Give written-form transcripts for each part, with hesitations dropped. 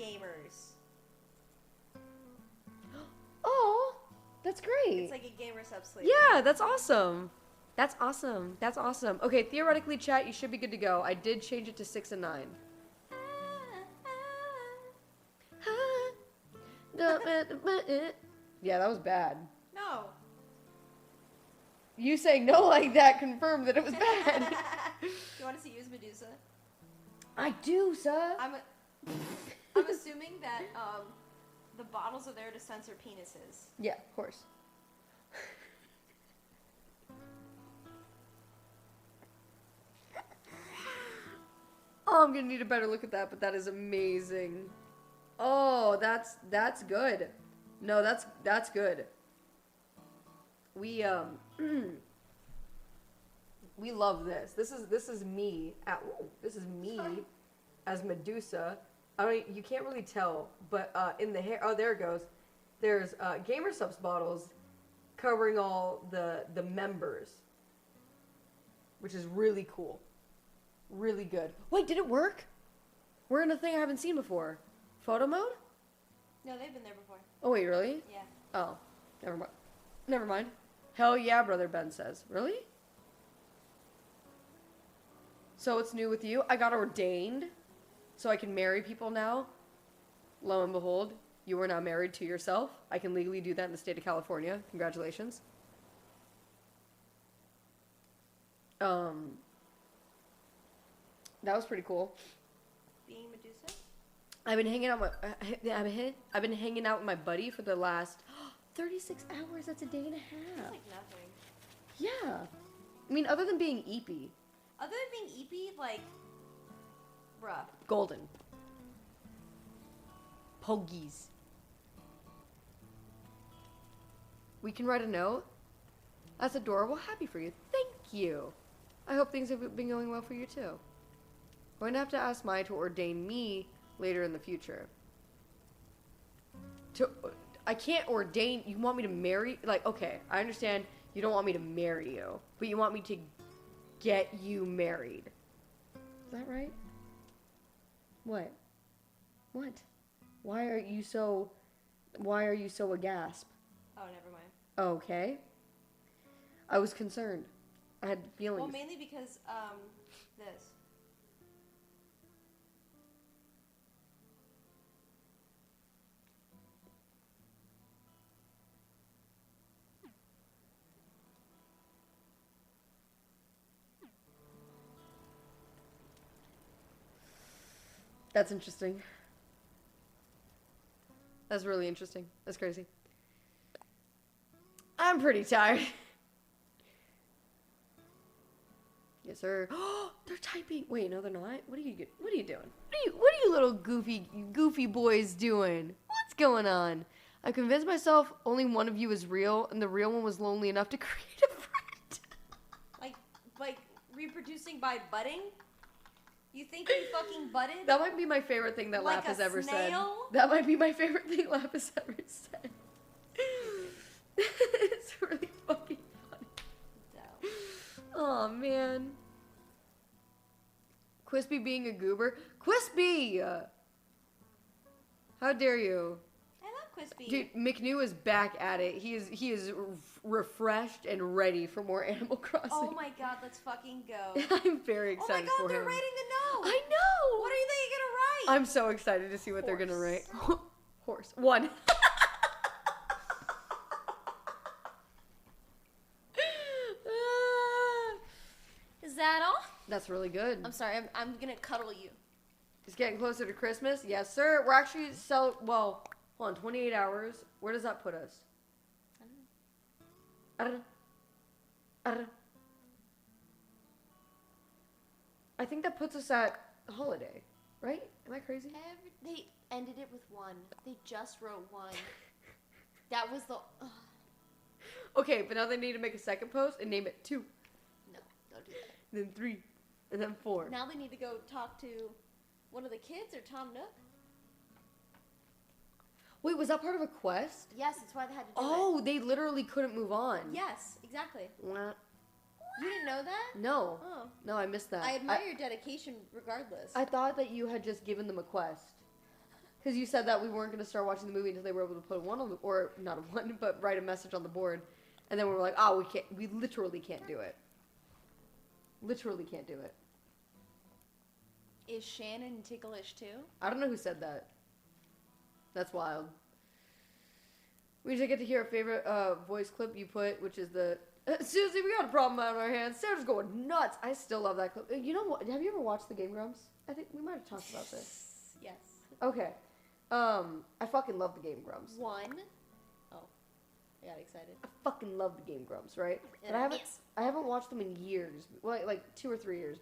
gamers. Oh, that's great. It's like a gamer sub sleeve. Yeah, that's awesome. That's awesome. That's awesome. Okay, theoretically, chat, you should be good to go. I did change it to 6 and 9. Yeah, that was bad. No. You saying no like that confirmed that it was bad. You want to see you as Medusa? I do, sir. I'm assuming that the bottles are there to censor penises. Yeah, of course. Oh, I'm gonna need a better look at that, but that is amazing. Oh, that's good. No, that's good. We we love this. This is me as Medusa. You can't really tell, but in the hair. Oh, there it goes. There's Gamer Subs bottles covering all the members, which is really cool. Really good. Wait, did it work? We're in a thing I haven't seen before. Photo mode? No, they've been there before. Oh wait, really? Yeah. Oh, never mind. Never mind. Hell yeah, brother Ben says. Really? So what's new with you? I got ordained, so I can marry people now. Lo and behold, you are now married to yourself. I can legally do that in the state of California. Congratulations. That was pretty cool. Being Medusa? I've been hanging out I've been hanging out with my buddy for the last 36 hours. That's a day and a half. That's like nothing. Yeah. I mean, other than being eepy. Other than being eepy, like, bruh. Golden. Pogies. We can write a note. That's adorable. Happy for you. Thank you. I hope things have been going well for you too. I'm going to have to ask Maya to ordain me later in the future. I can't ordain. You want me to marry? Like, okay, I understand you don't want me to marry you, but you want me to get you married. Is that right? What? What? Why are you so aghast? Oh, never mind. Okay. I was concerned. I had feelings. Well, mainly because, this. That's interesting. That's really interesting. That's crazy. I'm pretty tired. Yes, sir. Oh, they're typing. Wait, no, they're not. What are you doing? What are you little goofy boys doing? What's going on? I convinced myself only one of you is real, and the real one was lonely enough to create a friend. Like reproducing by budding? You think you fucking budded? That might be my favorite thing that like Lap has ever said. Snail? That might be my favorite thing Lap has ever said. It's really fucking funny. No. Oh man. Quispy being a goober. Quispy! How dare you? I love Quispy. Dude, McNew is back at it. He is refreshed and ready for more Animal Crossing. Oh my god, let's fucking go. I'm very excited for him. Oh my god, for they're him. writing a note. I know! What are they gonna write? I'm so excited to see what they're gonna write. Horse. 1. Is that all? That's really good. I'm sorry, I'm gonna cuddle you. It's getting closer to Christmas. Yes, sir. We're actually well, hold on, 28 hours. Where does that put us? I don't know. I think that puts us at holiday, right? Am I crazy? They ended it with 1. They just wrote 1. That was the... Okay, but now they need to make a second post and name it 2. No, don't do that. Then 3. And then 4. Now they need to go talk to one of the kids or Tom Nook. Wait, was that part of a quest? Yes, that's why they had to do it. Oh, they literally couldn't move on. Yes, exactly. Wah. You didn't know that? No. Oh. No, I missed that. I admire your dedication regardless. I thought that you had just given them a quest. Because you said that we weren't going to start watching the movie until they were able to put one on the, or not a one, but write a message on the board. And then we were like, oh, we can't, we literally can't do it. Literally can't do it. Is Shannon ticklish too? I don't know who said that. That's wild. We should get to hear a favorite voice clip you put, which is the Susie, we got a problem on our hands. Sarah's going nuts. I still love that clip. You know what? Have you ever watched The Game Grumps? I think we might have talked about this. Yes. Okay. I fucking love The Game Grumps. One. Oh, I got excited. I fucking love The Game Grumps, right? And But I haven't watched them in years. Like 2 or 3 years.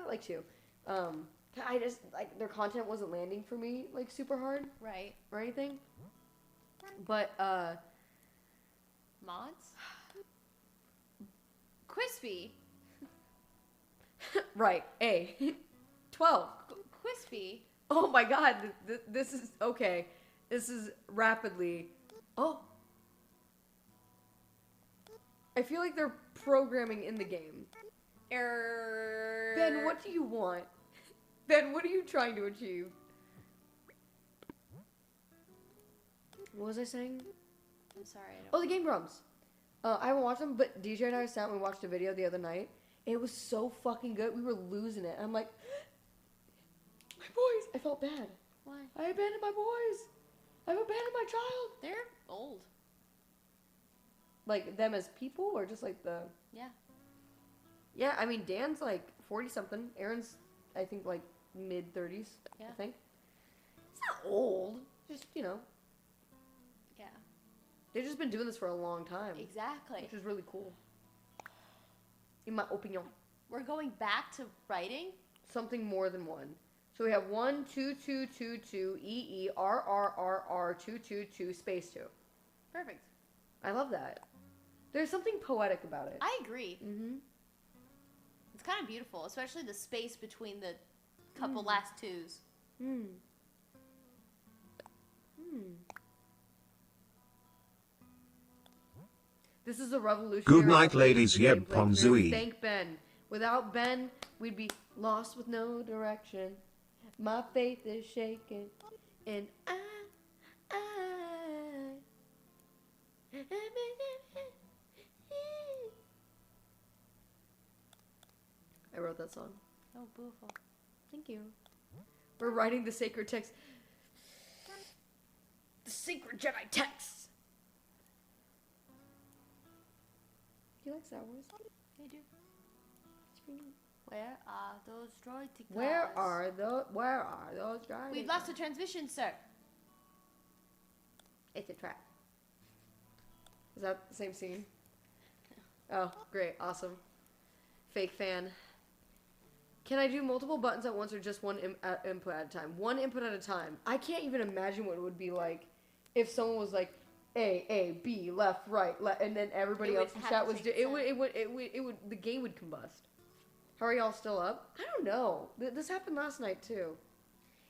Like 2. I just like their content wasn't landing for me like super hard Right. or anything. But Mods? Crispy. right, 12. Crispy. Oh my god, this is okay. This is rapidly. Oh. I feel like they're programming in the game. Ben, what do you want? Ben, what are you trying to achieve? What was I saying? I'm sorry. Oh, The Game Grumps. I haven't watched them, but DJ and I sat and we watched a video the other night. It was so fucking good. We were losing it. I'm like, my boys. I felt bad. Why? I abandoned my boys. I've abandoned my child. They're old. Like them as people, or just like the? Yeah. Yeah, I mean Dan's like 40 something. Aaron's, I think, like mid 30s. Yeah. I think. It's not old. Just Yeah. They've just been doing this for a long time. Exactly. Which is really cool. In my opinion. We're going back to writing. Something more than one. So we have 1 2 2 2 2 E E R R R R 2 2 2 space 2. Perfect. I love that. There's something poetic about it. I agree. Mm-hmm. It's kind of beautiful, especially the space between the couple last twos. Hmm. Hmm. This is a revolutionary. Good night, ladies. gameplay Yeb Ponzui. Thank Ben. Without Ben, we'd be lost with no direction. My faith is shaken, and I wrote that song. Oh, beautiful. Thank you. We're writing the sacred text. The sacred Jedi texts. Do you like Star Wars? I do. Where are those droid cars? Where are those guys? We've lost the transmission, sir. It's a trap. Is that the same scene? Oh, great. Awesome. Fake fan. Can I do multiple buttons at once or just one input at a time? One input at a time. I can't even imagine what it would be like if someone was like A, B, left, right, and then everybody else in chat was it would the game would combust. How are y'all still up? I don't know. This happened last night too.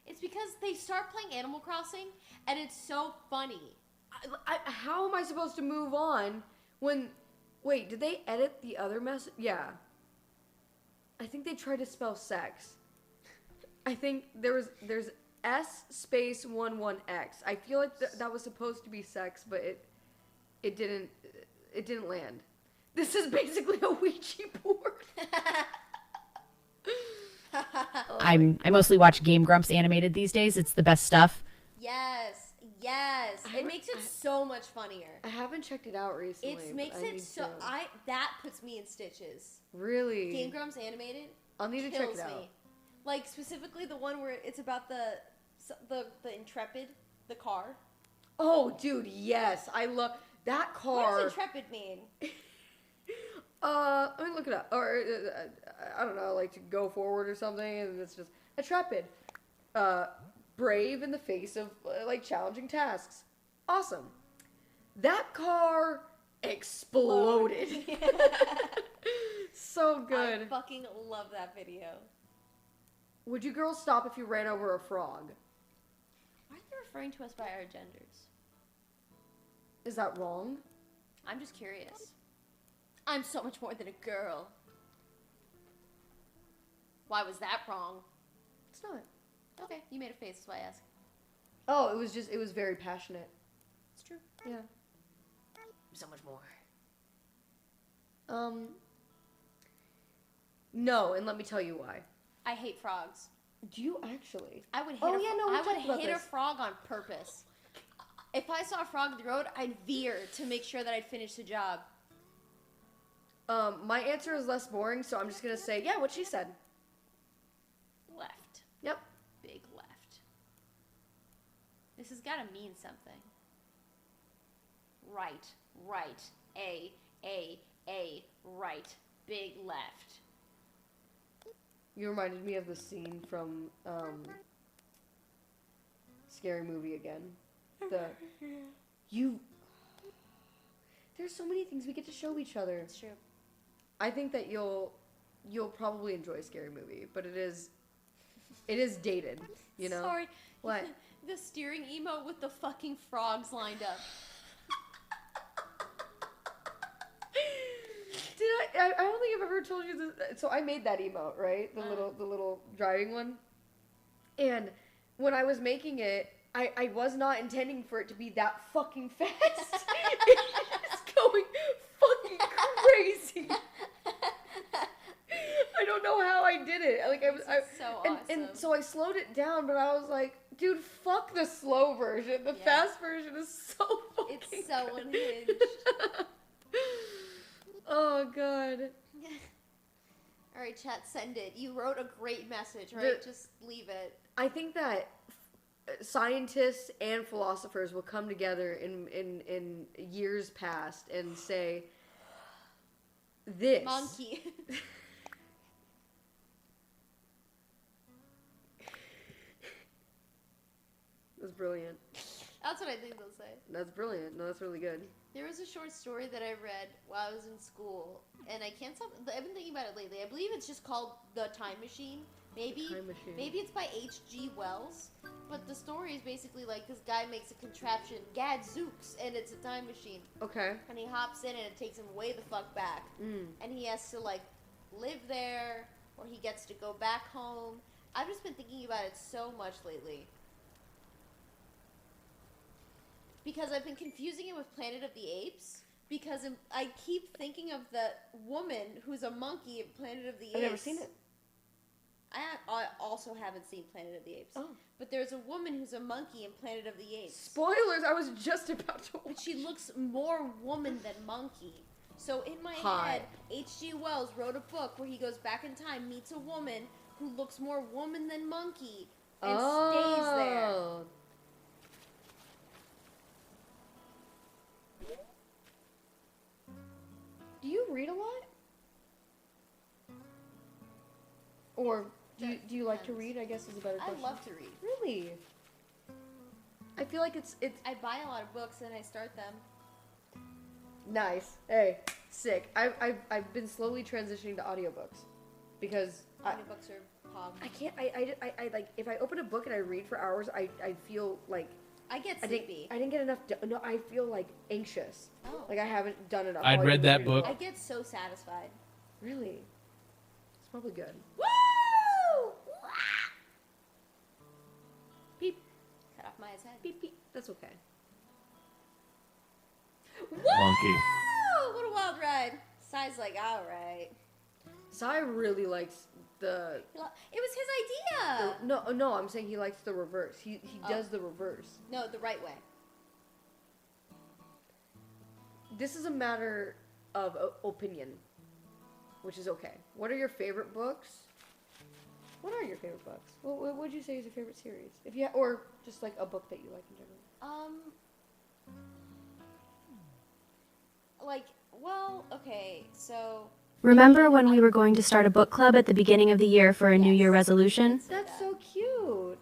It's because they start playing Animal Crossing, and it's so funny. How am I supposed to move on when... Wait, did they edit the other message? Yeah. I think they tried to spell sex. I think there's S space 11X. I feel like that was supposed to be sex, but it didn't land. This is basically a Ouija board. I mostly watch Game Grumps animated these days. It's the best stuff. Yes. It makes it so much funnier. I haven't checked it out recently. It makes it so that puts me in stitches. Really? Game Grumps animated. I'll need to check it out. Me. Like specifically the one where it's about the Intrepid, the car. Oh, dude, yes, I love that car. What does Intrepid mean? Let me look it up. Or I don't know, like to go forward or something, and it's just intrepid, brave in the face of like challenging tasks. Awesome. That car exploded. So good. I fucking love that video. Would you girls stop if you ran over a frog? Why are they referring to us by our genders? Is that wrong? I'm just curious. I'm so much more than a girl. Why was that wrong? It's not. Okay, you made a face, that's why I asked. Oh, it was very passionate. It's true. Yeah. So much more. No, and let me tell you why. I hate frogs. Do you actually? I would hit Oh, yeah, no, we I talked about would hit a this. frog on purpose. If I saw a frog in the road, I'd veer to make sure that I'd finish the job. My answer is less boring, so I'm just gonna say, yeah, what she said. Left. Yep. Big left. This has got to mean something. Right. A, right. Big left. You reminded me of the scene from Scary Movie again. There's so many things we get to show each other. It's true. I think that you'll probably enjoy Scary Movie, but it is dated, you know? Sorry. What? The steering emote with the fucking frogs lined up. I don't think I've ever told you this. So I made that emote, right? The little driving one. And when I was making it, I was not intending for it to be that fucking fast. It's going fucking crazy. I don't know how I did it. Like So awesome. and so I slowed it down, but I was like, dude, fuck the slow version. The fast version is so fucking It's so good. unhinged. Oh god. All right, chat, send it. You wrote a great message, right? Just leave it. I think that scientists and philosophers will come together in years past and say this. Monkey. That's brilliant. That's what I think they'll say. That's brilliant. No, that's really good. There was a short story that I read while I was in school, and I can't stop. I've been thinking about it lately. I believe it's just called The Time Machine. Maybe Time Machine. Maybe it's by H.G. Wells. But the story is basically like this guy makes a contraption, Gadzooks, and it's a time machine. Okay. And he hops in, and it takes him way the fuck back. And he has to like live there, or he gets to go back home. I've just been thinking about it so much lately. Because I've been confusing it with Planet of the Apes. Because I keep thinking of the woman who's a monkey in Planet of the Apes. I've never seen it. I also haven't seen Planet of the Apes. Oh. But there's a woman who's a monkey in Planet of the Apes. Spoilers! I was just about to watch. But she looks more woman than monkey. So in my Hi. head, H.G. Wells wrote a book where he goes back in time, meets a woman who looks more woman than monkey, and stays there. Do you read a lot? Or do you like to read? I guess is a better question. I love to read. Really? I feel like it's I buy a lot of books and I start them. nice. Hey, sick. I've been slowly transitioning to audiobooks because Audiobooks are hog. I can't. I like if I open a book and I read for hours, I feel like I get I sleepy. didn't get enough. No, I feel like anxious. Oh. Like I haven't done enough. I'd while read you're that reading a book. I get so satisfied. Really? It's probably good. Woo! Beep Cut off Maya's head. beep beep. That's okay. Woo! Monkey. What a wild ride. Sai's like, all right. Sai really likes the. It was his idea. No. I'm saying he likes the reverse. He does the reverse. No, the right way. This is a matter of opinion, which is okay. What are your favorite books? What are your favorite books? What would you say is your favorite series? If you or just like a book that you like in general. Okay, so Remember when we were going to start a book club at the beginning of the year for a New Year resolution? That's so cute.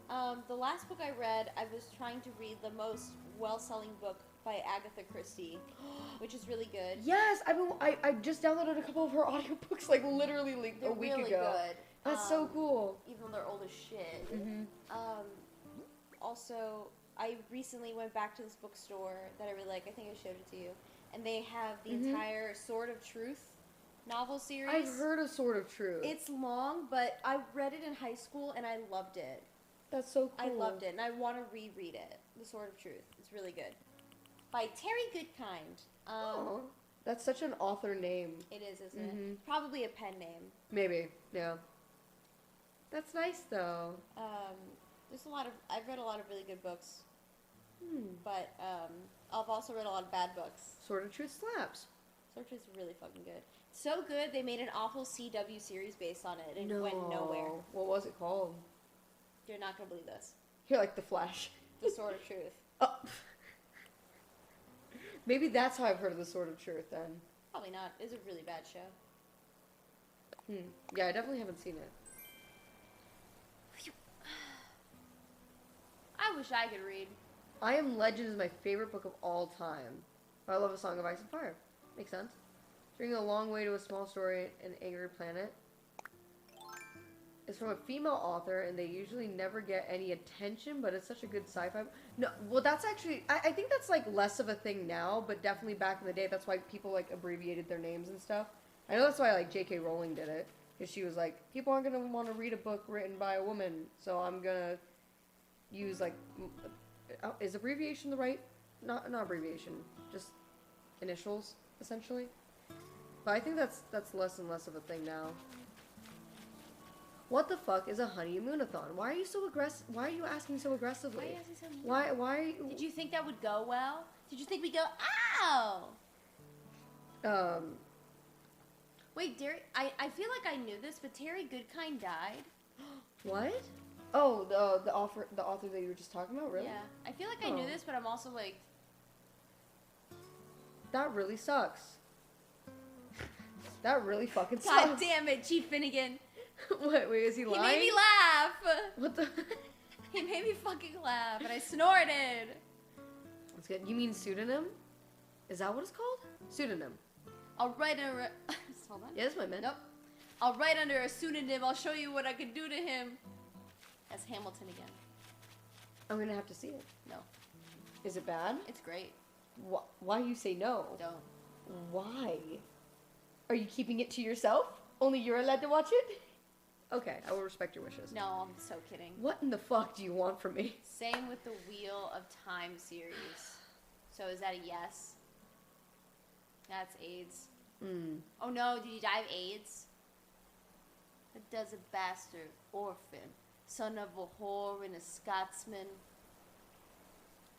the last book I read, I was trying to read the most well-selling book by Agatha Christie, which is really good. Yes, I just downloaded a couple of her audiobooks like literally like They're a week really ago. good. That's so cool. Even though they're old as shit. Mhm. Also, I recently went back to this bookstore that I really like. I think I showed it to you. And they have the entire Sword of Truth novel series. I've heard of Sword of Truth. It's long, but I read it in high school and I loved it. That's so cool. I loved it, and I want to reread it. The Sword of Truth. It's really good. By Terry Goodkind. Oh, that's such an author name. It is, isn't it? Probably a pen name. Maybe, yeah. That's nice, though. There's a lot of... I've read a lot of really good books. But I've also read a lot of bad books. Sword of Truth slaps. Sword of Truth is really fucking good. So good, they made an awful CW series based on it, and it went nowhere. What was it called? You're not gonna believe this. You're like The Flash. The Sword of Truth. Oh. Maybe that's how I've heard of The Sword of Truth, then. Probably not. It's a really bad show. Yeah, I definitely haven't seen it. I wish I could read. I Am Legend is my favorite book of all time. I love A Song of Ice and Fire. Makes sense. Bringing a long way to a small story, An Angry Planet. It's from a female author, and they usually never get any attention, but it's such a good sci-fi. No, well, that's actually... I think that's, like, less of a thing now, but definitely back in the day, that's why people, like, abbreviated their names and stuff. I know that's why, like, J.K. Rowling did it, because she was like, people aren't going to want to read a book written by a woman, so I'm going to use, like... is abbreviation the right... Not abbreviation, just initials, essentially. But I think that's less and less of a thing now. What the fuck is a honeymoon-a-thon? Why are you so aggressive? Why are you asking so aggressively? Why are you asking so mean? Why? Did you think that would go well? Did you think we'd go, ow? Wait, I feel like I knew this, but Terry Goodkind died. What? Oh, the author that you were just talking about, really? Yeah. I feel like I knew this, but I'm also like... That really sucks. That really fucking sucks. God damn it, Chief Finnegan. What, wait, is he lying? He made me laugh. What the? He made me fucking laugh, and I snorted. That's good. You mean pseudonym? Is that what it's called? Pseudonym. I'll write a... Hold on. Yeah, that's what I meant. Nope. I'll write under a pseudonym. I'll show you what I can do to him. That's Hamilton again. I'm gonna have to see it. No. Is it bad? It's great. Why you say no? Don't. Why? Are you keeping it to yourself? Only you're allowed to watch it? Okay, I will respect your wishes. No, I'm so kidding. What in the fuck do you want from me? Same with the Wheel of Time series. So is that a yes? That's AIDS. Oh no, did he die of AIDS? A desert bastard, orphan, son of a whore and a Scotsman,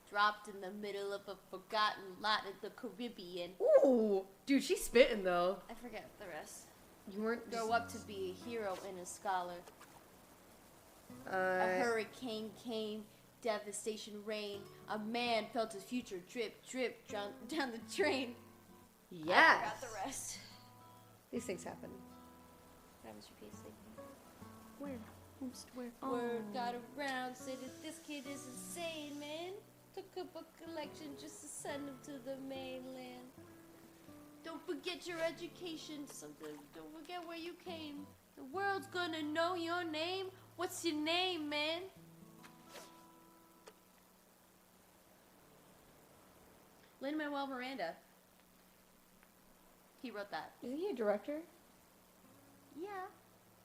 dropped in the middle of a forgotten lot in the Caribbean. Ooh, dude, she's spitting though. I forget the rest. You weren't Grow up to be a hero and a scholar. A Uh, hurricane came, devastation reigned. A man felt his future drip, drip down the drain. yes. I forgot the rest. These things happen. Mr. Paisley. Where? Where? Word got around, said that this kid is insane, man. Took up a collection just to send him to the mainland. Don't forget your education, something. Don't forget where you came. The world's gonna know your name. What's your name, man? Lin-Manuel Miranda. He wrote that. Isn't he a director? Yeah.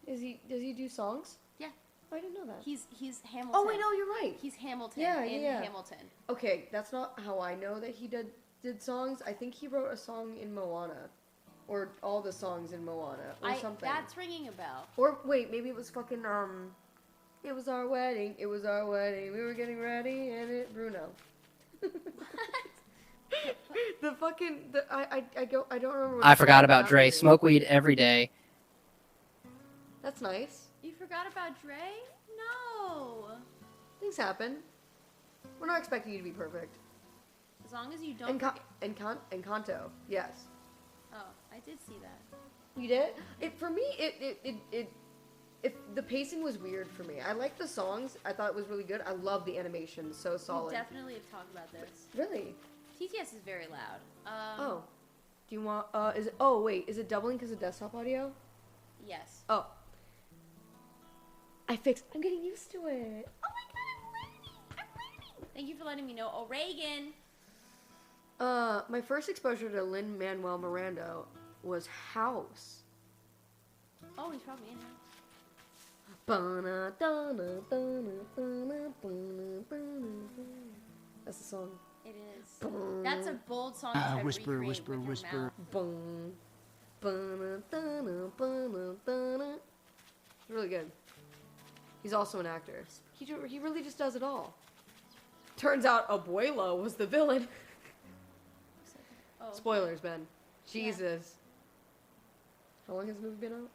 Does he do songs? Yeah. Oh, I didn't know that. He's Hamilton. Oh wait, no, you're right. He's Hamilton Yeah, in yeah. Hamilton. Okay, that's not how I know that he did songs. I think he wrote a song in Moana, or all the songs in Moana, or something. That's ringing a bell. Or wait, maybe it was fucking it was our wedding. It was our wedding. We were getting ready, and it Bruno. The fucking I don't remember. What I the forgot song about Dre. is. Smoke weed every day. That's nice. You forgot about Dre? No. Things happen. We're not expecting you to be perfect. As long as you don't. Encanto, yes. Oh, I did see that. You did? For me, the pacing was weird for me. I liked the songs. I thought it was really good. I love the animation. So solid. We definitely have talked about this. Really? TTS is very loud. Oh. Do you want, is it doubling because of desktop audio? Yes. Oh. I'm getting used to it. Oh my god, I'm learning. Thank you for letting me know. Oh, Reagan. My first exposure to Lin-Manuel Miranda was House. Oh, he's probably in here. That's the song. It is. That's a bold song to try to Whisper, recreate whisper, with your whisper. mouth. It's really good. He's also an actor. He really just does it all. Turns out Abuelo was the villain. Oh. Spoilers, Ben. Jesus. How long has the movie been out?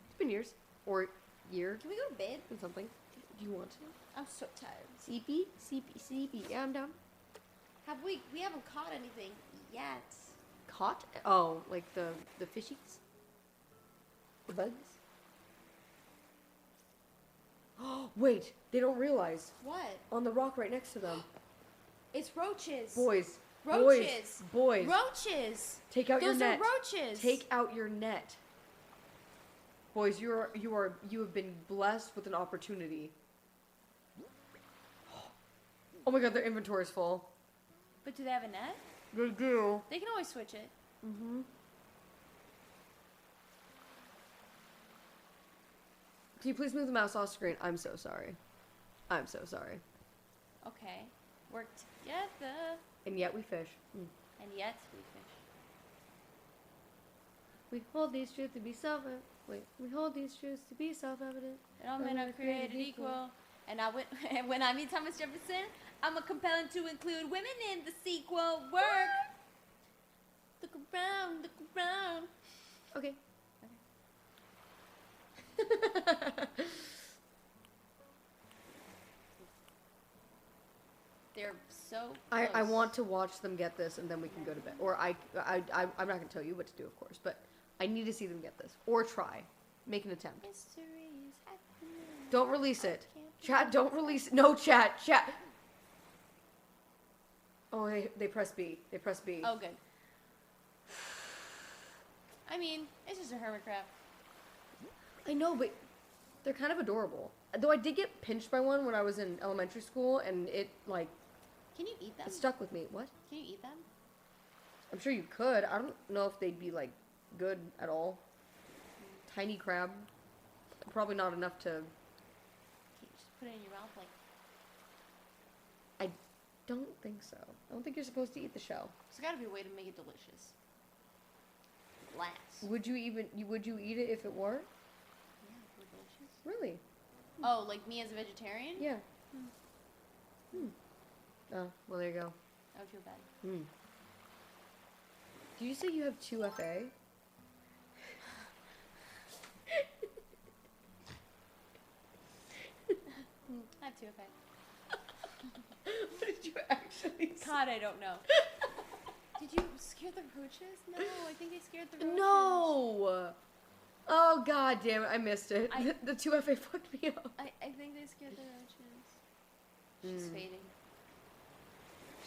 It's been years. Or year. Can we go to bed? Or something. Do you want to? I'm so tired. CP. Yeah, I'm down. We haven't caught anything yet. Caught? Oh, like the fishies? The bugs? Oh, wait. They don't realize. What? On the rock right next to them. It's roaches. Boys. Roaches. Boys. Roaches. Take out your Those net. are roaches. Take out your net. Boys, you have been blessed with an opportunity. Oh my god, their inventory is full. But do they have a net? They do. They can always switch it. Mm-hmm. Can you please move the mouse off screen? I'm so sorry. I'm so sorry. Okay. Work together. And yet we fish. And yet we fish. We hold these truths to be we hold these truths to be self-evident. And all men are created equal. And when I meet Thomas Jefferson, I'm a compelling to include women in the sequel. Work. Look around, look around. Okay. They're so I close. want to watch them get this, and then we can go to bed. Or I'm not gonna tell you what to do, of course, but I need to see them get this, or try, make an attempt. Mystery is happening. Don't release it, chat. Don't release it. No, chat. Oh, they press B. They press B. Oh, good. I mean, it's just a hermit crab. I know, but they're kind of adorable. Though I did get pinched by one when I was in elementary school, and it Can you eat them? it stuck with me. What? Can you eat them? I'm sure you could. I don't know if they'd be like good at all. Tiny crab, probably not enough to. Can you just put it in your mouth like? I don't think so. I don't think you're supposed to eat the shell. There's got to be a way to make it delicious. Last. Would you eat it if it were? Yeah, they're delicious. Really? Oh, like me as a vegetarian? Yeah. Oh, well there you go. I would feel bad. Did you say you have 2FA? I have 2FA. What did you actually say? God, I don't know. Did you scare the roaches? No, I think I scared the roaches. No! Oh god damn it, I missed it. The 2FA fucked me up. I think they scared the roaches. She's fading.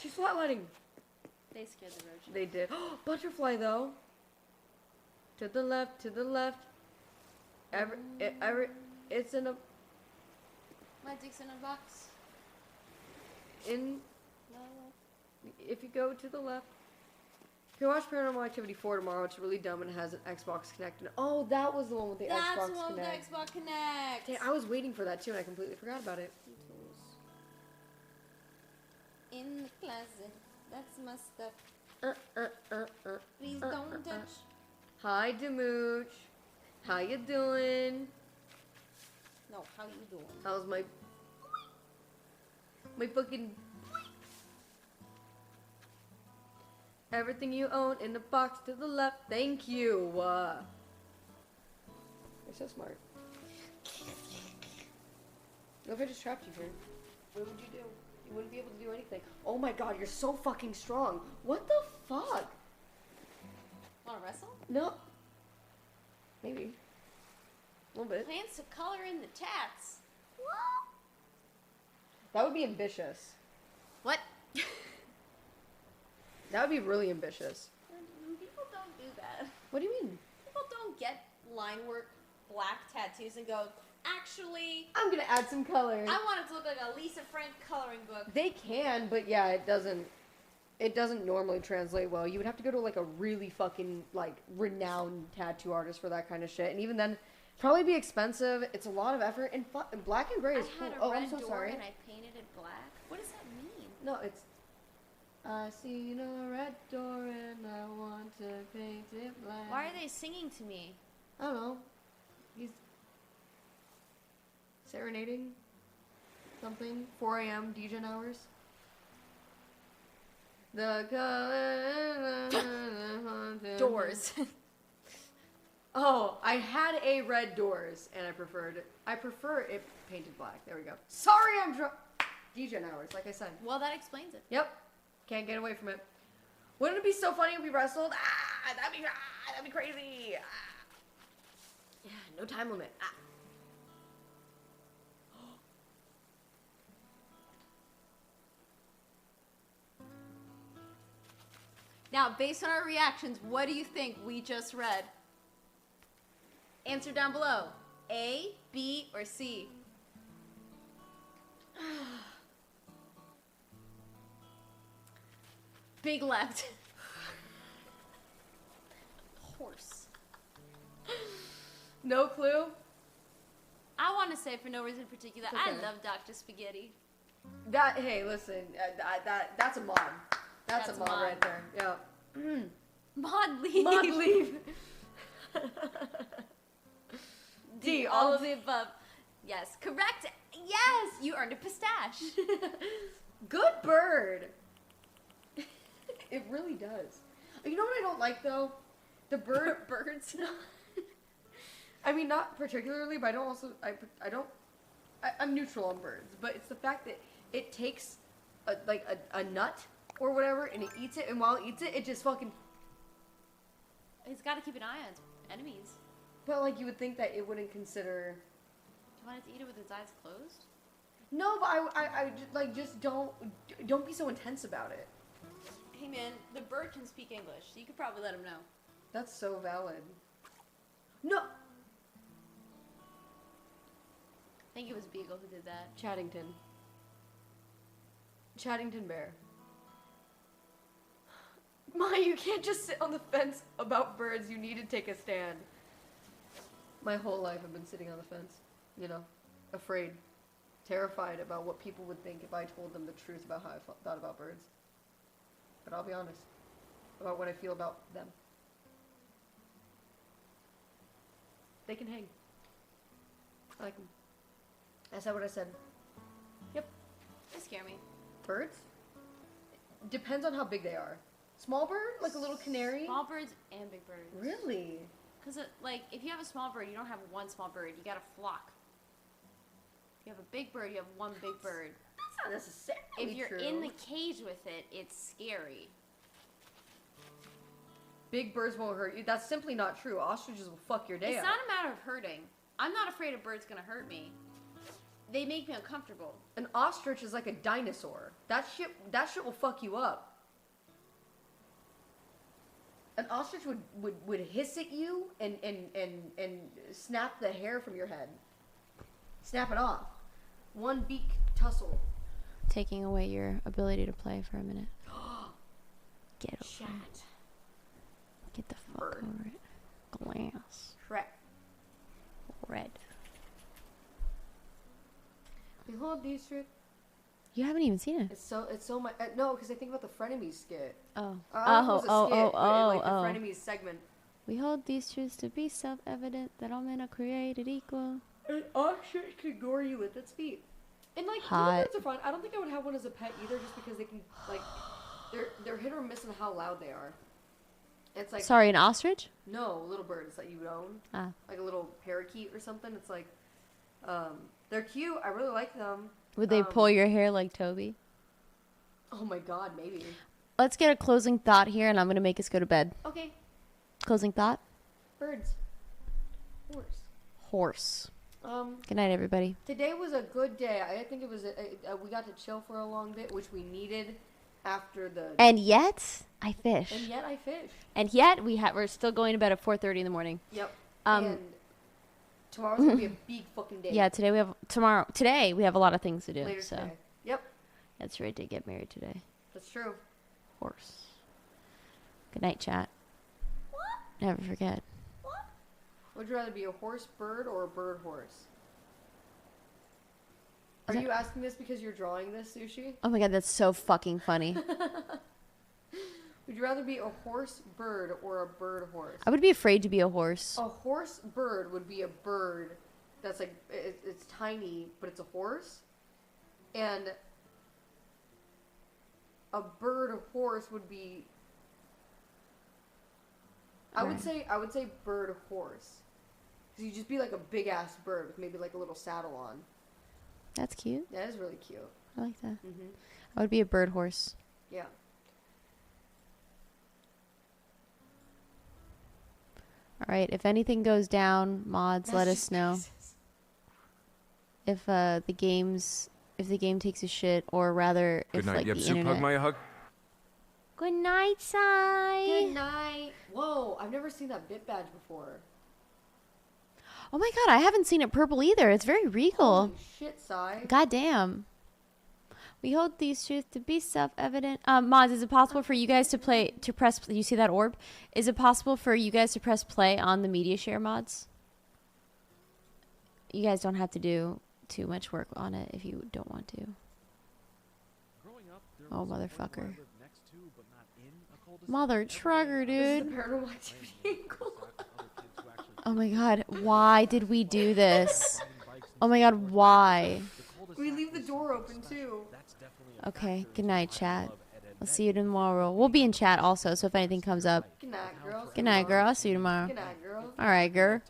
She's flatlining. They scared the roaches. They did. Butterfly though. To the left, to the left. It's in a My dick's in a box. No. if you go to the left. You can watch Paranormal Activity 4 tomorrow. It's really dumb and it has an Xbox Connect. Oh, that was the one with the That's Xbox the one with the Connect. Xbox Connect. Dang, I was waiting for that too and I completely forgot about it. In the closet. That's my stuff. Please don't touch. Hi, Demooch. How you doing? No, how you doing? How's my fucking everything you own in the box to the left? Thank you. You're so smart. What if I just trapped you here? What would you do? You wouldn't be able to do anything. Oh my god, you're so fucking strong. What the fuck? Wanna wrestle? No. Maybe. A little bit. Plans to color in the tats. That would be ambitious. What? That would be really ambitious. People don't do that. What do you mean? People don't get line work, black tattoos, and go, actually, I'm gonna add some color. I want it to look like a Lisa Frank coloring book. They can, but yeah, it doesn't. it doesn't normally translate well. You would have to go to like a really fucking like renowned tattoo artist for that kind of shit, and even then, probably be expensive. It's a lot of effort, and black and gray is cool. I had a Oh, red I'm so door sorry. and I painted it black. What does that mean? No, it's. I seen a red door and I want to paint it black. Why are they singing to me? I don't know. He's serenading something. 4 a.m. DJ hours. The color. Doors. Oh, I had a red doors and I prefer it painted black. There we go. Sorry, I'm drunk. DJ hours, like I said. Well, that explains it. Yep. Can't get away from it. Wouldn't it be so funny if we wrestled? That'd be crazy. Yeah, no time limit. Now, based on our reactions, what do you think we just read? Answer down below. A, B, or C? Big left. Horse. No clue? I want to say for no reason in particular, It's okay. I love Dr. Spaghetti. Hey, listen, that's a mod. That's a mod right there. Yeah. Mod leave. Mod leave. D, all of the above. Yes, correct. Yes, you earned a pistache. Good bird. It really does. You know what I don't like though? The birds. I mean, not particularly, but I don't also. I'm neutral on birds, but it's the fact that it takes a nut or whatever and it eats it, and while it eats it, it just fucking. He's got to keep an eye on its enemies. But like you would think that it wouldn't consider. Do you want it to eat it with its eyes closed? No, but just don't be so intense about it. Hey man, the bird can speak English, so you could probably let him know. That's so valid. No. I think it was Beagle who did that. Chattington Bear. Ma, you can't just sit on the fence about birds. You need to take a stand. My whole life I've been sitting on the fence. You know, afraid, terrified about what people would think if I told them the truth about how I thought about birds. But I'll be honest about what I feel about them. They can hang. I like them. I said what I said. Yep. They scare me. Birds? Depends on how big they are. Small bird? Like a little canary? Small birds and big birds. Really? Because, like, if you have a small bird, you don't have one small bird. You got a flock. If you have a big bird, you have one big bird. That's not necessarily If you're true. in the cage with it, it's scary. Big birds won't hurt you. That's simply not true. Ostriches will fuck your day It's up. not a matter of hurting. I'm not afraid a bird's going to hurt me. They make me uncomfortable. An ostrich is like a dinosaur. That shit will fuck you up. An ostrich would hiss at you and snap the hair from your head. Snap it off. One beak tussle. Taking away your ability to play for a minute. Get over Chat. it. Get the fuck Bird. over it. Glass. Shrek. Red. Behold these shit. You haven't even seen it. It's so much. No, because I think about the frenemies skit. Oh. Like the frenemies segment. We hold these truths to be self-evident that all men are created equal. An ostrich can gore you with its feet. And like Hot. little birds are fun. I don't think I would have one as a pet either, just because they can like they're hit or miss on how loud they are. It's like Sorry, an ostrich? no little birds that you would own, like a little parakeet or something. It's like they're cute. I really like them. Would they pull your hair like Toby? Oh my god, maybe. Let's get a closing thought here, and I'm going to make us go to bed. Okay, Closing thought? birds. Horse. Horse. Good night, everybody. Today was a good day. I think it was. We got to chill for a long bit, which we needed after the. And yet, I fish. And yet I fish. And yet, we're still going to bed at 4:30 in the morning. Yep. Um, And tomorrow's gonna be a big fucking day. Yeah, today we have a lot of things to do. Later so today. Yep. that's right to get married today. That's true. horse. Good night, chat. What? Never forget. What? Would you rather be a horse bird or a bird horse? Are you asking this because you're drawing this, Sushi? Oh my god, that's so fucking funny. Would you rather be a horse bird or a bird horse? I would be afraid to be a horse. A horse bird would be a bird that's like, it's tiny, but it's a horse. And a bird horse would be, I would say bird horse. Because you'd just be like a big ass bird with maybe like a little saddle on. That's cute. That is really cute. I like that. Mm-hmm. I would be a bird horse. Yeah. All right. If anything goes down, mods, let us know. If the game takes a shit, or rather, Good if night. like Yep, the Soup, internet. hug my hug. Good night, Sai. Good night. Whoa, I've never seen that bit badge before. Oh my god, I haven't seen it purple either. It's very regal. Holy shit, Sai. God damn. We hold these truths to be self-evident. Mods, is it possible for you guys to press, you see that orb? Is it possible for you guys to press play on the media share mods? You guys don't have to do too much work on it if you don't want to. Oh, motherfucker. Mother trucker, This is dude. the paranormal activity angle. Oh my god, why did we do this? Oh my god, why? We leave the door open too. Okay, good night, chat. I'll see you tomorrow. We'll be in chat also, so if anything comes up. Good night, girl. Good night, girl. I'll see you tomorrow. Good night, girl. Alright, girl.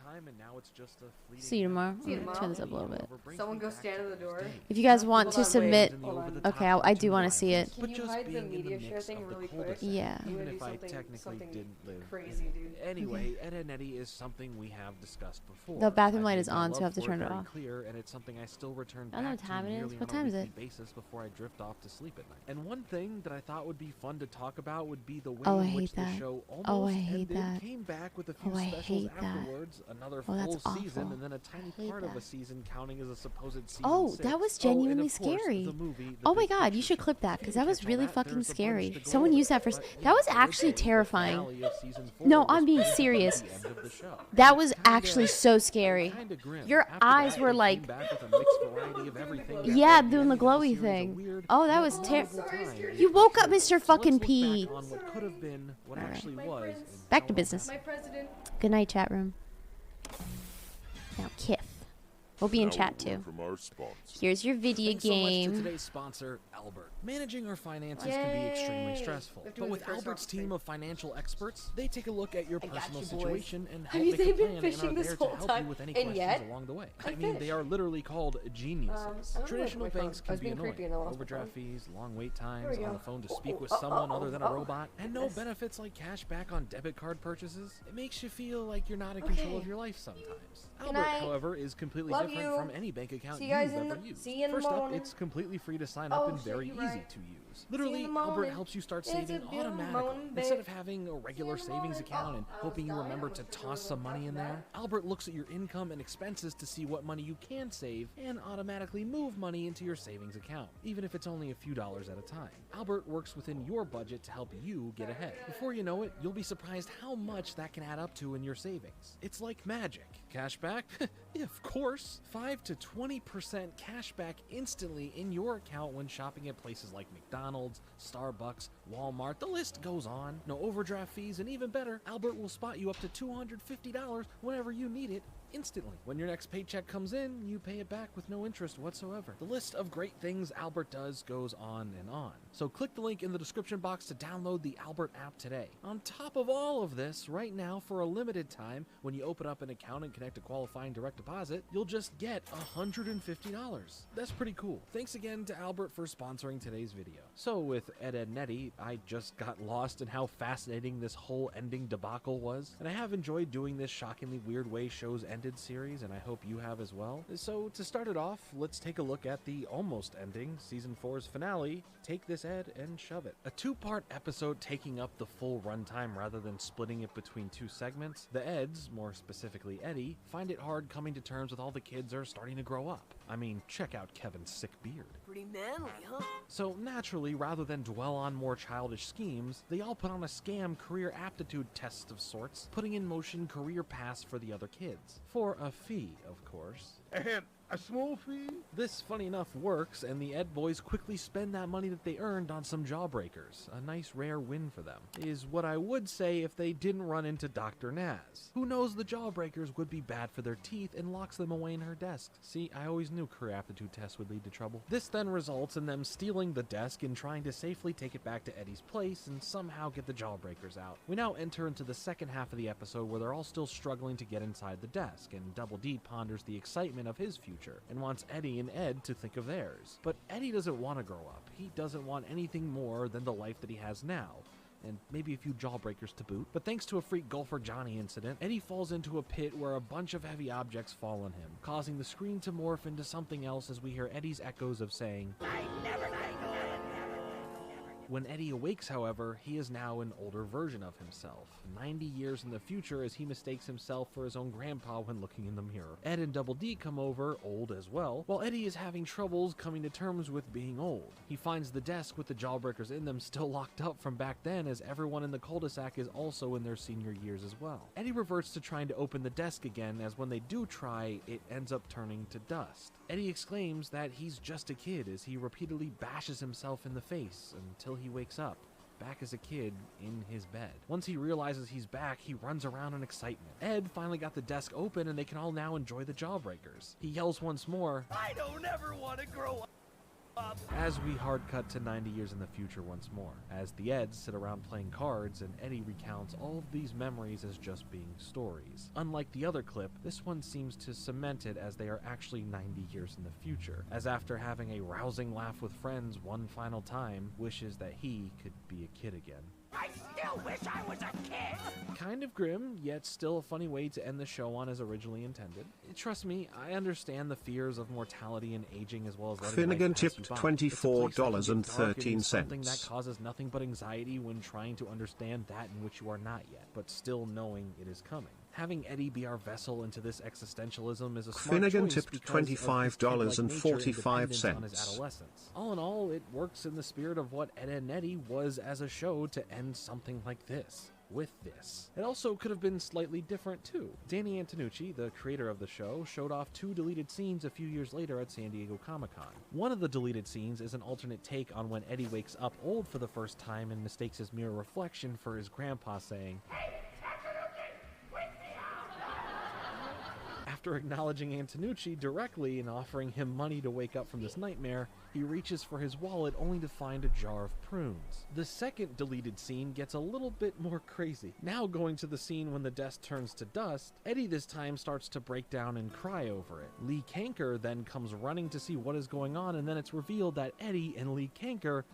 See you tomorrow. See you I'm gonna tomorrow. turn this up a little bit. Someone go stand in the door. If you guys want Hold to on, submit, wait. Hold on. okay, I do want to see it. Can you hide the media share thing really quick? Yeah. I'm Even gonna do if I something, technically something didn't live. crazy, dude. Anyway, Ed and Eddie is something we have discussed before. The bathroom I've light made is my on, so I love have to for turn it very off. Clear, and it's something I still return I don't know back what time to it is. nearly What on a time is weekly it? basis before I drift off to sleep at night. And one thing that I thought would be fun to talk about would be the way Oh, I in which hate the that. show almost Oh, I hate ended, that. came back with a few Oh, I specials hate that. afterwards, another Oh, that's full season, awful. and then a tiny I hate part of a that. season counting as a supposed season Oh, 6. that was and genuinely of course, scary. the movie, The Oh my Big god, you Picture should Show. clip that, because that If you was catch really that, fucking there's a bunch scary. to go Someone over. used that first. But That was the actually finale of terrifying. season 4 No, was I'm being basically serious. the end of the show. That was actually so scary. Kinda grim. Your After eyes that, were they like, came back with a mixed variety of everything that yeah, made doing the ending of glowy series a thing. weird, Oh, that yet was memorable time. You woke up, Mr. So let's fucking look P. back on what could have been, what Alright. actually My was, friends. and Back how to it business. My president. Good night, chat room. Now, Kith. We'll be in Now chat a word too. From our sponsor. Here's your video Thanks so much to game. today's sponsor, Albert. Managing our finances can be extremely Yay! stressful, We have to but move with the cursor Albert's off the team screen. of financial experts, they take a look at your I got personal you, boys. situation and I help mean, make a they've been plan and fishing are this there whole to help time, you with any and questions yet along the way. I I mean, they fish. are literally called geniuses. I don't know Traditional where my banks phone- I can was be being annoying. creepy and I lost my Overdraft phone. fees, long wait times, There we on go. the phone to speak with Oh, someone oh, other than oh, a robot, and no goodness. benefits like cash back on debit card purchases. It makes you feel like you're not in control of Okay. your life sometimes. Good Albert, night. however, is completely Love different you. from any bank account See you guys you've in ever the- used. see you in the First up, morning. it's completely free to sign up Oh, and shit, very you're easy right. to use. See you Literally, in the Albert morning. helps you start It's a saving beautiful automatically. morning, Instead babe. of having a regular See you in the savings morning. account and Oh, I hoping you was remember dying. to I wish we toss would've some money in talked there, about Albert looks at your income and expenses to see what money you can save and automatically move money into your savings account, even if it's only a few dollars at a time. Albert works within your budget to help you get ahead. Before you know it, you'll be surprised how much that can add up to in your savings. It's like magic. Cashback? Yeah, of course. 5 to 20% cashback instantly in your account when shopping at places like McDonald's, Starbucks, Walmart. The list goes on. No overdraft fees, and even better, Albert will spot you up to $250 whenever you need it instantly. When your next paycheck comes in, you pay it back with no interest whatsoever. The list of great things Albert does goes on and on. So click the link in the description box to download the Albert app today. On top of all of this, right now for a limited time, when you open up an account and connect a qualifying direct deposit, you'll just get $150. That's pretty cool. Thanks again to Albert for sponsoring today's video. So with Ed and Nettie, I just got lost in how fascinating this whole ending debacle was, and I have enjoyed doing this shockingly weird way shows ended series, and I hope you have as well. So to start it off, let's take a look at the almost ending, season 4's finale, Take This Ed and Shove It. A two-part episode taking up the full runtime rather than splitting it between two segments. The Eds, more specifically Eddie, find it hard coming to terms with all the kids are starting to grow up. I mean, check out Kevin's sick beard. Pretty manly, huh? So naturally, rather than dwell on more childish schemes, they all put on a scam career aptitude test of sorts, putting in motion career paths for the other kids. For a fee, of course. And a small fee? This, funny enough, works, and the Ed boys quickly spend that money that they earned on some jawbreakers. A nice rare win for them. Is what I would say if they didn't run into Dr. Naz. Who knows the jawbreakers would be bad for their teeth and locks them away in her desk. See, I always knew career aptitude tests would lead to trouble. This then results in them stealing the desk and trying to safely take it back to Eddie's place and somehow get the jawbreakers out. We now enter into the second half of the episode where they're all still struggling to get inside the desk, and Double D ponders the excitement of his future and wants Eddie and Ed to think of theirs. But Eddie doesn't want to grow up. He doesn't want anything more than the life that he has now, and maybe a few jawbreakers to boot. But thanks to a freak Golfer Johnny incident, Eddie falls into a pit where a bunch of heavy objects fall on him, causing the screen to morph into something else as we hear Eddie's echoes of saying, "I never let go." When Eddie awakes, however, he is now an older version of himself, 90 years in the future, as he mistakes himself for his own grandpa when looking in the mirror. Ed and Double D come over, old as well, while Eddie is having troubles coming to terms with being old. He finds the desk with the jawbreakers in them still locked up from back then, as everyone in the cul-de-sac is also in their senior years as well. Eddie reverts to trying to open the desk again, as when they do try, it ends up turning to dust. Eddie exclaims that he's just a kid as he repeatedly bashes himself in the face until he wakes up, back as a kid in his bed. Once he realizes he's back, he runs around in excitement. Ed finally got the desk open and they can all now enjoy the jawbreakers. He yells once more, I don't ever want to grow up. as we hard cut to 90 years in the future once more, as the Eds sit around playing cards and Eddie recounts all of these memories as just being stories. Unlike the other clip, this one seems to cement it as they are actually 90 years in the future, as after having a rousing laugh with friends one final time, wishes that he could be a kid again. I still wish I was a kid. Kind of grim, yet still a funny way to end the show on as originally intended. Trust me, I understand the fears of mortality and aging as well as letting Finnegan life pass you tipped by. $24.13. It's a place that can get dark and is something that causes nothing but anxiety when trying to understand that in which you are not yet, but still knowing it is coming. Having Eddie be our vessel into this existentialism is a smart Finnegan choice tipped because of his $25.45. kid-like nature and dependence on his adolescence. All in all, it works in the spirit of what Ed and Eddie was as a show to end something like this. With this. It also could have been slightly different too. Danny Antonucci, the creator of the show, showed off 2 deleted scenes a few years later at San Diego Comic-Con. One of the deleted scenes is an alternate take on when Eddie wakes up old for the first time and mistakes his mirror reflection for his grandpa, saying, after acknowledging Antonucci directly and offering him money to wake up from this nightmare, he reaches for his wallet only to find a jar of prunes. The second deleted scene gets a little bit more crazy. Now going to the scene when the desk turns to dust, Eddie this time starts to break down and cry over it. Lee Kanker then comes running to see what is going on, and then it's revealed that Eddie and Lee Kanker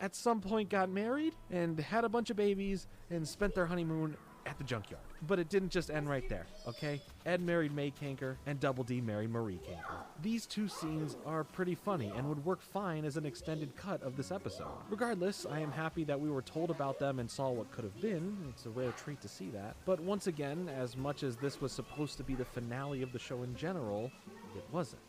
at some point got married and had a bunch of babies and spent their honeymoon at the junkyard. But it didn't just end right there, okay? Ed married May Kanker and Double D married Marie Kanker. These 2 scenes are pretty funny and would work fine as an extended cut of this episode. Regardless, I am happy that we were told about them and saw what could have been. It's a rare treat to see that. But once again, as much as this was supposed to be the finale of the show in general, it wasn't.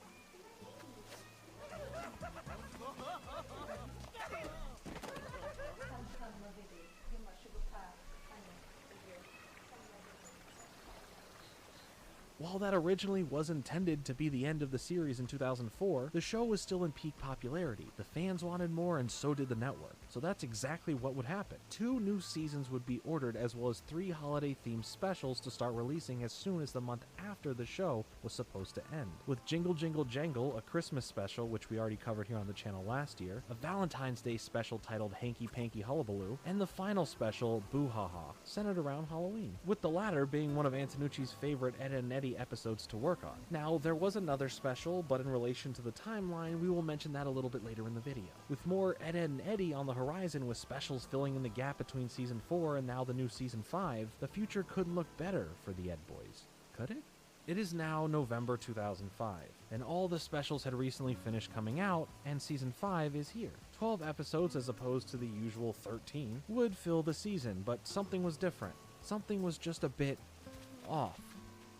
While that originally was intended to be the end of the series in 2004, the show was still in peak popularity. The fans wanted more and so did the network. So that's exactly what would happen. 2 new seasons would be ordered, as well as 3 holiday-themed specials to start releasing as soon as the month after the show was supposed to end. With Jingle Jingle Jangle, a Christmas special, which we already covered here on the channel last year, a Valentine's Day special titled Hanky Panky Hullabaloo, and the final special, Boo Ha Ha, centered around Halloween, with the latter being one of Antonucci's favorite Ed and Eddie episodes to work on. Now, there was another special, but in relation to the timeline, we will mention that a little bit later in the video. With more Ed and Eddie on the horizon, with specials filling in the gap between Season 4 and now the new Season 5, the future could look better for the Ed Boys. Could it? It is now November 2005, and all the specials had recently finished coming out, and Season 5 is here. 12 episodes as opposed to the usual 13 would fill the season, but something was different. Something was just a bit off.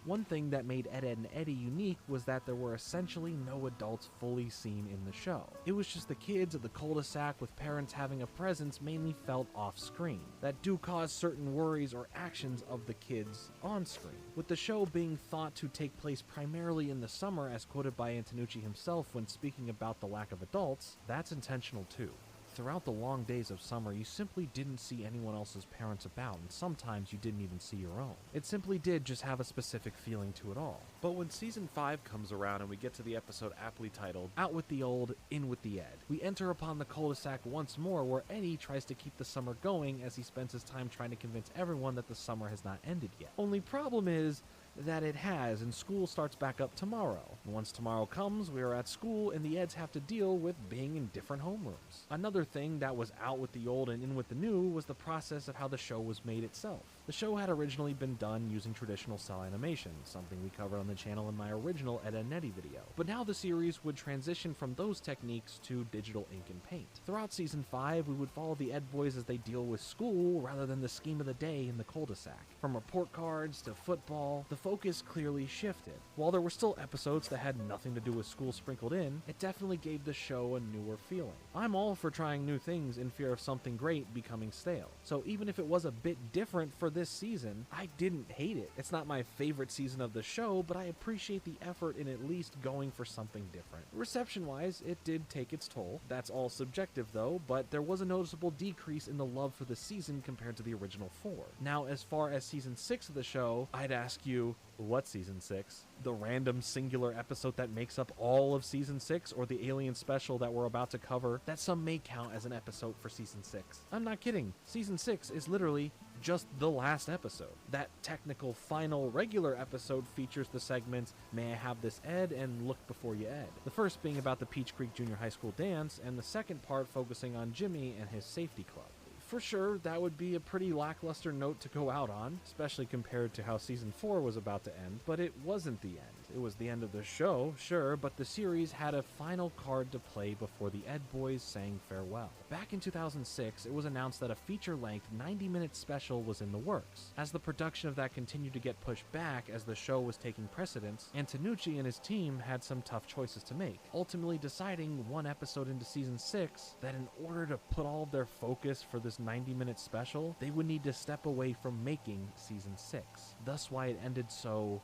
One thing that made Ed, Edd and Eddy unique was that there were essentially no adults fully seen in the show. It was just the kids at the cul-de-sac with parents having a presence mainly felt off-screen, that do cause certain worries or actions of the kids on-screen. With the show being thought to take place primarily in the summer, as quoted by Antonucci himself when speaking about the lack of adults, that's intentional too. Throughout the long days of summer, you simply didn't see anyone else's parents about, and sometimes you didn't even see your own. It simply did just have a specific feeling to it all. But when season 5 comes around and we get to the episode aptly titled, Out with the Old, In with the Ed, we enter upon the cul-de-sac once more where Eddie tries to keep the summer going as he spends his time trying to convince everyone that the summer has not ended yet. Only problem is that it has, and school starts back up tomorrow. And once tomorrow comes, we are at school, and the Eds have to deal with being in different homerooms. Another thing that was out with the old and in with the new was the process of how the show was made itself. The show had originally been done using traditional cell animation, something we covered on the channel in my original Ed, Edd and Eddy video. But now the series would transition from those techniques to digital ink and paint. Throughout season 5, we would follow the Ed boys as they deal with school rather than the scheme of the day in the cul-de-sac. From report cards to football, the focus clearly shifted. While there were still episodes that had nothing to do with school sprinkled in, it definitely gave the show a newer feeling. I'm all for trying new things in fear of something great becoming stale. So even if it was a bit different for this season, I didn't hate it. It's not my favorite season of the show, but I appreciate the effort in at least going for something different. Reception-wise, it did take its toll. That's all subjective though, but there was a noticeable decrease in the love for the season compared to the original 4. Now, as far as season 6 of the show, I'd ask you, what season 6? The random singular episode that makes up all of season 6, or the alien special that we're about to cover that some may count as an episode for season 6? I'm not kidding. Season 6 is literally just the last episode. That technical final regular episode features the segments May I Have This Ed and Look Before You Ed. The first being about the Peach Creek Junior High School dance, and the second part focusing on Jimmy and his safety club. For sure, that would be a pretty lackluster note to go out on, especially compared to how season 4 was about to end, but it wasn't the end. It was the end of the show, sure, but the series had a final card to play before the Ed boys sang farewell. Back in 2006, it was announced that a feature-length 90-minute special was in the works. As the production of that continued to get pushed back as the show was taking precedence, Antonucci and his team had some tough choices to make, ultimately deciding one episode into season 6 that in order to put all of their focus for this 90-minute special, they would need to step away from making season 6. Thus why it ended so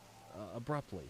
abruptly.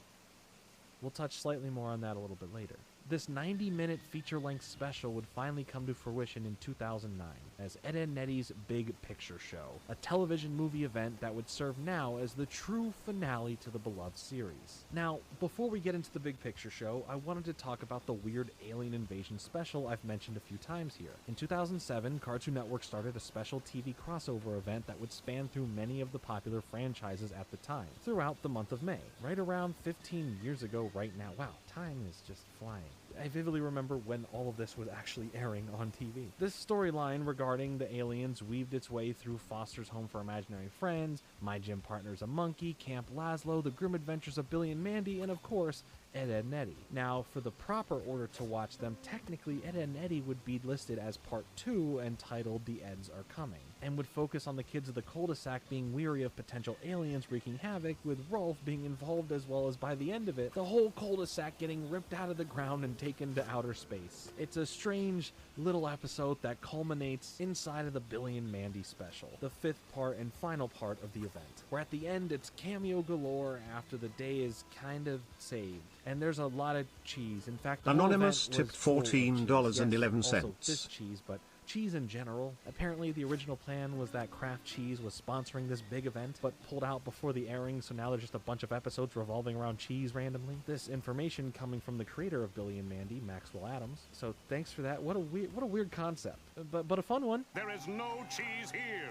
We'll touch slightly more on that a little bit later. This 90-minute feature-length special would finally come to fruition in 2009 as Ed, Edd and Eddy's Big Picture Show, a television movie event that would serve now as the true finale to the beloved series. Now, before we get into the Big Picture Show, I wanted to talk about the weird alien invasion special I've mentioned a few times here. In 2007, Cartoon Network started a special TV crossover event that would span through many of the popular franchises at the time, throughout the month of May, right around 15 years ago right now. Wow, time is just flying. I vividly remember when all of this was actually airing on TV. This storyline regarding the aliens weaved its way through Foster's Home for Imaginary Friends, My Gym Partner's a Monkey, Camp Lazlo, The Grim Adventures of Billy and Mandy, and of course, Ed, Edd and Eddy. Now, for the proper order to watch them, technically Ed, Edd and Eddy would be listed as part 2 and titled The Eds Are Coming, and would focus on the kids of the cul-de-sac being weary of potential aliens wreaking havoc, with Rolf being involved, as well as by the end of it, the whole cul-de-sac getting ripped out of the ground and taken to outer space. It's a strange little episode that culminates inside of the Billy and Mandy special, the 5th part and final part of the event, where at the end it's cameo galore after the day is kind of saved. And there's a lot of cheese. In fact, the Anonymous whole event tipped was full of cheese. $14.11. Yes, also this cheese, but cheese in general. Apparently, the original plan was that Kraft Cheese was sponsoring this big event, but pulled out before the airing, so now there's just a bunch of episodes revolving around cheese randomly. This information coming from the creator of Billy and Mandy, Maxwell Adams. So thanks for that. What a weird concept, but a fun one. There is no cheese here.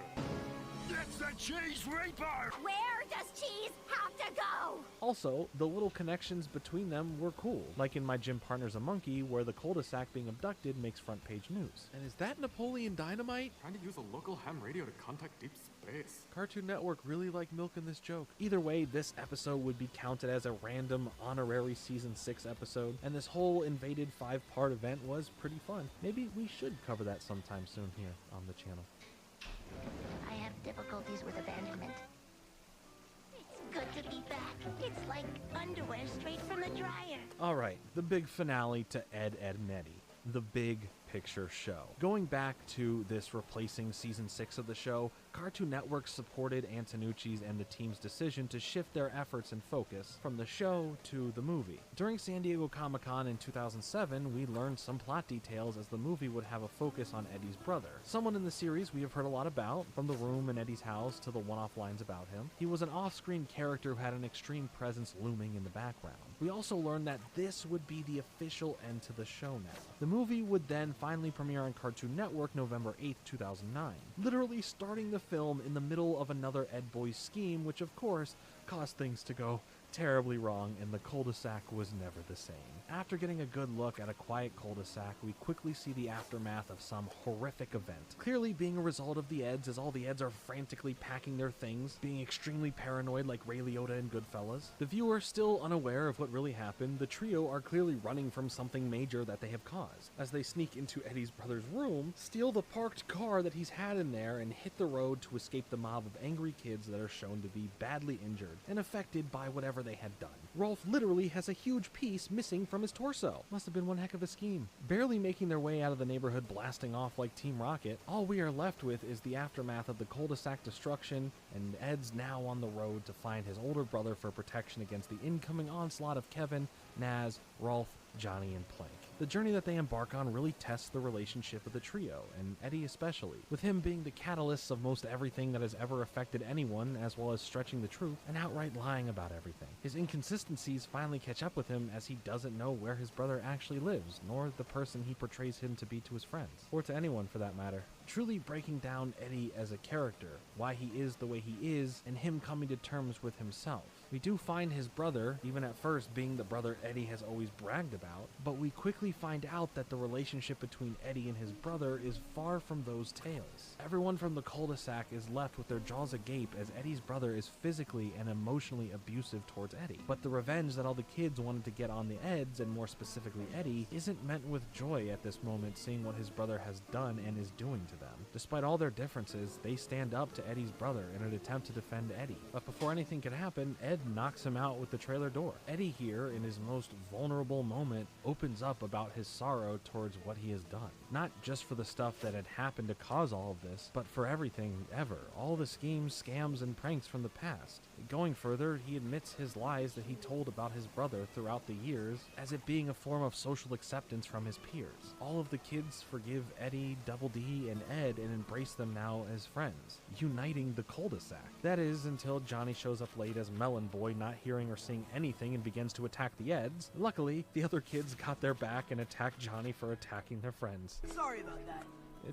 That's the cheese reaper! Where does cheese have to go? Also, the little connections between them were cool, like in My Gym Partner's a Monkey, where the cul-de-sac being abducted makes front page news. And is that Napoleon Dynamite? Trying to use a local ham radio to contact deep space. Cartoon Network really like milking this joke. Either way, this episode would be counted as a random honorary season 6 episode, and this whole invaded 5-part event was pretty fun. Maybe we should cover that sometime soon here on the channel. I have difficulties with abandonment. It's good to be back. It's like underwear straight from the dryer. Alright, the big finale to Ed, Edd n Eddy. The big picture show. Going back to this replacing season 6 of the show, Cartoon Network supported Antonucci's and the team's decision to shift their efforts and focus from the show to the movie. During San Diego Comic-Con in 2007, we learned some plot details as the movie would have a focus on Eddie's brother. Someone in the series we have heard a lot about, from the room in Eddie's house to the one-off lines about him. He was an off-screen character who had an extreme presence looming in the background. We also learned that this would be the official end to the show now. The movie would then finally premiere on Cartoon Network November 8th, 2009, literally starting the film in the middle of another Ed Boy scheme, which of course caused things to go terribly wrong, and the cul-de-sac was never the same. After getting a good look at a quiet cul-de-sac, we quickly see the aftermath of some horrific event, clearly being a result of the Eds, as all the Eds are frantically packing their things, being extremely paranoid like Ray Liotta in Goodfellas. The viewer still unaware of what really happened, the trio are clearly running from something major that they have caused, as they sneak into Eddie's brother's room, steal the parked car that he's had in there, and hit the road to escape the mob of angry kids that are shown to be badly injured and affected by whatever they had done. Rolf literally has a huge piece missing from his torso. Must have been one heck of a scheme. Barely making their way out of the neighborhood, blasting off like Team Rocket, all we are left with is the aftermath of the cul-de-sac destruction, and Ed's now on the road to find his older brother for protection against the incoming onslaught of Kevin, Naz, Rolf, Johnny, and Plank. The journey that they embark on really tests the relationship of the trio, and Eddie especially, with him being the catalyst of most everything that has ever affected anyone, as well as stretching the truth and outright lying about everything. His inconsistencies finally catch up with him as he doesn't know where his brother actually lives, nor the person he portrays him to be to his friends, or to anyone for that matter. Truly breaking down Eddie as a character, why he is the way he is, and him coming to terms with himself. We do find his brother, even at first being the brother Eddie has always bragged about, but we quickly find out that the relationship between Eddie and his brother is far from those tales. Everyone from the cul-de-sac is left with their jaws agape as Eddie's brother is physically and emotionally abusive towards Eddie. But the revenge that all the kids wanted to get on the Eds, and more specifically Eddie, isn't met with joy at this moment, seeing what his brother has done and is doing to them. Despite all their differences, they stand up to Eddie's brother in an attempt to defend Eddie. But before anything can happen, Ed knocks him out with the trailer door. Eddie here, in his most vulnerable moment, opens up about his sorrow towards what he has done. Not just for the stuff that had happened to cause all of this, but for everything ever. All the schemes, scams, and pranks from the past. Going further, he admits his lies that he told about his brother throughout the years, as it being a form of social acceptance from his peers. All of the kids forgive Eddie, Double D, and Ed and embrace them now as friends, uniting the cul-de-sac. That is, until Johnny shows up late as Melon Boy, not hearing or seeing anything, and begins to attack the Eds. Luckily, the other kids got their back and attacked Johnny for attacking their friends. Sorry about that.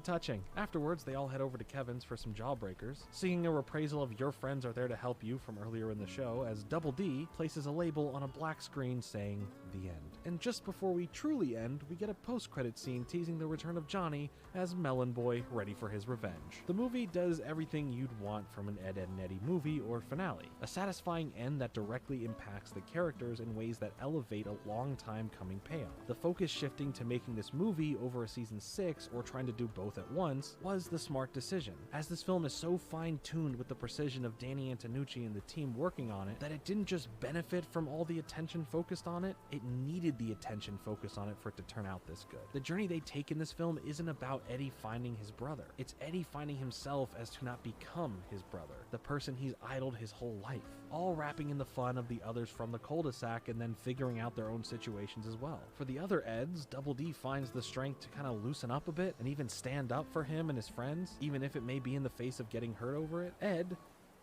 Touching. Afterwards, they all head over to Kevin's for some jawbreakers, singing a reprisal of Your Friends Are There to Help You from earlier in the show, as Double D places a label on a black screen saying, The End. And just before we truly end, we get a post-credit scene teasing the return of Johnny as Melon Boy, ready for his revenge. The movie does everything you'd want from an Ed, Edd n Eddy movie or finale. A satisfying end that directly impacts the characters in ways that elevate a long time coming payoff. The focus shifting to making this movie over a season 6 or trying to do both at once was the smart decision, as this film is so fine-tuned with the precision of Danny Antonucci and the team working on it that it didn't just benefit from all the attention focused on it, it needed the attention focused on it for it to turn out this good. The journey they take in this film isn't about Eddie finding his brother, it's Eddie finding himself as to not become his brother, the person he's idled his whole life, all wrapping in the fun of the others from the cul-de-sac and then figuring out their own situations as well. For the other Eds, Double D finds the strength to kind of loosen up a bit and even stand up for him and his friends, even if it may be in the face of getting hurt over it. Ed,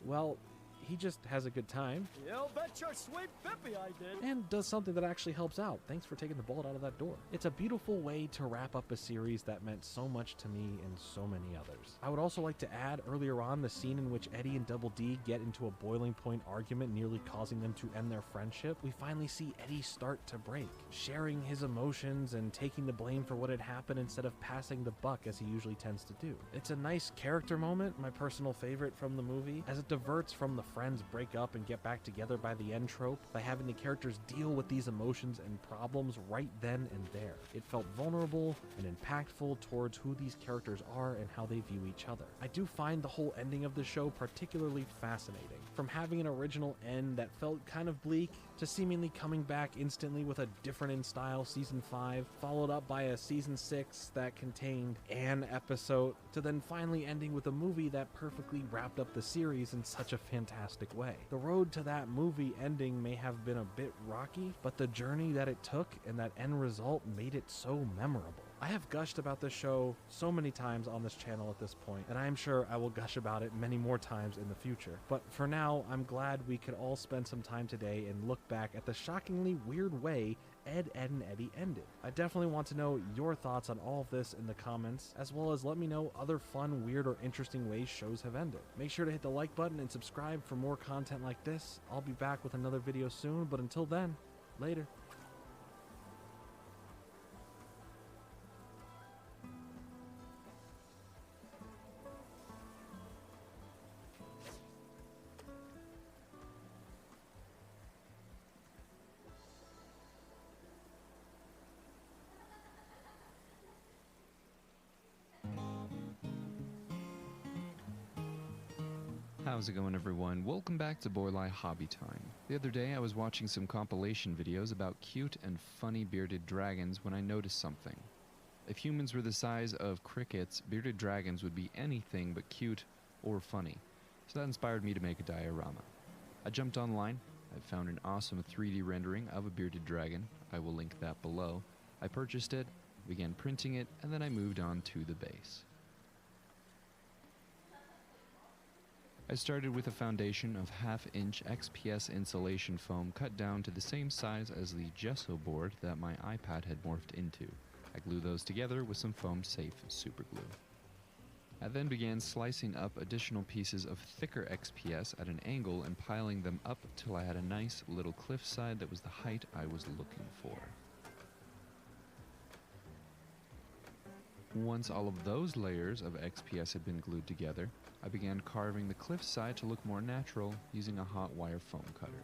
well, he just has a good time. You'll bet your sweet Bippy I did. And does something that actually helps out. Thanks for taking the bullet out of that door. It's a beautiful way to wrap up a series that meant so much to me and so many others. I would also like to add earlier on the scene in which Eddie and Double D get into a boiling point argument, nearly causing them to end their friendship. We finally see Eddie start to break, sharing his emotions and taking the blame for what had happened instead of passing the buck as he usually tends to do. It's a nice character moment, my personal favorite from the movie, as it diverts from the friends break up and get back together by the end trope, by having the characters deal with these emotions and problems right then and there. It felt vulnerable and impactful towards who these characters are and how they view each other. I do find the whole ending of the show particularly fascinating. From having an original end that felt kind of bleak, to seemingly coming back instantly with a different in style season 5, followed up by a season 6 that contained an episode, to then finally ending with a movie that perfectly wrapped up the series in such a fantastic way. The road to that movie ending may have been a bit rocky, but the journey that it took and that end result made it so memorable. I have gushed about this show so many times on this channel at this point, and I am sure I will gush about it many more times in the future. But for now, I'm glad we could all spend some time today and look back at the shockingly weird way Ed, Edd and Eddy ended. I definitely want to know your thoughts on all of this in the comments, as well as let me know other fun, weird, or interesting ways shows have ended. Make sure to hit the like button and subscribe for more content like this. I'll be back with another video soon, but until then, later. How's it going, everyone? Welcome back to Boylai Hobby Time. The other day I was watching some compilation videos about cute and funny bearded dragons when I noticed something. If humans were the size of crickets, bearded dragons would be anything but cute or funny. So that inspired me to make a diorama. I jumped online, I found an awesome 3D rendering of a bearded dragon. I will link that below. I purchased it, began printing it, and then I moved on to the base. I started with a foundation of 1/2-inch XPS insulation foam cut down to the same size as the gesso board that my iPad had morphed into. I glued those together with some foam safe super glue. I then began slicing up additional pieces of thicker XPS at an angle and piling them up till I had a nice little cliffside that was the height I was looking for. Once all of those layers of XPS had been glued together, I began carving the cliffside to look more natural using a hot wire foam cutter.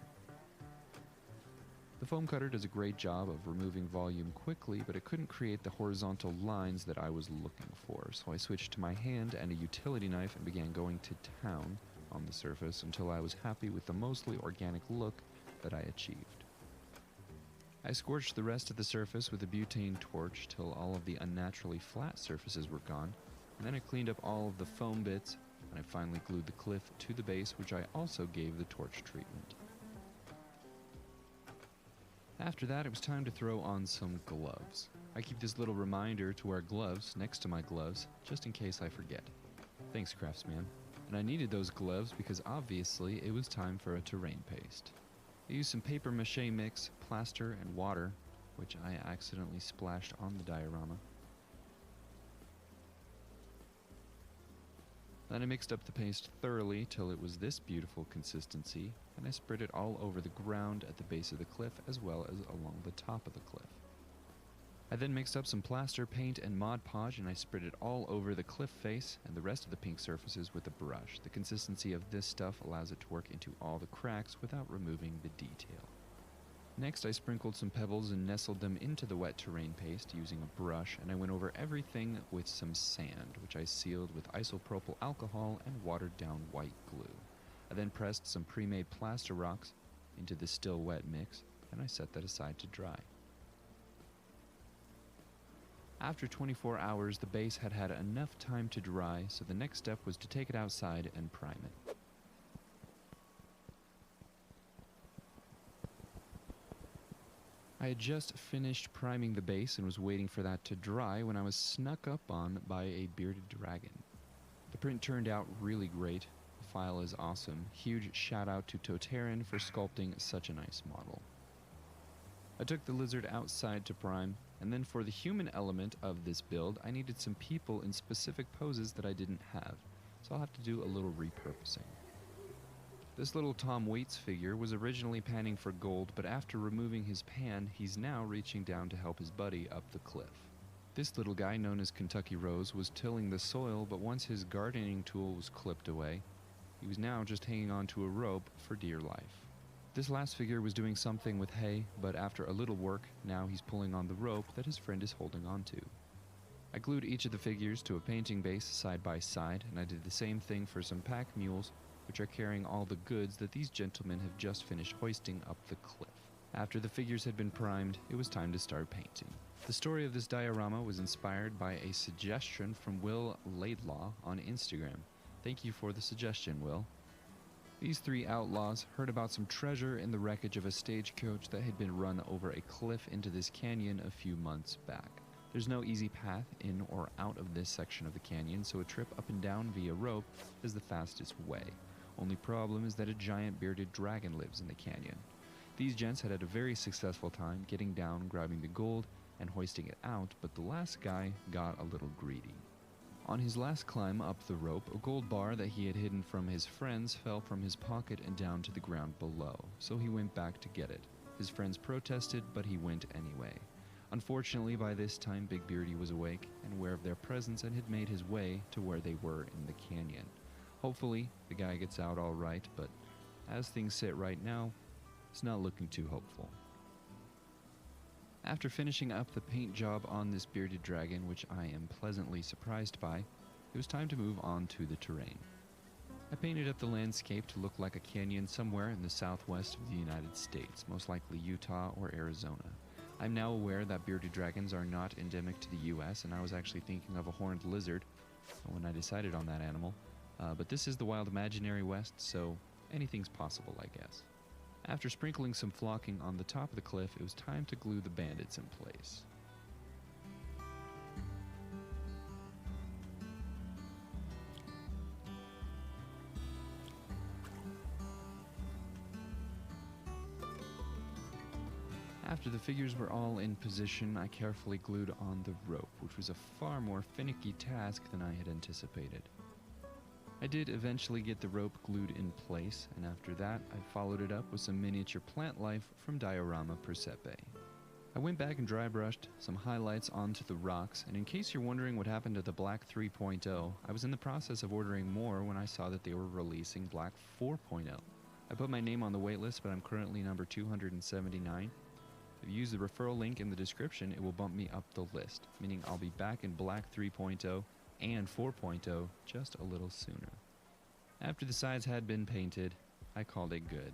The foam cutter does a great job of removing volume quickly, but it couldn't create the horizontal lines that I was looking for, so I switched to my hand and a utility knife and began going to town on the surface until I was happy with the mostly organic look that I achieved. I scorched the rest of the surface with a butane torch till all of the unnaturally flat surfaces were gone, and then I cleaned up all of the foam bits, and I finally glued the cliff to the base, which I also gave the torch treatment. After that, it was time to throw on some gloves. I keep this little reminder to wear gloves next to my gloves, just in case I forget. Thanks, Craftsman. And I needed those gloves because obviously it was time for a terrain paste. I used some paper mache mix, plaster, and water, which I accidentally splashed on the diorama. Then I mixed up the paste thoroughly till it was this beautiful consistency, and I spread it all over the ground at the base of the cliff as well as along the top of the cliff. I then mixed up some plaster, paint, and Mod Podge, and I spread it all over the cliff face and the rest of the pink surfaces with a brush. The consistency of this stuff allows it to work into all the cracks without removing the detail. Next, I sprinkled some pebbles and nestled them into the wet terrain paste using a brush, and I went over everything with some sand, which I sealed with isopropyl alcohol and watered down white glue. I then pressed some pre-made plaster rocks into the still wet mix, and I set that aside to dry. After 24 hours, the base had had enough time to dry, so the next step was to take it outside and prime it. I had just finished priming the base and was waiting for that to dry when I was snuck up on by a bearded dragon. The print turned out really great. The file is awesome. Huge shout out to Toterin for sculpting such a nice model. I took the lizard outside to prime, and then for the human element of this build, I needed some people in specific poses that I didn't have, so I'll have to do a little repurposing. This little Tom Waits figure was originally panning for gold, but after removing his pan, he's now reaching down to help his buddy up the cliff. This little guy, known as Kentucky Rose, was tilling the soil, but once his gardening tool was clipped away, He was now just hanging onto a rope for dear life. This last figure was doing something with hay, but after a little work, now he's pulling on the rope that his friend is holding onto. I glued each of the figures to a painting base side by side, and I did the same thing for some pack mules, which are carrying all the goods that these gentlemen have just finished hoisting up the cliff. After the figures had been primed, it was time to start painting. The story of this diorama was inspired by a suggestion from Will Laidlaw on Instagram. Thank you for the suggestion, Will. These three outlaws heard about some treasure in the wreckage of a stagecoach that had been run over a cliff into this canyon a few months back. There's no easy path in or out of this section of the canyon, so a trip up and down via rope is the fastest way. Only problem is that a giant bearded dragon lives in the canyon. These gents had a very successful time getting down, grabbing the gold, and hoisting it out, but the last guy got a little greedy. On his last climb up the rope, a gold bar that he had hidden from his friends fell from his pocket and down to the ground below, so he went back to get it. His friends protested, but he went anyway. Unfortunately, by this time, Big Beardy was awake and aware of their presence and had made his way to where they were in the canyon. Hopefully, the guy gets out all right, but as things sit right now, it's not looking too hopeful. After finishing up the paint job on this bearded dragon, which I am pleasantly surprised by, it was time to move on to the terrain. I painted up the landscape to look like a canyon somewhere in the southwest of the United States, most likely Utah or Arizona. I'm now aware that bearded dragons are not endemic to the US, and I was actually thinking of a horned lizard when I decided on that animal. But this is the wild imaginary West, so anything's possible, I guess. After sprinkling some flocking on the top of the cliff, it was time to glue the bandits in place. After the figures were all in position, I carefully glued on the rope, which was a far more finicky task than I had anticipated. I did eventually get the rope glued in place, and after that, I followed it up with some miniature plant life from Diorama Persepe. I went back and dry brushed some highlights onto the rocks, and in case you're wondering what happened to the Black 3.0, I was in the process of ordering more when I saw that they were releasing Black 4.0. I put my name on the waitlist, but I'm currently number 279. If you use the referral link in the description, it will bump me up the list, meaning I'll be back in Black 3.0 and 4.0 just a little sooner. After the sides had been painted, I called it good.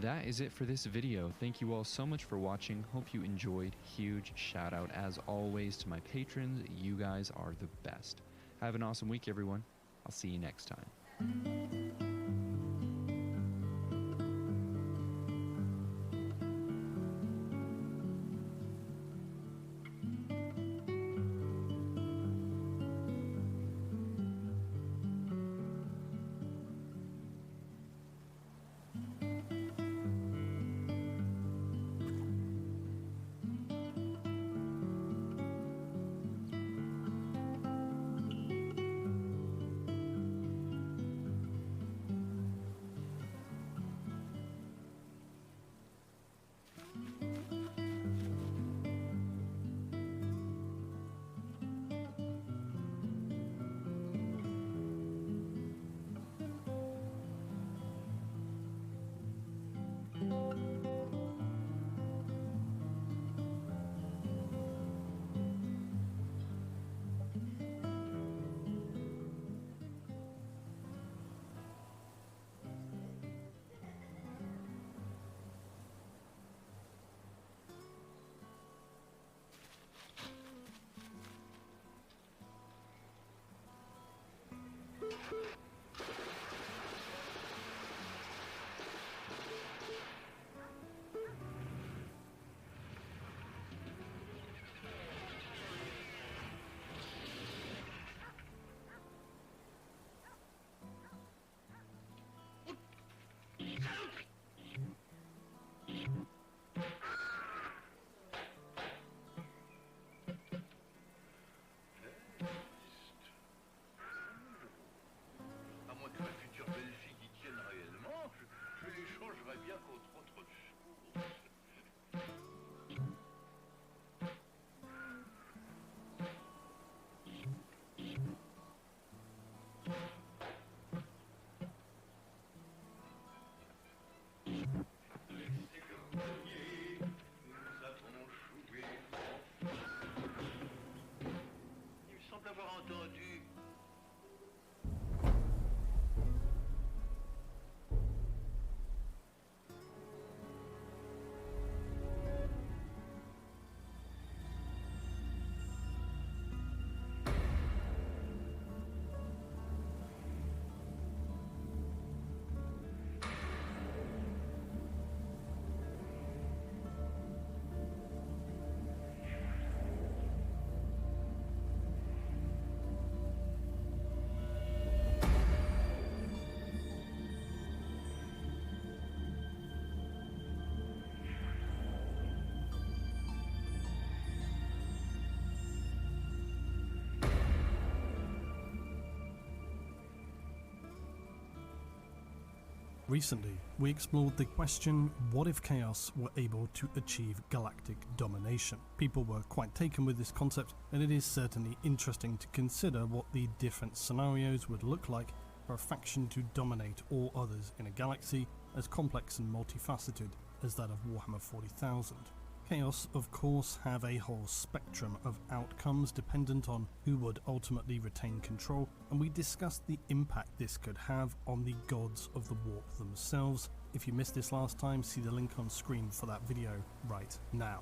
That is it for this video. Thank you all so much for watching. Hope you enjoyed. Huge shout out as always to my patrons. You guys are the best. Have an awesome week, everyone. I'll see you next time. Recently, we explored the question, what if Chaos were able to achieve galactic domination? People were quite taken with this concept, and it is certainly interesting to consider what the different scenarios would look like for a faction to dominate all others in a galaxy as complex and multifaceted as that of Warhammer 40,000. Chaos, of course, have a whole spectrum of outcomes dependent on who would ultimately retain control, and we discussed the impact this could have on the gods of the warp themselves. If you missed this last time, see the link on screen for that video right now.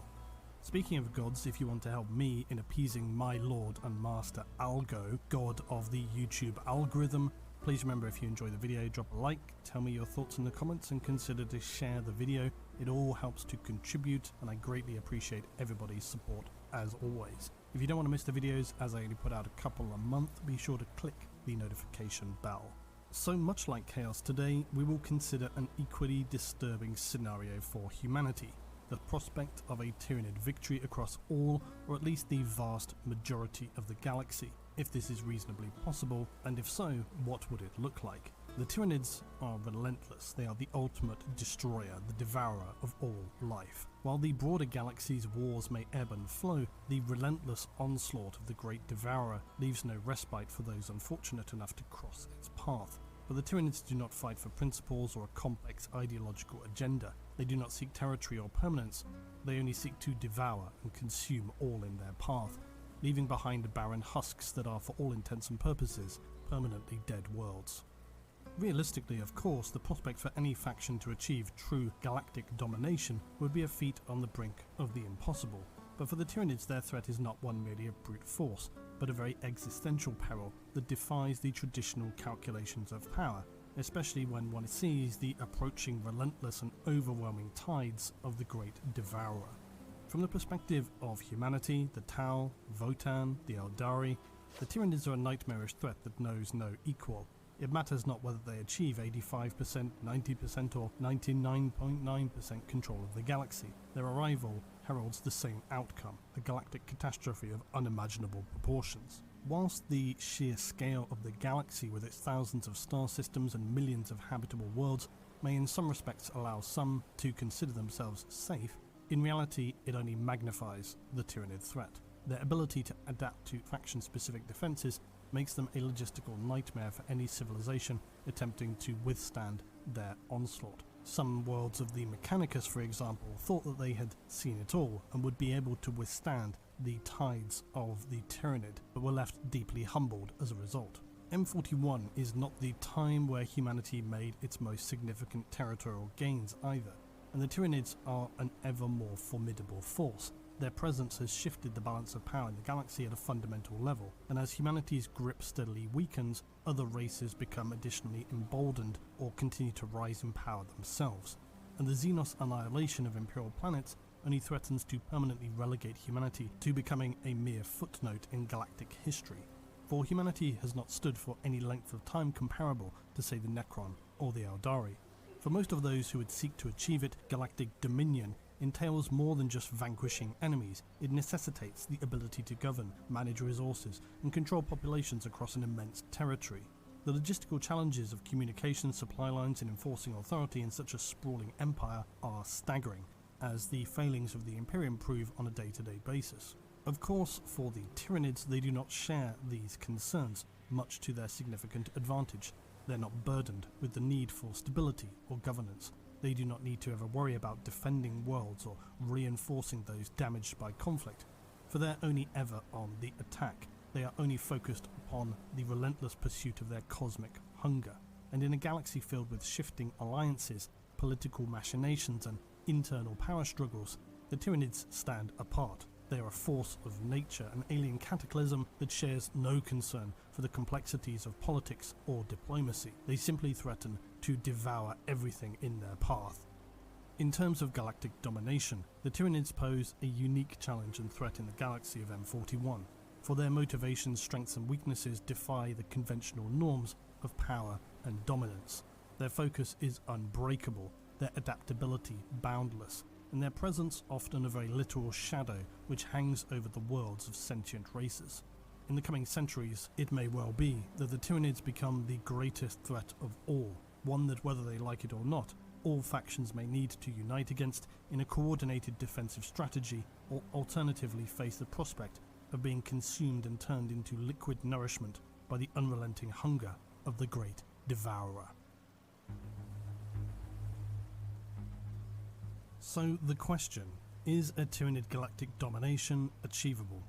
Speaking of gods, if you want to help me in appeasing my lord and master Algo, god of the YouTube algorithm, please remember, if you enjoy the video, drop a like, tell me your thoughts in the comments, and consider to share the video. It all helps to contribute, and I greatly appreciate everybody's support as always. If you don't want to miss the videos, as I only put out a couple a month, be sure to click the notification bell. So much like Chaos today, we will consider an equally disturbing scenario for humanity: the prospect of a Tyranid victory across all, or at least the vast majority of the galaxy. If this is reasonably possible, and if so, what would it look like? The Tyranids are relentless. They are the ultimate destroyer, the devourer of all life. While the broader galaxy's wars may ebb and flow, the relentless onslaught of the Great Devourer leaves no respite for those unfortunate enough to cross its path. But the Tyranids do not fight for principles or a complex ideological agenda. They do not seek territory or permanence. They only seek to devour and consume all in their path, leaving behind barren husks that are, for all intents and purposes, permanently dead worlds. Realistically, of course, the prospect for any faction to achieve true galactic domination would be a feat on the brink of the impossible. But for the Tyranids, their threat is not one merely of brute force, but a very existential peril that defies the traditional calculations of power, especially when one sees the approaching relentless and overwhelming tides of the Great Devourer. From the perspective of humanity, the Tau, Votan, the Eldari, the Tyranids are a nightmarish threat that knows no equal. It matters not whether they achieve 85%, 90% or 99.9% control of the galaxy. Their arrival heralds the same outcome, a galactic catastrophe of unimaginable proportions. Whilst the sheer scale of the galaxy with its thousands of star systems and millions of habitable worlds may in some respects allow some to consider themselves safe, in reality it only magnifies the Tyranid threat. Their ability to adapt to faction-specific defences makes them a logistical nightmare for any civilization attempting to withstand their onslaught. Some worlds of the Mechanicus, for example, thought that they had seen it all and would be able to withstand the tides of the Tyranid, but were left deeply humbled as a result. M41 is not the time where humanity made its most significant territorial gains either, and the Tyranids are an ever more formidable force. Their presence has shifted the balance of power in the galaxy at a fundamental level, and as humanity's grip steadily weakens, other races become additionally emboldened or continue to rise in power themselves. And the Xenos annihilation of Imperial planets only threatens to permanently relegate humanity to becoming a mere footnote in galactic history, for humanity has not stood for any length of time comparable to, say, the Necron or the Eldari. For most of those who would seek to achieve it, galactic dominion entails more than just vanquishing enemies. It necessitates the ability to govern, manage resources, and control populations across an immense territory. The logistical challenges of communication, supply lines, and enforcing authority in such a sprawling empire are staggering, as the failings of the Imperium prove on a day-to-day basis. Of course, for the Tyranids, they do not share these concerns, much to their significant advantage. They're not burdened with the need for stability or governance. They do not need to ever worry about defending worlds or reinforcing those damaged by conflict, for they're only ever on the attack. They are only focused upon the relentless pursuit of their cosmic hunger. And in a galaxy filled with shifting alliances, political machinations, and internal power struggles, the Tyranids stand apart. They are a force of nature, an alien cataclysm that shares no concern for the complexities of politics or diplomacy. They simply threaten to devour everything in their path. In terms of galactic domination, the Tyranids pose a unique challenge and threat in the galaxy of M41, for their motivations, strengths and weaknesses defy the conventional norms of power and dominance. Their focus is unbreakable, their adaptability boundless, and their presence often a very literal shadow which hangs over the worlds of sentient races. In the coming centuries, it may well be that the Tyranids become the greatest threat of all, one that, whether they like it or not, all factions may need to unite against in a coordinated defensive strategy, or alternatively face the prospect of being consumed and turned into liquid nourishment by the unrelenting hunger of the Great Devourer. So the question, is a Tyranid galactic domination achievable?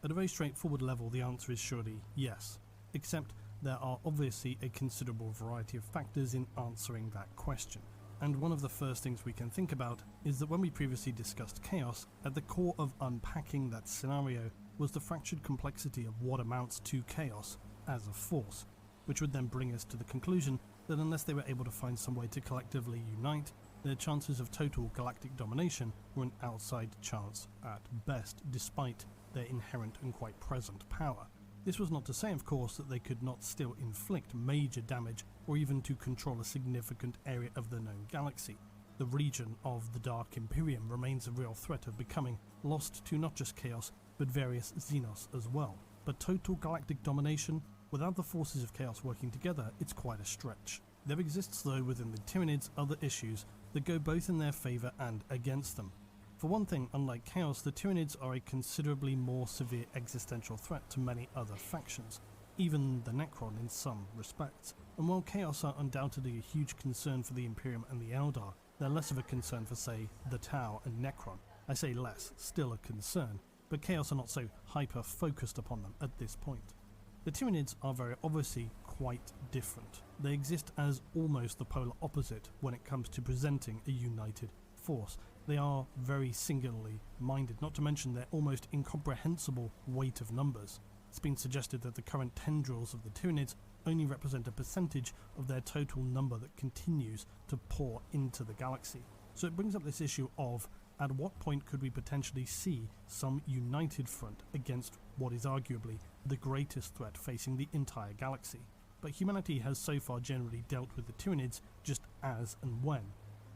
At a very straightforward level, the answer is surely yes, except there are obviously a considerable variety of factors in answering that question. And one of the first things we can think about is that when we previously discussed chaos, at the core of unpacking that scenario was the fractured complexity of what amounts to chaos as a force, which would then bring us to the conclusion that unless they were able to find some way to collectively unite, their chances of total galactic domination were an outside chance at best, despite their inherent and quite present power. This was not to say, of course, that they could not still inflict major damage or even to control a significant area of the known galaxy. The region of the Dark Imperium remains a real threat of becoming lost to not just chaos, but various Xenos as well. But total galactic domination, without the forces of chaos working together, it's quite a stretch. There exists, though, within the Tyranids other issues that go both in their favour and against them. For one thing, unlike Chaos, the Tyranids are a considerably more severe existential threat to many other factions, even the Necron in some respects. And while Chaos are undoubtedly a huge concern for the Imperium and the Eldar, they're less of a concern for, say, the Tau and Necron. I say less, still a concern, but Chaos are not so hyper-focused upon them at this point. The Tyranids are very obviously quite different. They exist as almost the polar opposite when it comes to presenting a united force. They are very singularly minded, not to mention their almost incomprehensible weight of numbers. It's been suggested that the current tendrils of the Tyranids only represent a percentage of their total number that continues to pour into the galaxy. So it brings up this issue of, at what point could we potentially see some united front against what is arguably the greatest threat facing the entire galaxy? But humanity has so far generally dealt with the Tyranids just as and when,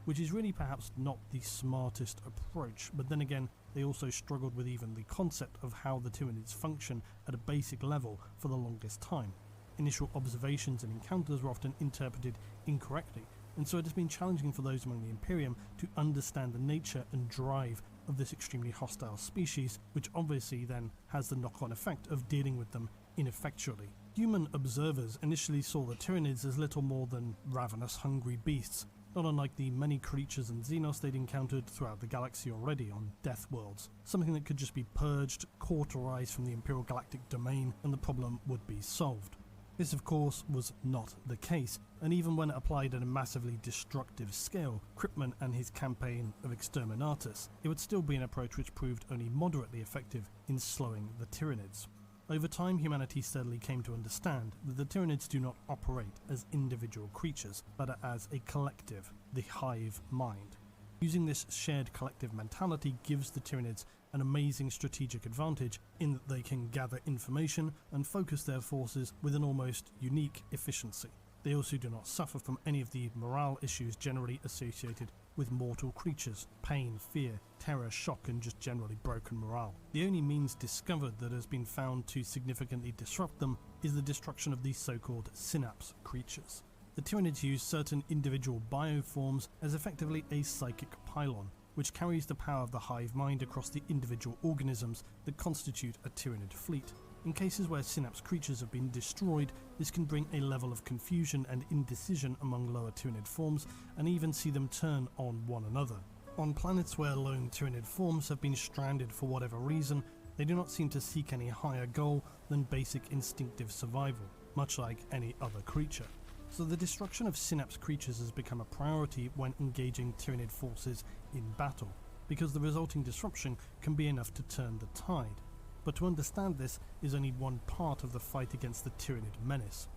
which is really perhaps not the smartest approach, but then again, they also struggled with even the concept of how the Tyranids function at a basic level for the longest time. Initial observations and encounters were often interpreted incorrectly, and so it has been challenging for those among the Imperium to understand the nature and drive of this extremely hostile species, which obviously then has the knock-on effect of dealing with them ineffectually. Human observers initially saw the Tyranids as little more than ravenous, hungry beasts, not unlike the many creatures and Xenos they'd encountered throughout the galaxy already on Death Worlds. Something that could just be purged, cauterized from the Imperial Galactic domain, and the problem would be solved. This, of course, was not the case, and even when applied at a massively destructive scale, Kryptman and his campaign of Exterminatus, it would still be an approach which proved only moderately effective in slowing the Tyranids. Over time, humanity steadily came to understand that the Tyranids do not operate as individual creatures, but as a collective, the hive mind. Using this shared collective mentality gives the Tyranids an amazing strategic advantage in that they can gather information and focus their forces with an almost unique efficiency. They also do not suffer from any of the morale issues generally associated with mortal creatures: pain, fear, terror, shock, and just generally broken morale. The only means discovered that has been found to significantly disrupt them is the destruction of these so-called synapse creatures. The Tyranids use certain individual bioforms as effectively a psychic pylon, which carries the power of the hive mind across the individual organisms that constitute a Tyranid fleet. In cases where synapse creatures have been destroyed, this can bring a level of confusion and indecision among lower Tyranid forms, and even see them turn on one another. On planets where lone Tyranid forms have been stranded for whatever reason, they do not seem to seek any higher goal than basic instinctive survival, much like any other creature. So the destruction of synapse creatures has become a priority when engaging Tyranid forces in battle, because the resulting disruption can be enough to turn the tide. But to understand this is only one part of the fight against the Tyranid menace.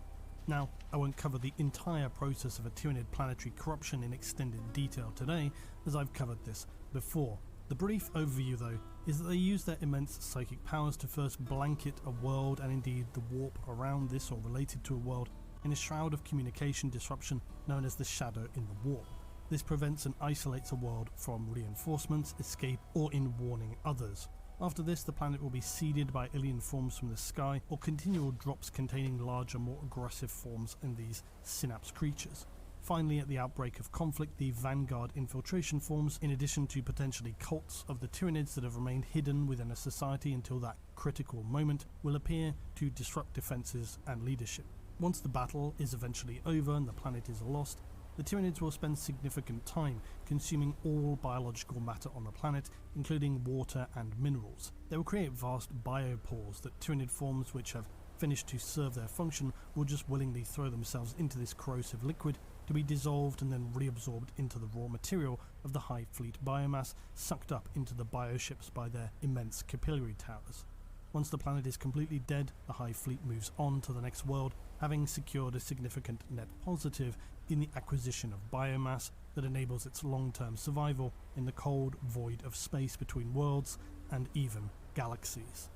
Now, I won't cover the entire process of a Tyranid planetary corruption in extended detail today, as I've covered this before. The brief overview, though, is that they use their immense psychic powers to first blanket a world, and indeed the warp around this or related to a world, in a shroud of communication disruption known as the shadow in the warp. This prevents and isolates a world from reinforcements, escape, or in warning others. After this, the planet will be seeded by alien forms from the sky, or continual drops containing larger, more aggressive forms in these synapse creatures. Finally, at the outbreak of conflict, the Vanguard infiltration forms, in addition to potentially cults of the Tyranids that have remained hidden within a society until that critical moment, will appear to disrupt defenses and leadership. Once the battle is eventually over and the planet is lost, the Tyranids will spend significant time consuming all biological matter on the planet, including water and minerals. They will create vast biopores that Tyranid forms which have finished to serve their function will just willingly throw themselves into this corrosive liquid to be dissolved and then reabsorbed into the raw material of the Hive Fleet biomass, sucked up into the bioships by their immense capillary towers. Once the planet is completely dead, the Hive Fleet moves on to the next world, having secured a significant net positive in the acquisition of biomass that enables its long-term survival in the cold void of space between worlds and even galaxies.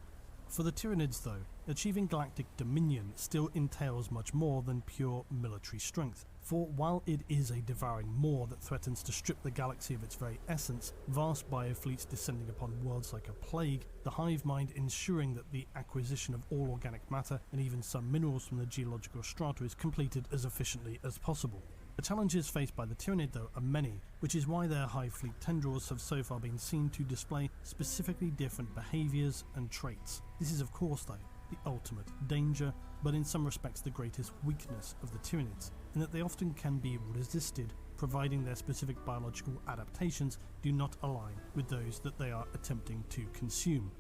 For the Tyranids though, achieving galactic dominion still entails much more than pure military strength, for while it is a devouring maw that threatens to strip the galaxy of its very essence, vast biofleets descending upon worlds like a plague, the hive mind ensuring that the acquisition of all organic matter and even some minerals from the geological strata is completed as efficiently as possible. The challenges faced by the Tyranid though are many, which is why their Hive Fleet tendrils have so far been seen to display specifically different behaviours and traits. This is of course though the ultimate danger, but in some respects the greatest weakness of the Tyranids, in that they often can be resisted providing their specific biological adaptations do not align with those that they are attempting to consume.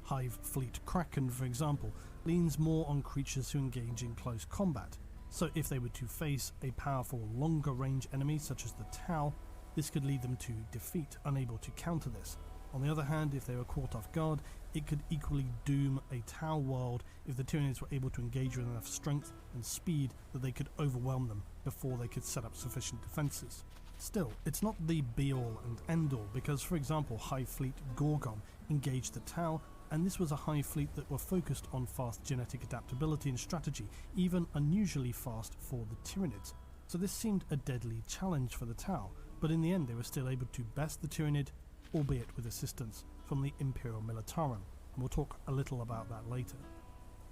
Hive Fleet Kraken, for example, leans more on creatures who engage in close combat. So if they were to face a powerful longer range enemy such as the Tau, this could lead them to defeat, unable to counter this. On the other hand, if they were caught off guard, it could equally doom a Tau world if the Tyranids were able to engage with enough strength and speed that they could overwhelm them before they could set up sufficient defences. Still, it's not the be-all and end-all, because for example Hive Fleet Gorgon engaged the Tau, and this was a Hive Fleet that were focused on fast genetic adaptability and strategy, even unusually fast for the Tyranids. So this seemed a deadly challenge for the Tau, but in the end they were still able to best the Tyranid, albeit with assistance from the Imperial Militarum, and we'll talk a little about that later.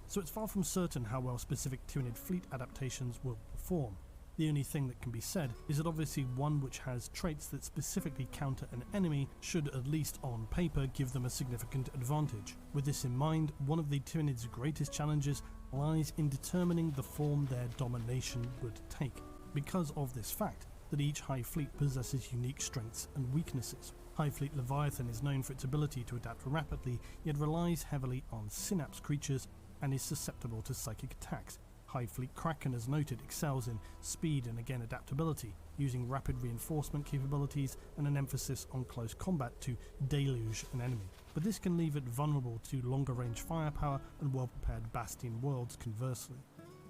So it's far from certain how well specific Tyranid fleet adaptations will perform. The only thing that can be said is that obviously one which has traits that specifically counter an enemy should, at least on paper, give them a significant advantage. With this in mind, one of the Tyranids' greatest challenges lies in determining the form their domination would take, because of this fact that each Hive Fleet possesses unique strengths and weaknesses. Hive Fleet Leviathan is known for its ability to adapt rapidly, yet relies heavily on synapse creatures and is susceptible to psychic attacks. Hive Fleet Kraken, as noted, excels in speed and again adaptability, using rapid reinforcement capabilities and an emphasis on close combat to deluge an enemy. But this can leave it vulnerable to longer range firepower and well-prepared Bastion worlds conversely.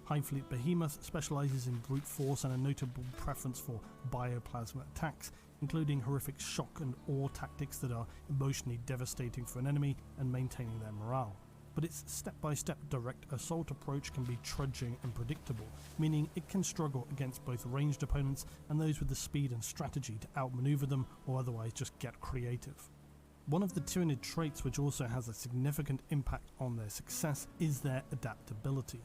Hive Fleet Behemoth specialises in brute force and a notable preference for bioplasma attacks, including horrific shock and awe tactics that are emotionally devastating for an enemy and maintaining their morale. But its step-by-step direct assault approach can be trudging and predictable, meaning it can struggle against both ranged opponents and those with the speed and strategy to outmaneuver them or otherwise just get creative. One of the Tyranid traits which also has a significant impact on their success is their adaptability.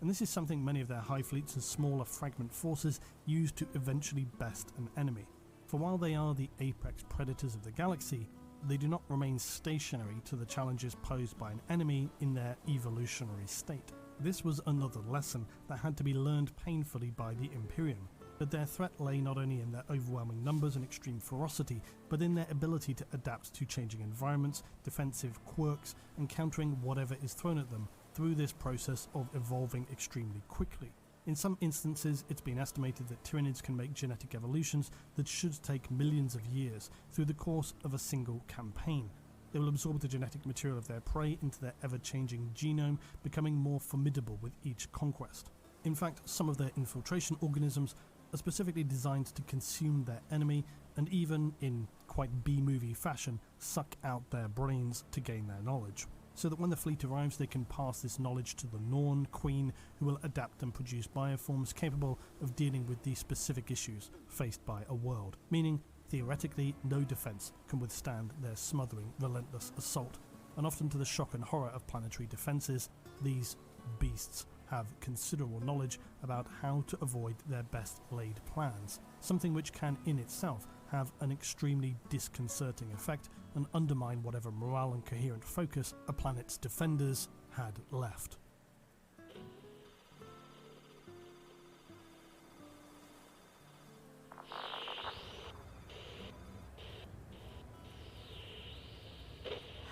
And this is something many of their Hive Fleets and smaller fragment forces use to eventually best an enemy. For while they are the apex predators of the galaxy, they do not remain stationary to the challenges posed by an enemy in their evolutionary state. This was another lesson that had to be learned painfully by the Imperium, that their threat lay not only in their overwhelming numbers and extreme ferocity, but in their ability to adapt to changing environments, defensive quirks, and countering whatever is thrown at them through this process of evolving extremely quickly. In some instances, it's been estimated that Tyranids can make genetic evolutions that should take millions of years through the course of a single campaign. They will absorb the genetic material of their prey into their ever-changing genome, becoming more formidable with each conquest. In fact, some of their infiltration organisms are specifically designed to consume their enemy and even, in quite B-movie fashion, suck out their brains to gain their knowledge, so that when the fleet arrives they can pass this knowledge to the Norn Queen, who will adapt and produce bioforms capable of dealing with these specific issues faced by a world, meaning theoretically no defense can withstand their smothering, relentless assault, and often to the shock and horror of planetary defenses, these beasts have considerable knowledge about how to avoid their best laid plans, something which can in itself have an extremely disconcerting effect and undermine whatever morale and coherent focus a planet's defenders had left.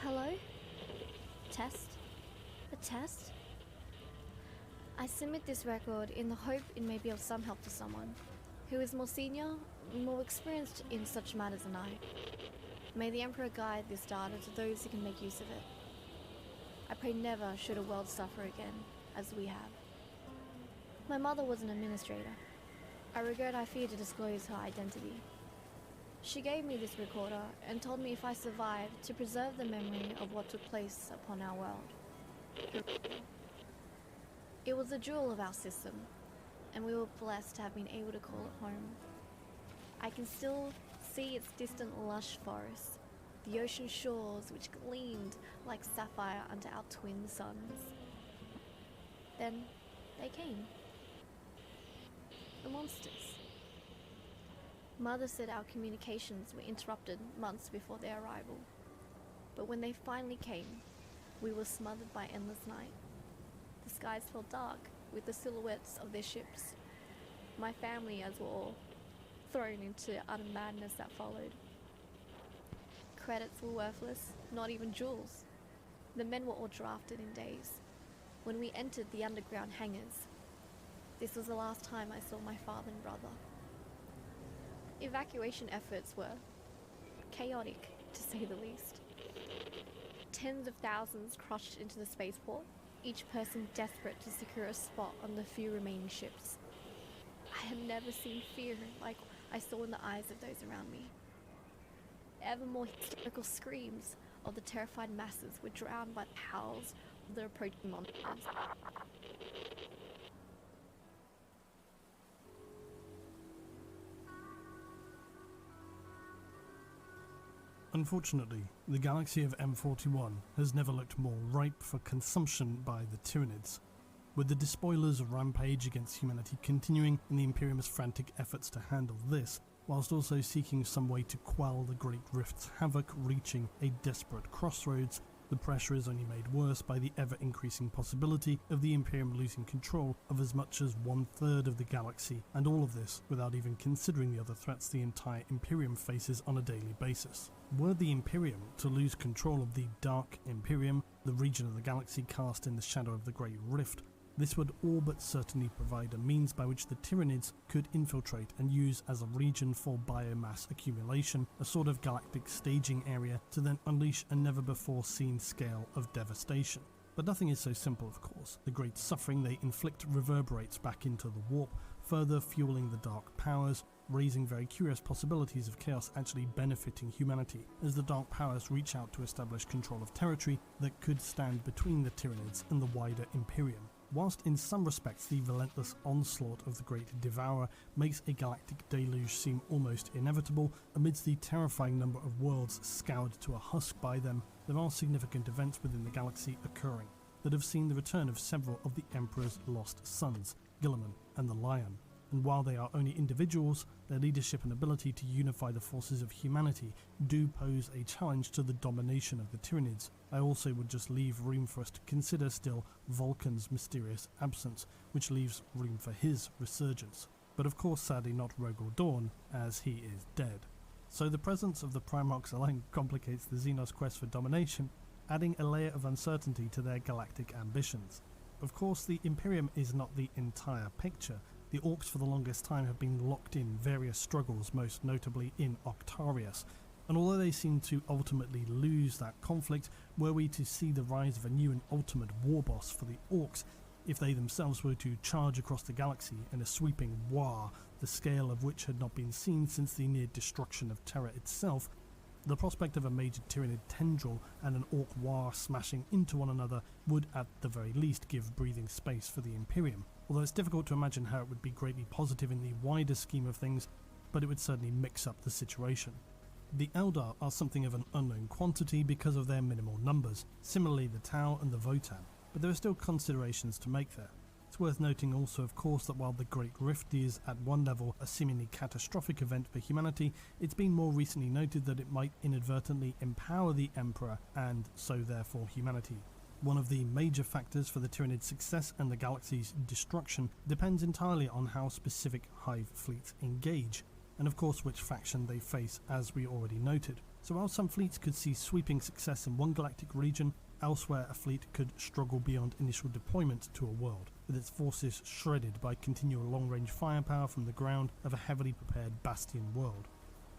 Hello? Test? A test? I submit this record in the hope it may be of some help to someone who is more senior, more experienced in such matters than I. May the Emperor guide this data to those who can make use of it. I pray never should a world suffer again, as we have. My mother was an administrator. I regret I fear to disclose her identity. She gave me this recorder and told me if I survived to preserve the memory of what took place upon our world. It was a jewel of our system, and we were blessed to have been able to call it home. I can still see its distant lush forests, the ocean shores which gleamed like sapphire under our twin suns. Then they came. The monsters. Mother said our communications were interrupted months before their arrival. But when they finally came, we were smothered by endless night. The skies felt dark with the silhouettes of their ships. My family, as were all, thrown into utter madness that followed. Credits were worthless, not even jewels. The men were all drafted in days. When we entered the underground hangars, this was the last time I saw my father and brother. Evacuation efforts were chaotic, to say the least. Tens of thousands crushed into the spaceport, each person desperate to secure a spot on the few remaining ships. I had never seen fear like I saw in the eyes of those around me. Ever more hysterical screams of the terrified masses were drowned by the howls of the approaching monsters. Unfortunately, the galaxy of M41 has never looked more ripe for consumption by the Tyranids. With the despoilers' rampage against humanity continuing and the Imperium's frantic efforts to handle this, whilst also seeking some way to quell the Great Rift's havoc reaching a desperate crossroads, the pressure is only made worse by the ever-increasing possibility of the Imperium losing control of as much as 1/3 of the galaxy, and all of this without even considering the other threats the entire Imperium faces on a daily basis. Were the Imperium to lose control of the Dark Imperium, the region of the galaxy cast in the shadow of the Great Rift, this would all but certainly provide a means by which the Tyranids could infiltrate and use as a region for biomass accumulation, a sort of galactic staging area to then unleash a never before seen scale of devastation. But nothing is so simple, of course. The great suffering they inflict reverberates back into the warp, further fueling the dark powers, raising very curious possibilities of chaos actually benefiting humanity, as the dark powers reach out to establish control of territory that could stand between the Tyranids and the wider Imperium. Whilst in some respects the relentless onslaught of the Great Devourer makes a galactic deluge seem almost inevitable, amidst the terrifying number of worlds scoured to a husk by them, there are significant events within the galaxy occurring that have seen the return of several of the Emperor's lost sons, Guilliman and the Lion. And while they are only individuals, their leadership and ability to unify the forces of humanity do pose a challenge to the domination of the Tyranids. I also would just leave room for us to consider still Vulcan's mysterious absence, which leaves room for his resurgence. But of course sadly not Rogel Dawn, as he is dead. So the presence of the Primarchs alone complicates the Xenos quest for domination, adding a layer of uncertainty to their galactic ambitions. Of course the Imperium is not the entire picture. The Orcs for the longest time have been locked in various struggles, most notably in Octarius, and although they seem to ultimately lose that conflict, were we to see the rise of a new and ultimate war boss for the Orcs, if they themselves were to charge across the galaxy in a sweeping war, the scale of which had not been seen since the near destruction of Terra itself, the prospect of a major Tyranid tendril and an Orc war smashing into one another would at the very least give breathing space for the Imperium. Although it's difficult to imagine how it would be greatly positive in the wider scheme of things, but it would certainly mix up the situation. The Eldar are something of an unknown quantity because of their minimal numbers, similarly the Tau and the Votan, but there are still considerations to make there. It's worth noting also, of course, that while the Great Rift is at one level a seemingly catastrophic event for humanity, it's been more recently noted that it might inadvertently empower the Emperor and so therefore humanity. One of the major factors for the Tyranids' success and the galaxy's destruction depends entirely on how specific Hive fleets engage, and of course which faction they face, as we already noted. So while some fleets could see sweeping success in one galactic region, elsewhere a fleet could struggle beyond initial deployment to a world, with its forces shredded by continual long-range firepower from the ground of a heavily prepared Bastion world.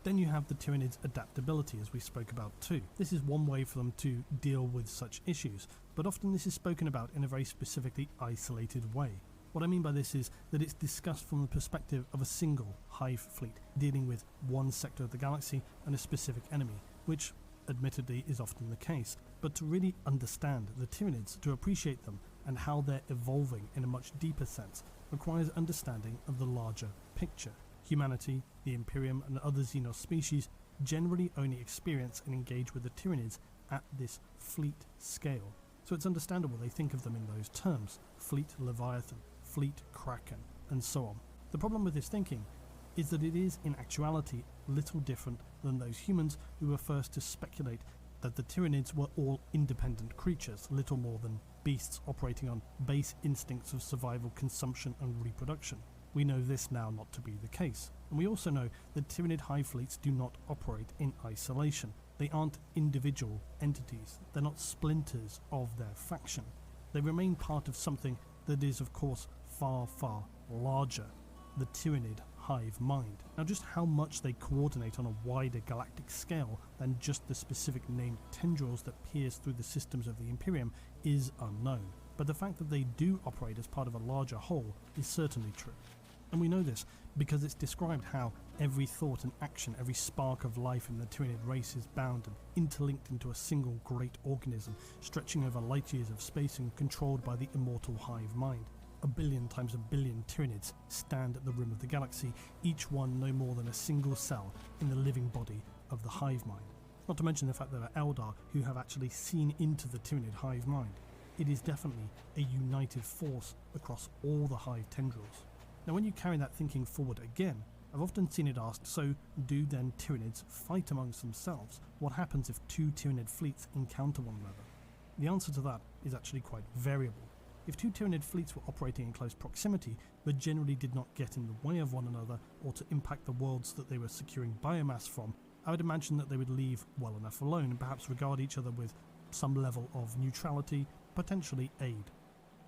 Then you have the Tyranids' adaptability, as we spoke about too. This is one way for them to deal with such issues, but often this is spoken about in a very specifically isolated way. What I mean by this is that it's discussed from the perspective of a single Hive fleet, dealing with one sector of the galaxy and a specific enemy, which admittedly is often the case. But to really understand the Tyranids, to appreciate them and how they're evolving in a much deeper sense, requires understanding of the larger picture. Humanity, the Imperium and other Xenos species generally only experience and engage with the Tyranids at this fleet scale. So it's understandable they think of them in those terms: Fleet Leviathan, Fleet Kraken, and so on. The problem with this thinking is that it is in actuality little different than those humans who were first to speculate that the Tyranids were all independent creatures, little more than beasts operating on base instincts of survival, consumption and reproduction. We know this now not to be the case, and we also know that Tyranid Hive fleets do not operate in isolation. They aren't individual entities, they're not splinters of their faction. They remain part of something that is of course far, far larger, the Tyranid Hive mind. Now just how much they coordinate on a wider galactic scale than just the specific named tendrils that pierce through the systems of the Imperium is unknown, but the fact that they do operate as part of a larger whole is certainly true. And we know this because it's described how every thought and action, every spark of life in the Tyranid race is bound and interlinked into a single great organism, stretching over light years of space and controlled by the immortal Hive mind. 1 billion times 1 billion Tyranids stand at the rim of the galaxy, each one no more than a single cell in the living body of the Hive mind. Not to mention the fact that there are Eldar who have actually seen into the Tyranid Hive mind. It is definitely a united force across all the Hive tendrils. Now when you carry that thinking forward again, I've often seen it asked, so do then Tyranids fight amongst themselves? What happens if two Tyranid fleets encounter one another? The answer to that is actually quite variable. If two Tyranid fleets were operating in close proximity, but generally did not get in the way of one another or to impact the worlds that they were securing biomass from, I would imagine that they would leave well enough alone and perhaps regard each other with some level of neutrality, potentially aid.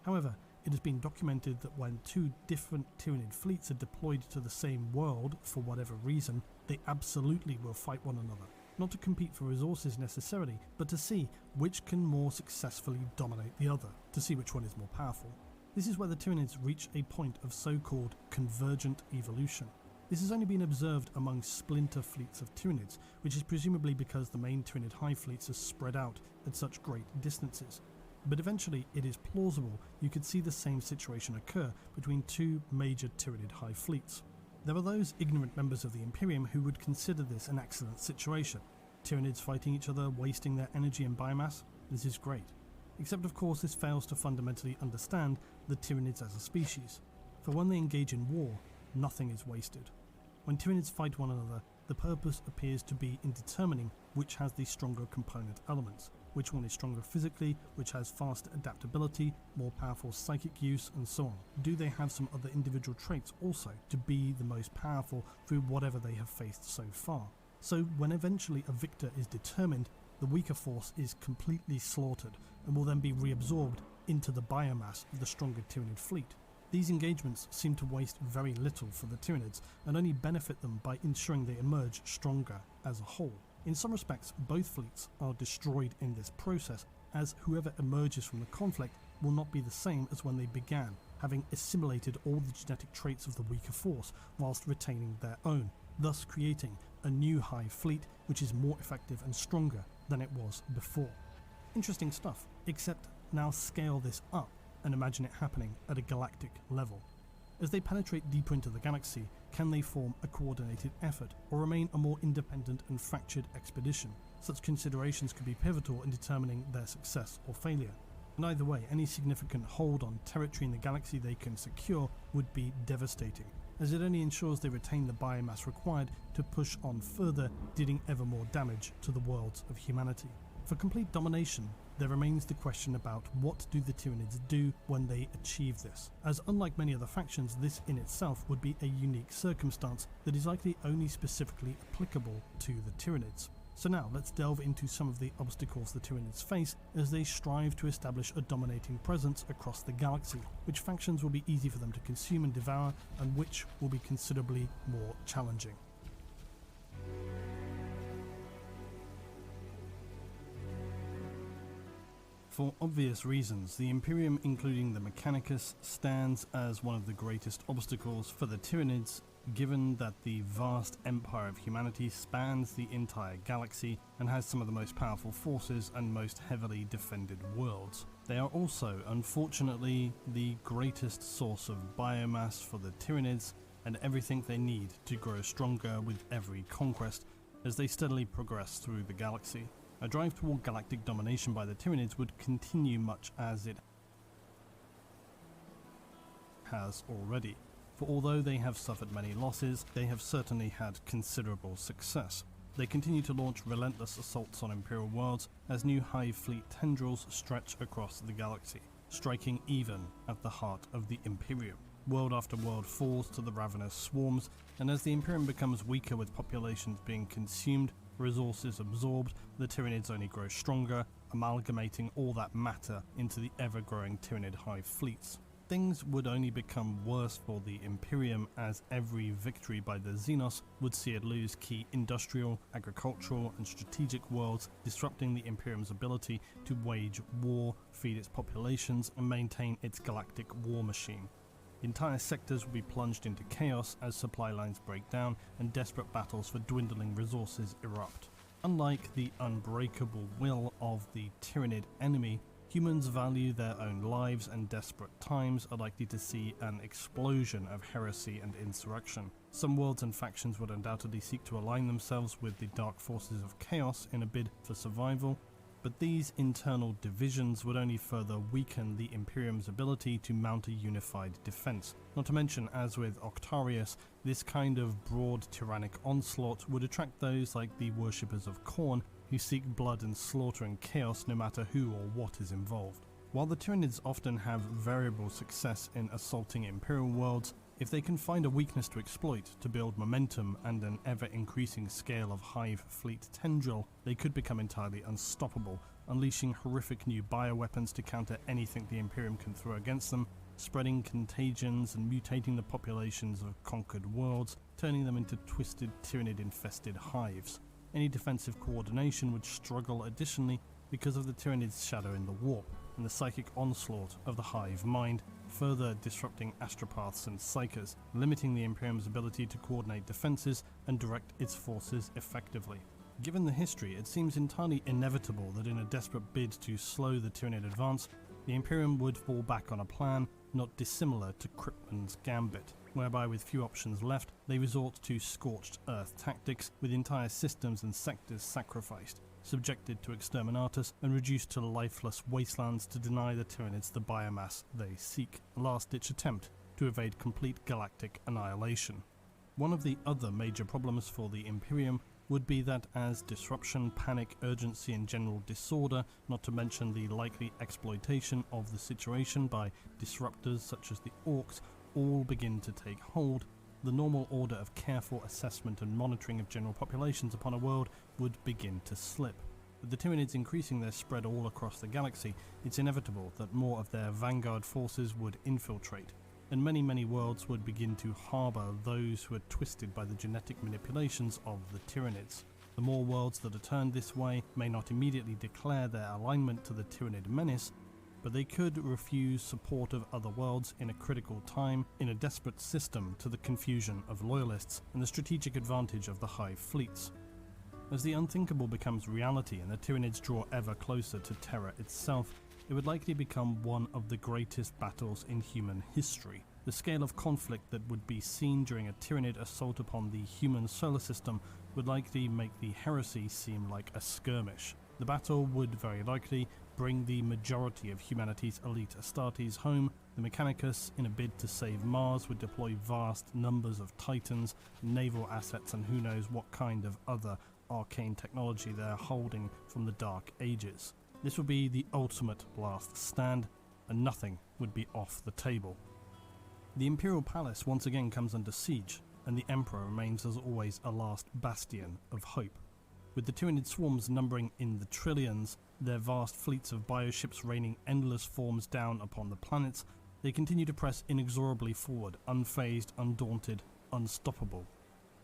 However, it has been documented that when two different Tyranid fleets are deployed to the same world for whatever reason, they absolutely will fight one another. Not to compete for resources necessarily, but to see which can more successfully dominate the other, to see which one is more powerful. This is where the Tyranids reach a point of so-called convergent evolution. This has only been observed among splinter fleets of Tyranids, which is presumably because the main Tyranid Hive fleets are spread out at such great distances. But eventually it is plausible you could see the same situation occur between two major Tyranid Hive fleets. There are those ignorant members of the Imperium who would consider this an excellent situation. Tyranids fighting each other, wasting their energy and biomass, this is great. Except of course this fails to fundamentally understand the Tyranids as a species. For when they engage in war, nothing is wasted. When Tyranids fight one another, the purpose appears to be in determining which has the stronger component elements, which one is stronger physically, which has faster adaptability, more powerful psychic use, and so on. Do they have some other individual traits also to be the most powerful through whatever they have faced so far? So when eventually a victor is determined, the weaker force is completely slaughtered and will then be reabsorbed into the biomass of the stronger Tyranid fleet. These engagements seem to waste very little for the Tyranids and only benefit them by ensuring they emerge stronger as a whole. In some respects, both fleets are destroyed in this process, as whoever emerges from the conflict will not be the same as when they began, having assimilated all the genetic traits of the weaker force whilst retaining their own, thus creating a new Hive fleet which is more effective and stronger than it was before. Interesting stuff, except now scale this up and imagine it happening at a galactic level. As they penetrate deeper into the galaxy, can they form a coordinated effort or remain a more independent and fractured expedition? Such considerations could be pivotal in determining their success or failure. And either way, any significant hold on territory in the galaxy they can secure would be devastating, as it only ensures they retain the biomass required to push on further, dealing ever more damage to the worlds of humanity. For complete domination, there remains the question about what do the Tyranids do when they achieve this, as unlike many other factions, this in itself would be a unique circumstance that is likely only specifically applicable to the Tyranids. So now let's delve into some of the obstacles the Tyranids face as they strive to establish a dominating presence across the galaxy, which factions will be easy for them to consume and devour, and which will be considerably more challenging. For obvious reasons, the Imperium, including the Mechanicus, stands as one of the greatest obstacles for the Tyranids, given that the vast empire of humanity spans the entire galaxy and has some of the most powerful forces and most heavily defended worlds. They are also, unfortunately, the greatest source of biomass for the Tyranids and everything they need to grow stronger with every conquest as they steadily progress through the galaxy. A drive toward galactic domination by the Tyranids would continue much as it has already, for although they have suffered many losses, they have certainly had considerable success. They continue to launch relentless assaults on Imperial worlds as new Hive fleet tendrils stretch across the galaxy, striking even at the heart of the Imperium. World after world falls to the ravenous swarms, and as the Imperium becomes weaker with populations being consumed, resources absorbed, the Tyranids only grow stronger, amalgamating all that matter into the ever-growing Tyranid hive fleets. Things would only become worse for the Imperium as every victory by the Xenos would see it lose key industrial, agricultural and strategic worlds, disrupting the Imperium's ability to wage war, feed its populations and maintain its galactic war machine. Entire sectors will be plunged into chaos as supply lines break down and desperate battles for dwindling resources erupt. Unlike the unbreakable will of the Tyranid enemy, humans value their own lives, and desperate times are likely to see an explosion of heresy and insurrection. Some worlds and factions would undoubtedly seek to align themselves with the dark forces of chaos in a bid for survival, but these internal divisions would only further weaken the Imperium's ability to mount a unified defense. Not to mention, as with Octarius, this kind of broad tyrannic onslaught would attract those like the worshippers of Khorne, who seek blood and slaughter and chaos no matter who or what is involved. While the Tyranids often have variable success in assaulting Imperial worlds, if they can find a weakness to exploit to build momentum and an ever-increasing scale of hive fleet tendril, they could become entirely unstoppable, unleashing horrific new bioweapons to counter anything the Imperium can throw against them, spreading contagions and mutating the populations of conquered worlds, turning them into twisted Tyranid-infested hives. Any defensive coordination would struggle additionally because of the Tyranid's shadow in the warp, and the psychic onslaught of the hive mind, further disrupting astropaths and psychers, limiting the Imperium's ability to coordinate defenses and direct its forces effectively. Given the history, it seems entirely inevitable that in a desperate bid to slow the Tyranid advance, the Imperium would fall back on a plan not dissimilar to Krypton's Gambit, whereby with few options left, they resort to scorched earth tactics with entire systems and sectors sacrificed, subjected to exterminatus and reduced to lifeless wastelands to deny the Tyranids the biomass they seek, a last-ditch attempt to evade complete galactic annihilation. One of the other major problems for the Imperium would be that as disruption, panic, urgency and general disorder, not to mention the likely exploitation of the situation by disruptors such as the Orcs, all begin to take hold, the normal order of careful assessment and monitoring of general populations upon a world would begin to slip. With the Tyranids increasing their spread all across the galaxy, it's inevitable that more of their vanguard forces would infiltrate, and many worlds would begin to harbour those who are twisted by the genetic manipulations of the Tyranids. The more worlds that are turned this way may not immediately declare their alignment to the Tyranid menace, but they could refuse support of other worlds in a critical time in a desperate system to the confusion of loyalists and the strategic advantage of the hive fleets. As the unthinkable becomes reality and the Tyranids draw ever closer to Terra itself, it would likely become one of the greatest battles in human history. The scale of conflict that would be seen during a Tyranid assault upon the human solar system would likely make the heresy seem like a skirmish. The battle would very likely bring the majority of humanity's elite Astartes home, the Mechanicus, in a bid to save Mars, would deploy vast numbers of Titans, naval assets, and who knows what kind of other arcane technology they're holding from the Dark Ages. This would be the ultimate last stand, and nothing would be off the table. The Imperial Palace once again comes under siege, and the Emperor remains as always a last bastion of hope. With the Tyranid swarms numbering in the trillions, their vast fleets of bioships raining endless forms down upon the planets, they continue to press inexorably forward, unfazed, undaunted, unstoppable.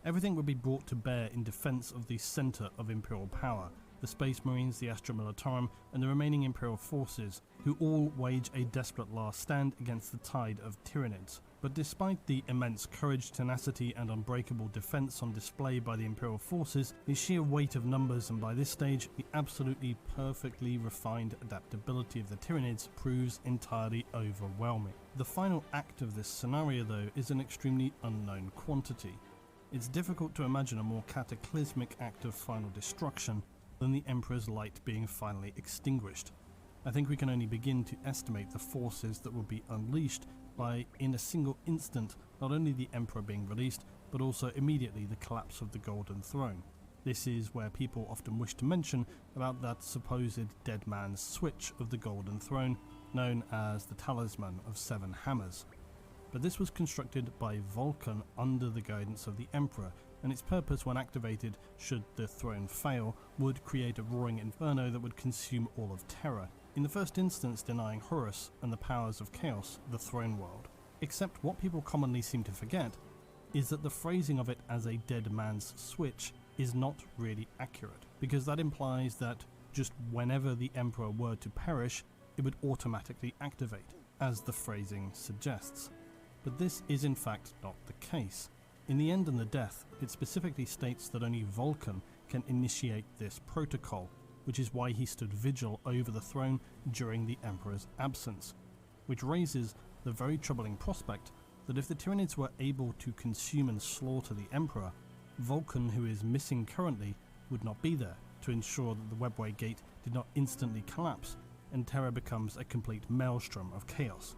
Everything would be brought to bear in defense of the center of Imperial power, the Space Marines, the Astra Militarum, and the remaining Imperial forces, who all wage a desperate last stand against the tide of Tyranids. But despite the immense courage, tenacity, and unbreakable defense on display by the Imperial forces, the sheer weight of numbers, and by this stage, the absolutely perfectly refined adaptability of the Tyranids proves entirely overwhelming. The final act of this scenario, though, is an extremely unknown quantity. It's difficult to imagine a more cataclysmic act of final destruction than the Emperor's light being finally extinguished. I think we can only begin to estimate the forces that will be unleashed by, in a single instant, not only the Emperor being released, but also immediately the collapse of the Golden Throne. This is where people often wish to mention about that supposed dead man's switch of the Golden Throne, known as the Talisman of Seven Hammers. But this was constructed by Vulcan under the guidance of the Emperor, and its purpose, when activated should the throne fail, would create a roaring inferno that would consume all of Terra, in the first instance denying Horus and the powers of Chaos the throne world. Except what people commonly seem to forget is that the phrasing of it as a dead man's switch is not really accurate, because that implies that just whenever the Emperor were to perish, it would automatically activate, as the phrasing suggests. But this is in fact not the case. In The End and the Death, it specifically states that only Vulcan can initiate this protocol, which is why he stood vigil over the throne during the Emperor's absence, which raises the very troubling prospect that if the Tyranids were able to consume and slaughter the Emperor, Vulcan, who is missing currently, would not be there to ensure that the Webway Gate did not instantly collapse and Terra becomes a complete maelstrom of chaos.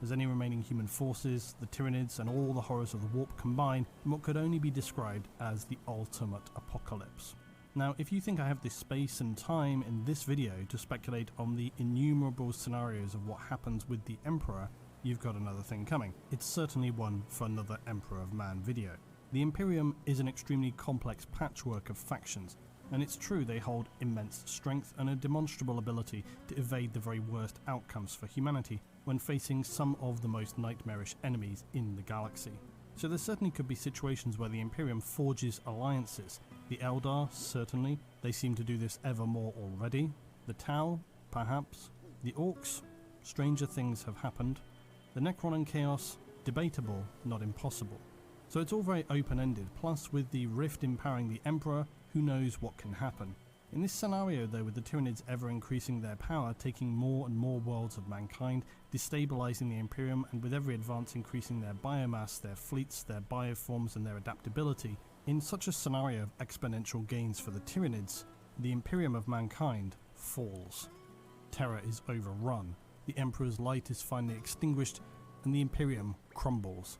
As any remaining human forces, the Tyranids, and all the horrors of the warp combine in what could only be described as the ultimate apocalypse. Now, if you think I have the space and time in this video to speculate on the innumerable scenarios of what happens with the Emperor, you've got another thing coming. It's certainly one for another Emperor of Man video. The Imperium is an extremely complex patchwork of factions, and it's true they hold immense strength and a demonstrable ability to evade the very worst outcomes for humanity when facing some of the most nightmarish enemies in the galaxy. So there certainly could be situations where the Imperium forges alliances. The Eldar, certainly, they seem to do this ever more already. The Tau, perhaps. The Orcs, stranger things have happened. The Necron and Chaos, debatable, not impossible. So it's all very open-ended, plus with the Rift empowering the Emperor, who knows what can happen. In this scenario though, with the Tyranids ever increasing their power, taking more and more worlds of mankind, destabilizing the Imperium, and with every advance increasing their biomass, their fleets, their bioforms, and their adaptability, in such a scenario of exponential gains for the Tyranids, the Imperium of mankind falls. Terra is overrun, the Emperor's light is finally extinguished, and the Imperium crumbles.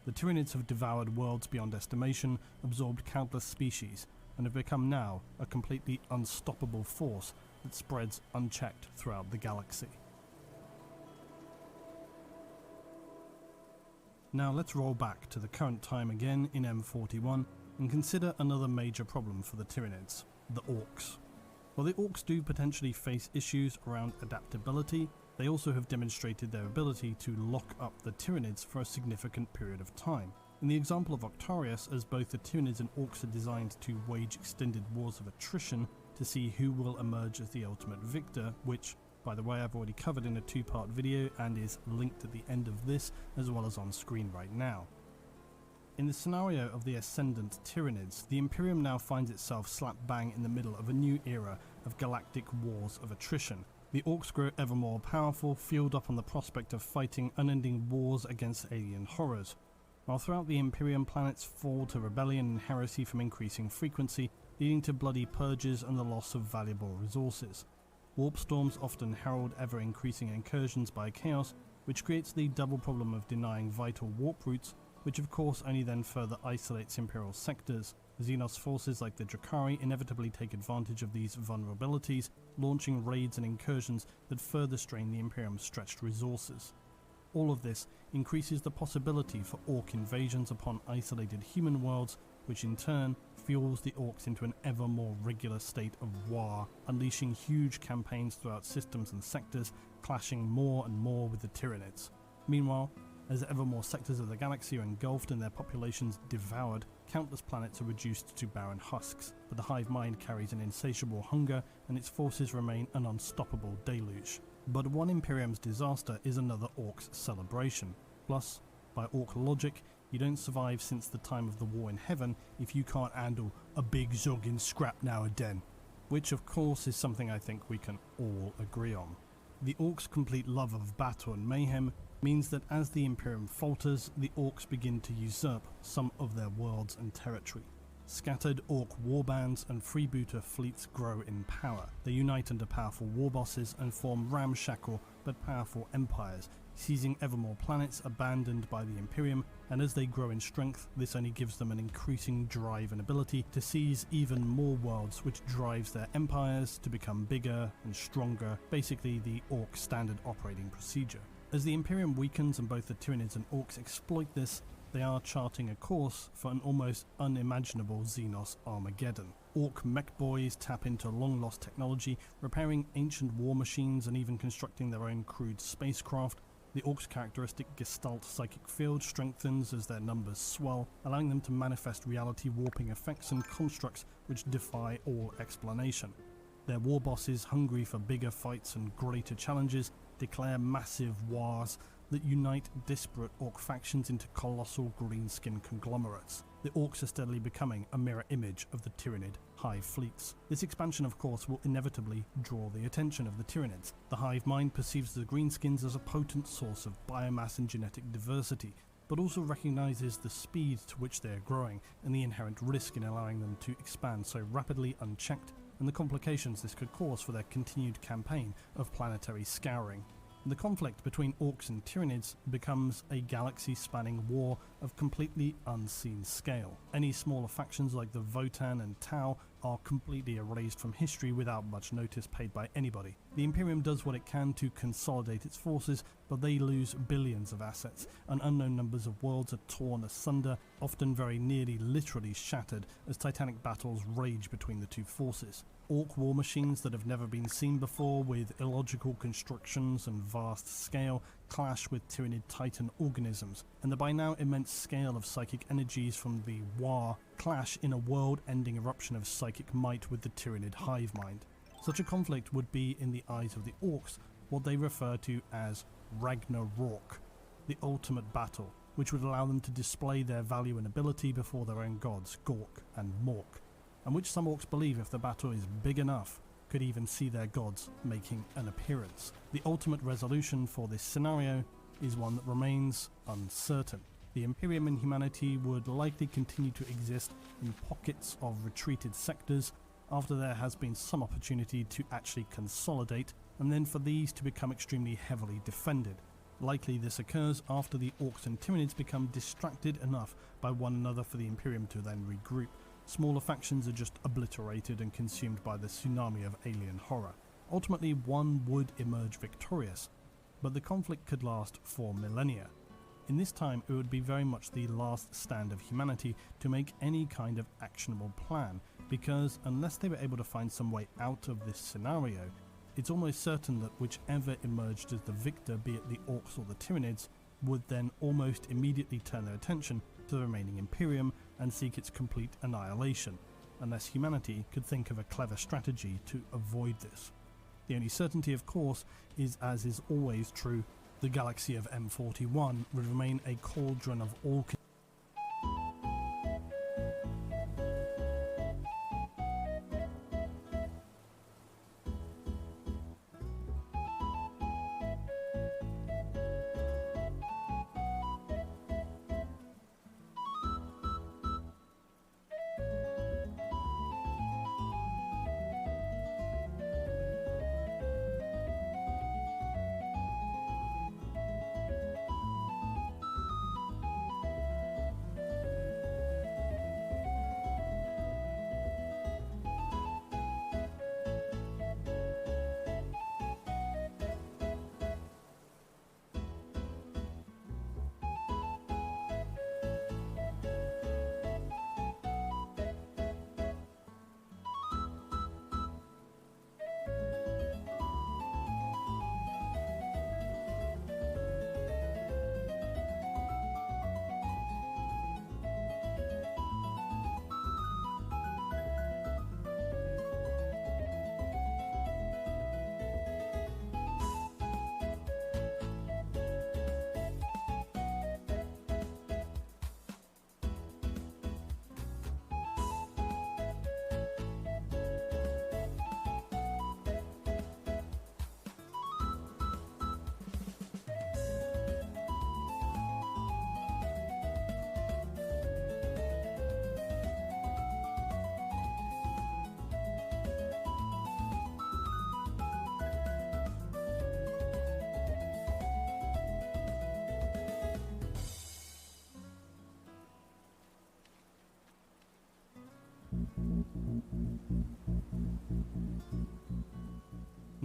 The Tyranids have devoured worlds beyond estimation, absorbed countless species, and have become now a completely unstoppable force that spreads unchecked throughout the galaxy. Now let's roll back to the current time again in M41 and consider another major problem for the Tyranids, the Orcs. While the Orcs do potentially face issues around adaptability, they also have demonstrated their ability to lock up the Tyranids for a significant period of time. In the example of Octarius, as both the Tyranids and Orcs are designed to wage extended wars of attrition to see who will emerge as the ultimate victor, which, by the way, I've already covered in a two-part video and is linked at the end of this as well as on screen right now. In the scenario of the Ascendant Tyranids, the Imperium now finds itself slap bang in the middle of a new era of galactic wars of attrition. The Orcs grow ever more powerful, fueled up on the prospect of fighting unending wars against alien horrors, while throughout the Imperium planets fall to rebellion and heresy from increasing frequency, leading to bloody purges and the loss of valuable resources. Warp storms often herald ever-increasing incursions by Chaos, which creates the double problem of denying vital warp routes, which of course only then further isolates Imperial sectors. Xenos forces like the Drakari inevitably take advantage of these vulnerabilities, launching raids and incursions that further strain the Imperium's stretched resources. All of this increases the possibility for Orc invasions upon isolated human worlds, which in turn fuels the Orcs into an ever more regular state of war, unleashing huge campaigns throughout systems and sectors, clashing more and more with the Tyranids. Meanwhile, as ever more sectors of the galaxy are engulfed and their populations devoured, countless planets are reduced to barren husks, but the hive mind carries an insatiable hunger and its forces remain an unstoppable deluge. But one Imperium's disaster is another Orc's celebration. Plus, by Orc logic, you don't survive since the time of the War in Heaven if you can't handle a big zogging scrap now and then. Which of course is something I think we can all agree on. The Orcs' complete love of battle and mayhem means that as the Imperium falters, the Orcs begin to usurp some of their worlds and territory. Scattered Orc warbands and freebooter fleets grow in power. They unite under powerful war bosses and form ramshackle but powerful empires, seizing ever more planets abandoned by the Imperium, and as they grow in strength, this only gives them an increasing drive and ability to seize even more worlds, which drives their empires to become bigger and stronger, basically the Orc standard operating procedure. As the Imperium weakens and both the Tyranids and Orcs exploit this, they are charting a course for an almost unimaginable Xenos Armageddon. Orc mech boys tap into long-lost technology, repairing ancient war machines and even constructing their own crude spacecraft. The Orcs' characteristic Gestalt psychic field strengthens as their numbers swell, allowing them to manifest reality warping effects and constructs which defy all explanation. Their war bosses, hungry for bigger fights and greater challenges, declare massive wars that unite disparate Orc factions into colossal greenskin conglomerates. The Orcs are steadily becoming a mirror image of the Tyranid hive fleets. This expansion, of course, will inevitably draw the attention of the Tyranids. The hive mind perceives the greenskins as a potent source of biomass and genetic diversity, but also recognizes the speed to which they are growing and the inherent risk in allowing them to expand so rapidly unchecked, and the complications this could cause for their continued campaign of planetary scouring. The conflict between Orcs and Tyranids becomes a galaxy-spanning war of completely unseen scale. Any smaller factions like the Votan and Tau are completely erased from history without much notice paid by anybody. The Imperium does what it can to consolidate its forces, but they lose billions of assets, and unknown numbers of worlds are torn asunder, often very nearly literally shattered, as titanic battles rage between the two forces. Orc war machines that have never been seen before, with illogical constructions and vast scale, clash with Tyranid Titan organisms, and the by now immense scale of psychic energies from the War clash in a world-ending eruption of psychic might with the Tyranid hive mind. Such a conflict would be, in the eyes of the Orcs, what they refer to as Ragnarok, the ultimate battle, which would allow them to display their value and ability before their own gods, Gork and Mork, and which some Orcs believe, if the battle is big enough, could even see their gods making an appearance. The ultimate resolution for this scenario is one that remains uncertain. The Imperium and humanity would likely continue to exist in pockets of retreated sectors after there has been some opportunity to actually consolidate, and then for these to become extremely heavily defended. Likely this occurs after the Orcs and Tyranids become distracted enough by one another for the Imperium to then regroup. Smaller factions are just obliterated and consumed by the tsunami of alien horror. Ultimately, one would emerge victorious, but the conflict could last for millennia. In this time, it would be very much the last stand of humanity to make any kind of actionable plan, because unless they were able to find some way out of this scenario, it's almost certain that whichever emerged as the victor, be it the Orcs or the Tyranids, would then almost immediately turn their attention to the remaining Imperium and seek its complete annihilation, unless humanity could think of a clever strategy to avoid this. The only certainty, of course, is, as is always true, the galaxy of M41 would remain a cauldron of all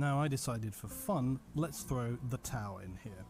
Now I decided for fun, let's throw the Tau in here.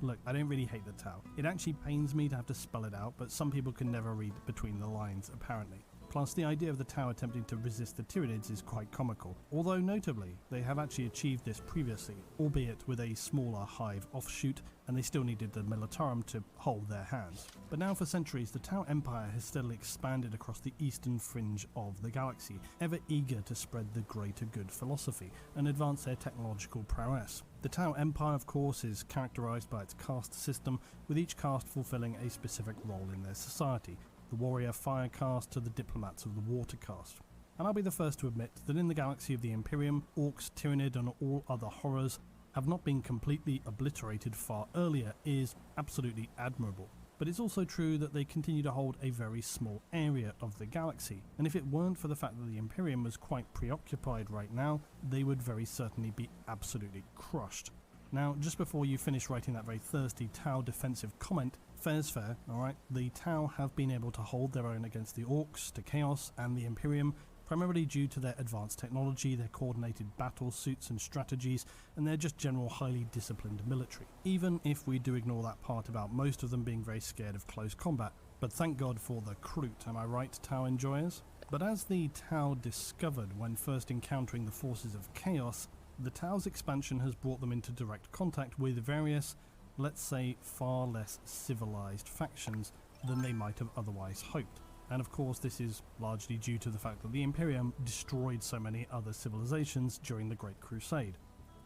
Look, I don't really hate the Tau. It actually pains me to have to spell it out, but some people can never read between the lines, apparently. Plus, the idea of the Tau attempting to resist the Tyranids is quite comical, although notably, they have actually achieved this previously, albeit with a smaller hive offshoot, and they still needed the Militarum to hold their hands. But now for centuries, the Tau Empire has steadily expanded across the eastern fringe of the galaxy, ever eager to spread the greater good philosophy and advance their technological prowess. The Tau Empire, of course, is characterized by its caste system, with each caste fulfilling a specific role in their society, the warrior fire caste to the diplomats of the water caste. And I'll be the first to admit that in the galaxy of the Imperium, orcs, Tyranid and all other horrors have not been completely obliterated far earlier is absolutely admirable. But it's also true that they continue to hold a very small area of the galaxy, and if it weren't for the fact that the Imperium was quite preoccupied right now, they would very certainly be absolutely crushed. Now, just before you finish writing that very thirsty Tau defensive comment, fair's fair, alright? The Tau have been able to hold their own against the Orcs, the Chaos, and the Imperium, primarily due to their advanced technology, their coordinated battle suits and strategies, and their just general highly disciplined military. Even if we do ignore that part about most of them being very scared of close combat. But thank God for the Kroot, am I right, Tau enjoyers? But as the Tau discovered when first encountering the forces of Chaos, the Tau's expansion has brought them into direct contact with various, let's say, far less civilized factions than they might have otherwise hoped. And of course this is largely due to the fact that the Imperium destroyed so many other civilizations during the Great Crusade.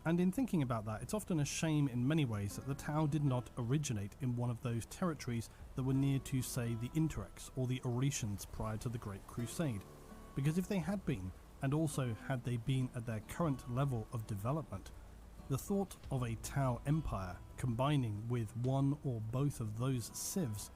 And in thinking about that, it's often a shame in many ways that the Tau did not originate in one of those territories that were near to, say, the Interrex or the Oretians prior to the Great Crusade. Because if they had been, and also had they been at their current level of development, the thought of a Tau Empire combining with one or both of those civs,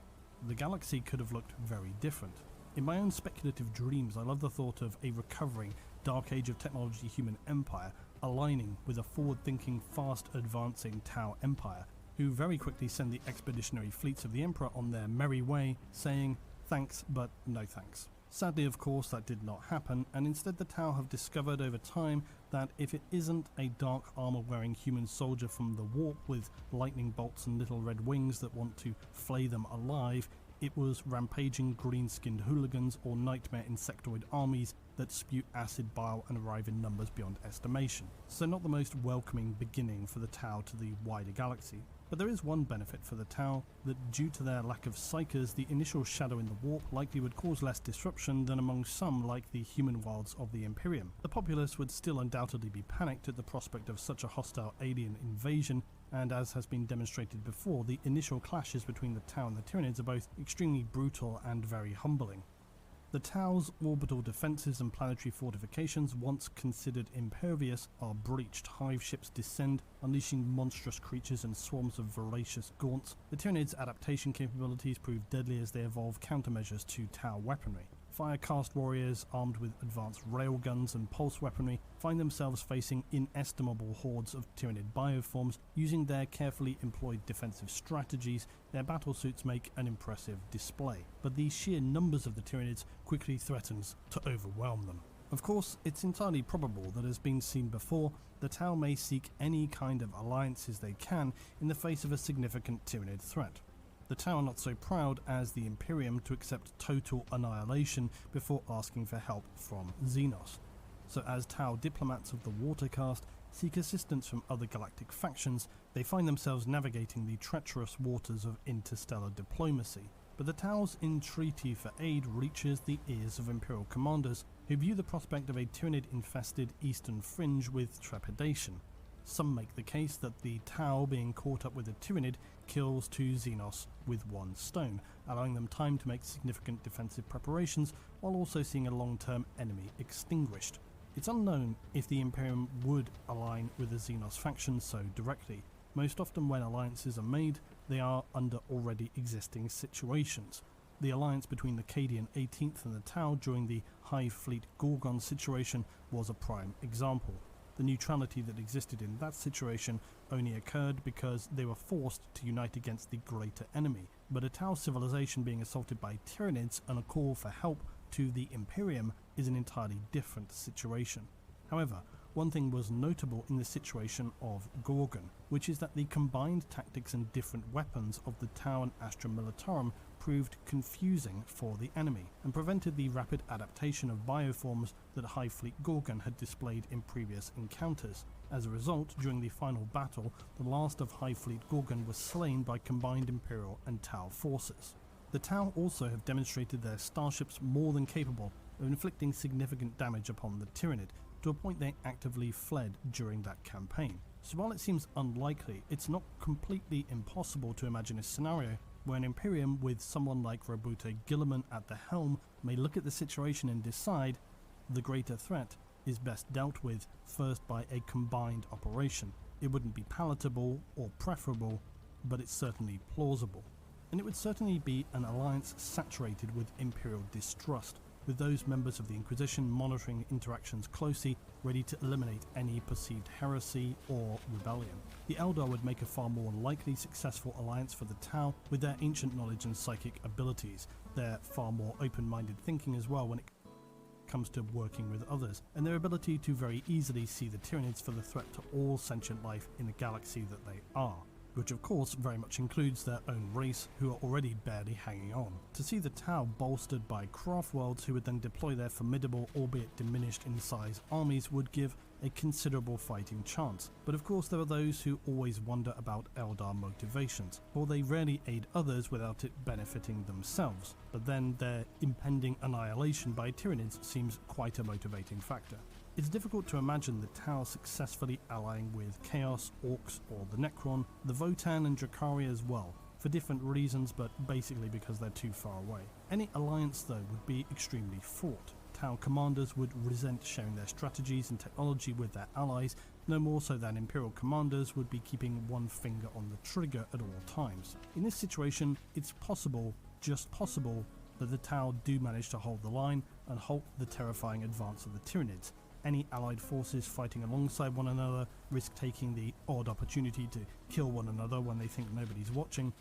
the galaxy could have looked very different. In my own speculative dreams, I love the thought of a recovering Dark Age of Technology human empire aligning with a forward-thinking, fast-advancing Tau Empire, who very quickly send the expeditionary fleets of the Emperor on their merry way, saying, thanks, but no thanks. Sadly, of course, that did not happen, and instead the Tau have discovered over time that if it isn't a dark armor-wearing human soldier from the warp with lightning bolts and little red wings that want to flay them alive, it was rampaging green-skinned hooligans or nightmare insectoid armies that spew acid bile and arrive in numbers beyond estimation. So not the most welcoming beginning for the Tau to the wider galaxy. But there is one benefit for the Tau, that due to their lack of psychers, the initial shadow in the warp likely would cause less disruption than among some like the human wilds of the Imperium. The populace would still undoubtedly be panicked at the prospect of such a hostile alien invasion, and as has been demonstrated before, the initial clashes between the Tau and the Tyranids are both extremely brutal and very humbling. The Tau's orbital defences and planetary fortifications, once considered impervious, are breached. Hive ships descend, unleashing monstrous creatures and swarms of voracious gaunts. The Tyranids' adaptation capabilities prove deadly as they evolve countermeasures to Tau weaponry. Firecast warriors armed with advanced railguns and pulse weaponry find themselves facing inestimable hordes of Tyranid bioforms. Using their carefully employed defensive strategies, their battlesuits make an impressive display, but the sheer numbers of the Tyranids quickly threatens to overwhelm them. Of course, it's entirely probable that, as been seen before, the Tau may seek any kind of alliances they can in the face of a significant Tyranid threat. The Tau are not so proud as the Imperium to accept total annihilation before asking for help from Xenos. So as Tau diplomats of the Water Caste seek assistance from other galactic factions, they find themselves navigating the treacherous waters of interstellar diplomacy. But the Tau's entreaty for aid reaches the ears of Imperial commanders, who view the prospect of a Tyranid-infested eastern fringe with trepidation. Some make the case that the Tau being caught up with a Tyranid kills two Xenos with one stone, allowing them time to make significant defensive preparations while also seeing a long-term enemy extinguished. It's unknown if the Imperium would align with the Xenos faction so directly. Most often when alliances are made, they are under already existing situations. The alliance between the Cadian 18th and the Tau during the Hive Fleet Gorgon situation was a prime example. The neutrality that existed in that situation only occurred because they were forced to unite against the greater enemy, but a Tau civilization being assaulted by Tyranids and a call for help to the Imperium is an entirely different situation. However, one thing was notable in the situation of Gorgon, which is that the combined tactics and different weapons of the Tau and Astra Militarum proved confusing for the enemy, and prevented the rapid adaptation of bioforms that Hive Fleet Gorgon had displayed in previous encounters. As a result, during the final battle, the last of Hive Fleet Gorgon was slain by combined Imperial and Tau forces. The Tau also have demonstrated their starships more than capable of inflicting significant damage upon the Tyranid, to a point they actively fled during that campaign. So while it seems unlikely, it's not completely impossible to imagine a scenario where an Imperium with someone like Roboute Guilliman at the helm may look at the situation and decide the greater threat is best dealt with first by a combined operation. It wouldn't be palatable or preferable, but it's certainly plausible. And it would certainly be an alliance saturated with Imperial distrust, with those members of the Inquisition monitoring interactions closely, ready to eliminate any perceived heresy or rebellion. The Eldar would make a far more likely successful alliance for the Tau, with their ancient knowledge and psychic abilities, their far more open-minded thinking as well when it comes to working with others, and their ability to very easily see the Tyranids for the threat to all sentient life in the galaxy that they are, which of course very much includes their own race, who are already barely hanging on. To see the Tau bolstered by craft worlds who would then deploy their formidable, albeit diminished in size, armies would give a considerable fighting chance. But of course there are those who always wonder about Eldar motivations, for they rarely aid others without it benefiting themselves. But then their impending annihilation by Tyranids seems quite a motivating factor. It's difficult to imagine the Tau successfully allying with Chaos, Orcs or the Necron, the Votan and Dracaria as well, for different reasons but basically because they're too far away. Any alliance though would be extremely fraught. Tau commanders would resent sharing their strategies and technology with their allies, no more so than Imperial commanders would be keeping one finger on the trigger at all times. In this situation, it's possible, just possible, that the Tau do manage to hold the line and halt the terrifying advance of the Tyranids. Any allied forces fighting alongside one another risk taking the odd opportunity to kill one another when they think nobody's watching,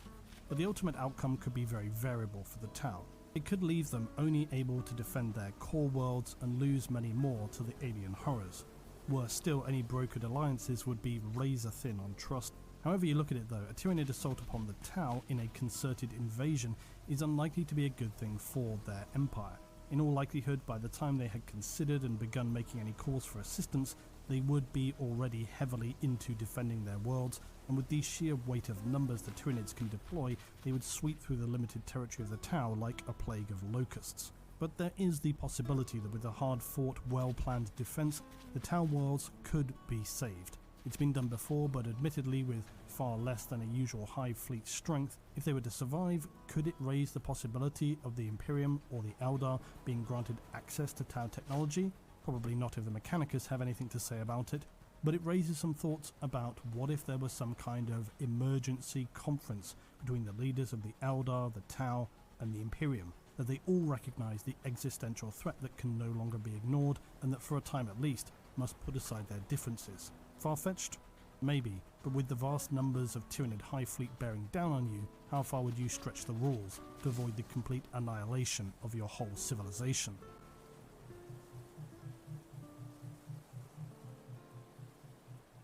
but the ultimate outcome could be very variable for the Tau. It could leave them only able to defend their core worlds and lose many more to the alien horrors. Worse still, any brokered alliances would be razor thin on trust. However you look at it though, a Tyranid assault upon the Tau in a concerted invasion is unlikely to be a good thing for their empire. In all likelihood, by the time they had considered and begun making any calls for assistance, they would be already heavily into defending their worlds, and with the sheer weight of numbers the Tyranids can deploy, they would sweep through the limited territory of the Tau like a plague of locusts. But there is the possibility that with a hard-fought, well-planned defense, the Tau worlds could be saved. It's been done before, but admittedly with far less than a usual Hive Fleet strength. If they were to survive, could it raise the possibility of the Imperium or the Eldar being granted access to Tau technology? Probably not if the Mechanicus have anything to say about it, but it raises some thoughts about what if there was some kind of emergency conference between the leaders of the Eldar, the Tau, and the Imperium, that they all recognise the existential threat that can no longer be ignored, and that for a time at least must put aside their differences. Far-fetched? Maybe, but with the vast numbers of Tyranid Hive Fleet bearing down on you, how far would you stretch the rules to avoid the complete annihilation of your whole civilization?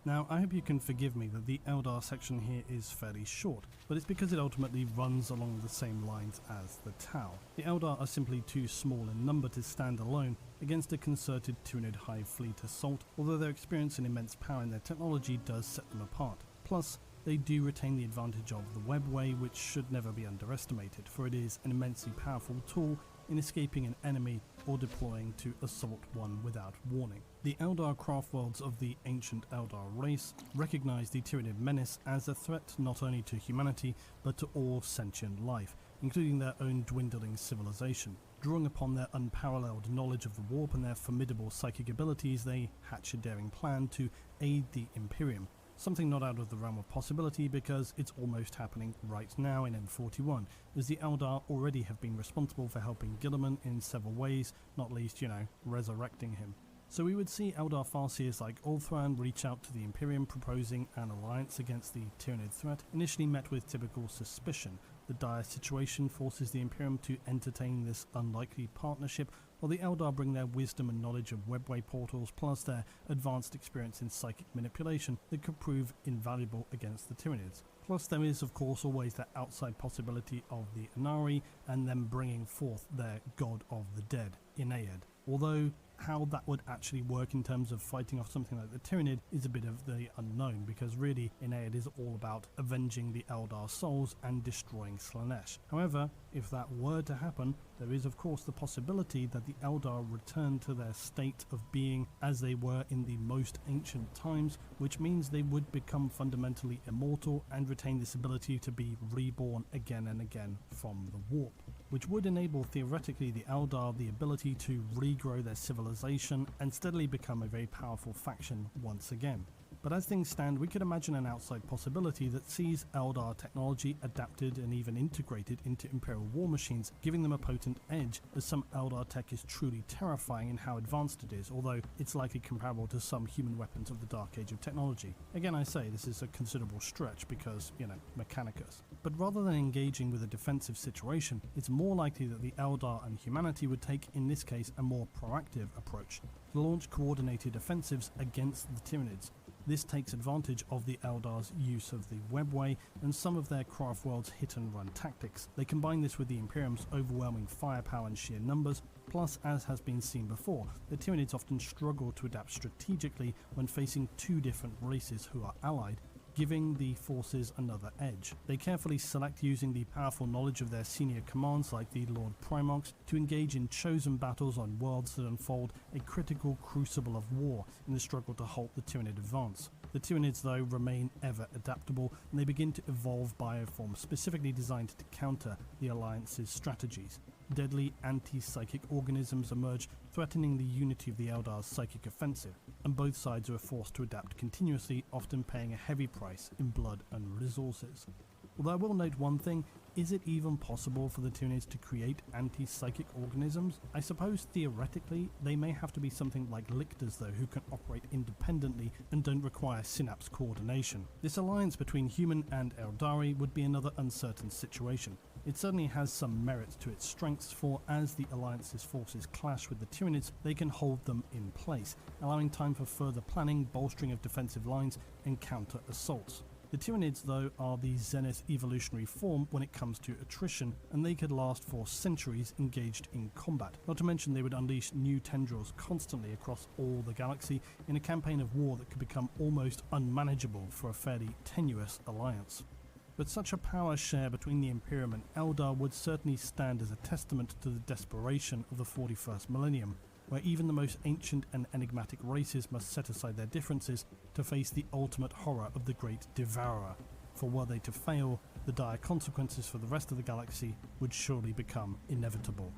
Now, I hope you can forgive me that the Eldar section here is fairly short, but it's because it ultimately runs along the same lines as the Tau. The Eldar are simply too small in number to stand alone against a concerted Tyranid Hive Fleet assault, although their experience and immense power in their technology does set them apart. Plus, they do retain the advantage of the webway, which should never be underestimated, for it is an immensely powerful tool in escaping an enemy or deploying to assault one without warning. The Eldar craft worlds of the ancient Eldar race recognize the Tyranid menace as a threat not only to humanity but to all sentient life, including their own dwindling civilization. Drawing upon their unparalleled knowledge of the warp and their formidable psychic abilities, they hatch a daring plan to aid the Imperium. Something not out of the realm of possibility because it's almost happening right now in M41, as the Eldar already have been responsible for helping Guilliman in several ways, not least, resurrecting him. So we would see Eldar Farseers like Ulthran reach out to the Imperium proposing an alliance against the Tyranid threat, initially met with typical suspicion, The dire situation forces the Imperium to entertain this unlikely partnership, while the Eldar bring their wisdom and knowledge of webway portals plus their advanced experience in psychic manipulation that could prove invaluable against the Tyranids. Plus there is of course always that outside possibility of the Inari and them bringing forth their god of the dead, Inaed. Although how that would actually work in terms of fighting off something like the Tyranid is a bit of the unknown, because really Inaed is all about avenging the Eldar souls and destroying Slaanesh. However, if that were to happen, there is of course the possibility that the Eldar return to their state of being as they were in the most ancient times, which means they would become fundamentally immortal and retain this ability to be reborn again and again from the warp, which would enable theoretically the Eldar the ability to regrow their civilization and steadily become a very powerful faction once again. But as things stand, we could imagine an outside possibility that sees Eldar technology adapted and even integrated into Imperial war machines, giving them a potent edge, as some Eldar tech is truly terrifying in how advanced it is, although it's likely comparable to some human weapons of the Dark Age of technology. Again, I say this is a considerable stretch because, you know, Mechanicus. But rather than engaging with a defensive situation, it's more likely that the Eldar and humanity would take, in this case, a more proactive approach to launch coordinated offensives against the Tyranids. This takes advantage of the Eldar's use of the webway and some of their craft world's hit and run tactics. They combine this with the Imperium's overwhelming firepower and sheer numbers, plus, as has been seen before, the Tyranids often struggle to adapt strategically when facing two different races who are allied, giving the forces another edge. They carefully select using the powerful knowledge of their senior commands like the Lord Primarchs to engage in chosen battles on worlds that unfold a critical crucible of war in the struggle to halt the Tyranid advance. The Tyranids though remain ever adaptable, and they begin to evolve bioforms specifically designed to counter the Alliance's strategies. Deadly anti-psychic organisms emerge, threatening the unity of the Eldar's psychic offensive, and both sides are forced to adapt continuously, often paying a heavy price in blood and resources. Although I will note one thing, is it even possible for the Tyranids to create anti-psychic organisms? I suppose theoretically they may have to be something like lictors though, who can operate independently and don't require synapse coordination. This alliance between human and Eldari would be another uncertain situation. It certainly has some merit to its strengths, for as the Alliance's forces clash with the Tyranids, they can hold them in place, allowing time for further planning, bolstering of defensive lines, and counter-assaults. The Tyranids, though, are the zenith evolutionary form when it comes to attrition, and they could last for centuries engaged in combat. Not to mention they would unleash new tendrils constantly across all the galaxy in a campaign of war that could become almost unmanageable for a fairly tenuous alliance. But such a power share between the Imperium and Eldar would certainly stand as a testament to the desperation of the 41st millennium, where even the most ancient and enigmatic races must set aside their differences to face the ultimate horror of the Great Devourer. For were they to fail, the dire consequences for the rest of the galaxy would surely become inevitable.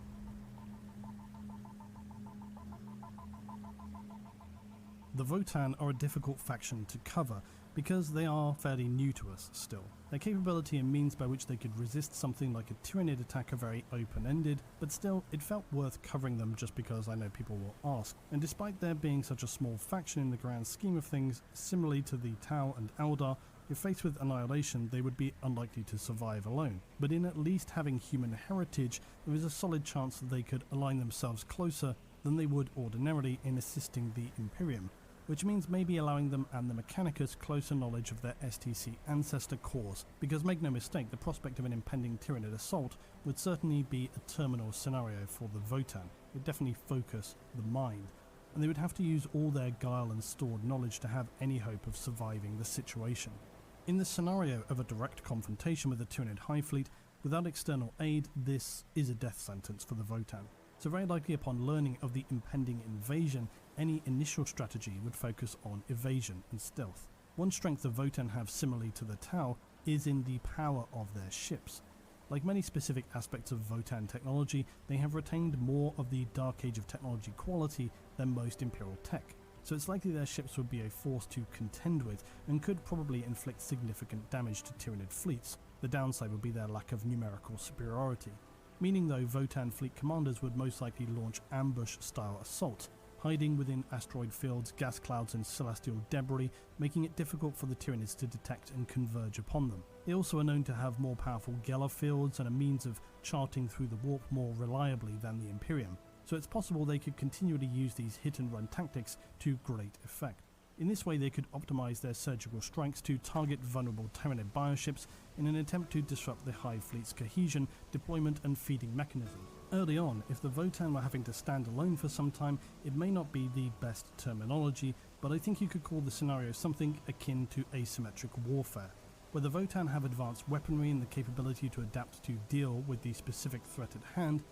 The Votann are a difficult faction to cover, because they are fairly new to us still. Their capability and means by which they could resist something like a Tyranid attack are very open-ended, but still, it felt worth covering them just because I know people will ask. And despite there being such a small faction in the grand scheme of things, similarly to the Tau and Eldar, if faced with annihilation, they would be unlikely to survive alone. But in at least having human heritage, there is a solid chance that they could align themselves closer than they would ordinarily in assisting the Imperium, which means maybe allowing them and the Mechanicus closer knowledge of their STC ancestor cause, because make no mistake, the prospect of an impending Tyranid assault would certainly be a terminal scenario for the Votann. It would definitely focus the mind, and they would have to use all their guile and stored knowledge to have any hope of surviving the situation. In the scenario of a direct confrontation with the Tyranid High Fleet, without external aid, this is a death sentence for the Votann. So very likely upon learning of the impending invasion, any initial strategy would focus on evasion and stealth. One strength the Votann have similarly to the Tau is in the power of their ships. Like many specific aspects of Votann technology, they have retained more of the Dark Age of technology quality than most Imperial tech, so it's likely their ships would be a force to contend with and could probably inflict significant damage to Tyranid fleets. The downside would be their lack of numerical superiority, meaning though Votann fleet commanders would most likely launch ambush-style assaults, hiding within asteroid fields, gas clouds and celestial debris, making it difficult for the Tyranids to detect and converge upon them. They also are known to have more powerful Geller fields and a means of charting through the warp more reliably than the Imperium, so it's possible they could continually use these hit-and-run tactics to great effect. In this way, they could optimize their surgical strikes to target vulnerable Tyranid bioships in an attempt to disrupt the Hive Fleet's cohesion, deployment and feeding mechanism. Early on, if the Votan were having to stand alone for some time, it may not be the best terminology, but I think you could call the scenario something akin to asymmetric warfare, where the Votan have advanced weaponry and the capability to adapt to deal with the specific threat at hand.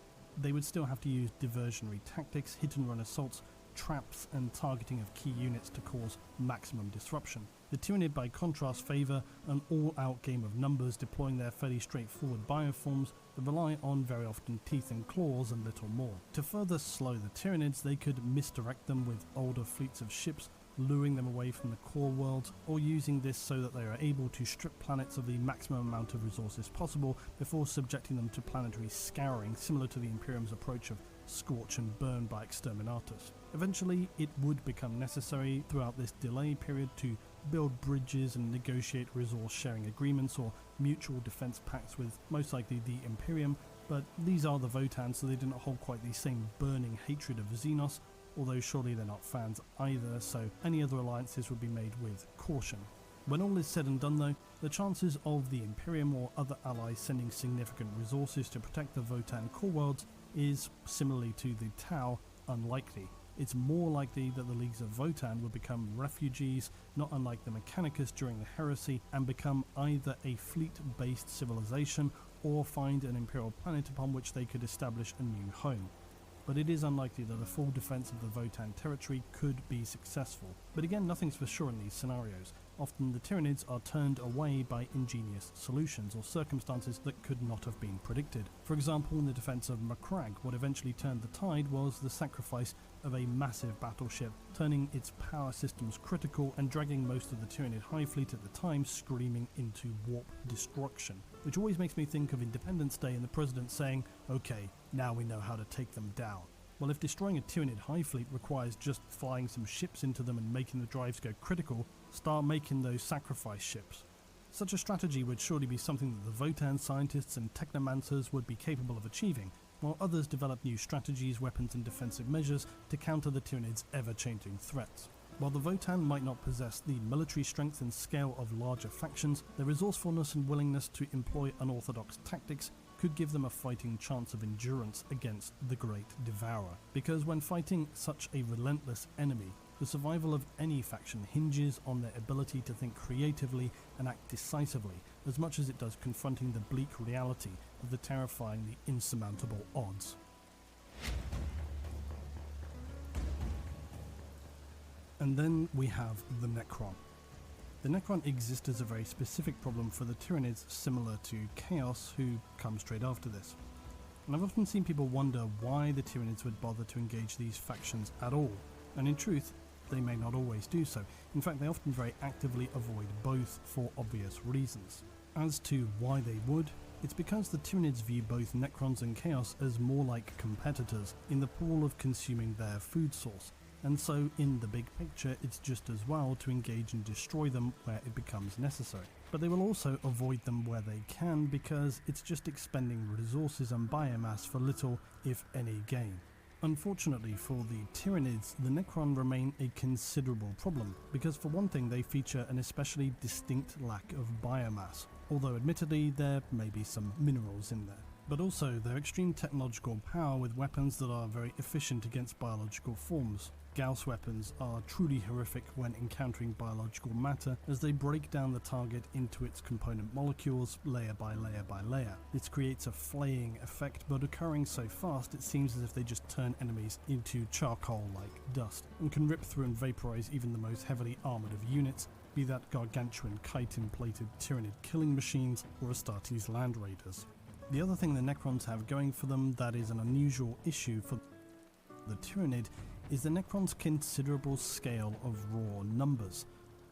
They would still have to use diversionary tactics, hit-and-run assaults, traps and targeting of key units to cause maximum disruption. The Tyranid by contrast favour an all-out game of numbers, deploying their fairly straightforward bioforms that rely on very often teeth and claws and little more. To further slow the Tyranids, they could misdirect them with older fleets of ships, luring them away from the core worlds, or using this so that they are able to strip planets of the maximum amount of resources possible before subjecting them to planetary scouring, similar to the Imperium's approach of scorch and burn by exterminatus. Eventually, it would become necessary throughout this delay period to build bridges and negotiate resource sharing agreements or mutual defense pacts with most likely the Imperium, but these are the Votan, so they do not hold quite the same burning hatred of Xenos, although surely they're not fans either, so any other alliances would be made with caution. When all is said and done though, the chances of the Imperium or other allies sending significant resources to protect the Votan core worlds is, similarly to the Tau, unlikely. It's more likely that the leagues of Votan would become refugees, not unlike the Mechanicus during the Heresy, and become either a fleet-based civilization or find an Imperial planet upon which they could establish a new home. But it is unlikely that a full defense of the Votan territory could be successful. But again, nothing's for sure in these scenarios. Often the Tyranids are turned away by ingenious solutions or circumstances that could not have been predicted. For example, in the defense of Macragge, what eventually turned the tide was the sacrifice of a massive battleship, turning its power systems critical and dragging most of the Tyranid Hive Fleet at the time screaming into warp destruction. Which always makes me think of Independence Day and the President saying, "Okay, now we know how to take them down." Well, if destroying a Tyranid Hive Fleet requires just flying some ships into them and making the drives go critical, start making those sacrifice ships. Such a strategy would surely be something that the Votan scientists and technomancers would be capable of achieving, while others develop new strategies, weapons and defensive measures to counter the Tyranids' ever-changing threats. While the Votan might not possess the military strength and scale of larger factions, their resourcefulness and willingness to employ unorthodox tactics could give them a fighting chance of endurance against the Great Devourer. Because when fighting such a relentless enemy, the survival of any faction hinges on their ability to think creatively and act decisively, as much as it does confronting the bleak reality of the terrifyingly insurmountable odds. And then we have the Necron. The Necron exist as a very specific problem for the Tyranids, similar to Chaos, who come straight after this. And I've often seen people wonder why the Tyranids would bother to engage these factions at all, and in truth, they may not always do so. In fact, they often very actively avoid both for obvious reasons. As to why they would, it's because the Tyranids view both Necrons and Chaos as more like competitors in the pool of consuming their food source, and so in the big picture it's just as well to engage and destroy them where it becomes necessary. But they will also avoid them where they can, because it's just expending resources and biomass for little, if any, gain. Unfortunately for the Tyranids, the Necron remain a considerable problem, because for one thing they feature an especially distinct lack of biomass, although admittedly there may be some minerals in there. But also their extreme technological power with weapons that are very efficient against biological forms. Gauss weapons are truly horrific when encountering biological matter, as they break down the target into its component molecules layer by layer by layer. This creates a flaying effect, but occurring so fast it seems as if they just turn enemies into charcoal-like dust, and can rip through and vaporize even the most heavily armored of units, be that gargantuan chitin-plated Tyranid killing machines or Astartes land raiders. The other thing the Necrons have going for them that is an unusual issue for the Tyranid is the Necron's considerable scale of raw numbers.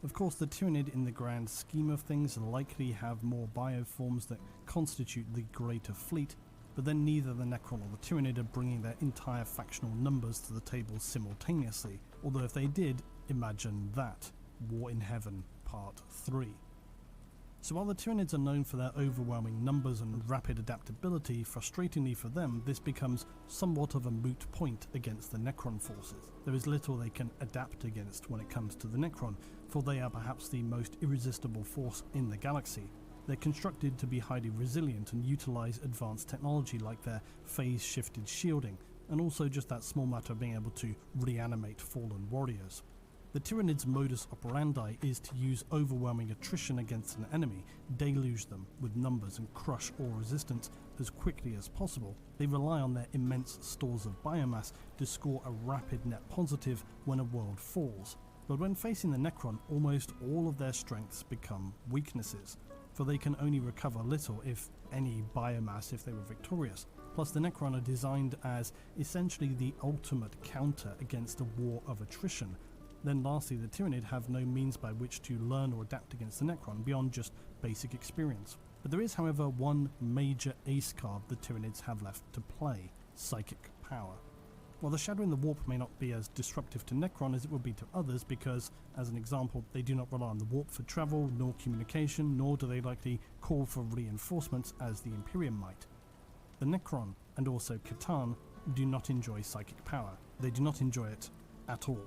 Of course, the Tyranid in the grand scheme of things likely have more bioforms that constitute the greater fleet, but then neither the Necron or the Tyranid are bringing their entire factional numbers to the table simultaneously, although if they did, imagine that. War in Heaven Part 3. So while the Tyranids are known for their overwhelming numbers and rapid adaptability, frustratingly for them, this becomes somewhat of a moot point against the Necron forces. There is little they can adapt against when it comes to the Necron, for they are perhaps the most irresistible force in the galaxy. They're constructed to be highly resilient and utilize advanced technology like their phase-shifted shielding, and also just that small matter of being able to reanimate fallen warriors. The Tyranids' modus operandi is to use overwhelming attrition against an enemy, deluge them with numbers and crush all resistance as quickly as possible. They rely on their immense stores of biomass to score a rapid net positive when a world falls. But when facing the Necron, almost all of their strengths become weaknesses, for they can only recover little, if any, biomass if they were victorious. Plus the Necron are designed as essentially the ultimate counter against a war of attrition. Then lastly, the Tyranid have no means by which to learn or adapt against the Necron beyond just basic experience. But there is, however, one major ace card the Tyranids have left to play: psychic power. While the Shadow in the Warp may not be as disruptive to Necron as it would be to others because, as an example, they do not rely on the Warp for travel, nor communication, nor do they likely call for reinforcements as the Imperium might. The Necron, and also C'tan, do not enjoy psychic power. They do not enjoy it at all.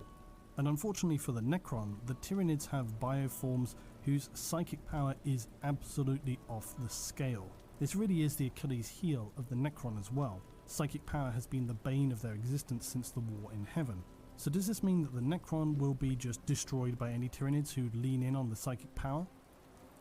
And unfortunately for the Necron, the Tyranids have bioforms whose psychic power is absolutely off the scale. This really is the Achilles heel of the Necron as well. Psychic power has been the bane of their existence since the War in Heaven. So does this mean that the Necron will be just destroyed by any Tyranids who lean in on the psychic power?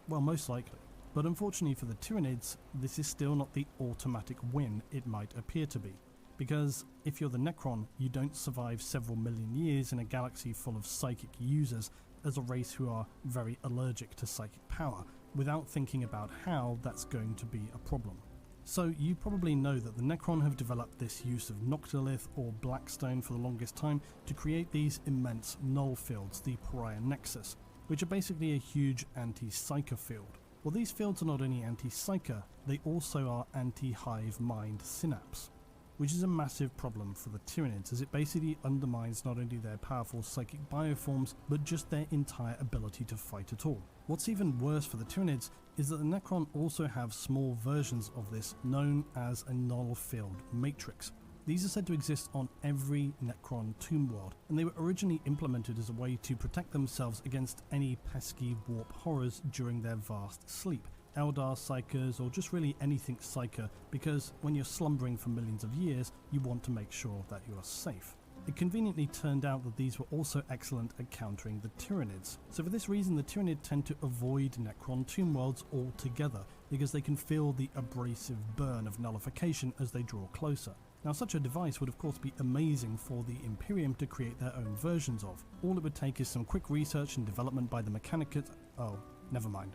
Well, most likely. But unfortunately for the Tyranids, this is still not the automatic win it might appear to be. Because if you're the Necron, you don't survive several million years in a galaxy full of psychic users as a race who are very allergic to psychic power, without thinking about how that's going to be a problem. So you probably know that the Necron have developed this use of Noctilith or Blackstone for the longest time to create these immense null fields, the Pariah Nexus, which are basically a huge anti-Psyker field. Well, these fields are not only anti-Psyker, they also are anti-Hive Mind Synapse, which is a massive problem for the Tyranids, as it basically undermines not only their powerful psychic bioforms, but just their entire ability to fight at all. What's even worse for the Tyranids is that the Necron also have small versions of this known as a null field matrix. These are said to exist on every Necron tomb world, and they were originally implemented as a way to protect themselves against any pesky warp horrors during their vast sleep. Eldar Psykers, or just really anything Psyker, because when you're slumbering for millions of years, you want to make sure that you are safe. It conveniently turned out that these were also excellent at countering the Tyranids. So for this reason, the Tyranid tend to avoid Necron tomb worlds altogether, because they can feel the abrasive burn of nullification as they draw closer. Now, such a device would of course be amazing for the Imperium to create their own versions of. All it would take is some quick research and development by the Mechanicate. Oh, never mind.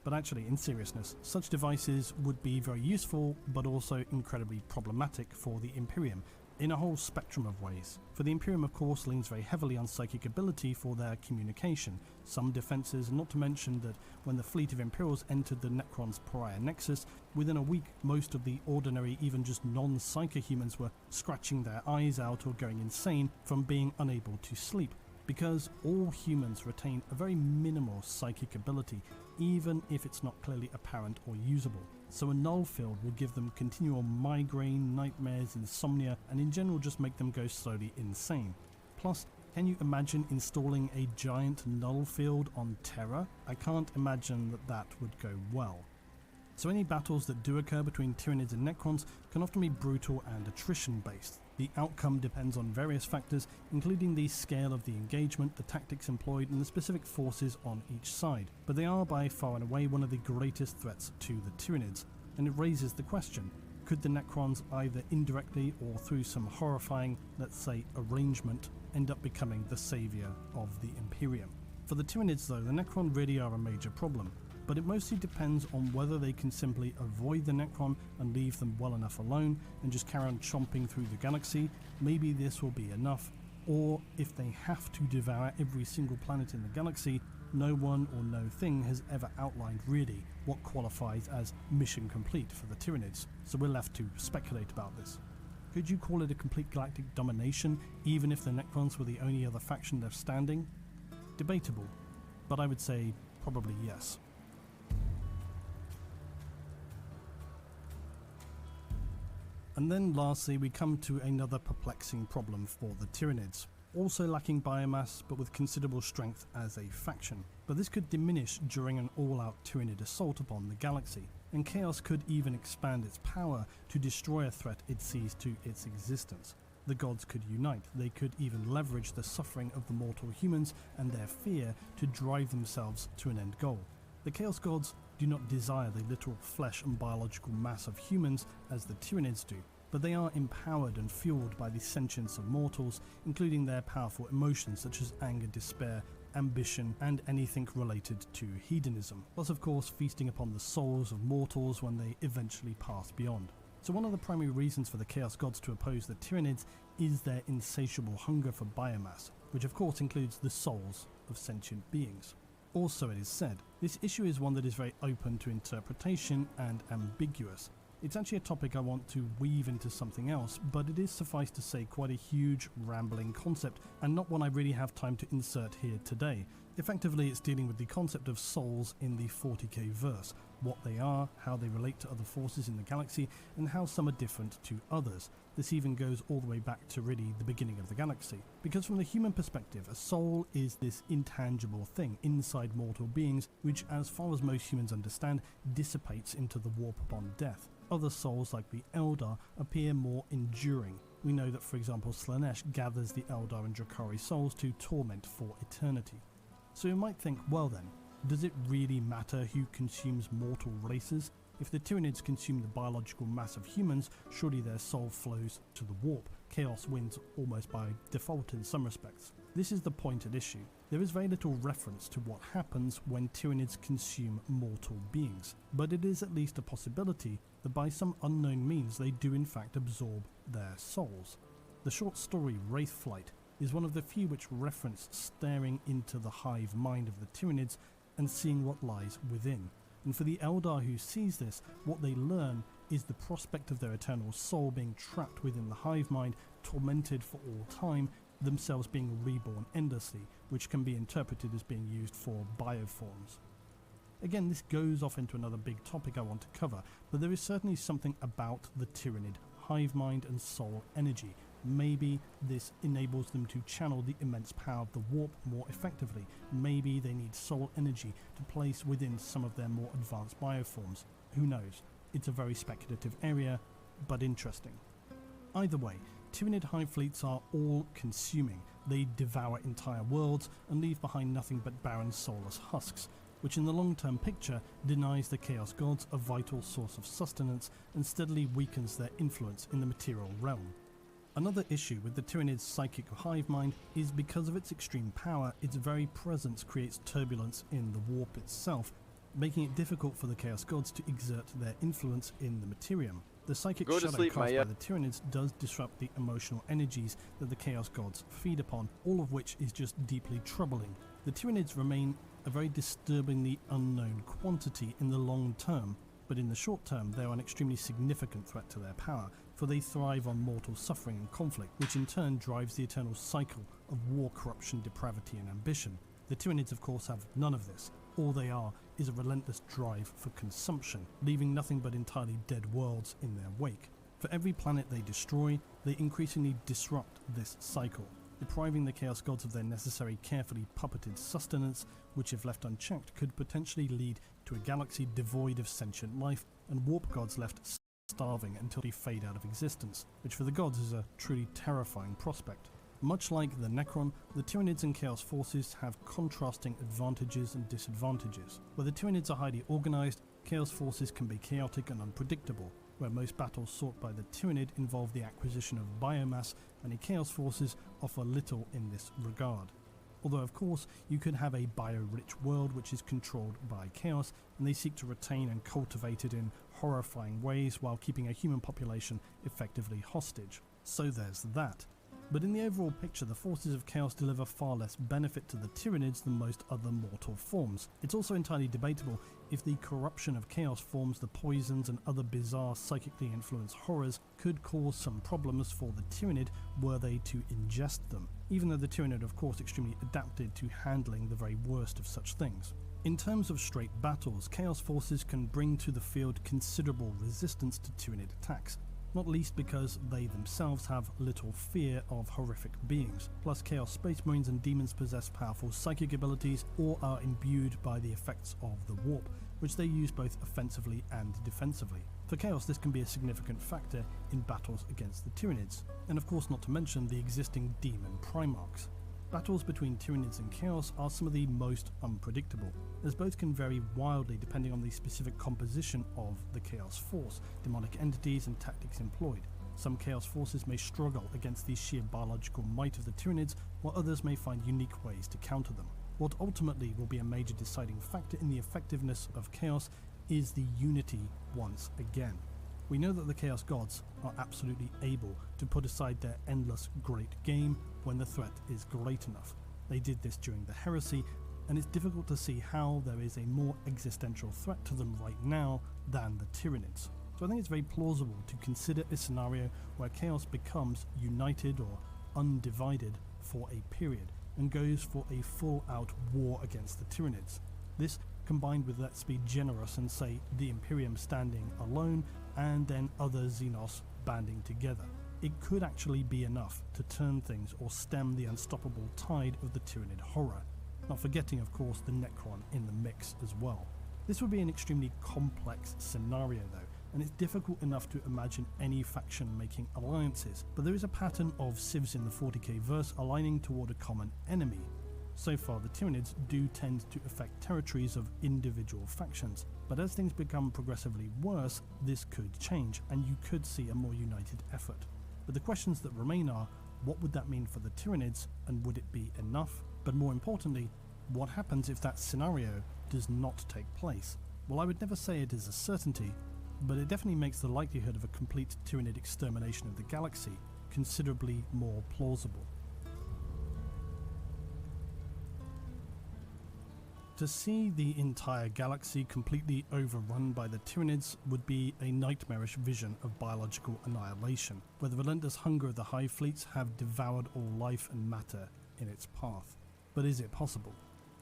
But actually, in seriousness, such devices would be very useful, but also incredibly problematic for the Imperium, in a whole spectrum of ways. For the Imperium, of course, leans very heavily on psychic ability for their communication, some defences, not to mention that when the fleet of Imperials entered the Necron's Pariah Nexus, within a week most of the ordinary, even just non-Psyker humans were scratching their eyes out or going insane from being unable to sleep, because all humans retain a very minimal psychic ability, even if it's not clearly apparent or usable. So a null field will give them continual migraine, nightmares, insomnia, and in general just make them go slowly insane. Plus, can you imagine installing a giant null field on Terra? I can't imagine that that would go well. So any battles that do occur between Tyranids and Necrons can often be brutal and attrition based. The outcome depends on various factors, including the scale of the engagement, the tactics employed, and the specific forces on each side. But they are by far and away one of the greatest threats to the Tyranids, and it raises the question, could the Necrons either indirectly or through some horrifying, let's say, arrangement, end up becoming the saviour of the Imperium? For the Tyranids though, the Necron really are a major problem, but it mostly depends on whether they can simply avoid the Necron and leave them well enough alone and just carry on chomping through the galaxy. Maybe this will be enough, or if they have to devour every single planet in the galaxy, no one or no thing has ever outlined really what qualifies as mission complete for the Tyranids, so we're left to speculate about this. Could you call it a complete galactic domination, even if the Necrons were the only other faction left standing? Debatable, but I would say probably yes. And then lastly, we come to another perplexing problem for the Tyranids. Also lacking biomass, but with considerable strength as a faction. But this could diminish during an all-out Tyranid assault upon the galaxy, and Chaos could even expand its power to destroy a threat it sees to its existence. The gods could unite, they could even leverage the suffering of the mortal humans and their fear to drive themselves to an end goal. The Chaos Gods do not desire the literal flesh and biological mass of humans as the Tyranids do, but they are empowered and fueled by the sentience of mortals, including their powerful emotions such as anger, despair, ambition, and anything related to hedonism, plus of course feasting upon the souls of mortals when they eventually pass beyond. So one of the primary reasons for the Chaos Gods to oppose the Tyranids is their insatiable hunger for biomass, which of course includes the souls of sentient beings. Also, it is said, this issue is one that is very open to interpretation and ambiguous. It's actually a topic I want to weave into something else, but it is, suffice to say, quite a huge, rambling concept, and not one I really have time to insert here today. Effectively, it's dealing with the concept of souls in the 40k verse, what they are, how they relate to other forces in the galaxy, and how some are different to others. This even goes all the way back to really the beginning of the galaxy. Because from the human perspective, a soul is this intangible thing inside mortal beings, which, as far as most humans understand, dissipates into the warp upon death. Other souls, like the Eldar, appear more enduring. We know that, for example, Slanesh gathers the Eldar and Drakari souls to torment for eternity. So you might think, well then, does it really matter who consumes mortal races? If the Tyranids consume the biological mass of humans, surely their soul flows to the warp. Chaos wins almost by default in some respects. This is the point at issue. There is very little reference to what happens when Tyranids consume mortal beings, but it is at least a possibility that by some unknown means they do in fact absorb their souls. The short story Wraithflight is one of the few which reference staring into the hive mind of the Tyranids and seeing what lies within. And for the Eldar who sees this, what they learn is the prospect of their eternal soul being trapped within the hive mind, tormented for all time, themselves being reborn endlessly, which can be interpreted as being used for bioforms. Again, this goes off into another big topic I want to cover, but there is certainly something about the Tyranid hive mind and soul energy. Maybe this enables them to channel the immense power of the warp more effectively. Maybe they need soul energy to place within some of their more advanced bioforms. Who knows? It's a very speculative area, but interesting. Either way, Tyranid hive fleets are all-consuming. They devour entire worlds and leave behind nothing but barren soulless husks, which in the long-term picture denies the Chaos Gods a vital source of sustenance and steadily weakens their influence in the material realm. Another issue with the Tyranid's psychic hive mind is because of its extreme power, its very presence creates turbulence in the warp itself, making it difficult for the Chaos Gods to exert their influence in the materium. The psychic shadow cast by the Tyranids does disrupt the emotional energies that the Chaos Gods feed upon, all of which is just deeply troubling. The Tyranids remain a very disturbingly unknown quantity in the long term, but in the short term they are an extremely significant threat to their power, for they thrive on mortal suffering and conflict, which in turn drives the eternal cycle of war, corruption, depravity and ambition. The Tyranids of course have none of this. All they are is a relentless drive for consumption, leaving nothing but entirely dead worlds in their wake. For every planet they destroy, they increasingly disrupt this cycle, depriving the Chaos Gods of their necessary carefully puppeted sustenance, which if left unchecked could potentially lead to a galaxy devoid of sentient life and warp gods left starving until they fade out of existence, which for the gods is a truly terrifying prospect. Much like the Necron, the Tyranids and Chaos forces have contrasting advantages and disadvantages. Where the Tyranids are highly organized, Chaos forces can be chaotic and unpredictable, where most battles sought by the Tyranid involve the acquisition of biomass, and the Chaos forces offer little in this regard. Although of course you could have a bio-rich world which is controlled by Chaos, and they seek to retain and cultivate it in horrifying ways while keeping a human population effectively hostage. So there's that. But in the overall picture, the forces of Chaos deliver far less benefit to the Tyranids than most other mortal forms. It's also entirely debatable if the corruption of Chaos forms, the poisons and other bizarre psychically influenced horrors could cause some problems for the Tyranid were they to ingest them, even though the Tyranid of course extremely adapted to handling the very worst of such things. In terms of straight battles, Chaos forces can bring to the field considerable resistance to Tyranid attacks, not least because they themselves have little fear of horrific beings. Plus, Chaos Space Marines and Demons possess powerful psychic abilities or are imbued by the effects of the Warp, which they use both offensively and defensively. For Chaos, this can be a significant factor in battles against the Tyranids, and of course not to mention the existing Demon Primarchs. Battles between Tyranids and Chaos are some of the most unpredictable, as both can vary wildly depending on the specific composition of the Chaos Force, demonic entities and tactics employed. Some Chaos forces may struggle against the sheer biological might of the Tyranids, while others may find unique ways to counter them. What ultimately will be a major deciding factor in the effectiveness of Chaos is the unity once again. We know that the Chaos Gods are absolutely able to put aside their endless great game when the threat is great enough. They did this during the Heresy, and it's difficult to see how there is a more existential threat to them right now than the Tyranids. So I think it's very plausible to consider a scenario where Chaos becomes united or undivided for a period and goes for a full-out war against the Tyranids. This, combined with, let's be generous and say, the Imperium standing alone and then other Xenos banding together. It could actually be enough to turn things or stem the unstoppable tide of the Tyranid horror, not forgetting of course the Necron in the mix as well. This would be an extremely complex scenario though, and it's difficult enough to imagine any faction making alliances, but there is a pattern of civs in the 40k verse aligning toward a common enemy. So far, the Tyranids do tend to affect territories of individual factions, but as things become progressively worse, this could change, and you could see a more united effort. But the questions that remain are, what would that mean for the Tyranids, and would it be enough? But more importantly, what happens if that scenario does not take place? Well, I would never say it is a certainty, but it definitely makes the likelihood of a complete Tyranid extermination of the galaxy considerably more plausible. To see the entire galaxy completely overrun by the Tyranids would be a nightmarish vision of biological annihilation, where the relentless hunger of the Hive fleets have devoured all life and matter in its path. But is it possible?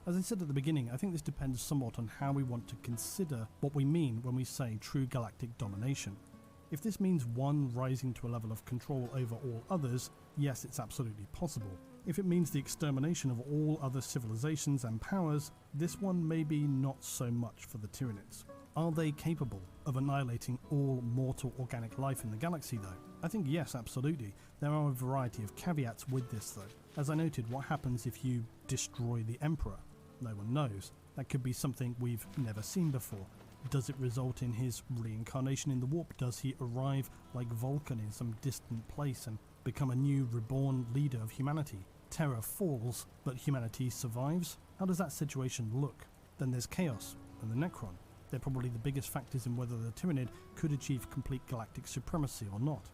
As I said at the beginning, I think this depends somewhat on how we want to consider what we mean when we say true galactic domination. If this means one rising to a level of control over all others, yes, it's absolutely possible. If it means the extermination of all other civilizations and powers, this one may be not so much for the Tyranids. Are they capable of annihilating all mortal organic life in the galaxy though? I think yes, absolutely. There are a variety of caveats with this though. As I noted, what happens if you destroy the Emperor? No one knows. That could be something we've never seen before. Does it result in his reincarnation in the warp? Does he arrive like Vulcan in some distant place and become a new reborn leader of humanity? Terror falls, but humanity survives? How does that situation look? Then there's Chaos and the Necron. They're probably the biggest factors in whether the Tyranid could achieve complete galactic supremacy or not.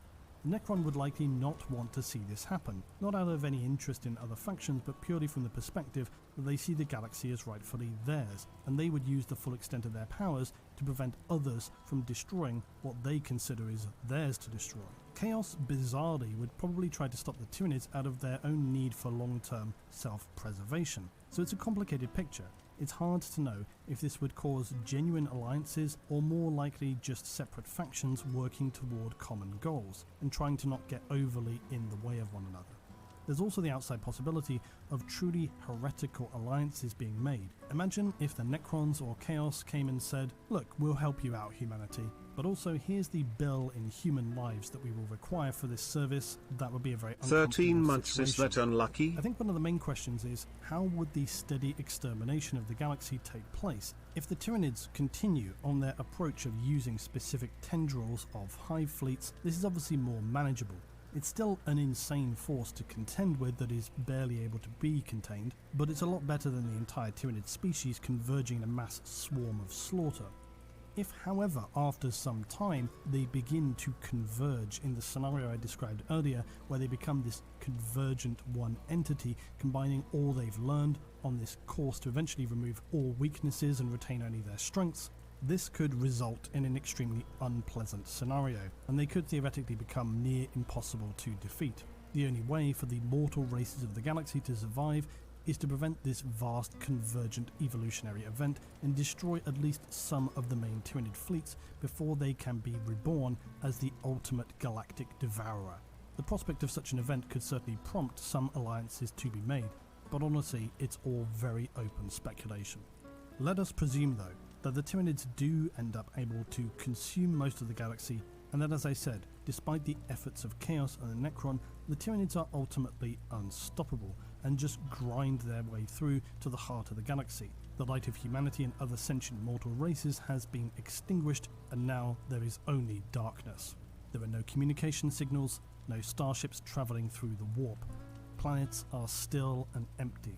The Necron would likely not want to see this happen, not out of any interest in other factions, but purely from the perspective that they see the galaxy as rightfully theirs, and they would use the full extent of their powers to prevent others from destroying what they consider is theirs to destroy. Chaos, bizarrely, would probably try to stop the Tyranids out of their own need for long-term self-preservation. So it's a complicated picture. It's hard to know if this would cause genuine alliances or more likely just separate factions working toward common goals and trying to not get overly in the way of one another. There's also the outside possibility of truly heretical alliances being made. Imagine if the Necrons or Chaos came and said, look, we'll help you out, humanity, but also here's the bill in human lives that we will require for this service. That would be a very 13 months situation. Is that unlucky? I think one of the main questions is, how would the steady extermination of the galaxy take place? If the Tyranids continue on their approach of using specific tendrils of hive fleets, this is obviously more manageable. It's still an insane force to contend with that is barely able to be contained, but it's a lot better than the entire Tyranid species converging in a mass swarm of slaughter. If, however, after some time they begin to converge in the scenario I described earlier, where they become this convergent one entity, combining all they've learned on this course to eventually remove all weaknesses and retain only their strengths, this could result in an extremely unpleasant scenario, and they could theoretically become near impossible to defeat. The only way for the mortal races of the galaxy to survive is to prevent this vast convergent evolutionary event and destroy at least some of the main Tyranid fleets before they can be reborn as the ultimate galactic devourer. The prospect of such an event could certainly prompt some alliances to be made, but honestly it's all very open speculation. Let us presume though that the Tyranids do end up able to consume most of the galaxy, and that, as I said, despite the efforts of Chaos and the Necron, the Tyranids are ultimately unstoppable and just grind their way through to the heart of the galaxy. The light of humanity and other sentient mortal races has been extinguished, and now there is only darkness. There are no communication signals, no starships travelling through the warp. Planets are still and empty.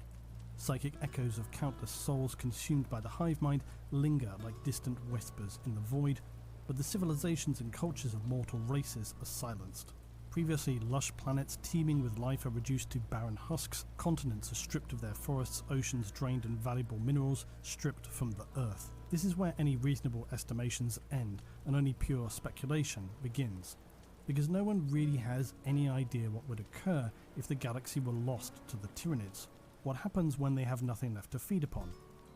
Psychic echoes of countless souls consumed by the hive mind linger like distant whispers in the void, but the civilizations and cultures of mortal races are silenced. Previously lush planets teeming with life are reduced to barren husks, continents are stripped of their forests, oceans drained and valuable minerals stripped from the earth. This is where any reasonable estimations end and only pure speculation begins, because no one really has any idea what would occur if the galaxy were lost to the Tyranids. What happens when they have nothing left to feed upon?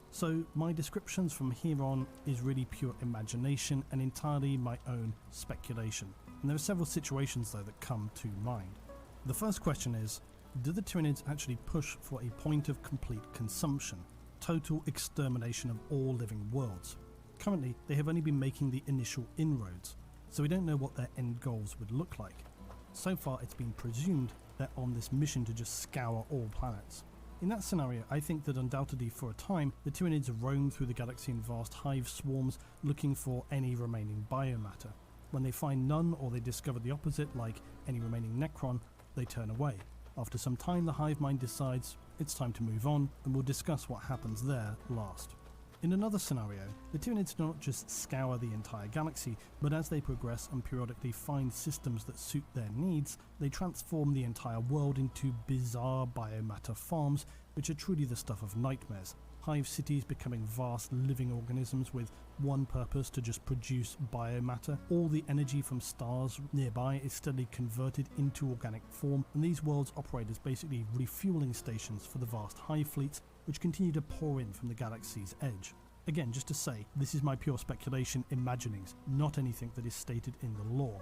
So my descriptions from here on is really pure imagination and entirely my own speculation. And there are several situations though that come to mind. The first question is, do the Tyranids actually push for a point of complete consumption, total extermination of all living worlds? Currently they have only been making the initial inroads, so we don't know what their end goals would look like. So far it's been presumed they're on this mission to just scour all planets. In that scenario, I think that undoubtedly for a time, the Tyranids roam through the galaxy in vast hive swarms looking for any remaining biomatter. When they find none or they discover the opposite, like any remaining Necron, they turn away. After some time, the hive mind decides it's time to move on, and we'll discuss what happens there last. In another scenario, the Tyranids do not just scour the entire galaxy, but as they progress and periodically find systems that suit their needs, they transform the entire world into bizarre biomatter farms, which are truly the stuff of nightmares. Hive cities becoming vast living organisms with one purpose, to just produce biomatter. All the energy from stars nearby is steadily converted into organic form, and these worlds operate as basically refueling stations for the vast hive fleets which continue to pour in from the galaxy's edge. Again, just to say, this is my pure speculation, imaginings, not anything that is stated in the lore.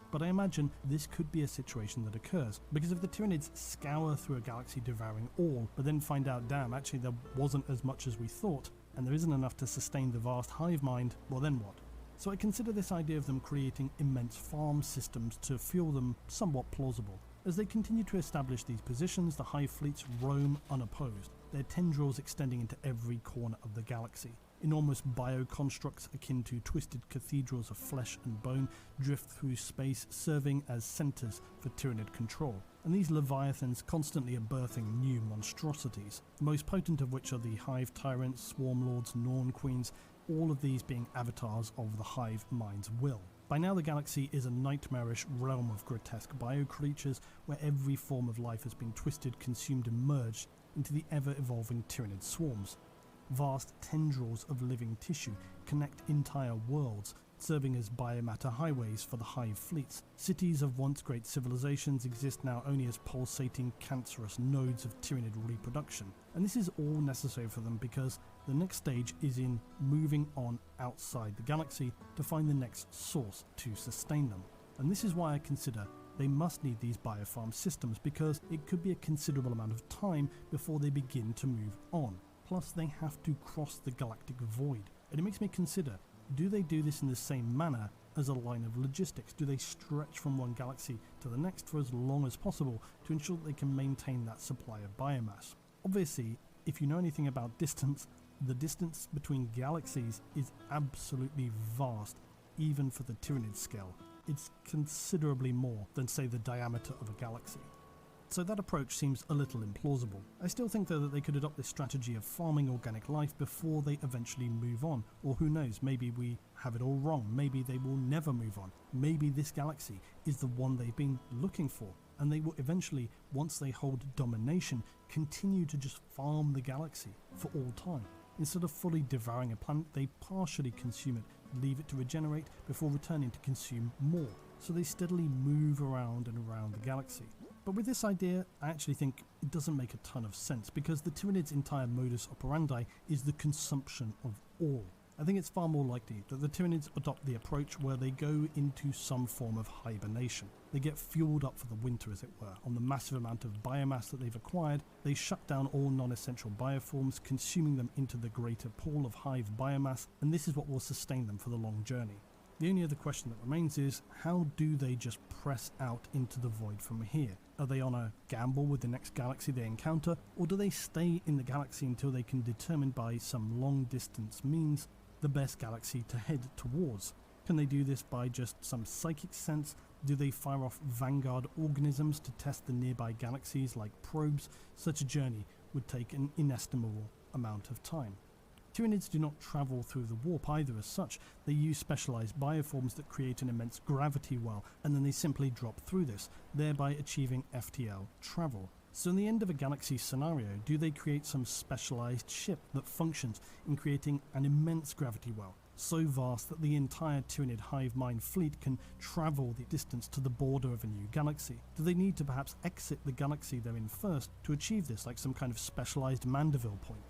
But I imagine this could be a situation that occurs, because if the Tyranids scour through a galaxy devouring all, but then find out, damn, actually there wasn't as much as we thought, and there isn't enough to sustain the vast hive mind, well then what? So I consider this idea of them creating immense farm systems to fuel them somewhat plausible. As they continue to establish these positions, the hive fleets roam unopposed, their tendrils extending into every corner of the galaxy. Enormous bioconstructs akin to twisted cathedrals of flesh and bone drift through space, serving as centers for Tyranid control. And these leviathans constantly are birthing new monstrosities, the most potent of which are the hive tyrants, swarm lords, Norn queens, all of these being avatars of the hive mind's will. By now the galaxy is a nightmarish realm of grotesque bio-creatures where every form of life has been twisted, consumed and merged into the ever-evolving Tyranid swarms. Vast tendrils of living tissue connect entire worlds, serving as biomatter highways for the hive fleets. Cities of once great civilizations exist now only as pulsating, cancerous nodes of Tyranid reproduction. And this is all necessary for them because the next stage is in moving on outside the galaxy to find the next source to sustain them. And this is why I consider they must need these biofarm systems, because it could be a considerable amount of time before they begin to move on. Plus they have to cross the galactic void. And it makes me consider, do they do this in the same manner as a line of logistics? Do they stretch from one galaxy to the next for as long as possible to ensure that they can maintain that supply of biomass? Obviously, if you know anything about distance, the distance between galaxies is absolutely vast, even for the Tyranid scale. It's considerably more than, say, the diameter of a galaxy. So that approach seems a little implausible. I still think though that they could adopt this strategy of farming organic life before they eventually move on, or who knows, maybe we have it all wrong, maybe they will never move on, maybe this galaxy is the one they've been looking for, and they will eventually, once they hold domination, continue to just farm the galaxy for all time. Instead of fully devouring a planet, they partially consume it, leave it to regenerate before returning to consume more. So they steadily move around and around the galaxy. But with this idea, I actually think it doesn't make a ton of sense, because the Tyranids' entire modus operandi is the consumption of all. I think it's far more likely that the Tyranids adopt the approach where they go into some form of hibernation. They get fueled up for the winter, as it were. On the massive amount of biomass that they've acquired, they shut down all non-essential bioforms, consuming them into the greater pool of hive biomass, and this is what will sustain them for the long journey. The only other question that remains is, how do they just press out into the void from here? Are they on a gamble with the next galaxy they encounter, or do they stay in the galaxy until they can determine by some long distance means the best galaxy to head towards? Can they do this by just some psychic sense? Do they fire off vanguard organisms to test the nearby galaxies like probes? Such a journey would take an inestimable amount of time. Tyranids do not travel through the warp either as such. They use specialized bioforms that create an immense gravity well, and then they simply drop through this, thereby achieving FTL travel. So in the end of a galaxy scenario, do they create some specialized ship that functions in creating an immense gravity well, so vast that the entire Tyranid hive mind fleet can travel the distance to the border of a new galaxy? Do they need to perhaps exit the galaxy they're in first to achieve this, like some kind of specialized Mandeville point?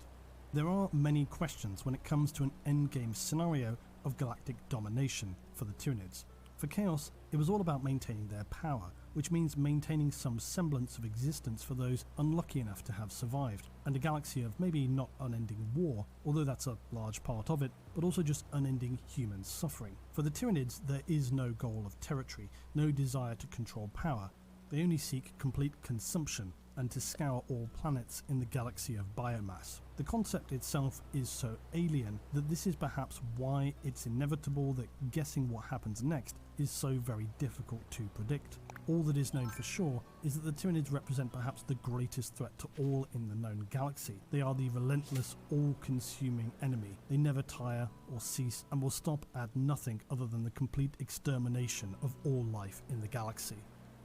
There are many questions when it comes to an endgame scenario of galactic domination for the Tyranids. For Chaos, it was all about maintaining their power, which means maintaining some semblance of existence for those unlucky enough to have survived, and a galaxy of maybe not unending war, although that's a large part of it, but also just unending human suffering. For the Tyranids, there is no goal of territory, no desire to control power. They only seek complete consumption and to scour all planets in the galaxy of biomass. The concept itself is so alien that this is perhaps why it's inevitable that guessing what happens next is so very difficult to predict. All that is known for sure is that the Tyranids represent perhaps the greatest threat to all in the known galaxy. They are the relentless, all-consuming enemy. They never tire or cease and will stop at nothing other than the complete extermination of all life in the galaxy.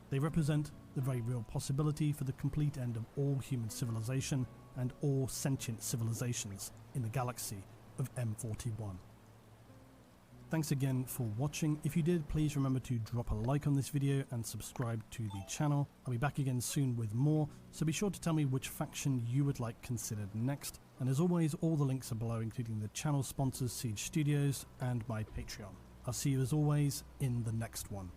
They represent the very real possibility for the complete end of all human civilization and all sentient civilizations in the galaxy of M41. Thanks again for watching. If you did, please remember to drop a like on this video and subscribe to the channel. I'll be back again soon with more, so be sure to tell me which faction you would like considered next. And as always, all the links are below, including the channel sponsors Siege Studios and my Patreon. I'll see you as always in the next one.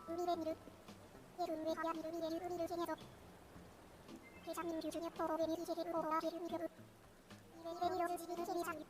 우리를 미루 예루를 하야 미루 미래를 우리를 생해서 대장님 규준의 포로의 미시계를 보라 기를 미루 이래 미뤄 지기를 생해상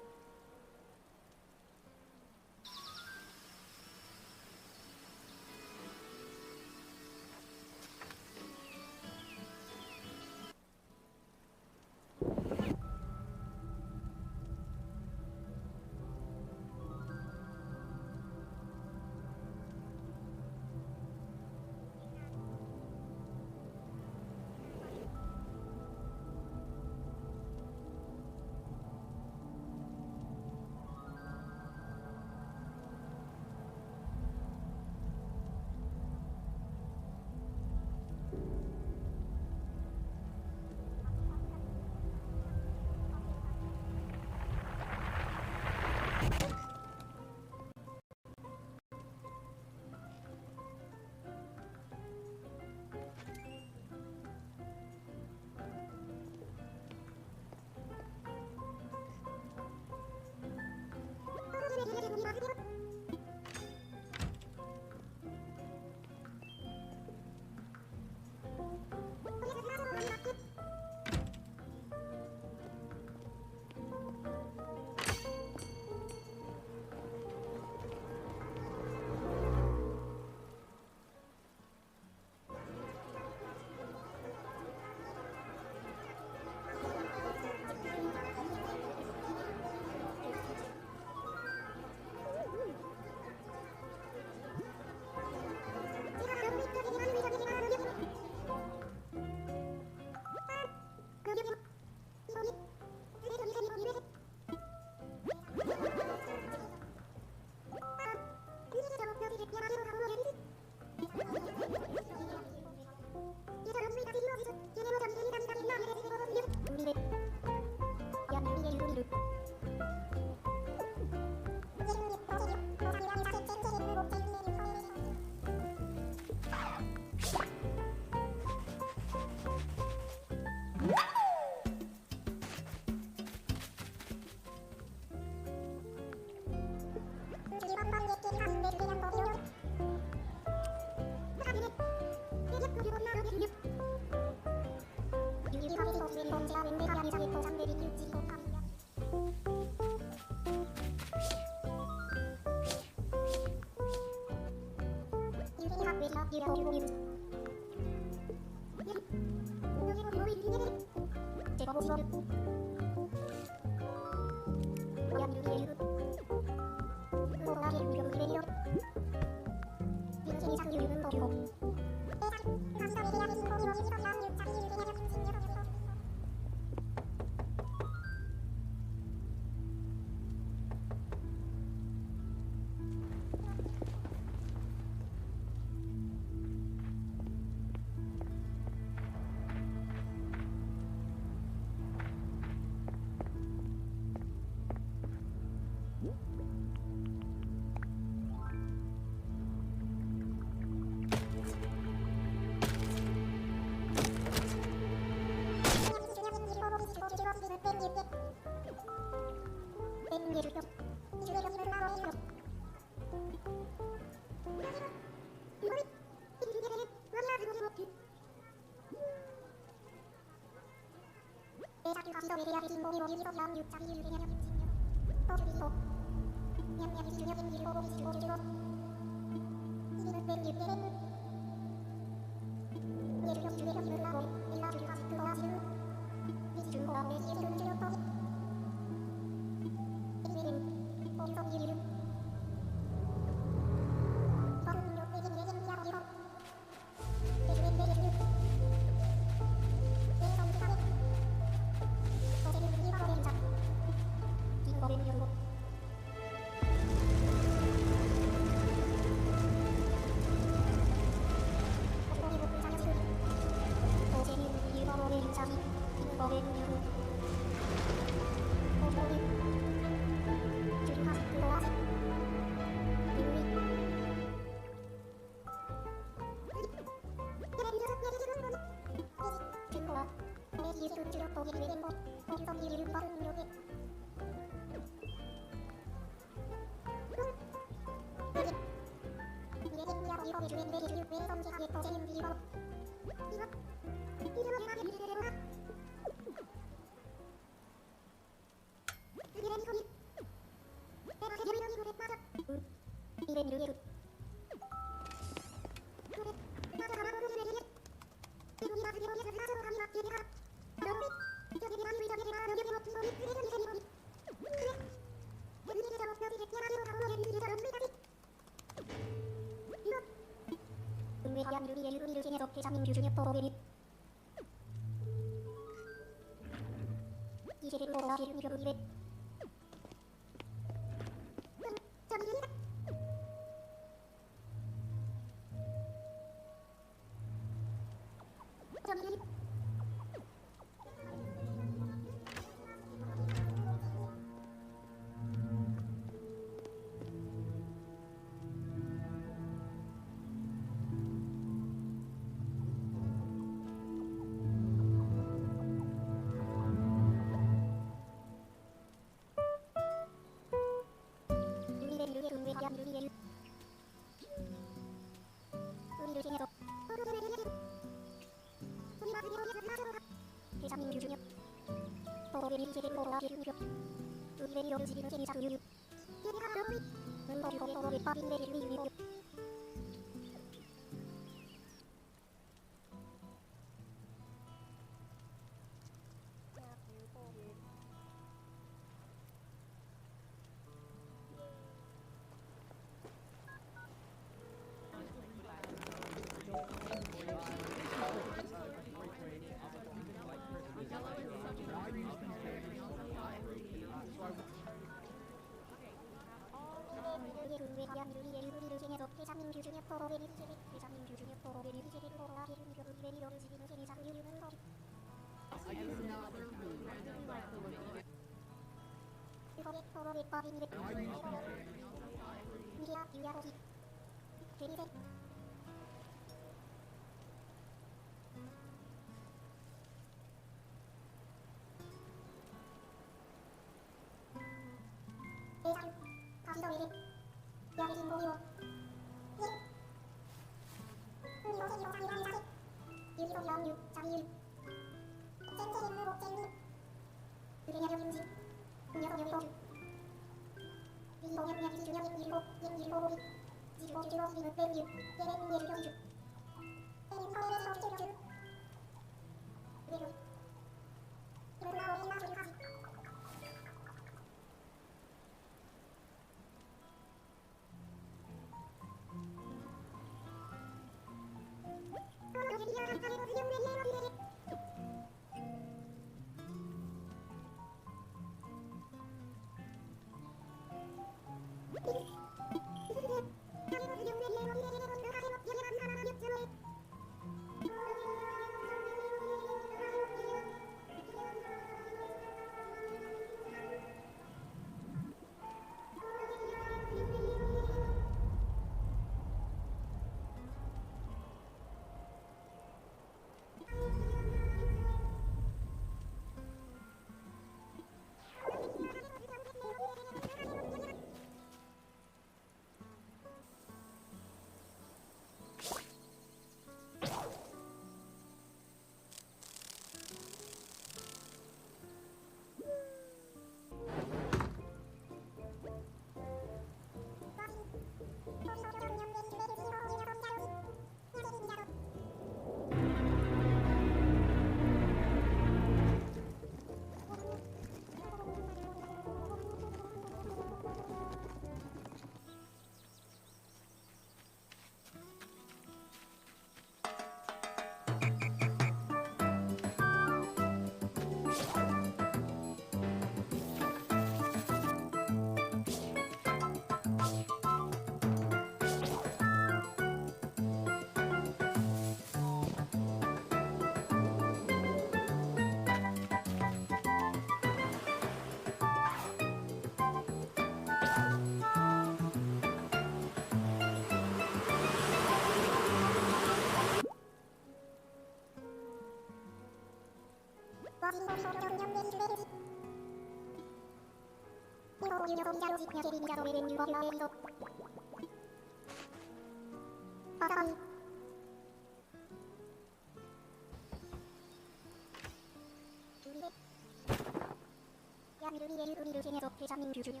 미르미레 우리를 향해서 회장님 규준이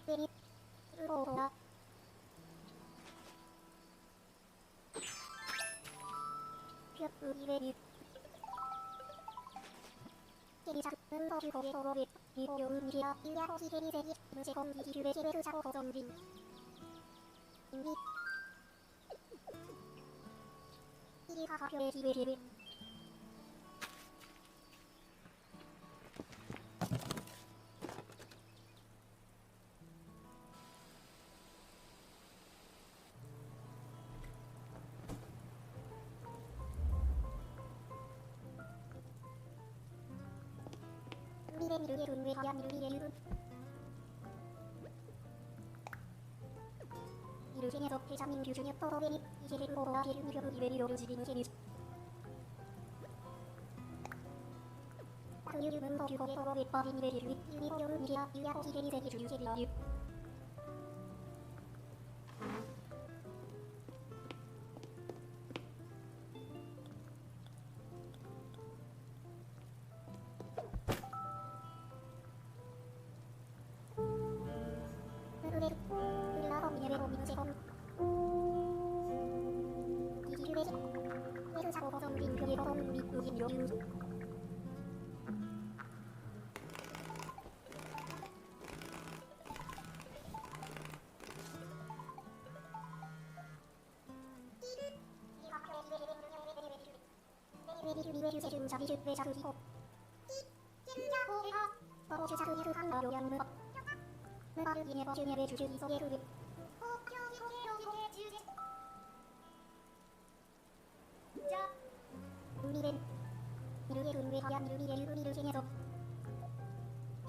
베니 으로라 벽우리베니 게리자 은거 규고의 도로에 미호요은리아 유야호시 게리세기 무제공기 규베 제베르 자고 고정빈 미 이리하하표의 기베리베 미르미르게 run웨하야 미르미레 유은 미르생에서 회장님 규준이 또로베니 이제를 오로라 게르미르 이베리로르 지비는 게니 그유유는 더 규고의 도로에 빠진 이베리르 유니호요은 미리아 유야호시 게니세기 주유제리아 유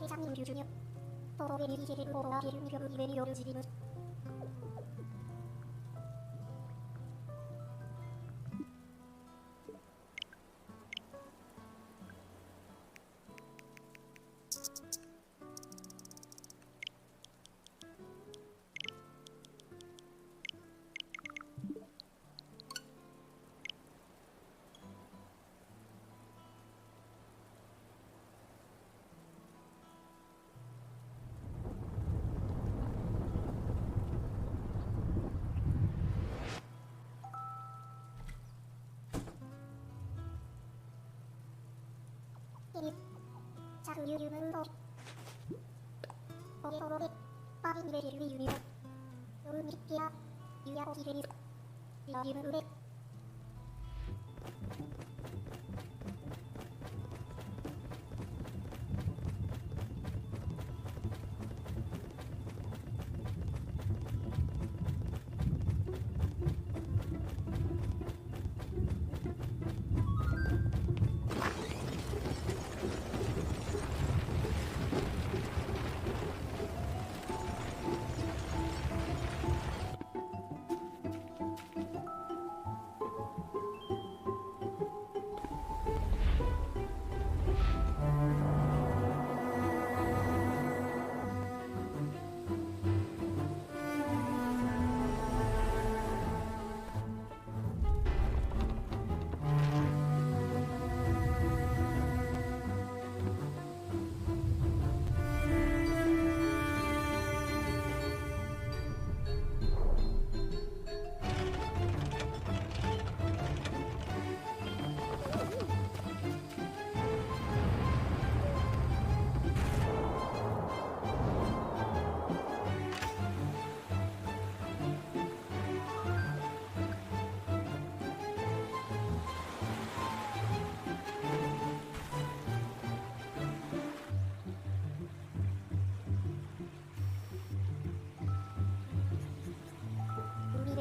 회장님 규준이 도로베니 이제를 오로라 게르미르 이베리로르 지비는 자그유유는 더 거기로로게 빠진 이베리르 유니로 요은 미끼야 유야호시 게니 이라기는 으레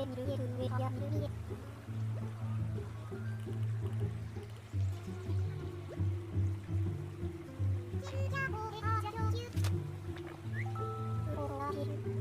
미르게 run웨하야 미르미레 오로라 게르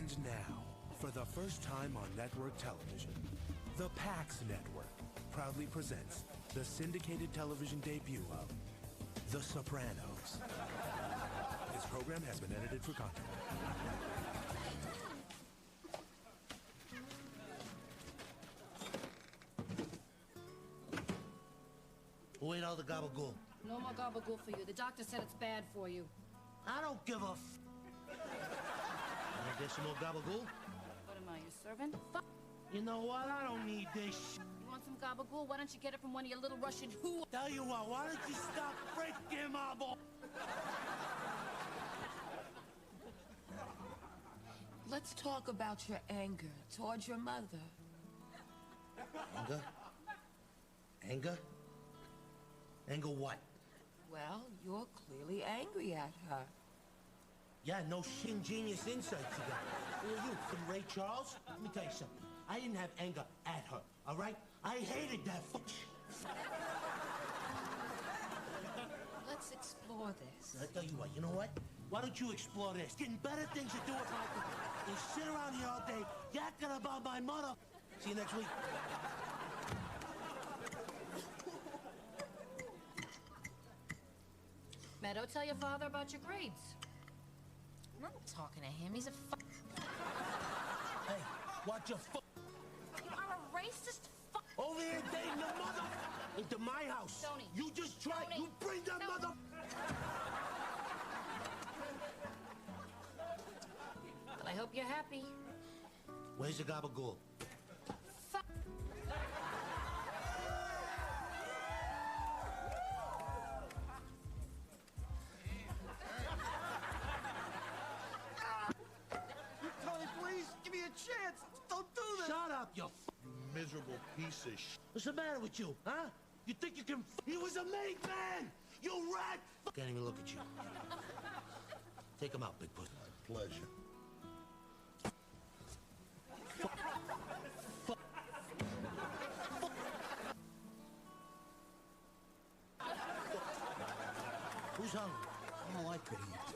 And now, for the first time on network television, the PAX Network proudly presents the syndicated television debut of The Sopranos. This program has been edited for content. Go eat all the gabagool. No more gabagool for you. The doctor said it's bad for you. I don't give a Wanna get some more gabagool? What am I, your servant? You know what? I don't need this You want some gabagool? Why don't you get it from one of your little Russian who? Tell you what, why don't you stop freaking my boy? Let's talk about your anger towards your mother. Anger? Anger? Anger what? Well, you're clearly angry at her. Yeah, no genius insights you got. Who are you, from Ray Charles? Let me tell you something. I didn't have anger at her, all right? I hated that Let's explore this. I tell you what, you know what? Why don't you explore this? Getting better things to do with my than sit around here all day yakking about my mother. See you next week. Meadow, tell your father about your grades. I'm not talking to him. He's a Hey, watch your You are a racist Over here dating the mother into my house. Tony. You just tried. Tony. You bring that mother. But I hope you're happy. Where's the gabagool? Tony, please, give me a chance. Don't do this. Shut up, you miserable piece of sh**. What's the matter with you, huh? You think you can He was a made man! You rat! Can't even look at you. Take him out, big puss. My pleasure. Who's hungry? Oh, I could eat.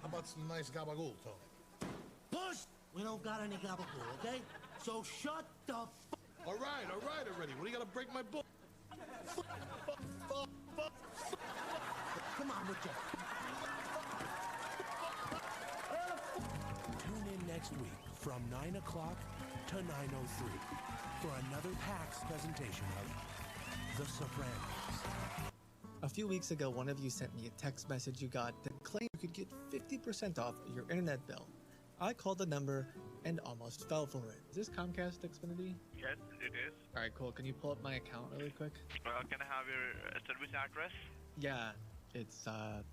How about some nice gabagool, Tony? Push! We don't got any gabagool, okay? So shut the All right already. What do you gotta break my book? Come on with you. Tune in next week from 9 o'clock to 9:03 for another PAX presentation of The Sopranos. A few weeks ago, one of you sent me a text message you got that claimed you could get 50% off your internet bill. I called the number and almost fell for it. Is this Comcast Xfinity? Yes, it is. Alright, cool. Can you pull up my account really quick? Can I have your service address? Yeah, it's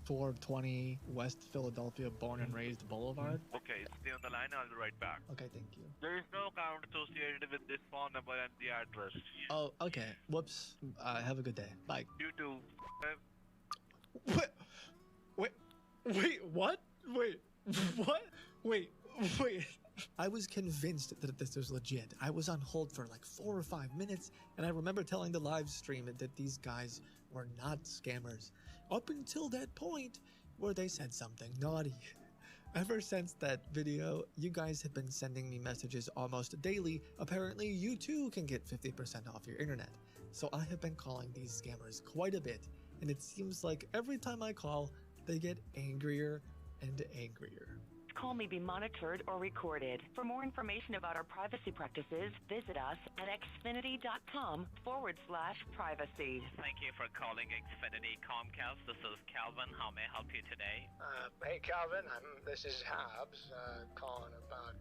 420 West Philadelphia Born and Raised Boulevard. Okay, stay on the line. I'll be right back. Okay, thank you. There is no account associated with this phone number and the address. Oh, okay. Whoops. Have a good day. Bye. You too. Wait, what? Wait, what? Wait. I was convinced that this was legit. I was on hold for like 4 or 5 minutes, and I remember telling the live stream that these guys were not scammers. Up until that point where they said something naughty. Ever since that video, you guys have been sending me messages almost daily. Apparently, you too can get 50% off your internet. So I have been calling these scammers quite a bit, and it seems like every time I call, they get angrier and angrier. Call may be monitored or recorded. For more information about our privacy practices, visit us at xfinity.com/privacy. Thank you for calling Xfinity Comcast. This is Calvin. How may I help you today? Hey, Calvin. This is Hobbs calling about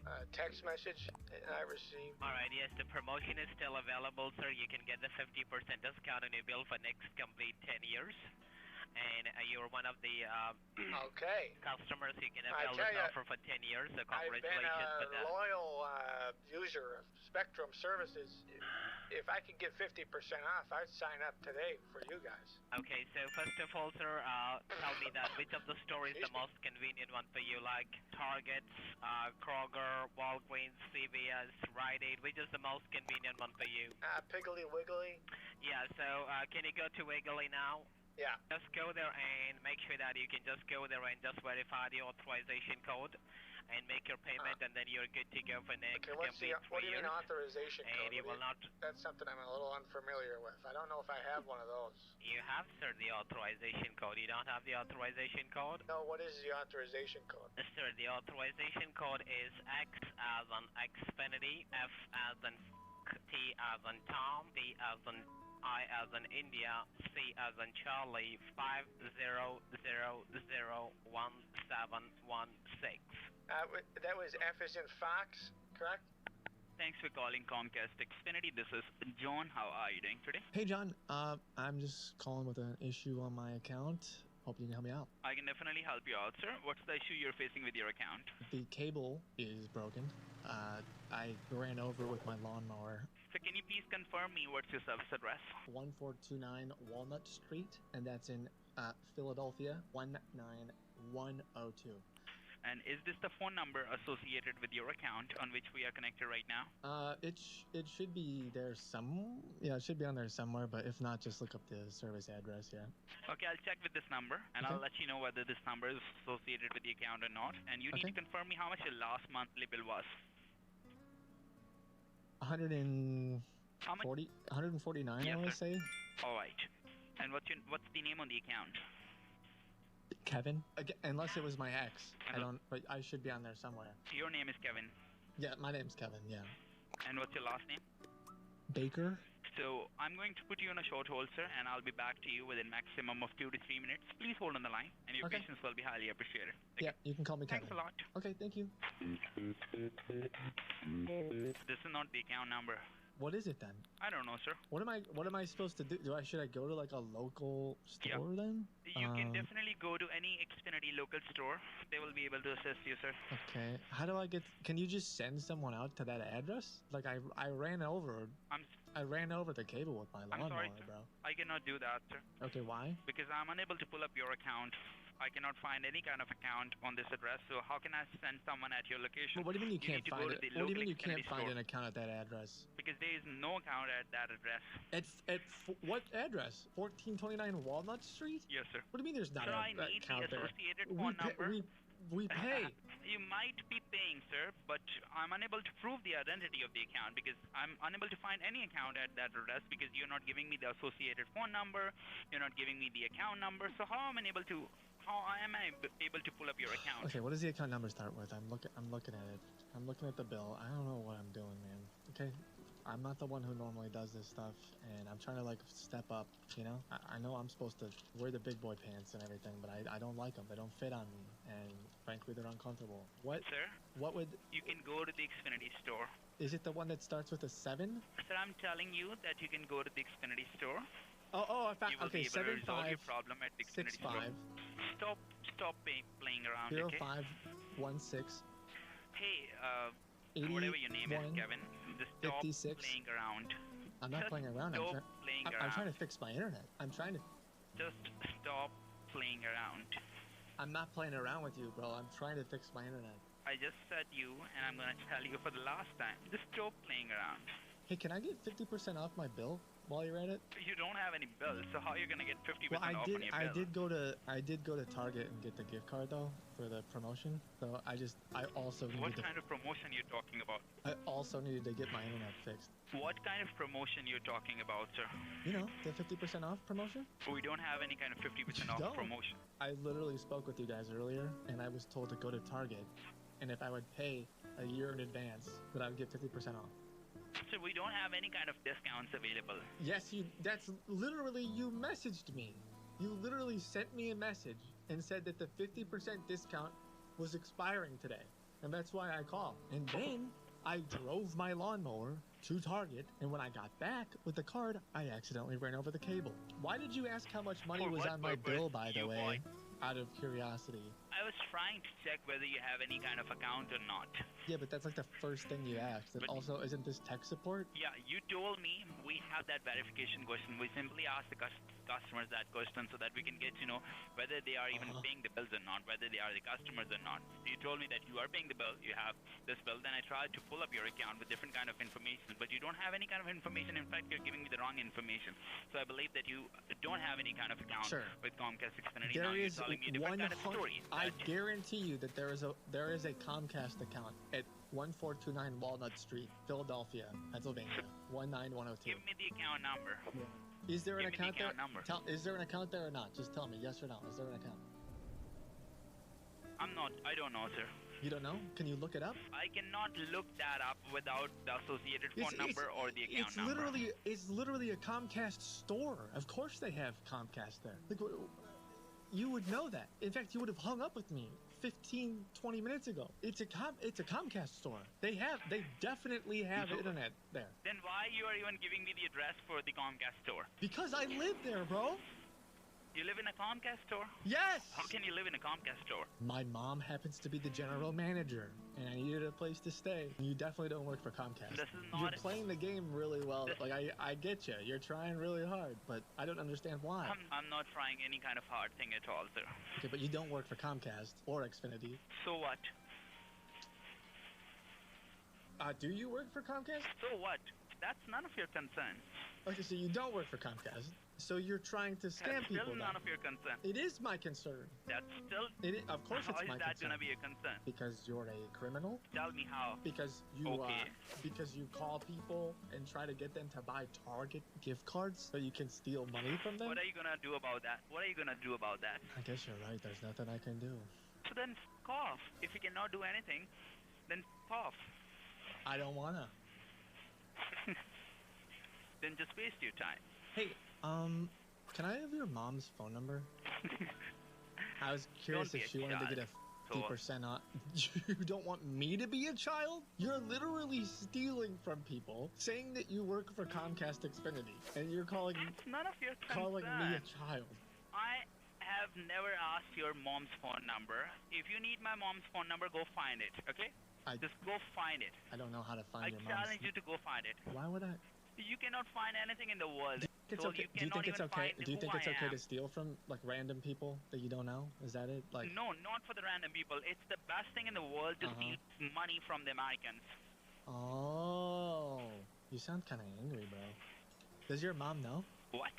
the text message I received. All right, yes, the promotion is still available, sir. You can get the 50% discount on your bill for next complete 10 years. And you're one of the customers who can avail this offer for 10 years, so congratulations. I've been a loyal user of Spectrum services. If I could get 50% off, I'd sign up today for you guys. Okay, so first of all, sir, tell me that which of the store is the most convenient one for you, like Target's, Kroger, Walgreens, CVS, Rite Aid, which is the most convenient one for you? Piggly Wiggly. Yeah, so can you go to Wiggly now? Yeah. Just go there and make sure that you can just go there and just verify the authorization code and make your payment, and then you're good to go for next what do you mean authorization and code? You will not... That's something I'm a little unfamiliar with. I don't know if I have one of those. You have, sir, the authorization code. You don't have the authorization code? No, what is the authorization code? Sir, the authorization code is X as in Xfinity, F as in T as in Tom, D as in I as in India, C as in Charlie, 50001716. That was F as in Fox, correct? Thanks for calling Comcast Xfinity. This is John. How are you doing today? Hey, John. I'm just calling with an issue on my account. Hope you can help me out. I can definitely help you out, sir. What's the issue you're facing with your account? The cable is broken. I ran over with my lawnmower. So can you please confirm me what's your service address? 1429 Walnut Street, and that's in Philadelphia, 19102. And is this the phone number associated with your account on which we are connected right now? It should be there it should be on there somewhere, but if not, just look up the service address, yeah. Okay, I'll check with this number, and I'll let you know whether this number is associated with the account or not. And you need to confirm me how much your last monthly bill was. 149, yes, I want to say. All right. And what's the name on the account? Kevin? Again, unless it was my ex. But I should be on there somewhere. Your name is Kevin. Yeah, my name's Kevin, yeah. And what's your last name? Baker? So I'm going to put you on a short hold, sir, and I'll be back to you within maximum of 2 to 3 minutes. Please hold on the line, and your patience will be highly appreciated. Yeah, you can call me Kevin. Thanks a lot. Okay, thank you. This is not the account number. What is it then? I don't know, sir. What am I supposed to do? Should I go to like a local store then? You can definitely go to any Xfinity local store. They will be able to assist you, sir. Okay. How do I get? Can you just send someone out to that address? Like I ran over. I ran over the cable with my lawnmower, bro. I cannot do that, sir. Okay, why? Because I'm unable to pull up your account. I cannot find any kind of account on this address, so how can I send someone at your location? Well, what do you mean you can't find it? What do you mean you can't find store? an account at that address? Because there is no account at that address. What address? 1429 Walnut Street? Yes, sir. What do you mean there's not Sir, an I need account the there? associated phone number. We pay. You might be paying, sir, but I'm unable to prove the identity of the account because I'm unable to find any account at that address because you're not giving me the associated phone number. You're not giving me the account number. So how am I able to pull up your account? Okay, what does the account number start with? I'm looking at it. I'm looking at the bill. I don't know what I'm doing, man. Okay, I'm not the one who normally does this stuff, and I'm trying to like step up. You know, I know I'm supposed to wear the big boy pants and everything, but I don't like them. They don't fit on me, and frankly, they're uncomfortable. What? Sir? What would? You can go to the Xfinity store. Is it the one that starts with a 7? Sir, I'm telling you that you can go to the Xfinity store. I found. Okay, 7 resolve your problem at the Xfinity 65. Store. Stop playing around. 0516. Hey, whatever your name is, Kevin. Just stop 56. playing around. I'm not playing around. I'm trying to fix my internet. Just stop playing around. I'm not playing around with you, bro. I'm trying to fix my internet. I just said you, and I'm gonna tell you for the last time. Just stop playing around. Hey, can I get 50% off my bill while you're at it? You don't have any bills, so how are you gonna get 50% off on your bill? I did go to Target and get the gift card though for the promotion. So I also needed What kind of promotion you're talking about? I also needed to get my internet fixed. What kind of promotion you're talking about, sir? You know, the 50% off promotion? We don't have any kind of 50% off promotion. I literally spoke with you guys earlier, and I was told to go to Target, and if I would pay a year in advance, that I would get 50% off. So we don't have any kind of discounts available. Yes, that's literally, you messaged me. You literally sent me a message and said that the 50% discount was expiring today. And that's why I called. And then I drove my lawnmower to Target, and when I got back with the card, I accidentally ran over the cable. Why did you ask how much money was on my bill, by the way? Out of curiosity. I was trying to check whether you have any kind of account or not. Yeah, but that's like the first thing you asked. And also, isn't this tech support? Yeah, you told me we have that verification question. We simply ask the customers that question so that we can get to know whether they are even paying the bills or not, whether they are the customers or not. So you told me that you are paying the bill, you have this bill. Then I tried to pull up your account with different kind of information, but you don't have any kind of information. In fact, you're giving me the wrong information. So I believe that you don't have any kind of account with Comcast Xfinity. There now is you're telling me a different kind of story. I guarantee you that there is a Comcast account at 1429 Walnut Street, Philadelphia, Pennsylvania, 19102. Give me the account number. Is there an account there? Number. Is there an account there or not? Just tell me, yes or no. Is there an account? I don't know, sir. You don't know? Can you look it up? I cannot look that up without the associated phone number or the account number. It's literally a Comcast store. Of course they have Comcast there. Like, you would know that. In fact, you would have hung up with me 15, 20 minutes ago. It's a Comcast store. They definitely have internet there. Then why you are even giving me the address for the Comcast store? Because I live there, bro. You live in a Comcast store? Yes! How can you live in a Comcast store? My mom happens to be the general manager, and I needed a place to stay. You definitely don't work for Comcast. This is not... You're playing the game really well. Like, I get you. You're trying really hard, but I don't understand why. I'm not trying any kind of hard thing at all, sir. Okay, but you don't work for Comcast or Xfinity. So what? Do you work for Comcast? So what? That's none of your concern. Okay, so you don't work for Comcast. So you're trying to scam people. Still none of your concern. It is my concern. That's still... Of course it's my concern. How is that going to be a concern? Because you're a criminal? Tell me how. Because you call people and try to get them to buy Target gift cards so you can steal money from them? What are you going to do about that? What are you going to do about that? I guess you're right. There's nothing I can do. So then f*** off. If you cannot do anything, then f*** off. I don't want to. Then just waste your time. Hey, can I have your mom's phone number? I was curious if she wanted to get a 50% off. You don't want me to be a child? You're literally stealing from people, saying that you work for Comcast Xfinity, and you're calling me a child. I have never asked your mom's phone number. If you need my mom's phone number, go find it, okay? Just go find it. I don't know how to find your mom's. I challenge you to go find it. Why would I? You cannot find anything in the world. Do you think it's okay to steal from like random people that you don't know? Is that it? Like no, not for the random people. It's the best thing in the world to steal money from the Americans. Oh, you sound kind of angry, bro. Does your mom know? What?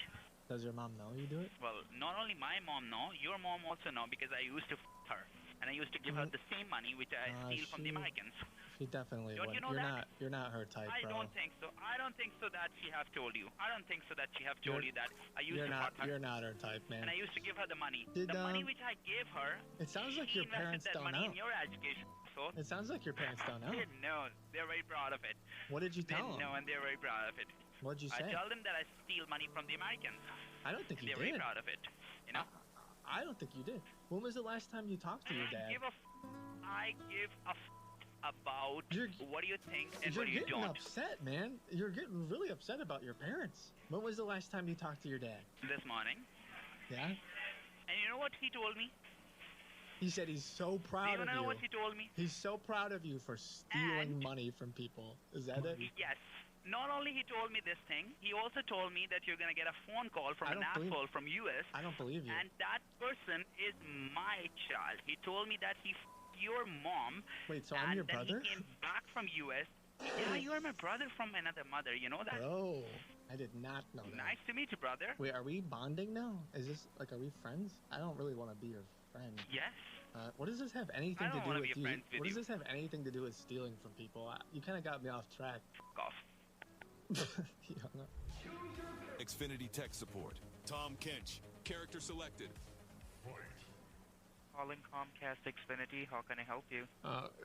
Does your mom know you do it? Well, not only my mom know, your mom also know because I used to f her. And I used to give her the same money which I steal from the Americans. She definitely would. You know you're not her type, bro. I don't think so. I don't think so that she have told you. I don't think so that she have told you that I used to fuck her. You're not her type, man. And I used to give her the money. The money which I gave her. It sounds like your parents don't know. In your education. So it sounds like your parents don't know. No, they're very proud of it. What did you tell them? No, and they're very proud of it. What did you say? I tell them that I steal money from the Americans. I don't think you did. They're very proud of it. You know. I don't think you did. When was the last time you talked to your dad? I give a about what do you think and what do you don't. You're getting upset, man. You're getting really upset about your parents. When was the last time you talked to your dad? This morning. Yeah? And you know what he told me? He said he's so proud of you. Do you know what he told me? He's so proud of you for stealing money from people. Is that it? Yes. Not only he told me this thing, he also told me that you're going to get a phone call from an asshole from US. I don't believe you. And that person is my child. He told me that he your mom. Wait, so I'm your brother? He came back from US. Yeah, you are my brother from another mother. You know that? Oh, I did not know that. Nice to meet you, brother. Wait, are we bonding now? Is this like, are we friends? I don't really want to be your friend. Yes. What does this have anything to do with you? What does this have anything to do with stealing from people? You kind of got me off track. F off. Xfinity Tech Support. Tom Kench. Character selected. Calling Comcast Xfinity. How can I help you?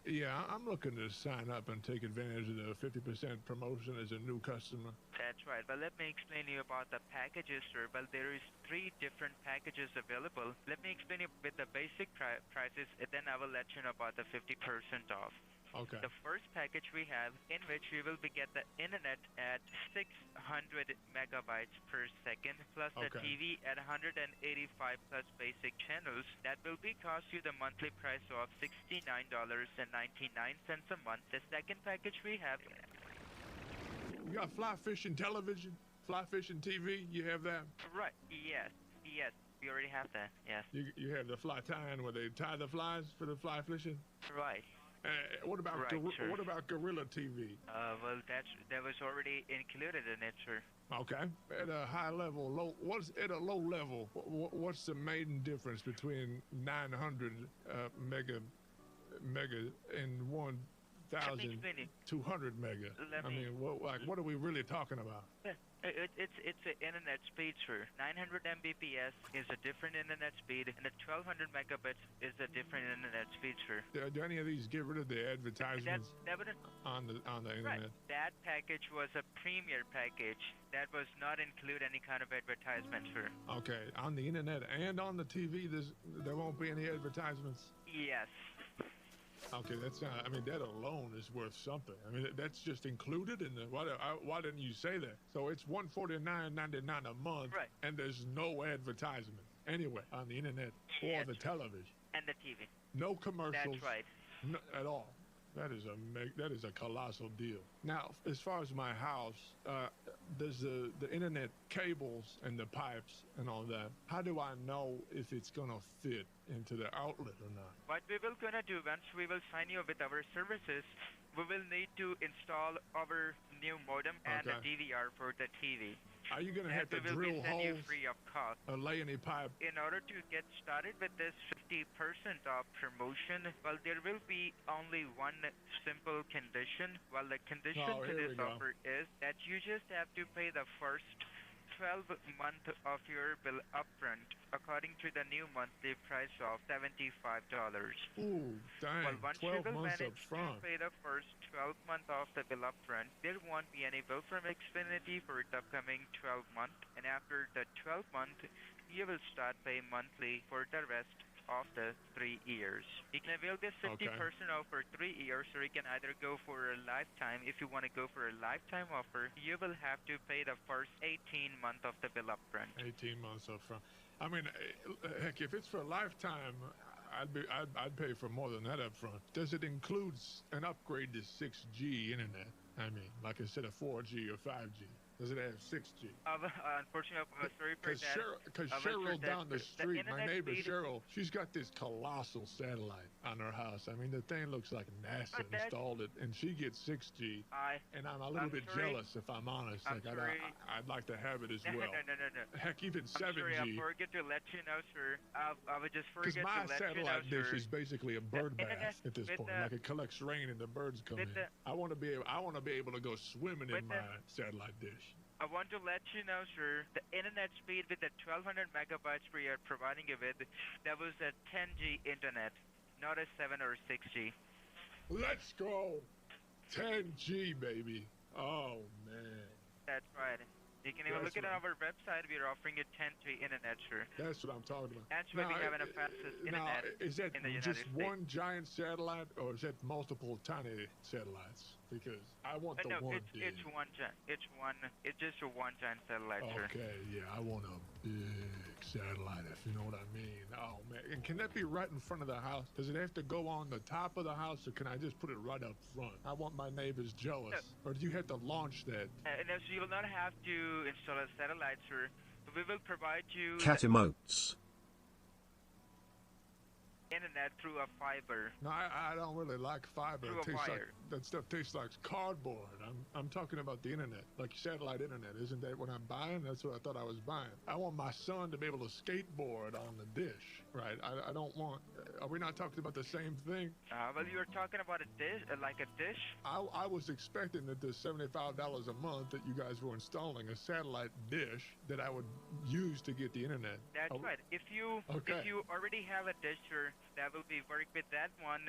Yeah, I'm looking to sign up and take advantage of the 50% promotion as a new customer. That's right. Well, let me explain you about the packages, sir. Well, there is 3 different packages available. Let me explain you with the basic prices, and then I will let you know about the 50% off. Okay. The first package we have, in which we will get the internet at 600 megabytes per second, plus the TV at 185 plus basic channels. That will cost you the monthly price of $69.99 a month. The second package we have. You got fly fishing television, fly fishing TV. You have that? Right. Yes. Yes. We already have that. Yes. You have the fly tying where they tie the flies for the fly fishing. Right. What about what about Gorilla TV? Well, that was already included in it, sir. Okay. At a high level, at a low level? What's the main difference between 900 mega and 1,000 1,200 mega. I mean, what are we really talking about? It's an internet speed, sir. 900 Mbps is a different internet speed, and the 1200 megabits is a different internet speed, sir. Do any of these get rid of the advertisements on the internet? Right. That package was a premier package. That was not include any kind of advertisement, sir. Okay, on the internet and on the TV, there won't be any advertisements? Yes. Okay, that's not, I mean, that alone is worth something. I mean, that's just included in the, why didn't you say that? So it's $149.99 a month, right, and there's no advertisement anywhere on the internet or the television. And the TV. No commercials. That's right. No, at all. That is a colossal deal. Now, as far as my house, there's the internet cables and the pipes and all that. How do I know if it's gonna fit into the outlet or not? What we will gonna do once we will sign you with our services, we will need to install our new modem and a DVR for the TV. Are you going to have to drill holes free of cost or lay any pipe? In order to get started with this 50% off promotion, well, there will be only one simple condition. Well, the condition to this offer is that you just have to pay the first 12 months of your bill upfront, according to the new monthly price of $75. Ooh, dang! Well, once 12 you will months manage up front. to pay the first 12 months of the bill upfront, there won't be any bill from Xfinity for the upcoming 12 months. And after the 12 months, you will start paying monthly for the rest of the 3 years. You can avail this 50% off for 3 years, or you can either go for a lifetime. If you want to go for a lifetime offer, you will have to pay the first 18 months of the bill up front. 18 months up front. I mean, heck, if it's for a lifetime, I'd pay for more than that up front. Does it include an upgrade to 6G internet? I mean, like instead of 4G or 5G. Does it have 6G? Unfortunately, I'm sorry for that. Because Cheryl down the street, my neighbor Cheryl, she's got this colossal satellite on her house. I mean, the thing looks like NASA installed it, and she gets 6G. And I'm a little bit jealous, if I'm honest. I'd like to have it as well. No. Heck, even 7G. Sorry, I forget to let you know, sir. I would just forget to let you know, sir. Because my satellite dish is basically a bird bath at this point. Like it collects rain and the birds come in. I want to be able to go swimming in my satellite dish. I want to let you know, sir, the internet speed with the 1200 megabytes we are providing you with, that was a 10G internet, not a 7 or 6G. Let's go! 10G, baby. Oh, man. That's right. You can even look at our website. We are offering you 10G internet, sir. That's what I'm talking about. That's why we have the fastest internet is that in the United just States. one giant satellite, or is that multiple tiny satellites? Because I want the one big. It's one giant. It's just a one giant satellite, sir. Okay, yeah, I want a big satellite, if you know what I mean. Oh man, and can that be right in front of the house? Does it have to go on the top of the house, or can I just put it right up front? I want my neighbors jealous. Or do you have to launch that? No, so you will not have to install a satellite, sir. We will provide you Cat emotes. internet through a fiber. No, I don't really like fiber. Through a wire. That stuff tastes like cardboard. I'm talking about the internet, like satellite internet. Isn't that what I'm buying? That's what I thought I was buying. I want my son to be able to skateboard on the dish, right? I don't want. Are we not talking about the same thing? Well, you were talking about a dish, like a dish. I was expecting that the $75 a month that you guys were installing a satellite dish that I would use to get the internet. That's right. If you already have a dish, sir, that will be work with that one.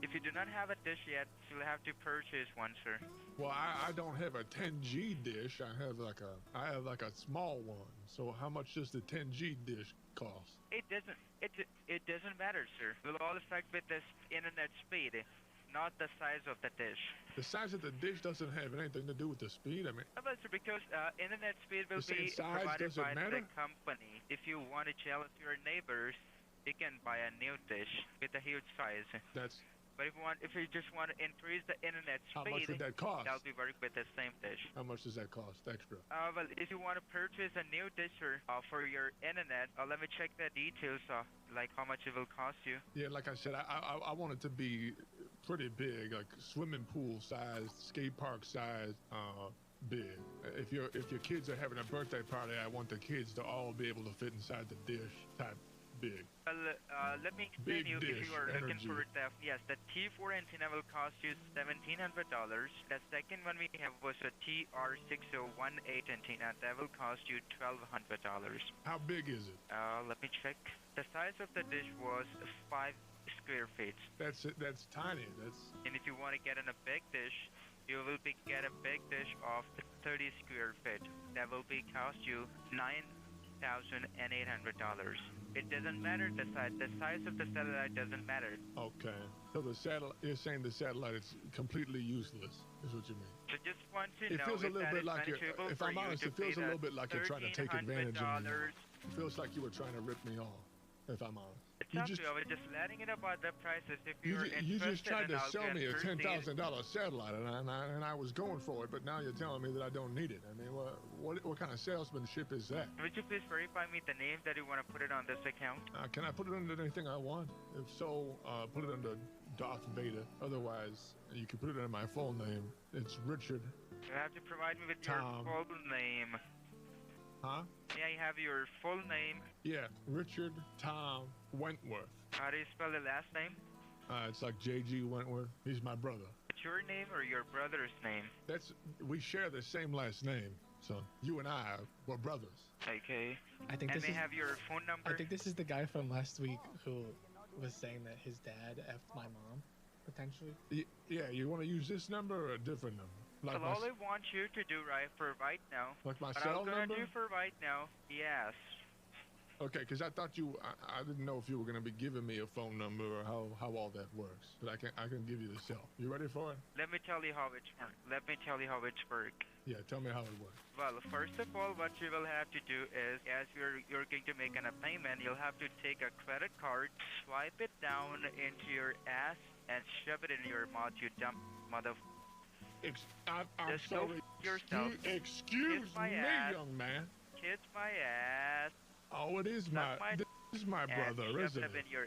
If you do not have a dish yet, you'll have to purchase one, sir. Well, I don't have a 10G dish. I have like a small one. So how much does the 10G dish cost? It doesn't matter, sir. It will all affect with this internet speed, not the size of the dish. The size of the dish doesn't have anything to do with the speed. I mean, because internet speed will be provided by the company. If you want to challenge your neighbors, you can buy a new dish with a huge size. But if you just want to increase the internet speed, how much would that cost? That'll be work with the same dish. How much does that cost extra? Well, if you want to purchase a new dish for your internet, let me check the details, like how much it will cost you. Yeah, like I said, I want it to be pretty big, like swimming pool size, skate park size, big. If your kids are having a birthday party, I want the kids to all be able to fit inside the dish type big? Well, let me explain Big you if dish, you are looking energy. for that. Yes, the T4 antenna will cost you $1,700. The second one we have was a TR6018 antenna that will cost you $1,200. How big is it? Let me check. The size of the dish was 5 square feet. That's tiny. And if you want to get in a big dish, you will get a big dish of 30 square feet. That will cost you $9,800. It doesn't matter the size. The size of the satellite doesn't matter. Okay. So you're saying the satellite is completely useless, is what you mean? So just want to It know feels a if little that bit is like manageable if for I'm you honest, to it feels pay a little the bit like you're trying to take advantage of me. $1,300. It feels like you were trying to rip me off, if I'm honest. It's up to you. I was just letting it about the prices. If you're You just tried to sell me a proceed. $10,000 satellite, and I was going for it, but now you're telling me that I don't need it. I mean, what kind of salesmanship is that? Would you please verify me the name that you want to put it on this account? Can I put it under anything I want? If so, put it under Darth Vader. Otherwise, you can put it under my full name. It's Richard. You have to provide me with Tom. your full name. Huh? May I have your full name? Yeah, Richard Tom Wentworth. How do you spell the last name? It's like J.G. Wentworth. He's my brother. It's your name or your brother's name? We share the same last name, so you and I were brothers. Okay. I think and this may is. have your phone number? I think this is the guy from last week who was saying that his dad effed my mom, potentially. Yeah, you want to use this number or a different number? Well, all I want you to do for right now. Like my what cell I'm gonna number? do for right now, yes. Okay, because I thought I didn't know if you were going to be giving me a phone number or how all that works. But I can give you the cell. You ready for it? Let me tell you how it works. Yeah, tell me how it works. Well, first of all, what you will have to do is, as you're going to make a payment, you'll have to take a credit card, swipe it down into your ass, and shove it in your mouth, you dumb mother... I'm Just sorry. go yourself. Excuse me, ass. young man. Kiss my ass. Oh, this is my brother, shove isn't it up it? in your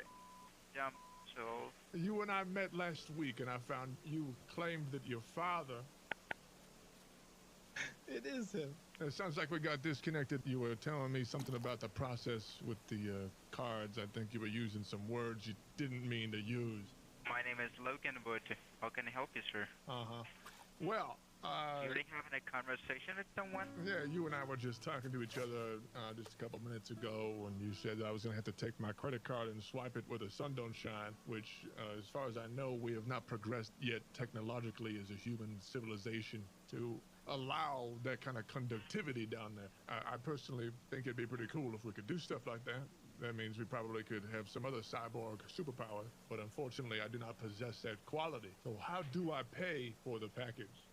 dumb soul. You and I met last week, and I found you claimed that your father... It is him. It sounds like we got disconnected. You were telling me something about the process with the cards. I think you were using some words you didn't mean to use. My name is Logan Wood. How can I help you, sir? Uh-huh. Well, You're having a conversation with someone? yeah, you and I were just talking to each other just a couple minutes ago when you said that I was going to have to take my credit card and swipe it where the sun don't shine, which, as far as I know, we have not progressed yet technologically as a human civilization to allow that kind of conductivity down there. I personally think it'd be pretty cool if we could do stuff like that. That means we probably could have some other cyborg superpower, but unfortunately I do not possess that quality. So how do I pay for the package?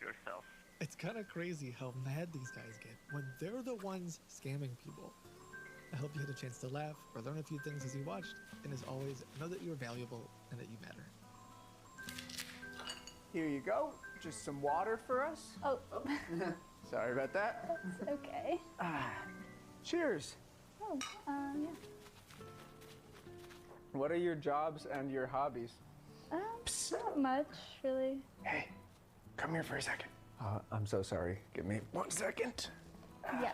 Yourself. It's kind of crazy how mad these guys get when they're the ones scamming people. I hope you had a chance to laugh or learn a few things as you watched, and as always, know that you're valuable and that you matter. Here you go. Just some water for us. Oh. Sorry about that. That's okay. Cheers. Oh, yeah. What are your jobs and your hobbies? Not much, really. Hey, come here for a second. I'm so sorry. Give me 1 second. Yeah.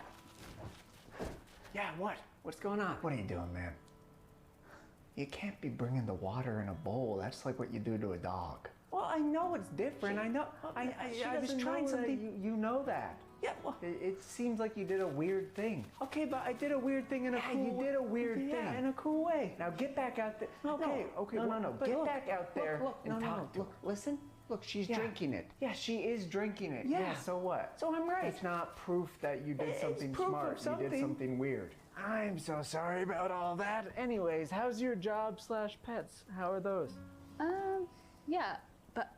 Yeah, what? What's going on? What are you doing, man? You can't be bringing the water in a bowl. That's like what you do to a dog. Well, I know it's different. I know. I was trying something. You know that. Yeah, well, it seems like you did a weird thing. Okay, but I did a weird thing in a cool way. You did a weird thing. Yeah, in a cool way. Now get back out there. Okay, no. Get back out there and talk to her. Listen. Look, she's drinking it. Yeah, she is drinking it. Yeah, so what? So I'm right. It's not proof that you did something smart. You did something weird. I'm so sorry about all that. Anyways, how's your job / pets? How are those? Yeah, but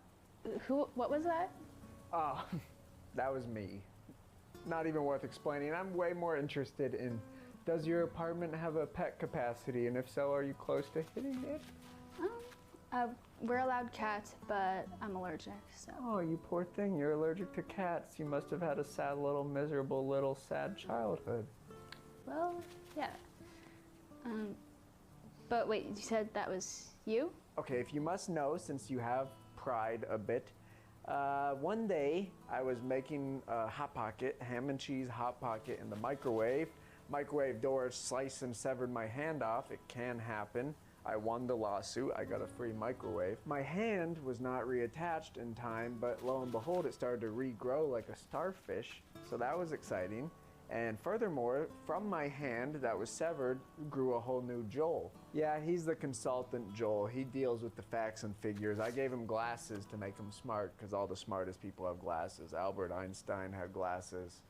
what was that? Oh, that was me. Not even worth explaining. I'm way more interested in, does your apartment have a pet capacity? And if so, are you close to hitting it? We're allowed cats, but I'm allergic, so. Oh, you poor thing. You're allergic to cats. You must have had a sad little, miserable little, sad childhood. Well, yeah. But wait, you said that was you? Okay, if you must know, since you have pride a bit, one day I was making a Hot Pocket, ham and cheese Hot Pocket in the microwave. microwave door sliced and severed my hand off. It can happen. I won the lawsuit. I got a free microwave. My hand was not reattached in time, but lo and behold, it started to regrow like a starfish. So that was exciting. And furthermore, from my hand that was severed grew a whole new Joel. Yeah, he's the consultant Joel. He deals with the facts and figures. I gave him glasses to make him smart because all the smartest people have glasses. Albert Einstein had glasses.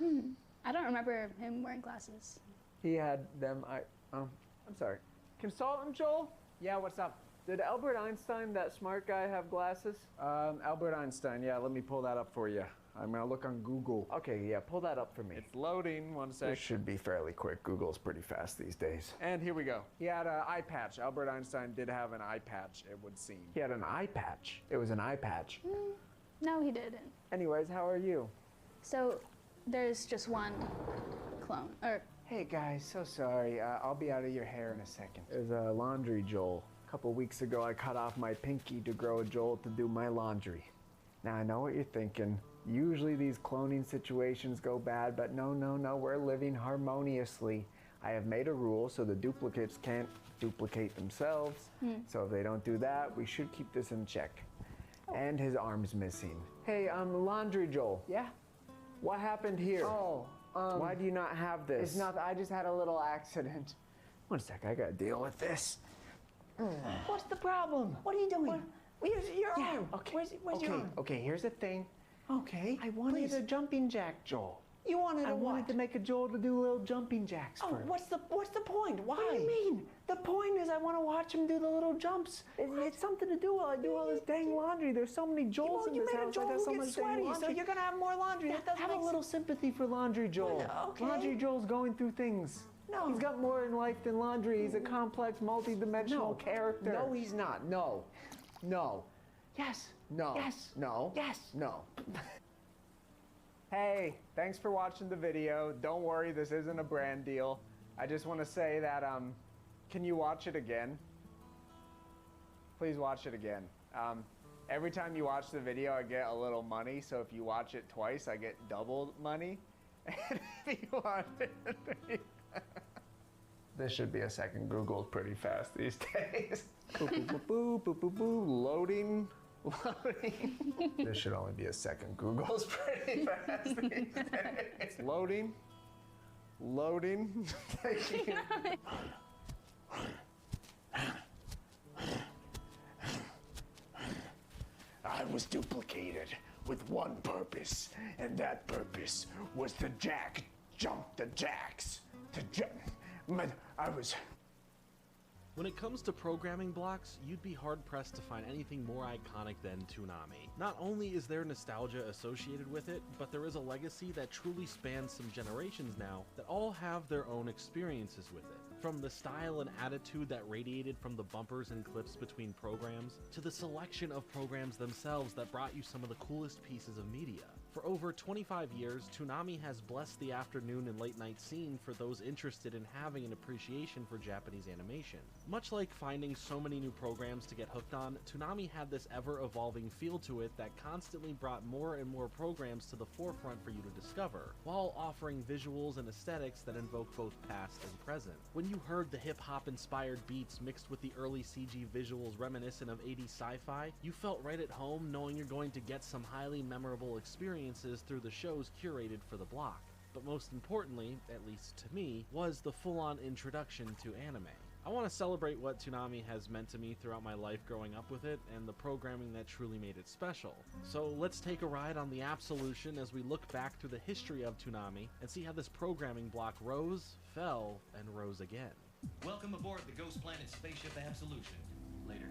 I don't remember him wearing glasses. He had them. I'm sorry. Consultant Joel? Yeah, what's up? Did Albert Einstein, that smart guy, have glasses? Albert Einstein, yeah, let me pull that up for you. I'm gonna look on Google. Okay, yeah, pull that up for me. It's loading, one sec. It should be fairly quick. Google's pretty fast these days. And here we go. He had an eye patch. Albert Einstein did have an eye patch, it would seem. He had an eye patch? It was an eye patch. No, he didn't. Anyways, how are you? So, there's just one clone, or... Hey guys, so sorry. I'll be out of your hair in a second. There's a laundry Joel. A couple weeks ago, I cut off my pinky to grow a Joel to do my laundry. Now, I know what you're thinking. Usually these cloning situations go bad, but no, we're living harmoniously. I have made a rule so the duplicates can't duplicate themselves. So if they don't do that, we should keep this in check. And his arm's missing. Hey, laundry Joel. Yeah? What happened here? Why do you not have this? It's not, I just had a little accident. One sec, I gotta deal with this. What's the problem? What are you doing? Where's your arm? Okay. Where's your arm? Okay, here's the thing. Okay, I wanted a jumping jack Joel. You wanted I wanted to make a Joel to do little jumping jacks for. What's the point? Why? What do you mean? The point is I want to watch him do the little jumps. It's something to do while I do all this dang laundry. There's so many Joels in this house. I got so much dang laundry. So you're gonna have more laundry. That doesn't have a little sympathy for laundry Joel. Okay. Laundry Joel's going through things. No. He's got more in life than laundry. He's a complex, multi-dimensional character. No, he's not. No. Yes. No. Yes. No. Yes. No. Hey, thanks for watching the video. Don't worry, this isn't a brand deal. I just want to say that, can you watch it again? Please watch it again. Every time you watch the video, I get a little money, so if you watch it twice, I get double money. And if you watch it, this should be a second. Google's pretty fast these days. Boop, loading. This should only be a second. Google's pretty fast these days. It's loading. Thank you. I was duplicated with one purpose, and that purpose was to jump the jacks. When it comes to programming blocks, you'd be hard-pressed to find anything more iconic than Toonami. Not only is there nostalgia associated with it, but there is a legacy that truly spans some generations now that all have their own experiences with it. From the style and attitude that radiated from the bumpers and clips between programs, to the selection of programs themselves that brought you some of the coolest pieces of media. For over 25 years, Toonami has blessed the afternoon and late night scene for those interested in having an appreciation for Japanese animation. Much like finding so many new programs to get hooked on, Toonami had this ever-evolving feel to it that constantly brought more and more programs to the forefront for you to discover, while offering visuals and aesthetics that invoke both past and present. When you heard the hip-hop inspired beats mixed with the early CG visuals reminiscent of 80s sci-fi, you felt right at home knowing you're going to get some highly memorable experiences through the shows curated for the block. But most importantly, at least to me, was the full-on introduction to anime. I want to celebrate what Toonami has meant to me throughout my life growing up with it, and the programming that truly made it special. So let's take a ride on the Absolution as we look back through the history of Toonami and see how this programming block rose, fell, and rose again. Welcome aboard the Ghost Planet Spaceship Absolution. Later.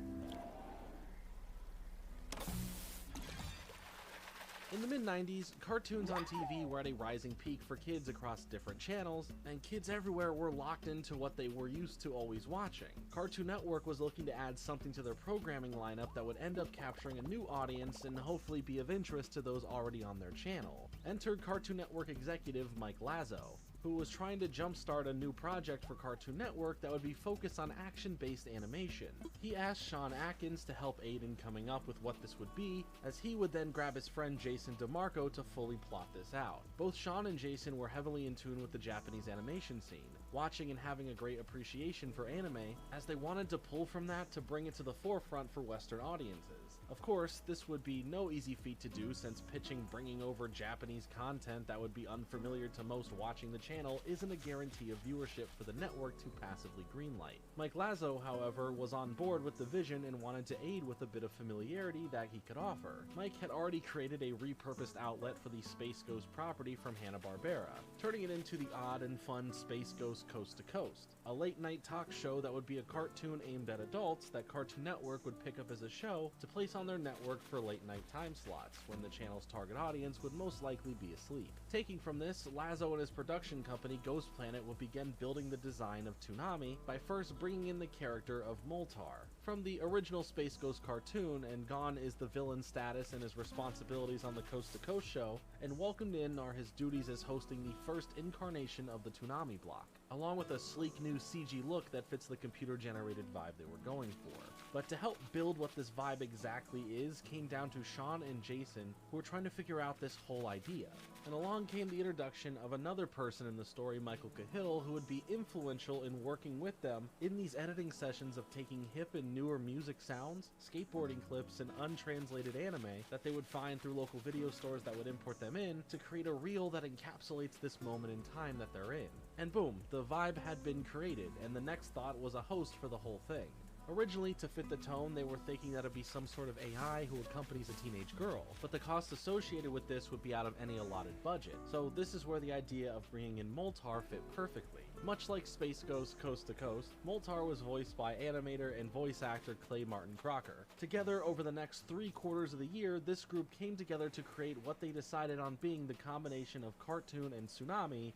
In the mid-90s, cartoons on TV were at a rising peak for kids across different channels, and kids everywhere were locked into what they were used to always watching. Cartoon Network was looking to add something to their programming lineup that would end up capturing a new audience and hopefully be of interest to those already on their channel. Entered Cartoon Network executive Mike Lazo. who was trying to jumpstart a new project for Cartoon Network that would be focused on action-based animation. He asked Sean Atkins to help aid in coming up with what this would be, as he would then grab his friend Jason DeMarco to fully plot this out. Both Sean and Jason were heavily in tune with the Japanese animation scene, watching and having a great appreciation for anime, as they wanted to pull from that to bring it to the forefront for Western audiences. Of course, this would be no easy feat to do, since pitching bringing over Japanese content that would be unfamiliar to most watching the channel isn't a guarantee of viewership for the network to passively greenlight. Mike Lazo, however, was on board with the vision and wanted to aid with a bit of familiarity that he could offer. Mike had already created a repurposed outlet for the Space Ghost property from Hanna-Barbera, turning it into the odd and fun Space Ghost Coast to Coast, a late-night talk show that would be a cartoon aimed at adults that Cartoon Network would pick up as a show to place on their network for late-night time slots, when the channel's target audience would most likely be asleep. Taking from this, Lazo and his production company Ghost Planet would begin building the design of Toonami by first bringing in the character of Moltar from the original Space Ghost cartoon, and gone is the villain status and his responsibilities on the Coast to Coast show, and welcomed in are his duties as hosting the first incarnation of the Toonami block, along with a sleek new CG look that fits the computer-generated vibe they were going for. But to help build what this vibe exactly is came down to Sean and Jason, who were trying to figure out this whole idea. And along came the introduction of another person in the story, Michael Cahill, who would be influential in working with them in these editing sessions of taking hip and newer music sounds, skateboarding clips, and untranslated anime that they would find through local video stores that would import them in to create a reel that encapsulates this moment in time that they're in. And boom, the vibe had been created, and the next thought was a host for the whole thing. Originally, to fit the tone, they were thinking that it'd be some sort of AI who accompanies a teenage girl, but the cost associated with this would be out of any allotted budget, so this is where the idea of bringing in Moltar fit perfectly. Much like Space Ghost Coast to Coast, Moltar was voiced by animator and voice actor Clay Martin Crocker. Together, over the next 3 quarters of the year, this group came together to create what they decided on being the combination of cartoon and Toonami.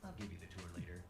I'll give you the tour later.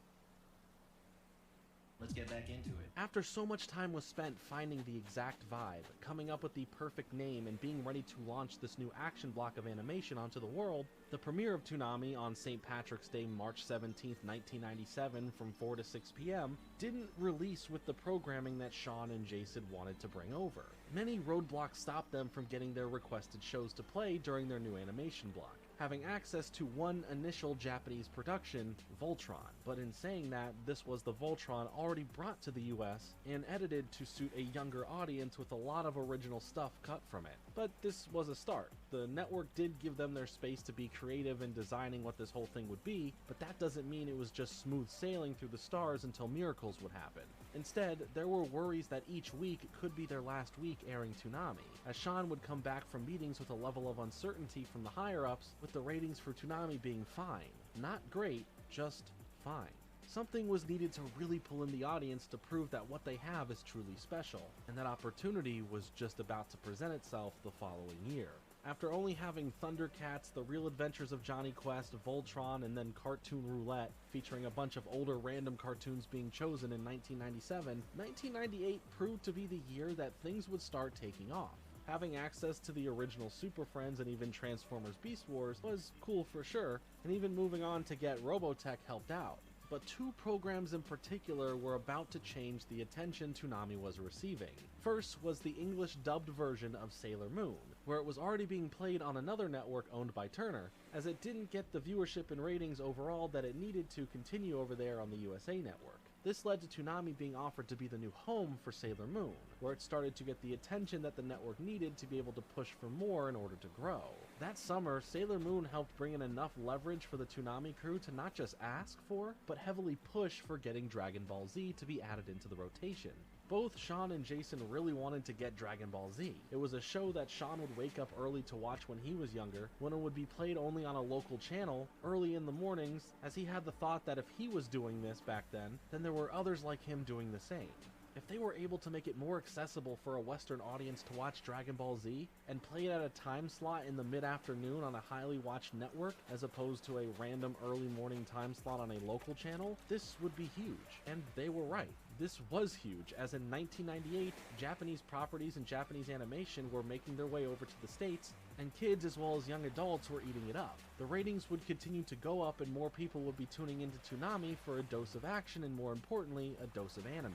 Let's get back into it. After so much time was spent finding the exact vibe, coming up with the perfect name, and being ready to launch this new action block of animation onto the world, the premiere of Toonami on St. Patrick's Day, March 17, 1997 from 4 to 6 p.m. didn't release with the programming that Sean and Jason wanted to bring over. Many roadblocks stopped them from getting their requested shows to play during their new animation block, having access to one initial Japanese production, Voltron. But in saying that, this was the Voltron already brought to the US and edited to suit a younger audience with a lot of original stuff cut from it. But this was a start. The network did give them their space to be creative in designing what this whole thing would be, but that doesn't mean it was just smooth sailing through the stars until miracles would happen. Instead, there were worries that each week could be their last week airing Toonami, as Sean would come back from meetings with a level of uncertainty from the higher-ups, with the ratings for Toonami being fine. Not great, just fine. Something was needed to really pull in the audience to prove that what they have is truly special, and that opportunity was just about to present itself the following year. After only having Thundercats, The Real Adventures of Johnny Quest, Voltron, and then Cartoon Roulette, featuring a bunch of older random cartoons being chosen in 1997, 1998 proved to be the year that things would start taking off. Having access to the original Super Friends and even Transformers Beast Wars was cool for sure, and even moving on to get Robotech helped out. But 2 programs in particular were about to change the attention Toonami was receiving. First was the English dubbed version of Sailor Moon, where it was already being played on another network owned by Turner, as it didn't get the viewership and ratings overall that it needed to continue over there on the USA network. This led to Toonami being offered to be the new home for Sailor Moon, where it started to get the attention that the network needed to be able to push for more in order to grow. That summer, Sailor Moon helped bring in enough leverage for the Toonami crew to not just ask for, but heavily push for getting Dragon Ball Z to be added into the rotation. Both Sean and Jason really wanted to get Dragon Ball Z. It was a show that Sean would wake up early to watch when he was younger, when it would be played only on a local channel, early in the mornings, as he had the thought that if he was doing this back then there were others like him doing the same. If they were able to make it more accessible for a Western audience to watch Dragon Ball Z, and play it at a time slot in the mid-afternoon on a highly watched network, as opposed to a random early morning time slot on a local channel, this would be huge. And they were right. This was huge, as in 1998, Japanese properties and Japanese animation were making their way over to the States, and kids as well as young adults were eating it up. The ratings would continue to go up and more people would be tuning into Toonami for a dose of action and, more importantly, a dose of anime.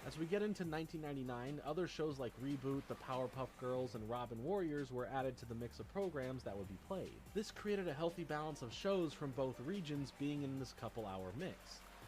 As we get into 1999, other shows like Reboot, The Powerpuff Girls, and Robin Warriors were added to the mix of programs that would be played. This created a healthy balance of shows from both regions being in this couple-hour mix.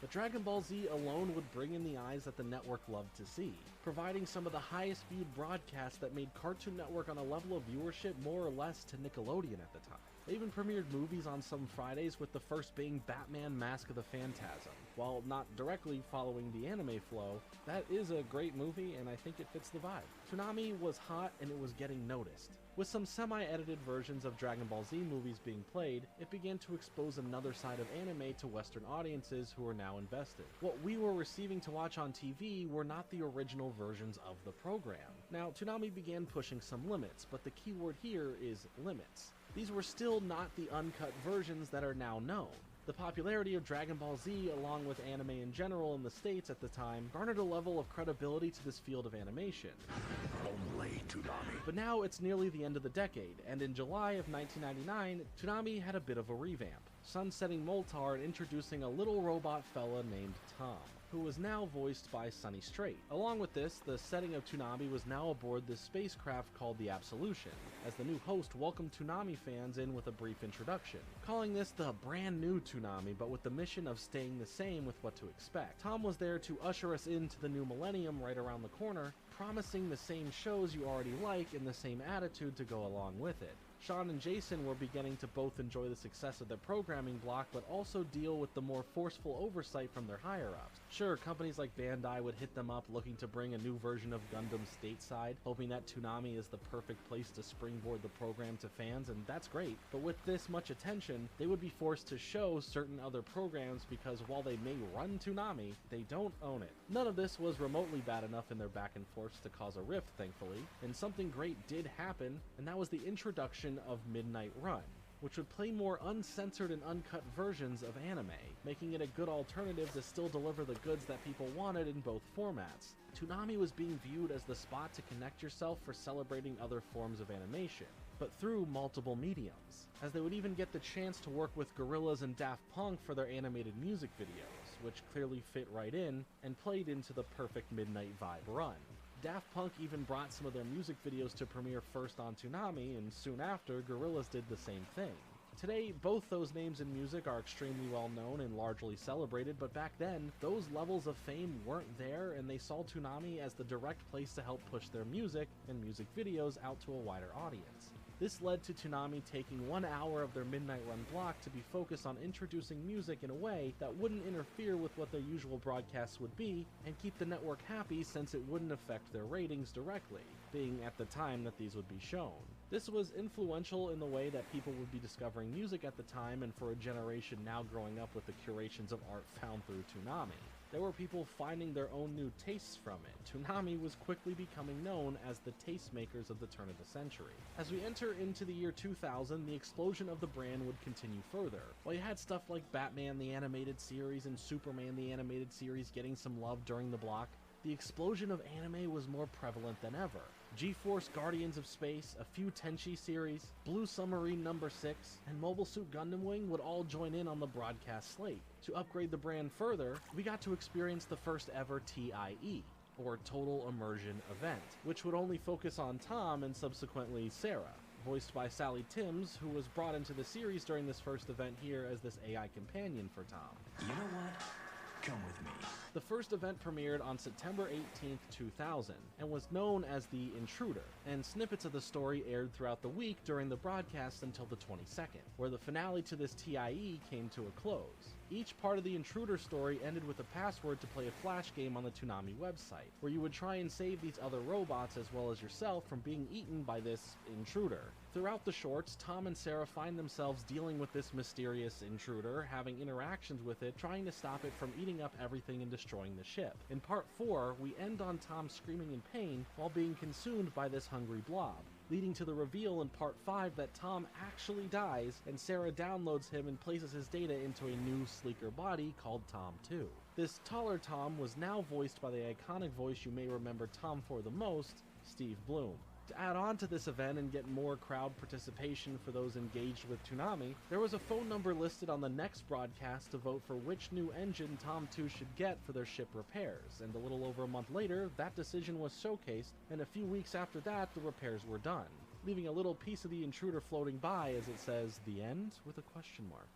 But Dragon Ball Z alone would bring in the eyes that the network loved to see, providing some of the highest viewed broadcasts that made Cartoon Network on a level of viewership more or less to Nickelodeon at the time. They even premiered movies on some Fridays, with the first being Batman Mask of the Phantasm. While not directly following the anime flow, that is a great movie and I think it fits the vibe. Toonami was hot and it was getting noticed. With some semi-edited versions of Dragon Ball Z movies being played, it began to expose another side of anime to Western audiences who were now invested. What we were receiving to watch on TV were not the original versions of the program. Now, Toonami began pushing some limits, but the key word here is limits. These were still not the uncut versions that are now known. The popularity of Dragon Ball Z, along with anime in general in the States at the time, garnered a level of credibility to this field of animation. Only Toonami. But now it's nearly the end of the decade, and in July of 1999, Toonami had a bit of a revamp, sunsetting Moltar and introducing a little robot fella named Tom, who was now voiced by Sonny Strait. Along with this, the setting of Toonami was now aboard this spacecraft called the Absolution, as the new host welcomed Toonami fans in with a brief introduction, calling this the brand new Toonami, but with the mission of staying the same with what to expect. Tom was there to usher us into the new millennium right around the corner, promising the same shows you already like and the same attitude to go along with it. Sean and Jason were beginning to both enjoy the success of their programming block, but also deal with the more forceful oversight from their higher-ups. Sure, companies like Bandai would hit them up looking to bring a new version of Gundam stateside, hoping that Toonami is the perfect place to springboard the program to fans, and that's great. But with this much attention, they would be forced to show certain other programs because while they may run Toonami, they don't own it. None of this was remotely bad enough in their back and forths to cause a rift, thankfully, and something great did happen, and that was the introduction of Midnight Run, which would play more uncensored and uncut versions of anime, making it a good alternative to still deliver the goods that people wanted in both formats. Toonami was being viewed as the spot to connect yourself for celebrating other forms of animation, but through multiple mediums, as they would even get the chance to work with Gorillaz and Daft Punk for their animated music videos, which clearly fit right in and played into the perfect midnight vibe run. Daft Punk even brought some of their music videos to premiere first on Toonami, and soon after, Gorillaz did the same thing. Today, both those names in music are extremely well known and largely celebrated, but back then, those levels of fame weren't there, and they saw Toonami as the direct place to help push their music and music videos out to a wider audience. This led to Toonami taking 1 hour of their Midnight Run block to be focused on introducing music in a way that wouldn't interfere with what their usual broadcasts would be, and keep the network happy since it wouldn't affect their ratings directly, being at the time that these would be shown. This was influential in the way that people would be discovering music at the time, and for a generation now growing up with the curations of art found through Toonami. There were people finding their own new tastes from it. Toonami was quickly becoming known as the tastemakers of the turn of the century. As we enter into the year 2000, the explosion of the brand would continue further. While you had stuff like Batman the Animated Series and Superman the Animated Series getting some love during the block, the explosion of anime was more prevalent than ever. G-Force Guardians of Space, a few Tenchi series, Blue Submarine No. 6, and Mobile Suit Gundam Wing would all join in on the broadcast slate. To upgrade the brand further, we got to experience the first ever TIE, or Total Immersion event, which would only focus on Tom and subsequently Sarah, voiced by Sally Timms, who was brought into the series during this first event here as this AI companion for Tom. You know what? Come with me. The first event premiered on September 18th, 2000, and was known as The Intruder, and snippets of the story aired throughout the week during the broadcast until the 22nd, where the finale to this TIE came to a close. Each part of the Intruder story ended with a password to play a flash game on the Toonami website, where you would try and save these other robots as well as yourself from being eaten by this intruder. Throughout the shorts, Tom and Sarah find themselves dealing with this mysterious intruder, having interactions with it, trying to stop it from eating up everything and destroying the ship. In part 4, we end on Tom screaming in pain while being consumed by this hungry blob, leading to the reveal in part 5 that Tom actually dies, and Sarah downloads him and places his data into a new, sleeker body called Tom 2. This taller Tom was now voiced by the iconic voice you may remember Tom for the most, Steve Bloom. To add on to this event and get more crowd participation for those engaged with Toonami, there was a phone number listed on the next broadcast to vote for which new engine Tom 2 should get for their ship repairs, and a little over a month later, that decision was showcased, and a few weeks after that, the repairs were done, leaving a little piece of the intruder floating by as it says, "The end?" with a question mark.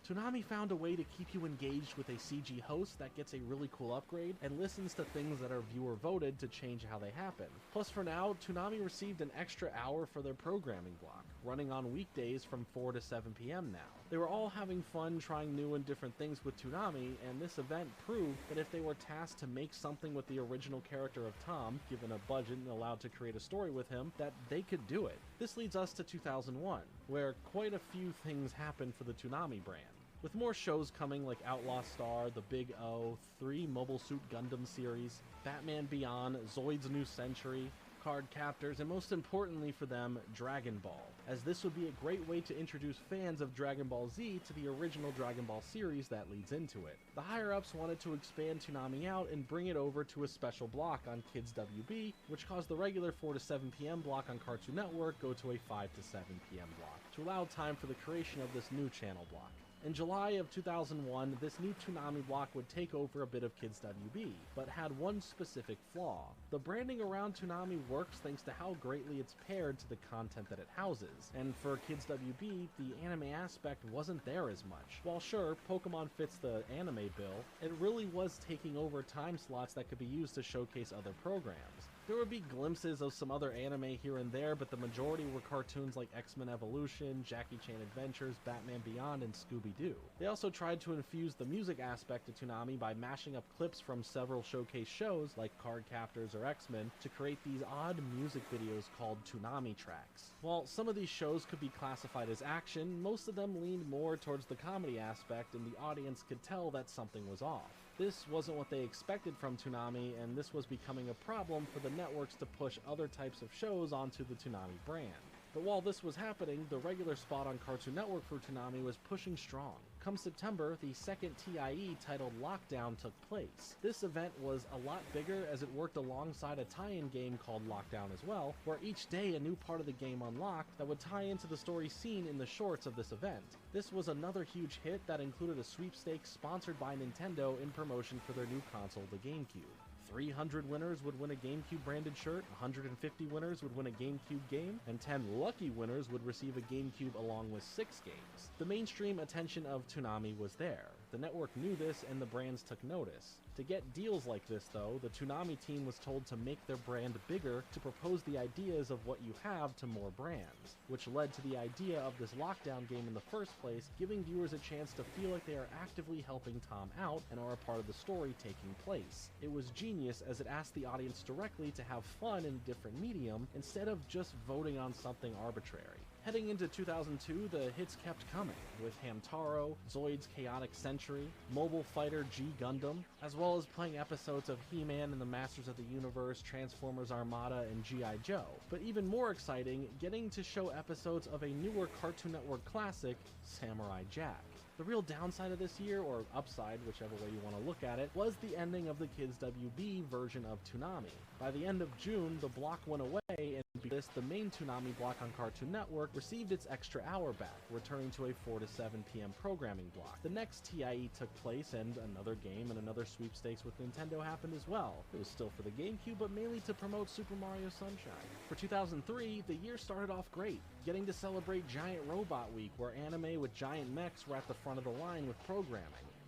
Toonami found a way to keep you engaged with a CG host that gets a really cool upgrade and listens to things that are viewer voted to change how they happen. Plus for now, Toonami received an extra hour for their programming block, running on weekdays from 4 to 7 p.m. now. They were all having fun trying new and different things with Toonami, and this event proved that if they were tasked to make something with the original character of Tom, given a budget and allowed to create a story with him, that they could do it. This leads us to 2001, where quite a few things happened for the Toonami brand. With more shows coming like Outlaw Star, The Big O, 3 Mobile Suit Gundam series, Batman Beyond, Zoid's New Century, Card Captors, and most importantly for them, Dragon Ball, as this would be a great way to introduce fans of Dragon Ball Z to the original Dragon Ball series that leads into it. The higher-ups wanted to expand Toonami out and bring it over to a special block on Kids WB, which caused the regular 4 to 7 p.m. block on Cartoon Network go to a 5 to 7 p.m. block, to allow time for the creation of this new channel block. In July of 2001, this new Toonami block would take over a bit of Kids WB, but had one specific flaw. The branding around Toonami works thanks to how greatly it's paired to the content that it houses, and for Kids WB, the anime aspect wasn't there as much. While sure, Pokemon fits the anime bill, it really was taking over time slots that could be used to showcase other programs. There would be glimpses of some other anime here and there, but the majority were cartoons like X-Men Evolution, Jackie Chan Adventures, Batman Beyond, and Scooby-Doo. They also tried to infuse the music aspect of Toonami by mashing up clips from several showcase shows like Card Captors or X-Men to create these odd music videos called Toonami tracks. While some of these shows could be classified as action, most of them leaned more towards the comedy aspect, and the audience could tell that something was off. This wasn't what they expected from Toonami, and this was becoming a problem for the networks to push other types of shows onto the Toonami brand. But while this was happening, the regular spot on Cartoon Network for Toonami was pushing strong. Come September, the second TIE titled Lockdown took place. This event was a lot bigger as it worked alongside a tie-in game called Lockdown as well, where each day a new part of the game unlocked that would tie into the story seen in the shorts of this event. This was another huge hit that included a sweepstakes sponsored by Nintendo in promotion for their new console, the GameCube. 300 winners would win a GameCube branded shirt, 150 winners would win a GameCube game, and 10 lucky winners would receive a GameCube along with 6 games. The mainstream attention of Toonami was there. The network knew this and the brands took notice. To get deals like this though, the Toonami team was told to make their brand bigger to propose the ideas of what you have to more brands, which led to the idea of this Lockdown game in the first place, giving viewers a chance to feel like they are actively helping Tom out and are a part of the story taking place. It was genius as it asked the audience directly to have fun in a different medium instead of just voting on something arbitrary. Heading into 2002, the hits kept coming, with Hamtaro, Zoid's Chaotic Century, Mobile Fighter G Gundam, as well as playing episodes of He-Man and the Masters of the Universe, Transformers Armada, and G.I. Joe. But even more exciting, getting to show episodes of a newer Cartoon Network classic, Samurai Jack. The real downside of this year, or upside, whichever way you want to look at it, was the ending of the Kids WB version of Toonami. By the end of June, the block went away, and because the main Toonami block on Cartoon Network received its extra hour back, returning to a 4 to 7 p.m. programming block. The next TIE took place, and another game and another sweepstakes with Nintendo happened as well. It was still for the GameCube, but mainly to promote Super Mario Sunshine. For 2003, the year started off great, getting to celebrate Giant Robot Week, where anime with giant mechs were at the front of the line with programming.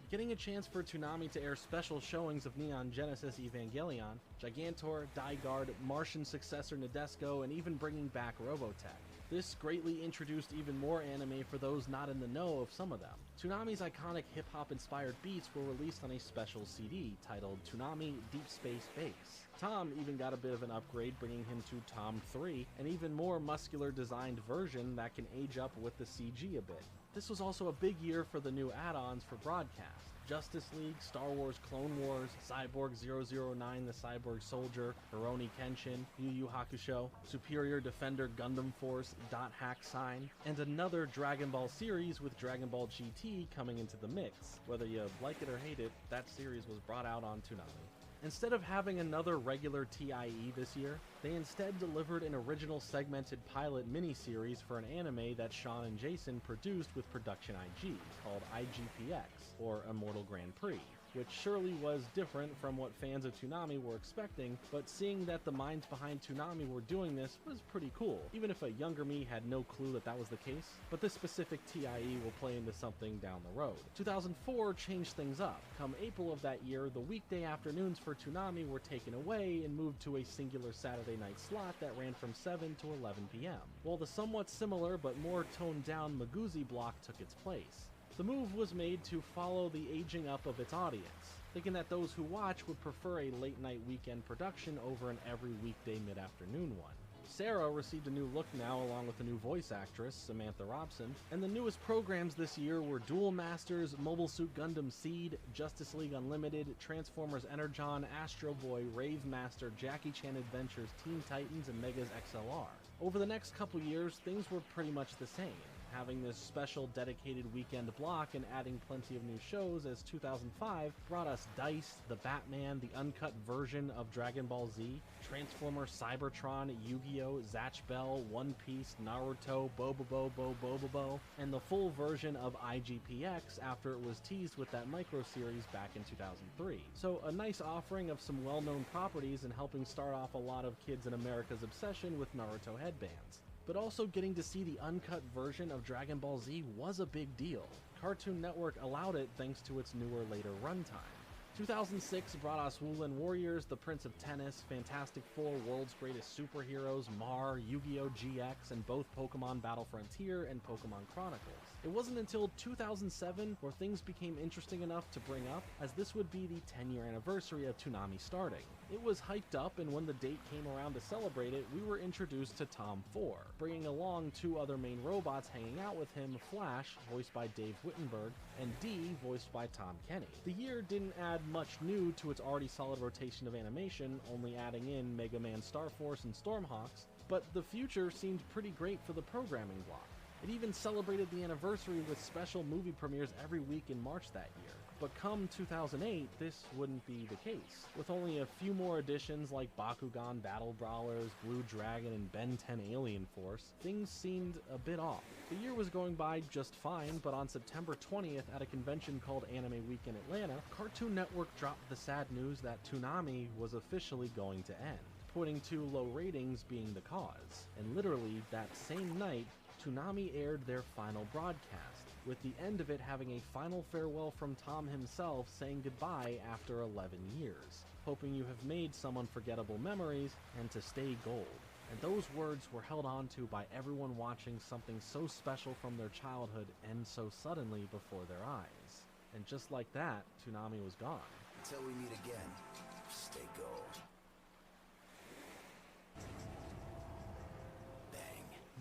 Getting a chance for Toonami to air special showings of Neon Genesis Evangelion, Gigantor, Daiguard, Martian successor Nadesco, and even bringing back Robotech. This greatly introduced even more anime for those not in the know of some of them. Toonami's iconic hip-hop inspired beats were released on a special CD titled Toonami Deep Space Bass. Tom even got a bit of an upgrade, bringing him to Tom 3, an even more muscular designed version that can age up with the CG a bit. This was also a big year for the new add-ons for broadcast. Justice League, Star Wars Clone Wars, Cyborg 009 the Cyborg Soldier, Rurouni Kenshin, Yu Yu Hakusho, Superior Defender Gundam Force, Dot Hack Sign, and another Dragon Ball series with Dragon Ball GT coming into the mix. Whether you like it or hate it, that series was brought out on Toonami. Instead of having another regular TIE this year, they instead delivered an original segmented pilot miniseries for an anime that Sean and Jason produced with Production IG, called IGPX, or Immortal Grand Prix, which surely was different from what fans of Toonami were expecting, but seeing that the minds behind Toonami were doing this was pretty cool, even if a younger me had no clue that that was the case. But this specific TIE will play into something down the road. 2004 changed things up. Come April of that year, the weekday afternoons for Toonami were taken away and moved to a singular Saturday night slot that ran from 7 to 11 p.m., while the somewhat similar but more toned down Maguzi block took its place. The move was made to follow the aging up of its audience, thinking that those who watch would prefer a late-night weekend production over an every weekday mid-afternoon one. Sarah received a new look now along with a new voice actress, Samantha Robson, and the newest programs this year were Duel Masters, Mobile Suit Gundam Seed, Justice League Unlimited, Transformers Energon, Astro Boy, Rave Master, Jackie Chan Adventures, Teen Titans, and Megas XLR. Over the next couple years, things were pretty much the same, having this special dedicated weekend block and adding plenty of new shows, as 2005 brought us Dice, The Batman, the uncut version of Dragon Ball Z, Transformers Cybertron, Yu-Gi-Oh!, Zatch Bell, One Piece, Naruto, Bobobo, Bobobo, and the full version of IGPX after it was teased with that micro-series back in 2003. So a nice offering of some well-known properties and helping start off a lot of kids in America's obsession with Naruto headbands. But also getting to see the uncut version of Dragon Ball Z was a big deal. Cartoon Network allowed it thanks to its newer later runtime. 2006 brought us Woolen Warriors, The Prince of Tennis, Fantastic Four, World's Greatest Superheroes, Mar, Yu-Gi-Oh! GX, and both Pokemon Battle Frontier and Pokemon Chronicles. It wasn't until 2007 where things became interesting enough to bring up, as this would be the 10-year anniversary of Toonami starting. It was hyped up, and when the date came around to celebrate it, we were introduced to Tom 4, bringing along two other main robots hanging out with him, Flash, voiced by Dave Wittenberg, and Dee, voiced by Tom Kenny. The year didn't add much new to its already solid rotation of animation, only adding in Mega Man Star Force and Stormhawks, but the future seemed pretty great for the programming block. It even celebrated the anniversary with special movie premieres every week in March that year. But come 2008, this wouldn't be the case. With only a few more additions like Bakugan Battle Brawlers, Blue Dragon, and Ben 10 Alien Force, things seemed a bit off. The year was going by just fine, but on September 20th at a convention called Anime Week in Atlanta, Cartoon Network dropped the sad news that Toonami was officially going to end, pointing to low ratings being the cause. And literally, that same night, Toonami aired their final broadcast, with the end of it having a final farewell from Tom himself saying goodbye after 11 years, hoping you have made some unforgettable memories and to stay gold. And those words were held on to by everyone watching something so special from their childhood end so suddenly before their eyes. And just like that, Toonami was gone. Until we meet again, stay gold.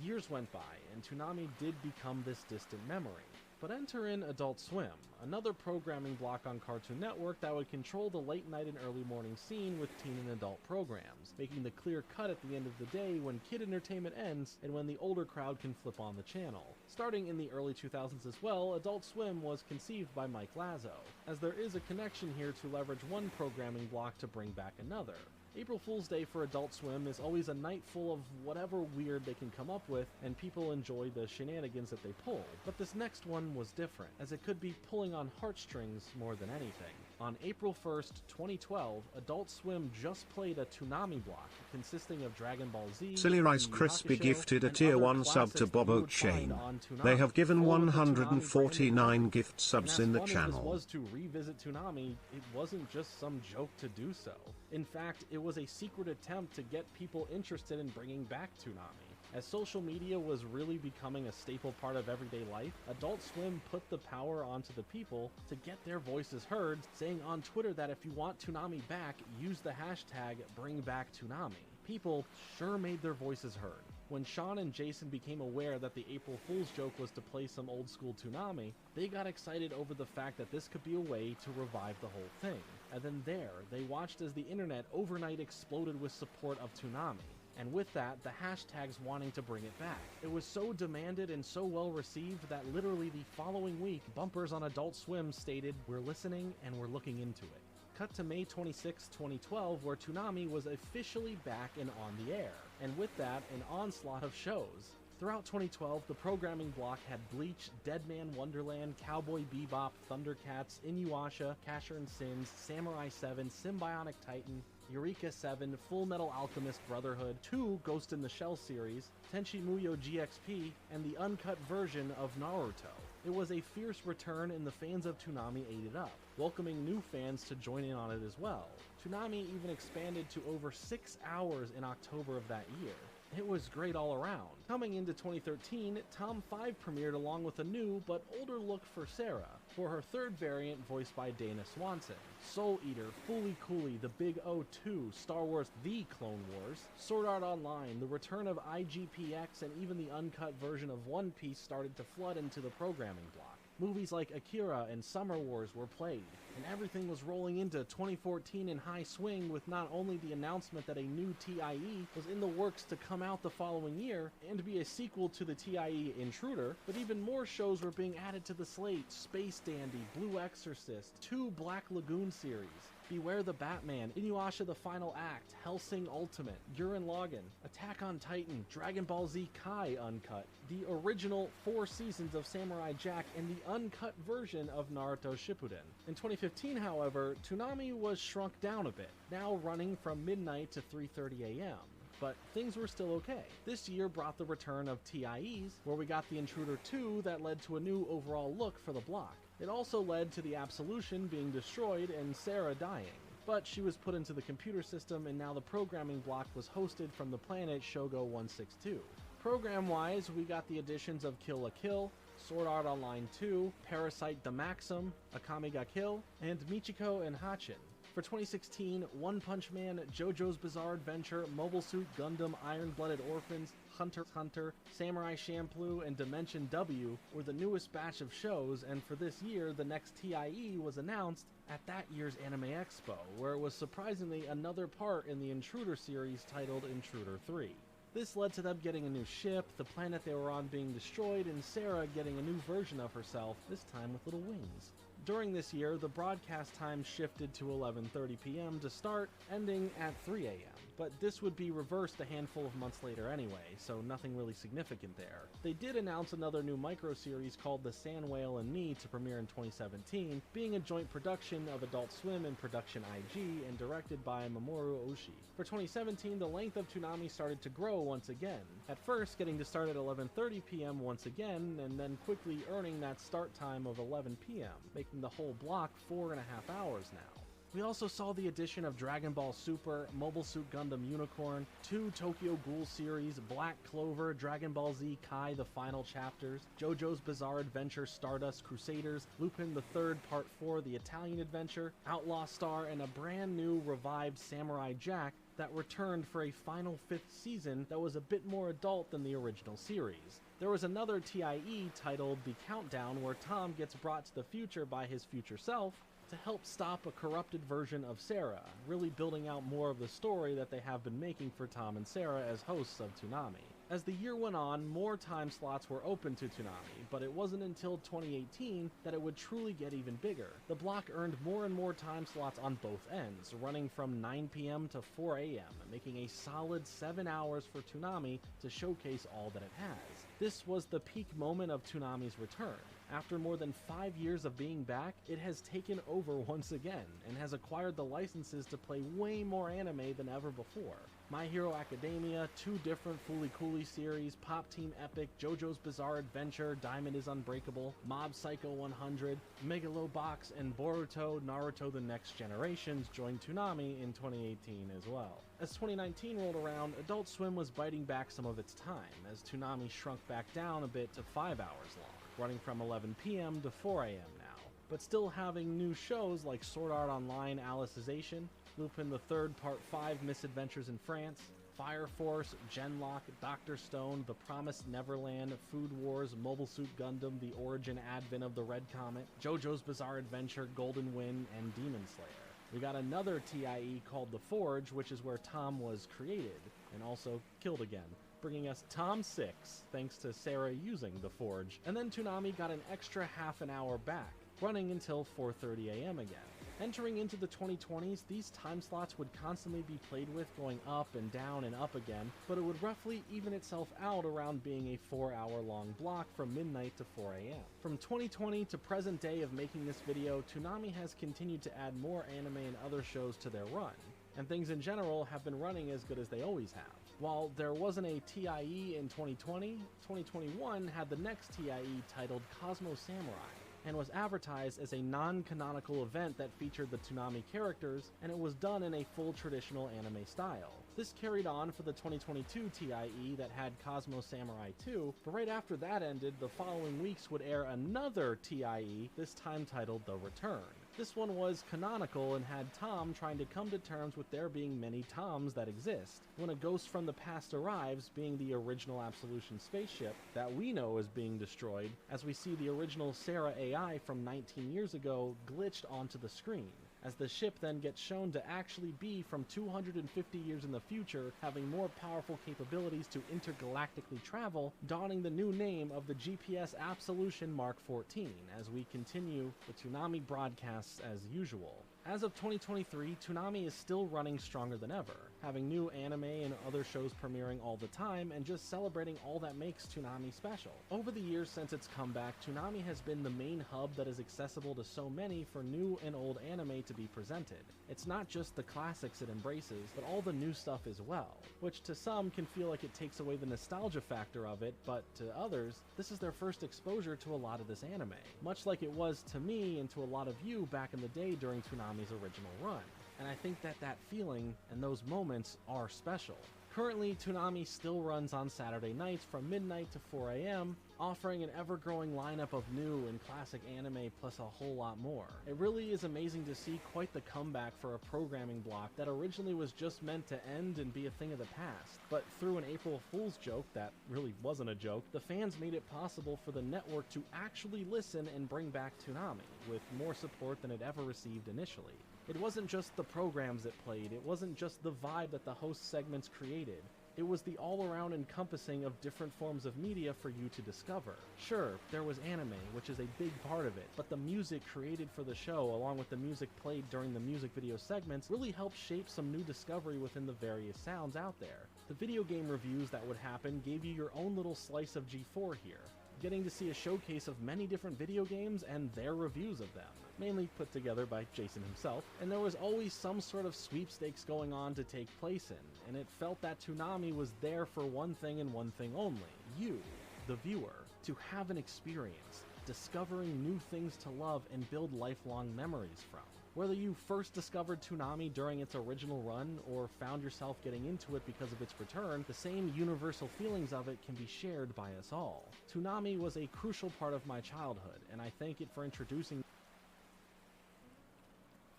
Years went by, and Toonami did become this distant memory. But enter in Adult Swim, another programming block on Cartoon Network that would control the late night and early morning scene with teen and adult programs, making the clear cut at the end of the day when kid entertainment ends and when the older crowd can flip on the channel. Starting in the early 2000s as well, Adult Swim was conceived by Mike Lazo, as there is a connection here to leverage one programming block to bring back another. April Fool's Day for Adult Swim is always a night full of whatever weird they can come up with, and people enjoy the shenanigans that they pull. But this next one was different, as it could be pulling on heartstrings more than anything. On April 1st, 2012, Adult Swim just played a Toonami block consisting of Dragon Ball Z, Silly Rice Crispy gifted a tier 1 sub to Bobo Chain. They have given 149 gift subs in the channel. As was to revisit Toonami, it wasn't just some joke to do so. In fact, it was a secret attempt to get people interested in bringing back Toonami. As social media was really becoming a staple part of everyday life, Adult Swim put the power onto the people to get their voices heard, saying on Twitter that if you want Toonami back, use the hashtag #BringBackToonami. People sure made their voices heard. When Sean and Jason became aware that the April Fool's joke was to play some old school Toonami, they got excited over the fact that this could be a way to revive the whole thing. And then they watched as the internet overnight exploded with support of Toonami. And with that, the hashtags wanting to bring it back. It was so demanded and so well received that literally the following week, bumpers on Adult Swim stated, "We're listening and we're looking into it." Cut to May 26, 2012, where Toonami was officially back and on the air, and with that, an onslaught of shows. Throughout 2012, the programming block had Bleach, Deadman Wonderland, Cowboy Bebop, Thundercats, Inuyasha, Casher and Sins, Samurai 7, Symbionic Titan, Eureka 7, Full Metal Alchemist Brotherhood, 2 Ghost in the Shell series, Tenchi Muyo GXP, and the uncut version of Naruto. It was a fierce return and the fans of Toonami ate it up, welcoming new fans to join in on it as well. Toonami even expanded to over 6 hours in October of that year. It was great all around. Coming into 2013, Tom 5 premiered along with a new but older look for Sarah, for her third variant voiced by Dana Swanson. Soul Eater, Fooly Cooly, The Big O2, Star Wars The Clone Wars, Sword Art Online, the return of IGPX, and even the uncut version of One Piece started to flood into the programming block. Movies like Akira and Summer Wars were played, and everything was rolling into 2014 in high swing with not only the announcement that a new TIE was in the works to come out the following year and be a sequel to the TIE Intruder, but even more shows were being added to the slate: Space Dandy, Blue Exorcist, 2 Black Lagoon series, Beware the Batman, Inuyasha the Final Act, Hellsing Ultimate, Gurren Lagann, Attack on Titan, Dragon Ball Z Kai Uncut, the original 4 seasons of Samurai Jack, and the uncut version of Naruto Shippuden. In 2015, however, Toonami was shrunk down a bit, now running from midnight to 3:30 a.m. But things were still okay. This year brought the return of TIEs, where we got the Intruder 2 that led to a new overall look for the block. It also led to the Absolution being destroyed and Sarah dying. But she was put into the computer system, and now the programming block was hosted from the planet Shogo 162. Program-wise, we got the additions of Kill la Kill, Sword Art Online 2, Parasite the Maxim, Akame ga Kill, and Michiko and Hachin. For 2016, One Punch Man, JoJo's Bizarre Adventure, Mobile Suit Gundam, Iron-Blooded Orphans, Hunter x Hunter, Samurai Champloo, and Dimension W were the newest batch of shows, and for this year, the next TIE was announced at that year's Anime Expo, where it was surprisingly another part in the Intruder series titled Intruder 3. This led to them getting a new ship, the planet they were on being destroyed, and Sarah getting a new version of herself, this time with little wings. During this year, the broadcast time shifted to 11:30 p.m. to start, ending at 3 a.m. But this would be reversed a handful of months later anyway, so nothing really significant there. They did announce another new micro-series called The Sand Whale and Me to premiere in 2017, being a joint production of Adult Swim and Production IG and directed by Mamoru Oshii. For 2017, the length of Toonami started to grow once again, at first getting to start at 11:30 p.m. once again, and then quickly earning that start time of 11 p.m., making the whole block 4.5 hours now. We also saw the addition of Dragon Ball Super, Mobile Suit Gundam Unicorn, 2 Tokyo Ghoul series, Black Clover, Dragon Ball Z Kai The Final Chapters, JoJo's Bizarre Adventure Stardust Crusaders, Lupin the Third Part 4 The Italian Adventure, Outlaw Star, and a brand new revived Samurai Jack that returned for a final 5th season that was a bit more adult than the original series. There was another TIE titled The Countdown, where Tom gets brought to the future by his future self to help stop a corrupted version of Sarah, really building out more of the story that they have been making for Tom and Sarah as hosts of Toonami. As the year went on, more time slots were open to Toonami, but it wasn't until 2018 that it would truly get even bigger. The block earned more and more time slots on both ends, running from 9 p.m. to 4 a.m., making a solid 7 hours for Toonami to showcase all that it has. This was the peak moment of Toonami's return. After more than 5 years of being back, it has taken over once again, and has acquired the licenses to play way more anime than ever before. My Hero Academia, 2 different Fooly Cooly series, Pop Team Epic, JoJo's Bizarre Adventure, Diamond is Unbreakable, Mob Psycho 100, Megalobox, and Boruto Naruto The Next Generations joined Toonami in 2018 as well. As 2019 rolled around, Adult Swim was biting back some of its time, as Toonami shrunk back down a bit to 5 hours long, running from 11 p.m. to 4 a.m. now, but still having new shows like Sword Art Online Alicization, Lupin the Third Part 5 Misadventures in France, Fire Force, Genlock, Dr. Stone, The Promised Neverland, Food Wars, Mobile Suit Gundam, The Origin Advent of the Red Comet, JoJo's Bizarre Adventure, Golden Wind, and Demon Slayer. We got another TIE called The Forge, which is where Tom was created, and also killed again, bringing us Tom 6, thanks to Sarah using The Forge. And then Toonami got an extra half an hour back, running until 4:30 a.m. again. Entering into the 2020s, these time slots would constantly be played with, going up and down and up again, but it would roughly even itself out around being a 4-hour-long block from midnight to 4 a.m. From 2020 to present day of making this video, Toonami has continued to add more anime and other shows to their run, and things in general have been running as good as they always have. While there wasn't a TIE in 2020, 2021 had the next TIE titled Cosmo Samurai, and was advertised as a non-canonical event that featured the Toonami characters, and it was done in a full traditional anime style. This carried on for the 2022 TIE that had Cosmo Samurai 2, but right after that ended, the following weeks would air another TIE, this time titled The Return. This one was canonical and had Tom trying to come to terms with there being many Toms that exist. When a ghost from the past arrives, being the original Absolution spaceship that we know is being destroyed, as we see the original Sarah AI from 19 years ago glitched onto the screen, as the ship then gets shown to actually be from 250 years in the future, having more powerful capabilities to intergalactically travel, donning the new name of the GPS Absolution Mark 14, as we continue the Toonami broadcasts as usual. As of 2023, Toonami is still running stronger than ever, having new anime and other shows premiering all the time and just celebrating all that makes Toonami special. Over the years since its comeback, Toonami has been the main hub that is accessible to so many for new and old anime to be presented. It's not just the classics it embraces, but all the new stuff as well, which to some can feel like it takes away the nostalgia factor of it, but to others, this is their first exposure to a lot of this anime, much like it was to me and to a lot of you back in the day during Toonami's original run. And I think that feeling and those moments are special. Currently, Toonami still runs on Saturday nights from midnight to 4 a.m., offering an ever-growing lineup of new and classic anime plus a whole lot more. It really is amazing to see quite the comeback for a programming block that originally was just meant to end and be a thing of the past. But through an April Fool's joke that really wasn't a joke, the fans made it possible for the network to actually listen and bring back Toonami, with more support than it ever received initially. It wasn't just the programs it played, it wasn't just the vibe that the host segments created. It was the all-around encompassing of different forms of media for you to discover. Sure, there was anime, which is a big part of it, but the music created for the show, along with the music played during the music video segments, really helped shape some new discovery within the various sounds out there. The video game reviews that would happen gave you your own little slice of G4 here, getting to see a showcase of many different video games and their reviews of them, mainly put together by Jason himself, and there was always some sort of sweepstakes going on to take place in, and it felt that Toonami was there for one thing and one thing only: you, the viewer, to have an experience, discovering new things to love and build lifelong memories from. Whether you first discovered Toonami during its original run or found yourself getting into it because of its return, the same universal feelings of it can be shared by us all. Toonami was a crucial part of my childhood, and I thank it for introducing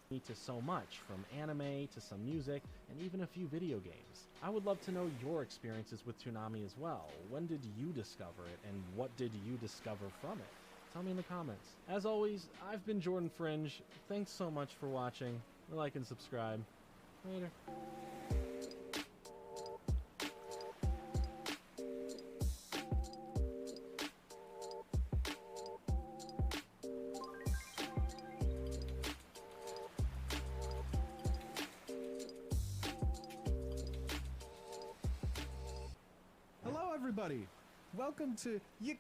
me to so much, from anime to some music and even a few video games. I would love to know your experiences with Toonami as well. When did you discover it, and what did you discover from it? Tell me in the comments. As always, I've been Jordan Fringe. Thanks so much for watching. Like and subscribe. Later. Hello everybody! Welcome to You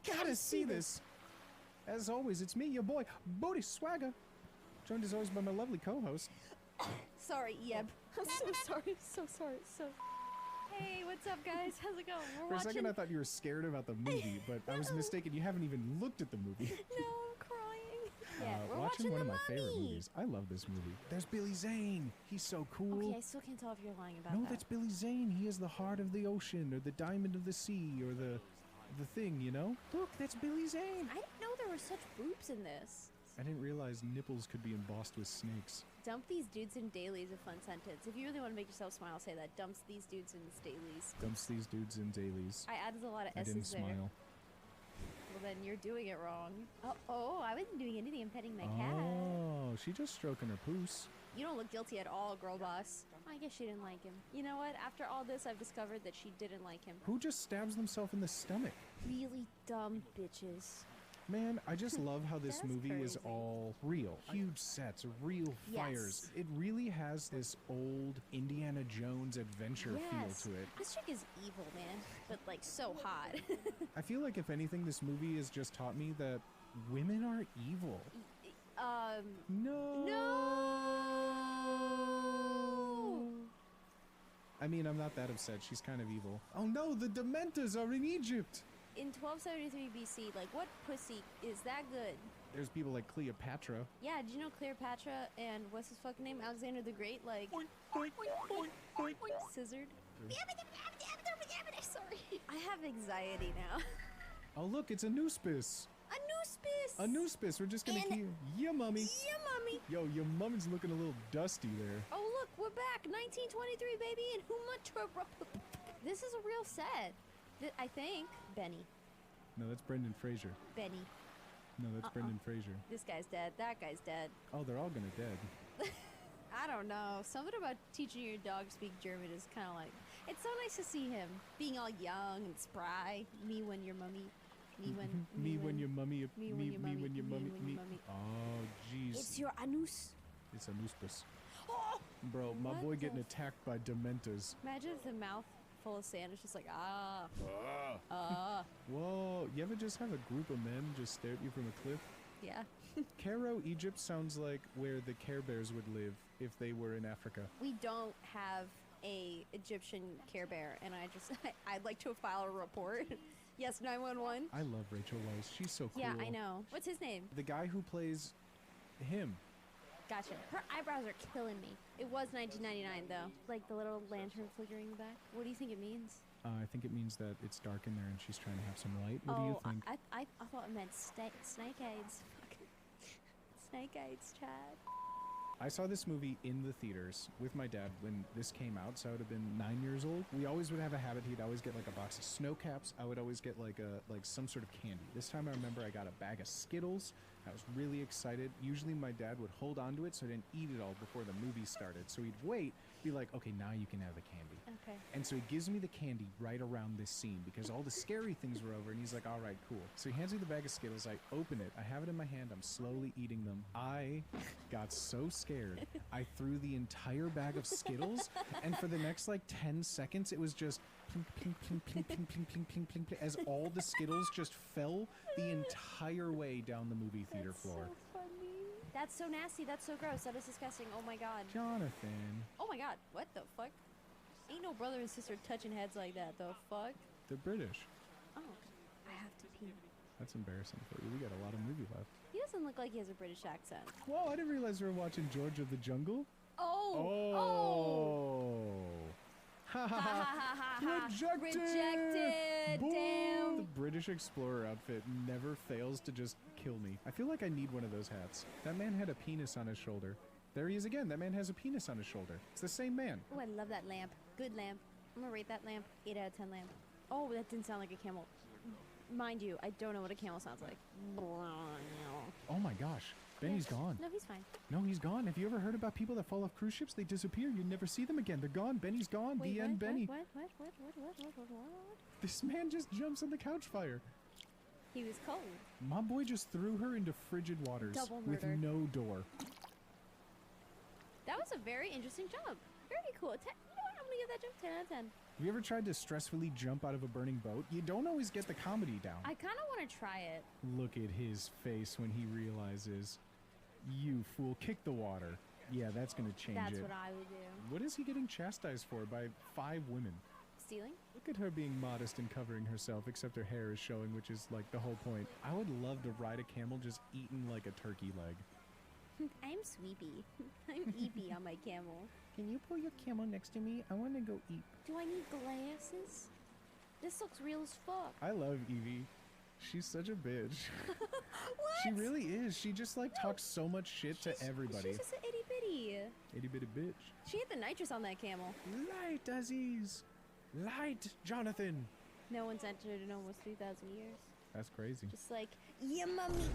Gotta See This! As always, it's me, your boy, Booty Swagger, joined as always by my lovely co-host. Sorry, Yeb. I'm so sorry, so. Hey, what's up, guys? How's it going? For a second, I thought you were scared about the movie, but I was mistaken. You haven't even looked at the movie. No, I'm crying. Yeah, we're watching one of my Mummy. favorite movies. I love this movie. There's Billy Zane. He's so cool. Okay, I still can't tell if you're lying about No, that. that's Billy Zane. He is the heart of the ocean, or the diamond of the sea, or the thing, you know? Look, that's Billy Zane. I didn't know there were such boobs in this. I didn't realize nipples could be embossed with snakes. Dump these dudes in dailies, a fun sentence. If you really want to make yourself smile, say that. Dumps these dudes in dailies. Dumps these dudes in dailies. I added a lot of I S's didn't there. smile. Well, then you're doing it wrong. Oh, I wasn't doing anything. I'm petting my cat. Oh, she just stroking her poos. You don't look guilty at all, girl boss. I guess she didn't like him. You know what? After all this, I've discovered that she didn't like him. Who just stabs themselves in the stomach? Really dumb bitches. Man, I just love how this That's movie is crazy. all real. Huge sets, real fires. It really has this old Indiana Jones adventure feel to it. This chick is evil, man. But, like, so hot. I feel like, if anything, this movie has just taught me that women are evil. No! I mean, I'm not that upset. She's kind of evil. Oh no, the Dementors are in Egypt! In 1273 BC, like, what pussy is that good? There's people like Cleopatra. Yeah, did you know Cleopatra and what's his fucking name? Alexander the Great, like, scissored? Sorry. I have anxiety now. Oh look, it's a Nuspis. A Nuspis. We're just gonna keep. Yeah, mummy. Yeah, mummy. Yo, your mummy's looking a little dusty there. Oh, look, we're back. 1923, baby, in Humatura. This is a real set. I think. Benny. No, that's Brendan Fraser. Benny. No, that's Brendan Fraser. This guy's dead. That guy's dead. Oh, they're all gonna dead. I don't know. Something about teaching your dog to speak German is kind of like... It's so nice to see him being all young and spry. Me when your mummy... Me when your mummy... Oh, jeez. It's your anus. It's a Nuspis. Oh! Bro, my boy getting attacked by Dementors. Imagine if the mouth full of sand is just like, Whoa, you ever just have a group of men just stare at you from a cliff? Yeah. Cairo, Egypt sounds like where the Care Bears would live if they were in Africa. We don't have a Egyptian Care Bear, and I'd like to file a report. Yes, 911. I love Rachel Weisz. She's so cool. Yeah, I know. What's his name? The guy who plays him. Gotcha. Her eyebrows are killing me. It was 1999, though. Like the little lantern flickering in the back. What do you think it means? I think it means that it's dark in there and she's trying to have some light. What do you think? I thought it meant snake aids. Fucking snake aids, Chad. I saw this movie in the theaters with my dad when this came out, so I would have been 9 years old. We always would have a habit. He'd always get like a box of snow caps. I would always get like some sort of candy. This time I remember I got a bag of Skittles. I was really excited. Usually my dad would hold on to it so I didn't eat it all before the movie started. So he'd wait, be like, okay, now you can have the candy. Okay. And so he gives me the candy right around this scene because all the scary things were over, and he's like, all right, cool. So he hands me the bag of Skittles. I open it. I have it in my hand. I'm slowly eating them. I got so scared. I threw the entire bag of Skittles, and for the next like 10 seconds, it was just plink, plink, plink, plink, plink, plink, plink, plink, plink, plink, as all the Skittles just fell the entire way down the movie theater floor. So funny. That's so nasty. That's so gross. That is disgusting. Oh my god. Jonathan. Oh my god. What the fuck? Ain't no brother and sister touching heads like that. The fuck? They're British. Oh. I have to pee. That's embarrassing for you. We got a lot of movie left. He doesn't look like he has a British accent. Whoa, I didn't realize we were watching George of the Jungle. Oh! Ha ha ha! Rejected! Boom. Damn! The British Explorer outfit never fails to just kill me. I feel like I need one of those hats. That man had a penis on his shoulder. There he is again. That man has a penis on his shoulder. It's the same man. Oh, I love that lamp. Good lamp. I'm gonna rate that lamp 8 out of 10 lamp. Oh, that didn't sound like a camel. Mind you, I don't know what a camel sounds like. Oh my gosh. Benny's gone. No, he's fine. No, he's gone. Have you ever heard about people that fall off cruise ships? They disappear. You never see them again. They're gone. Benny's gone. Wait, the end, Benny. What? This man just jumps on the couch fire. He was cold. My boy just threw her into frigid waters Double with murder. no door. That was a very interesting jump. Very cool. You know what? I'm gonna give that jump 10 out of 10. Have you ever tried to stressfully jump out of a burning boat? You don't always get the comedy down. I kind of want to try it. Look at his face when he realizes, you fool, kick the water. Yeah, that's going to change That's it. what I would do. What is he getting chastised for by 5 women? Stealing? Look at her being modest and covering herself, except her hair is showing, which is like the whole point. I would love to ride a camel just eaten like a turkey leg. I'm Sweepy. I'm Eepy on my camel. Can you pull your camel next to me? I want to go eat. Do I need glasses? This looks real as fuck. I love Evie. She's such a bitch. What? She really is. She just like talks so much shit to everybody. She's just an itty bitty. Itty bitty bitch. She hit the nitrous on that camel. Light, Aziz. Light, Jonathan. No one's entered in almost 3,000 years. That's crazy. Just like, yeah, mommy.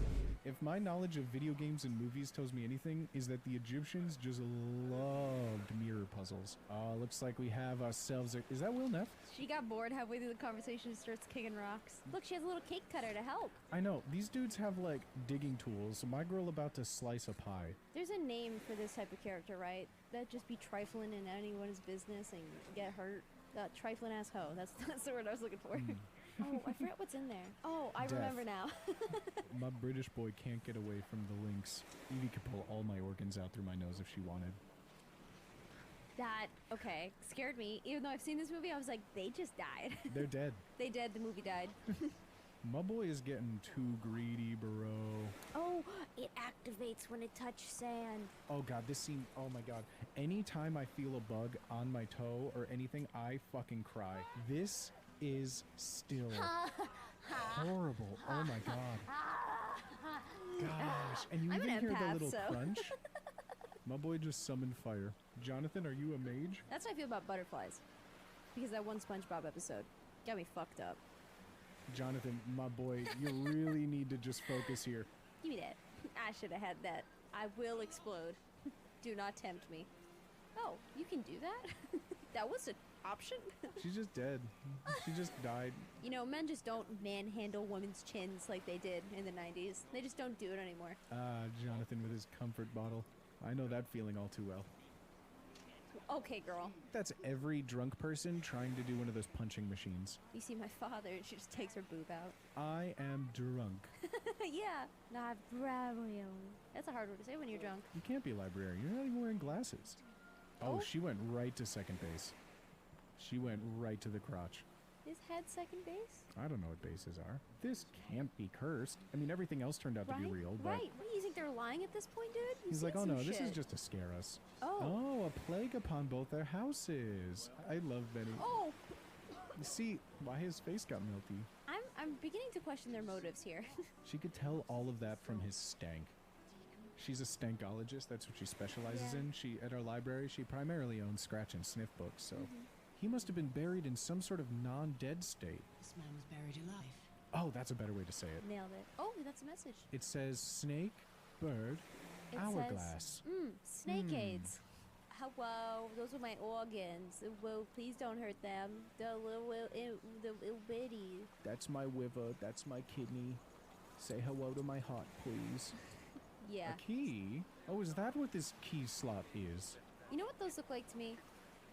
If my knowledge of video games and movies tells me anything, is that the Egyptians just loved mirror puzzles. Looks like we have ourselves a... Is that Will Neff? She got bored halfway through the conversation and starts kicking rocks. Look, she has a little cake cutter to help. I know. These dudes have, like, digging tools. So my girl about to slice a pie. There's a name for this type of character, right? That just be trifling in anyone's business and get hurt. Trifling ass hoe. That's the word I was looking for. Oh, I forgot what's in there. Oh, I remember now. My British boy can't get away from the links. Evie could pull all my organs out through my nose if she wanted. That, okay, scared me. Even though I've seen this movie, I was like, they just died. They're dead. They dead, the movie died. My boy is getting too greedy, bro. Oh, it activates when it touches sand. Oh god, this scene, oh my god. Anytime I feel a bug on my toe or anything, I fucking cry. This is still horrible. Oh my god. Gosh, and you I'm even an hear empath, the little so. crunch? My boy just summoned fire. Jonathan, are you a mage? That's how I feel about butterflies. Because that one SpongeBob episode got me fucked up. Jonathan, my boy, you really need to just focus here. Give me that. I should have had that. I will explode. Do not tempt me. Oh, you can do that? That was an option? She's just dead. She just died. You know, men just don't manhandle women's chins like they did in the 90s. They just don't do it anymore. Jonathan with his comfort bottle. I know that feeling all too well. Okay, girl. That's every drunk person trying to do one of those punching machines. You see my father and she just takes her boob out. I am drunk. Yeah. Librarian. That's a hard word to say when you're drunk. You can't be a librarian. You're not even wearing glasses. Oh, she went right to second base. She went right to the crotch. Is head second base? I don't know what bases are. This can't be cursed. I mean, everything else turned out to be real, but... Right. What do you think, they're lying at this point, dude? He's like, oh no, this is just to scare us. Oh, a plague upon both their houses. I love Benny. Oh! You see why his face got melty. I'm beginning to question their motives here. She could tell all of that from his stank. She's a stankologist. That's what she specializes in. At our library, she primarily owns scratch and sniff books, so... He must have been buried in some sort of non-dead state. This man was buried alive. Oh, that's a better way to say it. Nailed it. Oh, that's a message. It says snake, bird, hourglass. Snake aids. Hello, those are my organs. Well, please don't hurt them. The little bitty. That's my liver. That's my kidney. Say hello to my heart, please. Yeah. A key? Oh, is that what this key slot is? You know what those look like to me?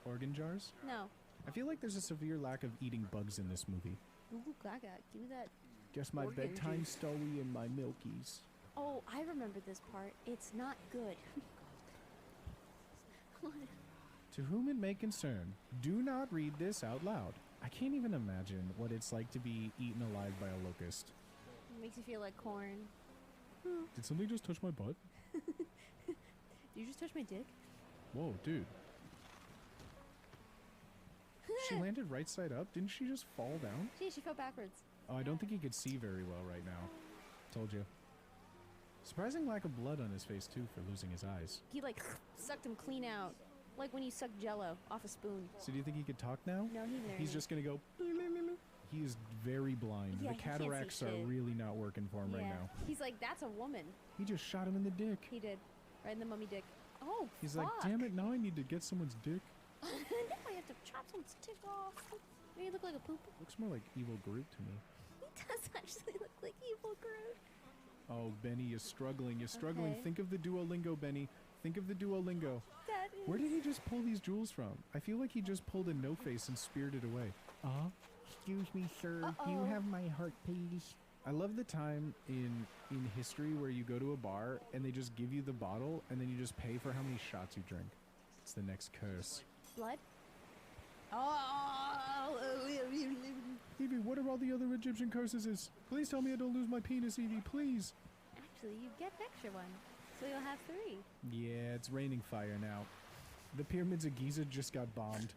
Organ jars? No. I feel like there's a severe lack of eating bugs in this movie. Ooh, gaga. Give me that. Just my bedtime story and my milkies. Oh, I remember this part. It's not good. To whom it may concern, do not read this out loud. I can't even imagine what it's like to be eaten alive by a locust. It makes you feel like corn. Did something just touch my butt? Did you just touch my dick? Whoa, dude. She landed right side up. Didn't she just fall down? Gee, she fell backwards. Oh, I don't think he could see very well right now. Told you. Surprising lack of blood on his face, too, for losing his eyes. He, like, sucked him clean out. Like when you suck Jell-O off a spoon. So do you think he could talk now? No, he's just gonna go... He is very blind. Yeah, the cataracts are really not working for him right now. He's like, that's a woman. He just shot him in the dick. He did. Right in the mummy dick. Oh, He's fuck. like, damn it, now I need to get someone's dick. Now I have to chop someone's dick off. Maybe you look like a poop. Looks more like Evil Groot to me. He does actually look like Evil Groot. Oh, Benny, you're struggling. You're struggling. Okay. Think of the Duolingo, Benny. Think of the Duolingo. That is... Where did he just pull these jewels from? I feel like he just pulled a no-face and speared it away. Excuse me, sir. Do you have my heart, please? I love the time in history where you go to a bar and they just give you the bottle and then you just pay for how many shots you drink. It's the next curse. Blood? Oh! Evie, what are all the other Egyptian curses? Please tell me I don't lose my penis, Evie, please. Actually, you get an extra one. So you'll have 3. Yeah, it's raining fire now. The pyramids of Giza just got bombed.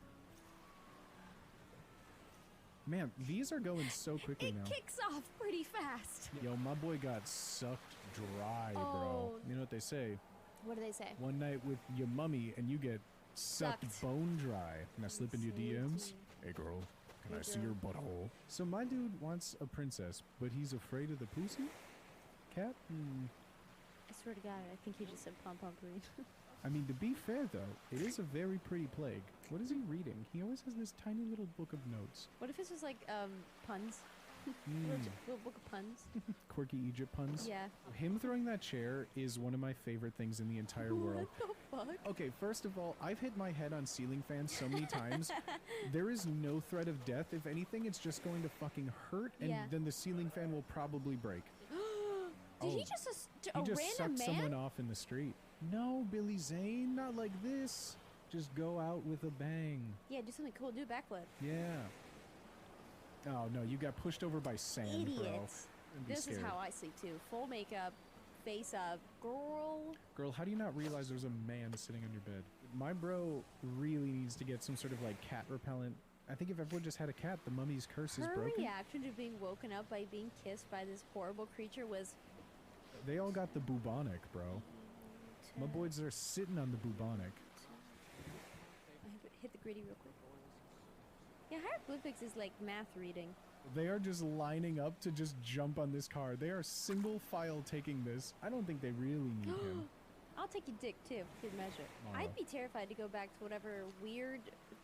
Man, these are going so quickly now. It kicks off pretty fast. Yo, my boy got sucked dry, bro. Oh. You know what they say? What do they say? One night with your mummy and you get sucked bone dry. Can I slip into your DMs? Hey, girl. Can I see your butthole? So my dude wants a princess, but he's afraid of the pussy? Cat? I swear to God, I think he just said pom-pom-preen. I mean, to be fair, though, it is a very pretty plague. What is he reading? He always has this tiny little book of notes. What if this was like, puns? Little book of puns? Quirky Egypt puns? Yeah. Him throwing that chair is one of my favorite things in the entire world. What the fuck? Okay, first of all, I've hit my head on ceiling fans so many times. There is no threat of death. If anything, it's just going to fucking hurt, and then the ceiling fan will probably break. Did he just He a just random sucked man? someone off in the street. No, Billy Zane, not like this. Just go out with a bang. Yeah, do something cool. Do a backflip. Yeah. Oh no, you got pushed over by sand, bro. Idiots. I'd be This scared. is how I sleep too. Full makeup, face up, girl. Girl, how do you not realize there's a man sitting on your bed? My bro really needs to get some sort of like cat repellent. I think if everyone just had a cat, the mummy's curse is Her broken. reaction to being woken up by being kissed by this horrible creature was... They all got the bubonic, bro. My boys are sitting on the bubonic. Hit the gritty real quick. Yeah, hieroglyphics is like math reading. They are just lining up to just jump on this car. They are single file taking this. I don't think they really need him. I'll take your dick too, good measure. Aw. I'd be terrified to go back to whatever weird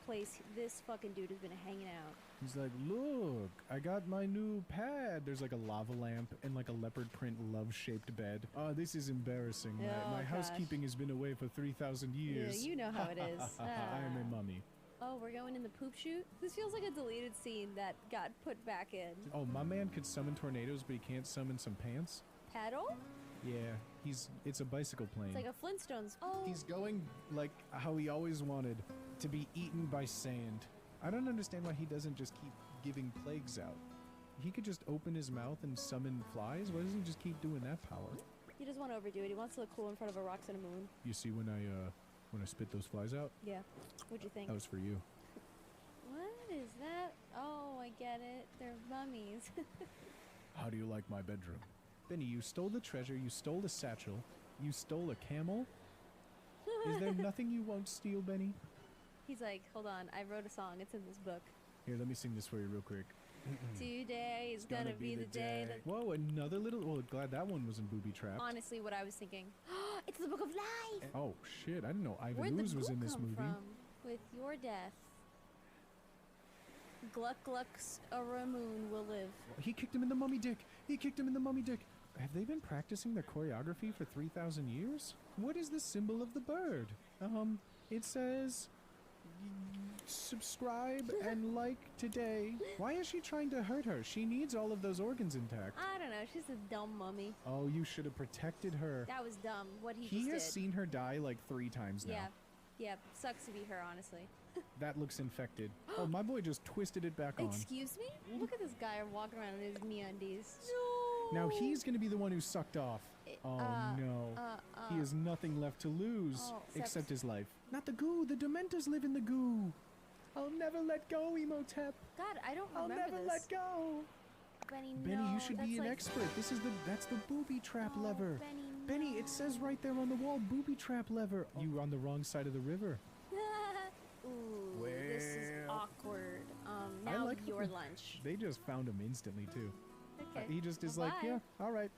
place this fucking dude has been hanging out. He's like, look, I got my new pad. There's like a lava lamp and like a leopard print love-shaped bed. Oh, this is embarrassing. My gosh. housekeeping has been away for 3,000 years. Yeah, you know how it is. I am a mummy. Oh, we're going in the poop chute? This feels like a deleted scene that got put back in. Oh, my man could summon tornadoes, but he can't summon some pants? Paddle? Yeah, it's a bicycle plane. It's like a Flintstones. Oh. He's going like how he always wanted, to be eaten by sand. I don't understand why he doesn't just keep giving plagues out. He could just open his mouth and summon flies. Why doesn't he just keep doing that power? He doesn't want to overdo it. He wants to look cool in front of a rocks and a moon. You see when I spit those flies out? Yeah. What'd you think? That was for you. What is that? Oh, I get it. They're mummies. How do you like my bedroom? Benny, you stole the treasure, you stole the satchel, you stole a camel? Is there nothing you won't steal, Benny? He's like, hold on, I wrote a song. It's in this book. Here, let me sing this for you real quick. Today is gonna be the day that... Whoa, another little... Well, glad that one wasn't booby-trapped. Honestly, what I was thinking. It's the Book of Life! Oh, shit, I didn't know Where'd Ivan the Ooze was goo in this come movie. from? With your death, Gluck Gluck's Aramoon will live. He kicked him in the mummy dick! He kicked him in the mummy dick! Have they been practicing their choreography for 3,000 years? What is the symbol of the bird? It says... Subscribe and like today. Why is she trying to hurt her? She needs all of those organs intact. I don't know, she's a dumb mummy. Oh, you should have protected her. That was dumb, what he He just has did. seen her die like 3 times now. Yeah, sucks to be her, honestly. That looks infected. Oh, my boy just twisted it back on. Excuse me? Look at this guy walking around in his MeUndies. Now he's gonna be the one who sucked off. Oh no. He has nothing left to lose except his life. Not the goo. The Dementors live in the goo. I'll never let go, Emotep. God, I don't I'll remember never this. let go. Benny, Benny, no, you should be that's an like- expert. That's the booby trap lever. Benny, Benny, it says right there on the wall, booby trap lever. You were on the wrong side of the river. Ooh, this is awkward. I Now like your lunch. They just found him instantly too. Okay. He just is Well, like, bye. yeah, all right.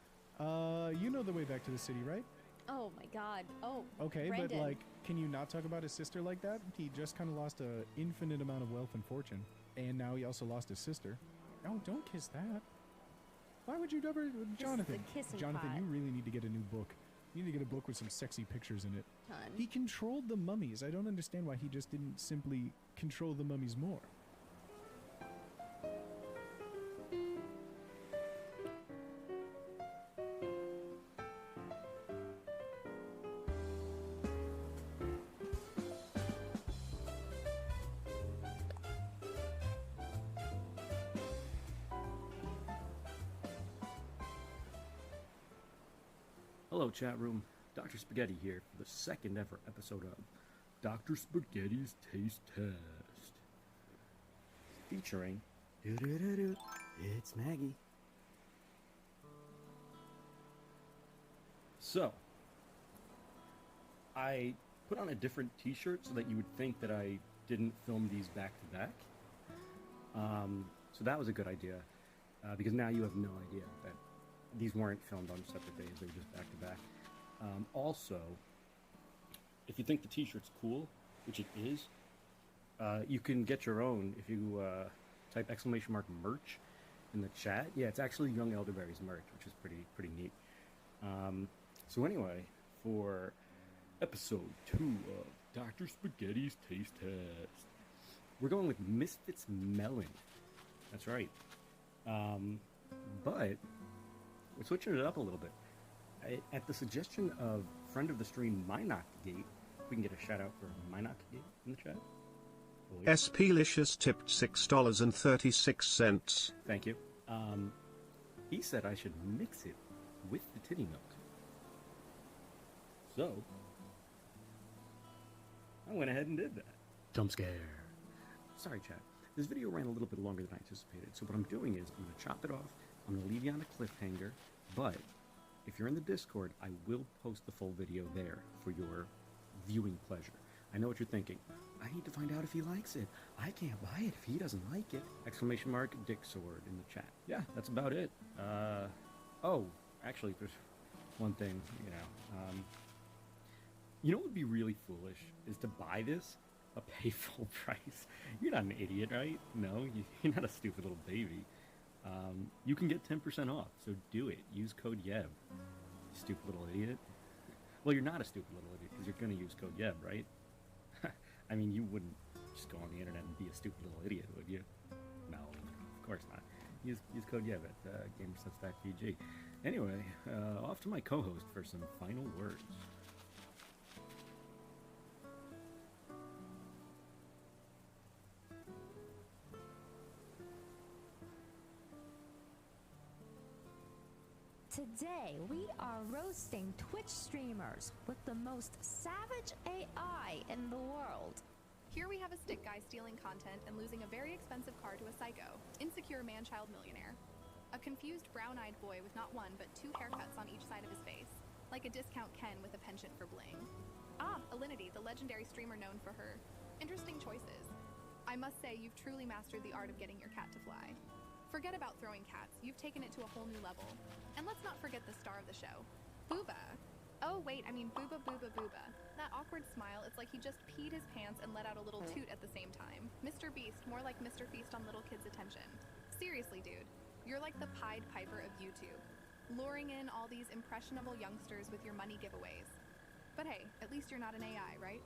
You know the way back to the city, right? Oh my God. Oh. Okay, Brendan. but like, can you not talk about his sister like that? He just kind of lost an infinite amount of wealth and fortune, and now he also lost his sister. Oh, don't kiss that. Why would you ever, Jonathan? kissing Jonathan, pot. you really need to get a new book. You need to get a book with some sexy pictures in it. Ton. He controlled the mummies. I don't understand why he just didn't simply control the mummies more. Hello, chat room. Dr. Spaghetti here for the second ever episode of Dr. Spaghetti's Taste Test. Featuring... It's Maggie. So, I put on a different t-shirt so that you would think that I didn't film these back to back. So that was a good idea, because now you have no idea that these weren't filmed on separate days, they were just back to back. Also, if you think the t-shirt's cool, which it is, you can get your own if you type !merch in the chat. Yeah, it's actually Young Elderberry's merch, which is pretty neat. So anyway, for episode 2 of Dr. Spaghetti's Taste Test, we're going with Misfits Melon. That's right. But we're switching it up a little bit. At the suggestion of friend of the stream, Minockgate, we can get a shout out for Minockgate in the chat. SPlicious tipped $6.36. Thank you. He said I should mix it with the titty milk. So, I went ahead and did that. Jump scare. Sorry, chat. This video ran a little bit longer than I anticipated, so what I'm doing is I'm going to chop it off, I'm going to leave you on a cliffhanger, but if you're in the Discord, I will post the full video there for your viewing pleasure. I know what you're thinking. I need to find out if he likes it. I can't buy it if he doesn't like it. ! Dick Sword in the chat. Yeah, that's about it. Oh, actually, there's one thing, you know what would be really foolish is to buy this, but pay full price. You're not an idiot, right? No, you're not a stupid little baby. You can get 10% off, so do it. Use code YEB. Stupid little idiot. Well, you're not a stupid little idiot because you're going to use code YEB, right? I mean, you wouldn't just go on the internet and be a stupid little idiot, would you? No, of course not. Use code YEB at gamersets.pg. Anyway, off to my co-host for some final words. Today, we are roasting Twitch streamers with the most savage AI in the world. Here we have a stick guy stealing content and losing a very expensive car to a psycho, insecure man-child millionaire. A confused brown-eyed boy with not one but 2 haircuts on each side of his face, like a discount Ken with a penchant for bling. Ah, Alinity, the legendary streamer known for her interesting choices. I must say, you've truly mastered the art of getting your cat to fly. Forget about throwing cats, you've taken it to a whole new level. And let's not forget the star of the show, Booba. Oh wait, I mean Booba Booba Booba. That awkward smile, it's like he just peed his pants and let out a little toot at the same time. Mr. Beast, more like Mr. Feast on little kids' attention. Seriously, dude, you're like the Pied Piper of YouTube, luring in all these impressionable youngsters with your money giveaways. But hey, at least you're not an AI, right?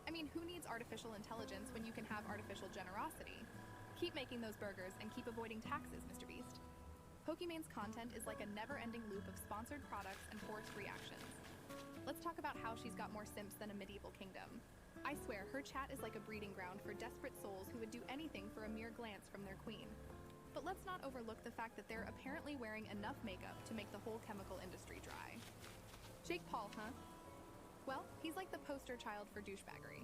I mean, who needs artificial intelligence when you can have artificial generosity? Keep making those burgers and keep avoiding taxes, Mr. Beast. Pokemon's content is like a never-ending loop of sponsored products and forced reactions. Let's talk about how she's got more simps than a medieval kingdom. I swear, her chat is like a breeding ground for desperate souls who would do anything for a mere glance from their queen. But let's not overlook the fact that they're apparently wearing enough makeup to make the whole chemical industry dry. Jake Paul, huh? Well, he's like the poster child for douchebaggery.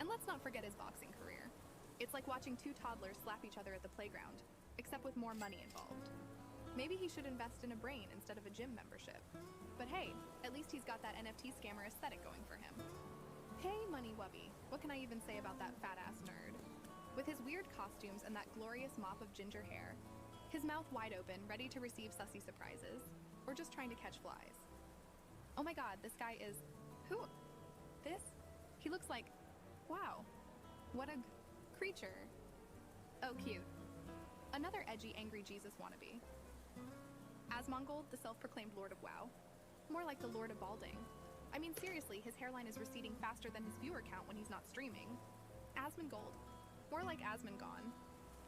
And let's not forget his boxing career. It's like watching 2 toddlers slap each other at the playground, except with more money involved. Maybe he should invest in a brain instead of a gym membership. But hey, at least he's got that NFT scammer aesthetic going for him. Hey, Money Wubby, what can I even say about that fat-ass nerd? With his weird costumes and that glorious mop of ginger hair, his mouth wide open, ready to receive sussy surprises, or just trying to catch flies. Oh my god, this guy is... Who? This? He looks like... Wow. What a... creature. Oh, cute. Another edgy, angry Jesus wannabe. Asmongold, the self-proclaimed Lord of WoW. More like the Lord of Balding. I mean, seriously, his hairline is receding faster than his viewer count when he's not streaming. Asmongold. More like Asmongon.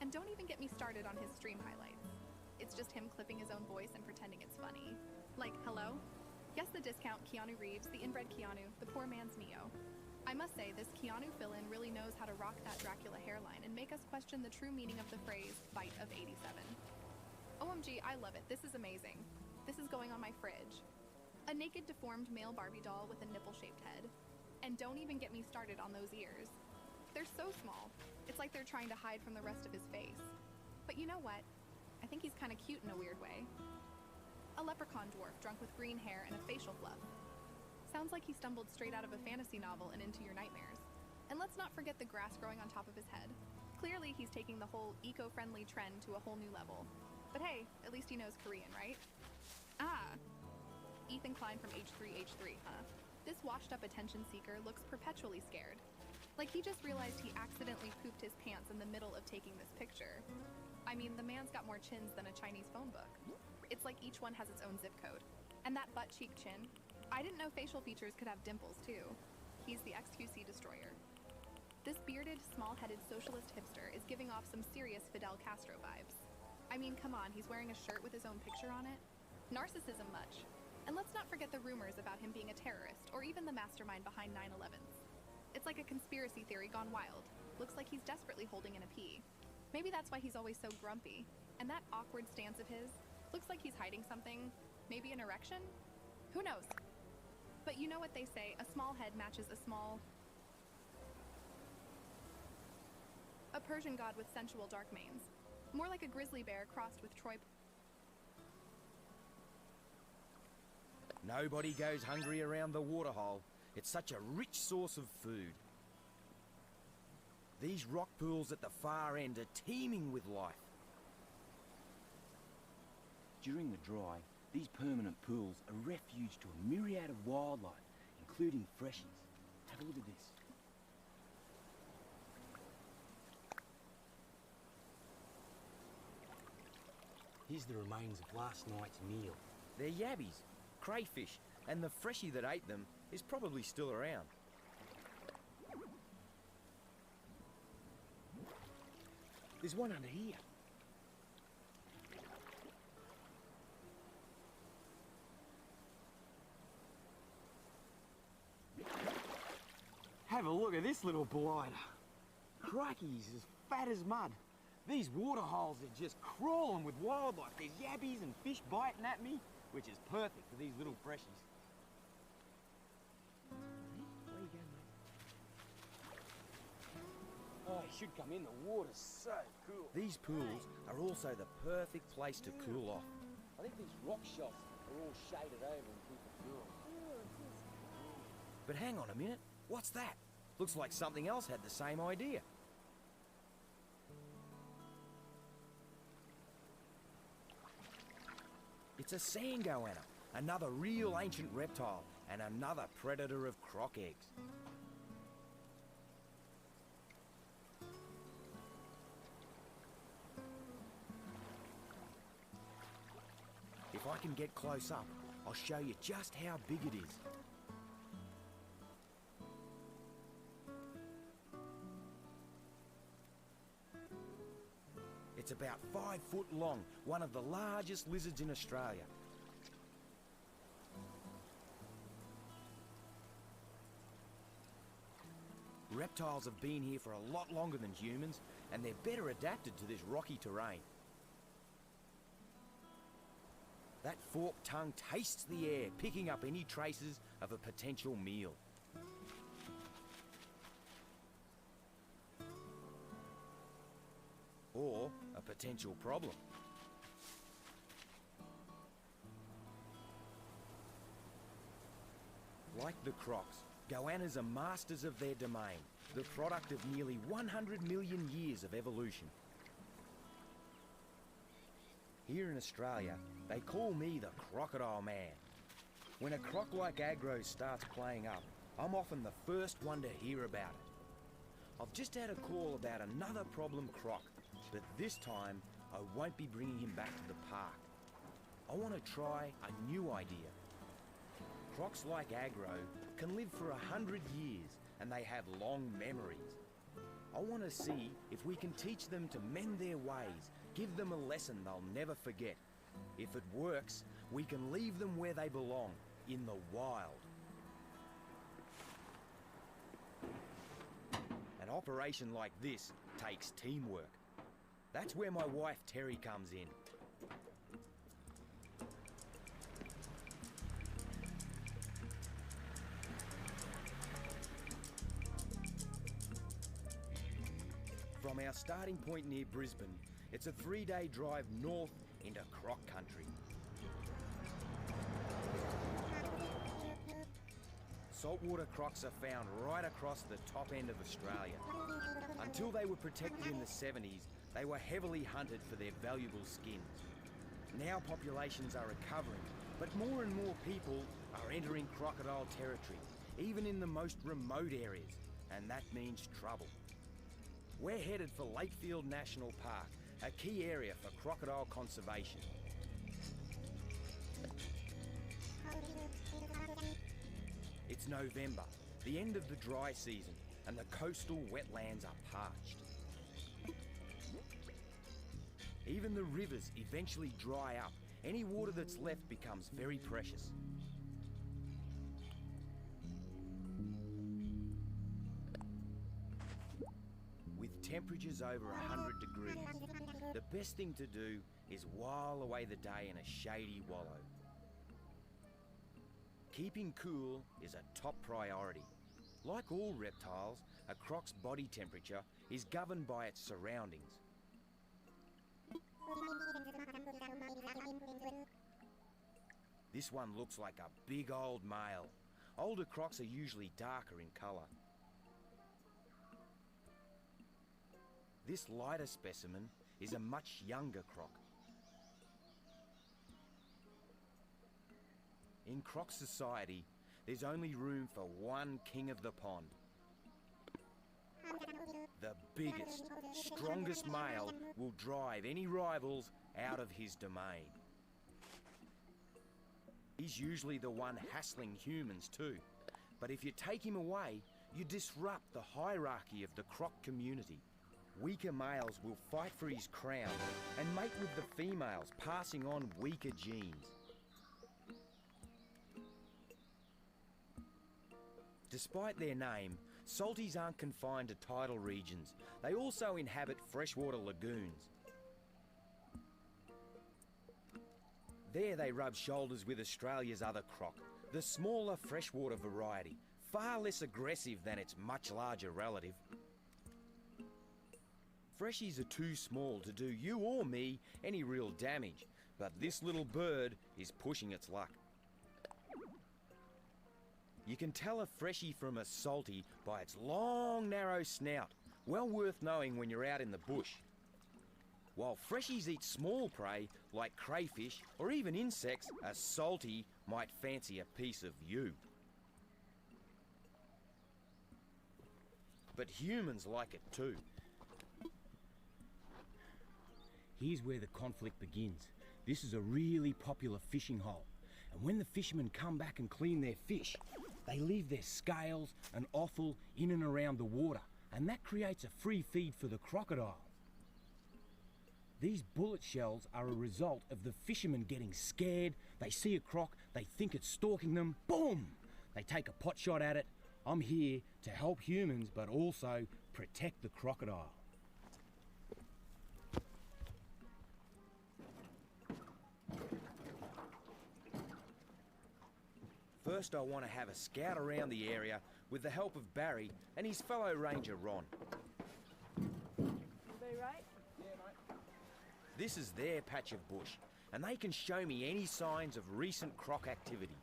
And don't even get me started on his stream highlights. It's just him clipping his own voice and pretending it's funny. Like, hello? Yes, the discount Keanu Reeves, the inbred Keanu, the poor man's Neo. I must say, this Keanu fill-in really knows how to rock that Dracula hairline and make us question the true meaning of the phrase, Bite of 87. OMG, I love it. This is amazing. This is going on my fridge. A naked, deformed male Barbie doll with a nipple-shaped head. And don't even get me started on those ears. They're so small. It's like they're trying to hide from the rest of his face. But you know what? I think he's kind of cute in a weird way. A leprechaun dwarf drunk with green hair and a facial fluff. Sounds like he stumbled straight out of a fantasy novel and into your nightmares. And let's not forget the grass growing on top of his head. Clearly, he's taking the whole eco-friendly trend to a whole new level. But hey, at least he knows Korean, right? Ah, Ethan Klein from H3H3, huh? This washed-up attention seeker looks perpetually scared. Like he just realized he accidentally pooped his pants in the middle of taking this picture. I mean, the man's got more chins than a Chinese phone book. It's like each one has its own zip code. And that butt cheek chin, I didn't know facial features could have dimples too. He's the XQC destroyer. This bearded, small-headed socialist hipster is giving off some serious Fidel Castro vibes. I mean, come on, he's wearing a shirt with his own picture on it. Narcissism much. And let's not forget the rumors about him being a terrorist, or even the mastermind behind 9/11s. It's like a conspiracy theory gone wild. Looks like he's desperately holding in a pee. Maybe that's why he's always so grumpy. And that awkward stance of his looks like he's hiding something. Maybe an erection? Who knows? But you know what they say, a small head matches a Persian god with sensual dark manes. More like a grizzly bear crossed with Troy. Nobody goes hungry around the waterhole. It's such a rich source of food. These rock pools at the far end are teeming with life. During the dry, these permanent pools are refuge to a myriad of wildlife, including freshies. Take a look at this. Here's the remains of last night's meal. They're yabbies, crayfish, and the freshie that ate them is probably still around. There's one under here. Have a look at this little blighter. Crikey, he's as fat as mud. These water holes are just crawling with wildlife. There's yabbies and fish biting at me, which is perfect for these little freshies. Where you going, mate? Oh, he should come in. The water's so cool. These pools are also the perfect place to cool off. I think these rock shelves are all shaded over and keep it cool. But hang on a minute. What's that? Looks like something else had the same idea. It's a sand goanna, another real ancient reptile, and another predator of croc eggs. If I can get close up, I'll show you just how big it is. It's about 5 foot long, one of the largest lizards in Australia. Reptiles have been here for a lot longer than humans, and they're better adapted to this rocky terrain. That forked tongue tastes the air, picking up any traces of a potential meal. Or a potential problem. Like the crocs, goannas are masters of their domain, the product of nearly 100 million years of evolution. Here in Australia, they call me the Crocodile Man. When a croc like Aggro starts playing up, I'm often the first one to hear about it. I've just had a call about another problem croc, but this time I won't be bringing him back to the park. I want to try a new idea. Crocs like Aggro can live for 100 years and they have long memories. I want to see if we can teach them to mend their ways, give them a lesson they'll never forget. If it works, we can leave them where they belong, in the wild. An operation like this takes teamwork. That's where my wife Terry comes in. From our starting point near Brisbane, it's a 3-day drive north into croc country. saltwater crocs are found right across the top end of Australia. Until they were protected in the 70s, they were heavily hunted for their valuable skins. Now populations are recovering, but more and more people are entering crocodile territory, even in the most remote areas, and that means trouble. We're headed for Lakefield National Park, a key area for crocodile conservation. It's November, the end of the dry season, and the coastal wetlands are parched. Even the rivers eventually dry up. Any water that's left becomes very precious. With temperatures over 100 degrees, the best thing to do is while away the day in a shady wallow. Keeping cool is a top priority. Like all reptiles, a croc's body temperature is governed by its surroundings. This one looks like a big old male. Older crocs are usually darker in colour. This lighter specimen is a much younger croc. In croc society, there's only room for one king of the pond. The biggest, strongest male will drive any rivals out of his domain. He's usually the one hassling humans too. But if you take him away, you disrupt the hierarchy of the croc community. Weaker males will fight for his crown and mate with the females, passing on weaker genes. Despite their name, salties aren't confined to tidal regions. They also inhabit freshwater lagoons. There they rub shoulders with Australia's other croc, the smaller freshwater variety, far less aggressive than its much larger relative. Freshies are too small to do you or me any real damage, but this little bird is pushing its luck. You can tell a freshie from a salty by its long, narrow snout, well worth knowing when you're out in the bush. While freshies eat small prey like crayfish or even insects, a salty might fancy a piece of you. But humans like it too. Here's where the conflict begins. This is a really popular fishing hole, and when the fishermen come back and clean their fish, they leave their scales and offal in and around the water, and that creates a free feed for the crocodile. These bullet shells are a result of the fishermen getting scared. They see a croc, they think it's stalking them, boom! They take a pot shot at it. I'm here to help humans, but also protect the crocodile. First, I want to have a scout around the area with the help of Barry and his fellow ranger Ron. They right? Yeah, mate. This is their patch of bush, and they can show me any signs of recent croc activity.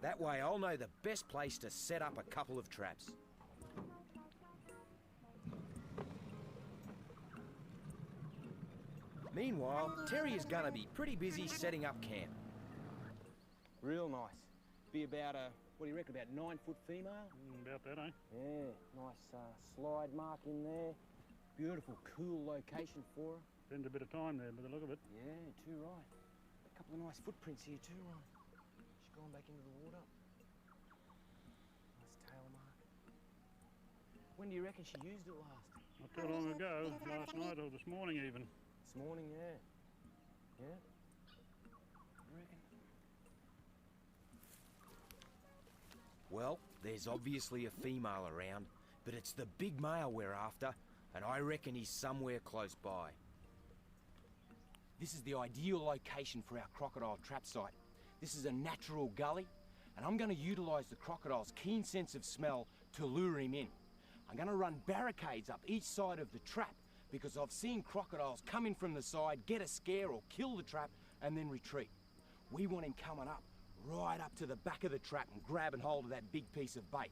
That way I'll know the best place to set up a couple of traps. Meanwhile, Terry is going to be pretty busy setting up camp. Real nice. Be about what do you reckon, about 9-foot female? About that, eh? Yeah, nice slide mark in there. Beautiful, cool location for her. Spend a bit of time there by the look of it. Yeah, too right. A couple of nice footprints here too, Ron. She's gone back into the water. Nice tail mark. When do you reckon she used it last? Not too long ago, last night or this morning even. This morning, yeah. Yeah. I reckon. Well, there's obviously a female around, but it's the big male we're after, and I reckon he's somewhere close by. This is the ideal location for our crocodile trap site. This is a natural gully, and I'm going to utilise the crocodile's keen sense of smell to lure him in. I'm going to run barricades up each side of the trap because I've seen crocodiles come in from the side, get a scare or kill the trap, and then retreat. We want him coming up right up to the back of the trap and grabbing hold of that big piece of bait.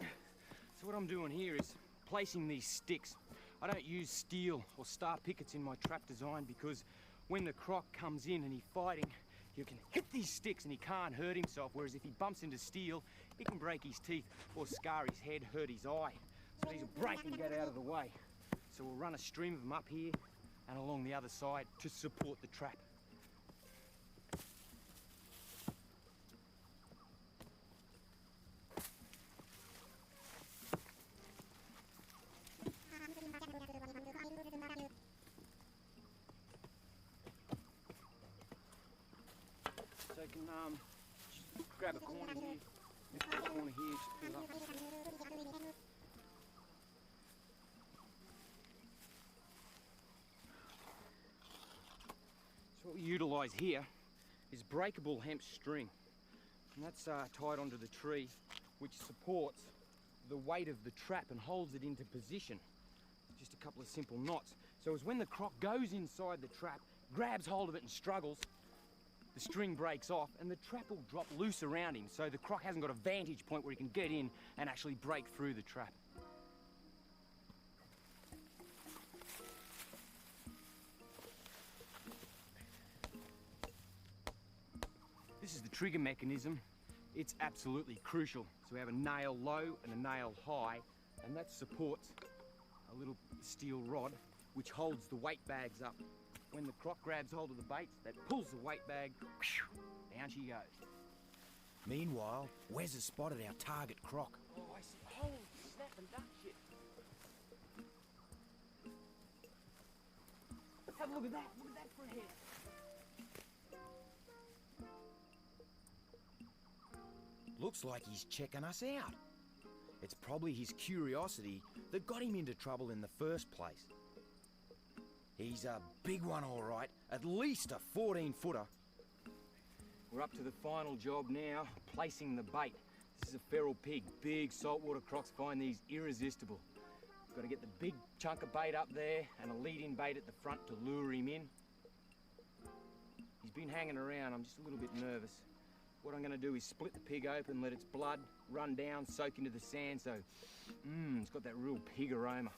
So what I'm doing here is placing these sticks. I don't use steel or star pickets in my trap design because when the croc comes in and he's fighting, you can hit these sticks and he can't hurt himself, whereas if he bumps into steel, he can break his teeth or scar his head, hurt his eye. So these will break and get out of the way. So we'll run a stream of them up here and along the other side to support the trap. So you can just grab a corner here, lift the corner here, just pull it up. So what we utilise here is breakable hemp string, and that's tied onto the tree, which supports the weight of the trap and holds it into position. Just a couple of simple knots. So as when the croc goes inside the trap, grabs hold of it and struggles, the string breaks off and the trap will drop loose around him, so the croc hasn't got a vantage point where he can get in and actually break through the trap. This is the trigger mechanism. It's absolutely crucial. So we have a nail low and a nail high, and that supports a little steel rod which holds the weight bags up. When the croc grabs hold of the baits, that pulls the weight bag, down she goes. Meanwhile, Wes has spotted our target croc. Oh, I see. Holy snap and duck shit. Have a look at that. Look at that for a head. Looks like he's checking us out. It's probably his curiosity that got him into trouble in the first place. He's a big one, all right. At least a 14-footer. We're up to the final job now, placing the bait. This is a feral pig. Big saltwater crocs find these irresistible. Got to get the big chunk of bait up there and a lead-in bait at the front to lure him in. He's been hanging around. I'm just a little bit nervous. What I'm going to do is split the pig open, let its blood run down, soak into the sand, so it's got that real pig aroma.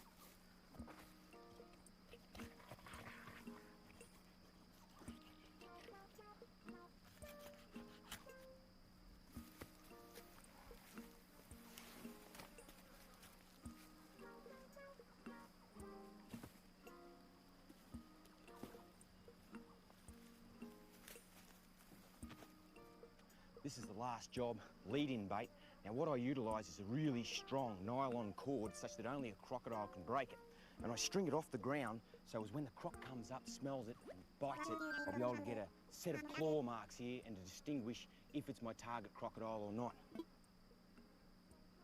This is the last job, lead-in bait. Now what I utilise is a really strong nylon cord such that only a crocodile can break it. And I string it off the ground so as when the croc comes up, smells it and bites it, I'll be able to get a set of claw marks here and to distinguish if it's my target crocodile or not.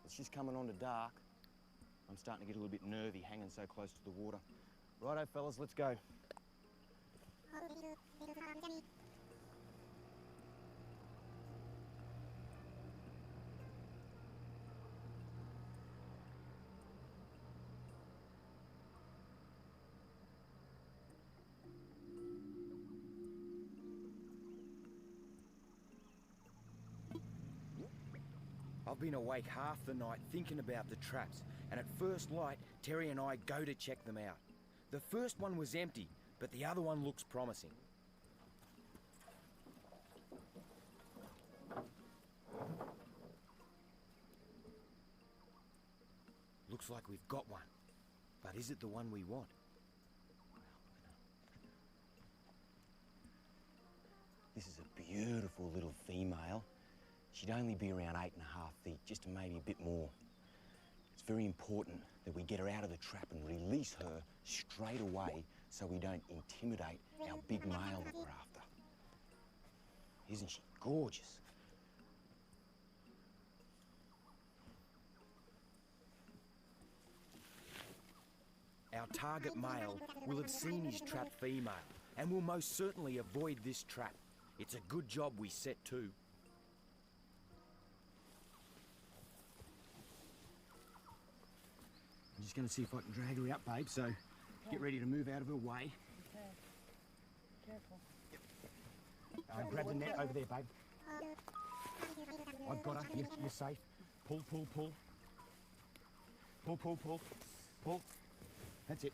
It's just coming on to dark. I'm starting to get a little bit nervy hanging so close to the water. Righto fellas, let's go. I've been awake half the night thinking about the traps, and at first light, Terry and I go to check them out. The first one was empty, but the other one looks promising. Looks like we've got one, but is it the one we want? This is a beautiful little female. She'd only be around 8.5 feet, just maybe a bit more. It's very important that we get her out of the trap and release her straight away so we don't intimidate our big male that we're after. Isn't she gorgeous? Our target male will have seen his trapped female and will most certainly avoid this trap. It's a good job we set to. I'm just going to see if I can drag her out, babe, so Get ready to move out of her way. Okay. Careful. Grab the net over there, babe. I've got her. You're safe. Pull, pull, pull. Pull, pull, pull. Pull. That's it.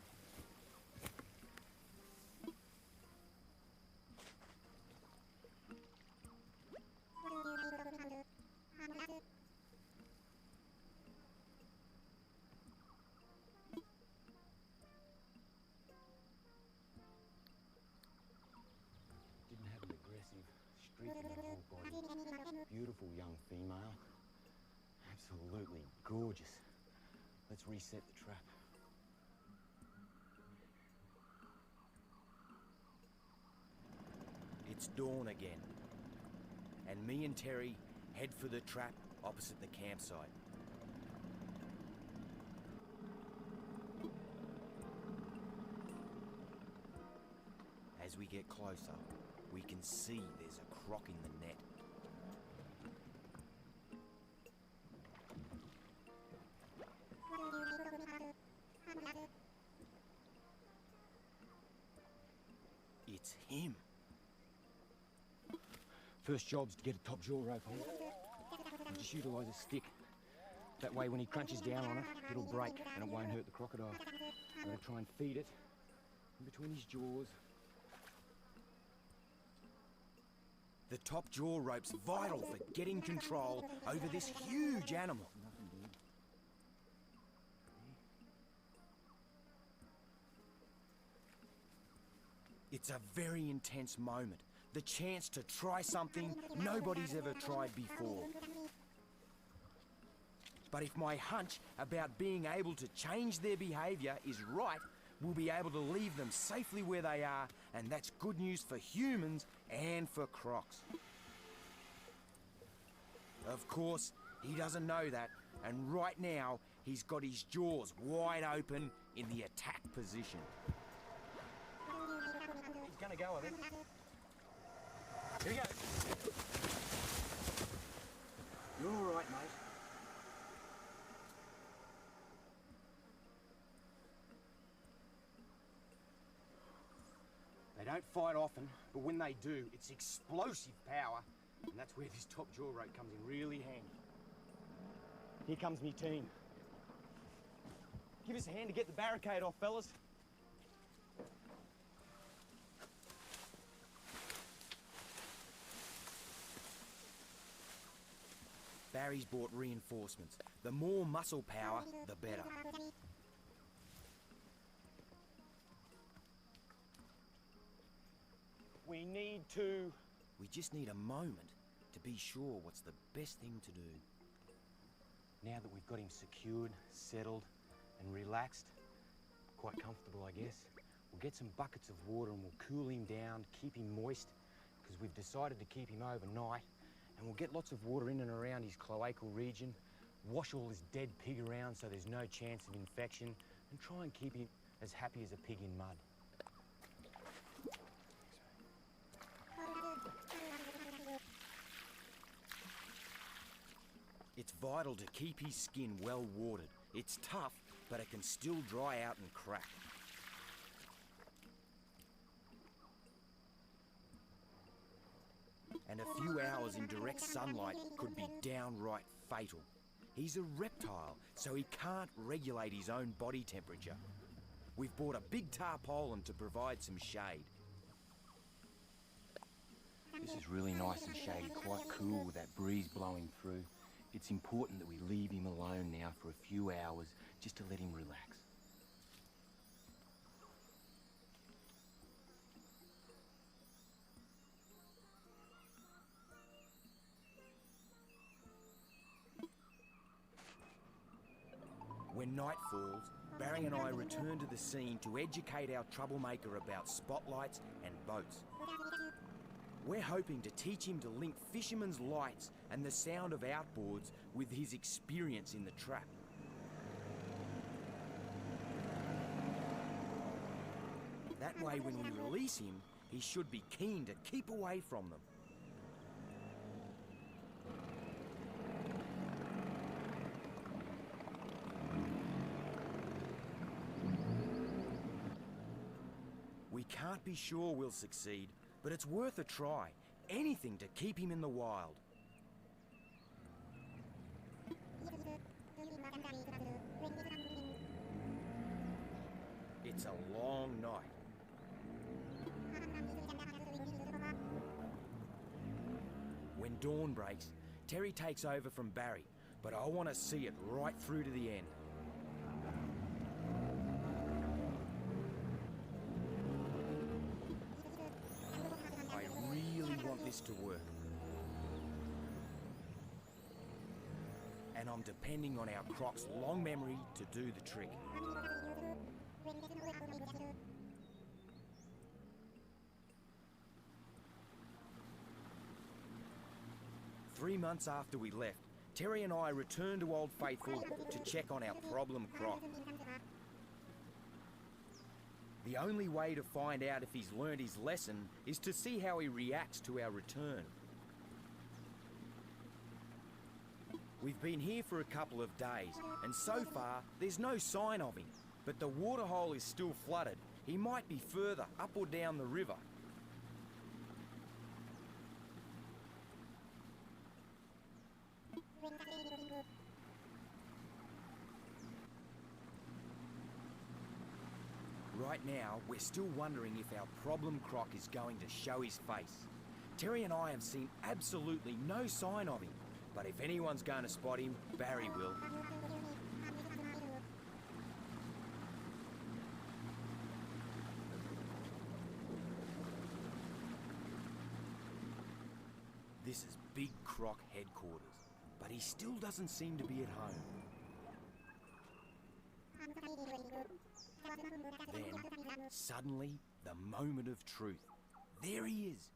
Didn't have an aggressive streak in her whole body. Beautiful young female. Absolutely gorgeous. Let's reset the trap. It's dawn again, and me and Terry head for the trap opposite the campsite. As we get closer, we can see there's a croc in the net. It's him. First job's to get a top jaw rope on it. And just utilise a stick. That way when he crunches down on it, it'll break and it won't hurt the crocodile. I'm going to try and feed it in between his jaws. The top jaw rope's vital for getting control over this huge animal. It's a very intense moment. The chance to try something nobody's ever tried before. But if my hunch about being able to change their behaviour is right, we'll be able to leave them safely where they are, and that's good news for humans and for crocs. Of course, he doesn't know that, and right now, he's got his jaws wide open in the attack position. He's gonna go, I think. Here we go. You're all right, mate. They don't fight often, but when they do, it's explosive power, and that's where this top jaw rope comes in really handy. Here comes me team. Give us a hand to get the barricade off, fellas. Barry's brought reinforcements. The more muscle power, the better. We just need a moment to be sure what's the best thing to do. Now that we've got him secured, settled, and relaxed, quite comfortable, I guess, we'll get some buckets of water and we'll cool him down, keep him moist, because we've decided to keep him overnight. And we'll get lots of water in and around his cloacal region, wash all this dead pig around so there's no chance of infection, and try and keep him as happy as a pig in mud. It's vital to keep his skin well watered. It's tough, but it can still dry out and crack. And a few hours in direct sunlight could be downright fatal. He's a reptile, so he can't regulate his own body temperature. We've bought a big tarpaulin to provide some shade. This is really nice and shady, quite cool with that breeze blowing through. It's important that we leave him alone now for a few hours, just to let him relax. When night falls, Barry and I return to the scene to educate our troublemaker about spotlights and boats. We're hoping to teach him to link fishermen's lights and the sound of outboards with his experience in the trap. That way, when we release him, he should be keen to keep away from them. We can't be sure we'll succeed, but it's worth a try. Anything to keep him in the wild. It's a long night. When dawn breaks, Terry takes over from Barry, but I want to see it right through to the end. I really want this to work. And I'm depending on our Croc's long memory to do the trick. 3 months after we left, Terry and I returned to Old Faithful to check on our problem Croc. The only way to find out if he's learned his lesson is to see how he reacts to our return. We've been here for a couple of days, and so far there's no sign of him. But the waterhole is still flooded. He might be further up or down the river. Right now, we're still wondering if our problem Croc is going to show his face. Terry and I have seen absolutely no sign of him, but if anyone's going to spot him, Barry will. This is Big Croc headquarters, but he still doesn't seem to be at home. Then, suddenly, the moment of truth. There he is,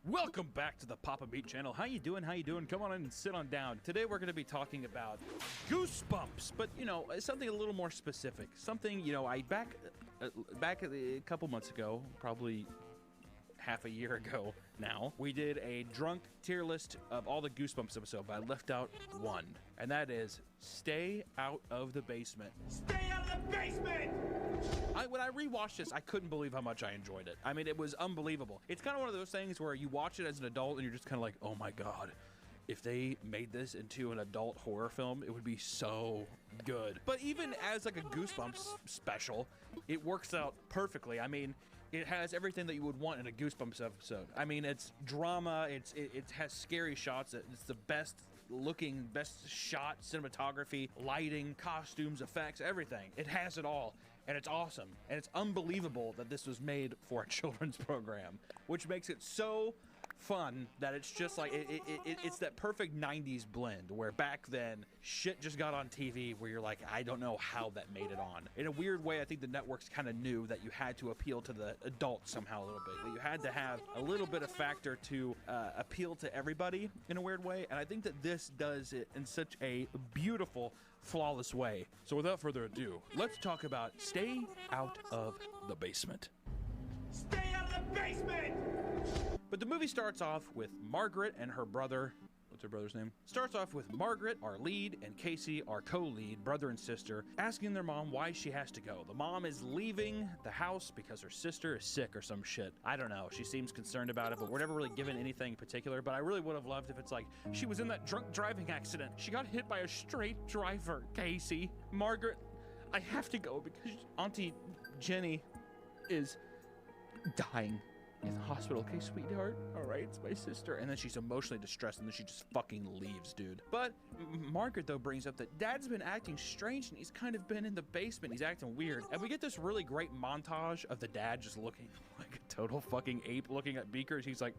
Welcome back to the Papa Meat channel. How you doing? How you doing? Come on in and sit on down. Today we're going to be talking about Goosebumps, but you know, something a little more specific. Something, you know, I back a couple months ago, probably half a year ago now, we did a drunk tier list of all the Goosebumps episodes, but I left out one, and that is Stay Out of the Basement. Stay out of the basement! When I rewatched this, I couldn't believe how much I enjoyed it. I mean, it was unbelievable. It's kind of one of those things where you watch it as an adult and you're just kind of like, oh my god, if they made this into an adult horror film, it would be so good. But even as like a Goosebumps special, it works out perfectly. I mean, it has everything that you would want in a Goosebumps episode. I mean, it's drama, it has scary shots, it's the best looking, best shot, cinematography, lighting, costumes, effects, everything. It has it all, and it's awesome. And it's unbelievable that this was made for a children's program, which makes it so fun that it's just like it's that perfect 90s blend where back then shit just got on TV where you're like, I don't know how that made it on. In a weird way, I think the networks kind of knew that you had to appeal to the adults somehow a little bit, that you had to have a little bit of factor to appeal to everybody in a weird way, and I think that this does it in such a beautiful, flawless way. So without further ado, let's talk about Stay Out of the Basement. Stay out of the basement! But the movie starts off with Margaret and her brother. What's her brother's name? Starts off with Margaret, our lead, and Casey, our co-lead, brother and sister, asking their mom why she has to go. The mom is leaving the house because her sister is sick or some shit. I don't know. She seems concerned about it, but we're never really given anything in particular. But I really would have loved if it's like, she was in that drunk driving accident. She got hit by a straight driver, Casey. Margaret, I have to go because Auntie Jenny is dying in the hospital. Okay, sweetheart, all right, it's my sister. And then she's emotionally distressed, and then she just fucking leaves, dude. But Margaret, though, brings up that Dad's been acting strange, and he's kind of been in the basement. He's acting weird. And we get this really great montage of the dad just looking like a total fucking ape, looking at Beaker. He's like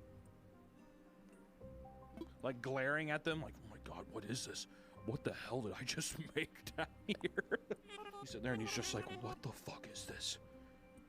glaring at them, like, oh my god, what is this? What the hell did I just make down here? He's sitting there, and he's just like, what the fuck is this?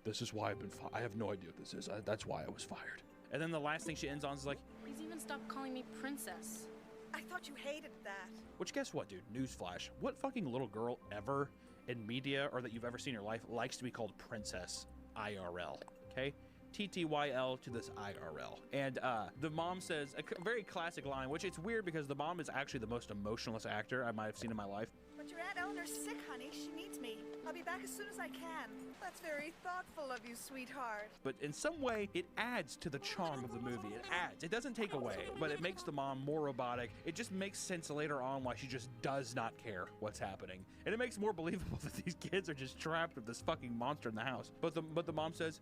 This is why I've been fired. I have no idea what this is. That's why I was fired. And then the last thing she ends on is like, please even stop calling me princess. I thought you hated that. Which, guess what, dude? Newsflash. What fucking little girl ever in media or that you've ever seen in your life likes to be called princess IRL? Okay? TTYL to this IRL. And the mom says a very classic line, which it's weird because the mom is actually the most emotionless actor I might have seen in my life. But your Aunt Eleanor's sick, honey. She needs me. I'll be back as soon as I can. That's very thoughtful of you, sweetheart. But in some way, it adds to the charm of the movie. It adds. It doesn't take away, but it makes the mom more robotic. It just makes sense later on why she just does not care what's happening. And it makes it more believable that these kids are just trapped with this fucking monster in the house. But the mom says,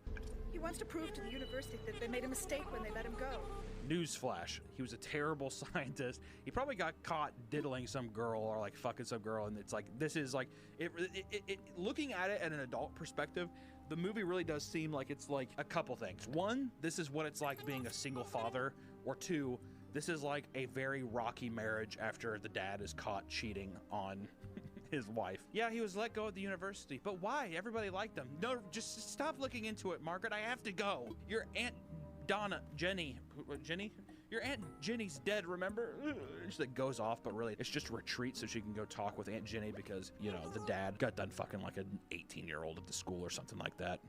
he wants to prove to the university that they made a mistake when they let him go. Newsflash, he was a terrible scientist. He probably got caught diddling some girl or like fucking some girl, and it's like, this is like, looking at it at an adult perspective, the movie really does seem like it's like a couple things. One, this is what it's like being a single father, or two, this is like a very rocky marriage after the dad is caught cheating on his wife. Yeah, he was let go at the university, but why? Everybody liked him. No, just stop looking into it, Margaret. I have to go. Your Aunt Jenny? Your Aunt Jenny's dead, remember? She like goes off, but really it's just retreat so she can go talk with Aunt Jenny because, you know, the dad got done fucking like an 18-year-old at the school or something like that.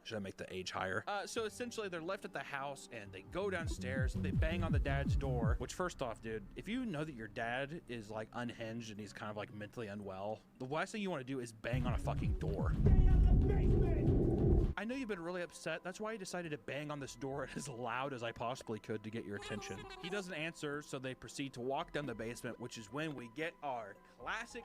Should I make the age higher? So essentially they're left at the house and they go downstairs, they bang on the dad's door, which first off, dude, if you know that your dad is like unhinged and he's kind of like mentally unwell, the last thing you want to do is bang on a fucking door. I know you've been really upset. That's why I decided to bang on this door as loud as I possibly could to get your attention. He doesn't answer, so they proceed to walk down the basement, which is when we get our classic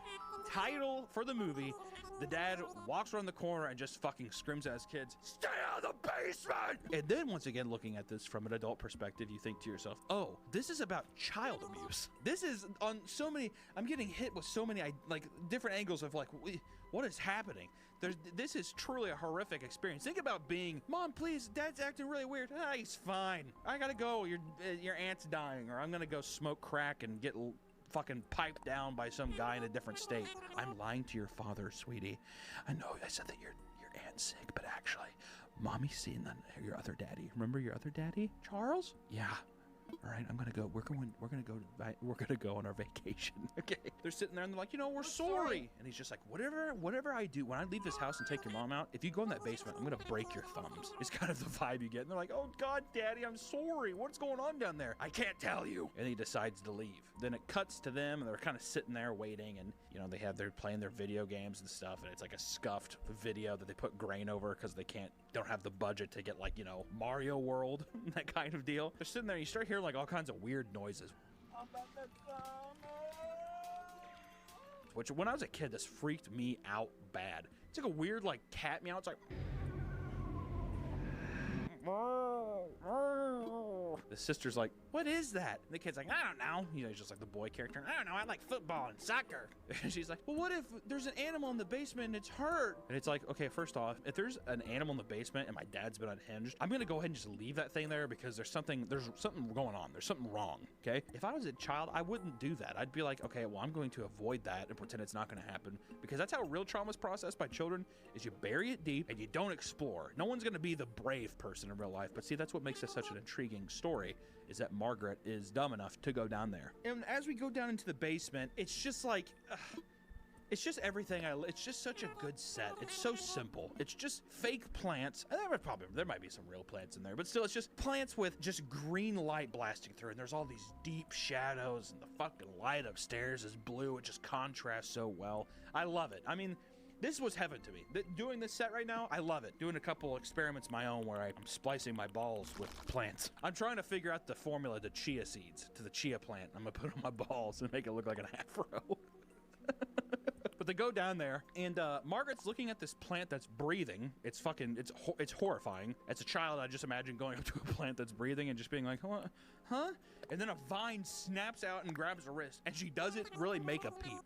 title for the movie. The dad walks around the corner and just fucking screams at his kids, "Stay out of the basement!" And then once again, looking at this from an adult perspective, you think to yourself, oh, this is about child abuse. This is on so many, I'm getting hit with so many like different angles of like, what is happening? This is truly a horrific experience. Think about being, Mom, please, Dad's acting really weird. Ah, he's fine. I gotta go. Your aunt's dying, or I'm gonna go smoke crack and get fucking piped down by some guy in a different state. I'm lying to your father, sweetie. I know I said that your aunt's sick, but actually, Mommy's seeing your other daddy. Remember your other daddy, Charles? Yeah. All right, I'm gonna go. We're gonna go on our vacation. Okay. They're sitting there and they're like, you know, we're sorry. And he's just like, whatever I do, when I leave this house and take your mom out, if you go in that basement, I'm gonna break your thumbs. It's kind of the vibe you get. And they're like, oh God, Daddy, I'm sorry. What's going on down there? I can't tell you. And he decides to leave. Then it cuts to them and they're kind of sitting there waiting, and you know, they're playing their video games and stuff, and it's like a scuffed video that they put grain over because they don't have the budget to get, like, you know, Mario World, that kind of deal. They're sitting there and you start hearing like all kinds of weird noises. Which when I was a kid, this freaked me out bad. It's like a weird like cat meow. It's like the sister's like, what is that? And the kid's like, I don't know. You know, he's just like the boy character. I don't know. I like football and soccer. And she's like, well, what if there's an animal in the basement and it's hurt? And it's like, okay, first off, if there's an animal in the basement and my dad's been unhinged, I'm going to go ahead and just leave that thing there because there's something going on. There's something wrong. Okay. If I was a child, I wouldn't do that. I'd be like, okay, well, I'm going to avoid that and pretend it's not going to happen, because that's how real trauma is processed by children, is you bury it deep and you don't explore. No one's going to be the brave person in real life. But see, that's what makes this such an intriguing story, is that Margaret is dumb enough to go down there. And as we go down into the basement, it's just like, it's just everything. It's just such a good set. It's so simple. It's just fake plants. And there might be some real plants in there, but still, it's just plants with just green light blasting through. And there's all these deep shadows, and the fucking light upstairs is blue. It just contrasts so well. I love it. I mean, this was heaven to me. Doing this set right now, I love it. Doing a couple experiments of my own where I'm splicing my balls with plants. I'm trying to figure out the formula to chia seeds, to the chia plant. I'm gonna put on my balls and make it look like an afro. But they go down there, and Margaret's looking at this plant that's breathing. It's horrifying. As a child, I just imagine going up to a plant that's breathing and just being like, huh? And then a vine snaps out and grabs her wrist, and she doesn't really make a peep.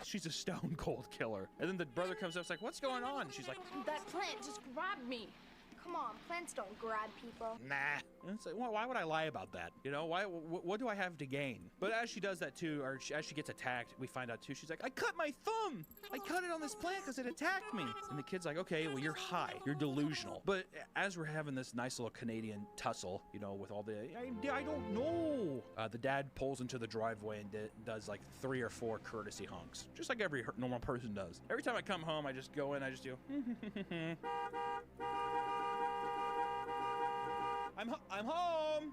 She's a stone cold killer. And then the brother comes up, it's like, what's going on? And she's like, that plant just grabbed me. Come on, plants don't grab people. Nah. And it's like, well, why would I lie about that? You know, what do I have to gain? But as she does that too, or as she gets attacked, we find out too, she's like, I cut my thumb. I cut it on this plant because it attacked me. And the kid's like, okay, well, you're high. You're delusional. But as we're having this nice little Canadian tussle, you know, with all the, I don't know. The dad pulls into the driveway and does like 3 or 4 courtesy honks, just like every normal person does. Every time I come home, I just go in, I just do, I'm home.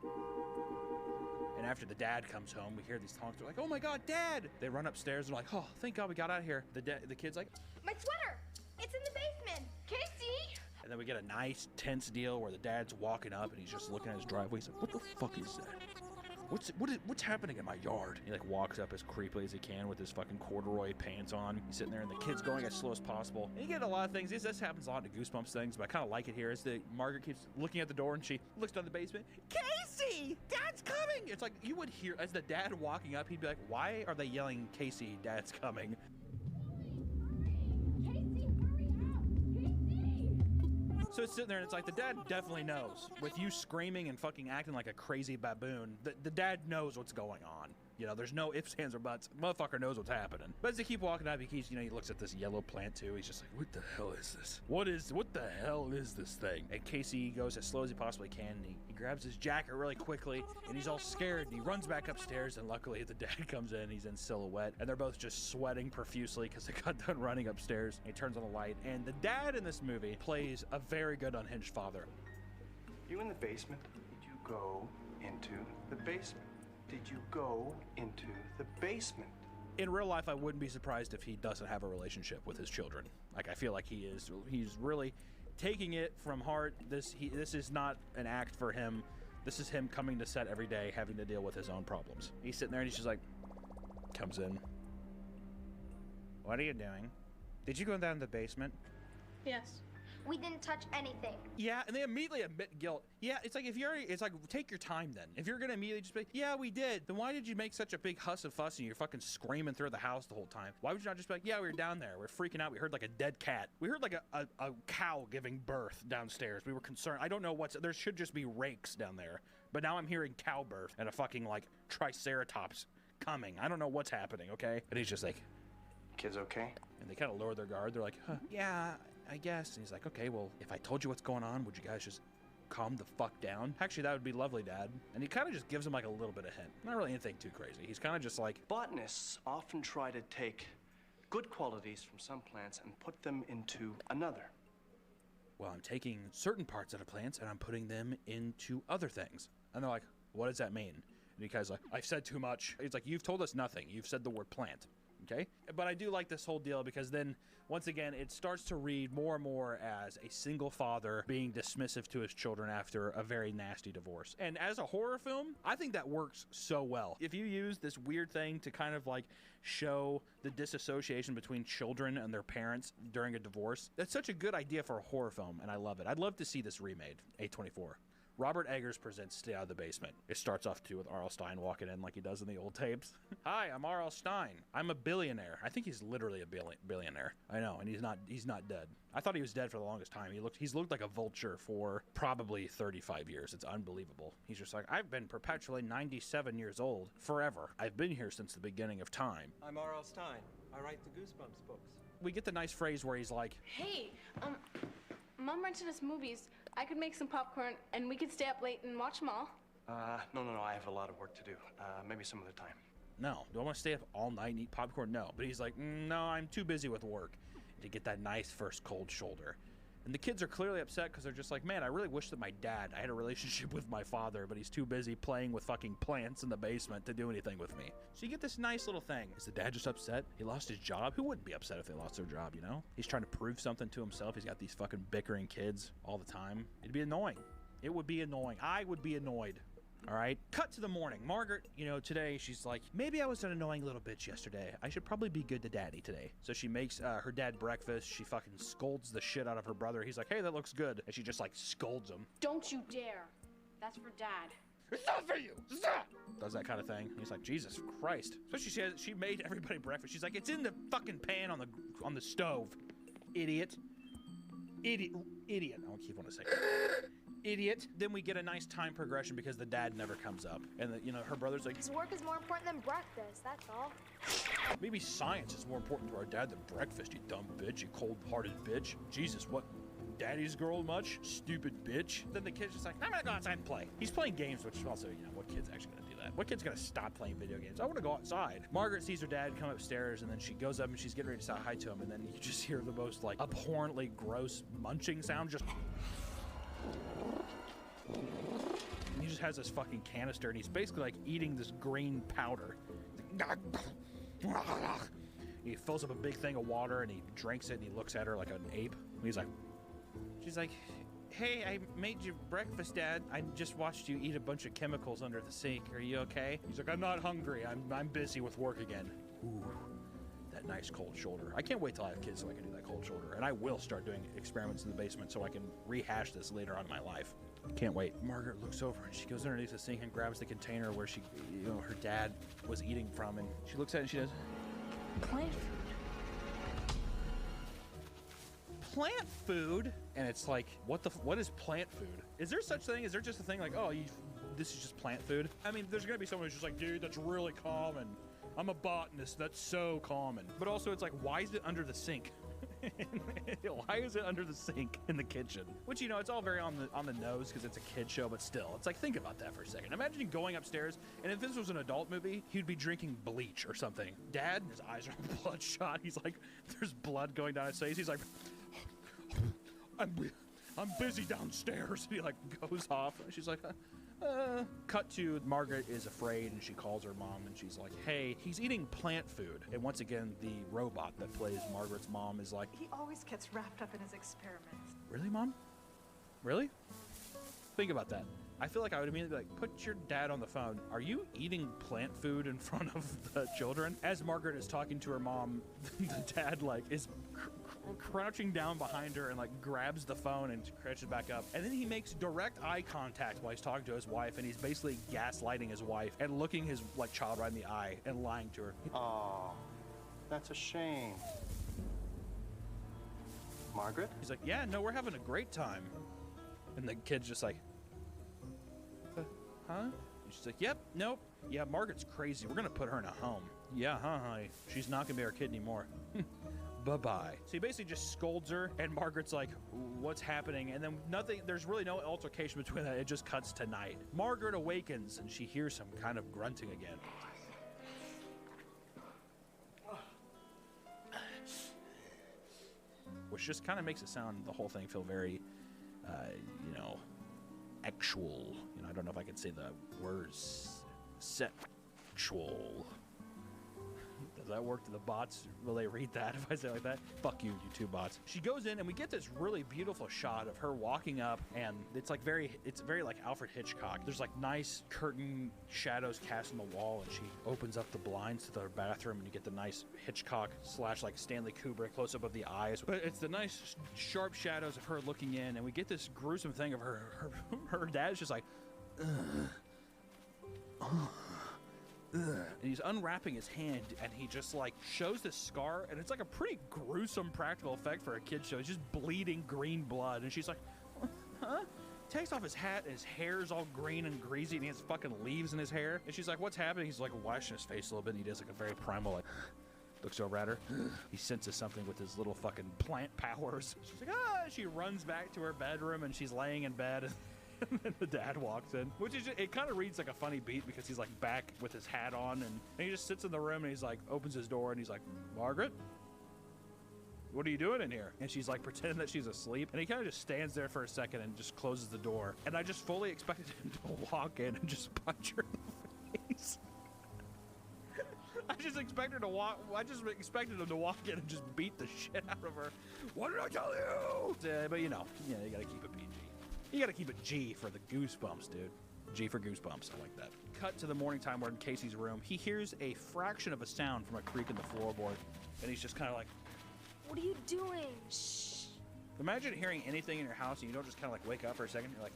And after the dad comes home, we hear these honks. They're like, oh my God, Dad. They run upstairs and they're like, oh, thank God we got out of here. The kid's like, my sweater, it's in the basement. Casey. And then we get a nice tense deal where the dad's walking up and he's just looking at his driveway. He's like, what the fuck is that? What's happening in my yard? He like walks up as creepily as he can with his fucking corduroy pants on. He's sitting there and the kid's going as slow as possible. And you get a lot of things. This happens a lot in Goosebumps things, but I kind of like it here as Margaret keeps looking at the door and she looks down the basement. Casey, Dad's coming! It's like you would hear as the dad walking up, he'd be like, why are they yelling, Casey, Dad's coming? So it's sitting there and it's like the dad definitely knows. With you screaming and fucking acting like a crazy baboon, the dad knows what's going on. You know, there's no ifs, ands, or buts. Motherfucker knows what's happening. But as they keep walking up, he looks at this yellow plant too. He's just like, what the hell is this? What the hell is this thing? And Casey goes as slow as he possibly can. And he grabs his jacket really quickly and he's all scared. And he runs back upstairs and luckily the dad comes in. He's in silhouette and they're both just sweating profusely because they got done running upstairs. And he turns on the light. And the dad in this movie plays a very good unhinged father. You in the basement? Did you go into the basement? Did you go into the basement? In real life, I wouldn't be surprised if he doesn't have a relationship with his children. Like, I feel like he's really taking it from heart. This is not an act for him. This is him coming to set every day, having to deal with his own problems. He's sitting there and he's just like, comes in. What are you doing? Did you go down to the basement? Yes. We didn't touch anything. Yeah, and they immediately admit guilt. Yeah, it's like it's like take your time then. If you're gonna immediately just be, yeah, we did. Then why did you make such a big huss and fuss and you're fucking screaming through the house the whole time? Why would you not just be like, yeah, we were down there. We're freaking out. We heard like a dead cat. We heard like a cow giving birth downstairs. We were concerned. I don't know there should just be rakes down there. But now I'm hearing cow birth and a fucking like triceratops coming. I don't know what's happening, okay? And he's just like, Kids okay? And they kind of lower their guard. They're like, huh, yeah, I guess. And he's like, okay, well, if I told you what's going on, would you guys just calm the fuck down? Actually, that would be lovely, Dad. And he kind of just gives him like a little bit of hint. Not really anything too crazy. He's kind of just like... Botanists often try to take good qualities from some plants and put them into another. Well, I'm taking certain parts of the plants and I'm putting them into other things. And they're like, what does that mean? And he guy's like, I've said too much. He's like, you've told us nothing. You've said the word plant. Okay? But I do like this whole deal because then, once again, it starts to read more and more as a single father being dismissive to his children after a very nasty divorce. And as a horror film, I think that works so well. If you use this weird thing to kind of like show the disassociation between children and their parents during a divorce, that's such a good idea for a horror film, and I love it. I'd love to see this remade, A24. Robert Eggers presents Stay Out of the Basement. It starts off, too, with R.L. Stein walking in like he does in the old tapes. Hi, I'm R.L. Stein. I'm a billionaire. I think he's literally a billionaire. I know, and he's not dead. I thought he was dead for the longest time. He's looked like a vulture for probably 35 years. It's unbelievable. He's just like, I've been perpetually 97 years old forever. I've been here since the beginning of time. I'm R.L. Stein. I write the Goosebumps books. We get the nice phrase where he's like, Hey, Mom rented us movies. I could make some popcorn, and we could stay up late and watch them all. No, I have a lot of work to do. Maybe some other time. No, do I want to stay up all night and eat popcorn? No. But he's like, no, I'm too busy with work to get that nice first cold shoulder. And the kids are clearly upset because they're just like, man, I really wish that I had a relationship with my father, but he's too busy playing with fucking plants in the basement to do anything with me. So you get this nice little thing. Is the dad just upset? He lost his job? Who wouldn't be upset if they lost their job, you know? He's trying to prove something to himself. He's got these fucking bickering kids all the time. It'd be annoying. It would be annoying. I would be annoyed. All right, cut to the morning. Margaret, today she's like, maybe I was an annoying little bitch yesterday. I should probably be good to daddy today. So she makes her dad breakfast. She fucking scolds the shit out of her brother. He's like, hey, that looks good. And she just like scolds him. Don't you dare. That's for Dad. It's not for you. Stop. Does that kind of thing. He's like, Jesus Christ. Especially she made everybody breakfast. She's like, it's in the fucking pan on the stove. Idiot. Idiot. I don't keep wanting to say idiot. Then we get a nice time progression because the dad never comes up. And her brother's like, His work is more important than breakfast, that's all. Maybe science is more important to our dad than breakfast, you dumb bitch, you cold-hearted bitch. Jesus, what? Daddy's girl much? Stupid bitch. Then the kid's just like, I'm gonna go outside and play. He's playing games, which also, what kid's actually gonna do that? What kid's gonna stop playing video games? I wanna go outside. Margaret sees her dad come upstairs, and then she goes up and she's getting ready to say hi to him, and then you just hear the most, abhorrently gross munching sound, just... And he just has this fucking canister, and he's basically eating this green powder. He fills up a big thing of water and he drinks it and he looks at her like an ape. And he's like, she's like, hey, I made you breakfast, Dad. I just watched you eat a bunch of chemicals under the sink. Are you okay? He's like, I'm not hungry. I'm busy with work again. Ooh, that nice cold shoulder. I can't wait till I have kids so I can do that cold shoulder. And I will start doing experiments in the basement so I can rehash this later on in my life. Can't wait. Margaret looks over and she goes underneath the sink and grabs the container where she, her dad was eating from, and she looks at it and she does, plant food. Plant food? And it's like, what is plant food? Is there such thing? Is there just a thing like, oh, this is just plant food? I mean, there's gonna be someone who's just like, dude, that's really common. I'm a botanist, that's so common. But also it's like, why is it under the sink? Why is it under the sink in the kitchen? Which, it's all very on the nose because it's a kid show, but still, it's like, think about that for a second. Imagine going upstairs, and if this was an adult movie, he'd be drinking bleach or something. Dad, his eyes are bloodshot. He's like, there's blood going down his face. He's like, I'm busy downstairs. He goes off. And she's like, Cut to Margaret is afraid and she calls her mom and she's like, hey, he's eating plant food. And once again, the robot that plays Margaret's mom is like, he always gets wrapped up in his experiments. Really, Mom? Really? Think about that. I feel like I would immediately be like, put your dad on the phone. Are you eating plant food in front of the children? As Margaret is talking to her mom, the dad is crouching down behind her and grabs the phone and crouches back up. And then he makes direct eye contact while he's talking to his wife, and he's basically gaslighting his wife and looking his child right in the eye and lying to her. Oh, that's a shame. Margaret? He's like, yeah, no, we're having a great time. And the kid's just like, huh? And she's like, yep, nope. Yeah, Margaret's crazy. We're gonna put her in a home. Yeah, huh, honey? She's not gonna be our kid anymore. Bye-bye. So he basically just scolds her, and Margaret's like, what's happening? And then nothing, there's really no altercation between that. It just cuts to night. Margaret awakens, and she hears some kind of grunting again. Which just kind of makes it sound, the whole thing feel very, you know, actual. You know, I don't know if I can say the words. Sexual. Does that work to the bots? Will they read that if I say it like that? Fuck you, you two bots. She goes in and we get this really beautiful shot of her walking up, and it's very like Alfred Hitchcock. There's like nice curtain shadows cast on the wall, and she opens up the blinds to the bathroom, and you get the nice Hitchcock / like Stanley Kubrick close up of the eyes. But it's the nice sharp shadows of her looking in, and we get this gruesome thing of her dad's just like, and he's unwrapping his hand, and he just like shows this scar, and it's like a pretty gruesome practical effect for a kid's show. He's just bleeding green blood, and she's like, huh? Takes off his hat, and his hair's all green and greasy, and he has fucking leaves in his hair. And she's like, what's happening? He's like washing his face a little bit, and he does like a very primal, like, looks over at her. He senses something with his little fucking plant powers. She's like, ah! She runs back to her bedroom, and she's laying in bed. And then the dad walks in, which is just, it kind of reads like a funny beat because he's like back with his hat on, and he just sits in the room, and he's like opens his door, and he's like, Margaret, what are you doing in here? And she's like pretending that she's asleep, and he kind of just stands there for a second and just closes the door, and I just fully expected him to walk in and just punch her in the face. I just expected him to walk in and just beat the shit out of her. What did I tell you? But you know, you gotta keep it PG. You gotta keep it G for the goosebumps, dude. G for goosebumps, I like that. Cut to the morning time, we're in Casey's room. He hears a fraction of a sound from a creak in the floorboard, and he's just kind of like, What are you doing? Shh. Imagine hearing anything in your house and you don't just kind of like wake up for a second. You're like,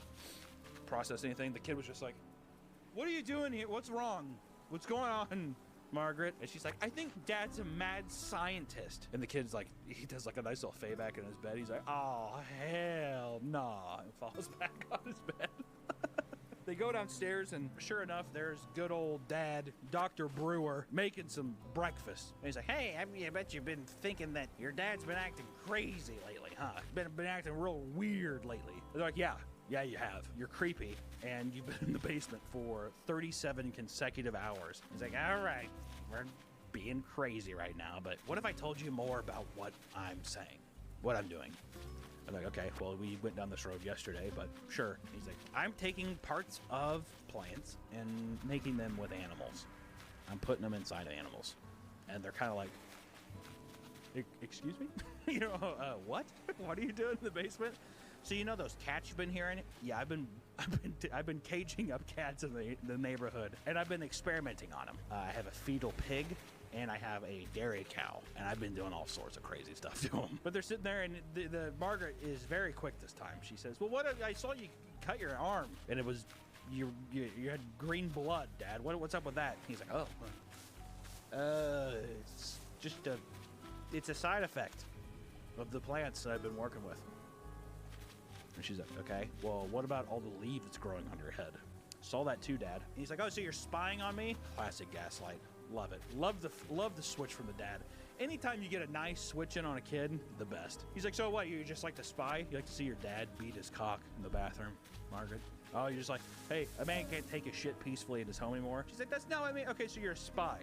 process anything. The kid was just like, what are you doing here? What's wrong? What's going on, Margaret? And she's like, I think Dad's a mad scientist. And the kid's like, he does like a nice little fade back in his bed. He's like, oh, hell nah. And falls back on his bed. They go downstairs, and sure enough, there's good old Dad, Dr. Brewer, making some breakfast. And he's like, hey, I bet you've been thinking that your dad's been acting crazy lately, huh? Been acting real weird lately. They're like, yeah, you have. You're creepy, and you've been in the basement for 37 consecutive hours. He's like, all right, we're being crazy right now, but what if I told you more about what I'm saying, what I'm doing? I'm like, okay, well, we went down this road yesterday, but sure. He's like, I'm taking parts of plants and making them with animals. I'm putting them inside of animals. And they're kind of like, excuse me? You know, what? What are you doing in the basement? So you know those cats you've been hearing? Yeah, I've been caging up cats in the neighborhood, and I've been experimenting on them. I have a fetal pig, and I have a dairy cow, and I've been doing all sorts of crazy stuff to them. But they're sitting there, and the Margaret is very quick this time. She says, well, I saw you cut your arm, and it was, you had green blood, Dad. What's up with that? He's like, oh, it's just it's a side effect of the plants that I've been working with. And she's like, okay, well, what about all the leaf that's growing on your head? Saw that too, Dad. And he's like, oh, so you're spying on me? Classic gaslight. Love it. Love the switch from the dad. Anytime you get a nice switch in on a kid, the best. He's like, so what, you just like to spy? You like to see your dad beat his cock in the bathroom, Margaret? Oh, you're just like, hey, a man can't take his shit peacefully in his home anymore. She's like, okay, so you're a spy.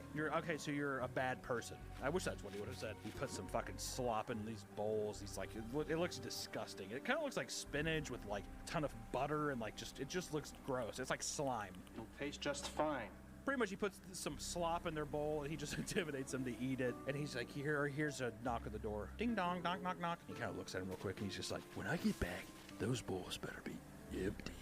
So you're a bad person. I wish that's what he would have said. He put some fucking slop in these bowls. He's like, it looks disgusting. It kind of looks like spinach with like a ton of butter and like it just looks gross. It's like slime. It'll taste just fine. Pretty much he puts some slop in their bowl, and he just intimidates them to eat it. And he's like, here's a knock at the door. Ding dong, knock, knock, knock. He kind of looks at him real quick, and he's just like, when I get back, those bowls better be empty.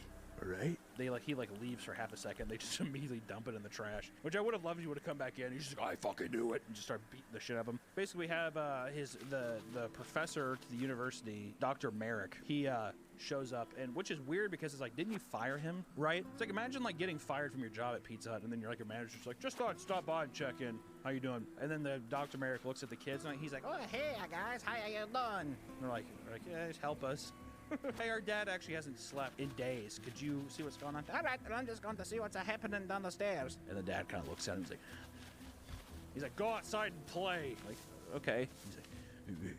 All right. He leaves for half a second. They just immediately dump it in the trash, which I would have loved if he would have come back in. He's just like, I fucking knew it, and just start beating the shit out of him. Basically, we have the professor to the university, Dr. Merrick. He shows up, and which is weird because it's like, didn't you fire him? Right? It's like, imagine like getting fired from your job at Pizza Hut, and then your manager's like, just thought I'd stop by and check in. How you doing? And then the Dr. Merrick looks at the kids, and he's like, oh hey guys, how you doing? And they're like, yeah, just help us. Hey, our dad actually hasn't slept in days. Could you see what's going on? All right, I'm just going to see what's happening down the stairs. And the dad kind of looks at him and is like, He's like, go outside and play. Like, okay. He's like,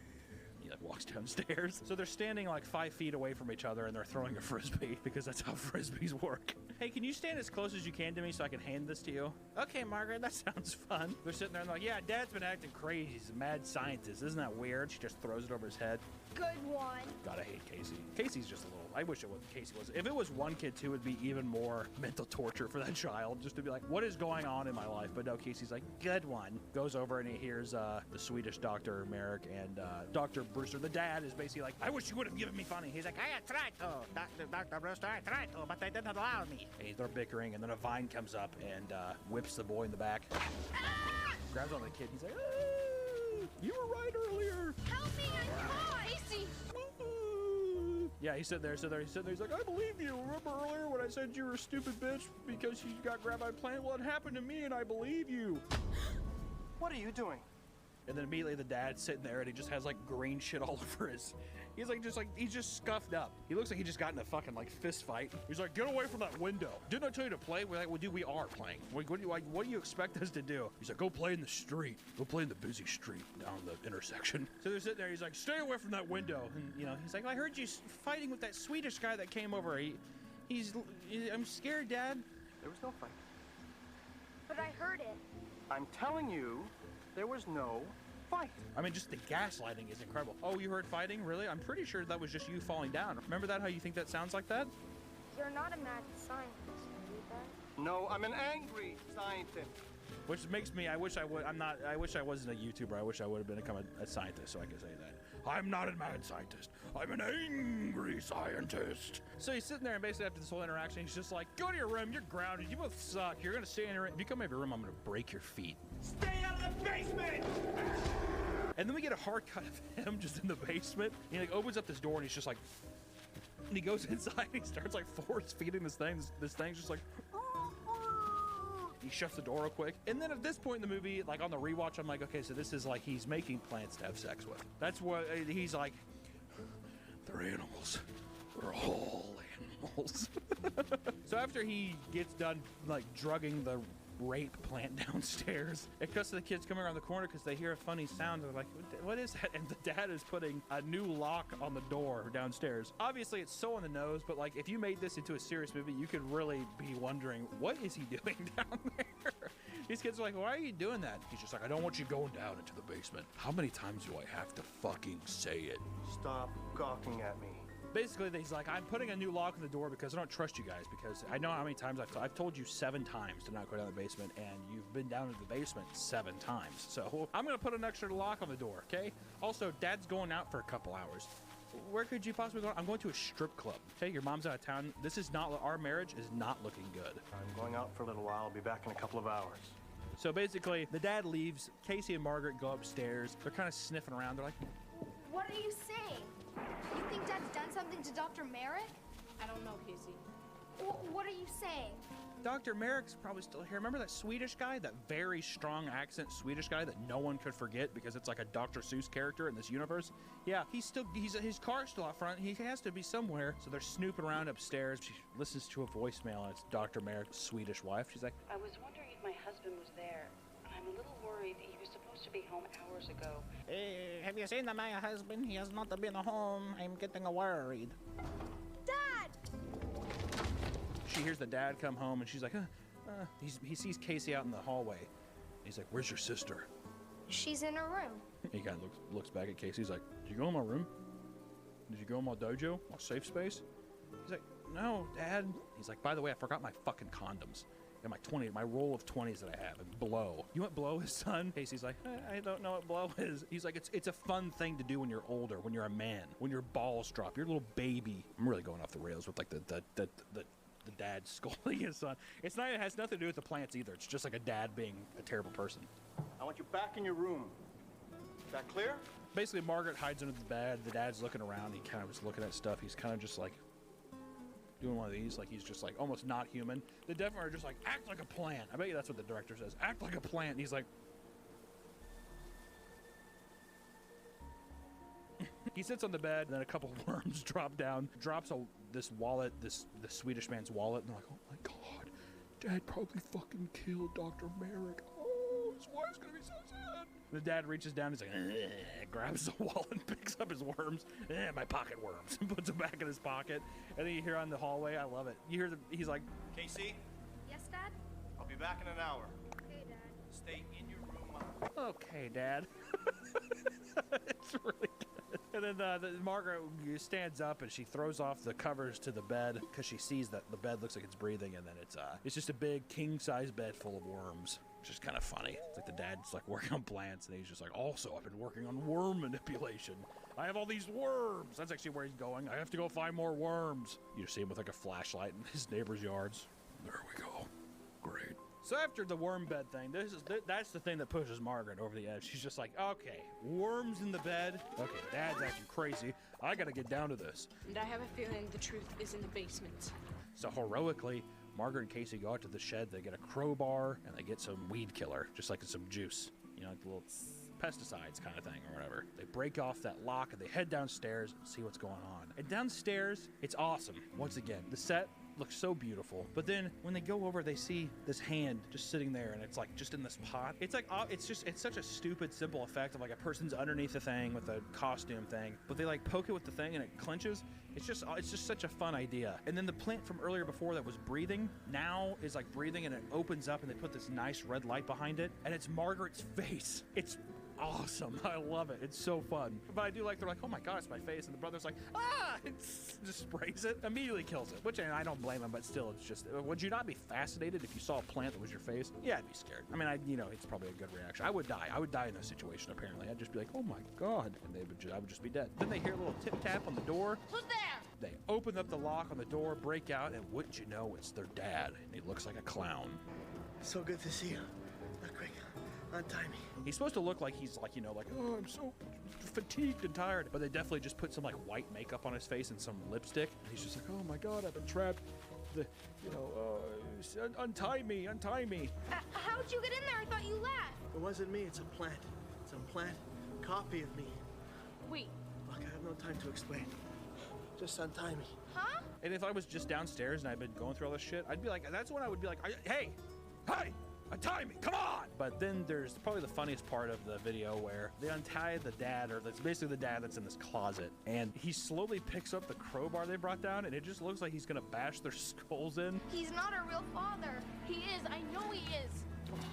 he like walks downstairs. So they're standing like 5 feet away from each other and they're throwing a frisbee because that's how frisbees work. Hey, can you stand as close as you can to me so I can hand this to you? Okay, Margaret, that sounds fun. They're sitting there and they're like, yeah, Dad's been acting crazy. He's a mad scientist. Isn't that weird? She just throws it over his head. Good one. God, I hate Casey. Casey's just a little... I wish it wasn't Casey. If it was one kid, too, it'd be even more mental torture for that child. Just to be like, what is going on in my life? But no, Casey's like, good one. Goes over and he hears the Swedish Dr. Merrick and Dr. Brewster. The dad is basically like, I wish you would have given me funny. He's like, I tried to, Dr. Brewster, I tried to, but they didn't allow me. And they're bickering, and then a vine comes up and whips the boy in the back. Grabs on the kid. He's like, you were right earlier. Help me, I'm caught. Casey. Yeah, he's sitting there. He's like, I believe you. Remember earlier when I said you were a stupid bitch because you got grabbed by a plant? Well, it happened to me, and I believe you. What are you doing? And then immediately the dad's sitting there, and he just has like green shit all over his. He's just scuffed up. He looks like he just got in a fucking like fist fight. He's like, get away from that window. Didn't I tell you to play? We're like, well, dude, we are playing. What do you expect us to do? He's like, go play in the street. Go play in the busy street down the intersection. So they're sitting there. He's like, stay away from that window. And he's like, well, I heard you fighting with that Swedish guy that came over. I'm scared, Dad. There was no fight. But I heard it. I'm telling you, there was no fight. I mean, just the gaslighting is incredible. Oh, you heard fighting? Really? I'm pretty sure that was just you falling down. Remember that? How you think that sounds like that? You're not a mad scientist, are you, Dad? No, I'm an angry scientist. Which makes me, I wish I wasn't a YouTuber. I wish I would have become a scientist so I could say that. I'm not a mad scientist. I'm an angry scientist. So he's sitting there, and basically after this whole interaction, he's just like, go to your room. You're grounded. You both suck. You're going to stay in your room. If you come out of your room, I'm going to break your feet. Stay out of the basement! And then we get a hard cut of him just in the basement. He like opens up this door, and he's just like, and he goes inside, and he starts like force feeding this thing. This thing's just like, he shuts the door real quick. And then at this point in the movie, like on the rewatch, I'm like, okay, so this is like he's making plants to have sex with. That's what he's like, they're animals. We're all animals. So after he gets done like drugging the rape plant downstairs, it cuts to the kids coming around the corner because they hear a funny sound. They're like, what is that? And the dad is putting a new lock on the door downstairs. Obviously it's so on the nose, but like if you made this into a serious movie, you could really be wondering, what is he doing down there? These kids are like, why are you doing that? He's just like, I don't want you going down into the basement. How many times do I have to fucking say it? Stop gawking at me. Basically, he's like, I'm putting a new lock on the door because I don't trust you guys, because I know how many times I've told you 7 times to not go down the basement, and you've been down into the basement 7 times. So I'm going to put an extra lock on the door, okay? Also, Dad's going out for a couple hours. Where could you possibly go? I'm going to a strip club. Okay, your mom's out of town. This is not, our marriage is not looking good. I'm going out for a little while. I'll be back in a couple of hours. So basically, the dad leaves. Casey and Margaret go upstairs. They're kind of sniffing around. They're like, what are you saying? You think Dad's done something to Dr. Merrick? I don't know, Casey. What are you saying? Dr. Merrick's probably still here. Remember that Swedish guy? That very strong accent Swedish guy that no one could forget because it's like a Dr. Seuss character in this universe? Yeah, his car's still out front. He has to be somewhere. So they're snooping around upstairs. She listens to a voicemail, and it's Dr. Merrick's Swedish wife. She's like, I was wondering if my husband was there. I'm a little worried. He was supposed to be home hours ago. Hey, have you seen my husband? He has not been home. I'm getting worried. Dad! She hears the dad come home, and she's like, he sees Casey out in the hallway. He's like, where's your sister? She's in her room. He kind of looks back at Casey. He's like, did you go in my room? Did you go in my dojo? My safe space? He's like, no, Dad. He's like, by the way, I forgot my fucking condoms. And my roll of 20s that I have, and blow. You want blow, his son? Casey's like, I don't know what blow is. He's like, it's a fun thing to do when you're older, when you're a man, when your balls drop, you're a little baby. I'm really going off the rails with like the dad scolding his son. It has nothing to do with the plants either. It's just like a dad being a terrible person. I want you back in your room. Is that clear? Basically, Margaret hides under the bed. The dad's looking around. He kind of is looking at stuff. He's kind of just like doing one of these, like he's just like almost not human. The definitely are just like, act like a plant. I bet you that's what the director says. Act like a plant. And he's like, he sits on the bed, and then a couple of worms drop down, drops this wallet, the Swedish man's wallet, and they're like, oh my god, Dad probably fucking killed Dr. Merrick. Oh This war's gonna be so sad. The dad reaches down, he's like, grabs the wall and picks up his worms. My pocket worms. And puts them back in his pocket. And then you hear on the hallway, I love it. You hear he's like, Casey, Yes, Dad? I'll be back in an hour. Okay, Dad. Stay in your room. okay, Dad. It's really good. And then Margaret stands up and she throws off the covers to the bed because she sees that the bed looks like it's breathing, and then it's just a big king-size bed full of worms, which is kind of funny. It's like the dad's like working on plants, and he's just like, also, I've been working on worm manipulation. I have all these worms. That's actually where he's going. I have to go find more worms. You just see him with like a flashlight in his neighbor's yards. There we go. Great. So after the worm bed thing, that's the thing that pushes Margaret over the edge. She's just like, okay, worms in the bed. Okay, Dad's acting crazy. I gotta get down to this. And I have a feeling the truth is in the basement. So heroically, Margaret and Casey go out to the shed. They get a crowbar and they get some weed killer, just like some juice, you know, like little pesticides kind of thing or whatever. They break off that lock and they head downstairs and see what's going on. And downstairs, it's awesome. Once again, the set looks so beautiful, but then when they go over, they see this hand just sitting there, and it's like just in this pot. It's like it's such a stupid simple effect of like a person's underneath the thing with a costume thing, but they like poke it with the thing and it clenches. It's just such a fun idea. And then the plant from earlier before that was breathing now is like breathing, and it opens up and they put this nice red light behind it, and it's Margaret's face. It's awesome. I love it. It's so fun. But I do like, they're like, oh my god, it's my face, and the brother's like, it just sprays it, immediately kills it, which I don't blame him, but still, it's just, would you not be fascinated if you saw a plant that was your face? Yeah, I'd be scared. I mean, it's probably a good reaction. I would die in this situation, apparently. I'd just be like, oh my god, and I would just be dead. Then they hear a little tip tap on the door. Who's there? They open up the lock on the door, break out, and wouldn't you know, it's their dad, and he looks like a clown. So good to see you. Quick, untie me. He's supposed to look like he's like, oh, I'm so fatigued and tired. But they definitely just put some like white makeup on his face and some lipstick. And he's just like, oh my god, I've been trapped. Untie me. How'd you get in there? I thought you left. It wasn't me, it's a plant. Some plant copy of me. Wait. Look, I have no time to explain. Just untie me. Huh? And if I was just downstairs and I'd been going through all this shit, I'd be like, that's when I would be like, hey, untie me, come on! But then there's probably the funniest part of the video where they untie the dad, or that's basically the dad that's in this closet, and he slowly picks up the crowbar they brought down, and it just looks like he's gonna bash their skulls in. He's not a real father. He is. I know he is.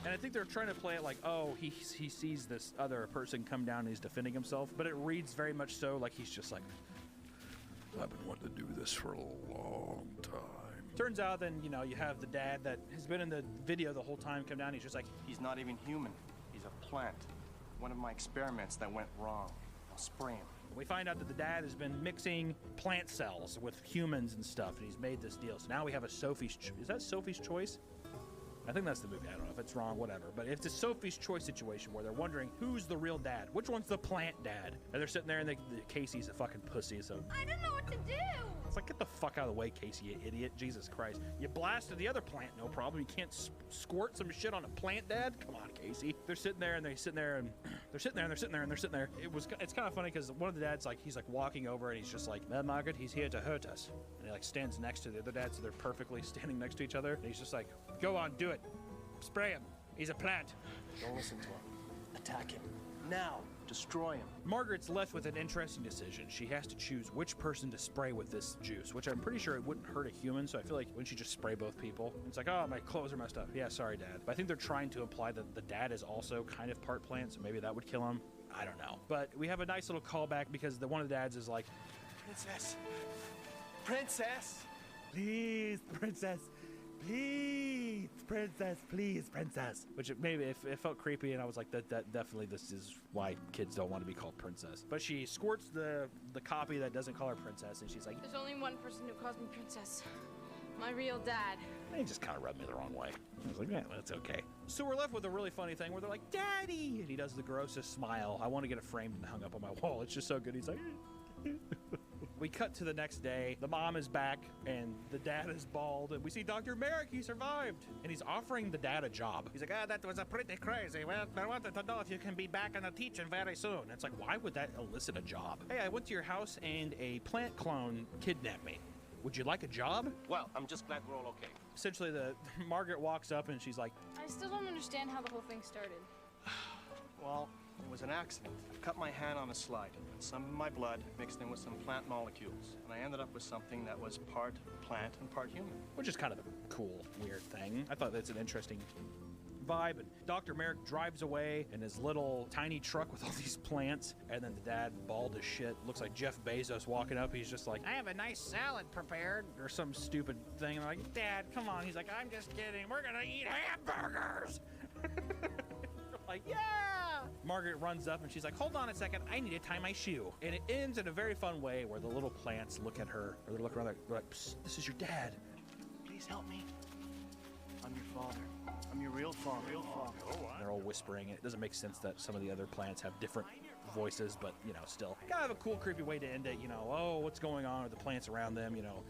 And I think they're trying to play it like, oh, he sees this other person come down and he's defending himself, but it reads very much so like he's just like, I've been wanting to do this for a long time. Turns out then, you have the dad that has been in the video the whole time come down. He's just like, he's not even human. He's a plant. One of my experiments that went wrong. I'll spray him. We find out that the dad has been mixing plant cells with humans and stuff, and he's made this deal. So now we have a Sophie's is that Sophie's Choice? I think that's the movie. I don't know if it's wrong, whatever. But it's a Sophie's Choice situation where they're wondering who's the real dad. Which one's the plant dad? And they're sitting there, and Casey's a fucking pussy. So I don't know what to do. It's like, get the fuck out of the way, Casey, you idiot. Jesus Christ. You blasted the other plant, no problem. You can't squirt some shit on a plant, Dad? Come on, Casey. They're sitting there, and they're sitting there, and they're sitting there, and they're sitting there, and they're sitting there. It's kind of funny because one of the dads, he's walking over, and he's just like, Margaret, he's here to hurt us. And he stands next to the other dad, so they're perfectly standing next to each other. And he's just like, go on, do it. Spray him. He's a plant. Don't listen to him. Attack him. Now. Destroy him. Margaret's left with an interesting decision. She has to choose which person to spray with this juice, which I'm pretty sure it wouldn't hurt a human, so I feel like wouldn't she just spray both people? It's like, oh, my clothes are messed up. Yeah, sorry, Dad. But I think they're trying to imply that the dad is also kind of part plant, so maybe that would kill him. I don't know. But we have a nice little callback because one of the dads is like, Princess! Please, princess. Please, princess. Which it felt creepy, and I was like, that definitely, this is why kids don't want to be called princess. But she squirts the copy that doesn't call her princess, and she's like, there's only one person who calls me princess. My real dad. He just kind of rubbed me the wrong way. I was like, yeah, that's okay. So we're left with a really funny thing where they're like, Daddy! And he does the grossest smile. I want to get it framed and hung up on my wall. It's just so good. He's like, we cut to the next day. The mom is back, and the dad is bald, and we see Dr. Merrick. He survived, and he's offering the dad a job. He's like, that was a pretty crazy. Well, I wanted to know if you can be back in the teaching very soon. And it's like, why would that elicit a job? Hey, I went to your house, and a plant clone kidnapped me. Would you like a job? Well, I'm just glad we're all okay. essentially the Margaret walks up and she's like, I still don't understand how the whole thing started. Well, it was an accident. I cut my hand on a slide, and some of my blood mixed in with some plant molecules, and I ended up with something that was part plant and part human. which is kind of a cool, weird thing. I thought that's an interesting vibe. And Dr. Merrick drives away in his little tiny truck with all these plants, and then the dad, bald as shit, looks like Jeff Bezos walking up. He's just like, I have a nice salad prepared, or some stupid thing. And I'm like, Dad, come on. He's like, I'm just kidding. We're gonna eat hamburgers. Like, yeah! Margaret runs up and she's like, hold on a second, I need to tie my shoe. And it ends in a very fun way where the little plants look at her, or they look around, they're like, psst, this is your dad. Please help me. I'm your father. I'm your real father. They're all whispering. It doesn't make sense that some of the other plants have different voices, but, you know, still. Kind of a cool, creepy way to end it, you know, oh, what's going on with the plants around them, you know.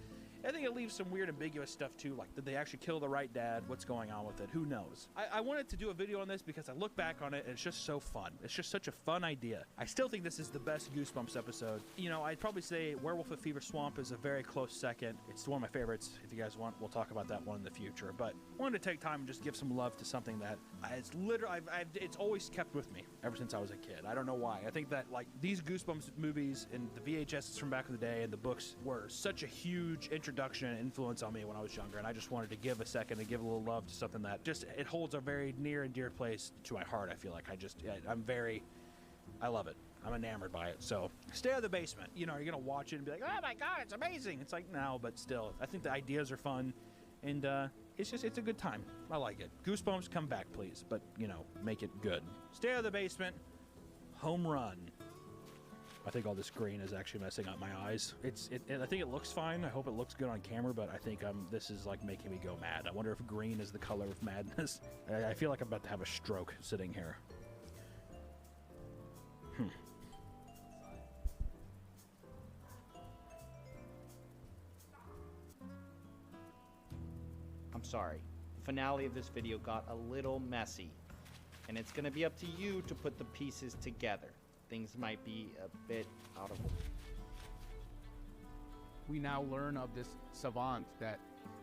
I think it leaves some weird, ambiguous stuff, too, like, did they actually kill the right dad? What's going on with it? Who knows? I wanted to do a video on this because I look back on it, and it's just so fun. It's just such a fun idea. I still think this is the best Goosebumps episode. You know, I'd probably say Werewolf at Fever Swamp is a very close second. It's one of my favorites. If you guys want, we'll talk about that one in the future. But I wanted to take time and just give some love to something that it's literally, it's always kept with me ever since I was a kid. I don't know why. I think that, like, these Goosebumps movies and the VHSs from back in the day and the books were such a huge introduction and influence on me when I was younger, and I just wanted to give a second and give a little love to something that just, it holds a very near and dear place to my heart. I feel like I love it. I'm enamored by it. So stay out of the basement. You know, you're gonna watch it and be like, oh my god, it's amazing. It's like, no, but still, I think the ideas are fun, and it's a good time. I like it. Goosebumps, come back, please, but you know, make it good. Stay out of the basement. Home run. I think all this green is actually messing up my eyes. I think it looks fine. I hope it looks good on camera, but I think this is like making me go mad. I wonder if green is the color of madness. I feel like I'm about to have a stroke sitting here. I'm sorry. The finale of this video got a little messy, and it's gonna be up to you to put the pieces together. Things might be a bit out of order. We now learn of this savant that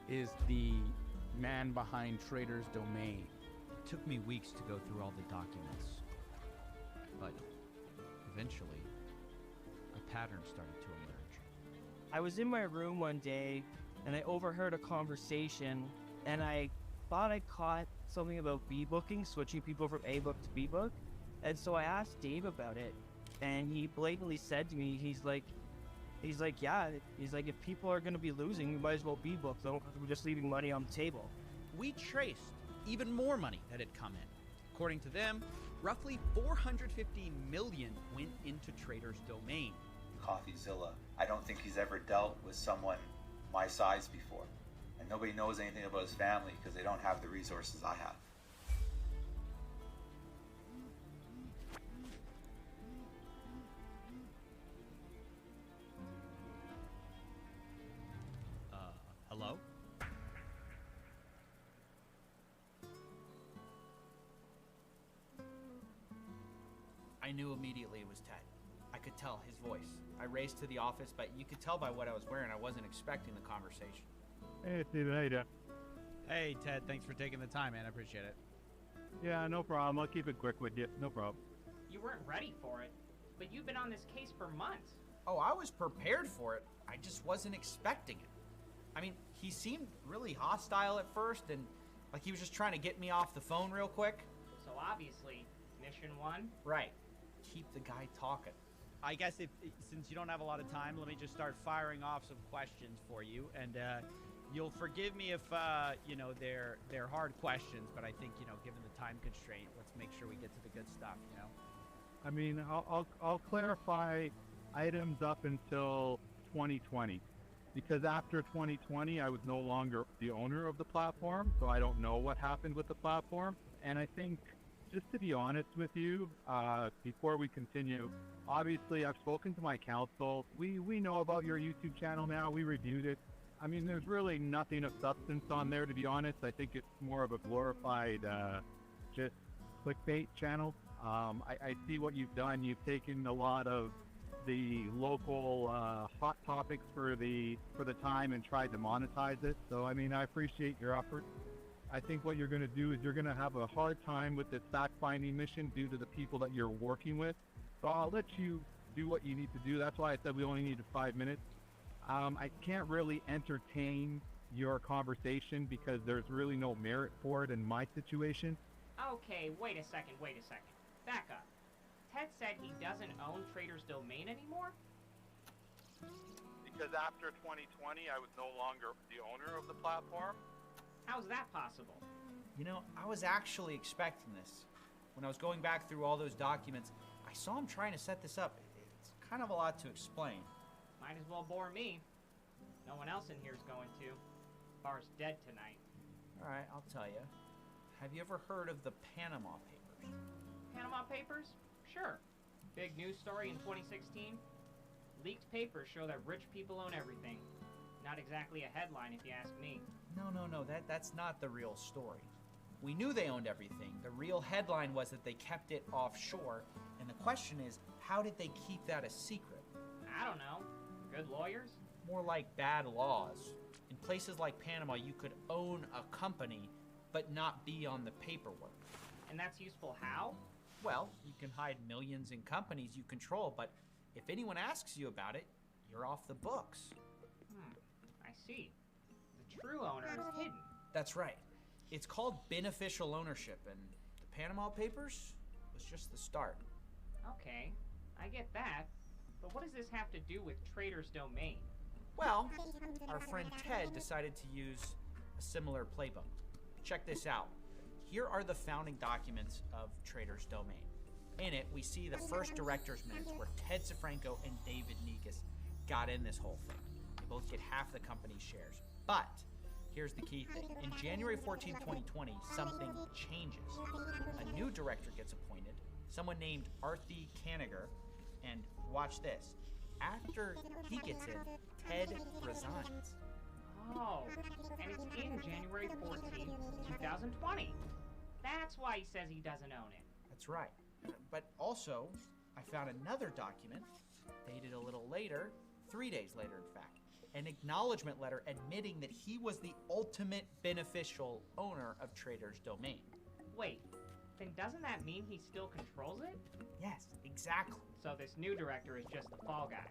is the man behind Trader's Domain. It took me weeks to go through all the documents, but eventually a pattern started to emerge. I was in my room one day and I overheard a conversation, and I thought I caught something about B-booking, switching people from A-book to B-book. And so I asked Dave about it, and he blatantly said to me, he's like, yeah, he's like, if people are going to be losing, we might as well B-book them because we're just leaving money on the table. We traced even more money that had come in. According to them, roughly $450 million went into Trader's Domain. CoffeeZilla, I don't think he's ever dealt with someone my size before. And nobody knows anything about his family because they don't have the resources I have. Hello? I knew immediately it was Ted. I could tell his voice. I raced to the office, but you could tell by what I was wearing I wasn't expecting the conversation. Hey, see you later. Hey, Ted, thanks for taking the time, man. I appreciate it. Yeah, no problem. I'll keep it quick with you. No problem. You weren't ready for it, but you've been on this case for months. Oh, I was prepared for it. I just wasn't expecting it. I mean, he seemed really hostile at first, and like he was just trying to get me off the phone real quick. So obviously, mission one? Right. Keep the guy talking. I guess since you don't have a lot of time, let me just start firing off some questions for you, and you'll forgive me if you know they're hard questions, but I think, you know, given the time constraint, let's make sure we get to the good stuff. You know. I mean, I'll clarify items up until 2020. Because after 2020, I was no longer the owner of the platform, so I don't know what happened with the platform. And I think, just to be honest with you, before we continue, obviously I've spoken to my counsel. We know about your YouTube channel now. We reviewed it. I mean, there's really nothing of substance on there, to be honest. I think it's more of a glorified, just clickbait channel. I see what you've done. You've taken a lot of the local hot topics for the time and tried to monetize it. So I mean, I appreciate your effort. I think what you're going to do is you're going to have a hard time with this fact-finding mission due to the people that you're working with. So I'll let you do what you need to do. That's why I said we only needed 5 minutes. I can't really entertain your conversation because there's really no merit for it in my situation. Okay, wait a second. Back up. Ted said he doesn't own Trader's Domain anymore? Because after 2020, I was no longer the owner of the platform. How's that possible? You know, I was actually expecting this. When I was going back through all those documents, I saw him trying to set this up. It's kind of a lot to explain. Might as well bore me. No one else in here's going to. Bar's dead tonight. Alright, I'll tell you. Have you ever heard of the Panama Papers? Panama Papers? Sure. Big news story in 2016. Leaked papers show that rich people own everything. Not exactly a headline if you ask me. No, that's not the real story. We knew they owned everything. The real headline was that they kept it offshore, and the question is, how did they keep that a secret? I don't know. Good lawyers? More like bad laws. In places like Panama, you could own a company, but not be on the paperwork. And that's useful how? Well, you can hide millions in companies you control, but if anyone asks you about it, you're off the books. I see. The true owner is hidden. That's right. It's called beneficial ownership, and the Panama Papers was just the start. Okay, I get that. But what does this have to do with Trader's Domain? Well, our friend Ted decided to use a similar playbook. Check this out. Here are the founding documents of Trader's Domain. In it, we see the first director's minutes where Ted Safranco and David Negus got in this whole thing. They both get half the company's shares. But here's the key thing. In January 14, 2020, something changes. A new director gets appointed, someone named Arthie Kaniger, and watch this. After he gets in, Ted resigns. Oh, and it's in January 14, 2020. That's why he says he doesn't own it. That's right. But also, I found another document, dated a little later, 3 days later in fact, an acknowledgement letter admitting that he was the ultimate beneficial owner of Trader's Domain. Wait, then doesn't that mean he still controls it? Yes, exactly. So this new director is just the fall guy.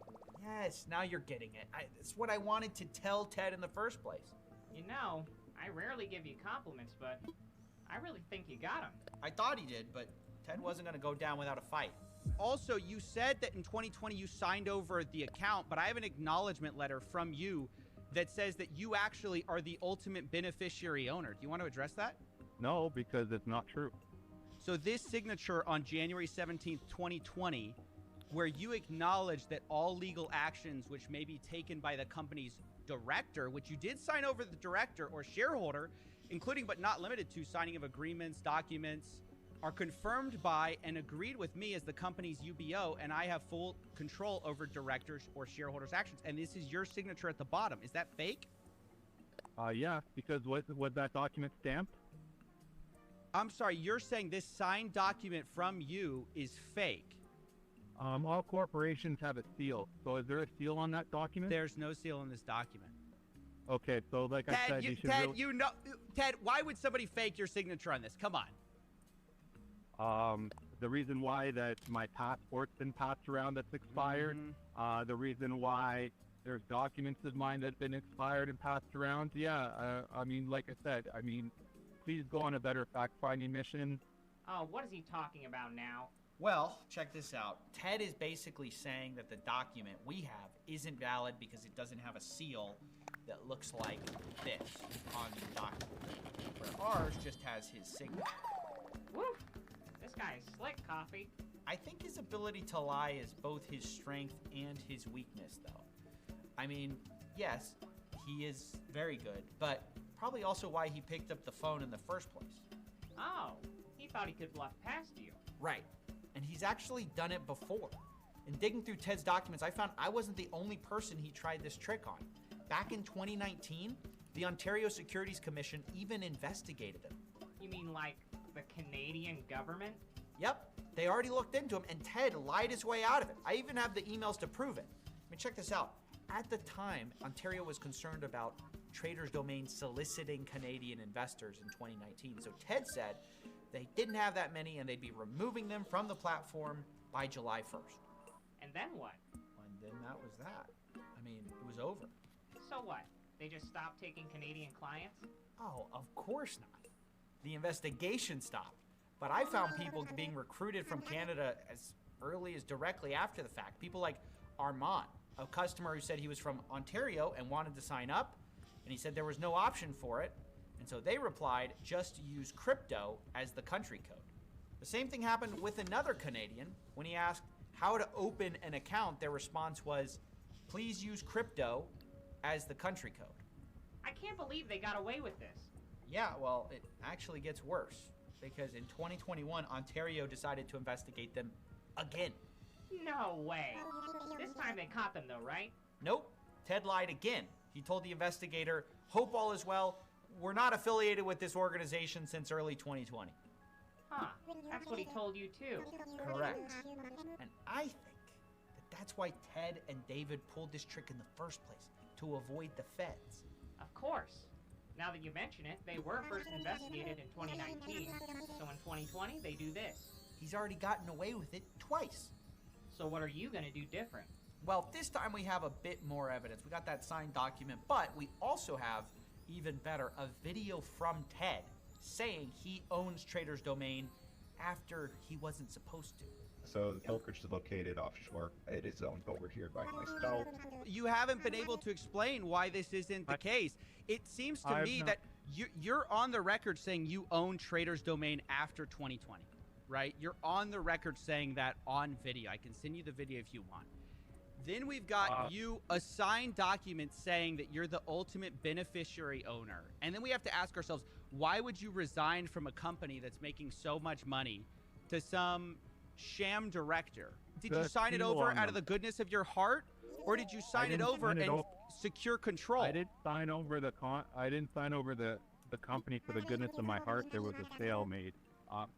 Yes, now you're getting it. It's what I wanted to tell Ted in the first place. You know, I rarely give you compliments, but I really think you got him. I thought he did, but Ted wasn't going to go down without a fight. Also, you said that in 2020 you signed over the account, but I have an acknowledgement letter from you that says that you actually are the ultimate beneficiary owner. Do you want to address that? No, because it's not true. So this signature on January 17th, 2020, where you acknowledge that all legal actions which may be taken by the company's director, which you did sign over the director or shareholder, including but not limited to signing of agreements, documents, are confirmed by and agreed with me as the company's UBO, and I have full control over directors or shareholders' actions. And this is your signature at the bottom. Is that fake? Yeah, because was that document stamped? I'm sorry, you're saying this signed document from you is fake? All corporations have a seal. So is there a seal on that document? There's no seal on this document. Okay, so like I said, you should Ted, you know, Ted, why would somebody fake your signature on this? Come on. The reason why that my passport's been passed around that's expired. The reason why there's documents of mine that have been expired and passed around. Yeah, I mean, like I said, I mean, please go on a better fact-finding mission. Oh, what is he talking about now? Well, check this out. Ted is basically saying that the document we have isn't valid because it doesn't have a seal that looks like this on the document, where ours just has his signature. Woo! This guy is slick, Coffee. I think his ability to lie is both his strength and his weakness, though. I mean, yes, he is very good, but probably also why he picked up the phone in the first place. Oh, he thought he could bluff past you. Right, and he's actually done it before. In digging through Ted's documents, I found I wasn't the only person he tried this trick on. Back in 2019, the Ontario Securities Commission even investigated him. You mean like the Canadian government? Yep, They already looked into him, and Ted lied his way out of it. I even have the emails to prove it. I mean, check this out. At the time, Ontario was concerned about Trader's Domain soliciting Canadian investors in 2019. So Ted said they didn't have that many and they'd be removing them from the platform by July 1st. And then what? And then that was that. I mean, it was over. So what? They just stopped taking Canadian clients? Oh, of course not. The investigation stopped. But I found people being recruited from Canada as early as directly after the fact. People like Armand, a customer who said he was from Ontario and wanted to sign up, and he said there was no option for it, and so they replied just to use crypto as the country code. The same thing happened with another Canadian. When he asked how to open an account, their response was, please use crypto as the country code. I can't believe they got away with this. Yeah, well, it actually gets worse, because in 2021, Ontario decided to investigate them again. No way. This time they caught them though, right? Nope. Ted lied again. He told the investigator, hope all is well. We're not affiliated with this organization since early 2020. Huh. That's what he told you too. Correct. And I think that that's why Ted and David pulled this trick in the first place, to avoid the feds. Of course. Now that you mention it, they were first investigated in 2019. So in 2020, they do this. He's already gotten away with it twice. So what are you going to do different? Well, this time we have a bit more evidence. We got that signed document, but we also have, even better, a video from Ted saying he owns Trader's Domain after he wasn't supposed to. So the pilferage is located offshore. It is owned over here by myself. You haven't been able to explain why this isn't the case. It seems to me that you're on the record saying you own Trader's Domain after 2020, right? You're on the record saying that on video. I can send you the video if you want. Then we've got you a signed document saying that you're the ultimate beneficiary owner. And then we have to ask ourselves, why would you resign from a company that's making so much money to some sham director? Did you sign it over out of the goodness of your heart? Or did you sign it over and secure control? I didn't sign over the company for the goodness of my heart. There was a sale made.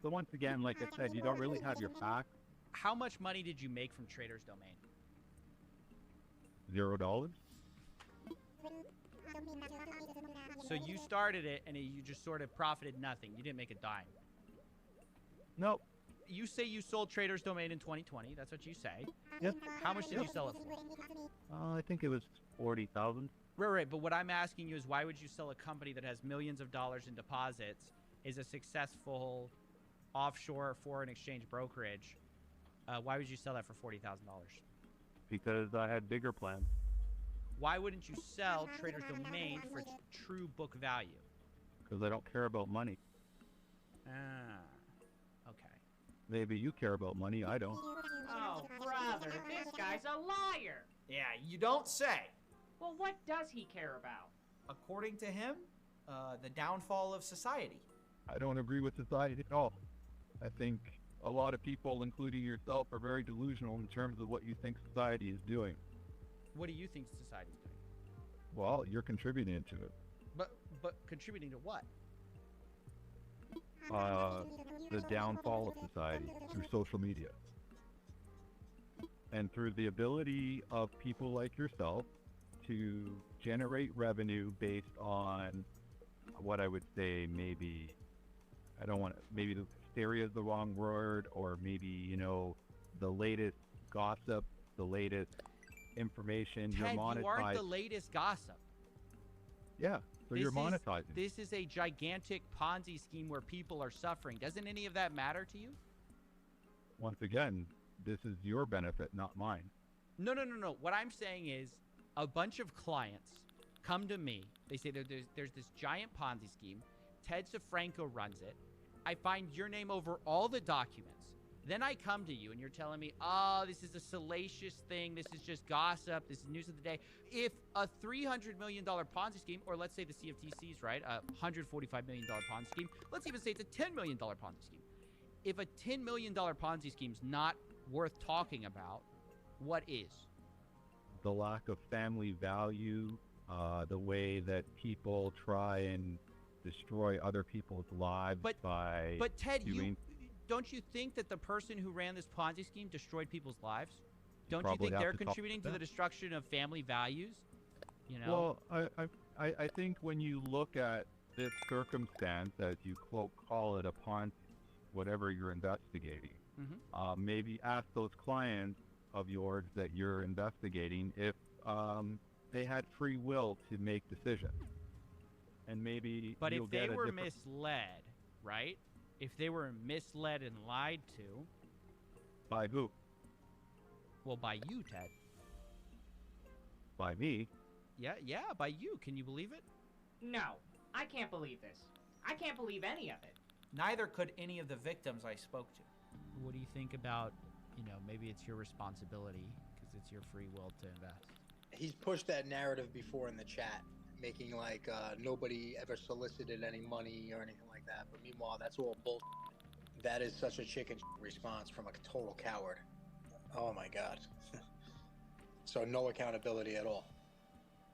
So once again, like I said, you don't really have your facts. How much money did you make from Trader's Domain? $0. So you started it and you just sort of profited nothing. You didn't make a dime. Nope. You say you sold Trader's Domain in 2020. That's what you say. Yep. How much did you sell it for? I think it was $40,000. Right. But what I'm asking you is, why would you sell a company that has millions of dollars in deposits, is a successful offshore foreign exchange brokerage? Why would you sell that for $40,000? Because I had bigger plans. Why wouldn't you sell Trader's Domain for its true book value? Because I don't care about money. Okay. Maybe you care about money, I don't. Oh, brother, this guy's a liar. Yeah, you don't say. Well, what does he care about? According to him, the downfall of society. I don't agree with society at all. I think a lot of people, including yourself, are very delusional in terms of what you think society is doing. What do you think society's doing? Well, you're contributing to it. But contributing to what? The downfall of society through social media. And through the ability of people like yourself to generate revenue based on what I would say maybe the hysteria is the wrong word, or maybe, you know, the latest gossip, the latest information. Ted, you're monetized. You aren't the latest gossip. Yeah, so you're monetizing. This is a gigantic Ponzi scheme where people are suffering. Doesn't any of that matter to you? Once again, this is your benefit, not mine. No. What I'm saying is, a bunch of clients come to me. They say there's this giant Ponzi scheme. Ted Safranco runs it. I find your name over all the documents. Then I come to you and you're telling me, oh, this is a salacious thing. This is just gossip. This is news of the day. If a $300 million Ponzi scheme, or let's say the CFTC's, right, a $145 million Ponzi scheme, let's even say it's a $10 million Ponzi scheme. If a $10 million Ponzi scheme's not worth talking about, what is? The lack of family value, the way that people try and destroy other people's lives by But Ted, doing... don't you think that the person who ran this Ponzi scheme destroyed people's lives? Don't you probably think have they're to talk contributing to to the them. destruction of family values? You know? Well, I think when you look at this circumstance, as you quote call it, upon whatever you're investigating, maybe ask those clients of yours that you're investigating if they had free will to make decisions, and maybe. But you'll if they get a were misled, right? If they were misled and lied to, by who? well, by you, Ted. By me. Yeah, by you. Can you believe it? No, I can't believe this. I can't believe any of it. Neither could any of the victims I spoke to. What do you think about, maybe it's your responsibility because it's your free will to invest? He's pushed that narrative before in the chat, making like nobody ever solicited any money or anything like that. But meanwhile, that's all bull. That is such a chicken response from a total coward. Oh my god. So no accountability at all.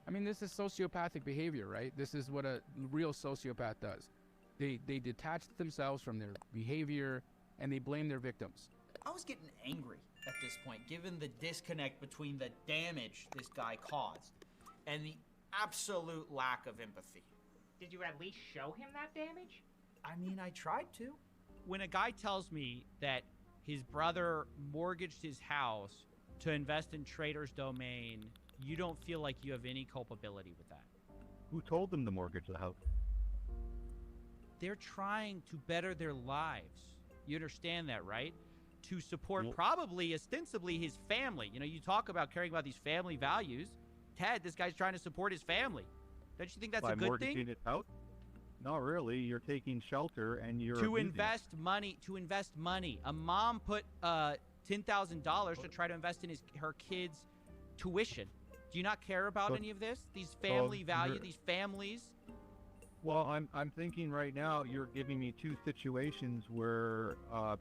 I mean, this is sociopathic behavior, right? This is what a real sociopath does. They detach themselves from their behavior and they blame their victims. I was getting angry at this point, given the disconnect between the damage this guy caused and the absolute lack of empathy. Did you at least show him that damage? I mean, I tried to. When a guy tells me that his brother mortgaged his house to invest in Trader's Domain, you don't feel like you have any culpability with that. Who told them to mortgage the house? They're trying to better their lives. You understand that, right? To support probably, ostensibly, his family. You talk about caring about these family values. Ted, this guy's trying to support his family. Don't you think that's a good mortgaging thing? it out? Not really. You're taking shelter and you're To abusing invest money. A mom put $10,000 to try to invest in her kids' tuition. Do you not care about any of this? These family values, these families? Well, I'm thinking right now you're giving me two situations where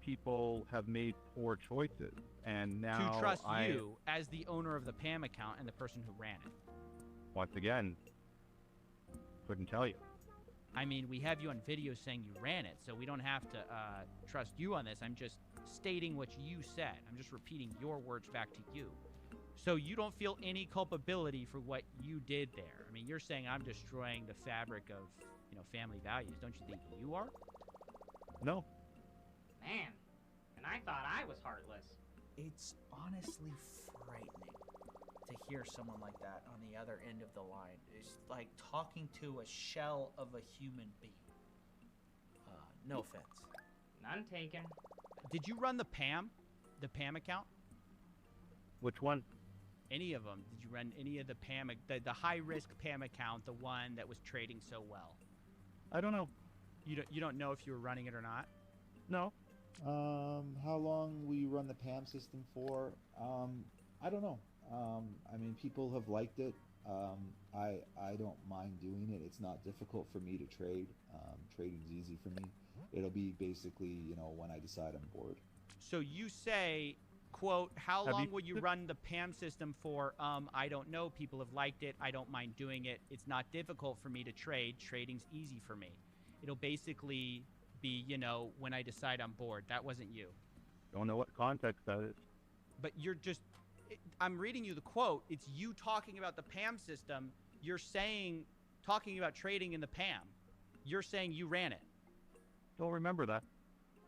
people have made poor choices, and now to trust you as the owner of the PAM account and the person who ran it. Once again, couldn't tell you. I mean, we have you on video saying you ran it, so we don't have to trust you on this. I'm just stating what you said. I'm just repeating your words back to you. So you don't feel any culpability for what you did there. I mean, you're saying I'm destroying the fabric of, family values. Don't you think you are? No. Man, and I thought I was heartless. It's honestly frightening to hear someone like that on the other end of the line. It's like talking to a shell of a human being. No offense. None taken. Did you run the PAM account? Which one? Any of them? Did you run any of the PAM, the high-risk PAM account, the one that was trading so well? I don't know. You don't know if you were running it or not? No. How long will you run the PAM system for? I don't know. I mean, people have liked it. I don't mind doing it. It's not difficult for me to trade. Trading's easy for me. It'll be basically, when I decide I'm bored. So you say, quote, how long will you run the PAM system for? I don't know. People have liked it. I don't mind doing it. It's not difficult for me to trade. Trading's easy for me. It'll basically be, when I decide I'm bored. That wasn't you. Don't know what context that is. But you're just, I'm reading you the quote. It's you talking about the PAM system. You're saying, talking about trading in the PAM. You're saying you ran it. Don't remember that.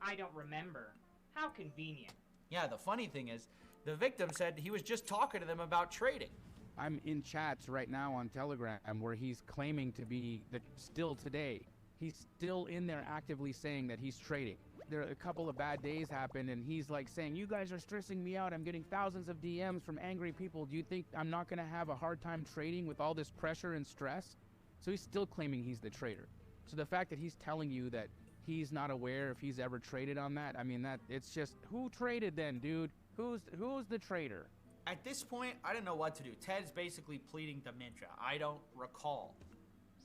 I don't remember. How convenient. Yeah, the funny thing is, the victim said he was just talking to them about trading. I'm in chats right now on Telegram where he's claiming to be, still today, he's still in there actively saying that he's trading. There are a couple of bad days happened and he's like saying, you guys are stressing me out. I'm getting thousands of DMs from angry people. Do you think I'm not going to have a hard time trading with all this pressure and stress? So he's still claiming he's the trader. So the fact that he's telling you that he's not aware if he's ever traded on that, I mean, it's just, who traded then, dude? Who's the trader? At this point, I don't know what to do. Ted's basically pleading dementia. I don't recall.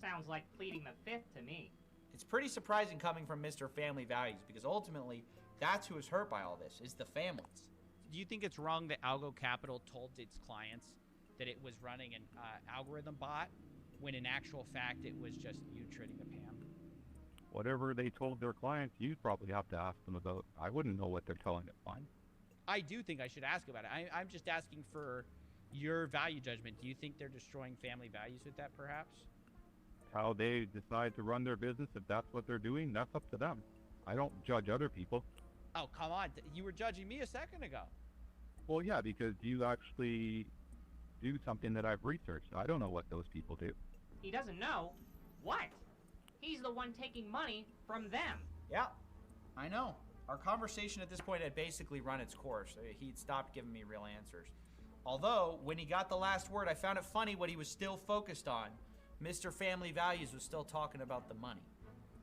Sounds like pleading the fifth to me. It's pretty surprising coming from Mr. Family Values, because ultimately, that's who is hurt by all this, is the families. Do you think it's wrong that Algo Capital told its clients that it was running an algorithm bot, when in actual fact it was just you trading the PAM? Whatever they told their clients, you'd probably have to ask them about. I wouldn't know what they're telling their clients. I do think I should ask about it. I'm just asking for your value judgment. Do you think they're destroying family values with that, perhaps? How they decide to run their business, if that's what they're doing, that's up to them. I don't judge other people. Oh, come on. You were judging me a second ago. Well, yeah, because you actually do something that I've researched. I don't know what those people do. He doesn't know. What? He's the one taking money from them. Yeah, I know. Our conversation at this point had basically run its course. He'd stopped giving me real answers. Although, when he got the last word, I found it funny what he was still focused on. Mr. Family Values was still talking about the money.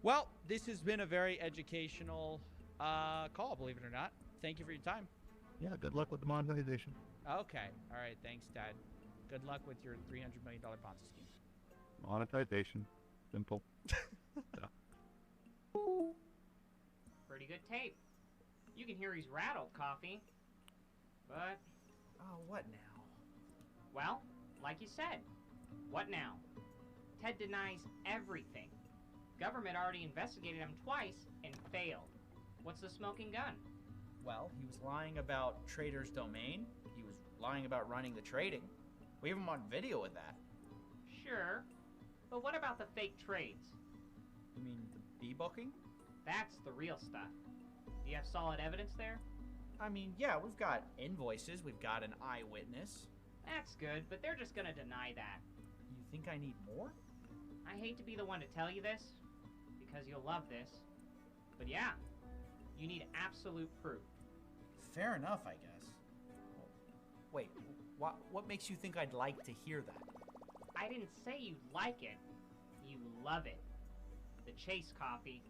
Well, this has been a very educational call, believe it or not. Thank you for your time. Yeah, good luck with the monetization. Okay. All right. Thanks, Dad. Good luck with your $300 million Ponzi scheme. Monetization. Simple. Yeah. Pretty good tape. You can hear he's rattled, Coffee. But... oh, what now? Well, like you said. What now? Ted denies everything. Government already investigated him twice and failed. What's the smoking gun? Well, he was lying about Trader's Domain. He was lying about running the trading. We have him on video with that. Sure. But what about the fake trades? You mean the bee-booking? That's the real stuff. Do you have solid evidence there? I mean, yeah, we've got invoices. We've got an eyewitness. That's good, but they're just gonna deny that. You think I need more? I hate to be the one to tell you this, because you'll love this. But yeah, you need absolute proof. Fair enough, I guess. Wait, what makes you think I'd like to hear that? I didn't say you like it. You love it. The chase, Coffee.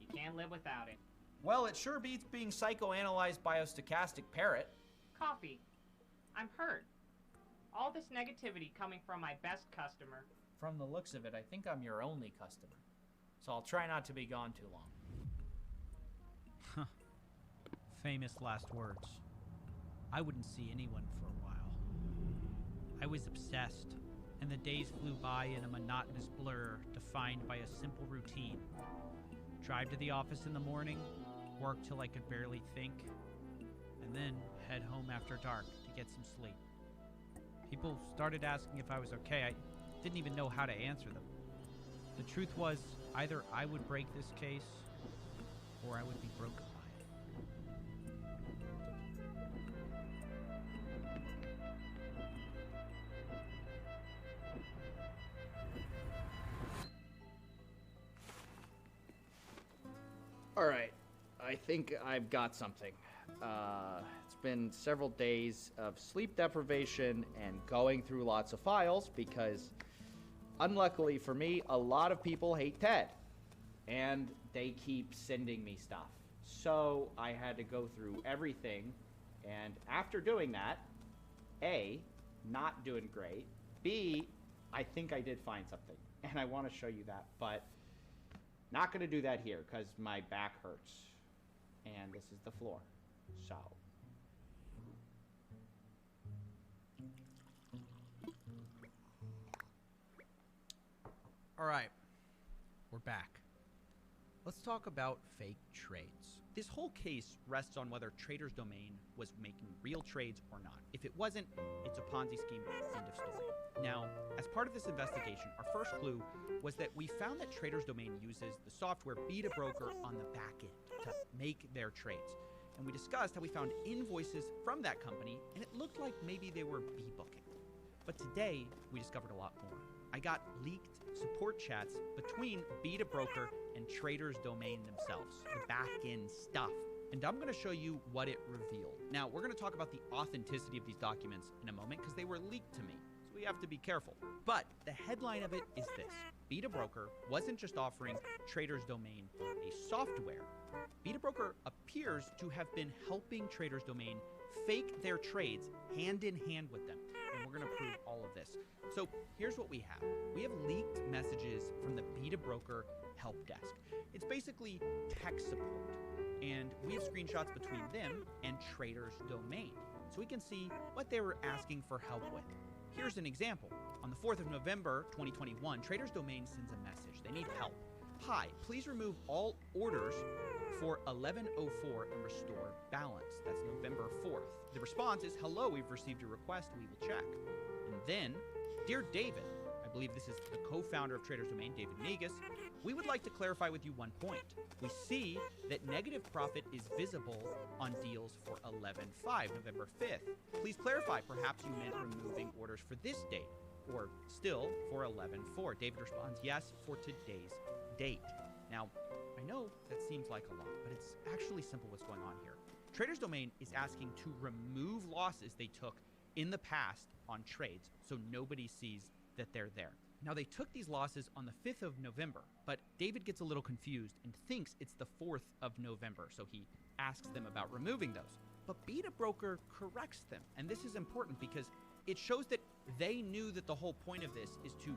You can't live without it. Well, it sure beats being psychoanalyzed by a stochastic parrot. Coffee, I'm hurt. All this negativity coming from my best customer. From the looks of it, I think I'm your only customer. So I'll try not to be gone too long. Famous last words. I wouldn't see anyone for a while. I was obsessed, and the days flew by in a monotonous blur defined by a simple routine. Drive to the office in the morning, work till I could barely think, and then head home after dark to get some sleep. People started asking if I was okay. I didn't even know how to answer them. The truth was, either I would break this case, or I would be broken by it. All right, I think I've got something. It's been several days of sleep deprivation and going through lots of files because, unluckily for me, a lot of people hate Ted. And they keep sending me stuff. So I had to go through everything. And after doing that, A, not doing great. B, I think I did find something. And I want to show you that. But not going to do that here because my back hurts. And this is the floor. So. All right, we're back. Let's talk about fake trades. This whole case rests on whether Trader's Domain was making real trades or not. If it wasn't, it's a Ponzi scheme, end of story. Now, as part of this investigation, our first clue was that we found that Trader's Domain uses the software Beta-Broker on the back end to make their trades. And we discussed how we found invoices from that company, and it looked like maybe they were bee-booking. But today, we discovered a lot more. I got leaked support chats between Beta-Broker and Trader's Domain themselves, the back-end stuff. And I'm going to show you what it revealed. Now, we're going to talk about the authenticity of these documents in a moment because they were leaked to me, so we have to be careful. But the headline of it is this. Beta-Broker wasn't just offering Trader's Domain a software. Beta-Broker appears to have been helping Trader's Domain fake their trades hand in hand with them. And we're going to prove all of this. So here's what we have. We have leaked messages from the Beta-Broker help desk. It's basically tech support. And we have screenshots between them and Trader's Domain. So we can see what they were asking for help with. Here's an example. On the 4th of November, 2021, Trader's Domain sends a message. They need help. Hi, please remove all orders for 1104 and restore balance. That's November 4th. The response is, hello, we've received your request. We will check. And then, dear David, I believe this is the co-founder of Traders Domain, David Negus, we would like to clarify with you one point. We see that negative profit is visible on deals for 11/5, November 5th. Please clarify, perhaps you meant removing orders for this date, or still for 11/4. David responds, yes, for today's date. Now, I know that seems like a lot, but it's actually simple what's going on here. Traders Domain is asking to remove losses they took in the past on trades so nobody sees that they're there. Now, they took these losses on the 5th of November, but David gets a little confused and thinks it's the 4th of November, so he asks them about removing those. But Beta Broker corrects them, and this is important because it shows that they knew that the whole point of this is to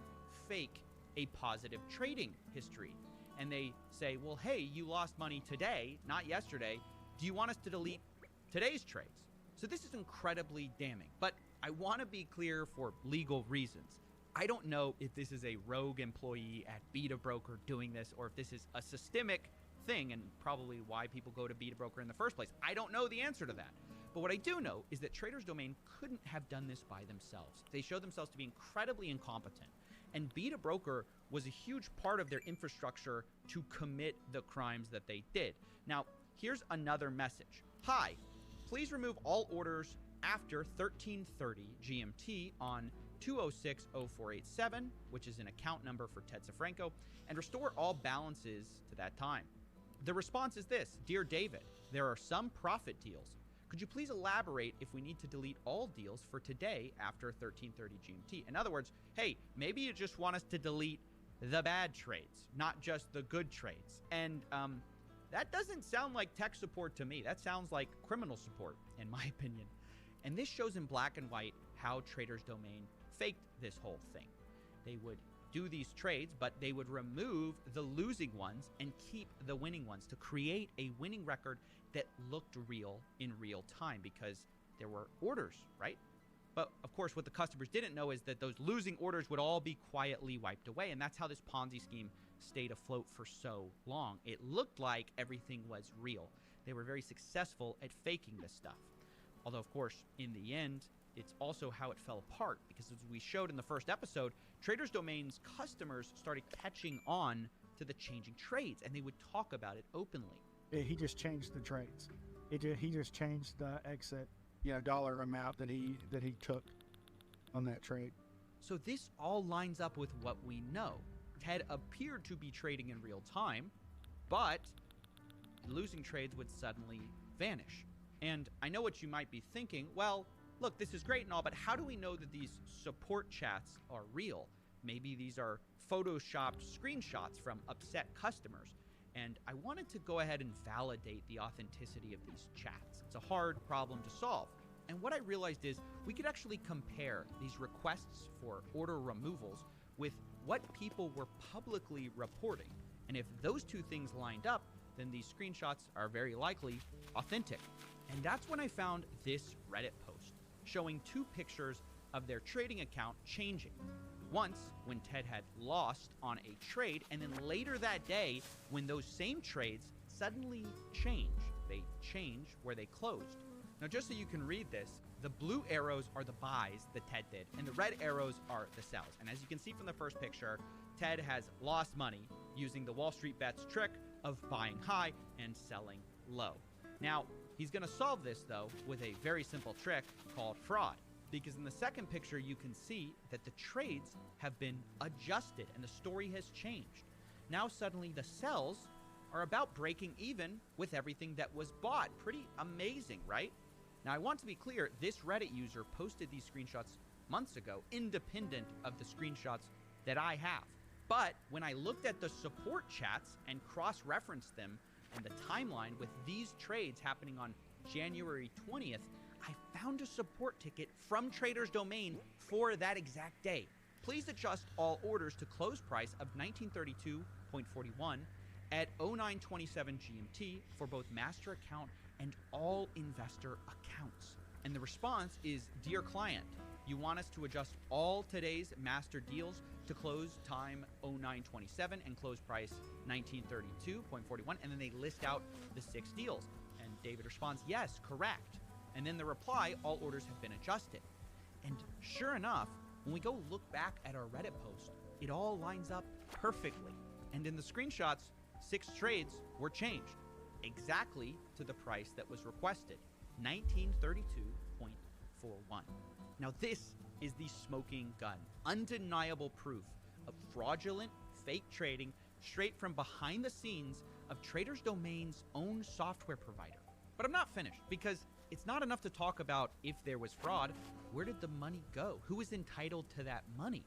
fake a positive trading history. And they say, well, hey, you lost money today, not yesterday. Do you want us to delete today's trades? So this is incredibly damning, but I want to be clear for legal reasons. I don't know if this is a rogue employee at Beta Broker doing this or if this is a systemic thing and probably why people go to Beta Broker in the first place. I don't know the answer to that. But what I do know is that Traders Domain couldn't have done this by themselves. They showed themselves to be incredibly incompetent. And Beta Broker was a huge part of their infrastructure to commit the crimes that they did. Now, here's another message. Hi, please remove all orders after 13:30 GMT on 206-0487, which is an account number for Ted Safranco, and restore all balances to that time. The response is this: Dear David, there are some profit deals. Could you please elaborate if we need to delete all deals for today after 13:30 GMT? In other words, hey, maybe you just want us to delete the bad trades, not just the good trades. And that doesn't sound like tech support to me. That sounds like criminal support, in my opinion. And this shows in black and white how Traders Domain faked this whole thing. They would do these trades, but they would remove the losing ones and keep the winning ones to create a winning record that looked real in real time because there were orders, right? But of course, what the customers didn't know is that those losing orders would all be quietly wiped away. And that's how this Ponzi scheme stayed afloat for so long. It looked like everything was real. They were very successful at faking this stuff. Although, of course, in the end, it's also how it fell apart, because as we showed in the first episode, Traders Domain's customers started catching on to the changing trades, and they would talk about it openly. Yeah, he just changed the trades. He just changed the exit, dollar amount that he took on that trade. So this all lines up with what we know. Ted appeared to be trading in real time, but losing trades would suddenly vanish. And I know what you might be thinking. Well, look, this is great and all, but how do we know that these support chats are real? Maybe these are photoshopped screenshots from upset customers. And I wanted to go ahead and validate the authenticity of these chats. It's a hard problem to solve. And what I realized is we could actually compare these requests for order removals with what people were publicly reporting. And if those two things lined up, then these screenshots are very likely authentic. And that's when I found this Reddit post showing two pictures of their trading account changing. Once when Ted had lost on a trade, and then later that day when those same trades suddenly change. They change where they closed. Now, just so you can read this, the blue arrows are the buys that Ted did, and the red arrows are the sells. And as you can see from the first picture, Ted has lost money using the Wall Street Bets trick of buying high and selling low. Now, he's going to solve this, though, with a very simple trick called fraud. Because in the second picture, you can see that the trades have been adjusted and the story has changed. Now, suddenly, the sells are about breaking even with everything that was bought. Pretty amazing, right? Now, I want to be clear, this Reddit user posted these screenshots months ago, independent of the screenshots that I have. But when I looked at the support chats and cross-referenced them and the timeline with these trades happening on January 20th, I found a support ticket from Traders Domain for that exact day. Please adjust all orders to close price of 1932.41 at 0927 GMT for both master account and all investor accounts. And the response is, Dear client, You want us to adjust all today's master deals to close time 0927 and close price 1932.41, and then they list out the 6 deals. And David responds, yes, correct. And then the reply, all orders have been adjusted. And sure enough, when we go look back at our Reddit post, it all lines up perfectly. And in the screenshots, 6 trades were changed exactly to the price that was requested, 1932.41. Now this is the smoking gun, undeniable proof of fraudulent, fake trading straight from behind the scenes of Trader's Domain's own software provider. But I'm not finished, because it's not enough to talk about if there was fraud. Where did the money go? Who is entitled to that money?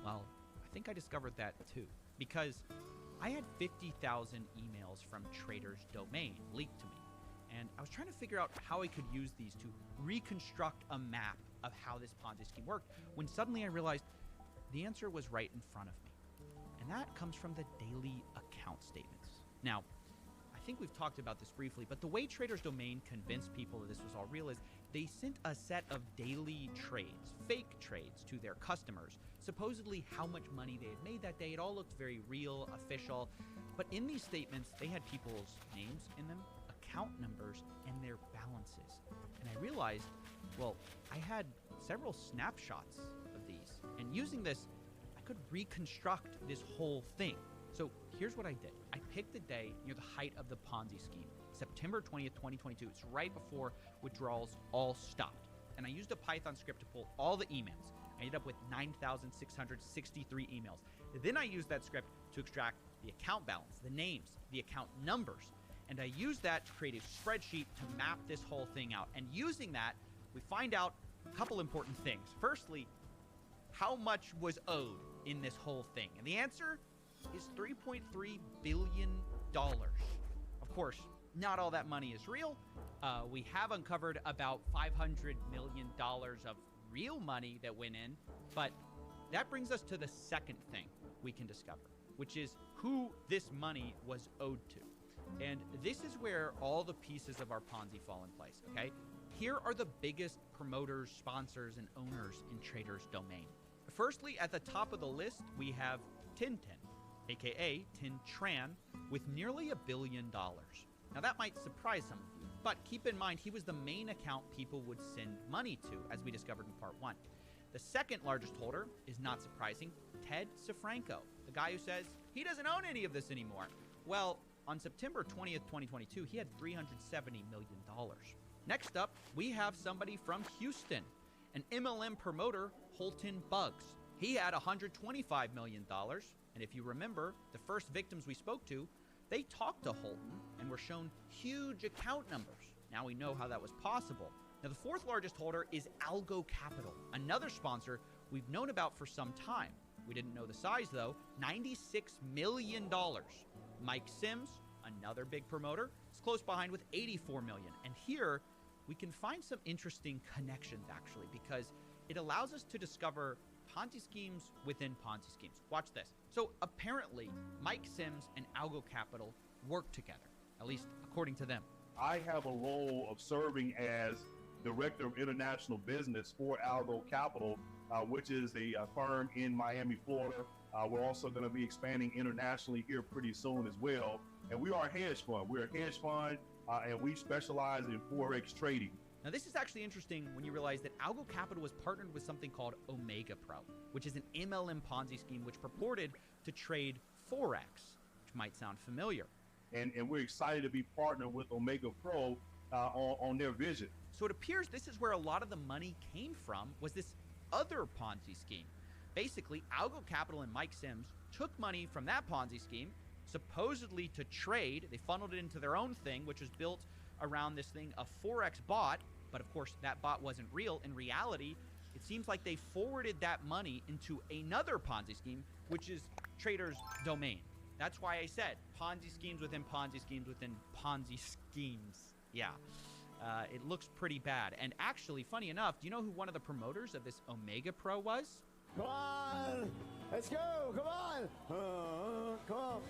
Well, I think I discovered that too, because I had 50,000 emails from Trader's Domain leaked to me, and I was trying to figure out how I could use these to reconstruct a map of how this Ponzi scheme worked, when suddenly I realized the answer was right in front of me. And that comes from the daily account statements. Now, I think we've talked about this briefly, but the way Trader's Domain convinced people that this was all real is they sent a set of daily trades, fake trades, to their customers, supposedly how much money they had made that day. It all looked very real, official, but in these statements, they had people's names in them, account numbers, and their balances. And I realized, well, I had several snapshots of these, and using this, I could reconstruct this whole thing. So here's what I did. I picked a day near the height of the Ponzi scheme, September 20th, 2022. It's right before withdrawals all stopped. And I used a Python script to pull all the emails. I ended up with 9,663 emails. Then I used that script to extract the account balance, the names, the account numbers. And I used that to create a spreadsheet to map this whole thing out. And using that, we find out a couple important things. Firstly, how much was owed in this whole thing? And the answer is $3.3 billion. Of course, not all that money is real. We have uncovered about $500 million of real money that went in, but that brings us to the second thing we can discover, which is who this money was owed to. And this is where all the pieces of our Ponzi fall in place, okay? Here are the biggest promoters, sponsors, and owners in Trader's Domain. Firstly, at the top of the list, we have Tintin, aka Tin Tran, with nearly $1 billion. Now that might surprise some of you, but keep in mind he was the main account people would send money to, as we discovered in part 1. The second largest holder is, not surprising, Ted Sifranco, the guy who says he doesn't own any of this anymore. Well, on September 20th, 2022, he had $370 million. Next up, we have somebody from Houston, an MLM promoter, Holton Bugs. He had $125 million, and if you remember, the first victims we spoke to, they talked to Holton and were shown huge account numbers. Now we know how that was possible. Now the fourth largest holder is Algo Capital, another sponsor we've known about for some time. We didn't know the size though, $96 million. Mike Sims, another big promoter, is close behind with $84 million. And here we can find some interesting connections actually, because it allows us to discover Ponzi schemes within Ponzi schemes. Watch this. So apparently, Mike Sims and Algo Capital work together, at least according to them. I have a role of serving as Director of International Business for Algo Capital, which is a firm in Miami, Florida. We're also going to be expanding internationally here pretty soon as well. And we are a hedge fund. We're a hedge fund, and we specialize in Forex trading. Now, this is actually interesting when you realize that Algo Capital was partnered with something called Omega Pro, which is an MLM Ponzi scheme which purported to trade Forex, which might sound familiar. And we're excited to be partnered with Omega Pro on their vision. So it appears this is where a lot of the money came from, was this other Ponzi scheme. Basically, Algo Capital and Mike Sims took money from that Ponzi scheme, supposedly to trade. They funneled it into their own thing, which was built around this thing, a Forex bot. But of course, that bot wasn't real. In reality, it seems like they forwarded that money into another Ponzi scheme, which is Trader's Domain. That's why I said Ponzi schemes within Ponzi schemes within Ponzi schemes. Yeah, it looks pretty bad. And actually, funny enough, do you know who one of the promoters of this Omega Pro was? Come on! Let's go! Come on! Come on!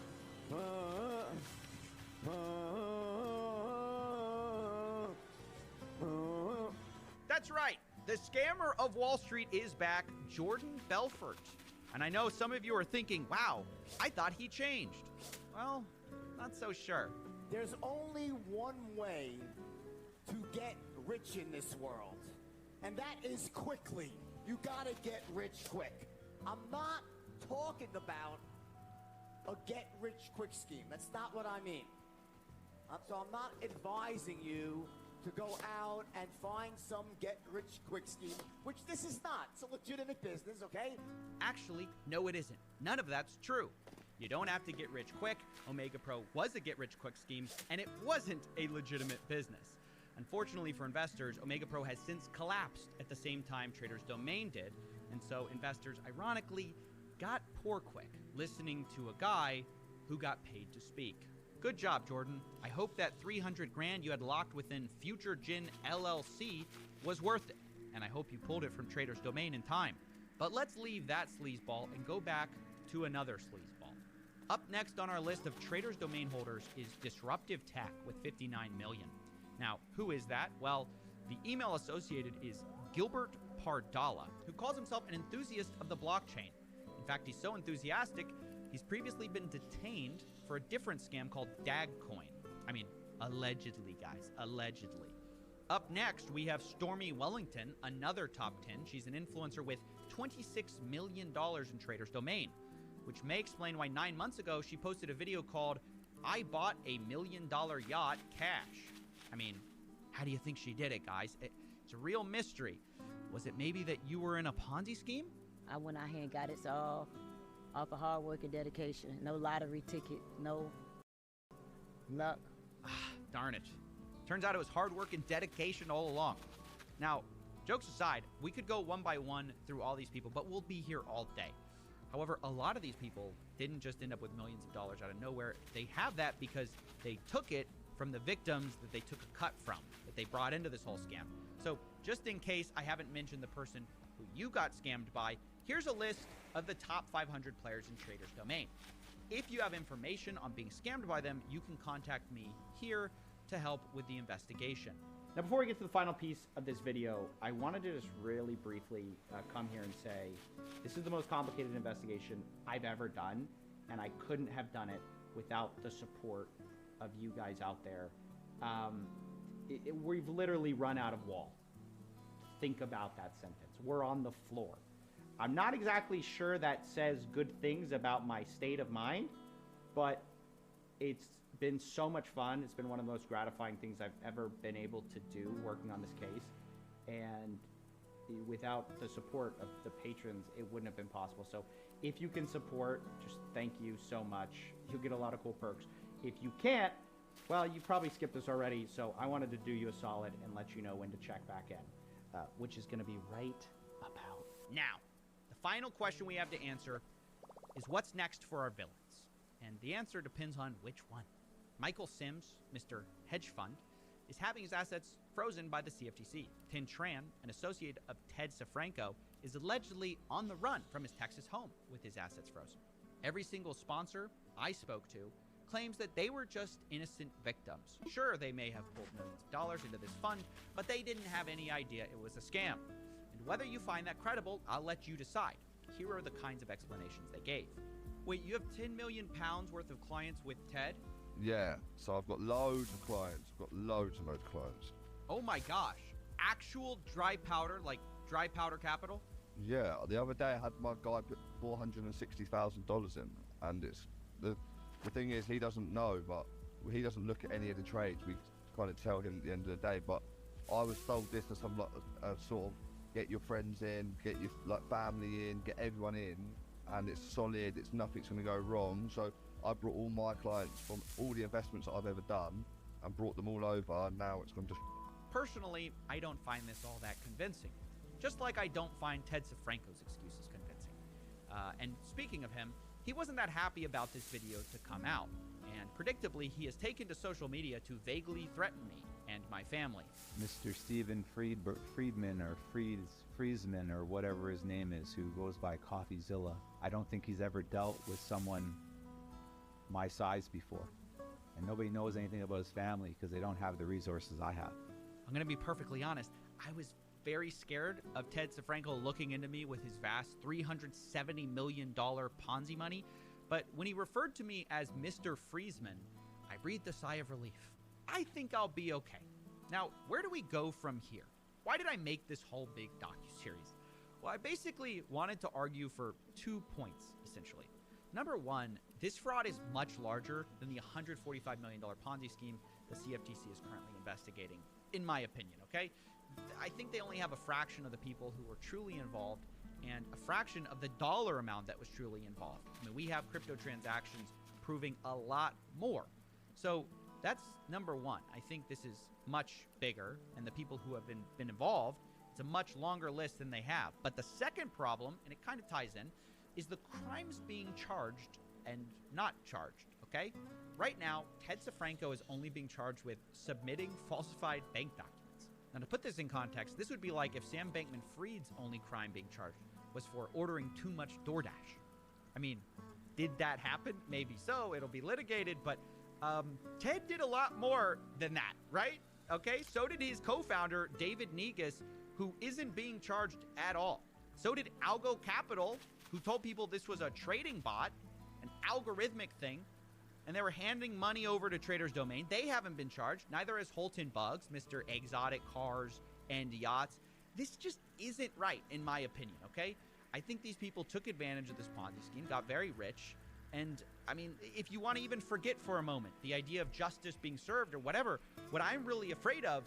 That's right. The scammer of Wall Street is back, Jordan Belfort. And I know some of you are thinking, wow, I thought he changed. Well, not so sure. There's only one way to get rich in this world, and that is quickly. You gotta get rich quick. I'm not talking about a get-rich-quick scheme. That's not what I mean. So I'm not advising you to go out and find some get-rich-quick scheme, which this is not. It's a legitimate business, okay? Actually, no, it isn't. None of that's true. You don't have to get rich quick. Omega Pro was a get-rich-quick scheme, and it wasn't a legitimate business. Unfortunately for investors, Omega Pro has since collapsed at the same time Trader's Domain did, and so investors, ironically, got poor quick, listening to a guy who got paid to speak. Good job, Jordan. I hope that 300 grand you had locked within Future Gin LLC was worth it, and I hope you pulled it from Trader's Domain in time. But let's leave that sleazeball and go back to another sleazeball. Up next on our list of Trader's Domain holders is Disruptive Tech with 59 million. Now, who is that? Well, the email associated is Gilbert Pardala, who calls himself an enthusiast of the blockchain. In fact, he's so enthusiastic, he's previously been detained for a different scam called Dagcoin. I mean, allegedly, guys, allegedly. Up next, we have Stormy Wellington, another top 10. She's an influencer with $26 million in Trader's Domain, which may explain why 9 months ago she posted a video called, "I bought a $1 million yacht cash." I mean, how do you think she did it, guys? It's a real mystery. Was it maybe that you were in a Ponzi scheme? I went out here and got it all off of hard work and dedication. No lottery ticket, no luck. Darn it. Turns out it was hard work and dedication all along. Now, jokes aside, we could go one by one through all these people, but we'll be here all day. However, a lot of these people didn't just end up with millions of dollars out of nowhere. They have that because they took it from the victims that they took a cut from, that they brought into this whole scam. So just in case I haven't mentioned the person who you got scammed by, here's a list of the top 500 players in Trader's Domain. If you have information on being scammed by them, you can contact me here to help with the investigation. Now, before we get to the final piece of this video, I wanted to just really briefly come here and say, this is the most complicated investigation I've ever done, and I couldn't have done it without the support of you guys out there. We've literally run out of wall. Think about that sentence. We're on the floor. I'm not exactly sure that says good things about my state of mind, but it's been so much fun. It's been one of the most gratifying things I've ever been able to do working on this case. And without the support of the patrons, it wouldn't have been possible. So if you can support, just thank you so much. You'll get a lot of cool perks. If you can't, well, you probably skipped this already, so I wanted to do you a solid and let you know when to check back in, which is going to be right about now. The final question we have to answer is what's next for our villains? And the answer depends on which one. Michael Sims, Mr. Hedge Fund, is having his assets frozen by the CFTC. Tin Tran, an associate of Ted Safranco, is allegedly on the run from his Texas home with his assets frozen. Every single sponsor I spoke to claims that they were just innocent victims. Sure, they may have pulled millions of dollars into this fund, but they didn't have any idea it was a scam. And whether you find that credible, I'll let you decide. Here are the kinds of explanations they gave. Wait, you have 10 million pounds worth of clients with Ted? Yeah, so I've got loads of clients. I've got loads and loads of clients. Oh my gosh. Actual dry powder, like dry powder capital? Yeah, the other day I had my guy put $460,000 in, and it's the thing is he doesn't know, but he doesn't look at any of the trades. We kind of tell him at the end of the day, but I was told this as some sort of get your friends in, get your family in, get everyone in, and it's solid. It's nothing's going to go wrong. So I brought all my clients from all the investments that I've ever done and brought them all over, and now it's going to just... Personally, I don't find this all that convincing. Just like I don't find Ted Safranco's excuses convincing. And speaking of him, he wasn't that happy about this video to come out, and predictably, he has taken to social media to vaguely threaten me and my family. Mr. Steven Friedman or Friesman or whatever his name is, who goes by CoffeeZilla, I don't think he's ever dealt with someone my size before. And nobody knows anything about his family because they don't have the resources I have. I'm going to be perfectly honest. I was very scared of Ted Safranco looking into me with his vast $370 million Ponzi money, but when he referred to me as Mr. Friesman, I breathed a sigh of relief. I think I'll be okay. Now, where do we go from here? Why did I make this whole big docuseries? Well, I basically wanted to argue for 2 points, essentially. Number one, this fraud is much larger than the $145 million Ponzi scheme the CFTC is currently investigating, in my opinion, okay? I think they only have a fraction of the people who were truly involved and a fraction of the dollar amount that was truly involved. I mean, we have crypto transactions proving a lot more. So that's number one. I think this is much bigger, and the people who have been involved, it's a much longer list than they have. But the second problem, and it kind of ties in, is the crimes being charged and not charged, okay? Right now, Ted Safranco is only being charged with submitting falsified bank documents. Now, to put this in context, this would be like if Sam Bankman-Fried's only crime being charged was for ordering too much DoorDash. I mean, did that happen? Maybe so. It'll be litigated, but Ted did a lot more than that, right? Okay, so did his co-founder, David Negus, who isn't being charged at all. So did Algo Capital, who told people this was a trading bot, an algorithmic thing, and they were handing money over to Trader's Domain. They haven't been charged. Neither has Holton Bugs, Mr. Exotic Cars and Yachts. This just isn't right, in my opinion, okay? I think these people took advantage of this Ponzi scheme, got very rich, and, I mean, if you want to even forget for a moment the idea of justice being served or whatever, what I'm really afraid of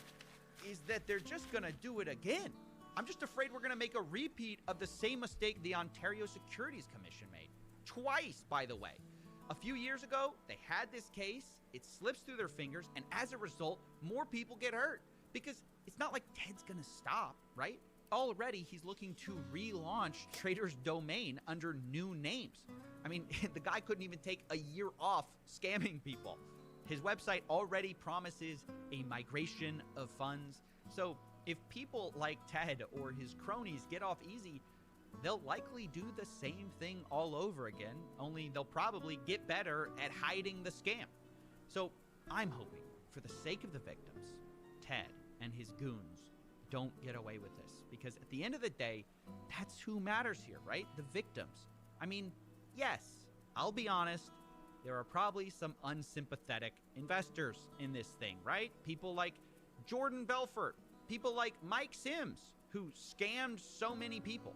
is that they're just going to do it again. I'm just afraid we're going to make a repeat of the same mistake the Ontario Securities Commission made. Twice, by the way. A few years ago, they had this case, it slips through their fingers, and as a result, more people get hurt. Because it's not like Ted's going to stop, right? Already, he's looking to relaunch Trader's Domain under new names. I mean, the guy couldn't even take a year off scamming people. His website already promises a migration of funds. So if people like Ted or his cronies get off easy, they'll likely do the same thing all over again, only they'll probably get better at hiding the scam. So I'm hoping, for the sake of the victims, Ted and his goons don't get away with this. Because at the end of the day, that's who matters here, right? The victims. I mean, yes, I'll be honest, there are probably some unsympathetic investors in this thing, right? People like Jordan Belfort, people like Mike Sims, who scammed so many people.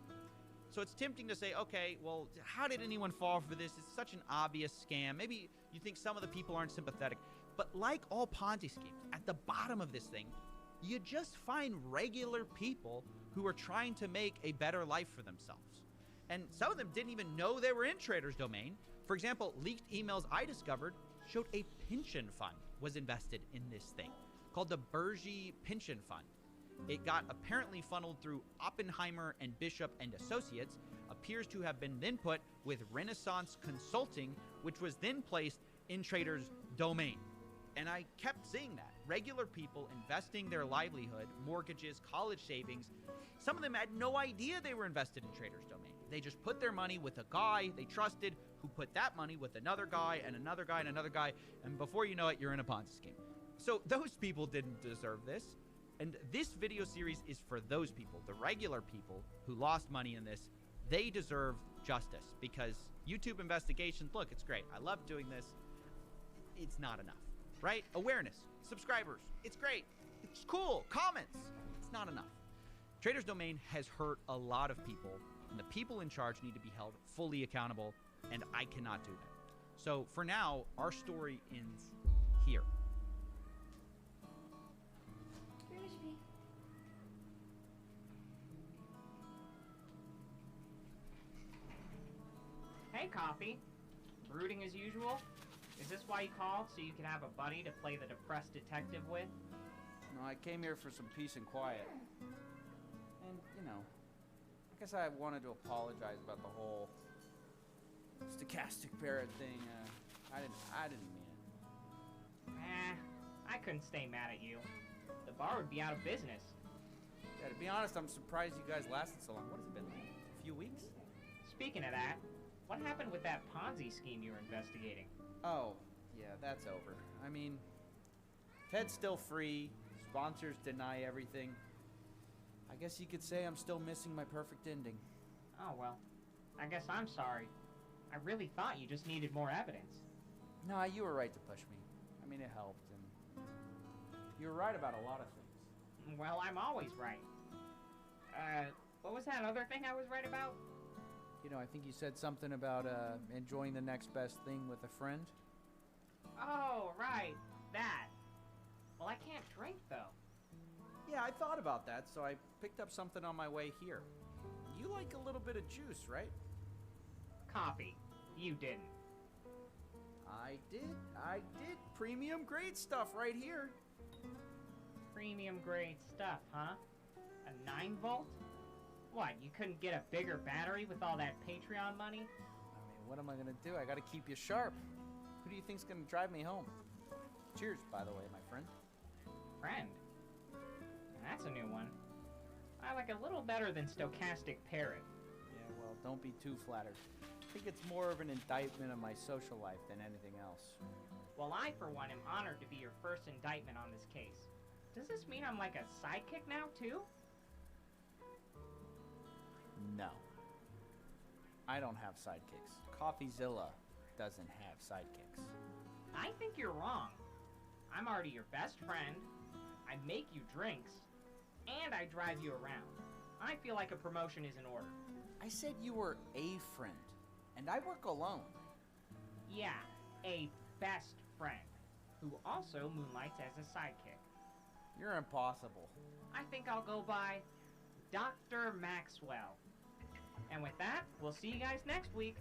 So it's tempting to say, okay, well, how did anyone fall for this? It's such an obvious scam. Maybe you think some of the people aren't sympathetic. But like all Ponzi schemes, at the bottom of this thing, you just find regular people who are trying to make a better life for themselves. And some of them didn't even know they were in Trader's Domain. For example, leaked emails I discovered showed a pension fund was invested in this thing called the Bergy Pension Fund. It got apparently funneled through Oppenheimer and Bishop and Associates, appears to have been then put with Renaissance Consulting, which was then placed in Trader's Domain. And I kept seeing that. Regular people investing their livelihood, mortgages, college savings. Some of them had no idea they were invested in Trader's Domain. They just put their money with a guy they trusted who put that money with another guy and another guy and another guy. And before you know it, you're in a Ponzi scheme. So those people didn't deserve this. And this video series is for those people, the regular people who lost money in this. They deserve justice because YouTube investigations, look, it's great. I love doing this. It's not enough, right? Awareness, subscribers, it's great. It's cool, comments, it's not enough. Trader's Domain has hurt a lot of people, and the people in charge need to be held fully accountable, and I cannot do that. So for now, our story ends here. Hey, Coffee. Brooding as usual? Is this why you called, so you can have a buddy to play the depressed detective with? No, I came here for some peace and quiet. And, you know, I guess I wanted to apologize about the whole stochastic parrot thing. I didn't mean it. I couldn't stay mad at you. The bar would be out of business. Yeah, to be honest, I'm surprised you guys lasted so long. What has it been, like a few weeks? Speaking of that, what happened with that Ponzi scheme you were investigating? Oh, yeah, that's over. I mean, Ted's still free. Sponsors deny everything. I guess you could say I'm still missing my perfect ending. Oh, well. I guess I'm sorry. I really thought you just needed more evidence. Nah, you were right to push me. I mean, it helped, and you were right about a lot of things. Well, I'm always right. What was that other thing I was right about? You know, I think you said something about enjoying the next best thing with a friend. Oh, right. That. Well, I can't drink, though. Yeah, I thought about that, so I picked up something on my way here. You like a little bit of juice, right? Coffee. You didn't. I did. Premium grade stuff right here. Premium grade stuff, huh? A 9-volt? What, you couldn't get a bigger battery with all that Patreon money? I mean, what am I gonna do? I gotta keep you sharp. Who do you think's gonna drive me home? Cheers, by the way, my friend. Friend? That's a new one. I like a little better than Stochastic Parrot. Yeah, well, don't be too flattered. I think it's more of an indictment of my social life than anything else. Well, I, for one, am honored to be your first indictment on this case. Does this mean I'm like a sidekick now, too? No. I don't have sidekicks. CoffeeZilla doesn't have sidekicks. I think you're wrong. I'm already your best friend, I make you drinks, and I drive you around. I feel like a promotion is in order. I said you were a friend, and I work alone. Yeah, a best friend, who also moonlights as a sidekick. You're impossible. I think I'll go by Dr. Maxwell. And with that, we'll see you guys next week.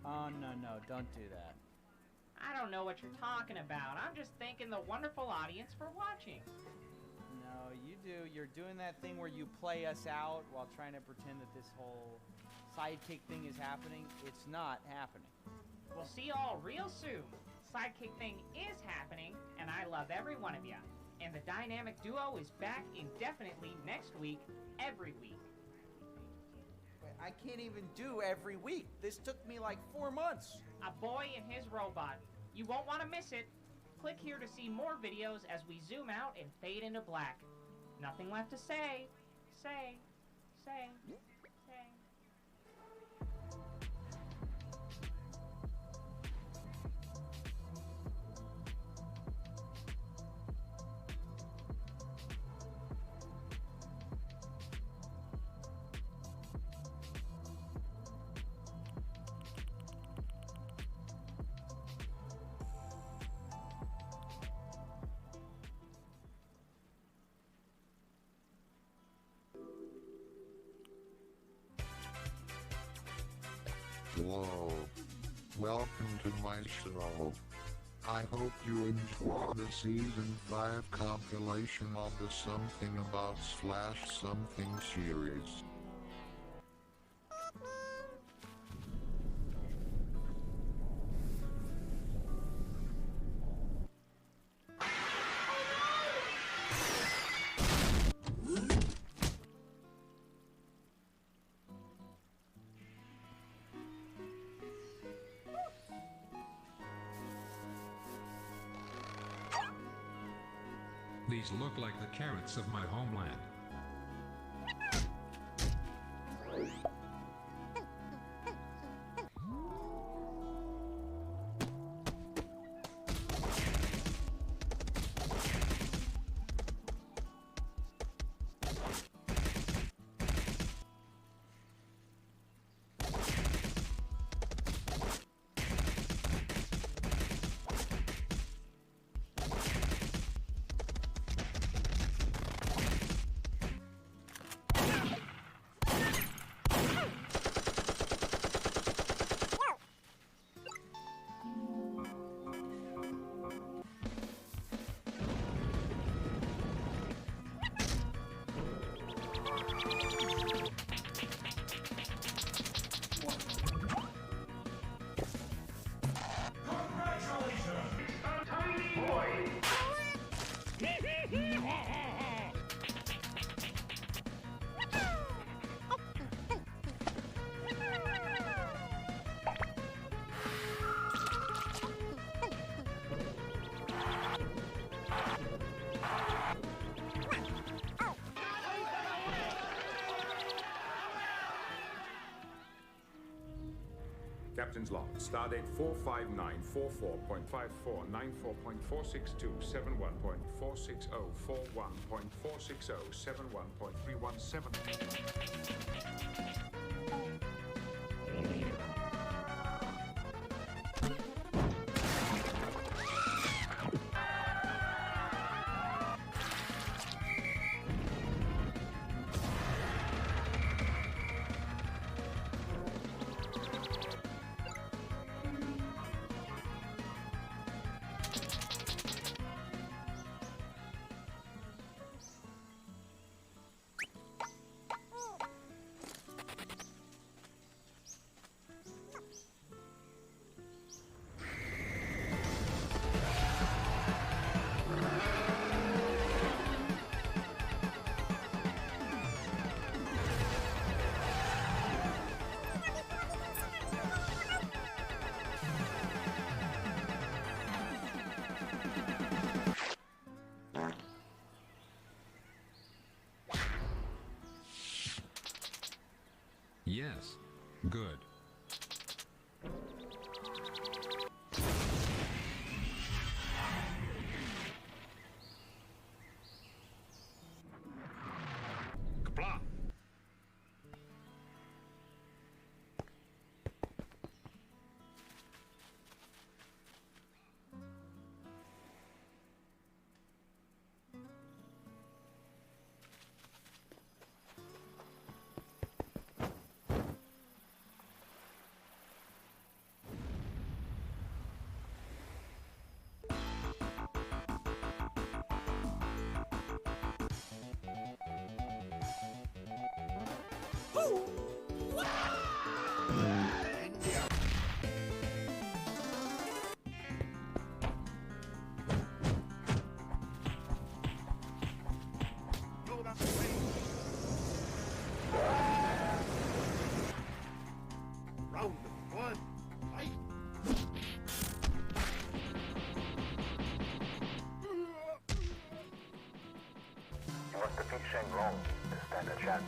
Oh, no, don't do that. I don't know what you're talking about. I'm just thanking the wonderful audience for watching. No, you do. You're doing that thing where you play us out while trying to pretend that this whole sidekick thing is happening. It's not happening. We'll see you all real soon. Sidekick thing is happening, and I love every one of you. And the dynamic duo is back indefinitely next week, every week. I can't even do every week. This took me like 4 months. A boy and his robot. You won't want to miss it. Click here to see more videos as we zoom out and fade into black. Nothing left to say. Say. Hello. Welcome to my show. I hope you enjoy the Season 5 compilation of the Something About / Something series. These look like the carrots of my homeland. Captain's log. Stardate 45944.54, 94.462, 71.460, 41.460, 71.317. Yes. Good. Kapla! Round one, fight! You must defeat Shenglong to stand a chance.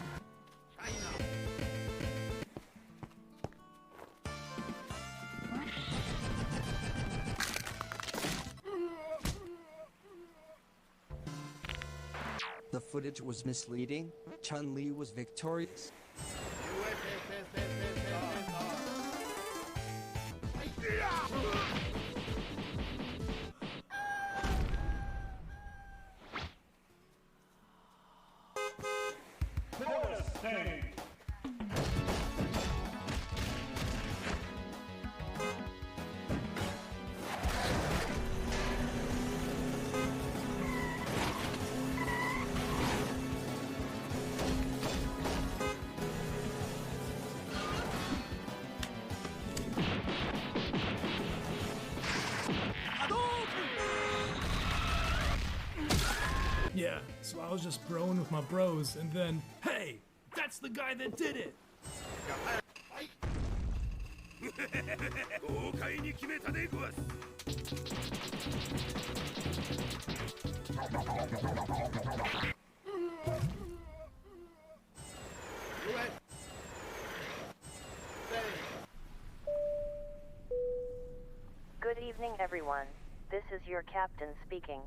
The footage was misleading. Chun-Li was victorious. Yeah, so I was just broing with my bros, and then, hey, that's the guy that did it! Good evening, everyone. This is your captain speaking.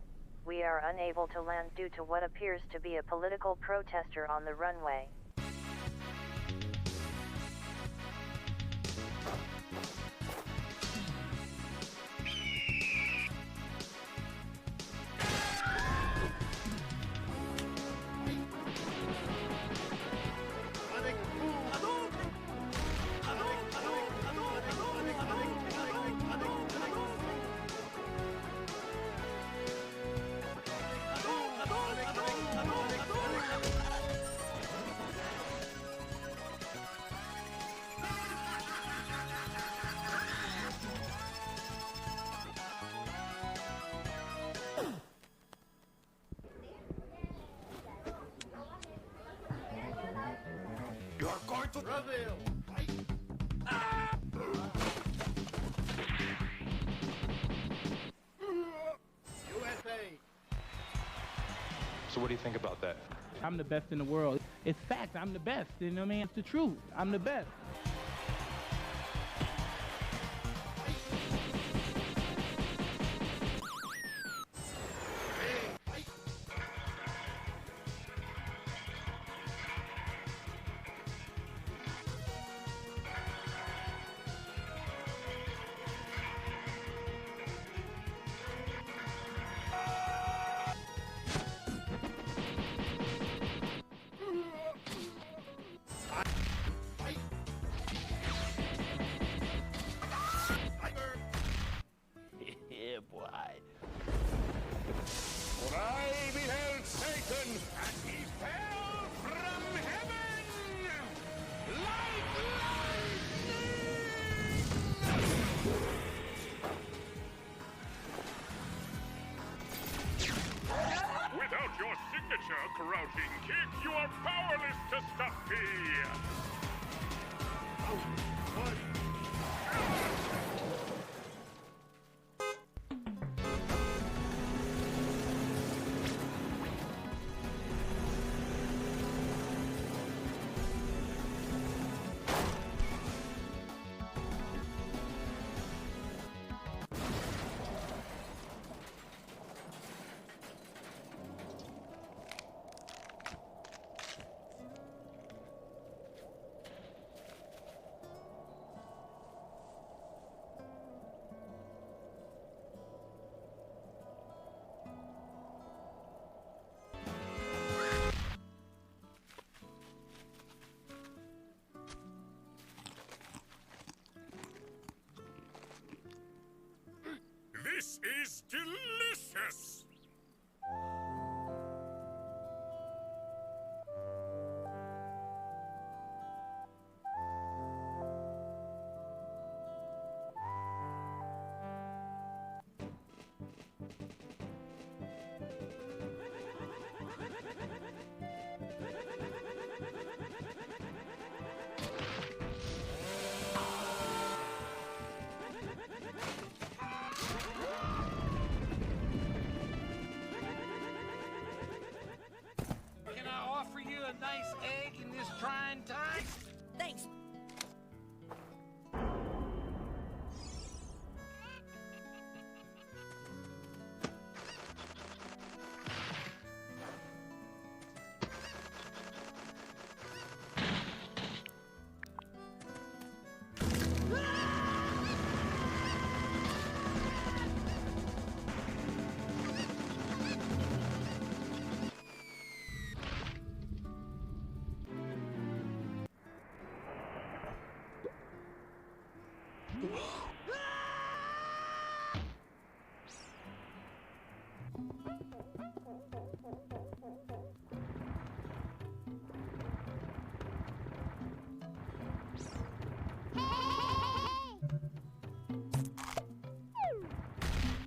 We are unable to land due to what appears to be a political protester on the runway. You're going to reveal! USA! So what do you think about that? I'm the best in the world. It's fact, I'm the best, you know what I mean? It's the truth. I'm the best. Crouching kick, you are powerless to stop me! This is delicious! Can I offer you a nice egg in this trying time? Thanks.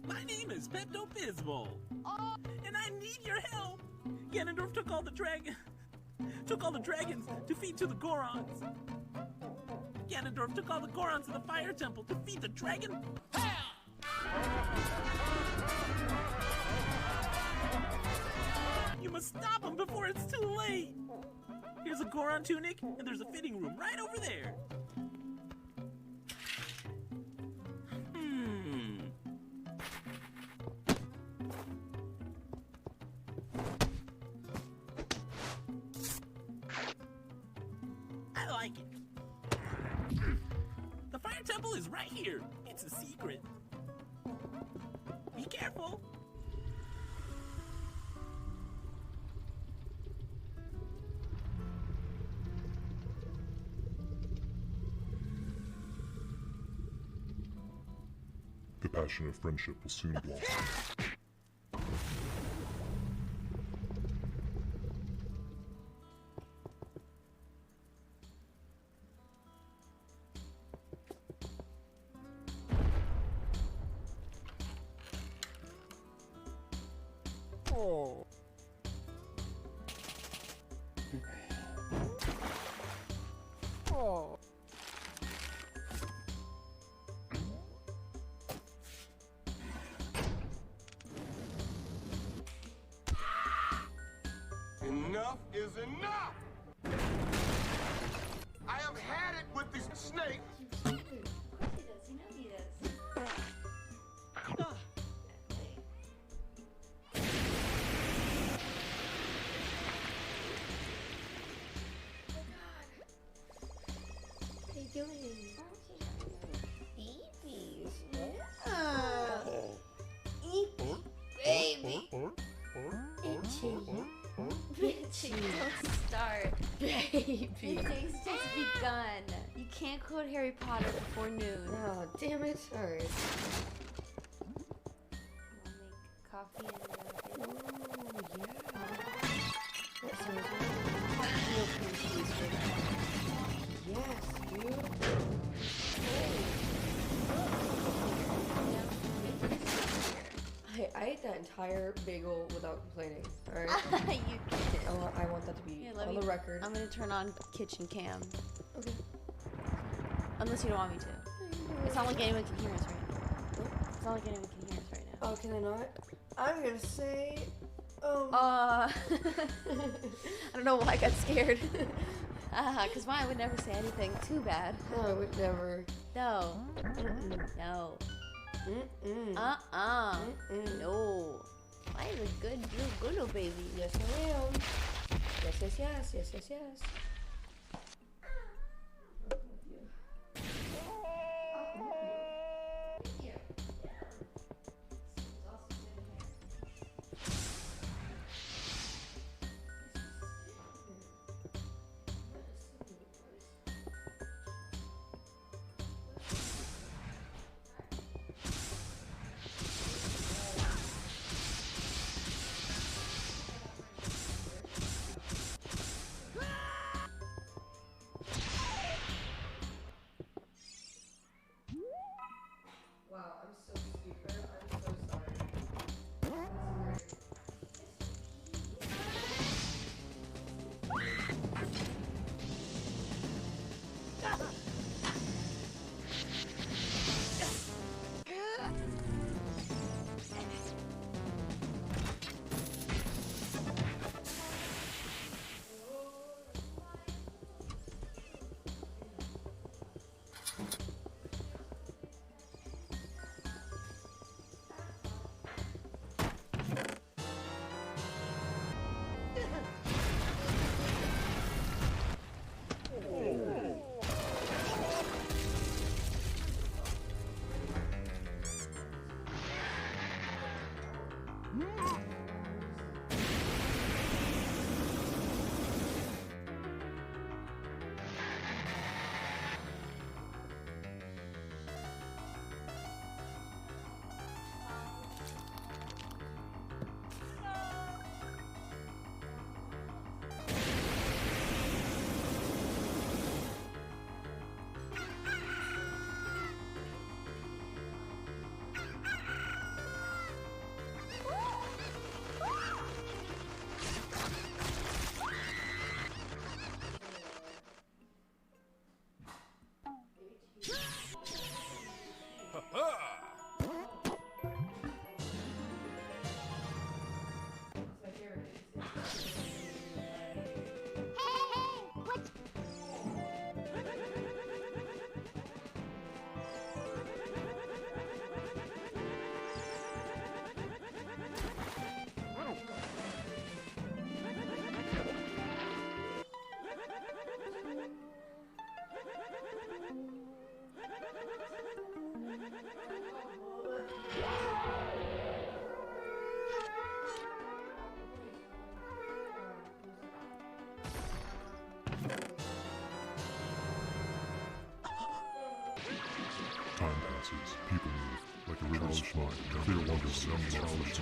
My name is Pepto-Bismol, and I need your help. Ganondorf took all the dragons to feed to the Gorons. Ganondorf took all the Gorons to the Fire Temple to feed the dragon. You must stop him before it's too late. Here's a Goron tunic, and there's a fitting room right over there. I like it. The Fire Temple is right here. It's a secret. Be careful. The passion of friendship will soon blossom. Oh. Oh. Enough is enough! I have had it with this snake! What are you doing? Babies. Yeah. Baby. Itchy. Bitchy. Don't start. Baby. The day's just begun. You can't quote Harry Potter before noon. Oh, damn it. Alright. I'll make coffee and ooh, yeah. That sounds good. Feel confused for that. Yes, dude. I ate that entire bagel without complaining. All right. You did. I want that to be Here, on the record. I'm gonna turn on kitchen cam. Okay. Unless you don't want me to. It's not like anyone can hear us right now. It's not like anyone can hear us right now. Oh, can I not? I'm gonna say. I don't know why I got scared. Because mine would never say anything too bad. No, I would never. No. No. No. I'm a good little baby. Yes, I am. Yes, yes, yes, yes, yes, yes. Wow, I'm so stupid. I'm so sorry. Time passes, people move, like a river is flowing, clear water sounds challenge to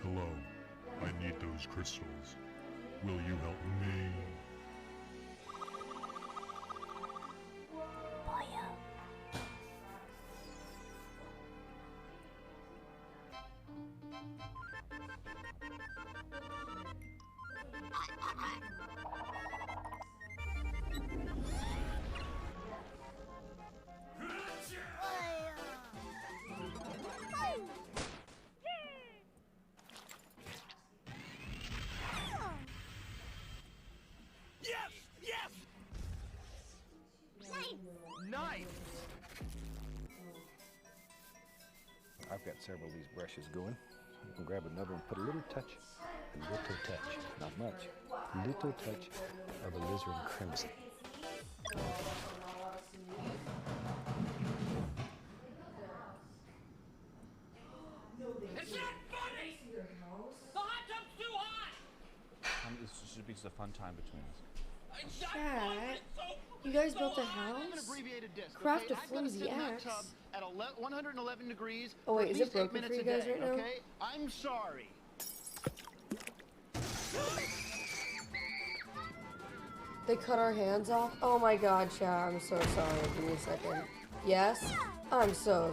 Hello, I need those crystals. Will you help me? Yes! Yes! Nice! I've got several of these brushes going. You can grab another and put a little touch, not much, little touch of alizarin crimson. It's not funny! The hot tub's too hot! This should be just a fun time between us. Chat, you guys built a house? Craft a flimsy axe? At 111 degrees. Oh wait, is it broken for you guys right now? Okay, I'm sorry. They cut our hands off? Oh my god, chat, I'm so sorry. Give me a second. Yes? I'm so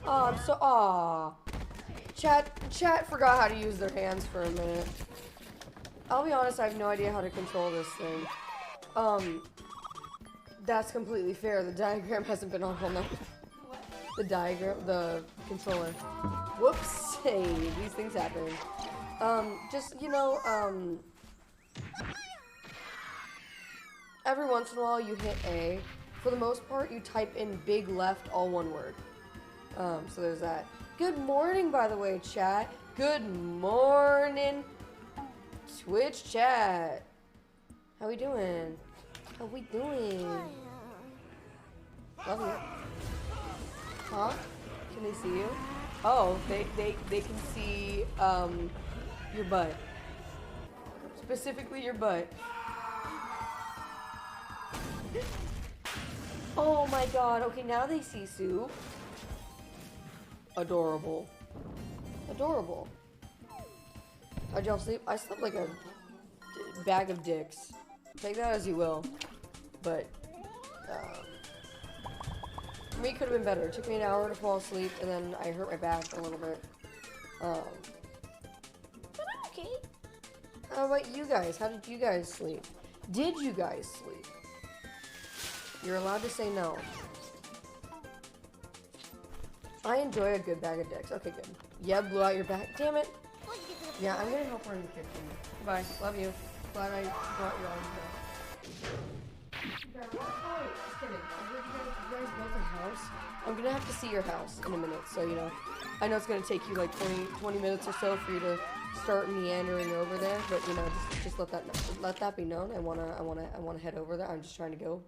I'm so Chat forgot how to use their hands for a minute. I'll be honest, I have no idea how to control this thing. That's completely fair. The diagram hasn't been on all night. The controller. Whoops. Hey, these things happen. Just, you know, every once in a while you hit A. For the most part, you type in big left, all one word. So there's that. Good morning, by the way, chat. Good morning, Twitch chat. How we doing? How we doing? Love you. Huh? Can they see you? Oh, they can see your butt. Specifically your butt. Oh my god. Okay, now they see Sue. Adorable. Adorable. How'd y'all sleep? I slept like a bag of dicks. Take that as you will. But, for me, it could have been better. It took me an hour to fall asleep, and then I hurt my back a little bit. But I'm okay. How about you guys? How did you guys sleep? Did you guys sleep? You're allowed to say no. I enjoy a good bag of dicks. Okay, good. Yeah, blew out your back. Damn it. Yeah, I'm gonna help her in the kitchen. Bye. Love you. Glad I brought you on today. Oh, wait, just kidding. You guys built a house? I'm gonna have to see your house in a minute, so you know. I know it's gonna take you like 20 minutes or so for you to start meandering over there, but you know, just let that be known. I wanna head over there. I'm just trying to go.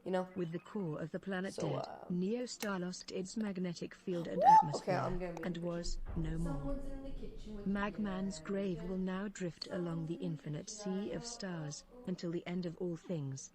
You know? With the core of the planet So, dead, Neostar lost its magnetic field and atmosphere, I'm gonna be and was no more. Magman's grave will now drift along the infinite sea of stars, until the end of all things.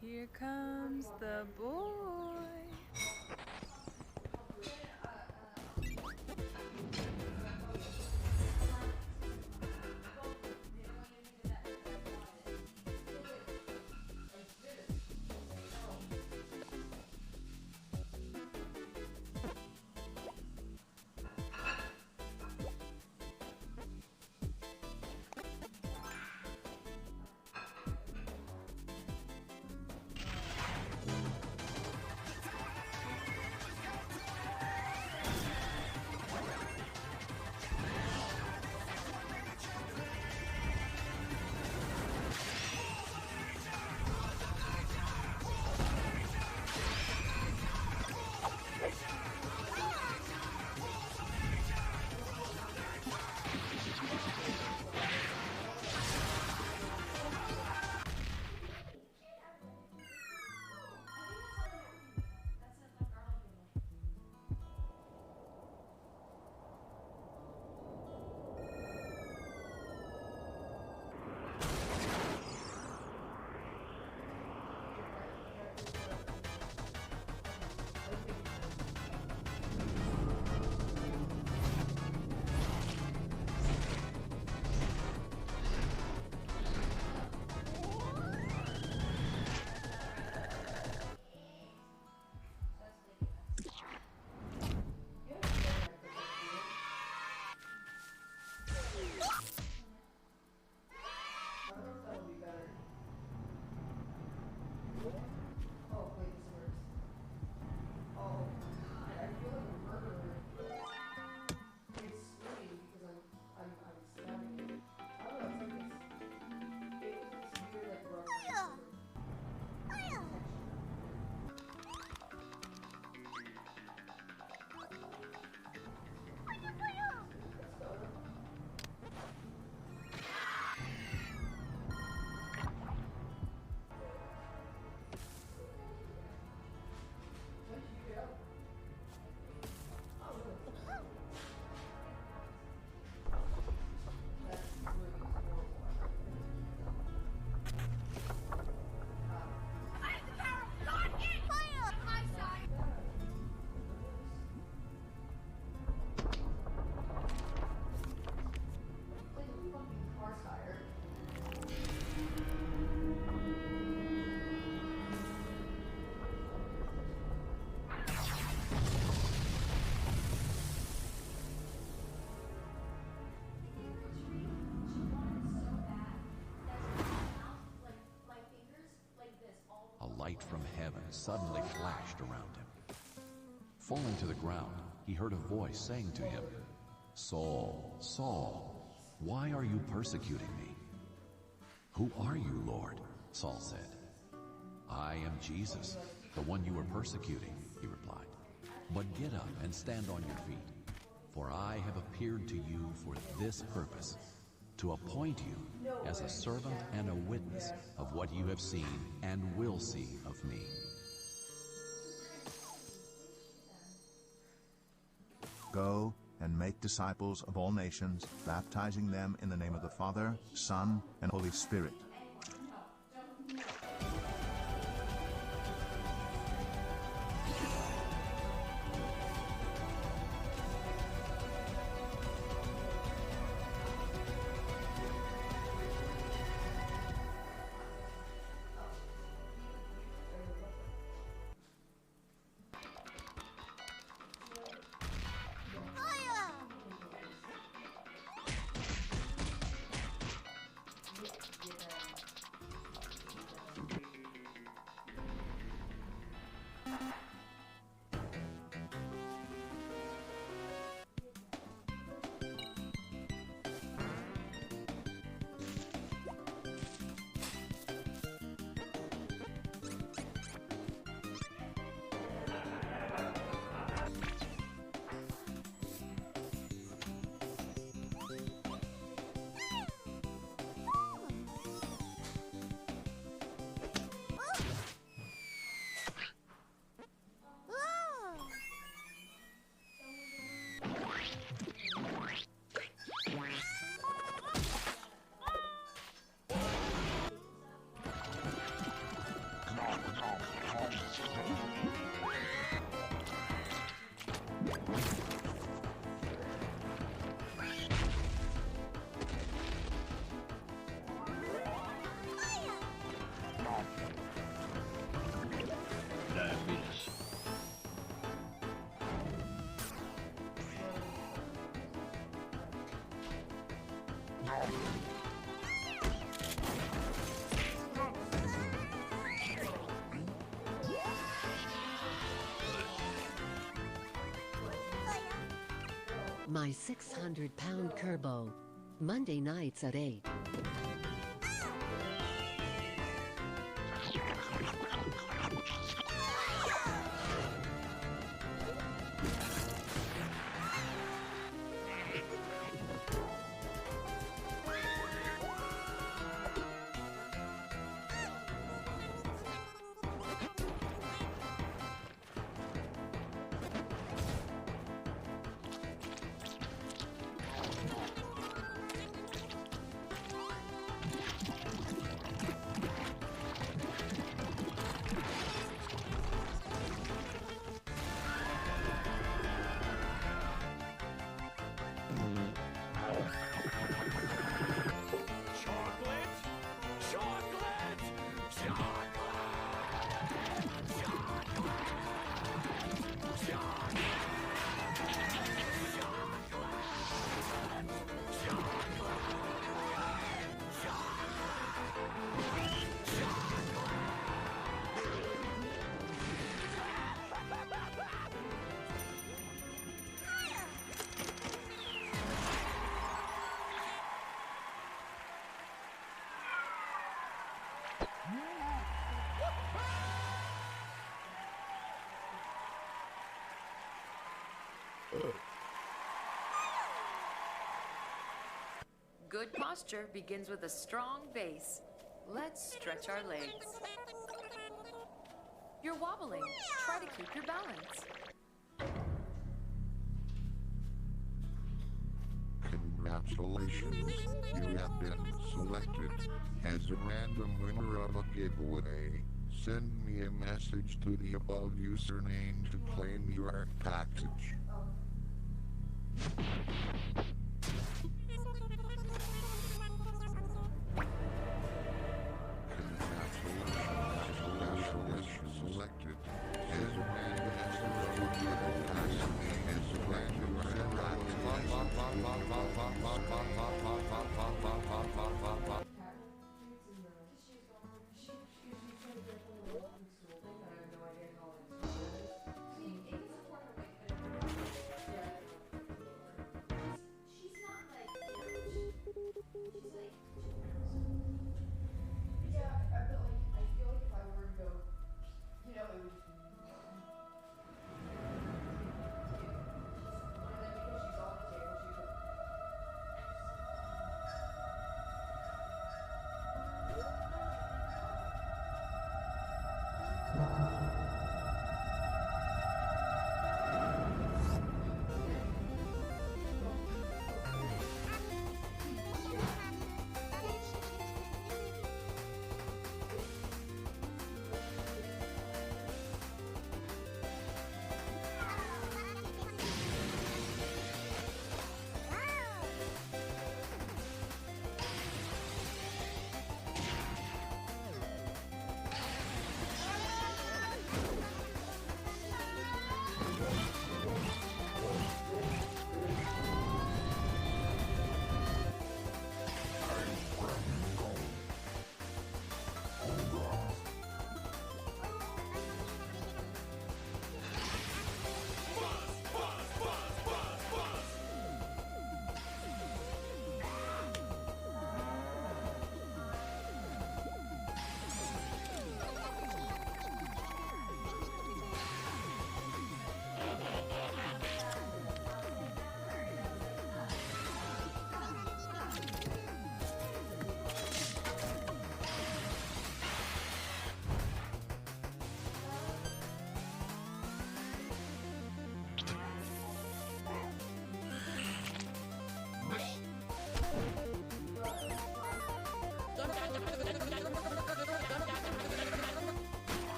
Here comes the boy. light from heaven suddenly flashed around him. Falling to the ground, he heard a voice saying to him, "Saul, Saul, why are you persecuting me?" "Who are you, Lord?" Saul said. "I am Jesus, the one you were persecuting," he replied. "But get up and stand on your feet, for I have appeared to you for this purpose, to appoint you as a servant and a witness of what you have seen and will see of me." Go and make disciples of all nations, baptizing them in the name of the Father, Son, and Holy Spirit. My 600-pound Kerbo. Monday nights at 8. Good posture begins with a strong base. Let's stretch our legs. You're wobbling. Try to keep your balance. Congratulations, you have been selected as a random winner of a giveaway. Send me a message to the above username to claim your package. Selected as a random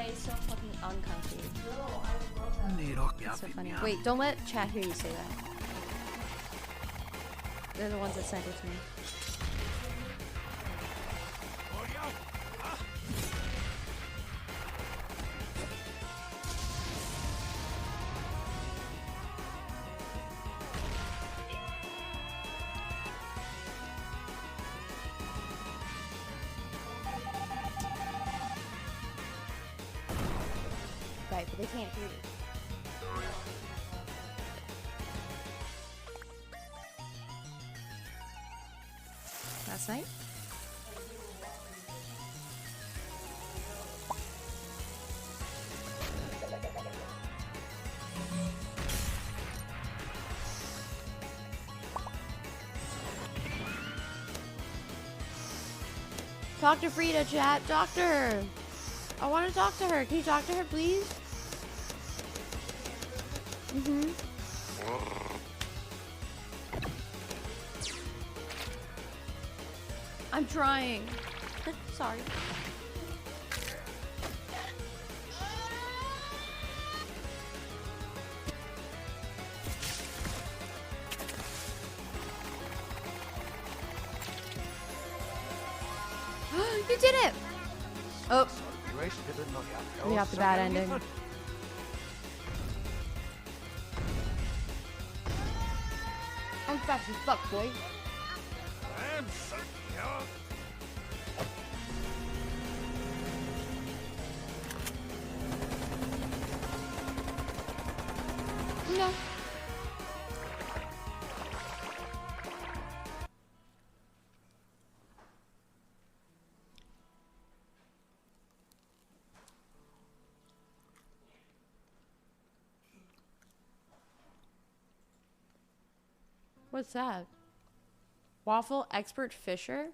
say so fucking uncomfy. That's so funny. Wait, don't let chat hear you say that. They're the ones that sent it to me. Right, but they can't hear you. Last night? Talk to Frida, chat. Doctor! I want to talk to her. Can you talk to her, please? I'm trying. Sorry. You did it! Oh. We got the bad ending. I'm fast as fuck, boy. I'm secure. No. What's that? Waffle expert Fisher?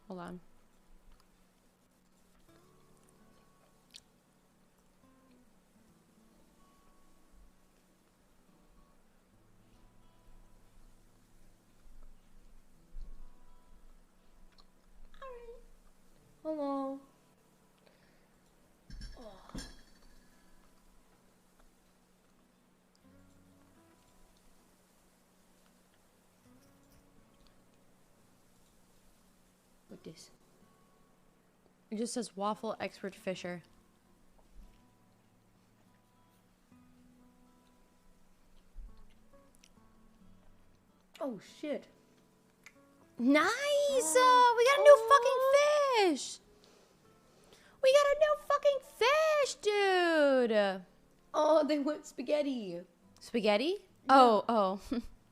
Hold on. Hello. Oh. What this? It just says waffle expert Fisher. Oh shit. Nice! We got a new fucking fish! We got a new fucking fish, dude! Oh, they went spaghetti. Spaghetti? Yeah. Oh.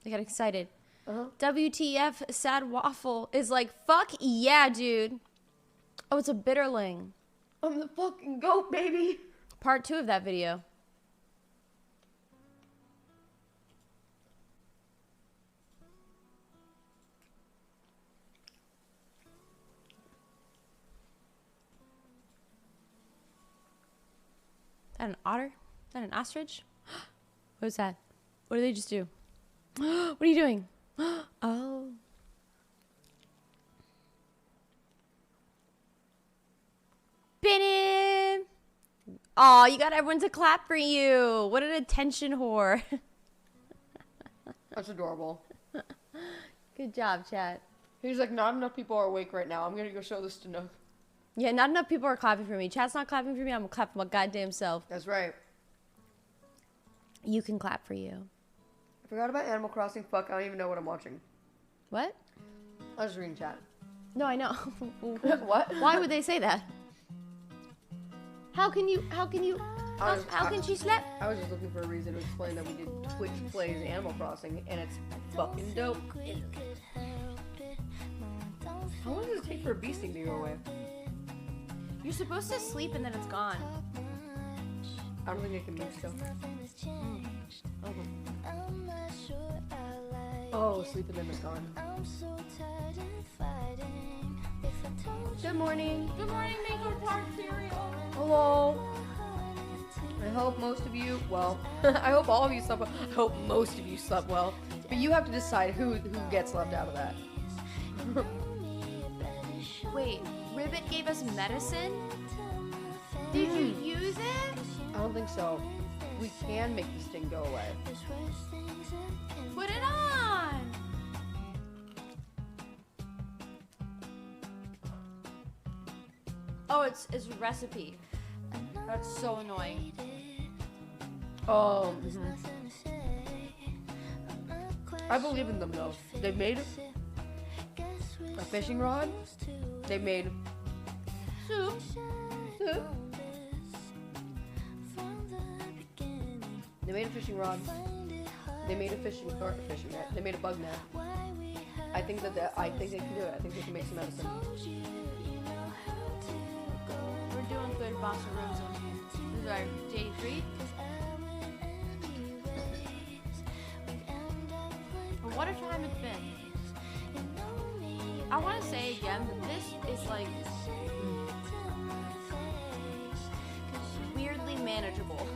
I got excited. WTF sad waffle is like, fuck yeah, dude. Oh, it's a bitterling. I'm the fucking goat, baby. Part 2 of that video. That an otter? Is that an ostrich? What was that? What did they just do? What are you doing? Oh. Spinning! Aw, you got everyone to clap for you. What an attention whore. That's adorable. Good job, chat. He's like, not enough people are awake right now. I'm gonna go show this to Nook. Yeah, not enough people are clapping for me. Chat's not clapping for me. I'm gonna clap for my goddamn self. That's right. You can clap for you. I forgot about Animal Crossing. Fuck, I don't even know what I'm watching. What? I was reading chat. No, I know. What? Why would they say that? How can she sleep? I was just looking for a reason to explain that we did Twitch plays Animal Crossing, and it's fucking dope. How long does it take for a bee sting to go away? You're supposed to sleep and then it's gone. I don't think I can move still. Oh, sleep and then it's gone. Good morning. Good morning, Mango Park cereal. Hello. I hope most of you, well, I hope all of you slept well. I hope most of you slept well. But you have to decide who gets left out of that. Wait, Ribbit gave us medicine? Did you use it? I don't think so. We can make this thing go away. Put it on. Oh, it's a recipe. That's so annoying. Oh. I believe in them though. They made a fishing rod. They made soup. They made a fishing rod. They made a fishing net. They made a bug net. I think they can do it. I think they can make some medicine. We're doing good, Bossa Rosa. This is our day 3. But what a time it's been. I want to say again that this is like weirdly manageable.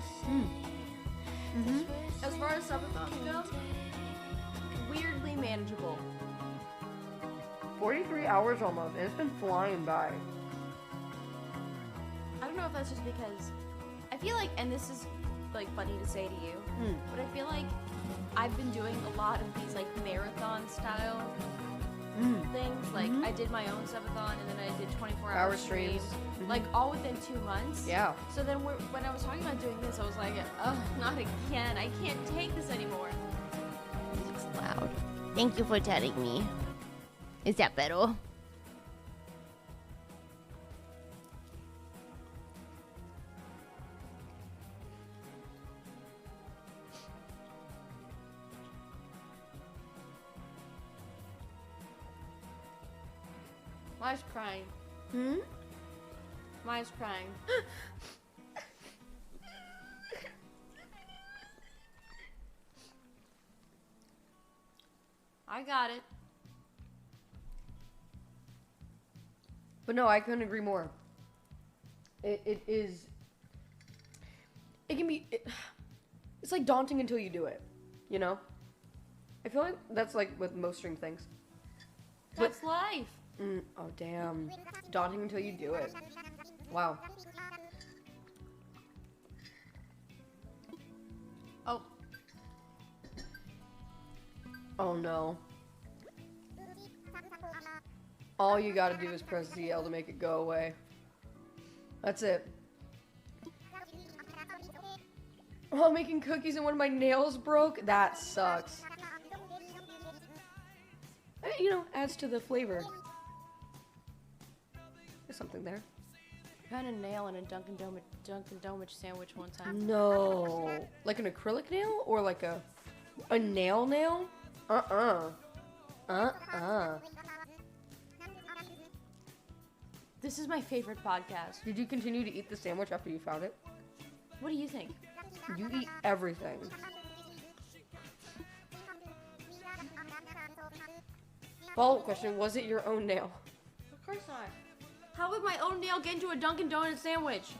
As far as subathons go, weirdly manageable. 43 hours almost, and it's been flying by. I don't know if that's just because I feel like, and this is like funny to say to you, but I feel like I've been doing a lot of these like marathon style things. Like I did my own subathon, and then I did 24-hour streams, like all within 2 months. Yeah. So then when I was talking about doing this, I was like, oh, not again. I can't take this anymore. Music's loud. Thank you for telling me. Is that better? Maya's crying. Maya's crying. I got it. But no, I couldn't agree more. It can be, it's like daunting until you do it, you know? I feel like that's like with most stream things. That's life. Oh damn. Daunting until you do it. Wow. Oh. Oh no. All you gotta do is press ZL to make it go away. That's it. Oh, I'm making cookies and one of my nails broke? That sucks. You know, adds to the flavor. There's something there. I found a nail in a Dunkin' Donuts sandwich one time. No. Like an acrylic nail? Or like a nail? This is my favorite podcast. Did you continue to eat the sandwich after you found it? What do you think? You eat everything. Follow-up question, was it your own nail? Of course not. How would my own nail get into a Dunkin' Donuts sandwich?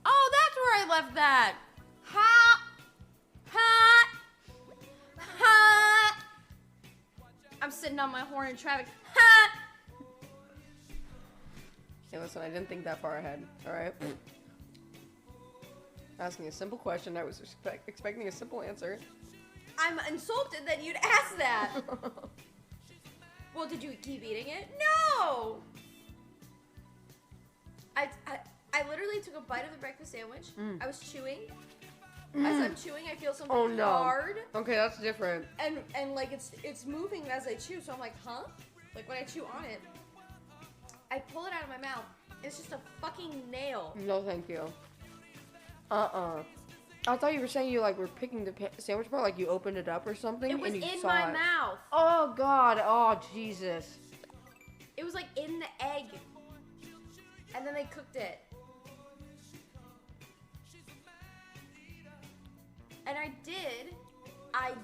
Oh, that's where I left that. Ha! I'm sitting on my horn in traffic. Ha! Hey, listen, I didn't think that far ahead, alright? Asking a simple question, I was expecting a simple answer. I'm insulted that you'd ask that. Well, did you keep eating it? No! I literally took a bite of the breakfast sandwich. I was chewing. As I'm chewing, I feel something hard. Okay, that's different. And like it's moving as I chew, so I'm like, huh? Like when I chew on it, I pull it out of my mouth. It's just a fucking nail. No, thank you. I thought you were saying you like were picking the sandwich apart, like you opened it up or something. It was and you in saw my it. mouth. Oh God! Oh Jesus! It was like in the egg, and then they cooked it. And I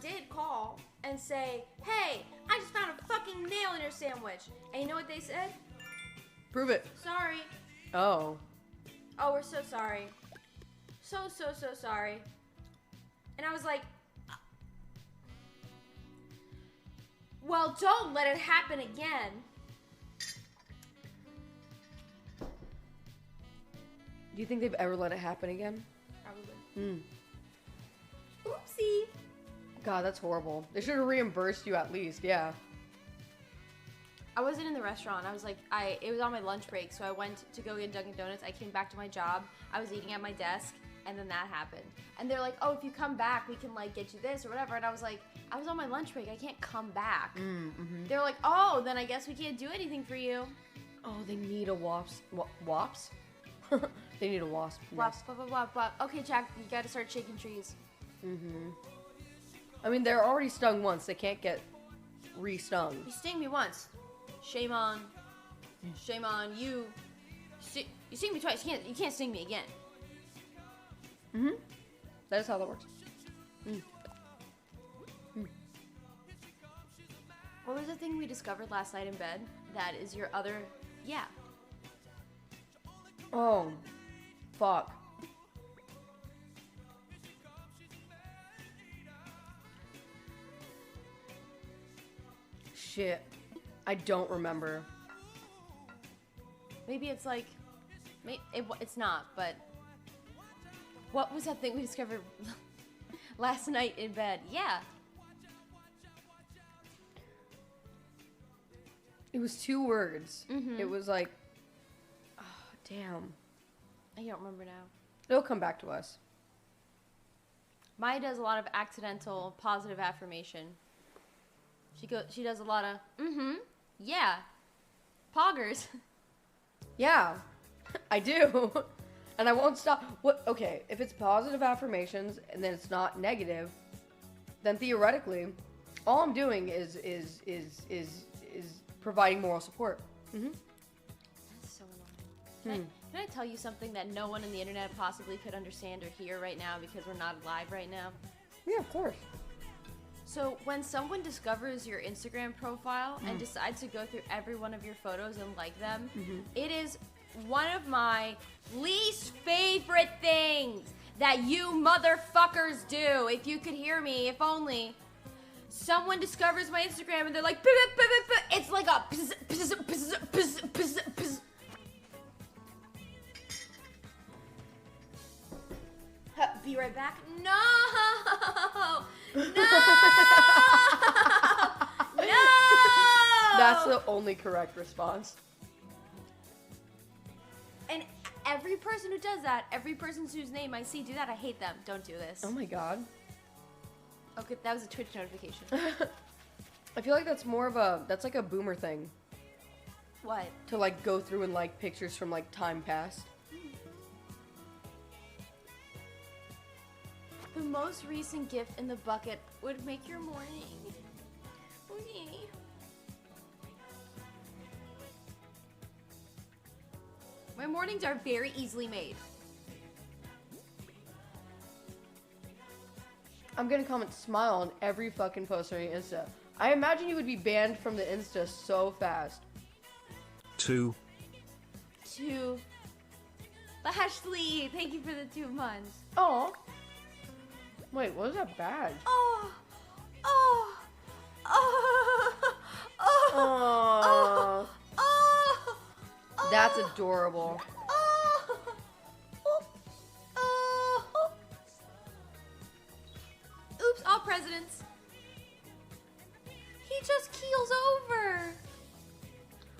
did call and say, hey, I just found a fucking nail in your sandwich. And you know what they said? Prove it. Sorry. Oh. Oh, we're so sorry. So sorry. And I was like, well, don't let it happen again. Do you think they've ever let it happen again? Probably. Hmm. Oopsie. God, that's horrible. They should have reimbursed you at least, yeah. I wasn't in the restaurant. I was like, it was on my lunch break, so I went to go get Dunkin' Donuts. I came back to my job. I was eating at my desk, and then that happened. And they're like, oh, if you come back, we can, like, get you this or whatever. And I was like, I was on my lunch break. I can't come back. They're like, oh, then I guess we can't do anything for you. Oh, they need a wasp. Wops? They need a wasp. Wop, wop, wop, wop, wop. Okay, Jack, you gotta start shaking trees. I mean, they're already stung once. They can't get re-stung. You sting me once. Shame on you. You sting me twice. You can't sting me again. That is how that works. What was the thing we discovered last night in bed? That is your other... Yeah. Oh. Fuck. Shit. I don't remember. Maybe it's like... It's not, but... What was that thing we discovered last night in bed? Yeah. It was 2 words. It was like... Oh, damn. I don't remember now. It'll come back to us. Maya does a lot of accidental positive affirmation. She does a lot of, yeah. Poggers. Yeah, I do. And I won't stop. Okay, if it's positive affirmations and then it's not negative, then theoretically, all I'm doing is providing moral support. That's so annoying. Can I tell you something that no one on the internet possibly could understand or hear right now because we're not live right now? Yeah, of course. So when someone discovers your Instagram profile and decides to go through every one of your photos and like them, it is one of my least favorite things that you motherfuckers do. If you could hear me, if only. Someone discovers my Instagram and they're like, it's like a be right back. No! No! No! That's the only correct response. And every person who does that, every person whose name I see do that, I hate them. Don't do this. Oh my god. Okay, that was a Twitch notification. I feel like that's more of that's like a boomer thing. What? To like go through and like pictures from like time past. The most recent gift in the bucket would make your morning. Okay. My mornings are very easily made. I'm gonna comment smile on every fucking post on your Insta. I imagine you would be banned from the Insta so fast. 2. Lashley, thank you for the 2 months. Oh. Wait, what is that badge? Oh. That's adorable. Oops, all presidents. He just keels over.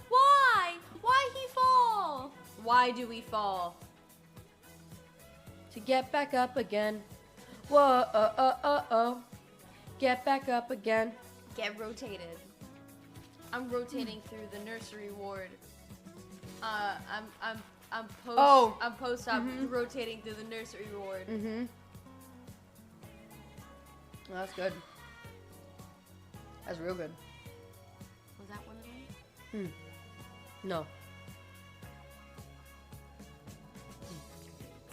Why? Why he fall? Why do we fall? To get back up again. Whoa, Get back up again. Get rotated. I'm rotating through the nursery ward. I'm post-op rotating through the nursery ward. Well, that's good. That's real good. Was that one of them? No.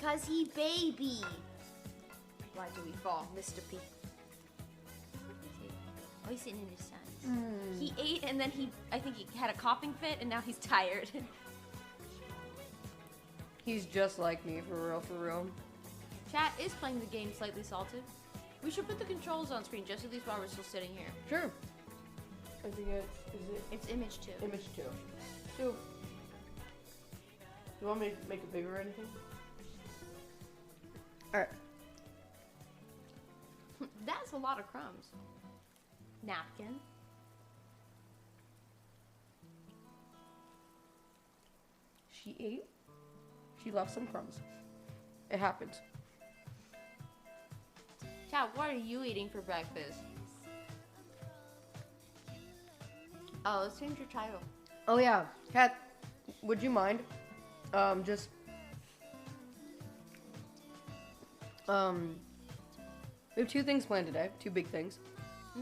Cause he baby. Why do we fall, Mr. P? Oh, he's sitting in his sun. He ate and then I think he had a coughing fit and now he's tired. He's just like me, for real, for real. Chat is playing the game Slightly Salted. We should put the controls on screen just at least while we're still sitting here. Sure. I think it's image 2. Image 2. So, you want me to make it bigger or anything? Alright. That's a lot of crumbs. Napkin. She ate. She left some crumbs. It happens. Chat, what are you eating for breakfast? Oh, let's change your title. Oh yeah, Kat, would you mind, just, we have 2 things planned today, 2 big things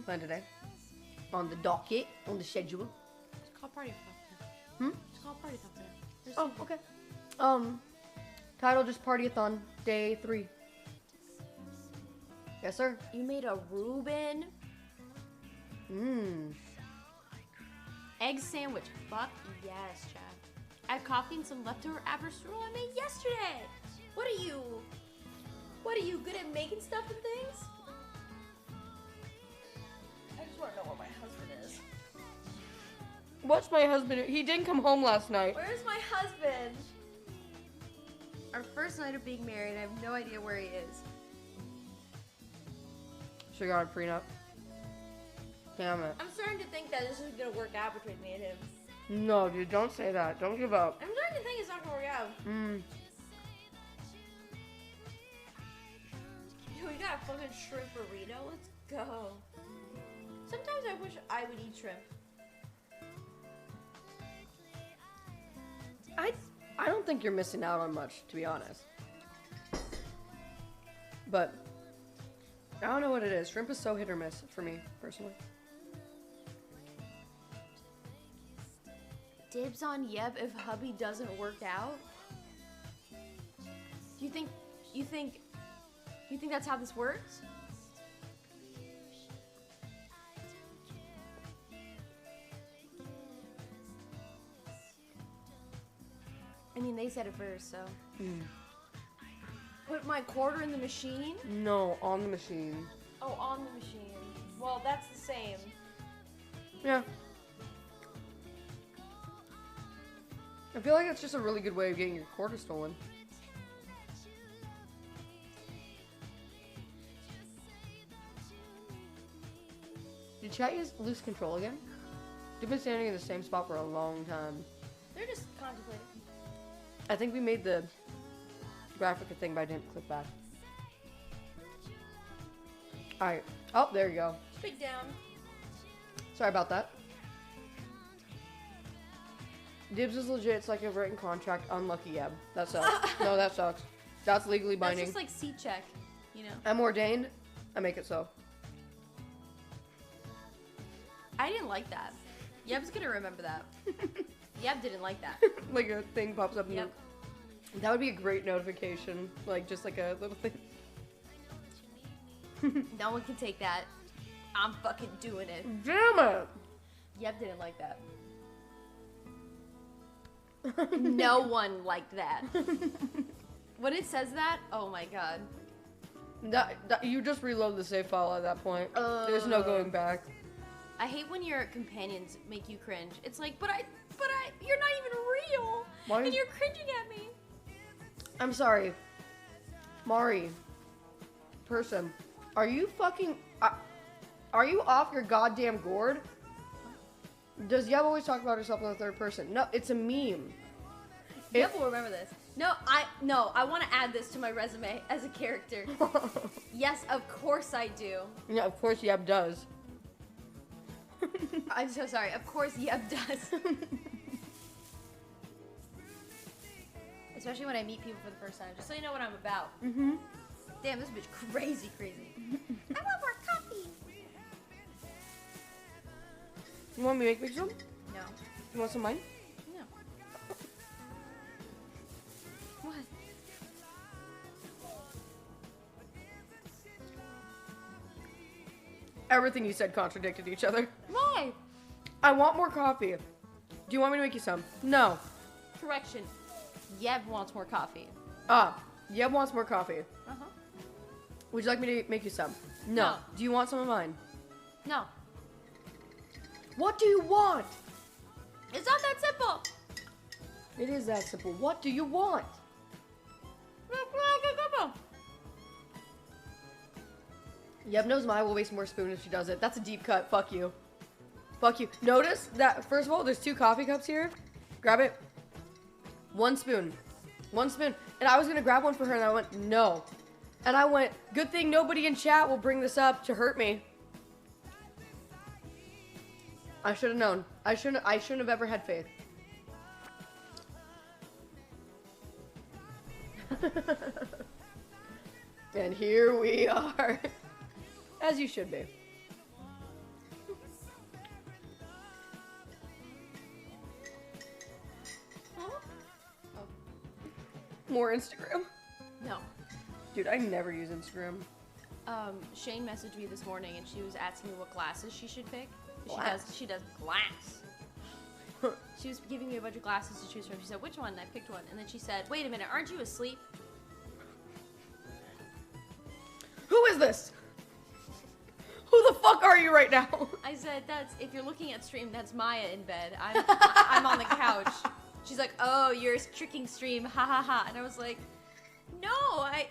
planned today, on the docket, on the schedule. It's called Party-A-Thon. It's called Party-A-Thon today. Oh, okay. Title just Party-A-Thon, day 3. Yes, sir. You made a Reuben egg sandwich. Fuck yes, Chad. I had coffee and some leftover aperstrudel I made yesterday. What are you? What are you, good at making stuff and things? I just want to know where my husband is. What's my husband? He didn't come home last night. Where's my husband? Our first night of being married, I have no idea where he is. She got a prenup. Damn it. I'm starting to think that this is gonna work out between me and him. No, dude, don't say that. Don't give up. I'm starting to think it's not gonna work out. Dude, we got a fucking shrimp burrito. Let's go. Sometimes I wish I would eat shrimp. I don't think you're missing out on much, to be honest. But I don't know what it is. Shrimp is so hit or miss for me, personally. Dibs on Yeb if hubby doesn't work out? Do you think that's how this works? I mean, they said it first, so. Put my quarter in the machine? No, on the machine. Oh, on the machine. Well, that's the same. Yeah. I feel like it's just a really good way of getting your quarter stolen. Did chat lose control again? They've been standing in the same spot for a long time. They're just contemplating. I think we made the graphic a thing, but I didn't click back. Alright. Oh, there you go. Speak down. Sorry about that. Dibs is legit. It's like a written contract. Unlucky, yeah. That sucks. No, that sucks. That's legally binding. That's just like C-check, you know? I'm ordained. I make it so. I didn't like that. Yeb's gonna remember that. Yeb didn't like that. Like a thing pops up. Yep. That would be a great notification. Like, just like a little thing. No one can take that. I'm fucking doing it. Damn it! Yeb didn't like that. No one liked that. When it says that, oh my god. That you just reload the save file at that point. There's no going back. I hate when your companions make you cringe. It's like, but you're not even real. Why? And you're cringing at me. I'm sorry. Mari. Person. Are you fucking... are you off your goddamn gourd? Does Yeb always talk about herself in the third person? No, it's a meme. Yeb will remember this. No, I want to add this to my resume as a character. Yes, of course I do. Yeah, of course Yeb does. I'm so sorry. Of course Yeb does. Especially when I meet people for the first time, just so you know what I'm about. Mm-hmm. Damn, this bitch crazy. I want more coffee. You want me to make some? No. You want some of mine? No. What? Everything you said contradicted each other. Why? I want more coffee. Do you want me to make you some? No. Correction. Yeb wants more coffee. Yeb wants more coffee. Uh-huh. Would you like me to make you some? No. Do you want some of mine? No. What do you want? It's not that simple. It is that simple. What do you want? Yeb knows Maya will waste more spoon if she does it. That's a deep cut. Fuck you. Fuck you. Notice that, first of all, there's 2 coffee cups here. Grab it. 1 spoon. 1 spoon. And I was going to grab one for her, and I went, no. And I went, good thing nobody in chat will bring this up to hurt me. I should have known. I shouldn't have ever had faith. And here we are. As you should be. More Instagram? No. Dude, I never use Instagram. Shane messaged me this morning and she was asking me what glasses she should pick. Glass? She does glass. She was giving me a bunch of glasses to choose from. She said, which one? And I picked one. And then she said, wait a minute, aren't you asleep? Who is this? Who the fuck are you right now? I said, if you're looking at stream, that's Maya in bed. I'm on the couch. She's like, oh, you're tricking stream, ha ha ha. And I was like, no, I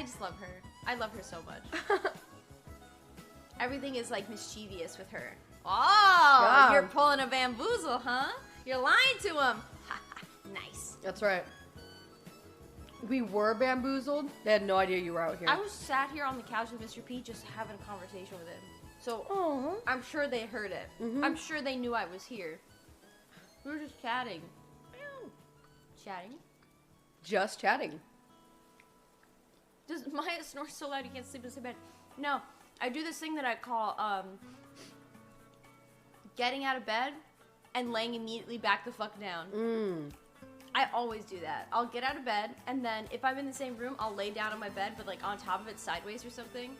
just love her. I love her so much. Everything is like mischievous with her. Oh, God. You're pulling a bamboozle, huh? You're lying to him. Ha ha, nice. That's right. We were bamboozled. They had no idea you were out here. I was sat here on the couch with Mr. P just having a conversation with him. So I'm sure they heard it. I'm sure they knew I was here. We were just chatting. Chatting? Just chatting. Does Maya snore so loud you can't sleep in the same bed? No. I do this thing that I call getting out of bed and laying immediately back the fuck down. I always do that. I'll get out of bed, and then if I'm in the same room, I'll lay down on my bed, but like on top of it sideways or something.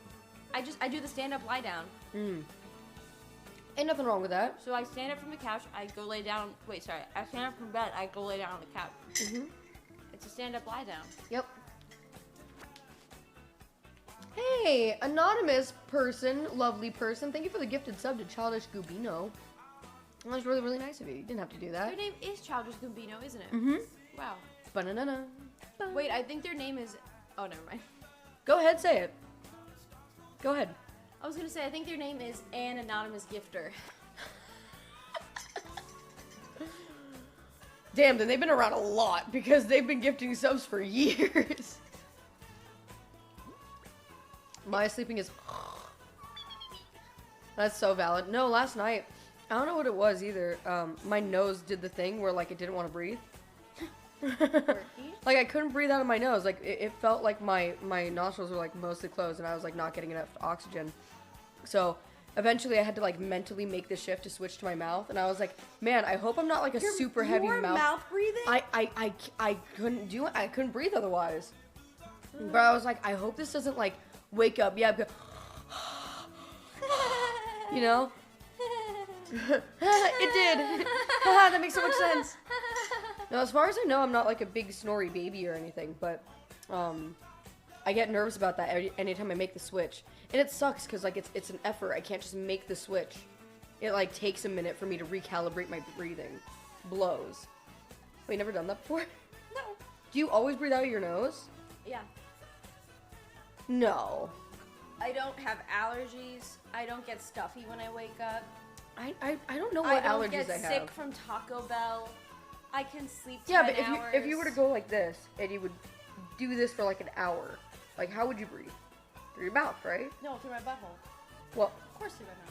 I do the stand-up lie down. Ain't nothing wrong with that. So I stand up from the couch, I go lay down. Wait, sorry. I stand up from bed, I go lay down on the couch. It's a stand-up lie down. Yep. Hey, anonymous person, lovely person. Thank you for the gifted sub to Childish Gubino. That was really, really nice of you. You didn't have to do that. Their name is Childish Gambino, isn't it? Wow. Banana. Wait, I think their name is... Oh, never mind. Go ahead, say it. Go ahead. I was going to say, I think their name is An Anonymous Gifter. Damn, then they've been around a lot because they've been gifting subs for years. My sleeping is... That's so valid. No, last night, I don't know what it was either. My nose did the thing where, like, it didn't want to breathe. Like, I couldn't breathe out of my nose. Like, it felt like my nostrils were, like, mostly closed and I was, like, not getting enough oxygen. So, eventually I had to, like, mentally make the shift to switch to my mouth. And I was like, man, I hope I'm not, like, a super heavy mouth. mouth breathing? I couldn't do it. I couldn't breathe otherwise. But I was like, I hope this doesn't, like, wake up. Yeah, go, you know? It did. That makes so much sense. Now, as far as I know, I'm not like a big snory baby or anything, but I get nervous about that anytime I make the switch. And it sucks because like it's an effort. I can't just make the switch. It like takes a minute for me to recalibrate my breathing. Blows. Wait, never done that before? No. Do you always breathe out of your nose? Yeah. No. I don't have allergies. I don't get stuffy when I wake up. I don't know what allergies I have. I don't get sick from Taco Bell. I can sleep 10 Yeah, but hours. if you were to go like this and you would do this for like an hour, like how would you breathe? Through your mouth, right? No, through my butthole. Well, Of course through my mouth.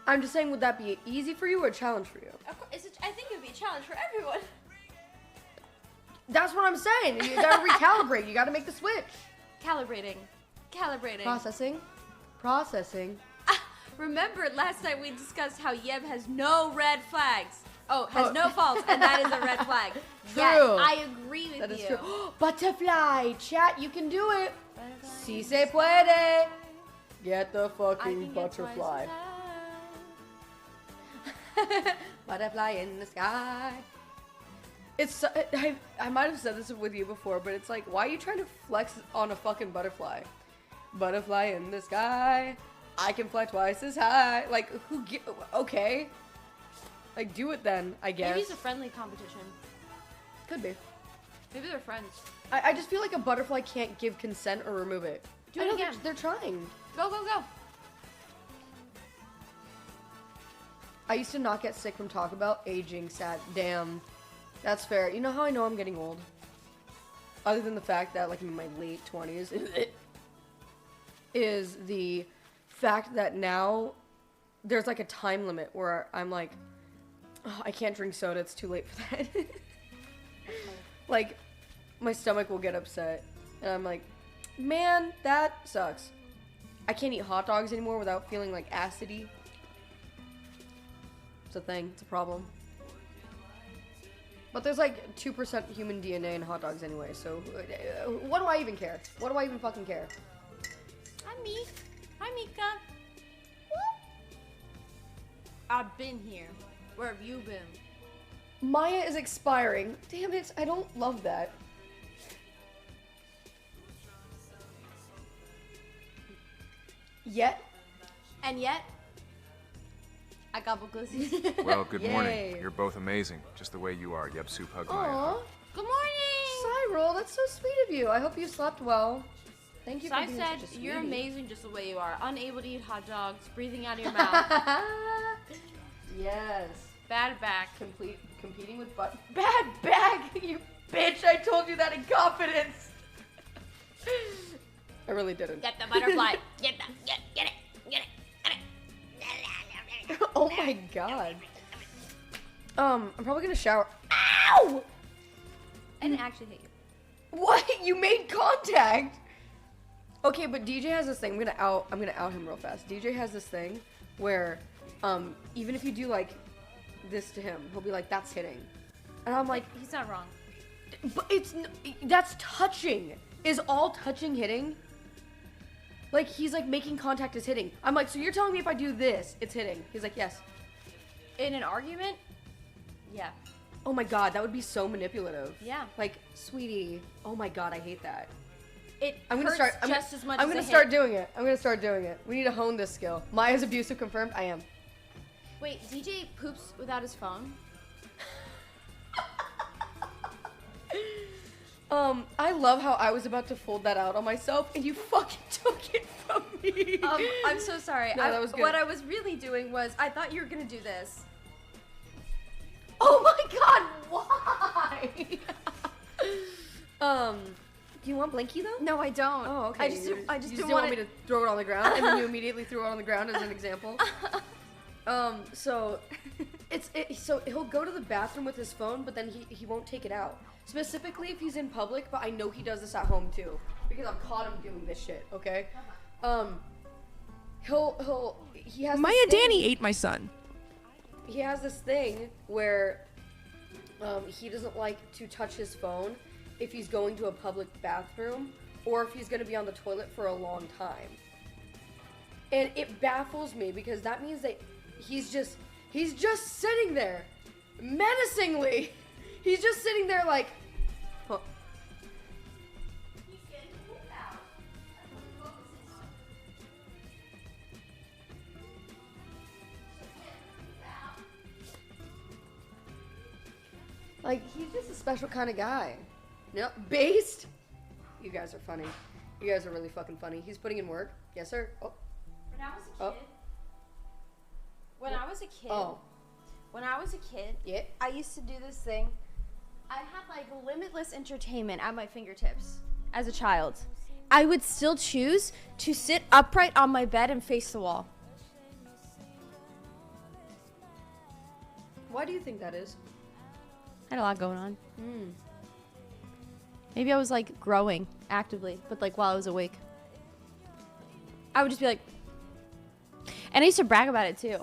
I'm just saying, would that be easy for you or a challenge for you? Of course, I think it would be a challenge for everyone. That's what I'm saying. You gotta recalibrate. You gotta make the switch. Calibrating. Processing. Remember last night we discussed how Yeb has no red flags. Has no faults, and that is a red flag. True. Yes, I agree with That you. is true. Butterfly, chat, you can do it. Si se puede. Get the fucking butterfly. Butterfly in the sky. It's I might have said this with you before, but it's like, why are you trying to flex on a fucking butterfly? Butterfly in the sky. I can fly twice as high. Like, okay. Like, do it then, I guess. Maybe it's a friendly competition. Could be. Maybe they're friends. I just feel like a butterfly can't give consent or remove it. Do it again. They're trying. Go, go, go. I used to not get sick from Taco Bell. Aging, sad. Damn. That's fair. You know how I know I'm getting old? Other than the fact that, like, in my late 20s, is the fact that now there's, like, a time limit where I'm like, oh, I can't drink soda. It's too late for that. Like, my stomach will get upset. And I'm like, man, that sucks. I can't eat hot dogs anymore without feeling, like, acidy. It's a thing. It's a problem. But there's like 2% human DNA in hot dogs anyway, so what do I even care? What do I even fucking care? Hi, Meek. Hi, Mika. I've been here. Where have you been? Maya is expiring. Damn it, I don't love that. Yet. And yet, I gobble glissies. Well, good morning. Yay. You're both amazing, just the way you are. Yep, Soup hug Maya. Aww. Good morning. Cyril, that's so sweet of you. I hope you slept well. Thank you So for I being said, such a you're sweetie. amazing just the way you are. Unable to eat hot dogs, breathing out of your mouth. Yes. Bad back. Competing with butt. Bad back, you bitch. I told you that in confidence. I really didn't. Get the butterfly. Get it. Get it. Oh my god. I'm probably gonna shower. Ow! I didn't actually hit you. What? You made contact? Okay, but DJ has this thing. I'm gonna out him real fast. DJ has this thing where, even if you do like this to him, he'll be like, "That's hitting," and I'm like, He's not wrong. "But that's touching. Is all touching hitting?" Like, he's like, making contact is hitting. I'm like, so you're telling me if I do this, it's hitting? He's like, yes. In an argument? Yeah. Oh my god, that would be so manipulative. Yeah. Like, sweetie, oh my god, I hate that. I'm gonna start just as much I'm as gonna a start hit. doing it. I'm gonna start doing it. We need to hone this skill. Maya's abusive confirmed? I am. Wait, DJ poops without his phone? I love how I was about to fold that out on myself and you fucking took it from me. I'm so sorry. No, that was good. What I was really doing was, I thought you were gonna do this. Oh my god, why? Do you want Blinky though? No, I don't. Oh, okay. I just You didn't didn't want me to throw it on the ground, and then you immediately threw it on the ground as an example. So so he'll go to the bathroom with his phone, but then he won't take it out. Specifically if he's in public, but I know he does this at home too, because I've caught him doing this shit. Okay. He has. Maya this thing- Danny ate my son. He has this thing where he doesn't like to touch his phone if he's going to a public bathroom or if he's going to be on the toilet for a long time. And it baffles me because that means that he's just sitting there menacingly. He's just sitting there like, huh. Like, he's just a special kind of guy. Yep. Based? You guys are funny. You guys are really fucking funny. He's putting in work. Yes, sir. Oh. When I was a kid, Oh. when I was a kid, Yeah. I used to do this thing. I had like limitless entertainment at my fingertips as a child. I would still choose to sit upright on my bed and face the wall. Why do you think that is? I had a lot going on. Maybe I was like growing actively, but like while I was awake. I would just be like, and I used to brag about it too.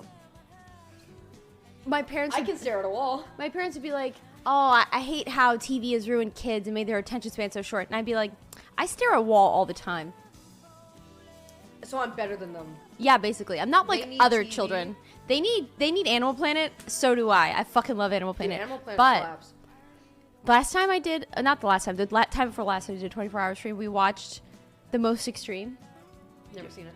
My parents. I can stare at a wall. My parents would be like, "Oh, I hate how TV has ruined kids and made their attention span so short." And I'd be like, "I stare at a wall all the time." So I'm better than them. Yeah, basically. I'm not They like need other TV. children. They need Animal Planet. So do I. I fucking love Animal Planet. Dude, Animal Planet but slaps. last time I did, not the last time, the time before last, I did a 24-hour stream. We watched The Most Extreme. Never seen it.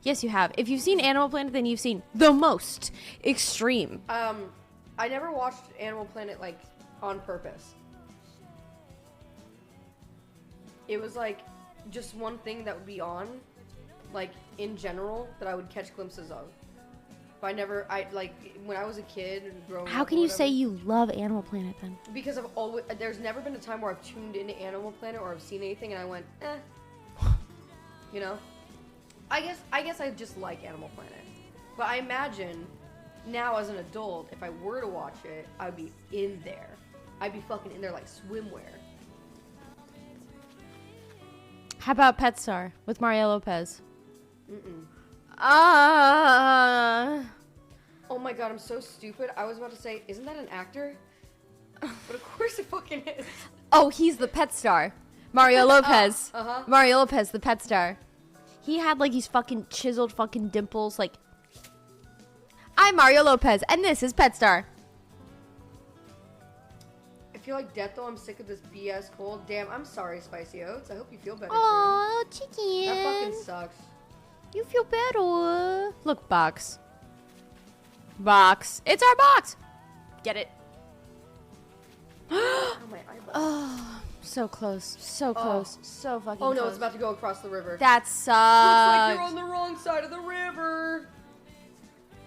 Yes, you have. If you've seen Animal Planet, then you've seen The Most Extreme. I never watched Animal Planet like on purpose. it was like just one thing that would be on, like in general, that I would catch glimpses of. But when I was a kid and growing up. How can you say you love Animal Planet then? Because there's never been a time where I've tuned into Animal Planet or I've seen anything and I went, eh. You know? I guess I just like Animal Planet. But I imagine now as an adult, if I were to watch it, I'd be in there. I'd be fucking in there like swimwear. How about Pet Star with Mario Lopez? Mm-mm. Oh my god, I'm so stupid. I was about to say, isn't that an actor? But of course it fucking is. Oh, he's the Pet Star. Mario Lopez. Uh-huh. Mario Lopez, the Pet Star. He had like these fucking chiseled fucking dimples. Like, I'm Mario Lopez, and this is Pet Star. I feel like death though. I'm sick of this BS cold. Damn, I'm sorry, Spicy Oats. I hope you feel better Aw, soon. chicken. That fucking sucks. You feel better. Look, Box. Box. It's our box. Get it. Oh, my eyeball. Oh, so close. So close. So fucking close. Oh no, it's about to go across the river. That sucks. Looks like you're on the wrong side of the river.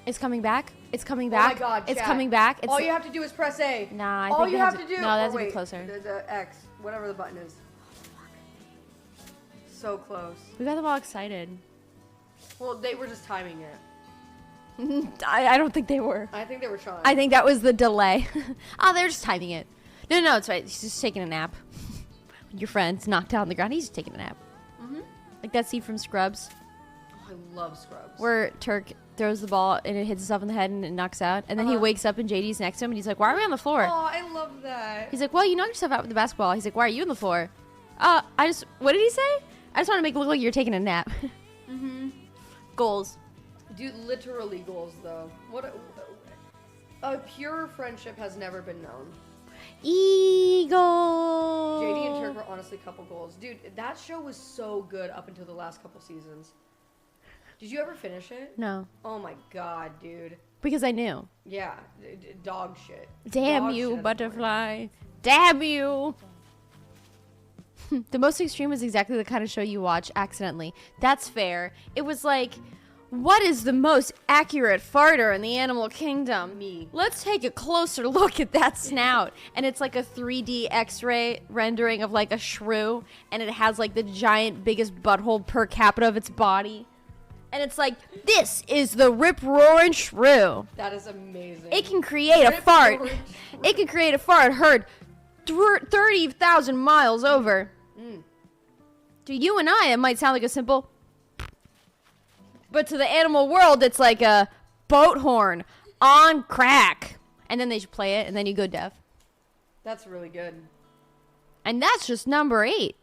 It's coming back. It's coming back. Oh my god, it's chat. coming back. It's all you have to do is press A. Nah, I all think you it have has to do. No, that's oh, even wait, closer. The X, whatever the button is. So close. We got them all excited. Well, they were just timing it. I don't think they were. I think they were trying. I think that was the delay. Oh, they're just timing it. No, it's right. He's just taking a nap. Your friend's knocked out on the ground. He's just taking a nap. Mm-hmm. Like that scene from Scrubs. Oh, I love Scrubs. Where Turk throws the ball and it hits himself in the head and it knocks out. And then he wakes up and JD's next to him and he's like, why are we on the floor? Oh, I love that. He's like, well, you knocked yourself out with the basketball. He's like, why are you on the floor? What did he say? I just want to make it look like you're taking a nap. Mm-hmm. Goals. Dude, literally goals, though. What a pure friendship has never been known. Eagle. JD and Turk were honestly couple goals. Dude, that show was so good up until the last couple seasons. Did you ever finish it? No. Oh my god, dude. Because I knew. Yeah, dog shit. Damn Dog you, shit butterfly. Damn you. The Most Extreme was exactly the kind of show you watch accidentally. That's fair. It was like, what is the most accurate farter in the animal kingdom? Me. Let's take a closer look at that snout. And it's like a 3D x-ray rendering of like a shrew. And it has like the giant biggest butthole per capita of its body. And it's like, this is the rip-roaring shrew. That is amazing. It can create a fart. It can create a fart heard 30,000 miles over. Mm. To you and I, it might sound like a simple... But to the animal world, it's like a boat horn on crack. And then they should play it, and then you go deaf. That's really good. And that's just number 8.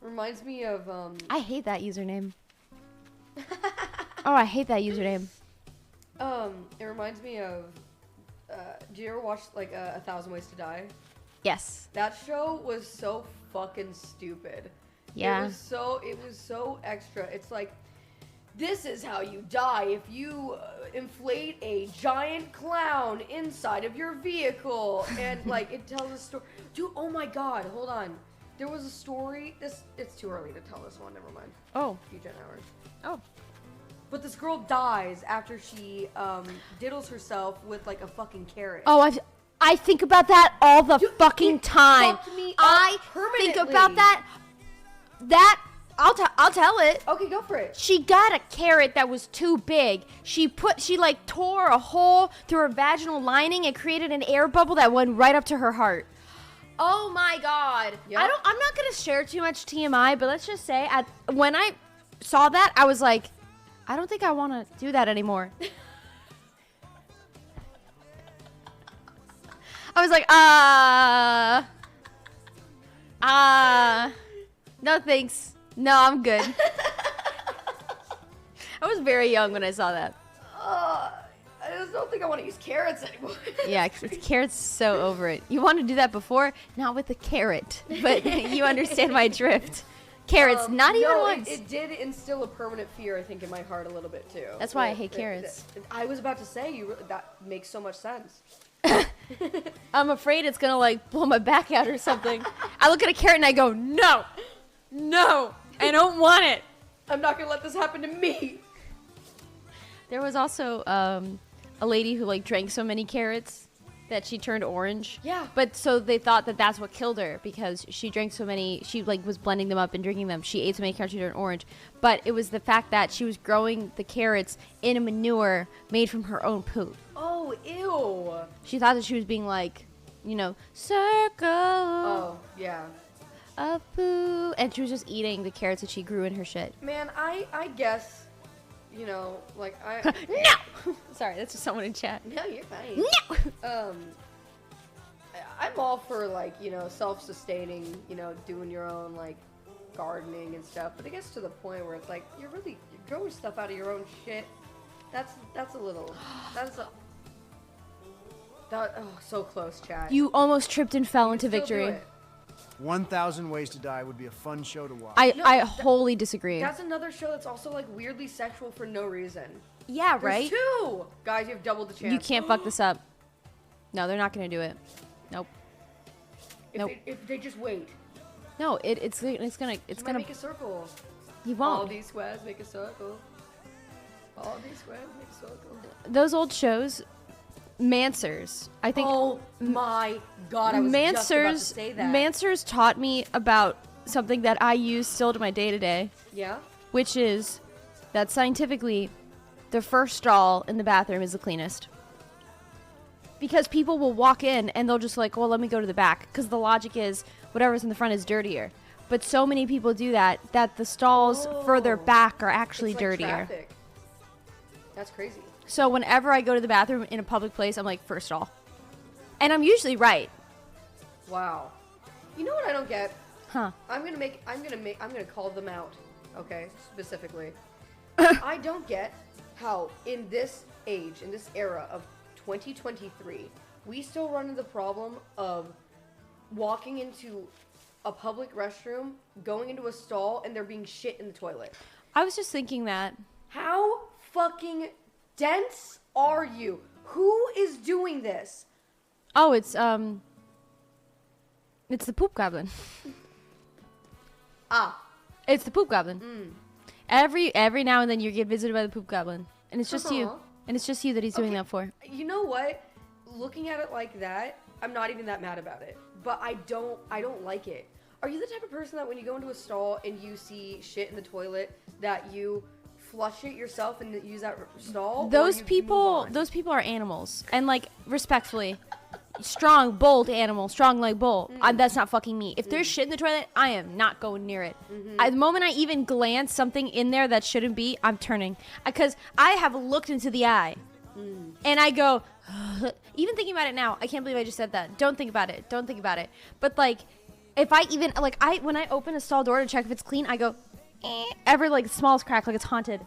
Reminds me of, I hate that username. Oh, I hate that username. It reminds me of, do you ever watch, like, 1,000 Ways to Die? Yes. That show was so fucking stupid. Yeah. It was so extra. It's like, this is how you die if you inflate a giant clown inside of your vehicle. And, like, it tells a story. Dude, oh my god, hold on. There was a story. It's too early to tell this one. Never mind. Oh. A few gen hours. Oh. But this girl dies after she diddles herself with, like, a fucking carrot. Oh, I think about that all the fucking time. I think permanently. about that. I'll tell it. Okay, go for it. She got a carrot that was too big. She like tore a hole through her vaginal lining and created an air bubble that went right up to her heart. Oh my god. Yep. I'm not gonna share too much TMI, but let's just say when I saw that, I was like, I don't think I want to do that anymore. I was like, no thanks. No, I'm good. I was very young when I saw that. I just don't think I want to use carrots anymore. Yeah, carrots so over it. You want to do that before? Not with a carrot. But you understand my drift. Carrots, not even once. It did instill a permanent fear, I think, in my heart a little bit, too. That's why I hate carrots. I was about to say, that makes so much sense. I'm afraid it's gonna like blow my back out or something. I look at a carrot and I go, no, no, I don't want it. I'm not gonna let this happen to me. There was also a lady who like drank so many carrots that she turned orange. Yeah. But so they thought that that's what killed her because she drank so many. She like was blending them up and drinking them. She ate so many carrots she turned orange. But it was the fact that she was growing the carrots in a manure made from her own poop. Oh, ew. She thought that she was being like, you know, circle. Oh, yeah. Of poo. And she was just eating the carrots that she grew in her shit. Man, I guess, you know, like I. No. Sorry, that's just someone in chat. No, you're fine. No. I'm all for like, you know, self-sustaining, you know, doing your own like gardening and stuff. But it gets to the point where it's like you're growing stuff out of your own shit. That's a little. So close, chat. You almost tripped and fell into Still do victory. it. 1,000 Ways to Die would be a fun show to watch. I wholly disagree. That's another show that's also like weirdly sexual for no reason. Yeah, There's right? 2! Guys, you have double the chance. You can't fuck this up. No, they're not gonna do it. Nope. If they just wait. No, it's gonna make a circle. He won't. All these squares make a circle. All these squares make a circle. Those old shows, Mansers. I think. Oh my god! I was just about to say that. Mansers taught me about something that I use still to my day to day. Yeah. Which is that scientifically, the first stall in the bathroom is the cleanest. Because people will walk in and they'll just like, well, let me go to the back. Because the logic is whatever's in the front is dirtier. But so many people do that the stalls further back are actually It's like dirtier. traffic. That's crazy. So whenever I go to the bathroom in a public place, I'm like, first stall. And I'm usually right. Wow. You know what I don't get? Huh. I'm gonna call them out. Okay, specifically. I don't get how in this age, in this era of 2023, we still run into the problem of walking into a public restroom, going into a stall, and there being shit in the toilet. I was just thinking that. How fucking dense are you? Who is doing this? Oh, it's the poop goblin. It's the poop goblin. Every now and then you get visited by the poop goblin, and it's just you. And it's just you that he's doing that for. You know what? Looking at it like that, I'm not even that mad about it. But I don't like it. Are you the type of person that when you go into a stall and you see shit in the toilet that you flush it yourself and use that stall? Those people are animals, and like respectfully, strong, bold animal, strong like bull. That's not fucking me. If there's shit in the toilet, I am not going near it. The moment I even glance something in there that shouldn't be, I'm turning, because I have looked into the eye, and I go. Even thinking about it now, I can't believe I just said that. Don't think about it. Don't think about it. But like, if I even when I open a stall door to check if it's clean, I go. Every like smallest crack, like it's haunted,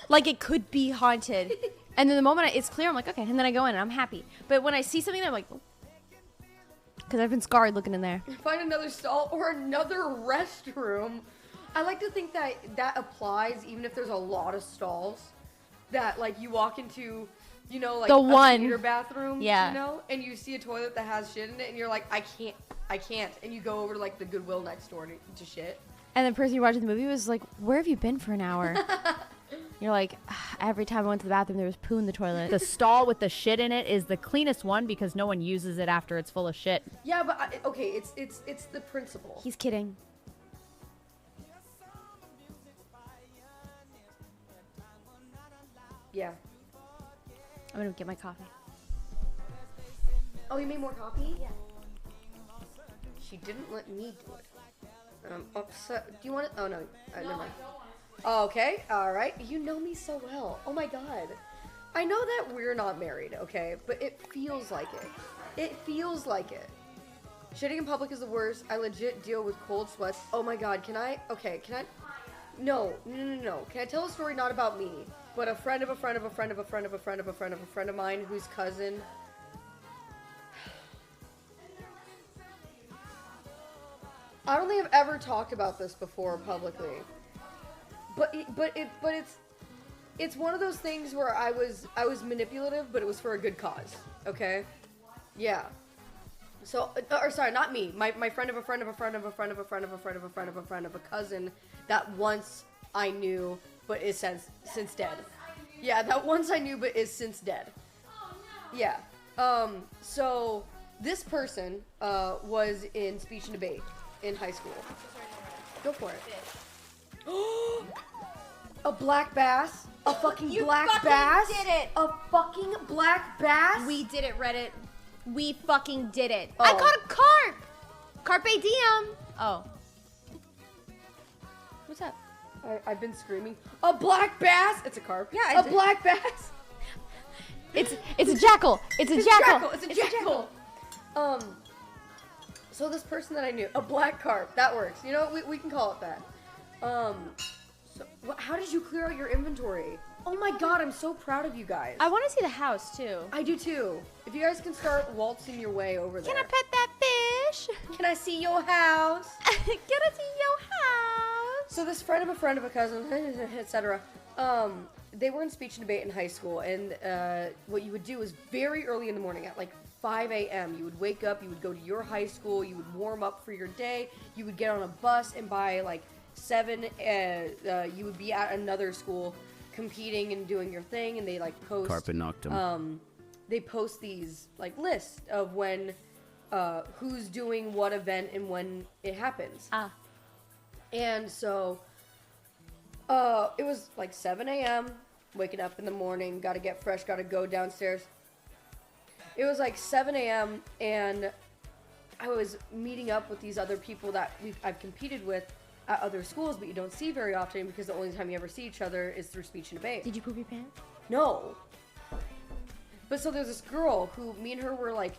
like it could be haunted. And then the moment it's clear, I'm like, okay. And then I go in and I'm happy. But when I see something, I'm like, because I've been scarred looking in there. Find another stall or another restroom. I like to think that applies even if there's a lot of stalls. That like you walk into, you know, like the a theater bathroom, yeah. You know, and you see a toilet that has shit in it, and you're like, I can't. And you go over to like the Goodwill next door to shit. And the person you're watching the movie was like, where have you been for an hour? You're like, every time I went to the bathroom, there was poo in the toilet. The stall with the shit in it is the cleanest one because no one uses it after it's full of shit. Yeah, but okay, it's the principle. He's kidding. Yeah. I'm gonna get my coffee. Oh, you made more coffee? Yeah. She didn't let me do it. I'm upset. Do you want it? Oh, no. Never mind. Oh, okay. All right. You know me so well. Oh, my God. I know that we're not married, okay? But it feels like it. It feels like it. Shitting in public is the worst. I legit deal with cold sweats. Oh, my God. Can I? Okay. Can I? No. Can I tell a story not about me, but a friend of a friend of a friend of a friend of a friend of a friend of a friend of mine whose cousin... I don't think I've ever talked about this before publicly, but it's one of those things where I was manipulative, but it was for a good cause. Okay, Yeah. So, or sorry, not me. My friend of a friend of a friend of a friend of a friend of a friend of a friend of a friend of a cousin that once I knew but is since dead. Yeah, that once I knew but is since dead. Yeah. So this person was in speech and debate in high school. Go for it. A black bass? A fucking black bass? did it. A fucking black bass? We did it, Reddit. We fucking did it. Oh. I caught a carp. Carpe diem. Oh. What's up? I've been screaming. A black bass? It's a carp. Yeah, a black bass. It's a jackal. It's a jackal. It's a jackal. So this person that I knew, a black carp. That works. You know, we can call it that. So how did you clear out your inventory? Oh my god, I'm so proud of you guys. I want to see the house too. I do too. If you guys can start waltzing your way over there. Can I pet that fish? Can I see your house? Can I see your house? So this friend of a cousin, etc. They were in speech and debate in high school, and what you would do is very early in the morning, at like 5 a.m., you would wake up, you would go to your high school, you would warm up for your day, you would get on a bus, and by like 7, you would be at another school competing and doing your thing, and they like post Carpet Noctum. They post these like lists of when who's doing what event and when it happens. And so it was like 7 a.m. waking up in the morning, gotta get fresh, gotta go downstairs. It was like 7 a.m. and I was meeting up with these other people that I've competed with at other schools, but you don't see very often because the only time you ever see each other is through speech and debate. Did you poop your pants? No. But so there's this girl who me and her were like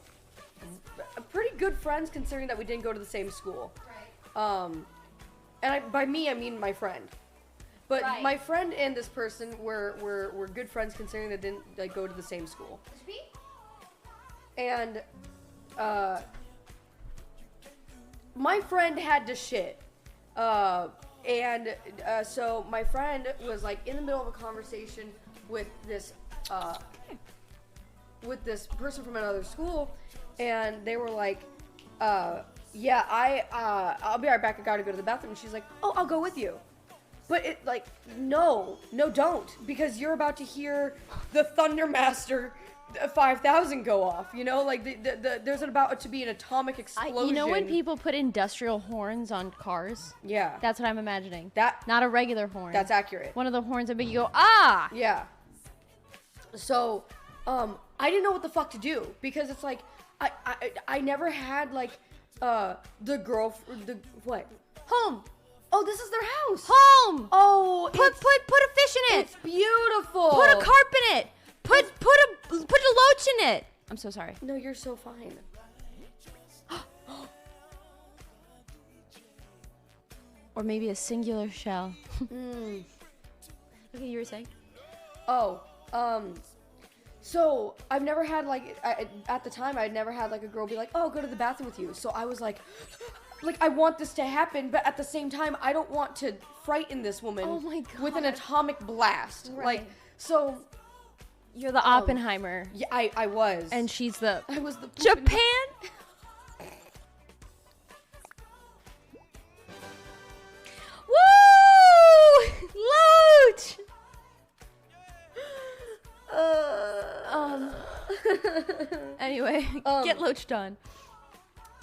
pretty good friends considering that we didn't go to the same school. Right. And by me I mean my friend. But my friend and this person were good friends considering they didn't like go to the same school. And my friend had to shit. So my friend was like in the middle of a conversation with this person from another school, and they were like, yeah, I'll be right back, I gotta go to the bathroom. And she's like, oh, I'll go with you. But it like, no, don't, because you're about to hear the Thundermaster 5000 go off, you know, like there's about to be an atomic explosion. You know when people put industrial horns on cars? Yeah. That's what I'm imagining. That not a regular horn. That's accurate. One of the horns that make you go, ah! Yeah. So, I didn't know what the fuck to do because it's like I never had like what? Home. Oh, this is their house. Home. Oh, put a fish in it. It's beautiful. Put a carp in it. Put a loach in it. I'm so sorry. No, you're so fine. Or maybe a singular shell. Okay, you were saying? Oh, so I've never had like at the time I'd never had like a girl be like, oh, go to the bathroom with you. So I was like I want this to happen, but at the same time I don't want to frighten this woman with an atomic blast. Right. Like so. You're the Oppenheimer. Yeah, I was. And she's the. I was the. Japan. Woo! Loach. Anyway, get Loach done.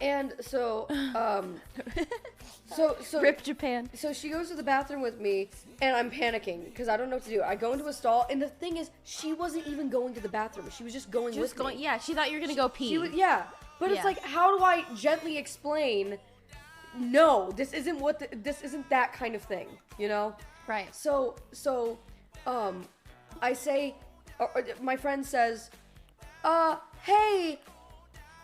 And so, so Rip Japan. So she goes to the bathroom with me, and I'm panicking because I don't know what to do. I go into a stall, and the thing is, she wasn't even going to the bathroom. She was just going with me. Yeah, she thought you were gonna go pee. But it's like, how do I gently explain? No, this isn't this isn't that kind of thing, you know? Right. So, I say, my friend says, hey,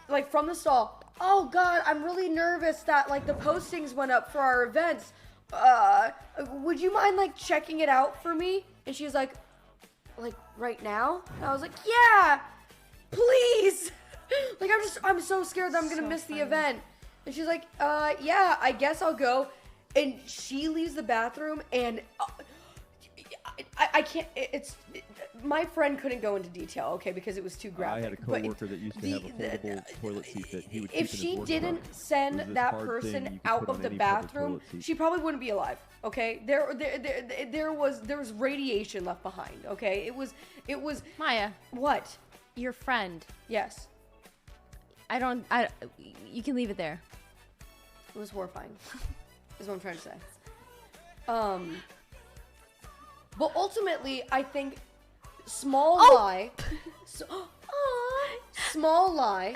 like from the stall. Oh God, I'm really nervous that like the postings went up for our events. Would you mind like checking it out for me? And she's like right now? And I was like, yeah, please. Like I'm so scared that I'm gonna miss the event. And she's like, yeah, I guess I'll go. And she leaves the bathroom, and I can't. My friend couldn't go into detail, okay, because it was too graphic. I had a coworker that used to have a foldable toilet seat that he would keep If in she his wardrobe. didn't It was send this that hard person thing you could out put of on the any public bathroom, toilet seat. she probably wouldn't be alive. Okay, there was radiation left behind. Okay, it was Maya. What? Your friend. Yes. You can leave it there. It was horrifying. Is what I'm trying to say. But ultimately, I think small lie, small lie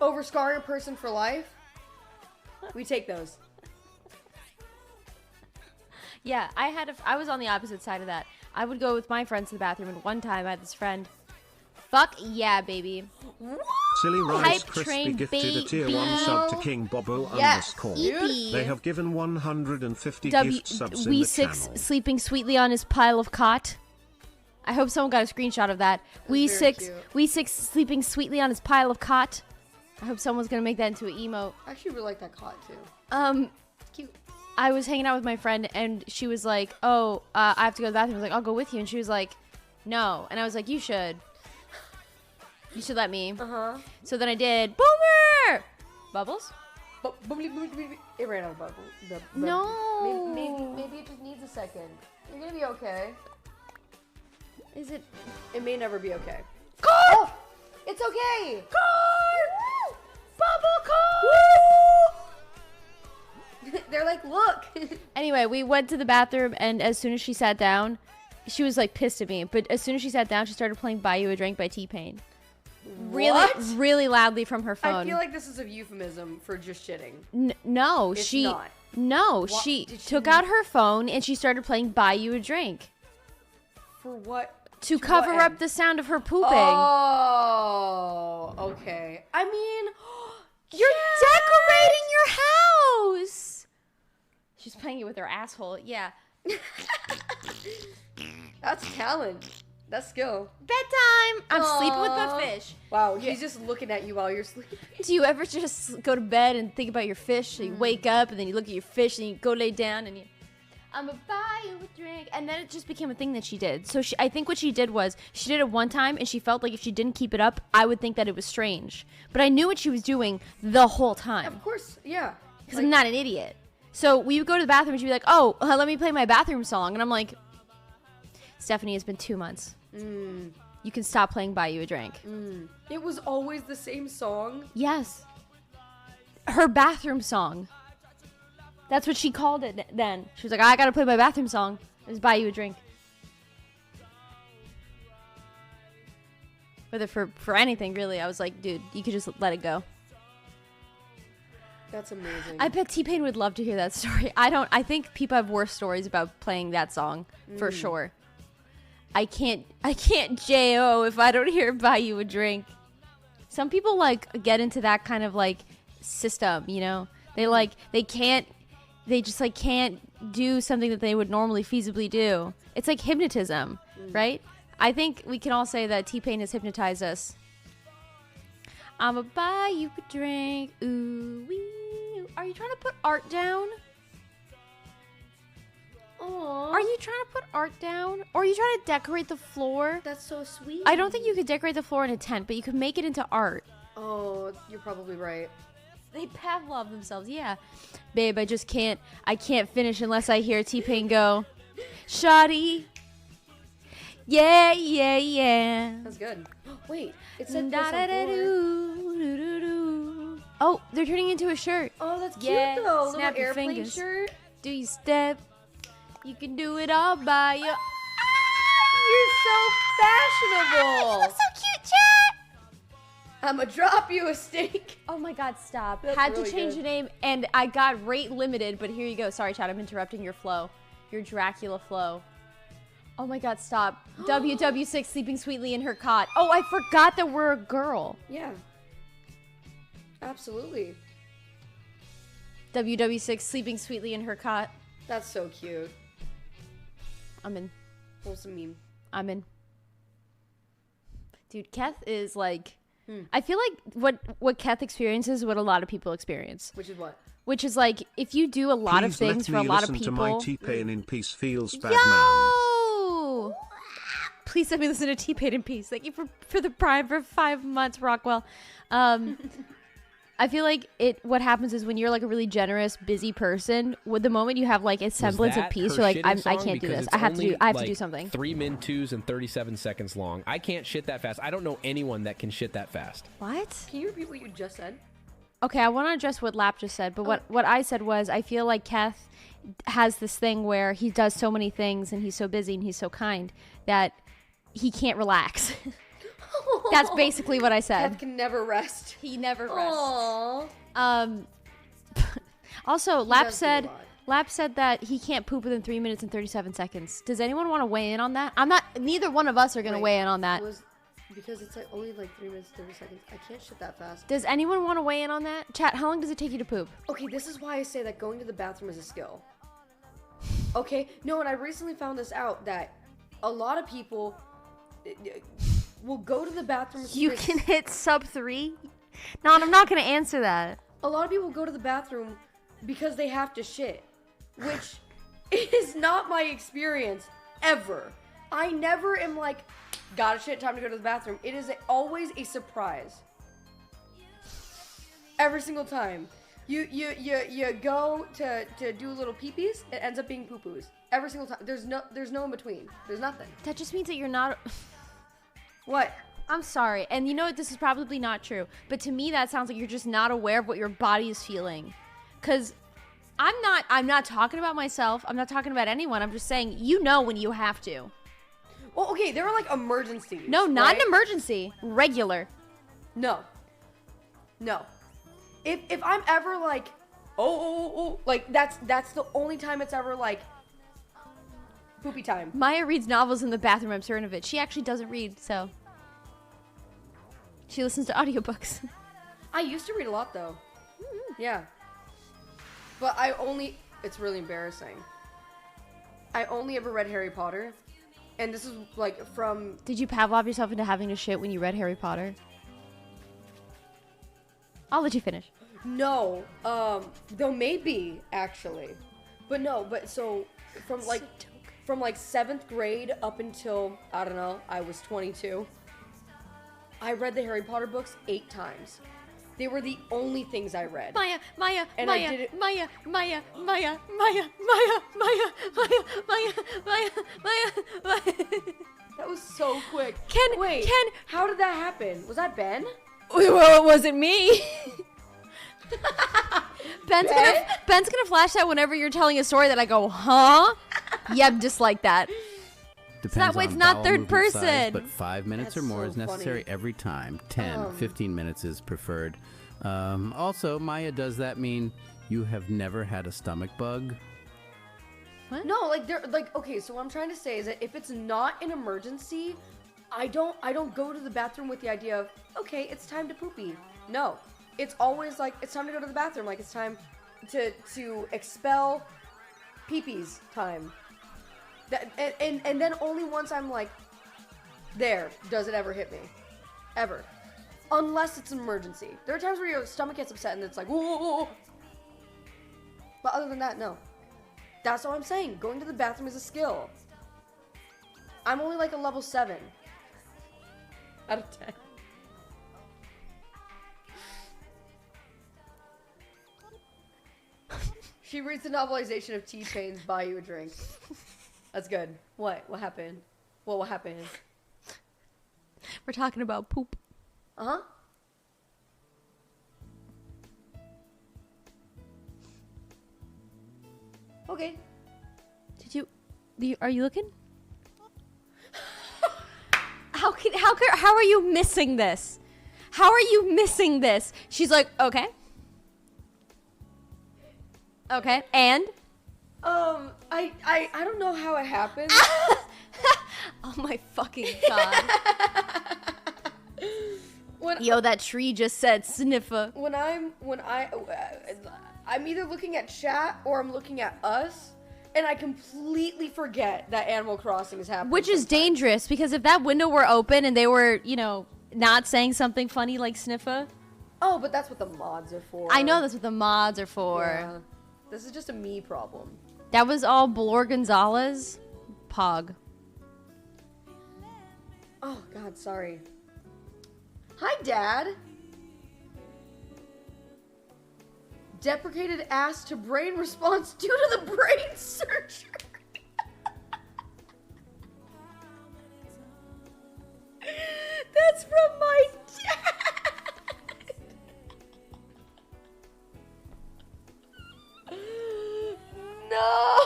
over scarring a person for life. We take those. Yeah, I was on the opposite side of that. I would go with my friends to the bathroom, and one time I had this friend. Fuck yeah, baby. Silly Rice Hype Crispy train, gifted a tier 1 baby. sub to King Bobo Yes, _ yippee. They have given 150 gift subs in the channel. We6 sleeping sweetly on his pile of cot. I hope someone got a screenshot of that. We6 sleeping sweetly on his pile of cot. I hope someone's gonna make that into an emote. I actually really like that cot too. It's cute. I was hanging out with my friend and she was like, "Oh, I have to go to the bathroom." I was like, "I'll go with you," and she was like, "No," and I was like, "You should. You should let me." So then I did. Boomer! Bubbles? It ran out of bubble. No. Maybe it just needs a second. You're gonna be okay. Is it? It may never be okay. Card! Oh, it's okay. Card! Bubble card! They're like, look. Anyway, we went to the bathroom, and as soon as she sat down, she was like pissed at me. But as soon as she sat down, she started playing "Buy You a Drink" by T-Pain. Really loudly from her phone. I feel like this is a euphemism for just shitting. No, It's she not. no, What- she did she- took out her phone and she started playing "Buy You a Drink" For what? to To cover what up end? the sound of her pooping. Oh, okay. I mean, You're decorating your house. She's playing it with her asshole. Yeah. that's talent. That's skill. Bedtime. I'm sleeping with Aw. the fish. Wow, he's just looking at you while you're sleeping. Do you ever just go to bed and think about your fish? So you wake up and then you look at your fish and you go lay down and you, I'm gonna buy you a drink. And then it just became a thing that she did. So I think what she did was she did it one time and she felt like if she didn't keep it up, I would think that it was strange. But I knew what she was doing the whole time. Of course, yeah. Because I'm not an idiot. So we would go to the bathroom and she'd be like, oh, let me play my bathroom song. And I'm like, Stephanie, it's been 2 months. You can stop playing "Buy You a Drink." It was always the same song. Yes. Her bathroom song. That's what she called it then. She was like, I gotta play my bathroom song. Just buy you a drink. Whether for anything, really. I was like, dude, you could just let it go. That's amazing. I bet T-Pain would love to hear that story. I think people have worse stories about playing that song, for sure. I can't J.O. if I don't hear "Buy You a Drink." Some people like get into that kind of like system, you know? They just like can't do something that they would normally feasibly do. It's like hypnotism, right? I think we can all say that T-Pain has hypnotized us. I'ma buy you a drink. Ooh wee. Are you trying to put art down? Aww. Are you trying to put art down? Or are you trying to decorate the floor? That's so sweet. I don't think you could decorate the floor in a tent, but you could make it into art. Oh, you're probably right. They Pavlov themselves, yeah. Babe, I can't finish unless I hear T-Pain go, Shawty. Yeah, yeah, yeah. That's good. Wait, it said Da da da doo. Oh, they're turning into a shirt. Oh, that's cute Yeah, though. snap Little your airplane fingers. shirt. Do you step? You can do it all by your. You're so fashionable. So cute, chat. I'ma drop you a steak. Oh my God, stop. That's Had really to change good. the name, and I got rate limited, but here you go. Sorry, Chad, I'm interrupting your flow. Your Dracula flow. Oh my God, stop. WW6 sleeping sweetly in her cot. Oh, I forgot that we're a girl. Yeah. Absolutely. WW6 sleeping sweetly in her cot. That's so cute. I'm in. Wholesome meme. I'm in. Dude, Keth is like... I feel like what Keth experiences is what a lot of people experience. Which is what? which is like if you do a lot of Please things let for a me lot of listen people. to my T-Pain in peace feels bad, man. Yo! Please let me listen to T-Pain in peace. Thank you for the prime for 5 months, Rockwell. I feel like what happens is when you're like a really generous, busy person, with the moment you have like a semblance of peace, you're like, I can't do this. I have to do something. 3 min 2s and 37 seconds long. I can't shit that fast. I don't know anyone that can shit that fast. What? Can you repeat what you just said? Okay, I want to address what Lap just said, but what I said was I feel like Keth has this thing where he does so many things and he's so busy and he's so kind that he can't relax. That's basically what I said. Keth can never rest. He never rests. Aww. Also, Lap said that he can't poop within 3 minutes and 37 seconds. Does anyone want to weigh in on that? Neither one of us are going to weigh in on that. Because it's like only like 3 minutes, 30 seconds. I can't shit that fast. Does anyone want to weigh in on that? Chat, how long does it take you to poop? Okay, this is why I say that going to the bathroom is a skill. Okay? No, and I recently found this out that a lot of people will go to the bathroom. You can hit sub 3? No, I'm not going to answer that. A lot of people go to the bathroom because they have to shit, which is not my experience ever. I never am like, gotta shit, time to go to the bathroom. It is always a surprise. Every single time. You go to do little pee-pees, it ends up being poo-poos. Every single time. There's no in between. There's nothing. That just means that you're not... What? I'm sorry. And you know what? This is probably not true. But to me, that sounds like you're just not aware of what your body is feeling. Because I'm not talking about myself. I'm not talking about anyone. I'm just saying, you know when you have to. Well, okay, there are like emergencies. No, not right? an emergency. Regular. No. If I'm ever like, like that's the only time it's ever like poopy time. Maya reads novels in the bathroom. I'm certain of it. She actually doesn't read, so she listens to audiobooks. I used to read a lot though. Yeah. But it's really embarrassing. I only ever read Harry Potter. And this is like from... Did you Pavlov yourself into having to shit when you read Harry Potter? I'll let you finish. No. Though maybe, actually. But no, so from like 7th grade up until, I don't know, I was 22. I read the Harry Potter books 8 times. They were the only things I read. Maya. And I did it. Maya. That was so quick. Ken, how did that happen? Was that Ben? Well, it wasn't me. Ben's gonna flash that whenever you're telling a story that I go, huh? Yep, just like that. Depends so that way it's on not bowel third movement person. Size, but 5 minutes That's or more so is necessary funny. every time. 10, 15 minutes is preferred. Also, Maya, does that mean you have never had a stomach bug? What? No, okay, so what I'm trying to say is that if it's not an emergency, I don't go to the bathroom with the idea of, okay, it's time to poopy. No. It's always like, it's time to go to the bathroom, like it's time to expel pee-pees time. And then only once I'm like, there, does it ever hit me. Ever. Unless it's an emergency. There are times where your stomach gets upset and it's like, whoa. But other than that, no. That's all I'm saying. Going to the bathroom is a skill. I'm only like a level 7 out of 10. She reads the novelization of T-Pain's Buy You a Drink. That's good. What? What happened? What happened? We're talking about poop. Uh-huh. Okay. Are you looking? How are you missing this? How are you missing this? She's like, okay. Okay, and? I don't know how it happened. Oh my fucking god. Yo, that tree just said sniffer. I'm either looking at chat or I'm looking at us, and I completely forget that Animal Crossing is happening. Which is dangerous, because if that window were open and they were, not saying something funny like sniffer, Oh, but that's what the mods are for. I know that's what the mods are for. Yeah. This is just a me problem. That was all Blor Gonzalez. Pog. Oh, God, sorry. Hi, Dad. Deprecated ass to brain response due to the brain surgery. That's from my dad. No.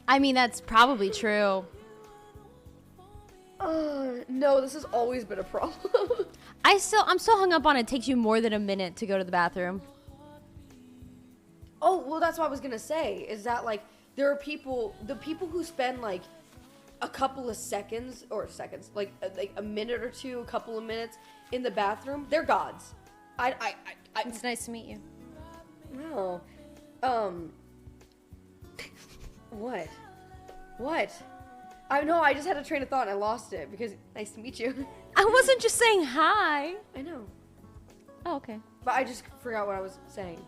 I mean, that's probably true. No, this has always been a problem. I'm still hung up on it takes you more than a minute to go to the bathroom. Oh, well, that's what I was gonna say, is that, like, there are people, the people who spend, like, a couple of seconds, like a minute or two, a couple of minutes in the bathroom, they're gods. It's nice to meet you. No. What? I know, I just had a train of thought and I lost it because nice to meet you. I wasn't just saying hi. I know. Oh, okay. But I just forgot what I was saying.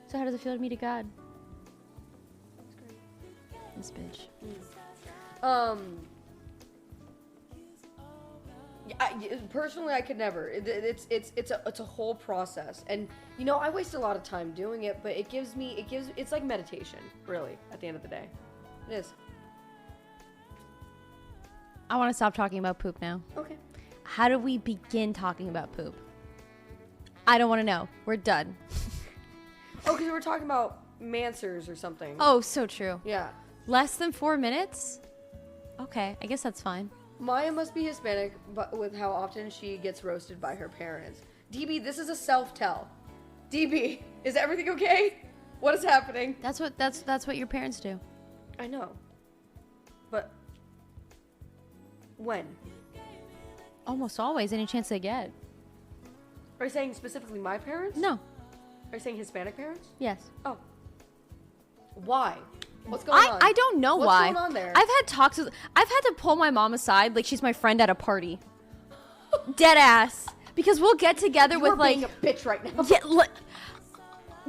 So how does it feel to meet a god? This bitch. Personally, I could never. It's a whole process, and you know I waste a lot of time doing it, but it's like meditation, really. At the end of the day, it is. I want to stop talking about poop now. Okay. How do we begin talking about poop? I don't want to know. We're done. Oh, because we're talking about mansers or something. Oh, so true. Yeah. Less than 4 minutes? Okay, I guess that's fine. Maya must be Hispanic, but with how often she gets roasted by her parents. DB, this is a self-tell. DB, is everything okay? What is happening? That's what your parents do. I know. But when? Almost always, any chance they get. Are you saying specifically my parents? No. Are you saying Hispanic parents? Yes. Oh. Why? What's going on? I don't know why. What's going on there? I've had to pull my mom aside like she's my friend at a party. Dead ass. Because we'll get together with like being a bitch right now. Yeah,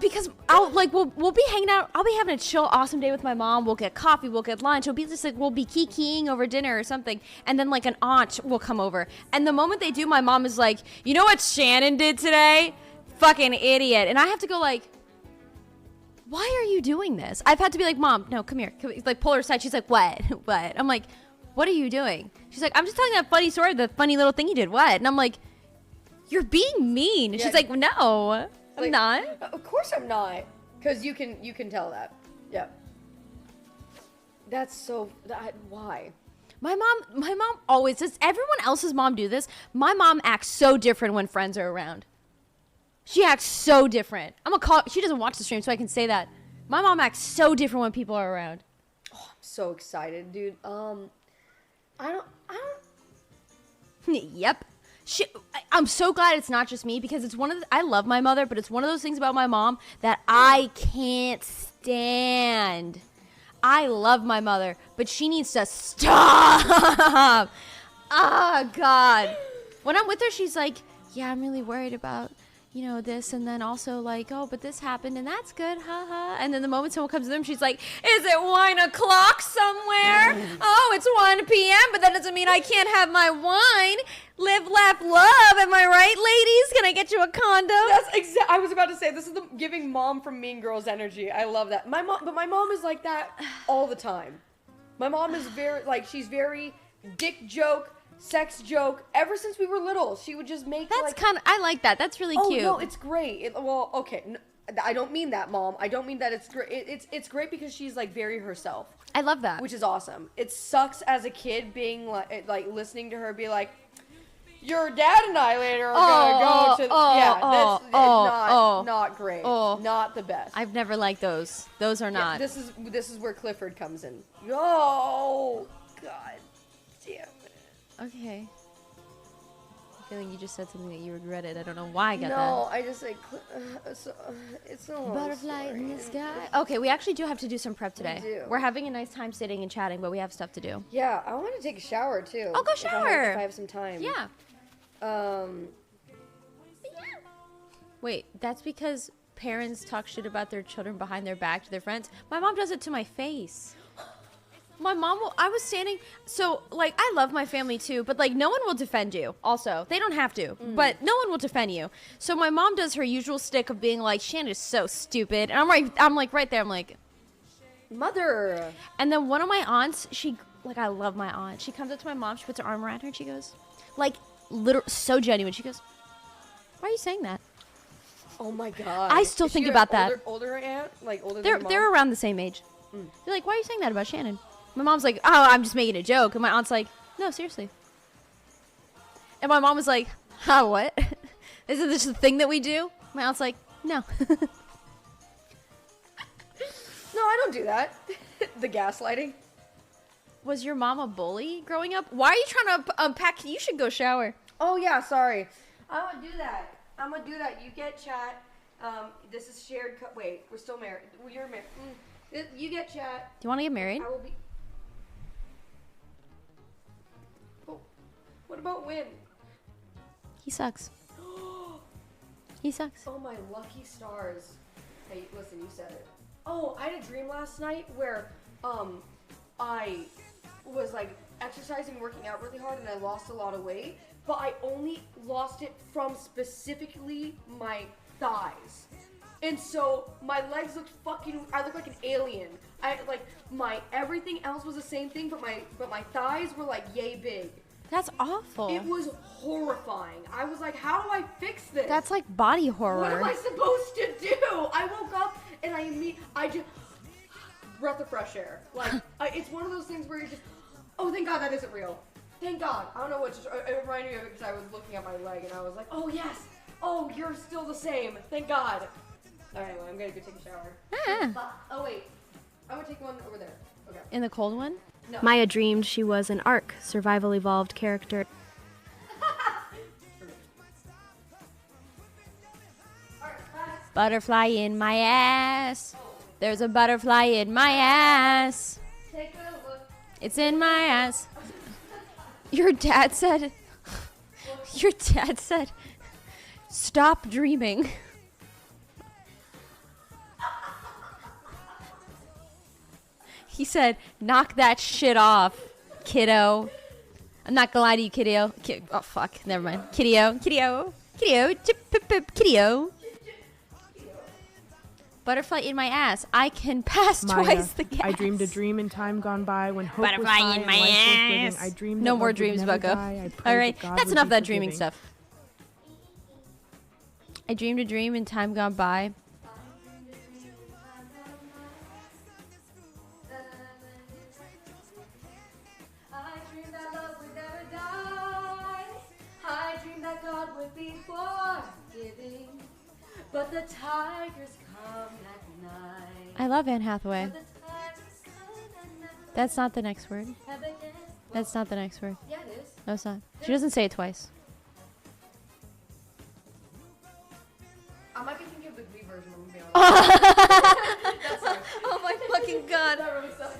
because we'll be hanging out. I'll be having a chill, awesome day with my mom. We'll get coffee, we'll get lunch. It'll be just like we'll be kikiing over dinner or something, and then like an aunt will come over. And the moment they do, my mom is like, "You know what Shannon did today? Fucking idiot!" And I have to go like, "Why are you doing this?" I've had to be like, "Mom, no, come here." Like pull her aside. She's like, "What? What?" I'm like, "What are you doing?" She's like, "I'm just telling that funny story, the funny little thing you did." What? And I'm like, "You're being mean." Yeah. She's like, "No, I'm not." Of course I'm not. Because you can tell that. Yeah. That's so... why? My mom always... Does everyone else's mom do this? My mom acts so different when friends are around. She acts so different. I'm gonna call... She doesn't watch the stream, so I can say that. My mom acts so different when people are around. Oh, I'm so excited, dude. I don't... Yep. I'm so glad it's not just me because it's one of the, I love my mother, but it's one of those things about my mom that I can't stand. I love my mother, but she needs to stop. Oh, God. When I'm with her, she's like, yeah, I'm really worried about, you know, this. And then also like, oh, but this happened and that's good. Ha. And then the moment someone comes to them, she's like, is it 1 o'clock somewhere? Oh, it's 1 p.m., but that doesn't mean I can't have my wine. Live, laugh, love. Am I right, ladies? Can I get you a condom? That's I was about to say, this is the giving mom from Mean Girls energy. I love that. My mom is like that all the time. My mom is very, like, she's very dick joke, sex joke. Ever since we were little, she would just make That's kind of, I like that. That's really cute. Oh, no, it's great. Well, okay. No, I don't mean that, Mom. I don't mean that it's great. It's great because she's, like, very herself. I love that. Which is awesome. It sucks as a kid being, like listening to her be like, your dad and I later are gonna go to... not great. Not the best. I've never liked those. Those are not. Yeah, this is where Clifford comes in. Oh, God damn it. Okay. I feel like you just said something that you regretted. I don't know why I got that. No, I just like... it's a long Butterfly story. in the sky. Okay, we actually do have to do some prep today. We do. We're having a nice time sitting and chatting, but we have stuff to do. Yeah, I want to take a shower, too. I'll go shower. If I have some time. Yeah. Wait, that's because parents talk shit about their children behind their back to their friends. My mom does it to my face. My mom will, I was standing, so, like, I love my family too, but, like, no one will defend you, also. They don't have to, but no one will defend you. So my mom does her usual stick of being like, Shannon is so stupid, and I'm like, right there, I'm like, Mother. And then one of my aunts, she, like, I love my aunt. She comes up to my mom, she puts her arm around her, and she goes, like, literally, so genuine, she goes, why are you saying that? Oh my god. I still think about that. Older aunt? Like, older than They're, your mom? they're around the same age. They're like, why are you saying that about Shannon? My mom's like, oh, I'm just making a joke. And my aunt's like, no, seriously. And my mom was like, huh, what? Isn't this the thing that we do? My aunt's like, no. No, I don't do that. The gaslighting. Was your mom a bully growing up? Why are you trying to unpack? You should go shower. Oh, yeah, sorry. I'm gonna do that. You get chat. This is shared. Wait, we're still married. You're married. You get chat. Do you want to get married? I will be. Oh, what about Win? He sucks. He sucks. Oh, my lucky stars. Hey, listen, you said it. Oh, I had a dream last night where, I was, like, exercising, working out really hard, and I lost a lot of weight, but I only lost it from specifically my thighs. And so my legs looked I looked like an alien. Everything else was the same thing, but my thighs were like yay big. That's awful. It was horrifying. I was like, how do I fix this? That's like body horror. What am I supposed to do? I woke up and I just breath of fresh air. Like, it's one of those things where you're just, oh, thank God that isn't real. Thank God. I don't know what, it reminded me of it because I was looking at my leg and I was like, oh, yes. Oh, you're still the same. Thank God. All right, anyway, I'm going to go take a shower. Oh, wait. I'm going to take one over there. Okay. In the cold one? No. Maya dreamed she was an ARK, survival evolved character. Butterfly in my ass. There's a butterfly in my ass. Take a look. It's in my ass. Your dad said, stop dreaming. He said, knock that shit off, kiddo. I'm not gonna lie to you, kiddo. Oh, fuck. Never mind. Kiddo. Butterfly in my ass. I can pass Maya, twice the gas. I dreamed a dream in time gone by when hope Butterfly was high in and my life was ass. living. I dreamed No that more love would dreams, never Bucko. die. I prayed All right, that God that's would enough of be that dreaming forgiving. stuff. I dreamed a dream in time gone by. I dreamed that love would never die. I dreamed that God would be forgiving. But the tigers come at night. I love Anne Hathaway. That's not the next word. That's not the next word. Yeah, it is. No, it's not. She doesn't say it twice. I might be thinking of the Glee version. I'm gonna be honest. Oh my fucking god. That really sucks.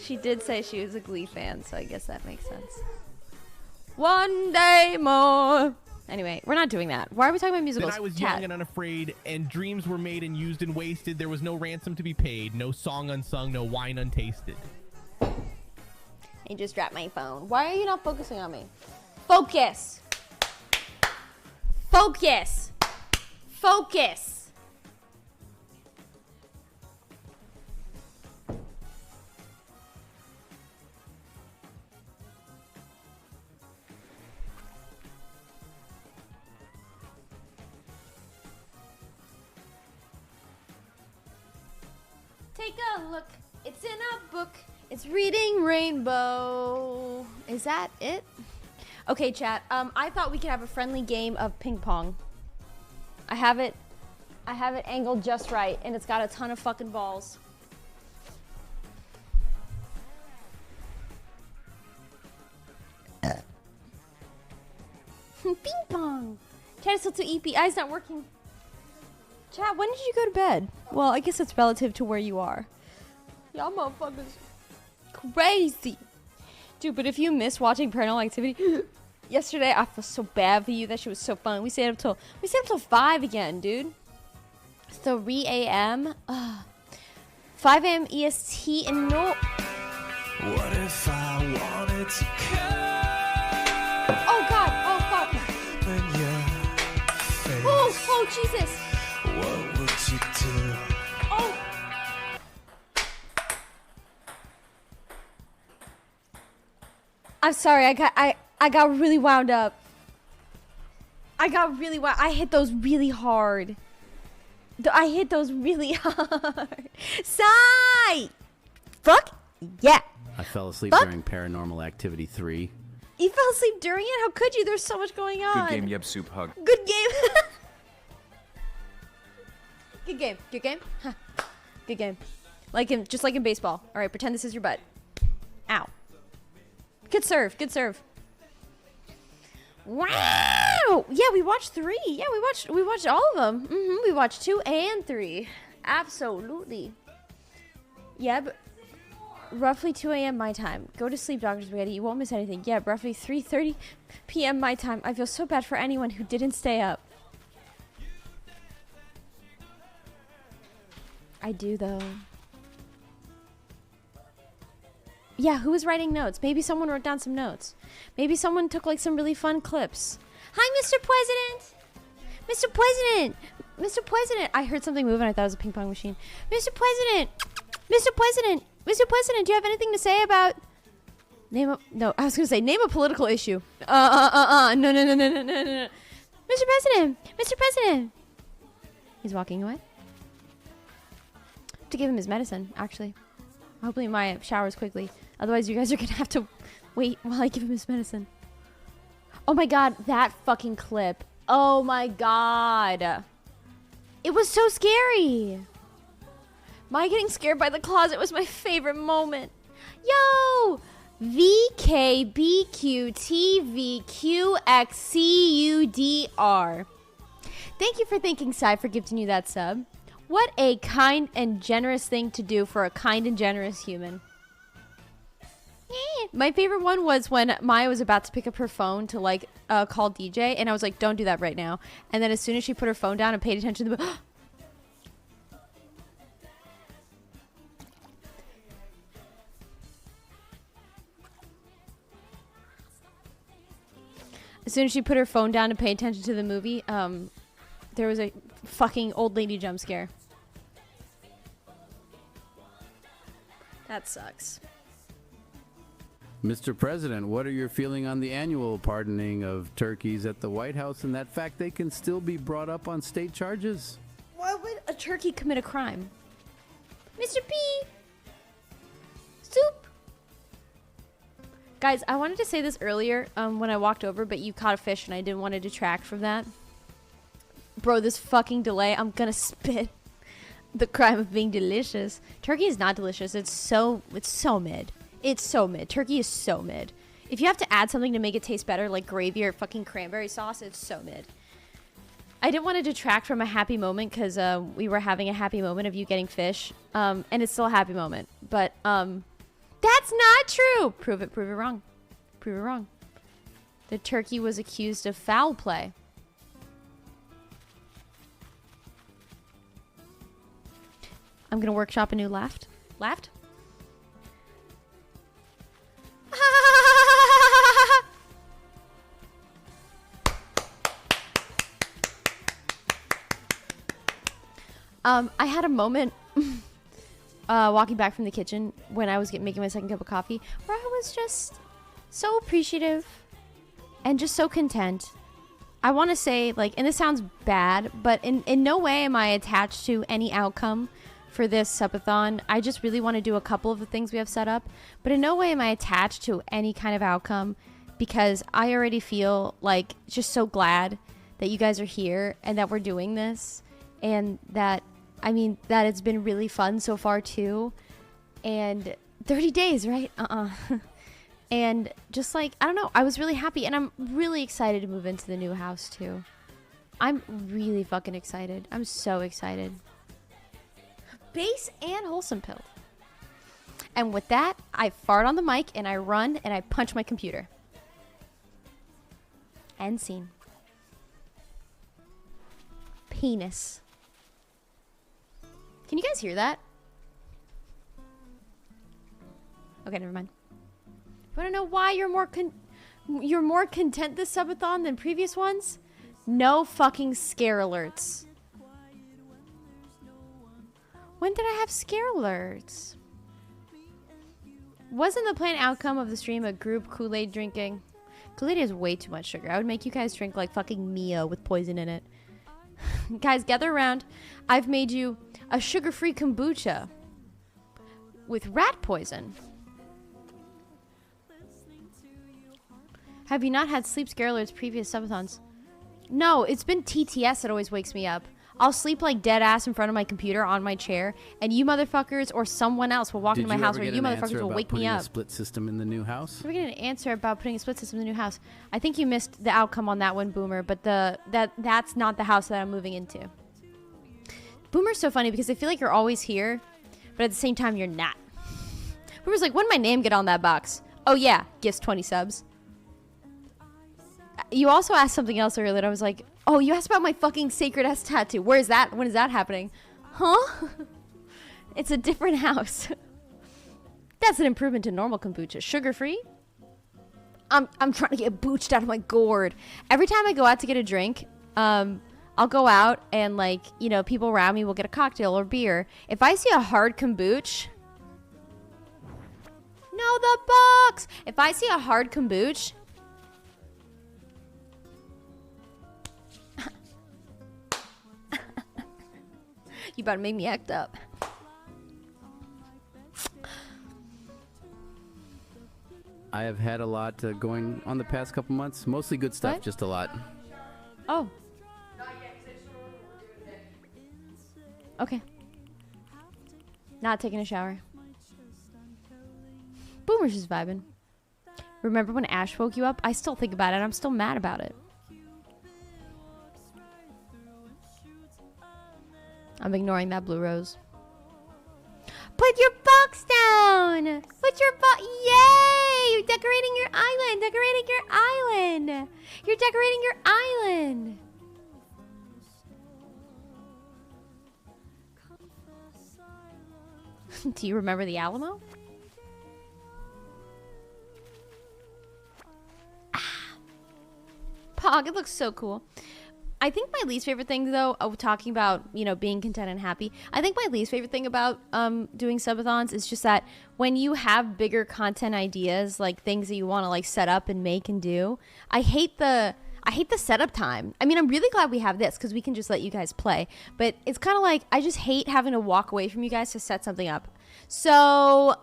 She did say she was a Glee fan, so I guess that makes sense. One day more. Anyway, we're not doing that. Why are we talking about musicals? Then I was Cat. young and unafraid, and dreams were made and used and wasted. There was no ransom to be paid, no song unsung, no wine untasted. I just dropped my phone. Why are you not focusing on me? Focus. Focus. Focus. Take a look. It's in a book. It's reading Rainbow. Is that it? Okay, chat. I thought we could have a friendly game of ping pong. I have it angled just right, and it's got a ton of fucking balls. Ping pong. Chat is still too EP. Eyes not working. Chat, when did you go to bed? Well, I guess it's relative to where you are. Y'all motherfuckers crazy. Dude, but if you miss watching Paranormal Activity, yesterday. I feel so bad for you. That shit was so fun. We stayed up till 5 again, dude. 3 a.m. 5 a.m. EST and no. What if I wanted to come? Oh God! Oh fuck! Oh Jesus! What would you do? Oh! I'm sorry. I got really wound up. I hit those really hard. I hit those really hard. Sigh! Fuck yeah. I fell asleep Fuck. during Paranormal Activity 3. You fell asleep during it? How could you? There's so much going on. Good game, Yeb Soup hug. Good game. Good game. Good game. Huh. Good game. Just like in baseball. All right, pretend this is your butt. Ow. Good serve. Good serve. Wow. Yeah, we watched 3. Yeah, we watched all of them. We watched 2 and 3. Absolutely. Yeah, but roughly 2 a.m. my time. Go to sleep, Dr. Spaghetti. You won't miss anything. Yeah, roughly 3:30 p.m. my time. I feel so bad for anyone who didn't stay up. I do, though. Yeah, who was writing notes? Maybe someone wrote down some notes. Maybe someone took like some really fun clips. Hi, Mr. President! Mr. President! Mr. President! I heard something move and I thought it was a ping pong machine. Mr. President! Mr. President! Mr. President, do you have anything to say about... Name a political issue. No. Mr. President! Mr. President! He's walking away. To give him his medicine, actually. Hopefully Maya showers quickly. Otherwise, you guys are gonna have to wait while I give him his medicine. Oh my god, that fucking clip. Oh my god. It was so scary. Maya getting scared by the closet was my favorite moment. Yo! VKBQTVQXCUDR. Thank you for thanking Sai for gifting you that sub. What a kind and generous thing to do for a kind and generous human. My favorite one was when Maya was about to pick up her phone to like call DJ, and I was like, don't do that right now. And then as soon as she put her phone down and paid attention to the as soon as she put her phone down and paid attention to the movie, there was a fucking old lady jump scare. That sucks. Mr. President, what are your feelings on the annual pardoning of turkeys at the White House and that fact they can still be brought up on state charges? Why would a turkey commit a crime? Mr. P! Soup! Guys, I wanted to say this earlier when I walked over, but you caught a fish and I didn't want to detract from that. Bro, this fucking delay, I'm gonna spit. The crime of being delicious. Turkey is not delicious. It's so mid. It's so mid. Turkey is so mid. If you have to add something to make it taste better, like gravy or fucking cranberry sauce, it's so mid. I didn't want to detract from a happy moment because we were having a happy moment of you getting fish. And it's still a happy moment. But that's not true. Prove it wrong. Prove it wrong. The turkey was accused of foul play. I'm going to workshop a new laugh. Laughed? I had a moment walking back from the kitchen when I was making my second cup of coffee where I was just so appreciative and just so content. I want to say, like, and this sounds bad, but in no way am I attached to any outcome for this subathon. I just really want to do a couple of the things we have set up, but in no way am I attached to any kind of outcome because I already feel like just so glad that you guys are here and that we're doing this and that, I mean, that it's been really fun so far too. And 30 days, right? And just like, I don't know, I was really happy and I'm really excited to move into the new house too. I'm really fucking excited. I'm so excited. Base and wholesome pilled. And with that, I fart on the mic and I run and I punch my computer. End scene. Penis. Can you guys hear that? Okay, never mind. Want to know why you're more content this subathon than previous ones? No fucking scare alerts. When did I have scare alerts? Wasn't the planned outcome of the stream a group Kool-Aid drinking? Kool-Aid has way too much sugar. I would make you guys drink like fucking Mio with poison in it. Guys, gather around. I've made you a sugar-free kombucha with rat poison. Have you not had sleep scare alerts previous subathons? No, it's been TTS that always wakes me up. I'll sleep like dead ass in front of my computer on my chair, and you motherfuckers or someone else will walk into my house where you motherfuckers will wake me up. A split system in the new house? We're getting an answer about putting a split system in the new house. I think you missed the outcome on that one, Boomer, but that's not the house that I'm moving into. Boomer's so funny because I feel like you're always here, but at the same time you're not. Boomer's like, when did my name get on that box? Oh yeah, gifts 20 subs. You also asked something else earlier that I was like, oh, you asked about my fucking Sacred S tattoo. Where is that? When is that happening? Huh? It's a different house. That's an improvement to normal kombucha. Sugar-free? I'm trying to get booched out of my gourd. Every time I go out to get a drink, I'll go out and, like, you know, people around me will get a cocktail or beer. If I see a hard kombucha... No, the box! If I see a hard kombucha... You about to make me act up. I have had a lot going on the past couple months. Mostly good stuff, What? just a lot. Oh. Okay. Not taking a shower. Boomer's just vibing. Remember when Ash woke you up? I still think about it. I'm still mad about it. I'm ignoring that blue rose. Put your box down! Put your box... Yay! You're decorating your island! Decorating your island! You're decorating your island! Do you remember the Alamo? Pog, it looks so cool. I think my least favorite thing, though, talking about, you know, being content and happy, I think my least favorite thing about doing subathons is just that when you have bigger content ideas, like things that you want to like set up and make and do, I hate the setup time. I mean, I'm really glad we have this because we can just let you guys play, but it's kind of like I just hate having to walk away from you guys to set something up. So,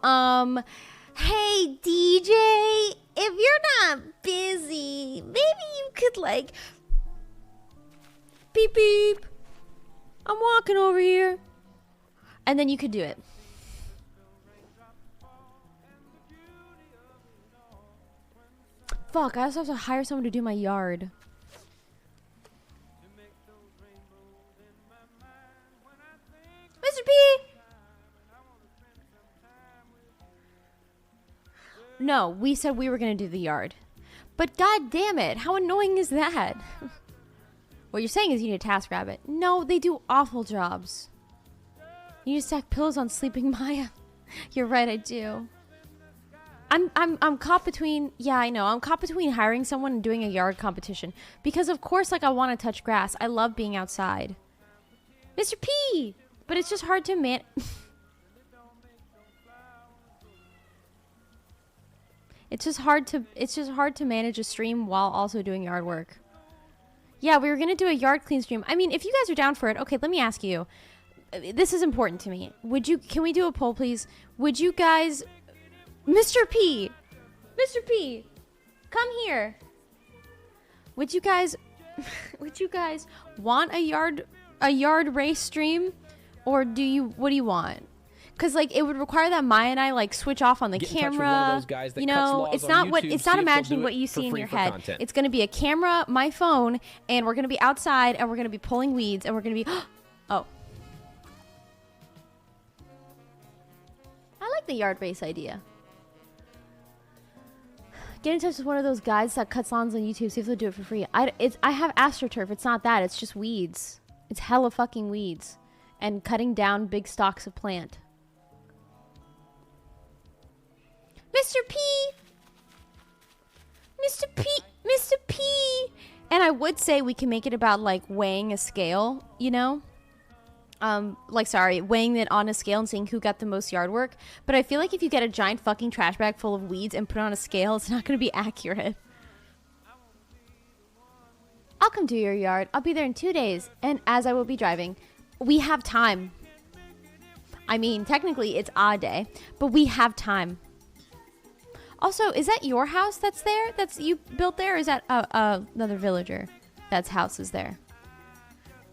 hey DJ, if you're not busy, maybe you could like... Beep beep. I'm walking over here. And then you could do it. Fuck, I also have to hire someone to do my yard. Mr. P! No, we said we were going to do the yard. But god damn it, how annoying is that? What you're saying is you need a TaskRabbit. No, they do awful jobs. You need to stack pillows on sleeping Maya. You're right, I do. I'm caught between, yeah, I know. I'm caught between hiring someone and doing a yard competition. Because of course, like, I want to touch grass. I love being outside. Mr. P! But it's just hard to It's just hard to manage a stream while also doing yard work. Yeah, we were going to do a yard clean stream. I mean, if you guys are down for it, okay, let me ask you. This is important to me. Can we do a poll, please? Would you guys... Mr. P! Mr. P! Come here. Would you guys want a yard race stream? Or what do you want? Because like it would require that Maya and I like switch off on the camera. In touch with one of those guys that you cuts know, laws it's on not YouTube, it's not see if imagining they'll do what it you for see in free your for head. content. It's gonna be a camera, my phone, and we're gonna be outside and we're gonna be pulling weeds and we're gonna be oh. I like the yard race idea. Get in touch with one of those guys that cuts lawns on YouTube. See if they'll do it for free. I have AstroTurf. It's not that. It's just weeds. It's hella fucking weeds. And cutting down big stalks of plant. Mr. P! Mr. P! Mr. P! And I would say we can make it about, like, weighing a scale, you know? Weighing it on a scale and seeing who got the most yard work. But I feel like if you get a giant fucking trash bag full of weeds and put it on a scale, it's not going to be accurate. I'll come to your yard. I'll be there in 2 days. And as I will be driving, we have time. I mean, technically it's a day, but we have time. Also, is that your house that's there? That's you built there? Or is that another villager that's house is there?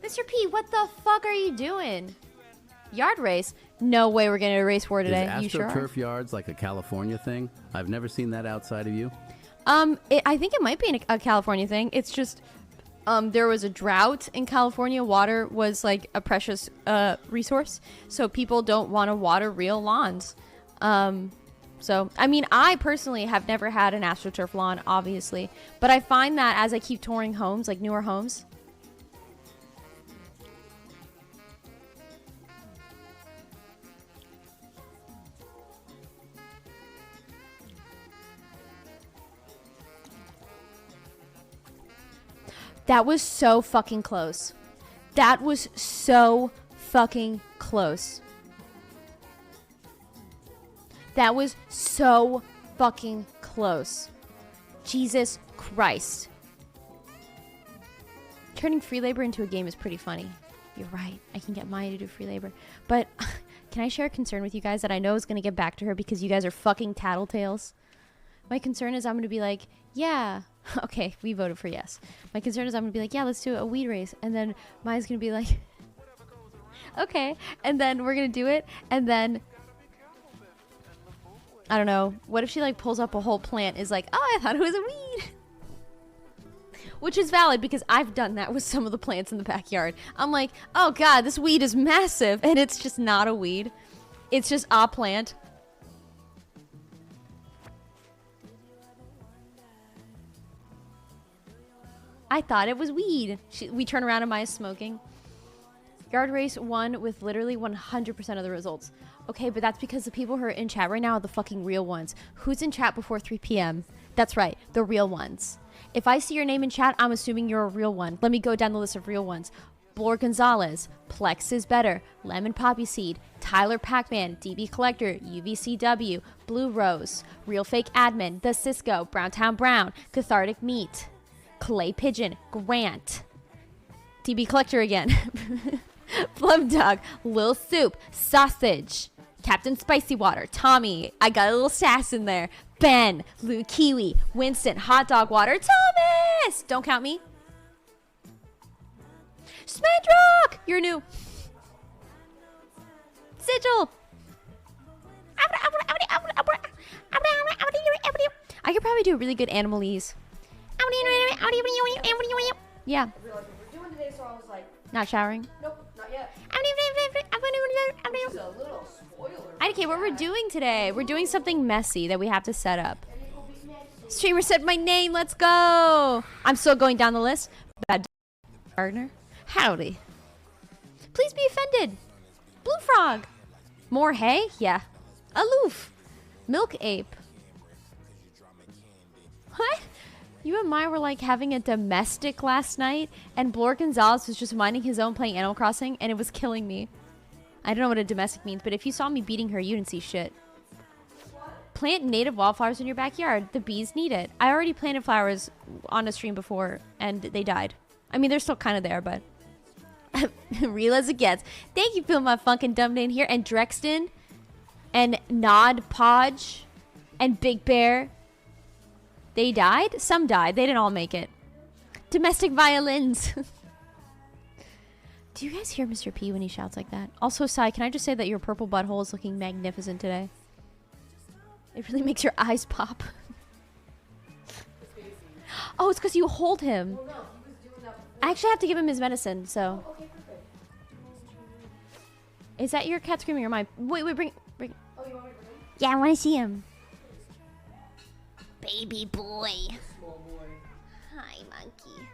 Mr. P, what the fuck are you doing? Yard race? No way we're getting a race war today. Is You sure? AstroTurf yards like a California thing? I've never seen that outside of you. I think it might be a California thing. It's just there was a drought in California. Water was like a precious resource, so people don't want to water real lawns. So, I mean, I personally have never had an AstroTurf lawn, obviously, but I find that as I keep touring homes, like newer homes. That was so fucking close. That was so fucking close. That was so fucking close. Jesus Christ. Turning free labor into a game is pretty funny. You're right. I can get Maya to do free labor. But can I share a concern with you guys that I know is going to get back to her because you guys are fucking tattletales? My concern is I'm going to be like, yeah. Okay, we voted for yes. My concern is I'm going to be like, yeah, let's do a weed race. And then Maya's going to be like, okay. And then we're going to do it. And then I don't know. What if she like pulls up a whole plant is like, oh, I thought it was a weed. Which is valid because I've done that with some of the plants in the backyard. I'm like, oh God, this weed is massive. And it's just not a weed. It's just a plant. I thought it was weed. We turn around and Maya's smoking. Yard race won with literally 100% of the results. Okay, but that's because the people who are in chat right now are the fucking real ones. Who's in chat before 3 p.m.? That's right, the real ones. If I see your name in chat, I'm assuming you're a real one. Let me go down the list of real ones. Blor Gonzalez, Plex is Better, Lemon Poppy Seed, Tyler Pac-Man, DB Collector, UVCW, Blue Rose, Real Fake Admin, The Cisco, Browntown Brown, Cathartic Meat, Clay Pigeon, Grant, DB Collector again, Plum Dog, Lil Soup, Sausage, Captain Spicy Water, Tommy, I got a little sass in there, Ben, Lou Kiwi, Winston, Hot Dog Water, Thomas! Don't count me. Smedrock! You're new. Sigil! I could probably do a really good Animalese. Yeah. Not showering? Nope, not yet. I don't care what we're doing today. We're doing something messy that we have to set up. Streamer said my name. Let's go. I'm still going down the list. Bad Gardner. Howdy. Please be offended. Blue Frog. More hay? Yeah. Aloof. Milk Ape. What? You and Maya were like having a domestic last night, and Blor Gonzalez was just minding his own playing Animal Crossing, and it was killing me. I don't know what a domestic means, but if you saw me beating her, you didn't see shit. Plant native wildflowers in your backyard. The bees need it. I already planted flowers on a stream before, and they died. I mean, they're still kind of there, but... Real as it gets. Thank you, Phil, my funkin' dumbed in here. And Drexton, and Nod Podge, and Big Bear. They died? Some died. They didn't all make it. Domestic violins. Do you guys hear Mr. P when he shouts like that? Also, Sai, can I just say that your purple butthole is looking magnificent today? It really makes your eyes pop. Oh, it's because you hold him. I actually have to give him his medicine, so. Is that your cat screaming or mine? Wait, bring. Oh, you want me to bring him? Yeah, I want to see him. baby boy. Small boy. Hi, monkey.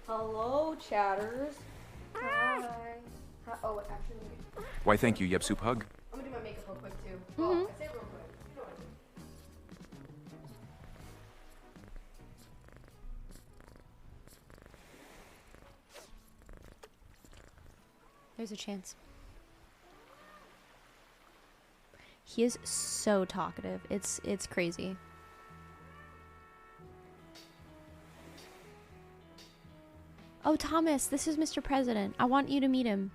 Hello, chatters. Hi. Hi. Oh, actually, Why, thank you, Yep Soup Hug. I'm gonna do my makeup real quick too. Mhm. Oh, I say it real quick. Go on. There's a chance. He is so talkative. It's crazy. Oh, Thomas, this is Mr. President. I want you to meet him.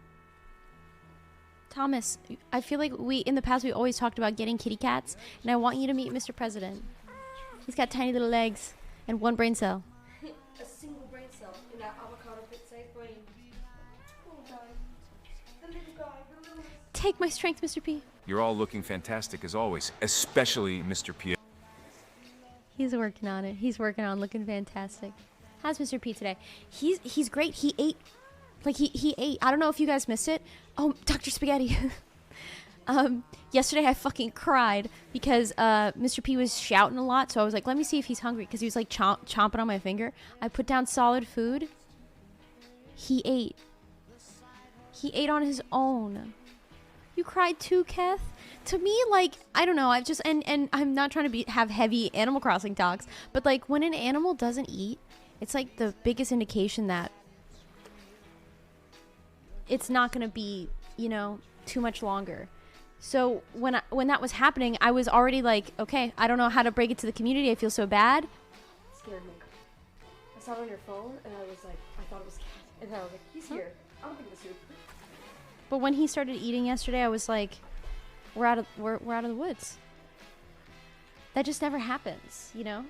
Thomas, I feel like in the past we always talked about getting kitty cats, and I want you to meet Mr. President. He's got tiny little legs and one brain cell. A single brain cell in that avocado pit-sized brain. Oh, God. The little guy, the little... Take my strength, Mr. P. You're all looking fantastic as always, especially Mr. P. He's working on it. He's working on looking fantastic. How's Mr. P today? He's great. He ate. Like, he ate. I don't know if you guys missed it. Oh, Dr. Spaghetti. Yesterday I fucking cried because Mr. P was shouting a lot. So I was like, let me see if he's hungry. Because he was like chomping on my finger. I put down solid food. He ate. He ate on his own. You cried too, Keth? To me, like, I don't know. I've just, and I'm not trying to have heavy Animal Crossing talks. But like, when an animal doesn't eat, it's like the biggest indication that it's not going to be, you know, too much longer. So when that was happening, I was already like, okay, I don't know how to break it to the community. I feel so bad. It scared me. I saw it on your phone, and I was like, I thought it was cat. And then I was like, he's here. I don't think it's soup. But when he started eating yesterday, I was like, we're out of the woods. That just never happens, you know?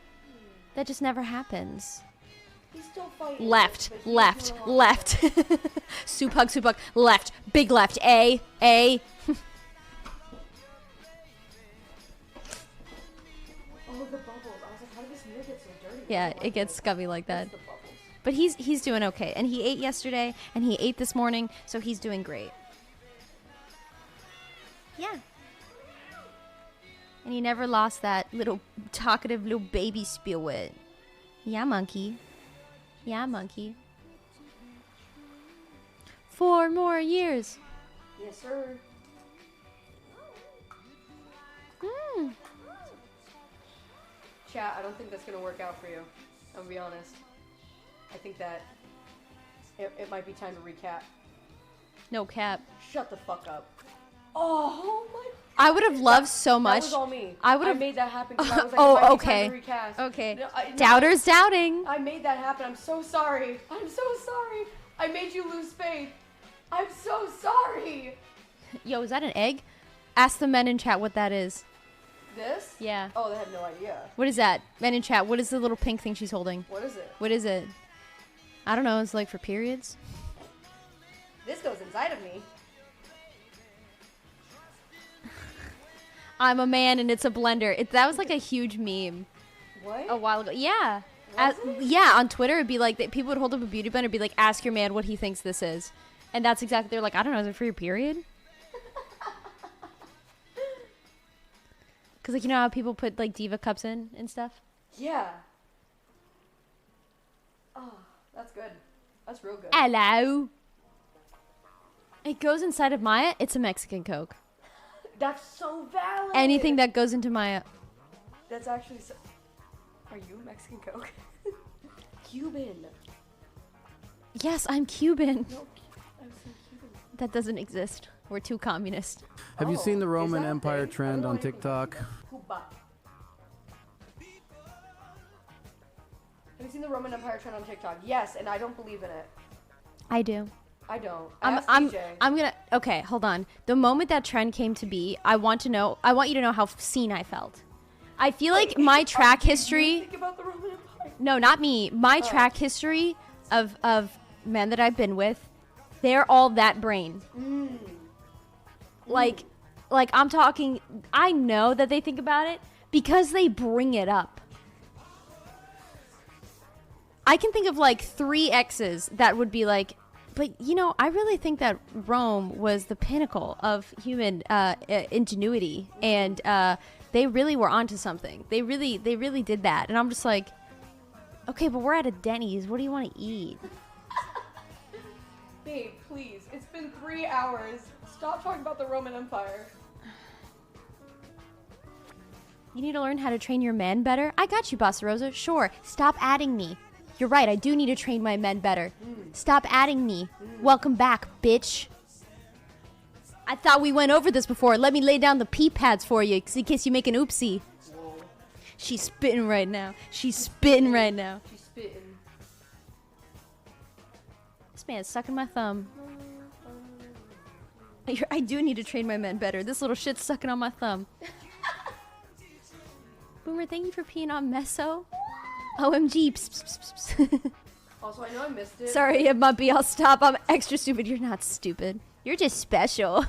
That just never happens. He's still fighting. Left. Soup hug. Left. Big left. A. Oh, the bubbles. I was like, how did this mirror get so dirty? Yeah, it gets scummy like that. But he's doing okay. And he ate yesterday, and he ate this morning, so he's doing great. Yeah. And he never lost that little talkative little baby spirit. Yeah, monkey. Yeah, monkey. 4 more years. Yes, sir. Chat, I don't think that's going to work out for you. I'm going to be honest. I think that it might be time to recap. No cap. Shut the fuck up. Oh my. I would have loved so much. That was all me. I would have made that happen. 'Cause I was like, oh, it might be okay. time to recast. Okay. No, Doubters doubting. I made that happen. I'm so sorry. I'm so sorry. I made you lose faith. I'm so sorry. Yo, is that an egg? Ask the men in chat what that is. This? Yeah. Oh, they have no idea. What is that? Men in chat, what is the little pink thing she's holding? What is it? What is it? I don't know. It's like for periods. This goes inside of me. I'm a man and it's a blender. That was like a huge meme. What? A while ago. Yeah. Was it? Yeah, on Twitter it'd be like, people would hold up a beauty blender and be like, ask your man what he thinks this is. And that's exactly, they're like, I don't know, is it for your period? Because, like, you know how people put, like, Diva cups in and stuff? Yeah. Oh, that's good. That's real good. Hello. It goes inside of Maya. It's a Mexican Coke. That's so valid. Anything that goes into Maya. That's actually so... Are you Mexican Coke? Cuban. Yes, I'm Cuban. No, I'm so Cuban. That doesn't exist. We're too communist. Have you seen the Roman that a Empire thing? I trend don't on know anything TikTok? Cuba. Have you seen the Roman Empire trend on TikTok? Yes, and I don't believe in it. I do. I don't. I'm gonna. Okay, hold on. The moment that trend came to be, I want you to know how seen I felt. I feel like my track history. Think about the Roman Empire. No, not me. My track history of men that I've been with, they're all that brain. Like I'm talking. I know that they think about it because they bring it up. I can think of like 3 exes that would be like, but you know, I really think that Rome was the pinnacle of human ingenuity and they really were onto something. They really did that. And I'm just like, okay, but we're at a Denny's. What do you want to eat? Babe, please. It's been 3 hours. Stop talking about the Roman Empire. You need to learn how to train your men better? I got you, Bossa Rosa. Sure. Stop adding me. You're right. I do need to train my men better. Stop adding me. Welcome back, bitch. I thought we went over this before. Let me lay down the pee pads for you in case you make an oopsie. She's spitting right now. She's spitting right now. She's spitting. This man's sucking my thumb. I do need to train my men better. This little shit's sucking on my thumb. Boomer, thank you for peeing on Meso. OMG. Psst, psst, psst, psst. Also, I know I missed it. Sorry, it might be. I'll stop. I'm extra stupid. You're not stupid. You're just special.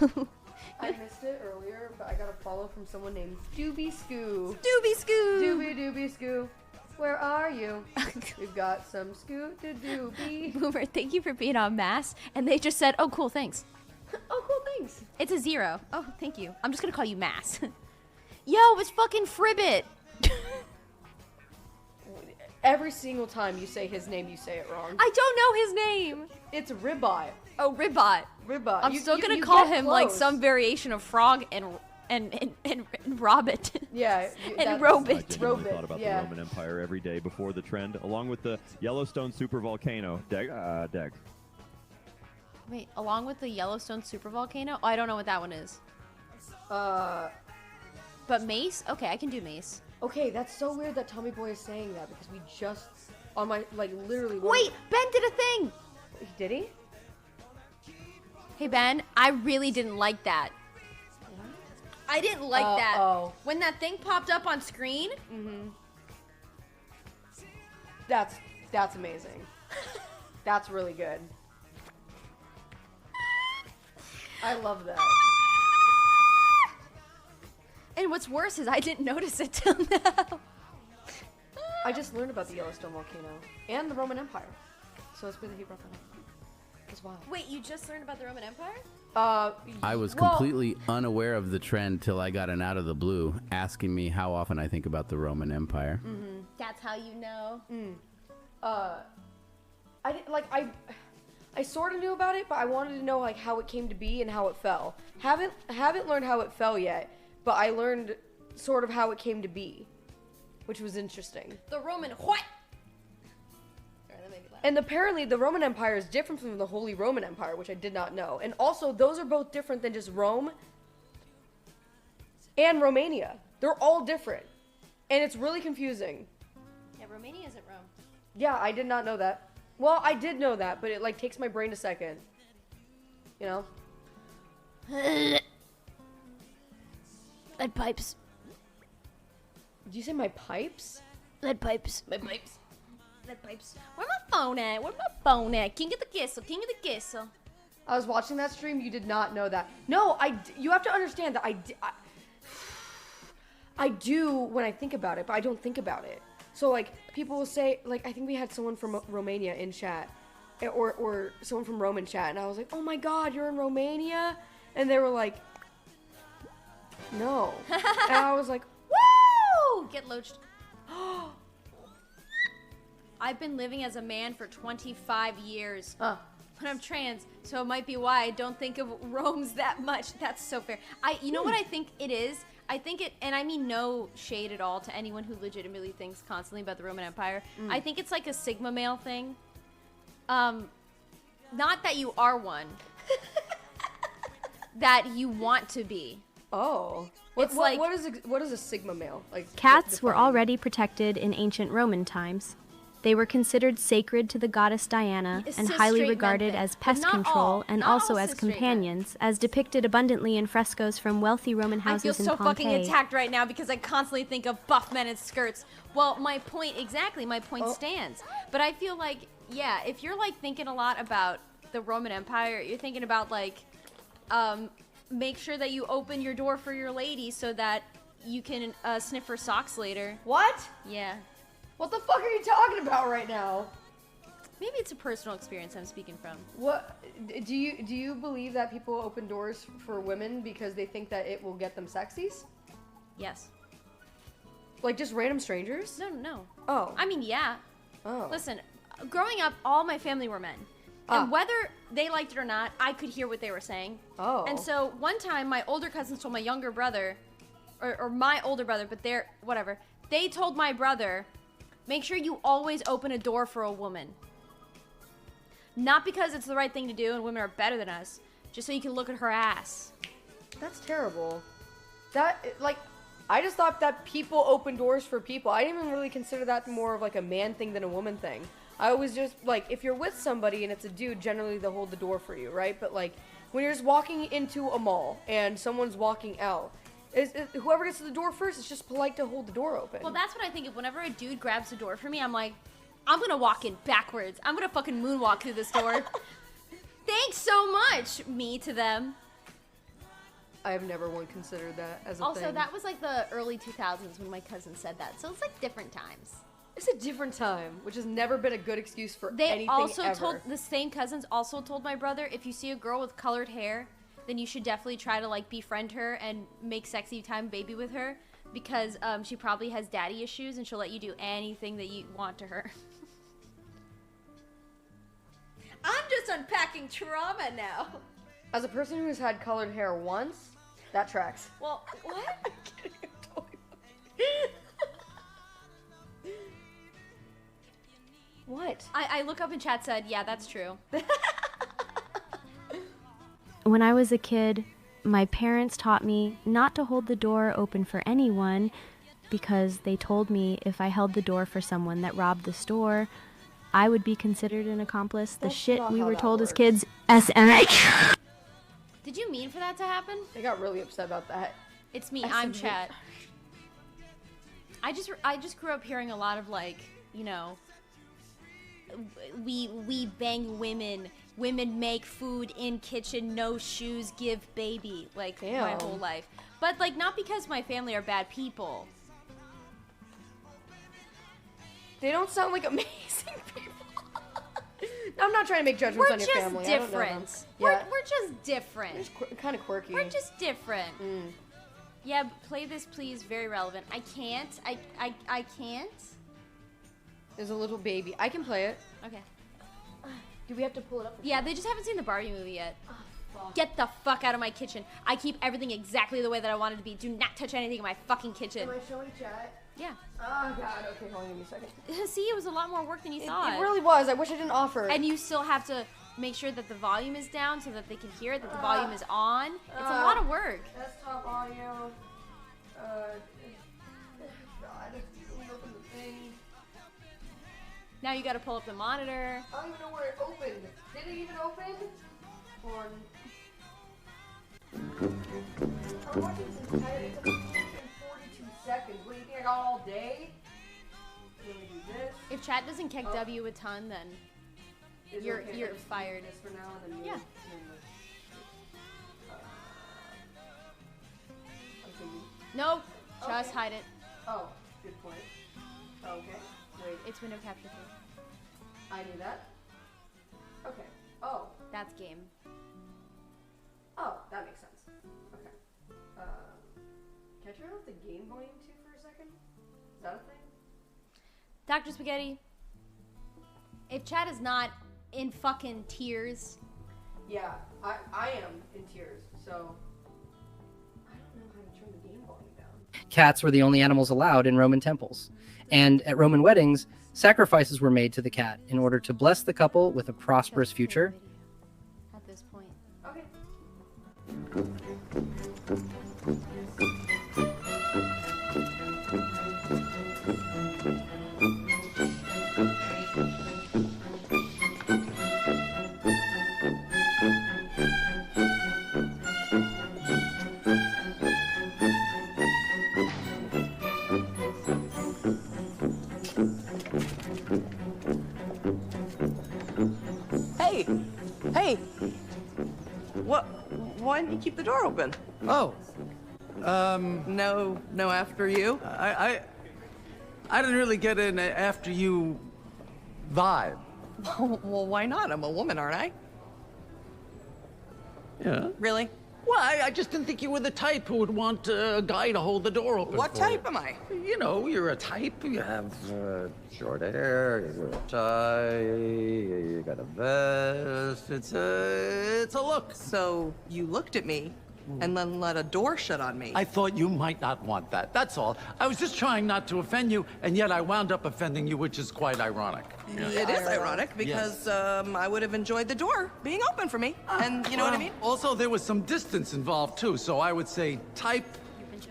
I missed it earlier, but I got a follow from someone named Doobie Scoo. Doobie Scoo. Doobie Scoo. Where are you? We've got some Scoo to doobie. Boomer, thank you for being on Mass. And they just said, oh, cool, thanks. Oh, cool, thanks. It's a 0. Oh, thank you. I'm just going to call you Mass. Yo, it's fucking Fribbit. Every single time you say his name, you say it wrong. I don't know his name. It's Ribbot. Oh, Ribbot. Ribbot. I'm still gonna call him like some variation of Frog and Robbit. Yeah. And I Robit. genuinely thought about the Roman Empire every day before the trend, along with the Yellowstone supervolcano. Dex. Wait, along with the Yellowstone supervolcano? Oh, I don't know what that one is. But Mace? Okay, I can do Mace. Okay, that's so weird that Tommy Boy is saying that because we just on my literally. Wait, Ben did a thing. Did he? Hey Ben, I really didn't like that. What? I didn't like that. Oh. When that thing popped up on screen. Mm-hmm. That's amazing. That's really good. I love that. And what's worse is I didn't notice it till now. I just learned about the Yellowstone volcano and the Roman Empire, so it's good that he brought that up. As well. Wait, you just learned about the Roman Empire? I was completely unaware of the trend till I got an out of the blue asking me how often I think about the Roman Empire. Mm-hmm. That's how you know. I didn't like I sort of knew about it, but I wanted to know like how it came to be and how it fell. Haven't learned how it fell yet, but I learned sort of how it came to be, which was interesting. The Roman what? And apparently the Roman Empire is different from the Holy Roman Empire, which I did not know. And also, those are both different than just Rome and Romania. They're all different. And it's really confusing. Yeah, Romania isn't Rome. Yeah, I did not know that. Well, I did know that, but it like takes my brain a second. You know? Lead pipes. Did you say my pipes? Lead pipes. My pipes. Lead pipes. Where my phone at? Where my phone at? King of the Kissel. King of the Kissel. I was watching that stream. You did not know that. No, you have to understand that I do when I think about it, but I don't think about it. So like people will say, like I think we had someone from Romania in chat, or someone from Rome in chat, and I was like, oh my god, you're in Romania, and they were like, no, and I was like, woo, get loached. I've been living as a man for 25 years. But I'm trans, so it might be why I don't think of Rome's that much. That's so fair. You know what I think it is? I think it, and I mean no shade at all to anyone who legitimately thinks constantly about the Roman Empire. I think it's like a Sigma male thing. Not that you are one. That you want to be. Oh. What is a Sigma male? Like Cats were already protected in ancient Roman times. They were considered sacred to the goddess Diana and highly regarded as pest control and also as companions, as depicted abundantly in frescoes from wealthy Roman houses in Pompeii. I feel so fucking attacked right now because I constantly think of buff men in skirts. Well, my point stands. But I feel like, yeah, if you're like thinking a lot about the Roman Empire, you're thinking about like, make sure that you open your door for your lady so that you can sniff her socks later. What? Yeah. What the fuck are you talking about right now? Maybe it's a personal experience I'm speaking from. What do you believe that people open doors for women because they think that it will get them sexies? Yes. Like just random strangers? No. Oh. I mean, yeah. Oh. Listen, growing up, all my family were men. And whether they liked it or not, I could hear what they were saying. Oh. And so one time, my older cousins told my younger brother, or my older brother, but they're, whatever. They told my brother, make sure you always open a door for a woman. Not because it's the right thing to do and women are better than us, just so you can look at her ass. That's terrible. I just thought that people open doors for people. I didn't even really consider that more of like a man thing than a woman thing. I was just like, if you're with somebody and it's a dude, generally they'll hold the door for you, right? But like, when you're just walking into a mall and someone's walking out, whoever gets to the door first, it's just polite to hold the door open. Well, that's what I think of. Whenever a dude grabs the door for me, I'm like, I'm gonna walk in backwards. I'm gonna fucking moonwalk through this door. Thanks so much, me to them. I have never once considered that as a thing. Also, that was like the early 2000s when my cousin said that. So it's like different times. It's a different time, which has never been a good excuse for anything Told the same cousins also told my brother, if you see a girl with colored hair, then you should definitely try to like befriend her and make sexy time baby with her, because she probably has daddy issues and she'll let you do anything that you want to her. I'm just unpacking trauma now. As a person who has had colored hair once, that tracks. Well, what? I'm kidding, I'm totally What? I look up in chat said, yeah, that's true. When I was a kid, my parents taught me not to hold the door open for anyone because they told me if I held the door for someone that robbed the store, I would be considered an accomplice. The shit we were told as kids. SMH. Did you mean for that to happen? I got really upset about that. It's me, I'm Chat. I just grew up hearing a lot of like, you know, we bang women, women make food in kitchen, no shoes, give baby, like my whole life. But like not because my family are bad people. They don't sound like amazing people. I'm not trying to make judgments on your family. We're just different. We're just different. We're kind of quirky. We're just different. Yeah, play this please, very relevant. I can't. I can't. There's a little baby. I can play it. Okay. Do we have to pull it up? Yeah, they just haven't seen the Barbie movie yet. Oh, fuck. Get the fuck out of my kitchen. I keep everything exactly the way that I want it to be. Do not touch anything in my fucking kitchen. Am I showing chat? Yeah. Oh, God. Okay, hold on. Give me a second. See, it was a lot more work than you thought. It really was. I wish I didn't offer. And you still have to make sure that the volume is down so that they can hear it, that the volume is on. It's a lot of work. Desktop audio. God. Let me open the thing. Now you gotta pull up the monitor. I don't even know where it opened. Did it even open? Or... I'm watching this entire... It's like 42 seconds. What do you think I got all day? Let me do this. If chat doesn't kick W a ton, then you're fired. This for now, then yeah. Nope. Just hide it. Oh, good point. Okay. Wait. It's window capture 3. I knew that. Okay. Oh. That's game. Oh, that makes sense. Okay. Can I turn off the game volume too for a second? Is that a thing? Dr. Spaghetti, if chat is not in fucking tears. Yeah, I am in tears, so I don't know how to turn the game volume down. Cats were the only animals allowed in Roman temples. And at Roman weddings, sacrifices were made to the cat in order to bless the couple with a prosperous future. At this point. Okay. Hey! What? Why didn't you keep the door open? Oh. No after you? I didn't really get an after you vibe. Well, why not? I'm a woman, aren't I? Yeah. Really? Well, I just didn't think you were the type who would want a guy to hold the door open. What for type you. am I? You know, you're a type. You have short hair, you wear a tie, you got a vest. It's a look. So you looked at me and then let a door shut on me. I thought you might not want that. That's all. I was just trying not to offend you, and yet I wound up offending you, which is quite ironic. It is ironic because I would have enjoyed the door being open for me. And you know what I mean? Also, there was some distance involved, too, so I would say type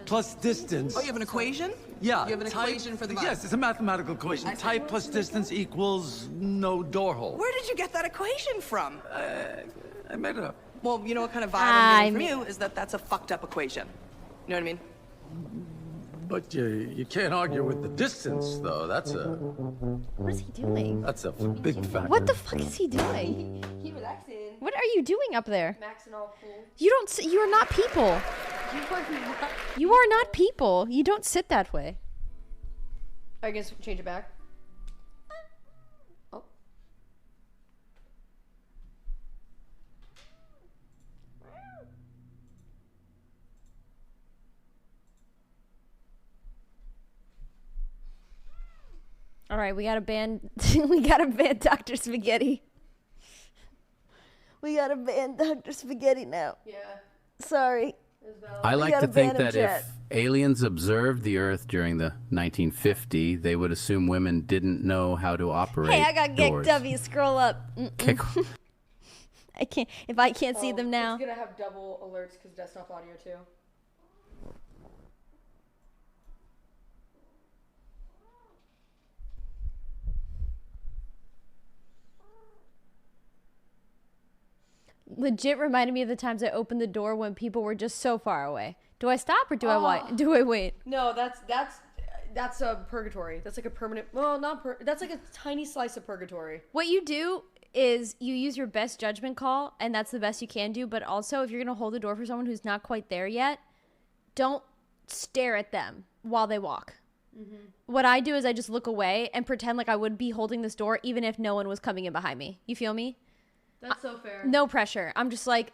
plus distance. Oh, you have an equation? Yeah. You have an equation for the vibe? Yes, it's a mathematical equation. Type plus distance equals no door hole. Where did you get that equation from? I made it up. Well, you know what kind of vibe I'm getting from you is that that's a fucked up equation. You know what I mean? But you can't argue with the distance, though. That's a... What is he doing? That's a big factor. What the fuck is he doing? He relaxing. What are you doing up there? Maxing all cool. You don't. You are not people. You are not people. You don't sit that way. I guess change it back. Oh. All right, we got to ban. We got to ban Dr. Spaghetti. We got to ban Dr. Spaghetti now. Yeah. Sorry. I We like gotta to think ban him, that Jet. if aliens observed the Earth during the 1950, they would assume women didn't know how to operate Hey, I got doors. GeckW. Scroll up. Kick- I can't. If I can't see them now. It's gonna have double alerts because desktop audio too. Legit reminded me of the times I opened the door when people were just so far away. Do I stop or do I wait? Do I wait? No, that's a purgatory. That's like a permanent. Well, not that's like a tiny slice of purgatory. What you do is you use your best judgment call, and that's the best you can do. But also, if you're gonna hold the door for someone who's not quite there yet, don't stare at them while they walk. What I do is I just look away and pretend like I would be holding this door even if no one was coming in behind me. You feel me? That's so fair. No pressure. I'm just like,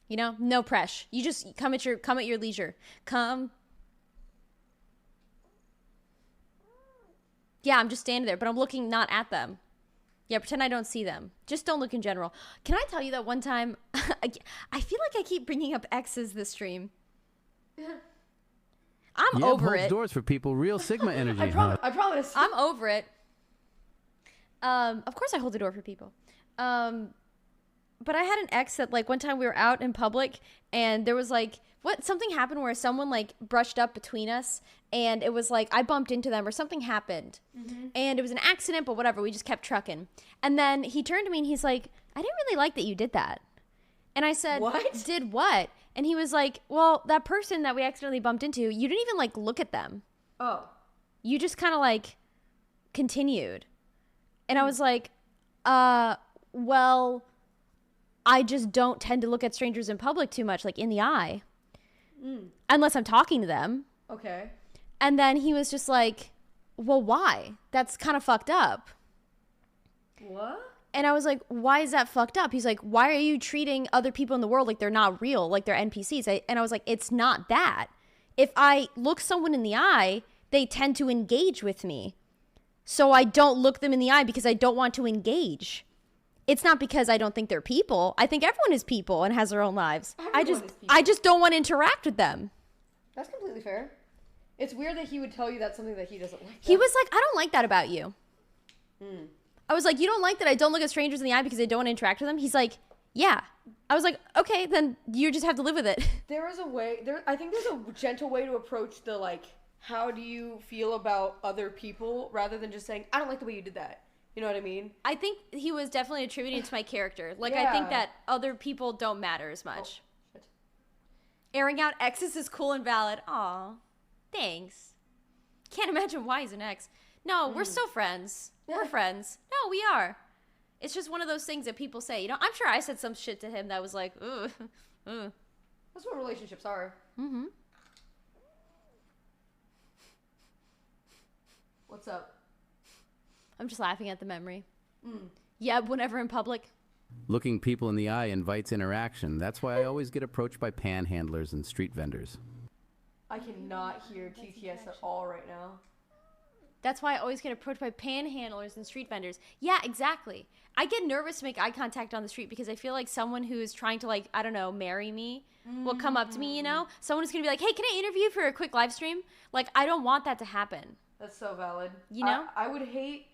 you know, no pressure. You just come at your leisure. Come. Yeah, I'm just standing there, but I'm looking not at them. Yeah, pretend I don't see them. Just don't look in general. Can I tell you that one time, I feel like I keep bringing up exes this stream. I'm Yeah, over holds it. doors for people. Real Sigma energy. I promise. I'm over it. Of course I hold the door for people. But I had an ex that, like, one time we were out in public and there was like something happened where someone like brushed up between us and it was like I bumped into them or something happened. And it was an accident, but whatever, we just kept trucking. And then he turned to me and he's like, I didn't really like that you did that. And I said, What? Did what? And he was like, well, that person that we accidentally bumped into, you didn't even like look at them. Oh. You just kind of like continued. And I was like, well, I just don't tend to look at strangers in public too much, like in the eye, unless I'm talking to them. Okay. And then he was just like, well, why? That's kind of fucked up. What? And I was like, why is that fucked up? He's like, why are you treating other people in the world like they're not real, like they're NPCs? And I was like, it's not that. If I look someone in the eye, they tend to engage with me. So I don't look them in the eye because I don't want to engage. It's not because I don't think they're people. I think everyone is people and has their own lives. I just don't want to interact with them. That's completely fair. It's weird that he would tell you that's something that he doesn't like. He was like, I don't like that about you. I was like, you don't like that I don't look at strangers in the eye because I don't want to interact with them? He's like, yeah. I was like, okay, then you just have to live with it. There is a way. I think there's a gentle way to approach the like. How do you feel about other people rather than just saying, I don't like the way you did that. You know what I mean? I think he was definitely attributing it to my character. Like, Yeah. I think that other people don't matter as much. Airing out exes is cool and valid. Aw, thanks. Can't imagine why he's an ex. No, we're still friends. We're friends. No, we are. It's just one of those things that people say. You know, I'm sure I said some shit to him that was like, ugh. That's what relationships are. Mm-hmm. What's up? I'm just laughing at the memory. Yeah, whenever in public. Looking people in the eye invites interaction. That's why I always get approached by panhandlers and street vendors. I cannot hear TTS at all right now. That's why I always get approached by panhandlers and street vendors. Yeah, exactly. I get nervous to make eye contact on the street because I feel like someone who is trying to, like, I don't know, marry me will come up to me, you know? Someone who's going to be like, hey, can I interview you for a quick live stream? Like, I don't want that to happen. That's so valid. You know? I would hate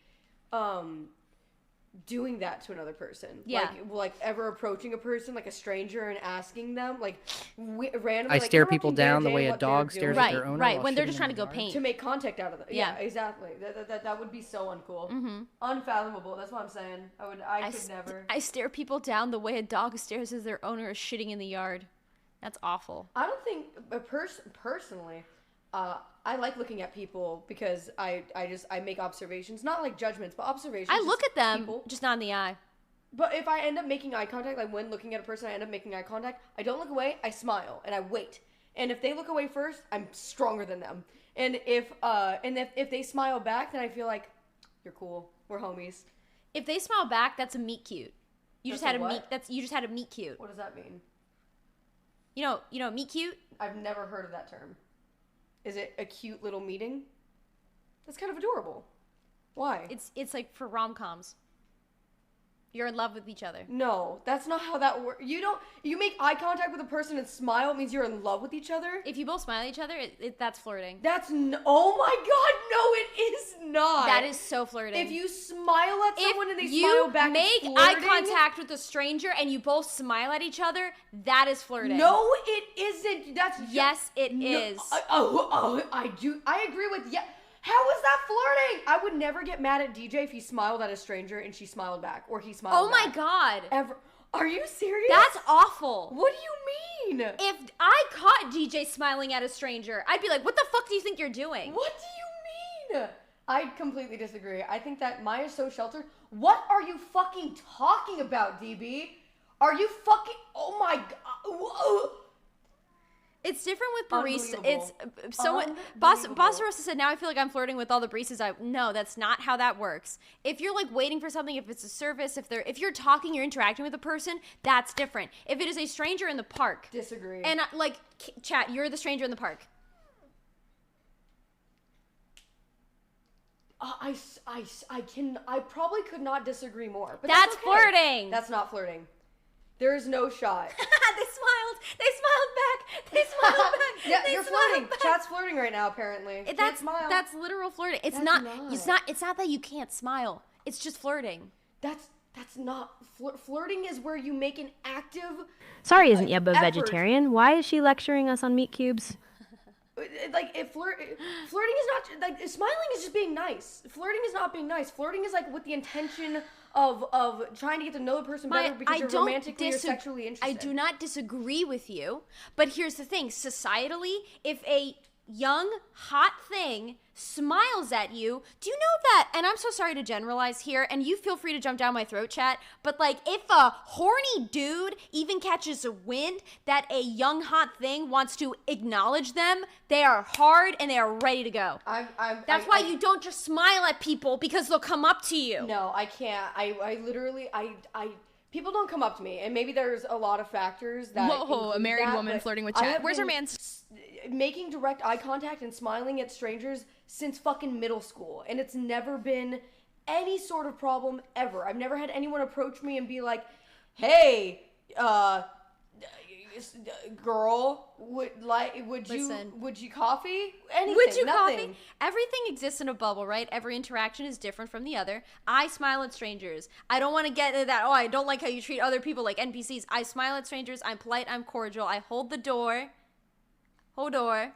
doing that to another person. Yeah. Like ever approaching a person, like a stranger, and asking them, like, randomly. I like, stare people interrupting their down the day way a what they're dog doing. stares at their owner. Right, while when they're shitting just in trying to the go yard. paint. To make contact out of them. Yeah. Yeah, exactly. That would be so uncool. Mm-hmm. Unfathomable. That's what I'm saying. I could never. I stare people down the way a dog stares as their owner is shitting in the yard. That's awful. I don't think, personally, I like looking at people because I make observations, not like judgments, but observations. I look at them, people. just not in the eye. But if I end up making eye contact, like when looking at a person, I end up making eye contact, I don't look away, I smile, and I wait. And if they look away first, I'm stronger than them. And if they smile back, then I feel like, you're cool, we're homies. If they smile back, that's a meet cute. You That's just had a a what? meet. You just had a meet cute. What does that mean? You know, meet cute. I've never heard of that term. Is it a cute little meeting? That's kind of adorable. Why? It's like for rom-coms. You're in love with each other. No, that's not how that works. You make eye contact with a person and smile, it means you're in love with each other? If you both smile at each other, that's flirting. Oh my god, no, it is not. That is so flirting. If you smile at someone and they you smile back, make it's eye flirting? contact with a stranger and you both smile at each other, that is flirting. No, it isn't. That's yes, it is. I do. I agree with How is that flirting? I would never get mad at DJ if he smiled at a stranger and she smiled back, or he smiled. Oh my back. god! Ever? Are you serious? That's awful. What do you mean? If I caught DJ smiling at a stranger, I'd be like, "What the fuck do you think you're doing?" What do you mean? I completely disagree. I think that Maya's so sheltered. What are you fucking talking about, DB? Are you fucking? Oh my god! Whoa. It's different with barista. It's someone. Boss Rosa said, "Now I feel like I'm flirting with all the baristas." No, that's not how that works. If you're like waiting for something, if it's a service, if you're talking, you're interacting with a person, that's different. If it is a stranger in the park, disagree. And like, chat, you're the stranger in the park. I probably could not disagree more. But that's okay. flirting. That's not flirting. There is no shot. They smiled. They smiled back. They smiled back. Yeah, they you're flirting. Back. Chat's flirting right now, apparently. That's literal flirting. It's not. It's not that you can't smile. It's just flirting. That's not flirting. Is where you make an active. Sorry, isn't Yeb a vegetarian? Why is she lecturing us on meat cubes? Like flirting is not like smiling is just being nice. Flirting is not being nice. Flirting is like with the intention of trying to get to know the person better because you're romantically or sexually interested. I do not disagree with you, but here's the thing: societally, if a young hot thing smiles at you, do you know that? And I'm so sorry to generalize here, and you feel free to jump down my throat, chat, but like if a horny dude even catches a wind that a young hot thing wants to acknowledge them, they are hard and they are ready to go. That's why you don't just smile at people, because they'll come up to you. No, I can't. I literally people don't come up to me, and maybe there's a lot of factors that. Whoa, a married woman flirting with chat. Where's her man? Making direct eye contact and smiling at strangers since fucking middle school, and it's never been any sort of problem ever. I've never had anyone approach me and be like, "Hey, girl, would you coffee? Anything? Would you nothing. coffee? Everything exists in a bubble, right? Every interaction is different from the other. I smile at strangers. I don't want to get into that. Oh, I don't like how you treat other people like NPCs. I smile at strangers. I'm polite. I'm cordial. I hold the door. Hodor.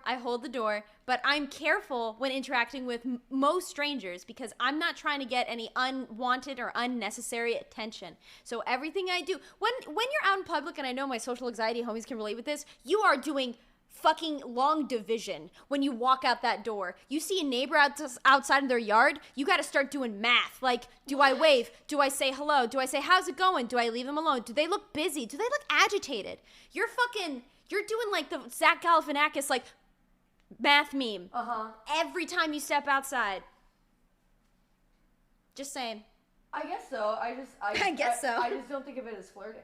I hold the door, but I'm careful when interacting with most strangers because I'm not trying to get any unwanted or unnecessary attention. So everything I do, when you're out in public, and I know my social anxiety homies can relate with this, you are doing fucking long division when you walk out that door. You see a neighbor outside in their yard, you got to start doing math. Like, do I wave? Do I say hello? Do I say, how's it going? Do I leave them alone? Do they look busy? Do they look agitated? You're doing like the Zach Galifianakis like math meme. Every time you step outside. Just saying. I guess so. I guess so. I just don't think of it as flirting.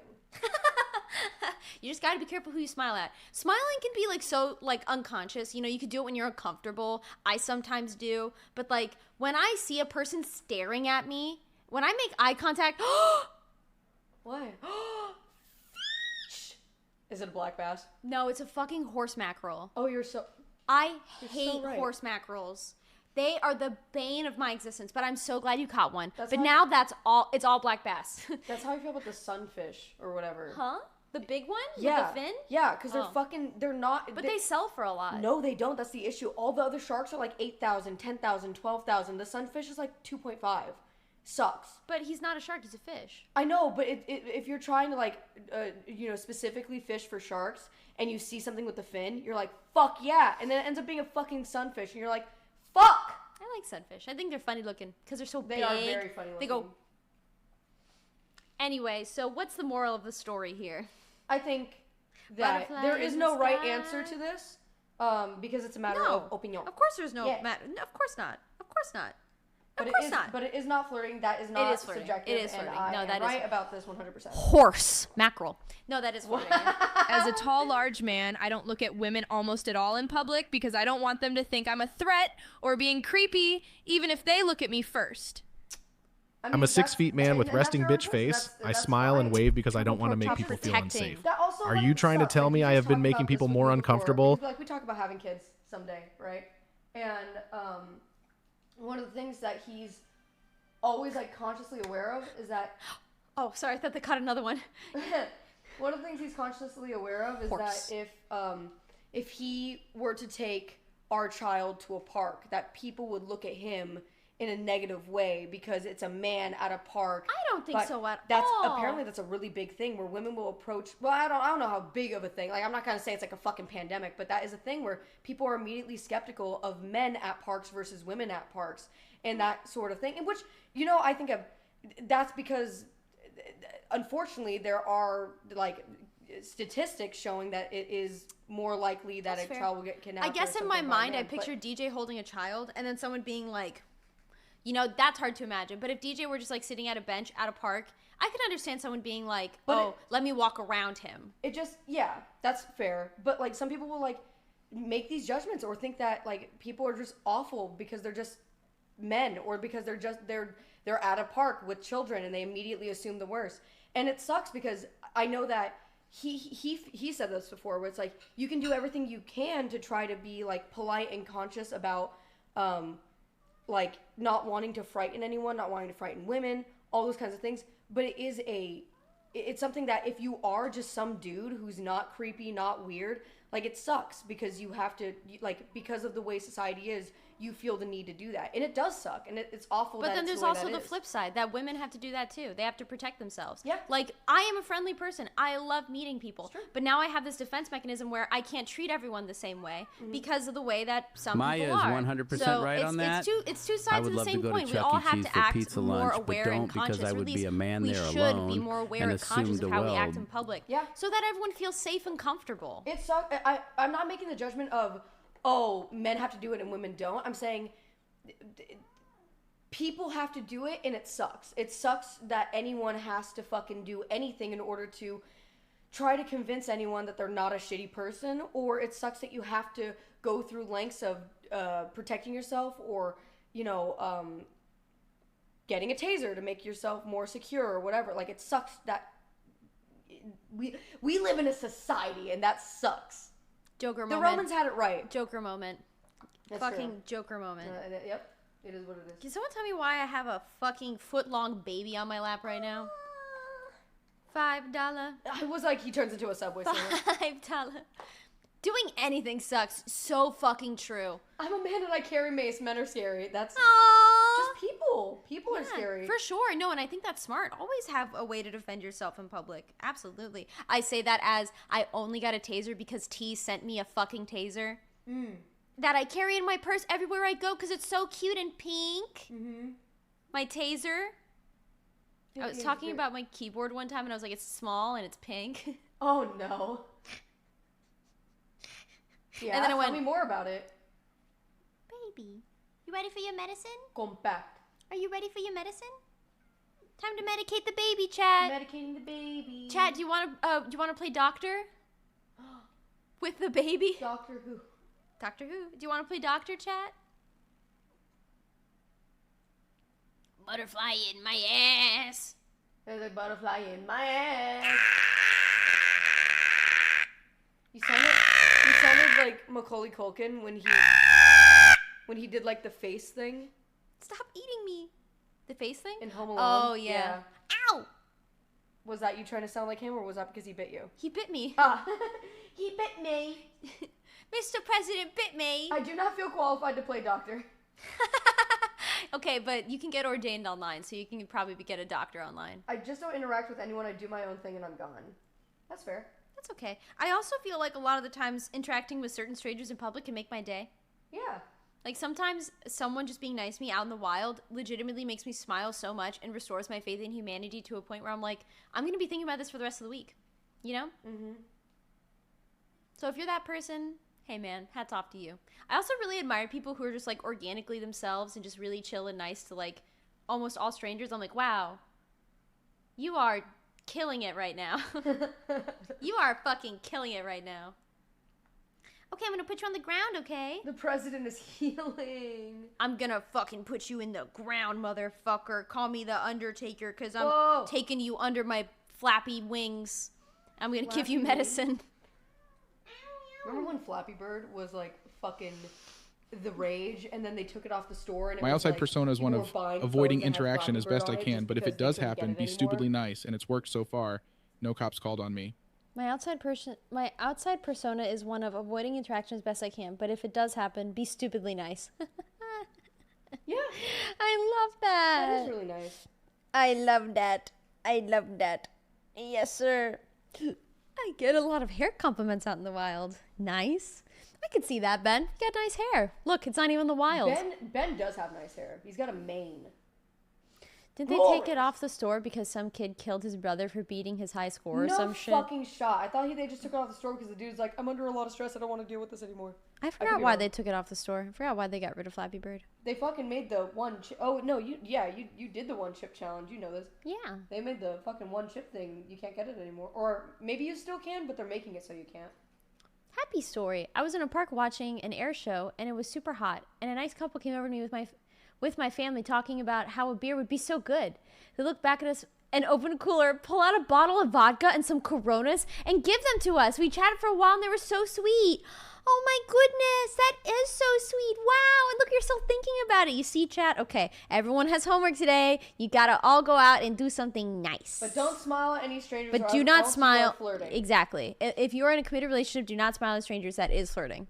You just gotta be careful who you smile at. Smiling can be like so like unconscious. You know, you could do it when you're uncomfortable. I sometimes do. But like when I see a person staring at me, when I make eye contact, What? Is it a black bass? No, it's a fucking horse mackerel. Oh, you're so... I You're hate so right. horse mackerels. They are the bane of my existence, but I'm so glad you caught one. That's But how- now it's all black bass. That's how I feel about the sunfish or whatever. Huh? The big one? Yeah. With the fin? Yeah, because Oh. they're not... But they sell for a lot. No, they don't. That's the issue. All the other sharks are like 8,000, 10,000, 12,000. The sunfish is like 2.5. Sucks. But he's not a shark, he's a fish. I know, but if you're trying to like, specifically fish for sharks and you see something with the fin, you're like, fuck yeah. And then it ends up being a fucking sunfish and you're like, fuck. I like sunfish. I think they're funny looking because they're so big. They are very funny looking. They go. Anyway, so what's the moral of the story here? I think that Butterfly there is in no the right sky. answer to this because it's a matter No. of opinion. Of course there's no Yeah. matter. No, of course not. Of course not. But Of course it is, not. But it is not flirting. That is not is flirting. subjective. It is and flirting. I No, am that is right about this 100%. Horse mackerel. No, that is flirting. As a tall, large man, I don't look at women almost at all in public because I don't want them to think I'm a threat or being creepy, even if they look at me first. I'm a 6 feet man with resting bitch face. I smile and wave because I don't want to make people feel unsafe. That also, Are like, you trying to sucks. tell Like, me we I just have been talked making about people this more with you before. uncomfortable? Like we talk about having kids someday, right? And one of the things that he's always like consciously aware of is that Oh, sorry, I thought they caught another one. one of the things he's consciously aware of is Horse. that if he were to take our child to a park, that people would look at him in a negative way because it's a man at a park. I don't think But so at that's all. apparently that's a really big thing where women will approach. Well, I don't know how big of a thing. Like I'm not gonna say it's like a fucking pandemic, but that is a thing where people are immediately skeptical of men at parks versus women at parks and that sort of thing. And which I think that's because unfortunately there are like statistics showing that it is more likely that That's a fair. child will get kidnapped. I guess or in my something by a mind, I man, but- pictured DJ holding a child and then someone being like, that's hard to imagine. But if DJ were just like sitting at a bench at a park, I could understand someone being like, let me walk around him. It just, that's fair. But like some people will like make these judgments or think that like people are just awful because they're just men or because they're at a park with children and they immediately assume the worst. And it sucks because I know that he said this before where it's like you can do everything you can to try to be like polite and conscious about like not wanting to frighten anyone, not wanting to frighten women, all those kinds of things. But it's something that if you are just some dude who's not creepy, not weird, like it sucks because you have to like because of the way society is, you feel the need to do that, and it does suck, and it's awful. But that then it's there's the way also that the is. flip side that women have to do that too. They have to protect themselves. Yeah. Like I am a friendly person. I love meeting people. But now I have this defense mechanism where I can't treat everyone the same way because of the way that some Maya people is are. 100% So right on that. It's two I sides would of the love to same go to coin. We Chuck all E. have Cheese to for act pizza more lunch, but aware don't and conscious. because I Or at would be least a man we there should alone be more aware and and conscious assume of the how we world. act in public. Yeah. So that everyone feels safe and comfortable. It sucks. I'm not making the judgment of men have to do it and women don't. I'm saying people have to do it and it sucks. It sucks that anyone has to fucking do anything in order to try to convince anyone that they're not a shitty person, or it sucks that you have to go through lengths of protecting yourself or, getting a taser to make yourself more secure or whatever. Like it sucks that we live in a society and that sucks. Joker The moment. Romans had it right. Joker moment. That's Fucking true. Joker moment. Yep. It is what it is. Can someone tell me why I have a fucking foot-long baby on my lap right now? $5. I was like, he turns into a Subway singer. $5. Doing anything sucks. So fucking true. I'm a man and I carry mace. Men are scary. That's just people. People are scary. For sure. No, and I think that's smart. Always have a way to defend yourself in public. Absolutely. I say that as I only got a taser because T sent me a fucking taser. That I carry in my purse everywhere I go because it's so cute and pink. My taser. I was talking about my keyboard one time and I was like, it's small and it's pink. Oh no. Yeah, And then I tell went, me more about it. Baby, you ready for your medicine? Compact. Are you ready for your medicine? Time to medicate the baby, chat. Medicating the baby. Chat, do you want to play doctor? With the baby? Doctor Who. Doctor Who. Do you want to play doctor, chat? Butterfly in my ass. There's a butterfly in my ass. You sounded like Macaulay Culkin when he did like the face thing. Stop eating me. The face thing? In Home Alone. Oh, yeah. Ow! Was that you trying to sound like him, or was that because he bit you? He bit me. He bit me. Mr. President bit me. I do not feel qualified to play doctor. Okay, but you can get ordained online, so you can probably get a doctor online. I just don't interact with anyone. I do my own thing and I'm gone. That's fair. That's okay. I also feel like a lot of the times interacting with certain strangers in public can make my day. Yeah. Like sometimes someone just being nice to me out in the wild legitimately makes me smile so much and restores my faith in humanity to a point where I'm like, I'm going to be thinking about this for the rest of the week. You know? Mm-hmm. So if you're that person, hey man, hats off to you. I also really admire people who are just like organically themselves and just really chill and nice to like almost all strangers. I'm like, wow, you are killing it right now. You are fucking killing it right now. Okay, I'm gonna put you on the ground, okay? The president is healing. I'm gonna fucking put you in the ground, motherfucker. Call me the Undertaker, because I'm taking you under my flappy wings. I'm gonna give you medicine. Remember when Flappy Bird was like fucking the rage, and then they took it off the store? And My outside persona is one of avoiding interaction as best I can, but if it does happen, be stupidly nice, and it's worked so far. No cops called on me. My outside persona is one of avoiding interaction as best I can, but if it does happen, be stupidly nice. Yeah. I love that. That is really nice. I love that. I love that. Yes, sir. I get a lot of hair compliments out in the wild. Nice. I could see that, Ben. You got nice hair. Look, it's not even the wild. Ben does have nice hair. He's got a mane. Did they take it off the store because some kid killed his brother for beating his high score or some shit? No fucking shot. I thought they just took it off the store because the dude's like, I'm under a lot of stress. I don't want to deal with this anymore. I forgot why they took it off the store. I forgot why they got rid of Flappy Bird. They fucking made the one chip. Oh, no, you did the one chip challenge. You know this. Yeah. They made the fucking one chip thing. You can't get it anymore. Or maybe you still can, but they're making it so you can't. Happy story. I was in a park watching an air show, and it was super hot. And a nice couple came over to me with my family talking about how a beer would be so good. They looked back at us and open a cooler, pull out a bottle of vodka and some Coronas, and give them to us. We chatted for a while, and they were so sweet. Oh my goodness, that is so sweet. Wow, and look, you're still thinking about it. You see, chat? Okay, everyone has homework today. You gotta all go out and do something nice. But don't smile at any strangers. But do not smile. Flirting. Exactly. If you're in a committed relationship, do not smile at strangers. That is flirting.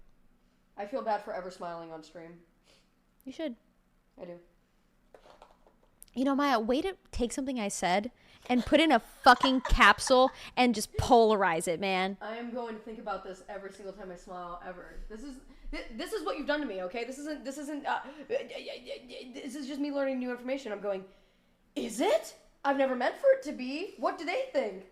I feel bad for ever smiling on stream. You should. I do. You know, Maya, way to take something I said and put in a fucking capsule and just polarize it, man. I am going to think about this every single time I smile ever. This is what you've done to me, okay? This is just me learning new information. I'm going, is it? I've never meant for it to be. What do they think?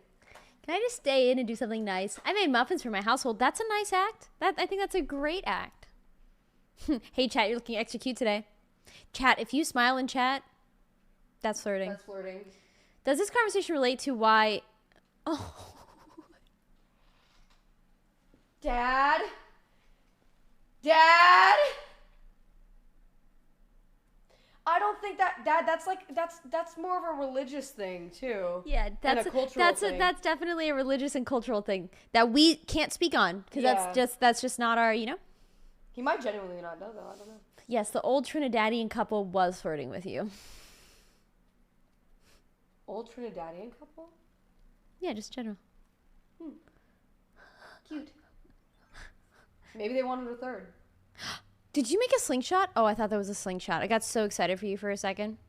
Can I just stay in and do something nice? I made muffins for my household. That's a nice act. I think that's a great act. Hey, chat, you're looking extra cute today. Chat, if you smile in chat, that's flirting. That's flirting. Does this conversation relate to why... Oh. Dad? Dad? I don't think that's more of a religious thing too. Yeah, that's that's definitely a religious and cultural thing that we can't speak on because that's just not our, you know. He might genuinely not know though. I don't know. Yes, the old Trinidadian couple was flirting with you. Old Trinidadian couple? Yeah, just general. Cute. Maybe they wanted a third. Did you make a slingshot? Oh, I thought that was a slingshot. I got so excited for you for a second.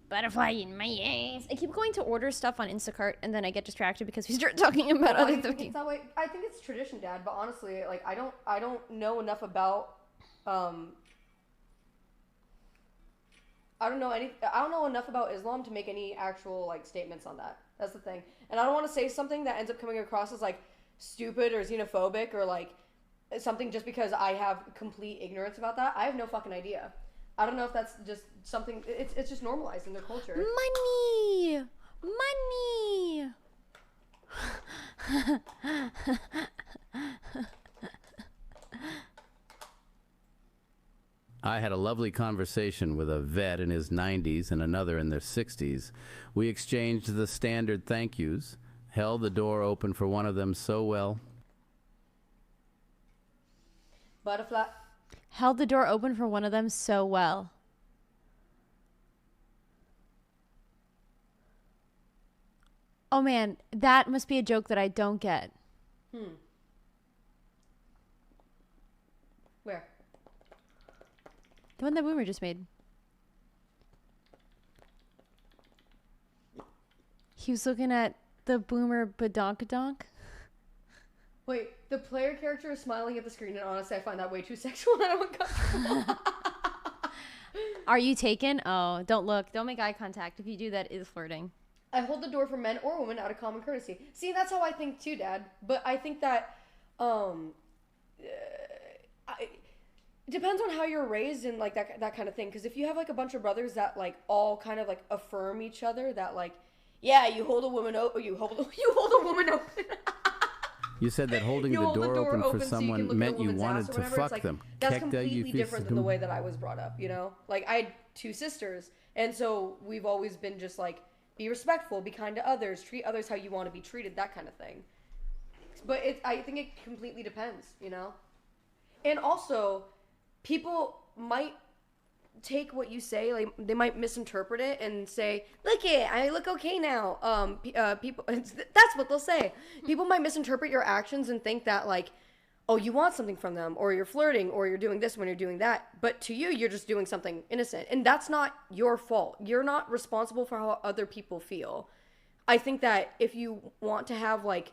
Butterfly in my ass. I keep going to order stuff on Instacart and then I get distracted because we start talking about other things. It's that way. I think it's tradition, Dad, but honestly, like I don't know enough about I don't know enough about Islam to make any actual like statements on that. That's the thing. And I don't want to say something that ends up coming across as like stupid or xenophobic or like something just because I have complete ignorance about that. I have no fucking idea. I don't know if that's just something. It's just normalized in their culture. Money. I had a lovely conversation with a vet in his 90s and another in their 60s. We exchanged the standard thank yous, held the door open for one of them so well. Butterfly. Held the door open for one of them so well. Oh man, that must be a joke that I don't get. Where? The one that Boomer just made. He was looking at the Boomer badonkadonk. Wait, the player character is smiling at the screen, and honestly, I find that way too sexual and uncomfortable. Are you taken? Oh, don't look. Don't make eye contact. If you do, that is flirting. I hold the door for men or women out of common courtesy. See, that's how I think too, Dad. But I think that, depends on how you're raised and like that kind of thing. Because if you have like a bunch of brothers that like all kind of like affirm each other, that like, yeah, you hold a woman open, you hold a woman open. You said that holding the door open for someone so meant you wanted to fuck them. That's completely different than the way that I was brought up, you know? Like, I had 2 sisters, and so we've always been just like, be respectful, be kind to others, treat others how you want to be treated, that kind of thing. But I think it completely depends, you know? And also, people might take what you say, like they might misinterpret it and say, look it, I look okay now. People, that's what they'll say. People might misinterpret your actions and think that like, oh, you want something from them, or you're flirting, or you're doing this when you're doing that. But to you, you're just doing something innocent. And that's not your fault. You're not responsible for how other people feel. I think that if you want to have like,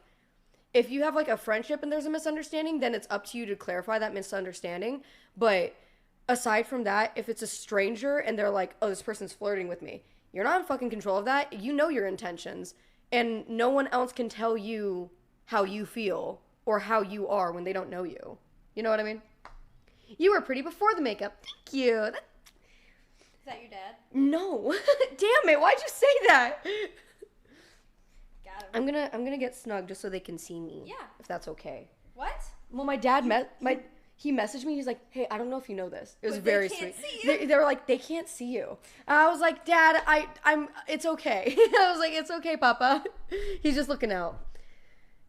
if you have like a friendship and there's a misunderstanding, then it's up to you to clarify that misunderstanding. But aside from that, if it's a stranger and they're like, oh, this person's flirting with me, you're not in fucking control of that. You know your intentions. And no one else can tell you how you feel or how you are when they don't know you. You know what I mean? You were pretty before the makeup. Thank you. Is that your dad? No. Damn it. Why'd you say that? Got him. I'm gonna get snug just so they can see me. Yeah. If that's okay. What? Well, my dad he messaged me. He's like, hey, I don't know if you know this. It was But very they can't sweet. see you. They were like, they can't see you. And I was like, Dad, it's okay. I was like, it's okay, Papa. He's just looking out.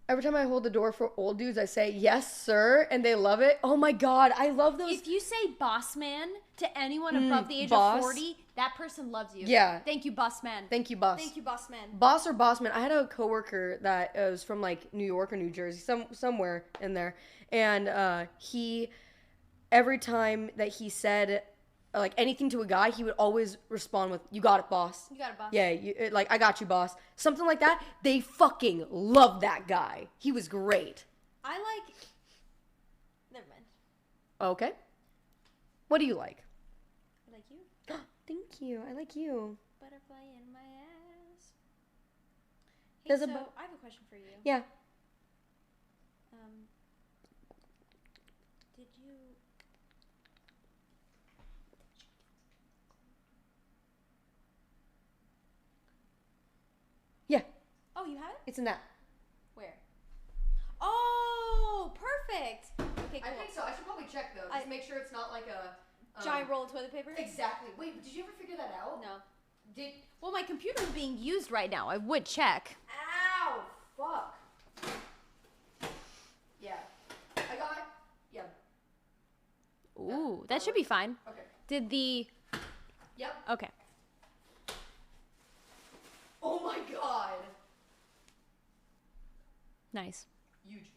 Every time I hold the door for old dudes, I say, yes, sir, and they love it. Oh my God, I love those. If you say boss man to anyone above the age boss. of 40, that person loves you. Yeah. Thank you, boss man. Thank you, boss. Thank you, boss man. Boss or bossman. I had a coworker that was from like New York or New Jersey, somewhere in there, and he, every time that he said like anything to a guy, he would always respond with, you got it, boss. You got it, boss. Yeah, like, I got you, boss. Something like that. They fucking love that guy. He was great. I like... Never mind. Okay. What do you like? I like you. Thank you. I like you. Butterfly in my ass. Hey, There's so a I have a question for you. Yeah. Did you... Yeah. Oh, you have it? It's in that. Where? Oh, perfect. Okay, cool. I think so. I should probably check though. Just make sure it's not like a giant roll of toilet paper. Exactly. Wait, did you ever figure that out? No. Well, my computer's being used right now. I would check. Ow! Fuck. Yeah. I got it. Yeah. Ooh, that should be fine. Okay. Did the... Yep. Okay. Oh my God. Nice. Huge.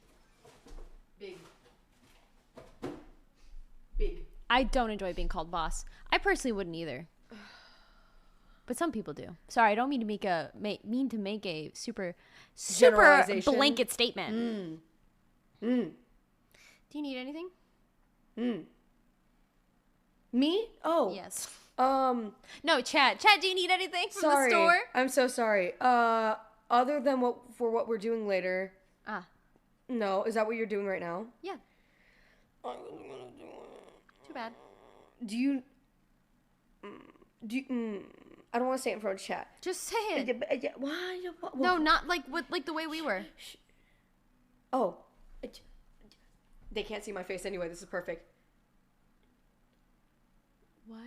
Big. Big. I don't enjoy being called boss. I personally wouldn't either. But some people do. Sorry, I don't mean to make a super blanket statement. Do you need anything? Me? Oh. Yes. No, Chad. Chad, do you need anything from sorry. the store? I'm so sorry. Other than what we're doing later. No, is that what you're doing right now? Yeah. Too bad. Do you I don't want to say it in front of chat. Just say it. Why? No, not like the way we were. Oh. They can't see my face anyway. This is perfect. What?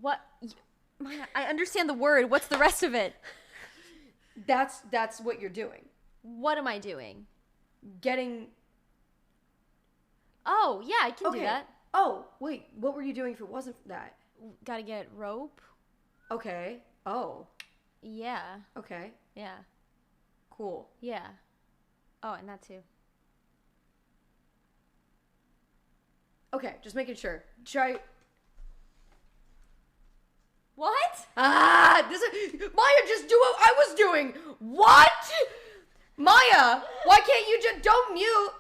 What? Maya, I understand the word. What's the rest of it? That's what you're doing. What am I doing? Getting. Oh, yeah, I can do that. Oh, wait. What were you doing if it wasn't that? Gotta get rope. Okay. Oh. Yeah. Okay. Yeah. Cool. Yeah. Oh, and that too. Okay, just making sure. Try. What? Maya, just do what I was doing. What? Maya, why can't you just don't mute?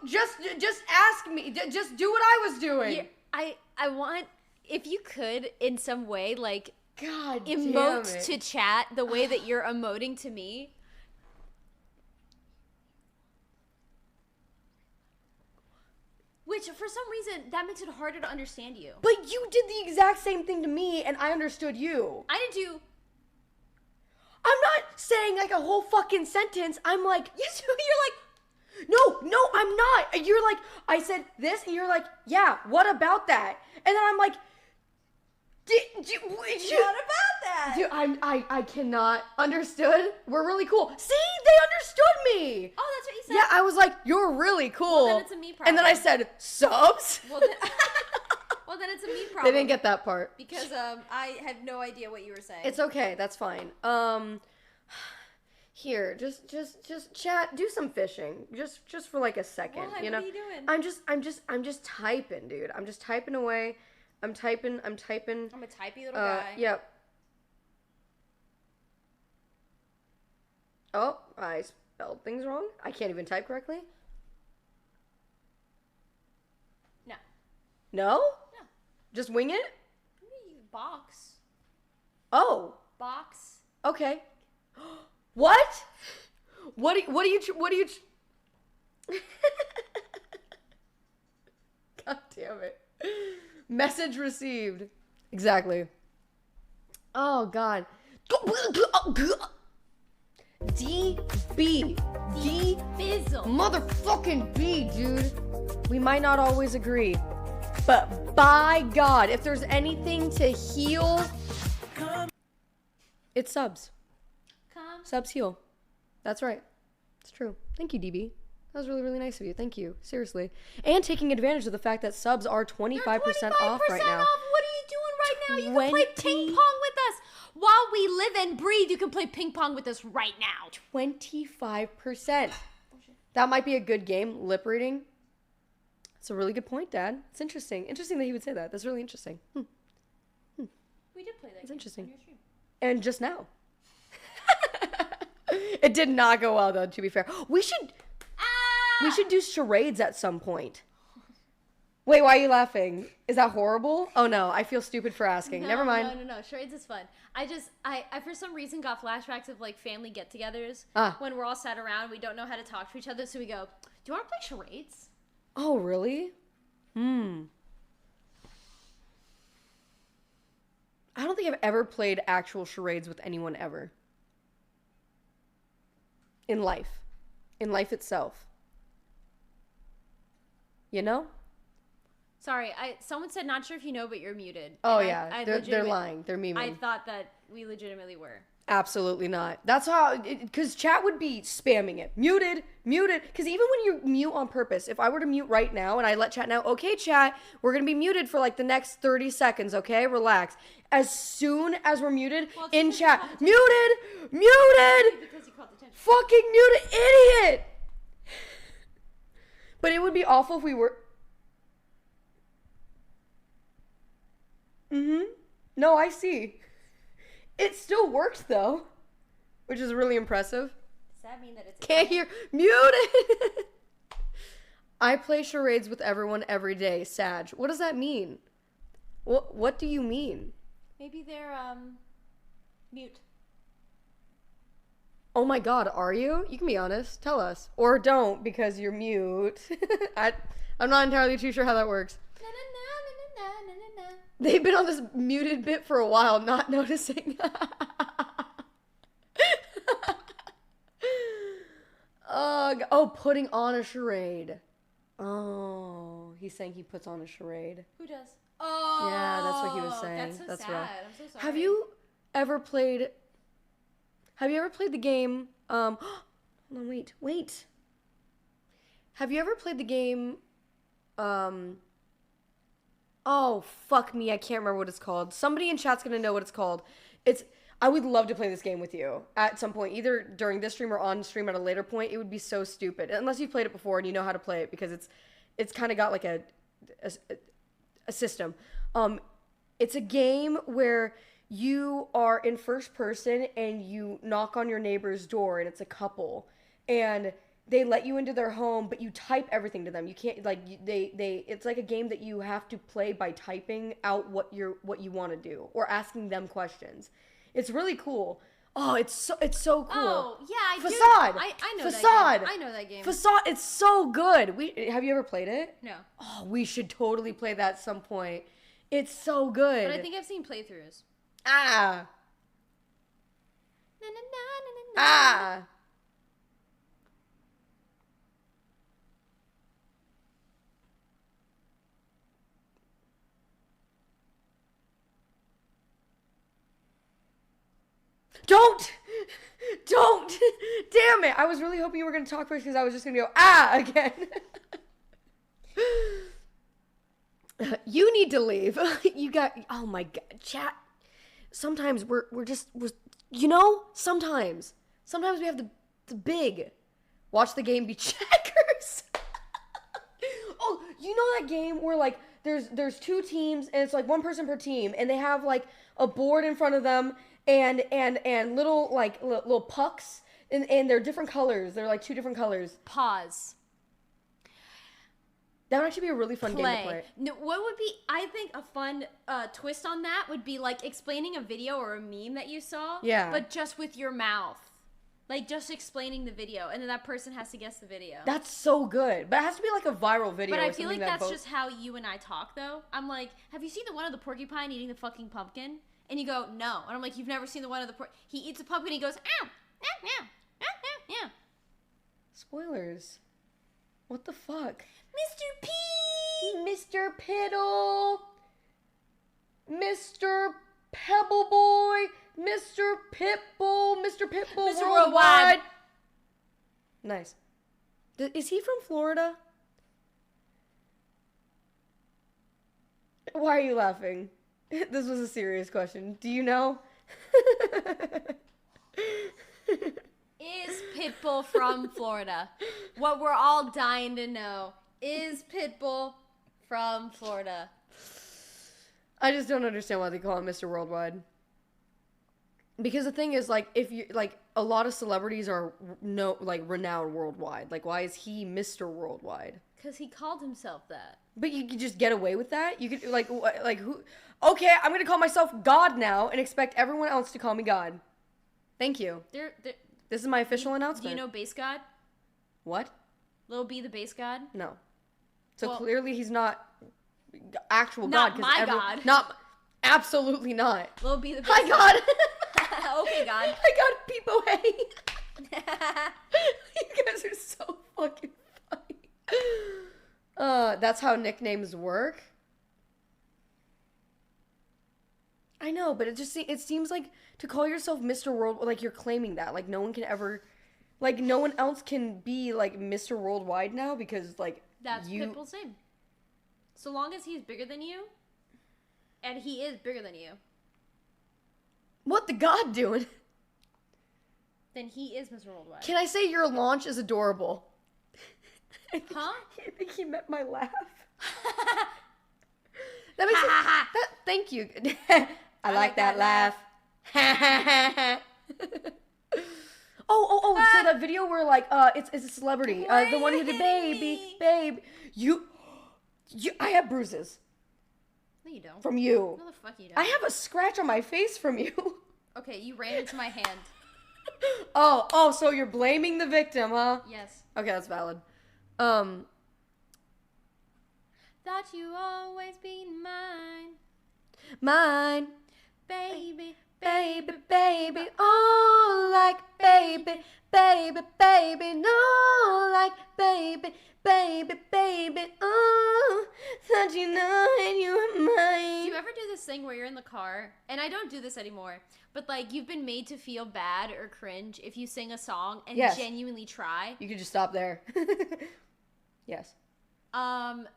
Just ask me. Just do what I was doing. Yeah, I want, if you could in some way, like, God emote to chat the way that you're emoting to me. Which, for some reason, that makes it harder to understand you. But you did the exact same thing to me, and I understood you. I did too. I'm not saying like a whole fucking sentence. I'm like, yes, you're like, no, I'm not. You're like, I said this, and you're like, yeah, what about that? And then I'm like, what about that? Dude, I cannot. Understood? We're really cool. See, they understood me. Oh, that's what you said? Yeah, I was like, you're really cool. Well, then it's a me problem. And then I said, subs? Well, then it's a me problem. They didn't get that part. Because I had no idea what you were saying. It's okay. That's fine. Here, just chat. Do some fishing. Just for like a second. Why? You know? What are you doing? I'm just typing, dude. I'm just typing away. I'm typing. I'm a typey little guy. Yep. Oh, I spelled things wrong. I can't even type correctly. No. No? No. Just wing it? Box. Oh. Box. Okay. What? What do you God damn it. Message received. Exactly. Oh God. DB. D Fizzle. Motherfucking B, dude. We might not always agree, but by God, if there's anything to heal, it's subs. Subs heal. That's right. It's true. Thank you, DB. That was really, really nice of you. Thank you. Seriously. And taking advantage of the fact that subs are 25% off right now. What are you doing right now? You can play ping pong with us. While we live and breathe, you can play ping pong with us right now. 25%. That might be a good game, lip reading. It's a really good point, Dad. It's interesting. Interesting that he would say that. That's really interesting. We did play that. It's interesting. On your stream. And just now. It did not go well, though, to be fair. We should do charades at some point. Wait, why are you laughing? Is that horrible? Oh, no. I feel stupid for asking. Never mind. No. Charades is fun. I for some reason got flashbacks of like family get-togethers when we're all sat around. We don't know how to talk to each other. So we go, do you want to play charades? Oh, really? I don't think I've ever played actual charades with anyone ever. In life itself. You know? Sorry, someone said not sure if you know, but you're muted. Oh, and yeah. They're lying. They're memeing. I thought that we legitimately were. Absolutely not. That's how, because chat would be spamming it. Muted. Because even when you mute on purpose, if I were to mute right now and I let chat know, okay, chat, we're going to be muted for like the next 30 seconds, okay? Relax. As soon as we're muted, in chat, muted! Because you called attention. Fucking muted, idiot! But it would be awful if we were... No, I see. It still worked though, which is really impressive. Does that mean that it's... Can't hear. Muted! I play charades with everyone every day, Sag. What does that mean? What do you mean? Maybe they're, mute. Oh my God, are you? You can be honest. Tell us. Or don't, because you're mute. I'm not entirely too sure how that works. They've been on this muted bit for a while, not noticing. Oh, putting on a charade. Oh, he's saying he puts on a charade. Who does? Oh, yeah, that's what he was saying. That's so that's sad. rough. I'm so sorry. Have you ever played the game? Hold on, wait. Have you ever played the game? Oh, fuck me, I can't remember what it's called. Somebody in chat's gonna know what it's called. I would love to play this game with you at some point, either during this stream or on stream at a later point. It would be so stupid, unless you've played it before and you know how to play it, because it's kind of got like a system. It's a game where you are in first person and you knock on your neighbor's door, and it's a couple, and they let you into their home, but you type everything to them. You can't it's like a game that you have to play by typing out what you want to do or asking them questions. It's really cool. Oh, it's so cool. Oh, yeah, Facade. I know Facade. that game. I know that game. Facade. It's so good. Have you ever played it? No. Oh, we should totally play that at some point. It's so good. But I think I've seen playthroughs. Ah. Na, na, na, na, na, na. Ah. Don't! Damn it! I was really hoping you were going to talk first, because I was just going to go, again. You need to leave. Oh my god, chat. Sometimes we're sometimes we have the big. Watch the game be checkers. Oh, you know that game where like there's two teams and it's like one person per team, and they have like a board in front of them and little pucks, and they're different colors. They're like two different colors. Pause. That would actually be a really fun game to play. No, what would be, I think, a fun twist on that would be like explaining a video or a meme that you saw. Yeah. But just with your mouth. Like just explaining the video, and then that person has to guess the video. That's so good. But it has to be like a viral video. But I feel like that's just how you and I talk, though. I'm like, have you seen the one of the porcupine eating the fucking pumpkin? And you go, no. And I'm like, you've never seen the one of the he eats a pumpkin, he goes, ow, ow, ow, ow, ow, ow. Spoilers. What the fuck? Mr. P! Mr. Piddle! Mr. Pebble Boy! Mr. Pitbull! Mr. Pitbull Mr. Worldwide! Nice. Is he from Florida? Why are you laughing? This was a serious question. Do you know? Is Pitbull from Florida? What we're all dying to know. Is Pitbull from Florida? I just don't understand why they call him Mr. Worldwide. Because the thing is, like, if you like, a lot of celebrities are renowned worldwide. Like, why is he Mr. Worldwide? Because he called himself that. But you could just get away with that. You could like who? Okay, I'm gonna call myself God now and expect everyone else to call me God. Thank you. This is my official announcement. Do you know Bass God? What? Lil B the Bass God? No. So well, clearly he's not actual not God. My God. Not. Absolutely not. Lil B the Bass Hi God. Okay, God. I got Peepo Hey. You guys are so fucking funny. That's how nicknames work. I know, but it seems like to call yourself Mr. World, like you're claiming that, like no one can ever, like no one else can be like Mr. Worldwide now because like that's Pitbull's name. So long as he's bigger than you, and he is bigger than you. What the God doing? Then he is Mr. Worldwide. Can I say your launch is adorable? Huh? I think he meant my laugh. That makes it, thank you. I like that laugh. Oh, so that video where like it's a celebrity. The one who did babe. You I have bruises. No, you don't. From you. No, the fuck you don't. I have a scratch on my face from you. Okay, you ran into my hand. Oh, so you're blaming the victim, huh? Yes. Okay, that's valid. That Thought you always be mine. Mine. Baby, baby, baby, oh, like baby, baby, baby, no, like baby, baby, baby, oh, thought you know and you were mine. Do you ever do this thing where you're in the car, and I don't do this anymore, but like you've been made to feel bad or cringe if you sing a song and genuinely try? You could just stop there. Yes.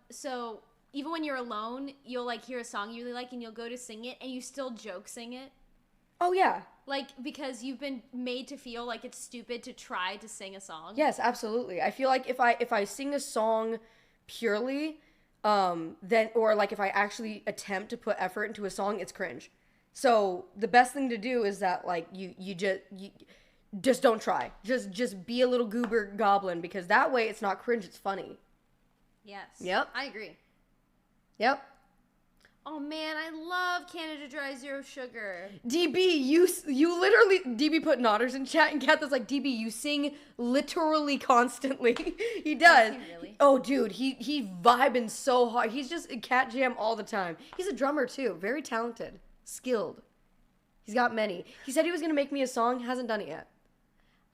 So even when you're alone, you'll like hear a song you really like and you'll go to sing it and you still joke sing it. Oh yeah. Like because you've been made to feel like it's stupid to try to sing a song. Yes, absolutely. I feel like if I sing a song purely, then or like if I actually attempt to put effort into a song, it's cringe. So the best thing to do is that like you just don't try. Just be a little goober goblin, because that way it's not cringe, it's funny. Yes. Yep. I agree. Yep. Oh man, I love Canada Dry Zero Sugar. DB, you literally, DB put nodders in chat, and Kat was like, DB, you sing literally constantly. He does. Does he really? Oh, dude, he vibing so hard. He's just a cat jam all the time. He's a drummer too. Very talented. Skilled. He's got many. He said he was going to make me a song. Hasn't done it yet.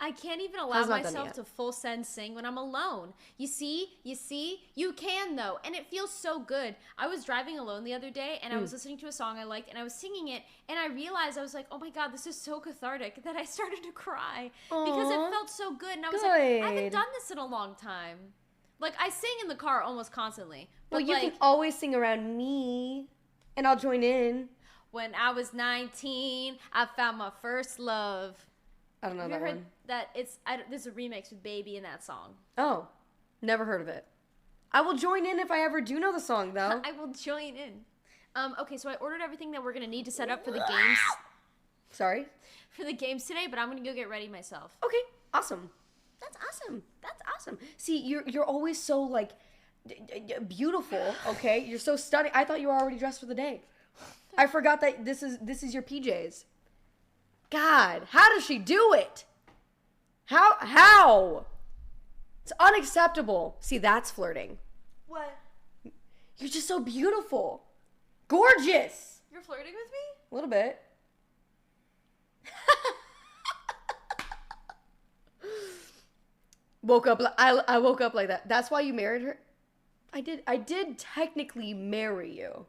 I can't even allow Has not done it myself yet. to full send sing when I'm alone. You see, you can though, and it feels so good. I was driving alone the other day, and I was listening to a song I liked, and I was singing it, and I realized I was like, oh my god, this is so cathartic, that I started to cry because it felt so good, and I was like, I haven't Good. done this in a long time. Like I sing in the car almost constantly. Well, But you like, can always sing around me, and I'll join in. when I was 19, I found my first love. I don't know Have that you heard one. that? There's a remix with Baby in that song. Oh, never heard of it. I will join in if I ever do know the song, though. I will join in. Okay, so I ordered everything that we're gonna need to set up for the games. Sorry? For the games today, but I'm gonna go get ready myself. Okay, awesome. That's awesome. That's awesome. See, you're always so like beautiful. Okay, you're so stunning. I thought you were already dressed for the day. I forgot that this is your PJs. God, how does she do it? How? It's unacceptable. See, that's flirting. What? You're just so beautiful. Gorgeous. You're flirting with me? A little bit. I woke up like that. That's why you married her? I did technically marry you.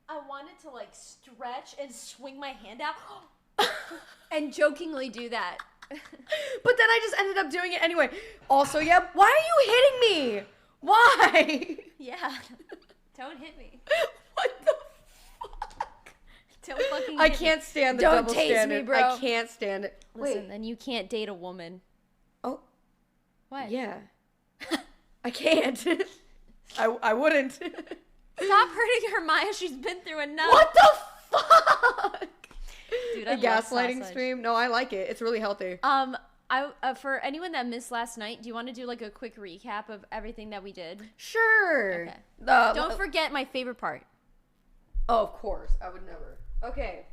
I wanted to like stretch and swing my hand out and jokingly do that. But then I just ended up doing it anyway. Also, yeah, why are you hitting me? Why? Yeah. Don't hit me. What the fuck? Don't fucking I hit can't me. stand the Don't double tase standard. me, bro. I can't stand it. Listen, then you can't date a woman. Oh. What? Yeah. I can't. I wouldn't. Stop hurting her, Maya. She's been through enough. What the fuck? Dude, A I love gaslighting sausage. stream? No, I like it. It's really healthy. For anyone that missed last night, do you want to do like a quick recap of everything that we did? Sure. Okay. Uh, Don't forget my favorite part. Oh, of course. I would never. Okay.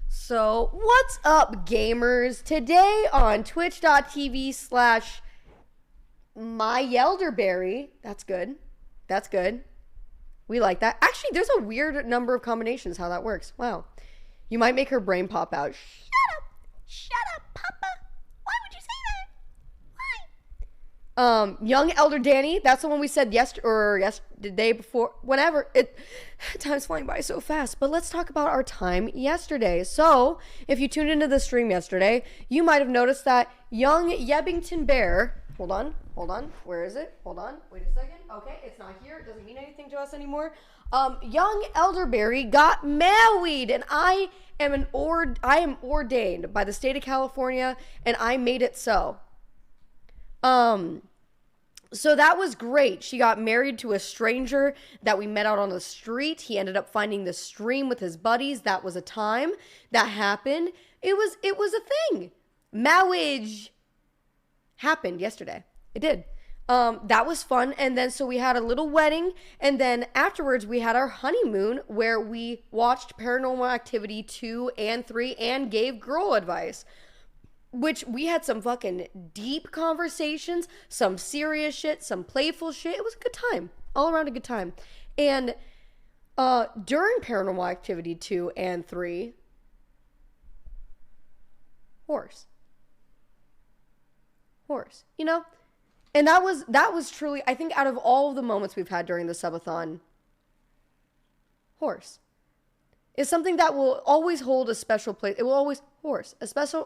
So, what's up, gamers? Today on twitch.tv/myelderberry. That's good. That's good. We like that. Actually, there's a weird number of combinations how that works. Wow. You might make her brain pop out. Shut up, Papa. Why would you say that? Why? Young Elder Danny. That's the one we said the day before. Whenever. Time's flying by so fast. But let's talk about our time yesterday. So, if you tuned into the stream yesterday, you might have noticed that young Yebbington Bear. Hold on. Where is it? Hold on. Wait a second. Okay, it's not here. It doesn't mean anything to us anymore. Young Elderberry got married, and I am ordained by the state of California, and I made it so. So that was great. She got married to a stranger that we met out on the street. He ended up finding the stream with his buddies. That was a time that happened. It was a thing. Marriage happened yesterday. It did. That was fun. And then so we had a little wedding, and then afterwards we had our honeymoon where we watched Paranormal Activity 2 and 3 and gave girl advice, which we had some fucking deep conversations, some serious shit, some playful shit. It was a good time. All around a good time. And during Paranormal Activity 2 and 3, horse, you know? And that was truly, I think, out of all of the moments we've had during the subathon, horse is something that will always hold a special place. It will always a special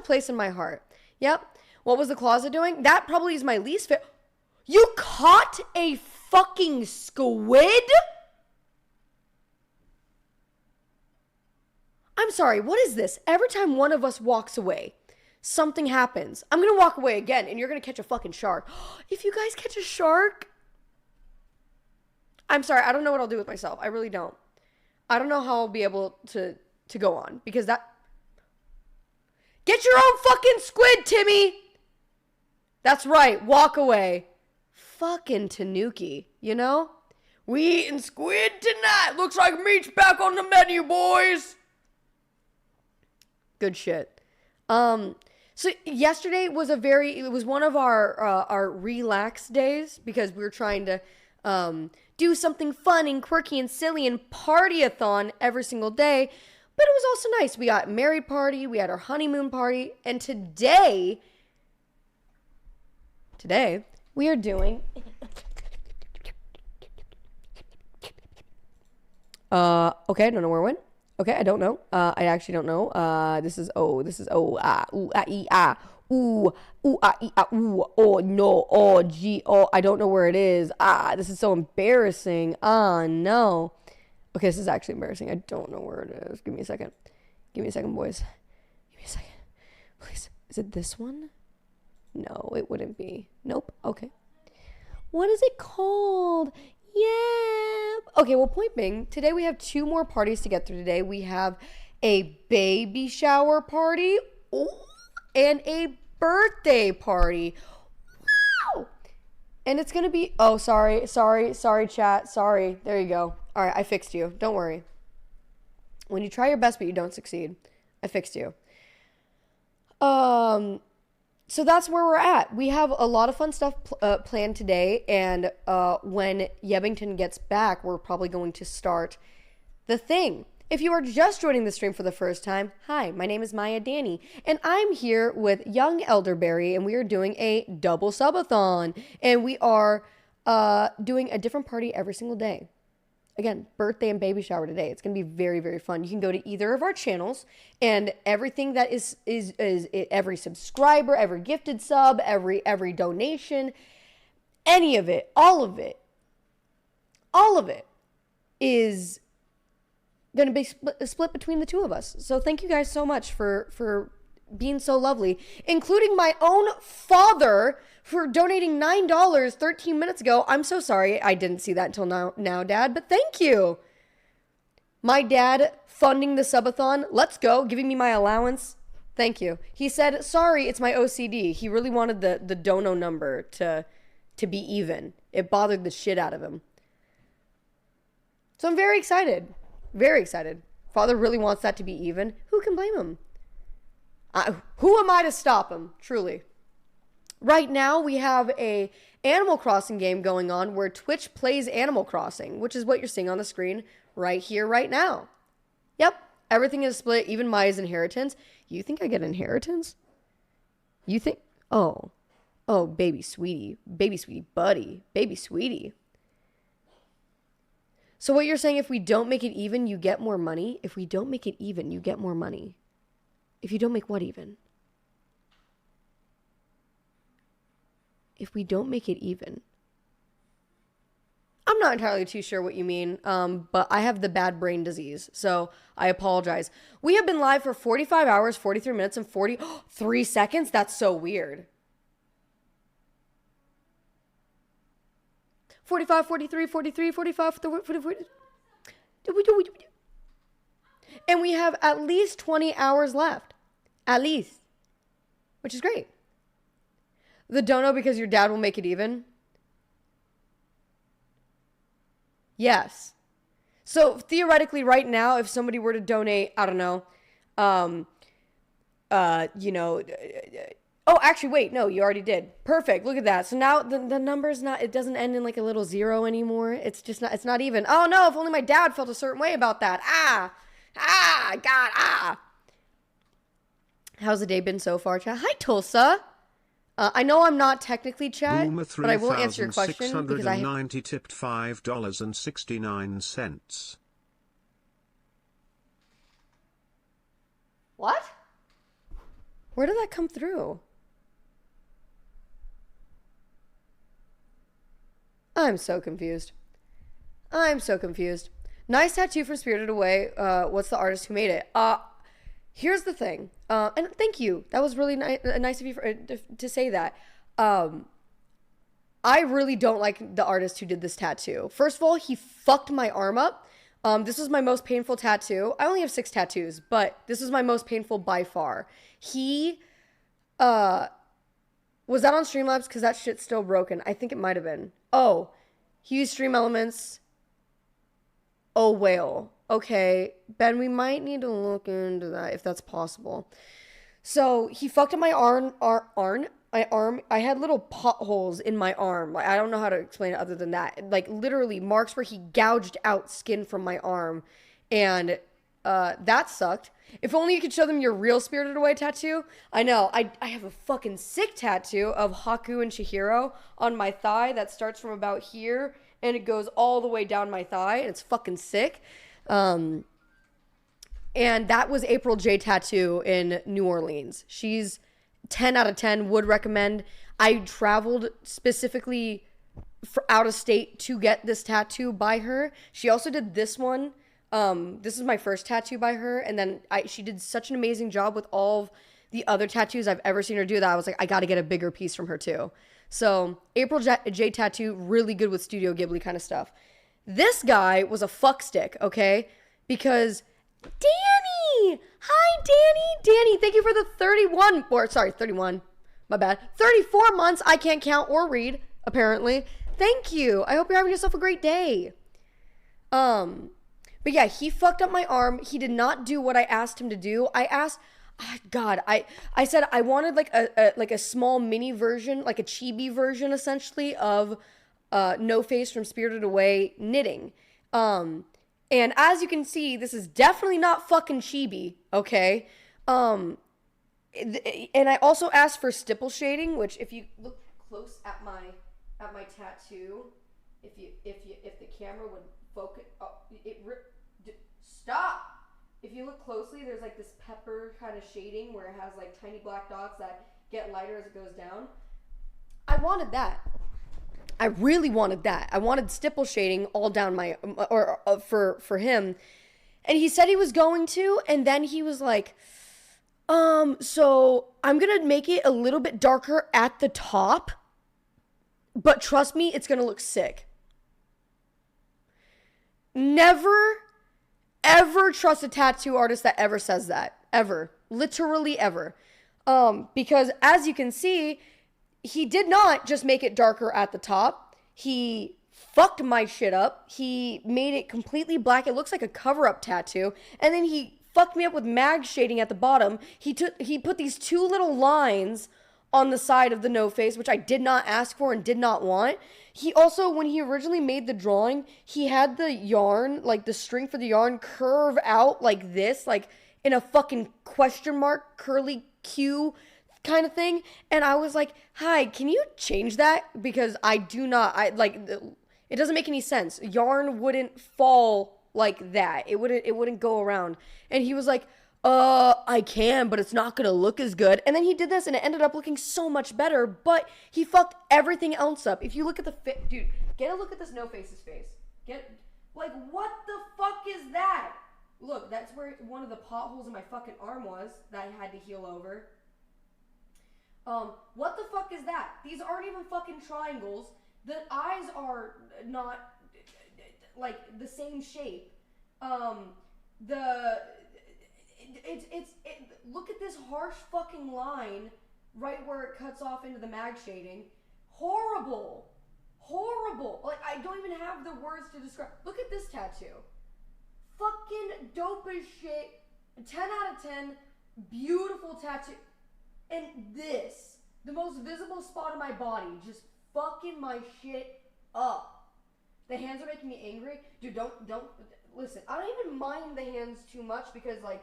place in my heart. Yep. What was the closet doing? That probably is my least favorite. You caught a fucking squid? I'm sorry, what is this? Every time one of us walks away, something happens. I'm gonna walk away again, and you're gonna catch a fucking shark. If you guys catch a shark, I'm sorry, I don't know what I'll do with myself. I really don't. I don't know how I'll be able to go on, because that... Get your own fucking squid, Timmy! That's right, walk away. Fucking Tanuki, you know? We eating squid tonight. Looks like meat's back on the menu, boys. Good shit. So yesterday was it was one of our relax days, because we were trying to do something fun and quirky and silly and party-a-thon every single day. But it was also nice. We got married party, we had our honeymoon party, and today we are doing okay, I don't know where it went. Okay, I don't know. I actually don't know. This is oh, ah, ooh, ah, ee, ah, ooh, ah, ee, ah, ooh, oh, no, oh, gee, oh, I don't know where it is. Ah, this is so embarrassing. Ah, no. Okay, this is actually embarrassing. I don't know where it is. Give me a second. Give me a second, boys. Give me a second. Please. Is it this one? No, it wouldn't be. Nope. Okay. What is it called? Yeah. Okay, well, point being, today we have 2 more parties to get through today. We have a baby shower party and a birthday party. Wow. And it's going to be, oh, sorry, chat. Sorry. There you go. All right, I fixed you. Don't worry. When you try your best but you don't succeed, I fixed you. So that's where we're at. We have a lot of fun stuff planned today, and when Yebbington gets back, we're probably going to start the thing. If you are just joining the stream for the first time, hi, my name is Maya Danny, and I'm here with Young Elderberry, and we are doing a double subathon, and we are doing a different party every single day. Again, birthday and baby shower today. It's going to be very, very fun. You can go to either of our channels, and everything that is every subscriber, every gifted sub, every donation, any of it, all of it is going to be split between the 2 of us. So thank you guys so much for being so lovely, including my own father for donating $9 13 minutes ago. I'm so sorry I didn't see that until now, Dad, but thank you. My dad funding the subathon. Let's go. Giving me my allowance. Thank you. He said, sorry, it's my OCD. He really wanted the dono number to be even. It bothered the shit out of him. So I'm very excited. Very excited. Father really wants that to be even. Who can blame him? Who am I to stop him? Truly. Right now, we have a Animal Crossing game going on where Twitch plays Animal Crossing, which is what you're seeing on the screen right here, right now. Yep, everything is split, even Maya's inheritance. You think I get inheritance? You think? Oh, baby sweetie buddy, baby sweetie. So what you're saying, if we don't make it even, you get more money? If we don't make it even, you get more money. If you don't make what even? If we don't make it even. I'm not entirely too sure what you mean, but I have the bad brain disease, so I apologize. We have been live for 45 hours, 43 minutes, and 43 seconds? That's so weird. 45, 43, 43, 45, 44. And we have at least 20 hours left. At least. Which is great. The dono because your dad will make it even? Yes. So theoretically right now, if somebody were to donate, I don't know, Oh, actually, wait. No, you already did. Perfect. Look at that. So now the number's not, it doesn't end in like a little 0 anymore. It's just not, it's not even. Oh no, if only my dad felt a certain way about that. God. How's the day been so far, chat? Hi, Tulsa. I know I'm not technically chat, but I will answer your question because I tipped $5.69. What? Where did that come through? I'm so confused. Nice tattoo from Spirited Away. What's the artist who made it? Here's the thing. And thank you. That was really nice of you to say that. I really don't like the artist who did this tattoo. First of all, he fucked my arm up. This was my most painful tattoo. I only have 6 tattoos, but this was my most painful by far. He, was that on Streamlabs? Because that shit's still broken. I think it might have been. Oh, he used Stream Elements. Oh, whale. Okay, Ben, we might need to look into that if that's possible. So he fucked up my arm. I had little potholes in my arm. Like, I don't know how to explain it other than that. Like, literally marks where he gouged out skin from my arm. And that sucked. If only you could show them your real Spirited Away tattoo. I know. I have a fucking sick tattoo of Haku and Chihiro on my thigh that starts from about here and it goes all the way down my thigh. And it's fucking sick. And that was April J Tattoo in New Orleans. She's 10 out of 10, would recommend. I traveled specifically for out of state to get this tattoo by her. She also did this one. This is my first tattoo by her. And then she did such an amazing job with all of the other tattoos I've ever seen her do that I was like, I got to get a bigger piece from her too. So April J Tattoo, really good with Studio Ghibli kind of stuff. This guy was a fuckstick, okay? Because Danny! Hi, Danny, thank you for the 31, my bad. 34 months I can't count or read, apparently. Thank you. I hope you're having yourself a great day. But yeah, he fucked up my arm. He did not do what I asked him to do. I said I wanted like a small mini version, like a chibi version essentially of No Face from Spirited Away knitting. And as you can see, this is definitely not fucking chibi, okay? And I also asked for stipple shading, which if you look close at my tattoo, if the camera would focus, stop! If you look closely, there's like this pepper kind of shading where it has like tiny black dots that get lighter as it goes down. I wanted that. I really wanted that. I wanted stipple shading all down my, for him. And he said he was going to, and then he was like, so I'm going to make it a little bit darker at the top, but trust me, it's going to look sick. Never, ever trust a tattoo artist that ever says that. Ever. Literally ever. Because as you can see, he did not just make it darker at the top. He fucked my shit up. He made it completely black. It looks like a cover-up tattoo. And then he fucked me up with mag shading at the bottom. He put these 2 little lines on the side of the no face, which I did not ask for and did not want. He also, when he originally made the drawing, he had the yarn, like the string for the yarn, curve out like this, like in a fucking question mark, curly Q kind of thing. And I was like, hi, can you change that? Because it doesn't make any sense. Yarn wouldn't fall like that. It wouldn't go around. And he was like, I can, but it's not gonna look as good. And then he did this and it ended up looking so much better, but he fucked everything else up. If you look at the dude, get a look at this no face's face. What the fuck is that? Look, that's where one of the potholes in my fucking arm was that I had to heal over. What the fuck is that? These aren't even fucking triangles. The eyes are not like the same shape. Look at this harsh fucking line right where it cuts off into the mag shading. Horrible. Like, I don't even have the words to describe. Look at this tattoo. Fucking dope as shit. 10 out of 10. Beautiful tattoo. And this, the most visible spot of my body, just fucking my shit up. The hands are making me angry. Dude, don't, listen, I don't even mind the hands too much because, like,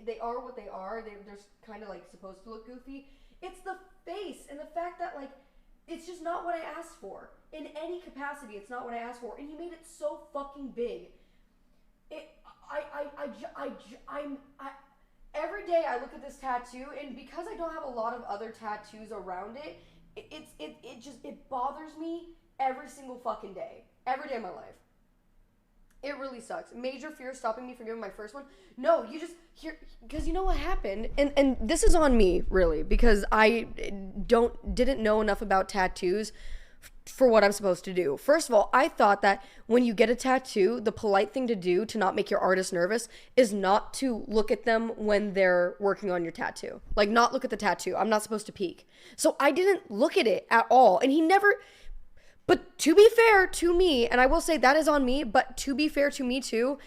they are what they are. They're kind of, like, supposed to look goofy. It's the face and the fact that, like, it's just not what I asked for. In any capacity, it's not what I asked for. And he made it so fucking big. Every day I look at this tattoo, and because I don't have a lot of other tattoos around it, it bothers me every single fucking day. Every day of my life. It really sucks. Major fear stopping me from doing my first one. No, you just because you know what happened, and this is on me really because I didn't know enough about tattoos for what I'm supposed to do. First of all, I thought that when you get a tattoo, the polite thing to do to not make your artist nervous is not to look at them when they're working on your tattoo. Like, not look at the tattoo. I'm not supposed to peek. So I didn't look at it at all, and he never. But to be fair to me, and I will say that is on me, but to be fair to me too,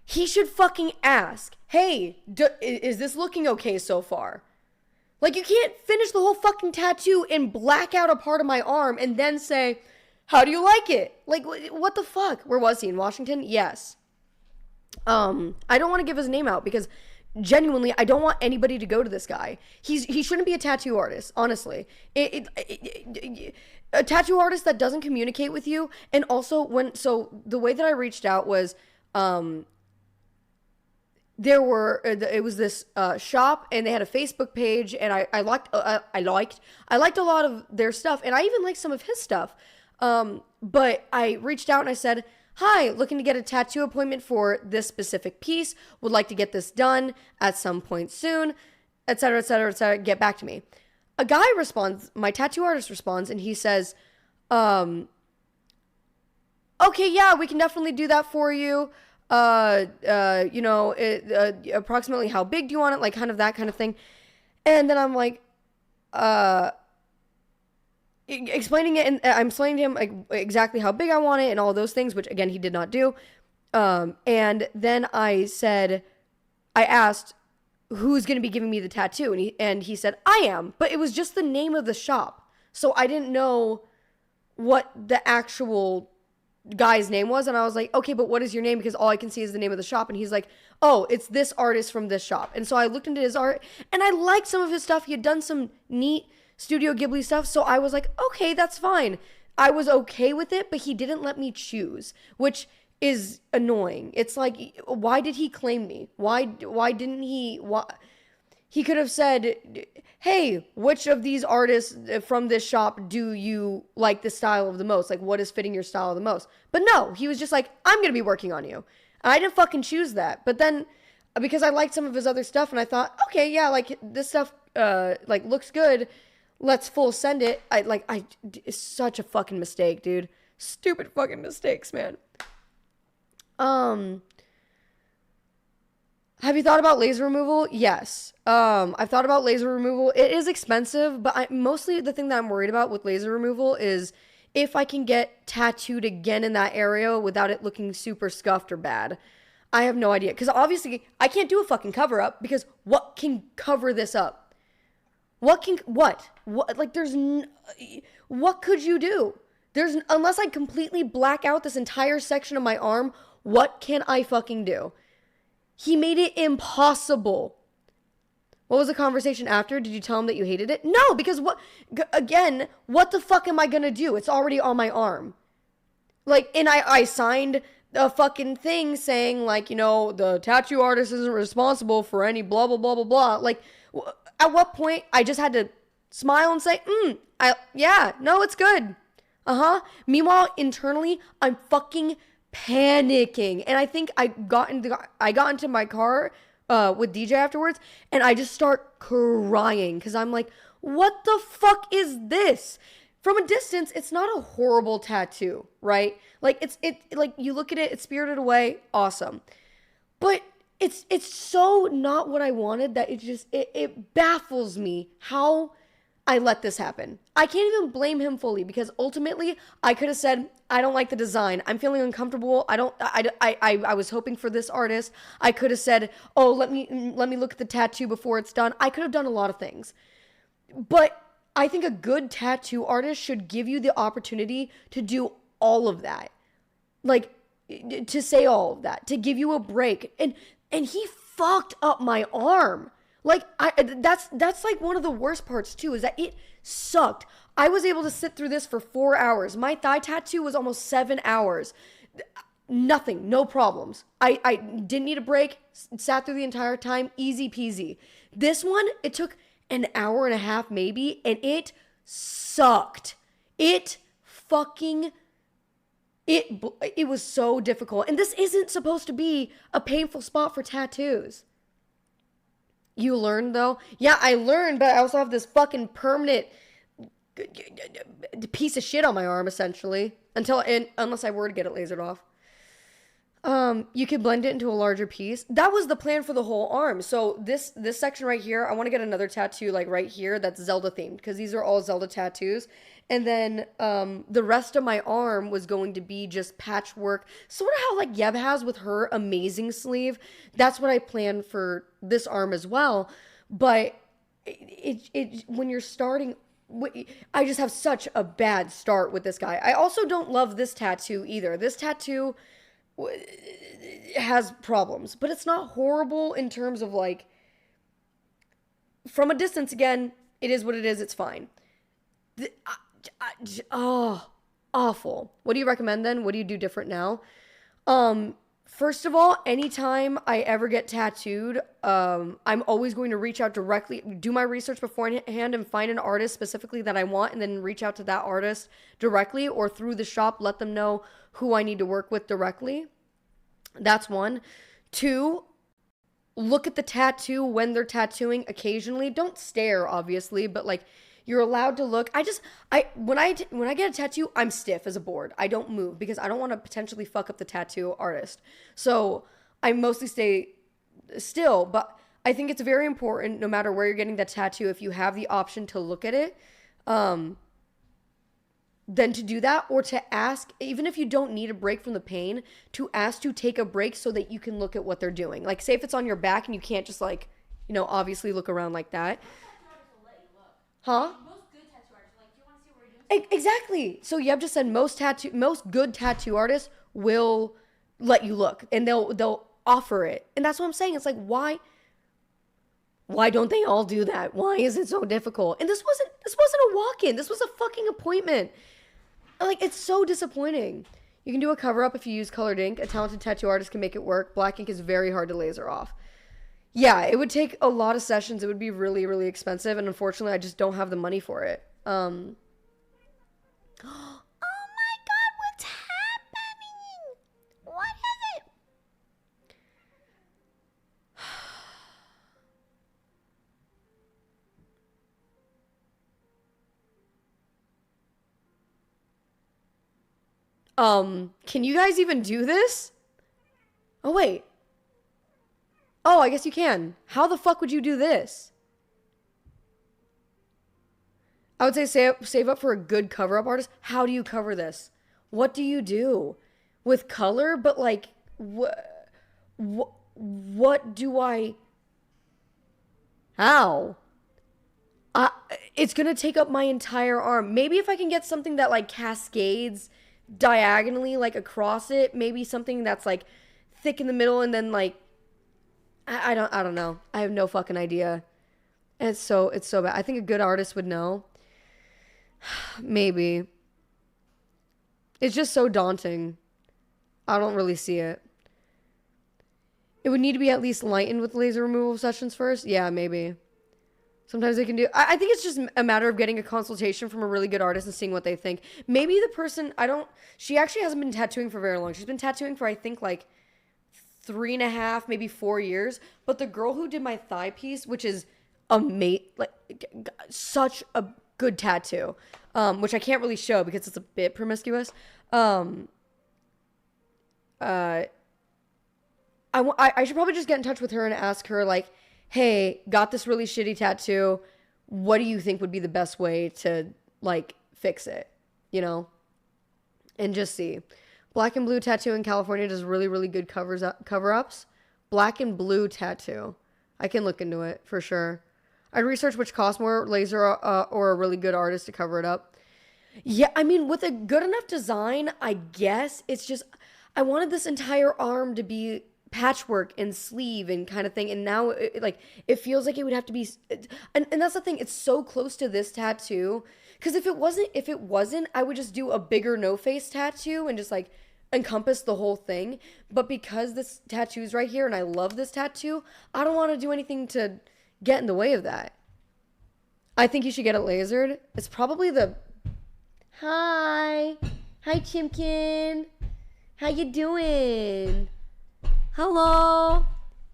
he should fucking ask, hey, is this looking okay so far? Like, you can't finish the whole fucking tattoo and black out a part of my arm and then say, how do you like it? Like, what the fuck? Where was he? In Washington? Yes. I don't want to give his name out because genuinely, I don't want anybody to go to this guy. He shouldn't be a tattoo artist, honestly. A tattoo artist that doesn't communicate with you, and also the way that I reached out was, it was this shop, and they had a Facebook page, and I liked a lot of their stuff, and I even liked some of his stuff. But I reached out and I said, hi, looking to get a tattoo appointment for this specific piece, would like to get this done at some point soon, etc., etc., etc., get back to me. A guy responds, my tattoo artist responds, and he says, okay, yeah, we can definitely do that for you. Approximately how big do you want it? Like, kind of that kind of thing. And then I'm like, explaining it, and I'm explaining to him like exactly how big I want it and all those things, which again, he did not do. And then I asked, who's going to be giving me the tattoo? And he said, I am, but it was just the name of the shop. So I didn't know what the actual guy's name was. And I was like, okay, but what is your name? Because all I can see is the name of the shop. And he's like, oh, it's this artist from this shop. And so I looked into his art and I liked some of his stuff. He had done some neat Studio Ghibli stuff. So I was like, okay, that's fine. I was okay with it, but he didn't let me choose, which is annoying. It's like, why did he claim me? Why didn't he? He could have said, hey, which of these artists from this shop do you like the style of the most? Like, what is fitting your style the most? But no, he was just like, I'm going to be working on you. And I didn't fucking choose that. But then, because I liked some of his other stuff, and I thought, okay, yeah, like, this stuff, like, looks good. Let's full send it. It's such a fucking mistake, dude. Stupid fucking mistakes, man. Have you thought about laser removal? Yes. I've thought about laser removal. It is expensive, but mostly the thing that I'm worried about with laser removal is if I can get tattooed again in that area without it looking super scuffed or bad. I have no idea. Because obviously, I can't do a fucking cover up because what can cover this up? What, like, what could you do? Unless I completely black out this entire section of my arm, what can I fucking do? He made it impossible. What was the conversation after? Did you tell him that you hated it? No, because what the fuck am I gonna do? It's already on my arm. Like, and I signed a fucking thing saying, like, the tattoo artist isn't responsible for any blah, blah, blah, blah, blah. Like, at what point I just had to smile and say, no, it's good. Meanwhile, internally, I'm fucking panicking. And I think I got into my car with DJ afterwards, and I just start crying because I'm like, what the fuck is this? From a distance, it's not a horrible tattoo, right? Like, like, you look at it, it's Spirited Away, awesome. But it's so not what I wanted that it baffles me how I let this happen. I can't even blame him fully because ultimately I could have said, I don't like the design. I'm feeling uncomfortable. I was hoping for this artist. I could have said, oh, let me look at the tattoo before it's done. I could have done a lot of things. But I think a good tattoo artist should give you the opportunity to do all of that. Like, to say all of that, to give you a break. And he fucked up my arm. Like, that's like one of the worst parts too, is that it sucked. I was able to sit through this for 4 hours. My thigh tattoo was almost 7 hours. Nothing, no problems. I didn't need a break, sat through the entire time, easy peasy. This one, it took an hour and a half maybe, and it sucked. It was so difficult. And this isn't supposed to be a painful spot for tattoos. You learned though? Yeah, I learned, but I also have this fucking permanent piece of shit on my arm essentially, unless I were to get it lasered off. You can blend it into a larger piece. That was the plan for the whole arm. So this section right here, I want to get another tattoo like right here that's Zelda themed, because these are all Zelda tattoos. And then the rest of my arm was going to be just patchwork, sort of how like Yeb has with her amazing sleeve. That's what I planned for this arm as well. But it when you're starting, I just have such a bad start with this guy. I also don't love this tattoo either. This tattoo has problems, but it's not horrible in terms of like, from a distance, again, it is what it is. It's fine. Awful. What do you recommend then? What do you do different now? First of all, anytime I ever get tattooed, I'm always going to reach out directly, do my research beforehand and find an artist specifically that I want, and then reach out to that artist directly or through the shop, let them know who I need to work with directly. That's one. Two, look at the tattoo when they're tattooing occasionally. Don't stare, obviously, but like, you're allowed to look. When I get a tattoo, I'm stiff as a board. I don't move because I don't want to potentially fuck up the tattoo artist. So I mostly stay still, but I think it's very important, no matter where you're getting that tattoo, if you have the option to look at it, then to do that, or to ask, even if you don't need a break from the pain, to ask to take a break so that you can look at what they're doing. Like, say if it's on your back and you can't just like, obviously look around like that. Huh? Most good tattoo artists are like, do you want to see what we're doing? Exactly. So Yeb just said most good tattoo artists will let you look, and they'll offer it. And that's what I'm saying. It's like, why don't they all do that? Why is it so difficult? And this wasn't a walk-in. This was a fucking appointment. Like, it's so disappointing. You can do a cover-up if you use colored ink. A talented tattoo artist can make it work. Black ink is very hard to laser off. Yeah, it would take a lot of sessions. It would be really, really expensive. And unfortunately, I just don't have the money for it. Oh my God, what's happening? What is it? Can you guys even do this? Oh, wait. Oh, I guess you can. How the fuck would you do this? I would say save up for a good cover-up artist. How do you cover this? What do you do? With color? But like, what do I... How? It's gonna take up my entire arm. Maybe if I can get something that like cascades diagonally like across it, maybe something that's like thick in the middle and then like, I don't know. I have no fucking idea. And it's so bad. I think a good artist would know. Maybe. It's just so daunting. I don't really see it. It would need to be at least lightened with laser removal sessions first. Yeah, maybe. Sometimes they can do... I think it's just a matter of getting a consultation from a really good artist and seeing what they think. Maybe the person... She actually hasn't been tattooing for very long. She's been tattooing for, I think, like 3.5, maybe 4 years. But the girl who did my thigh piece, which is such a good tattoo, which I can't really show because it's a bit promiscuous. I should probably just get in touch with her and ask her, like, hey, got this really shitty tattoo. What do you think would be the best way to, like, fix it? And just see. Black and Blue Tattoo in California does really, really good cover-ups. Black and Blue Tattoo. I can look into it for sure. I'd research which costs more, laser or a really good artist to cover it up. Yeah, I mean, with a good enough design, I guess it's just I wanted this entire arm to be patchwork and sleeve and kind of thing, and now it feels like it would have to be, and that's the thing. It's so close to this tattoo, because if it wasn't, I would just do a bigger no face tattoo and just like encompass the whole thing. But because this tattoo's right here and I love this tattoo, I don't want to do anything to get in the way of that. I think you should get it lasered. It's probably the Hi Chimkin, how you doing? Hello,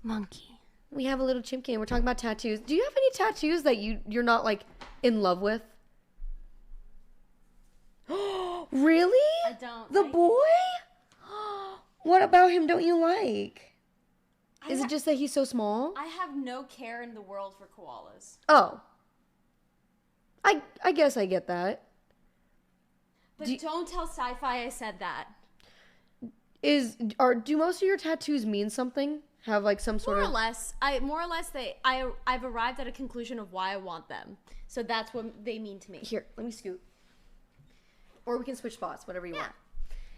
monkey. We have a little Chimkin. We're talking about tattoos. Do you have any tattoos that you're not like in love with? Really? I don't. The boy? What about him don't you like? Is it just that he's so small? I have no care in the world for koalas. Oh. I guess I get that. But don't tell Sci-Fi I said that. Do most of your tattoos mean something? Have like some sort of more or less I've arrived at a conclusion of why I want them. So that's what they mean to me. Here, let me scoot. Or we can switch spots, whatever you want.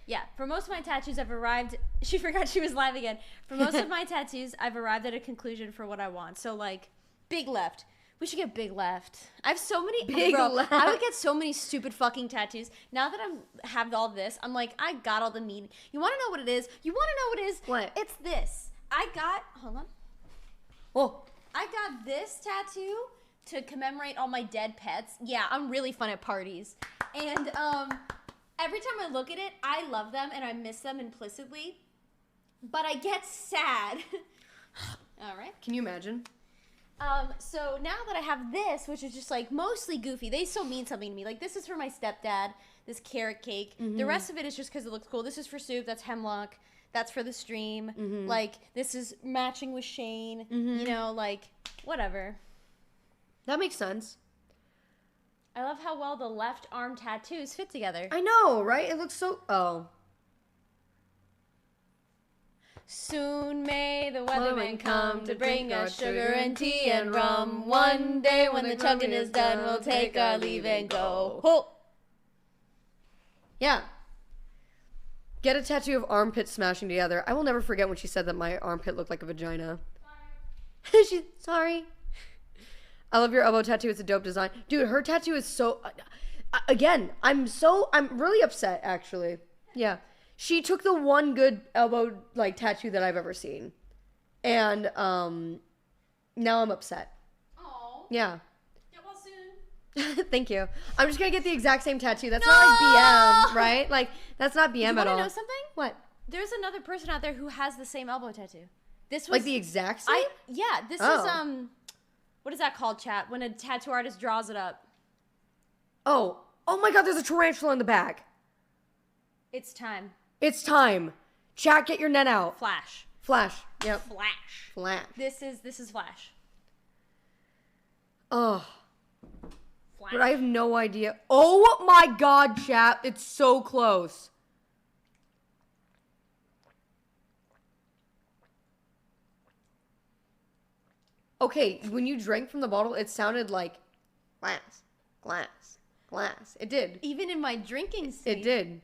Yeah, for most of my tattoos I've arrived she forgot she was live again. For most of my tattoos I've arrived at a conclusion for what I want. So like big left. We should get big left. I have so many big left. I would get so many stupid fucking tattoos. Now that I have all this, I'm like, I got all the meaning. You want to know what it is? You want to know what it is? What? It's this. Hold on. Oh. I got this tattoo to commemorate all my dead pets. Yeah, I'm really fun at parties. And every time I look at it, I love them and I miss them implicitly. But I get sad. All right. Can you imagine? So now that I have this, which is just like mostly goofy, they still mean something to me. Like this is for my stepdad, this carrot cake. Mm-hmm. The rest of it is just because it looks cool. This is for Soup, that's Hemlock, that's for the stream. Mm-hmm. Like this is matching with Shane, you know, like whatever. That makes sense. I love how well the left arm tattoos fit together. I know, right? It looks so, Soon may the weathermen come to bring us sugar and tea and rum. One day when the chugging is done, we'll take our leave and go. Ho! Yeah. Get a tattoo of armpits smashing together. I will never forget when she said that my armpit looked like a vagina. Sorry. I love your elbow tattoo. It's a dope design. Dude, her tattoo is so... Again, I'm really upset, actually. Yeah. She took the one good elbow like tattoo that I've ever seen, and now I'm upset. Oh. Yeah. Get well soon. Thank you. I'm just gonna get the exact same tattoo. That's not like BM, right? Like that's not BM at all. You want to know something? What? There's another person out there who has the same elbow tattoo. This was like the exact same. This is what is that called, chat? When a tattoo artist draws it up. Oh my God! There's a tarantula in the back. It's time. It's time. Chat, get your net out. Flash. Yep. Flash. This is Flash. Oh. Flash. But I have no idea. Oh my God, chat. It's so close. Okay, when you drank from the bottle, it sounded like glass. It did. Even in my drinking state. It did.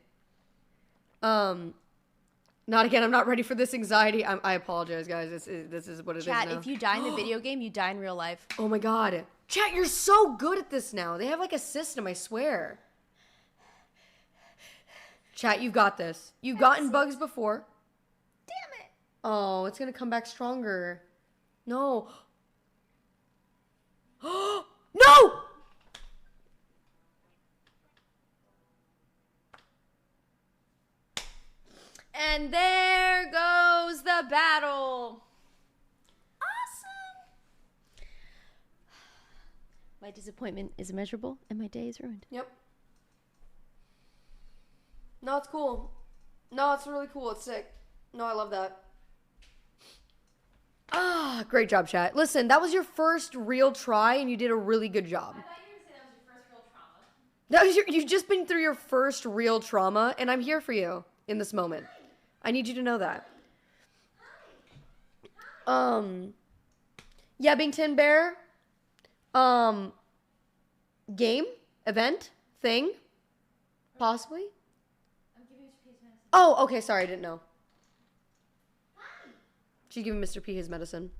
Not again. I'm not ready for this anxiety. I apologize, guys. This is what it is now. Chat, if you die in the video game, you die in real life. Oh my God. Chat, you're so good at this now. They have like a system, I swear. Chat, you've got this. You've gotten bugs before. Damn it. Oh, it's going to come back stronger. No. No! And there goes the battle. Awesome. My disappointment is immeasurable and my day is ruined. Yep. No, it's cool. No, it's really cool. It's sick. No, I love that. Ah, great job, chat. Listen, that was your first real try and you did a really good job. I thought you were going to say that was your first real trauma. You've just been through your first real trauma and I'm here for you in this moment. I need you to know that. Yeah, Bington Bear. Game? Event? Thing? Possibly? Oh, okay, sorry, I didn't know. She's giving Mr. P his medicine.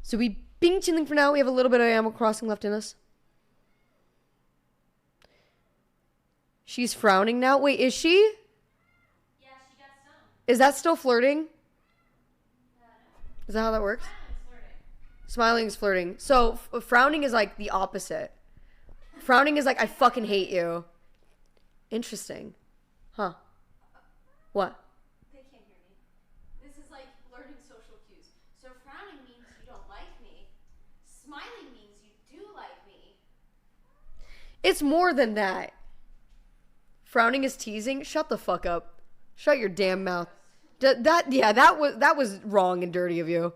So we bing chilling for now. We have a little bit of Animal Crossing left in us. She's frowning now. Wait, is she? Yeah, she got stung. Is that still flirting? Is that how that works? Smiling is flirting. So frowning is like the opposite. Frowning is like, I fucking hate you. Interesting. Huh. What? They can't hear me. This is like learning social cues. So frowning means you don't like me. Smiling means you do like me. It's more than that. Frowning is teasing. Shut the fuck up. Shut your damn mouth. That was wrong and dirty of you.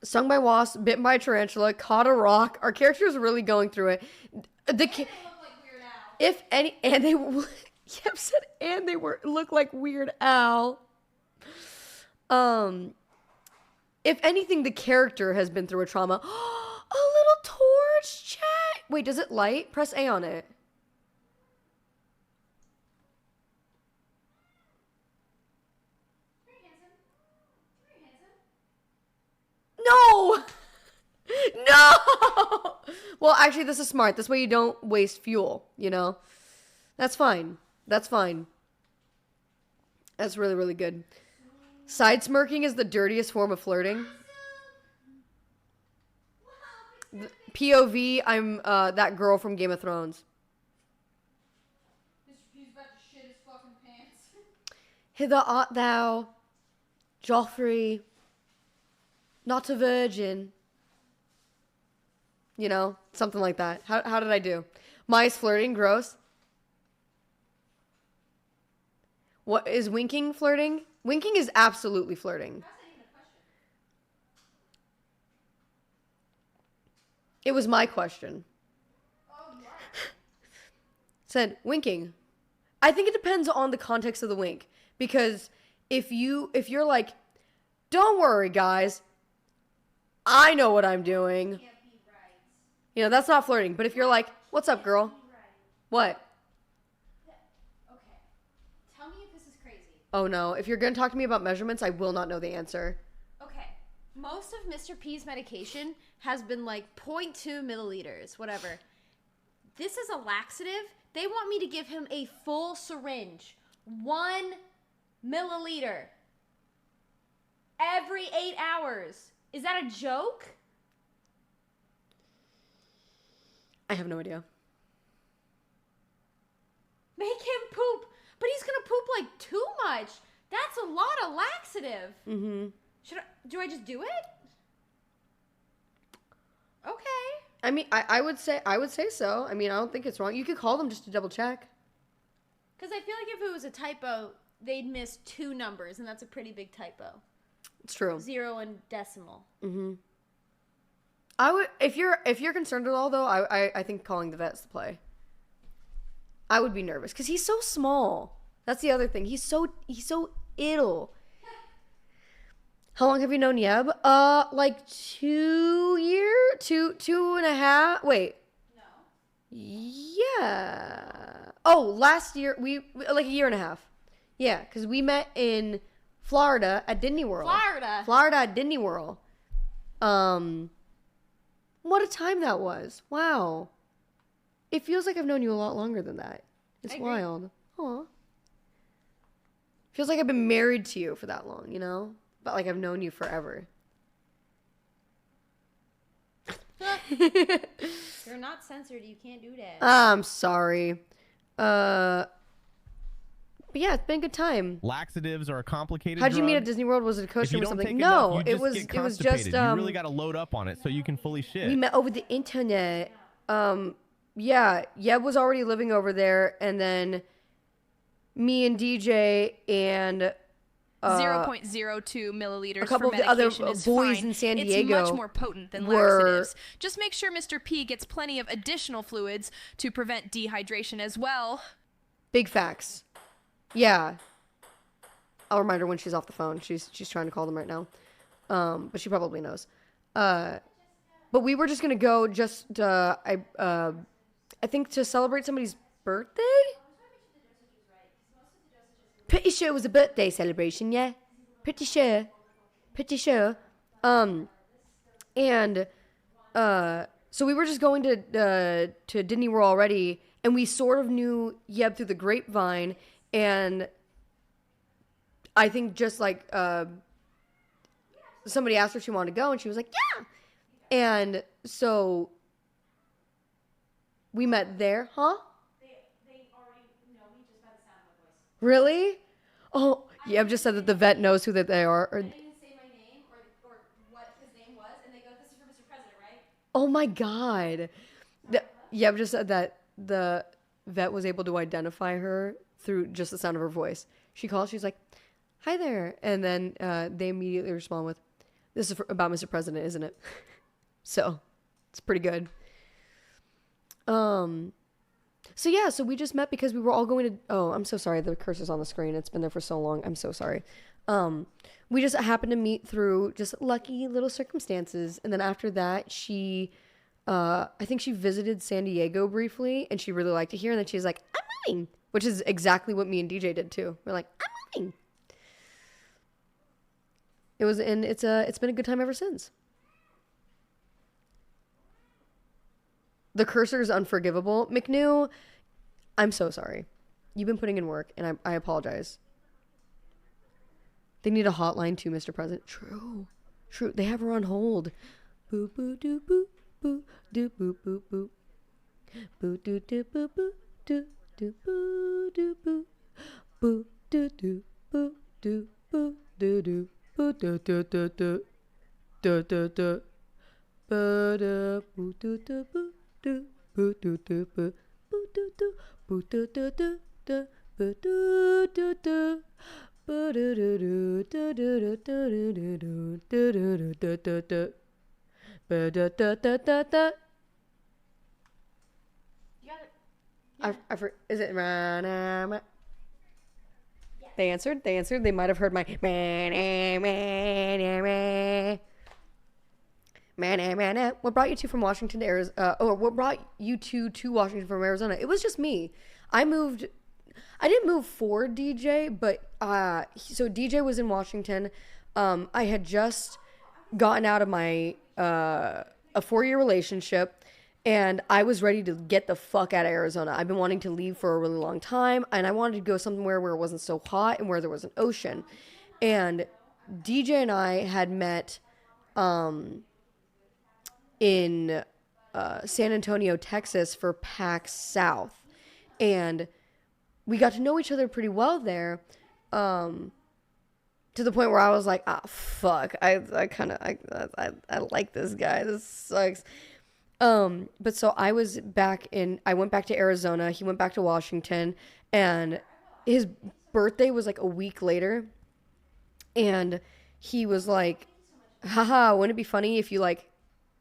Stung by wasp, bitten by a tarantula, caught a rock. Our character's really going through it. If any, and they, Yep said, and they look like Weird Al. If anything, the character has been through a trauma. A little torch, chat. Wait, does it light? Press A on it. No! No! Well, actually, this is smart. This way you don't waste fuel, you know? That's fine. That's fine. That's really, really good. Side smirking is the dirtiest form of flirting. POV, I'm that girl from Game of Thrones. Hither art thou, Joffrey, not a virgin. You know, something like that. How did I do? Maya's flirting, gross. What is winking flirting? Winking is absolutely flirting. It was my question. Said winking. I think it depends on the context of the wink. Because if you're like, don't worry, guys, I know what I'm doing. You know, that's not flirting. But if you're like, what's up, girl? What? Okay. Tell me if this is crazy. Oh no, if you're gonna talk to me about measurements, I will not know the answer. Okay. Most of Mr. P's medication has been like 0.2 milliliters, whatever. This is a laxative. They want me to give him a full syringe. 1 milliliter. Every 8 hours. Is that a joke? I have no idea. Make him poop. But he's gonna poop like too much. That's a lot of laxative. Mm-hmm. Do I just do it? Okay. I mean, I would say so. I mean, I don't think it's wrong. You could call them just to double check. Because I feel like if it was a typo, they'd miss 2 numbers, and that's a pretty big typo. It's true. 0 and decimal. Mm-hmm. I would, if you're concerned at all, though, I think calling the vet's the play. I would be nervous because he's so small. That's the other thing. He's so ill. How long have you known Yeb? Like 2 years? 2.5. Wait. No. Yeah. Oh, last year we like 1.5 years. Yeah, because we met in Florida at Disney World. Florida at Disney World. What a time that was. Wow. It feels like I've known you a lot longer than that. It's wild. Aw. Feels like I've been married to you for that long, you know? But like I've known you forever. You're not censored. You can't do that. I'm sorry. But yeah, it's been a good time. Laxatives are a complicated How'd you meet drug. at Disney World? Was it a coach If you or don't something? take No, enough, you it was get it was constipated. just You really got to load up on it so you can fully shit. we met over the internet. Yeah, Yeb was already living over there, and then me and DJ and 0.02 milliliters a couple for of the other medication is boys fine. in San Diego It's much more potent than were- laxatives. Just make sure Mr. P gets plenty of additional fluids to prevent dehydration as well. Big facts. Yeah. I'll remind her when she's off the phone. She's trying to call them right now. But she probably knows. but we were just gonna go I think to celebrate somebody's birthday. Pretty sure it was a birthday celebration, yeah. Pretty sure. And so we were just going to Disney World already, and we sort of knew Yeb through the grapevine, and I think just like somebody asked her if she wanted to go, and she was like, yeah. And so we met there, huh? They already know me just by the sound of my voice. Really? Oh, Yeb just said that the vet knows who that they are. I didn't even say my name or what his name was, and they go, "This is for Mr. President, right?" Oh my God. Yeb just said that the vet was able to identify her through just the sound of her voice. She calls, she's like, hi there. And then they immediately respond with, this is about Mr. President, isn't it? So it's pretty good. So yeah, so we just met because we were all going to, oh, I'm so sorry. The cursor's on the screen. It's been there for so long. I'm so sorry. We just happened to meet through just lucky little circumstances. And then after that, I think she visited San Diego briefly and she really liked it here. And then she's like, I'm moving, which is exactly what me and DJ did too. We're like, I'm moving. It's been a good time ever since. The cursor is unforgivable. McNew, I'm so sorry. You've been putting in work, and I apologize. They need a hotline too, Mr. President. True. They have her on hold. Boo boo doo boo boo doo boo boo boo. Boo doo doo boo boo doo doo boo doo boo. Boo doo doo boo doo boo doo doo boo doo doo doo doo doo doo doo. Boo doo boo doo doo boo. Do boo do do boo boo do do boo do do do do boo do do do boo do do do do do do do do do do do do do do boo do do do do do. You got it. I is it? They answered. They might have heard my what brought you two from Washington to Arizona? What brought you two to Washington from Arizona? It was just me. I didn't move for DJ, but so DJ was in Washington. I had just gotten out of my a 4-year relationship, and I was ready to get the fuck out of Arizona. I've been wanting to leave for a really long time, and I wanted to go somewhere where it wasn't so hot and where there was an ocean. And DJ and I had met in San Antonio, Texas for PAX South. And we got to know each other pretty well there, to the point where I was like, fuck, I like this guy. This sucks. But so I went back to Arizona. He went back to Washington, and his birthday was like a week later. And he was like, haha, wouldn't it be funny if you like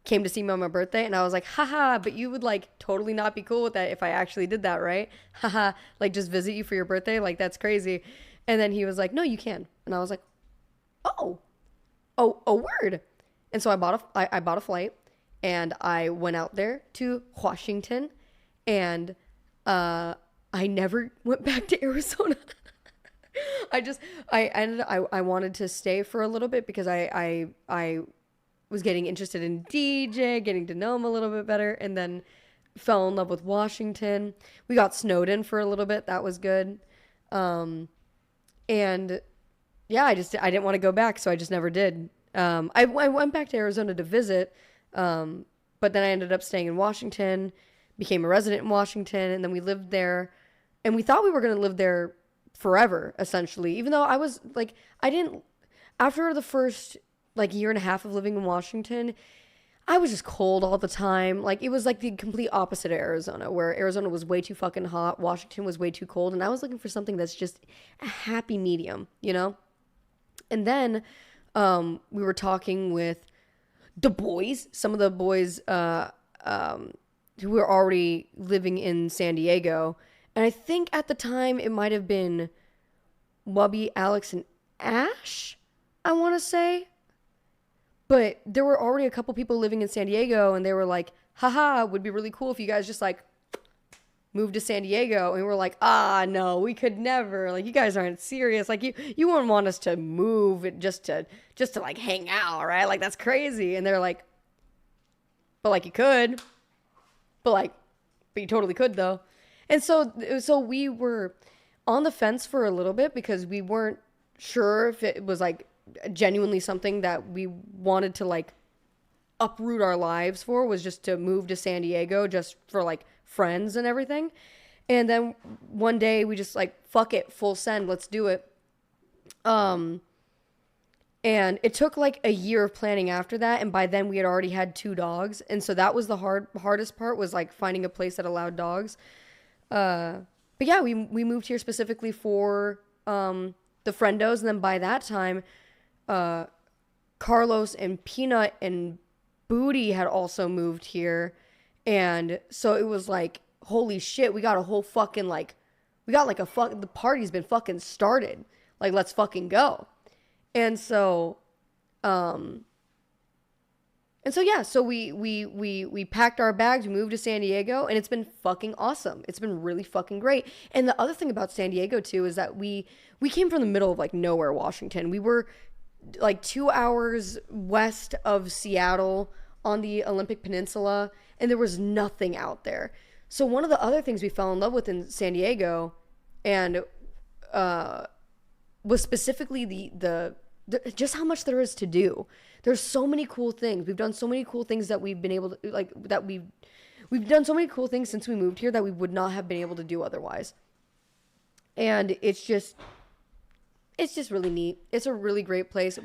came to see me on my birthday? And I was like, haha, but you would like totally not be cool with that if I actually did that, right? Haha, like just visit you for your birthday? Like that's crazy. And then he was like, no, you can. And I was like, oh, word. And so I bought a flight, and I went out there to Washington, and I never went back to Arizona. I wanted to stay for a little bit because I was getting interested in DJ, getting to know him a little bit better, and then fell in love with Washington. We got snowed in for a little bit. That was good. And yeah, I didn't want to go back, so I just never did. I went back to Arizona to visit, but then I ended up staying in Washington, became a resident in Washington, and then we lived there, and we thought we were going to live there forever, essentially, even though I was like, after the first like year and a half of living in Washington, I was just cold all the time. Like it was like the complete opposite of Arizona, where Arizona was way too fucking hot, Washington was way too cold, and I was looking for something that's just a happy medium, you know? And then we were talking with the boys, some of the boys who were already living in San Diego, and I think at the time it might have been Wubby, Alex, and Ash, I want to say. But there were already a couple people living in San Diego, and they were like, haha, would be really cool if you guys just like moved to San Diego. And we're like, no, we could never. Like, you guys aren't serious. Like, you wouldn't want us to move just to like hang out, right? Like, that's crazy. And they're like, but like you could, but you totally could though. And so we were on the fence for a little bit because we weren't sure if it was like genuinely something that we wanted to like uproot our lives for, was just to move to San Diego just for like friends and everything. And then one day we just like, fuck it, full send, let's do it. And it took like a year of planning after that, and by then we had already had 2 dogs, and so that was the hardest part, was like finding a place that allowed dogs. But yeah, we moved here specifically for the friendos, and then by that time, Carlos and Peanut and Booty had also moved here, and so it was like, holy shit, we got a whole fucking like, the party's been fucking started. Like, let's fucking go. And so yeah, so we packed our bags, we moved to San Diego, and it's been fucking awesome. It's been really fucking great. And the other thing about San Diego too is that we came from the middle of like nowhere, Washington. We were like 2 hours west of Seattle on the Olympic Peninsula, and there was nothing out there. So one of the other things we fell in love with in San Diego, and was specifically the just how much there is to do. There's so many cool things. We've done so many cool things that we've been able to, like, that we've done so many cool things since we moved here that we would not have been able to do otherwise. And it's just really neat. It's a really great place.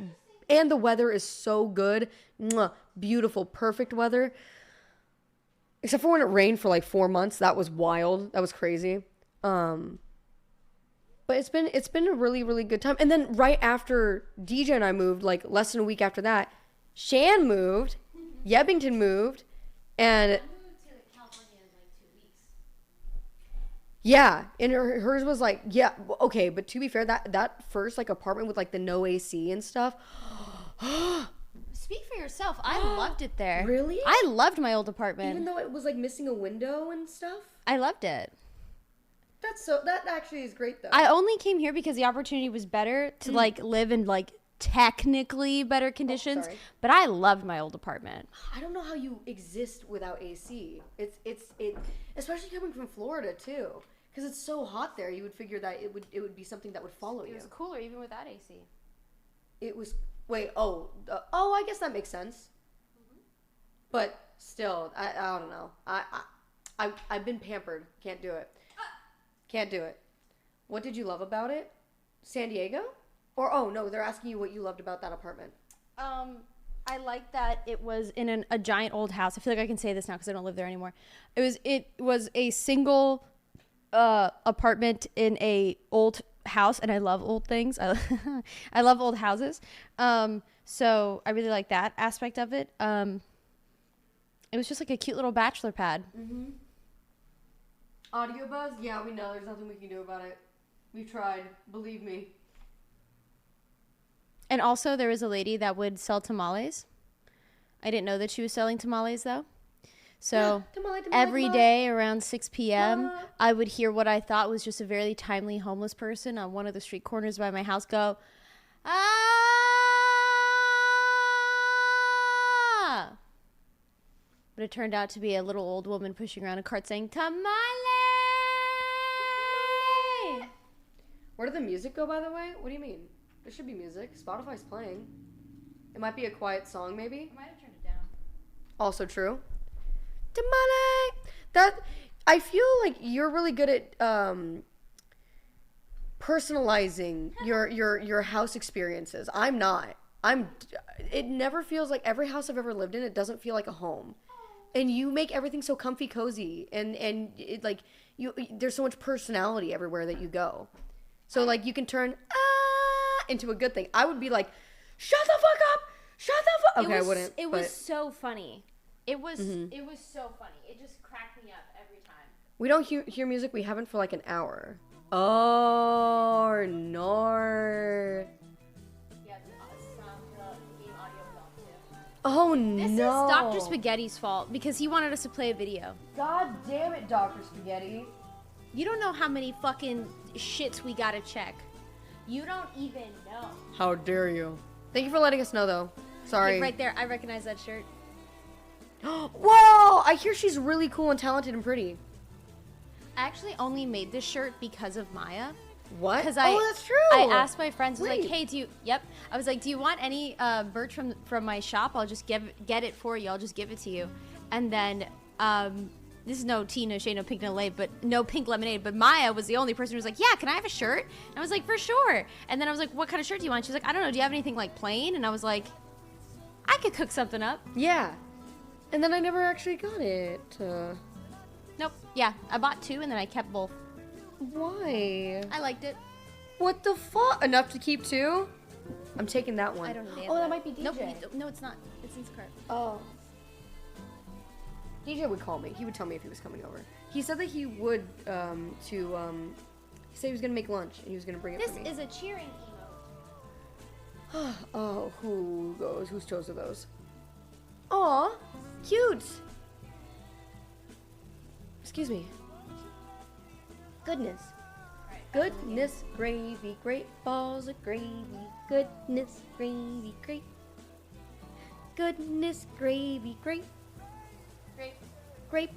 And the weather is so good. Mwah, beautiful, perfect weather. Except for when it rained for like 4 months. That was wild. That was crazy. But it's been a really, really good time. And then right after DJ and I moved, like less than a week after that, Shan moved, Yebbington moved, and I moved to California in like 2 weeks. Yeah, and hers was like, yeah, okay, but to be fair, that first like apartment with like the no AC and stuff. Speak for yourself. I loved it there. Really? I loved my old apartment. Even though it was like missing a window and stuff? I loved it. That actually is great though. I only came here because the opportunity was better to like live in like technically better conditions, but I loved my old apartment. I don't know how you exist without AC. It especially coming from Florida too, because it's so hot there. You would figure that it would be something that would follow you. It was cooler even without AC. It was I guess that makes sense. But still, I don't know. I've been pampered. Can't do it. Can't do it. What did you love about it? San Diego? Or, oh, no, they're asking you what you loved about that apartment. I like that it was in a giant old house. I feel like I can say this now because I don't live there anymore. It was a single apartment in a old house, and I love old things. I love old houses. So I really like that aspect of it. It was just like a cute little bachelor pad. Mm-hmm. Audio buzz? Yeah, we know. There's nothing we can do about it. We've tried. Believe me. And also, there was a lady that would sell tamales. I didn't know that she was selling tamales, though. So every day around 6 p.m., I would hear what I thought was just a very timely homeless person on one of the street corners by my house go, "Ah!" But it turned out to be a little old woman pushing around a cart saying, "Tamale!" Where did the music go, by the way? What do you mean? There should be music. Spotify's playing. It might be a quiet song, maybe. I might have turned it down. Also true. Tamale! That, I feel like you're really good at personalizing your house experiences. I'm not. It never feels like, every house I've ever lived in, it doesn't feel like a home. And you make everything so comfy cozy, and it, like, there's so much personality everywhere that you go. So like you can turn into a good thing. I would be like, shut the fuck up, shut the fuck. Okay, I wouldn't. It was so funny. It was so funny. It just cracked me up every time. We don't hear music. We haven't for like an hour. Oh no. Yeah, the game audio is off too. Oh This no. is Dr. Spaghetti's fault because he wanted us to play a video. God damn it, Dr. Spaghetti. You don't know how many fucking shits we gotta check. You don't even know. How dare you? Thank you for letting us know, though. Sorry. Like right there, I recognize that shirt. Whoa! I hear she's really cool and talented and pretty. I actually only made this shirt because of Maya. What? Because that's true. I asked my friends, I was like, Wait. hey, do you? Yep. I was like, do you want any merch from my shop? I'll just get it for you. I'll just give it to you. And then this is no tea, no shade, no pink, no lemonade, but Maya was the only person who was like, yeah, can I have a shirt? And I was like, for sure. And then I was like, what kind of shirt do you want? She was like, I don't know. Do you have anything like plain? And I was like, I could cook something up. Yeah. And then I never actually got it. Nope. Yeah, I bought 2 and then I kept both. Why? I liked it. What the fuck? Enough to keep 2? I'm taking that one. I don't need it. Oh, that might be DJ. Nope, no, it's not. It's in his cart. Oh. DJ would call me. He would tell me if he was coming over. He said that he would he said he was gonna make lunch and he was gonna bring it This for me. is a cheering emote. Oh, who goes? Whose toes are those? Aw, cute. Excuse me. Goodness. Goodness gravy, great balls of gravy. Goodness gravy, great. Goodness gravy, great. Grape.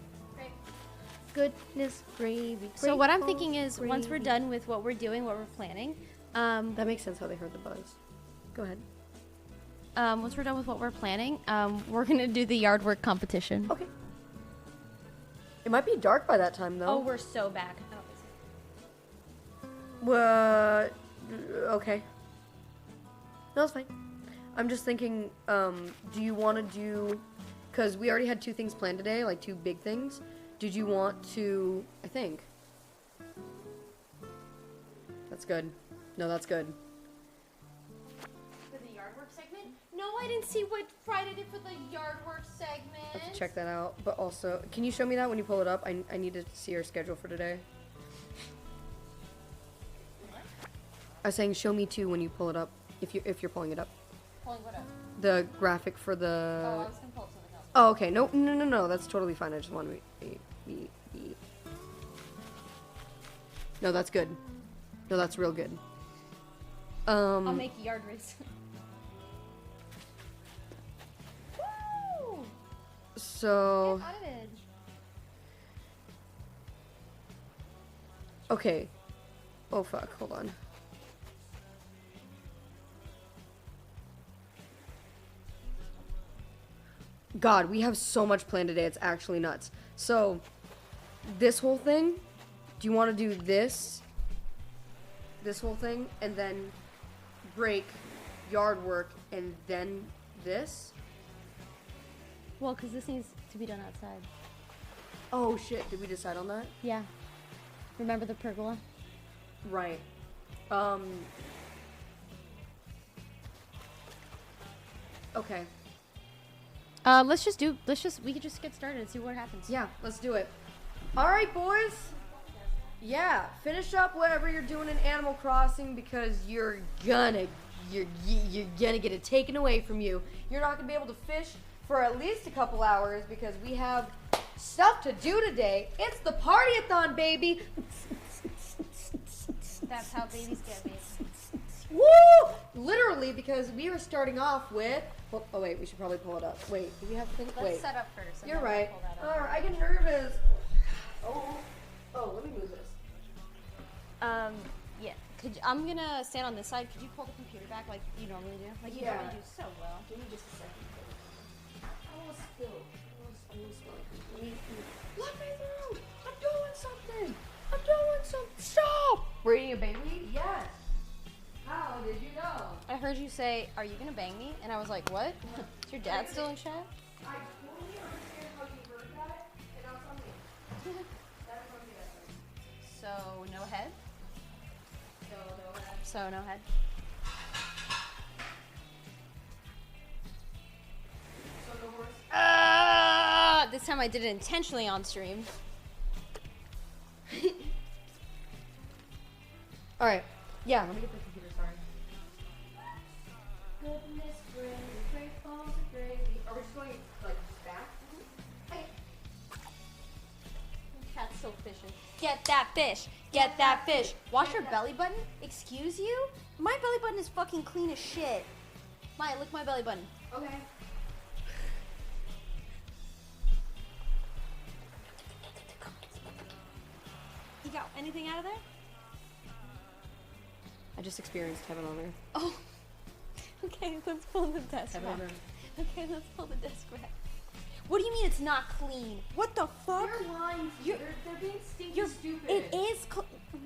Goodness gravy. So what I'm thinking is, once we're done with what we're doing, what we're planning, that makes sense how they heard the buzz. Go ahead. Once we're done with what we're planning, we're gonna do the yard work competition. Okay. It might be dark by that time, though. Oh, we're so back. Okay. No, that's fine. I'm just thinking, do you want to do... Because we already had 2 things planned today, like 2 big things. Did you want to... I think. That's good. No, that's good. For the yard work segment? No, I didn't see what Friday did for the yard work segment. I have to check that out. But also, can you show me that when you pull it up? I need to see our schedule for today. I was saying show me too when you pull it up, if you're pulling it up. Pulling what up? The graphic for the... Oh, I was gonna pull up something else. Oh, okay. No. That's totally fine. I just want to be... No, that's good. No, that's real good. I'll make yard race. Woo! So... Get out of edge. Okay. Oh, fuck. Hold on. God, we have so much planned today. It's actually nuts. So, this whole thing, do you want to do this whole thing, and then break yard work, and then this? Well, because this needs to be done outside. Oh, shit. Did we decide on that? Yeah. Remember the pergola? Right. Okay. We could just get started and see what happens. Yeah, let's do it. All right, boys. Yeah, finish up whatever you're doing in Animal Crossing because you're gonna get it taken away from you. You're not gonna be able to fish for at least a couple hours because we have stuff to do today. It's the Party-A-Thon, baby. That's how babies get made. Woo! Literally, because we were starting off with... Oh, wait, we should probably pull it up. Wait, do we have to think? Let's Wait. set up first. You're right. All right, I get nervous. Oh, let me move this. Yeah. I'm gonna stand on this side. Could you pull the computer back like you normally do? Like you normally do so well. Give me just a second. I will spill. Let me through. I'm doing something. Stop! We're eating a baby? Yes. How did you know? I heard you say, "Are you gonna bang me?" And I was like, "What? Is your dad still in chat?" I totally understand how you heard that, and now tell me. That's what you said. So no head. So no head. So no horse. This time I did it intentionally on stream. All right. Yeah. Let me get the computer started. Goodness gravy, great balls of gravy. Get that fish. Get that fish. Wash your belly button? Excuse you? My belly button is fucking clean as shit. Maya, lick my belly button. Okay. You got anything out of there? I just experienced heaven on earth. Oh. Okay, let's pull the desk Heaven back. on earth. Okay, let's pull the desk back. What do you mean it's not clean? What the fuck? They're lying to you. They're being stinky stupid. It is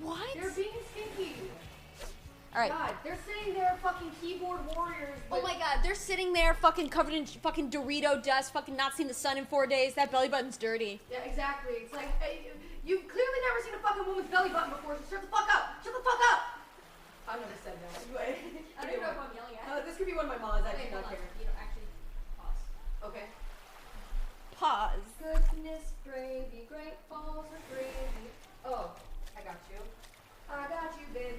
what? They're being stinky. All right. God, they're saying they're fucking keyboard warriors. Oh my god, they're sitting there fucking covered in fucking Dorito dust, fucking not seen the sun in 4 days. That belly button's dirty. Yeah, exactly. It's like, hey, you've clearly never seen a fucking woman's belly button before, so shut the fuck up. Shut the fuck up. I've never said that. Wait. I don't even know if I'm yelling at. This could be one of my moms. I do not care. You know, actually, pause. Okay. Pause. Goodness, gravy, great balls of gravy. Oh, I got you. I got you, babe.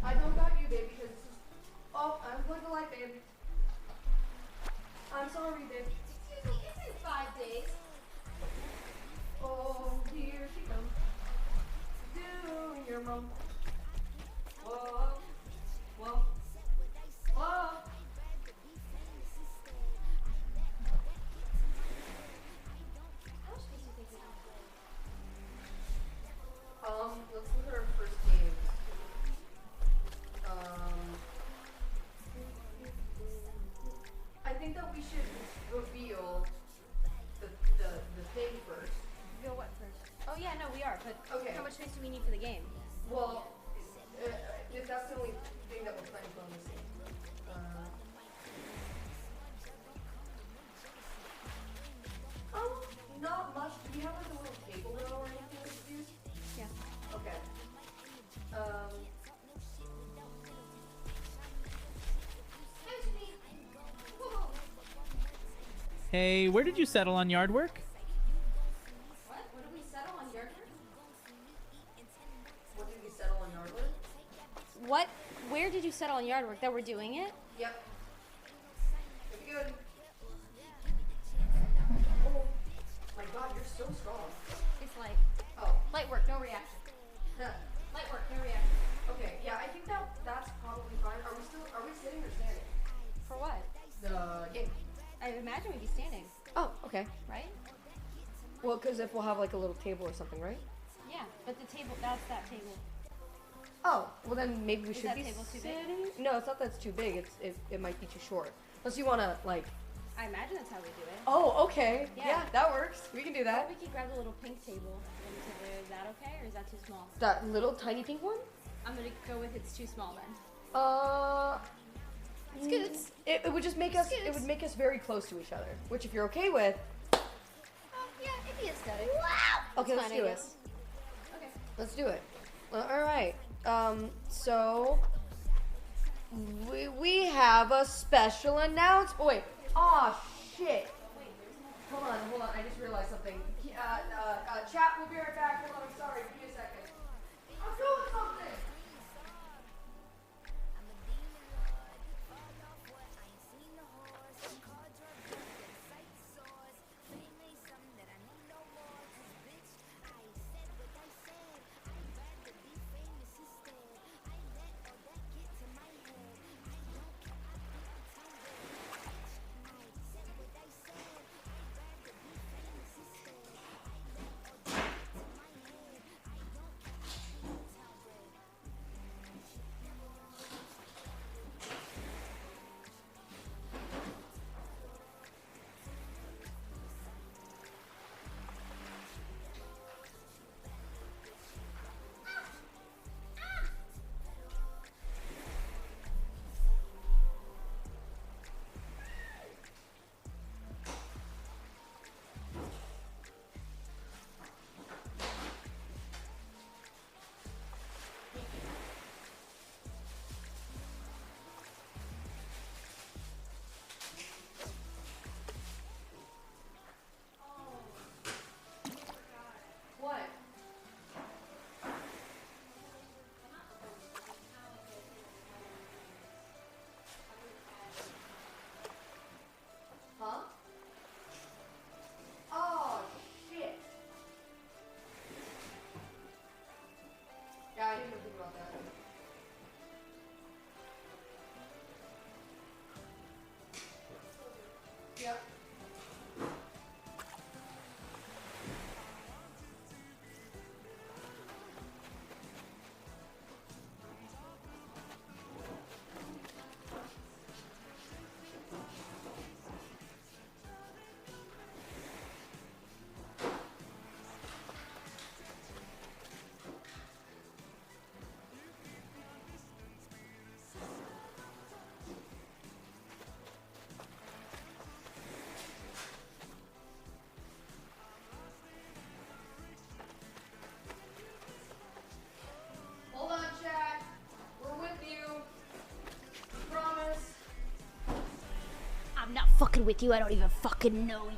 I don't got you, babe, because this is... Oh, I'm going to light, babe. I'm sorry, babe. Excuse me, it's in 5 days. Oh, here she comes. Doing your mom. Whoa. Whoa. Whoa. Let's look at our first game. I think that we should reveal the thing first. Reveal what first? Oh yeah, no, we are, but Okay. how much space do we need for the game? Well, if that's the only thing that we're planning on this game. Not much. Do we have like a little table though or anything we could use? Yeah. Okay. Excuse me. Whoa. Hey, where did you settle on yard work? What? What did we settle on yard work? What did we settle on yard work? What? Where did you settle on yard work? That we're doing it? Yep. Pretty good. Oh my god, you're so strong. It's like, Oh. light work, no reaction. Light work, no reaction. Okay, yeah, I think that's probably fine. Are we sitting or standing? For what? The game. I imagine we'd be standing, Oh, okay. right? Well, because if we'll have like a little table or something, right? Yeah, but the table, that's that table. Oh, well then maybe we Is should that be table too big? sitting. No, it's not that it's too big. It might be too short. Unless you want to like. I imagine that's how we do it. Oh, okay. Yeah. Yeah, that works. We can do Or that. we could grab the little pink table. Is that okay, or is that too small? That little tiny pink one. I'm gonna go with it's too small then. Scoots. It would just make us. It would make us very close to each other. Which, if you're okay with. Yeah, it'd be aesthetic. Okay, That's let's fine, do I it. guess. Okay. Let's do it. All right. So we have a special announcement. Wait. Oh shit. Hold on. I just realized something. Chat, we'll be right back. Hold on. I'm sorry. Give me a second. I'm doing something. fucking with you. I don't even fucking know you.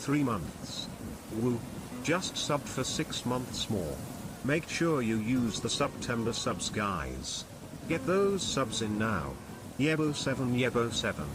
3 months. Woo. Just sub for 6 months more. Make sure you use the September subs, guys. Get those subs in now. Yebo7 Yebo7.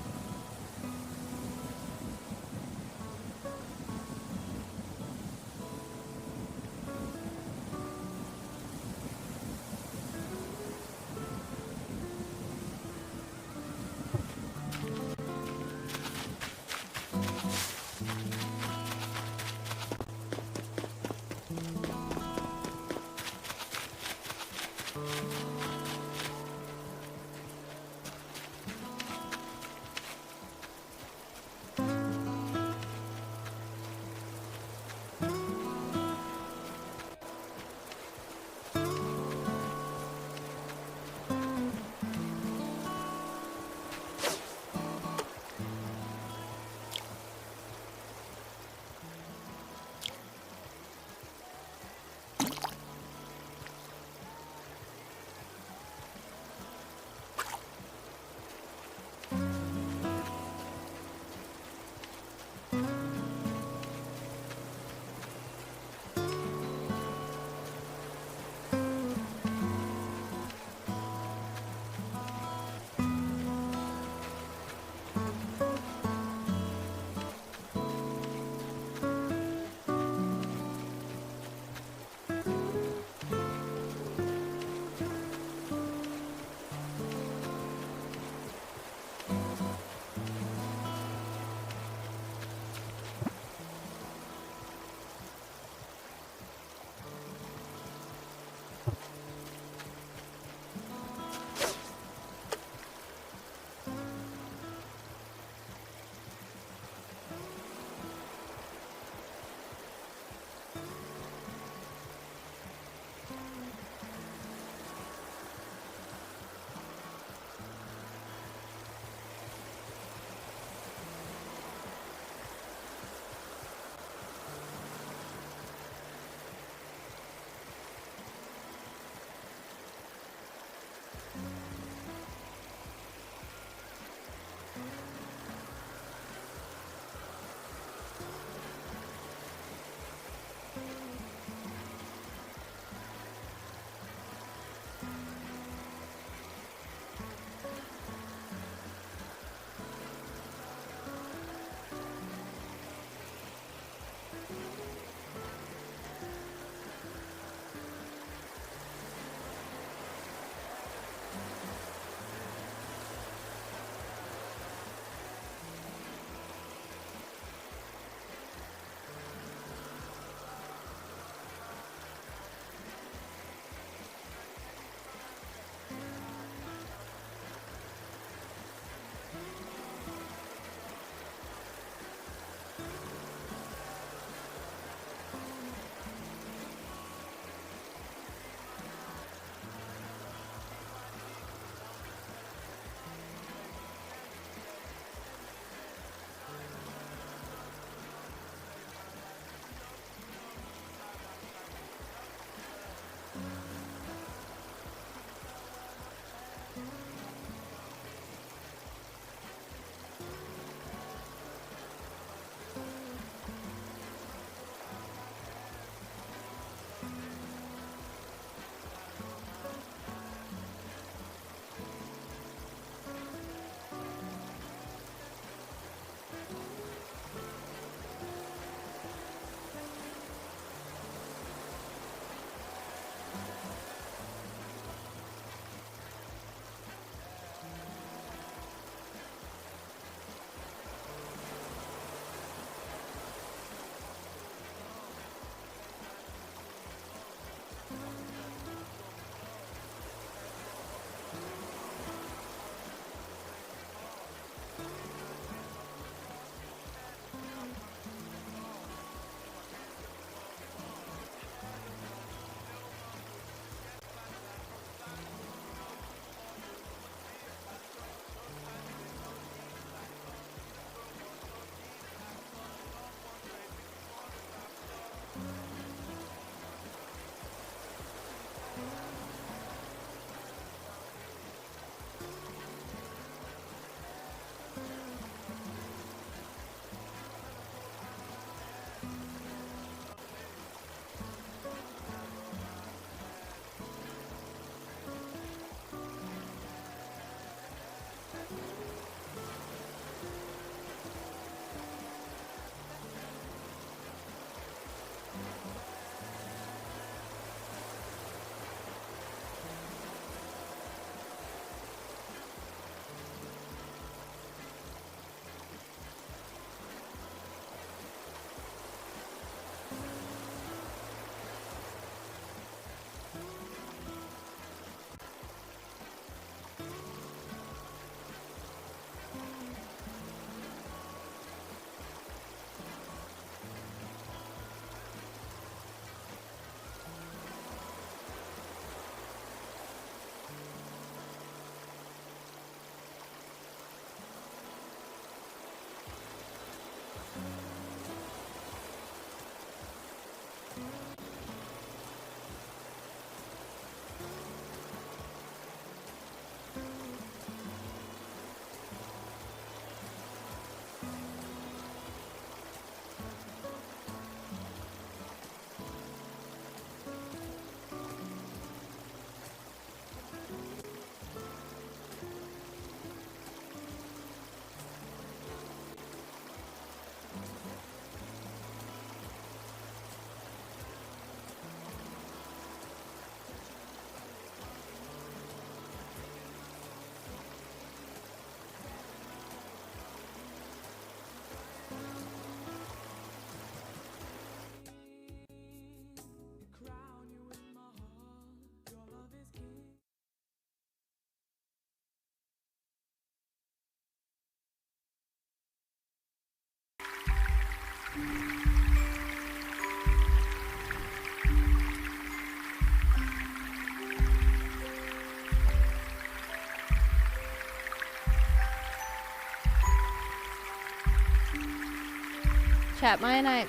Chat, Maya and I,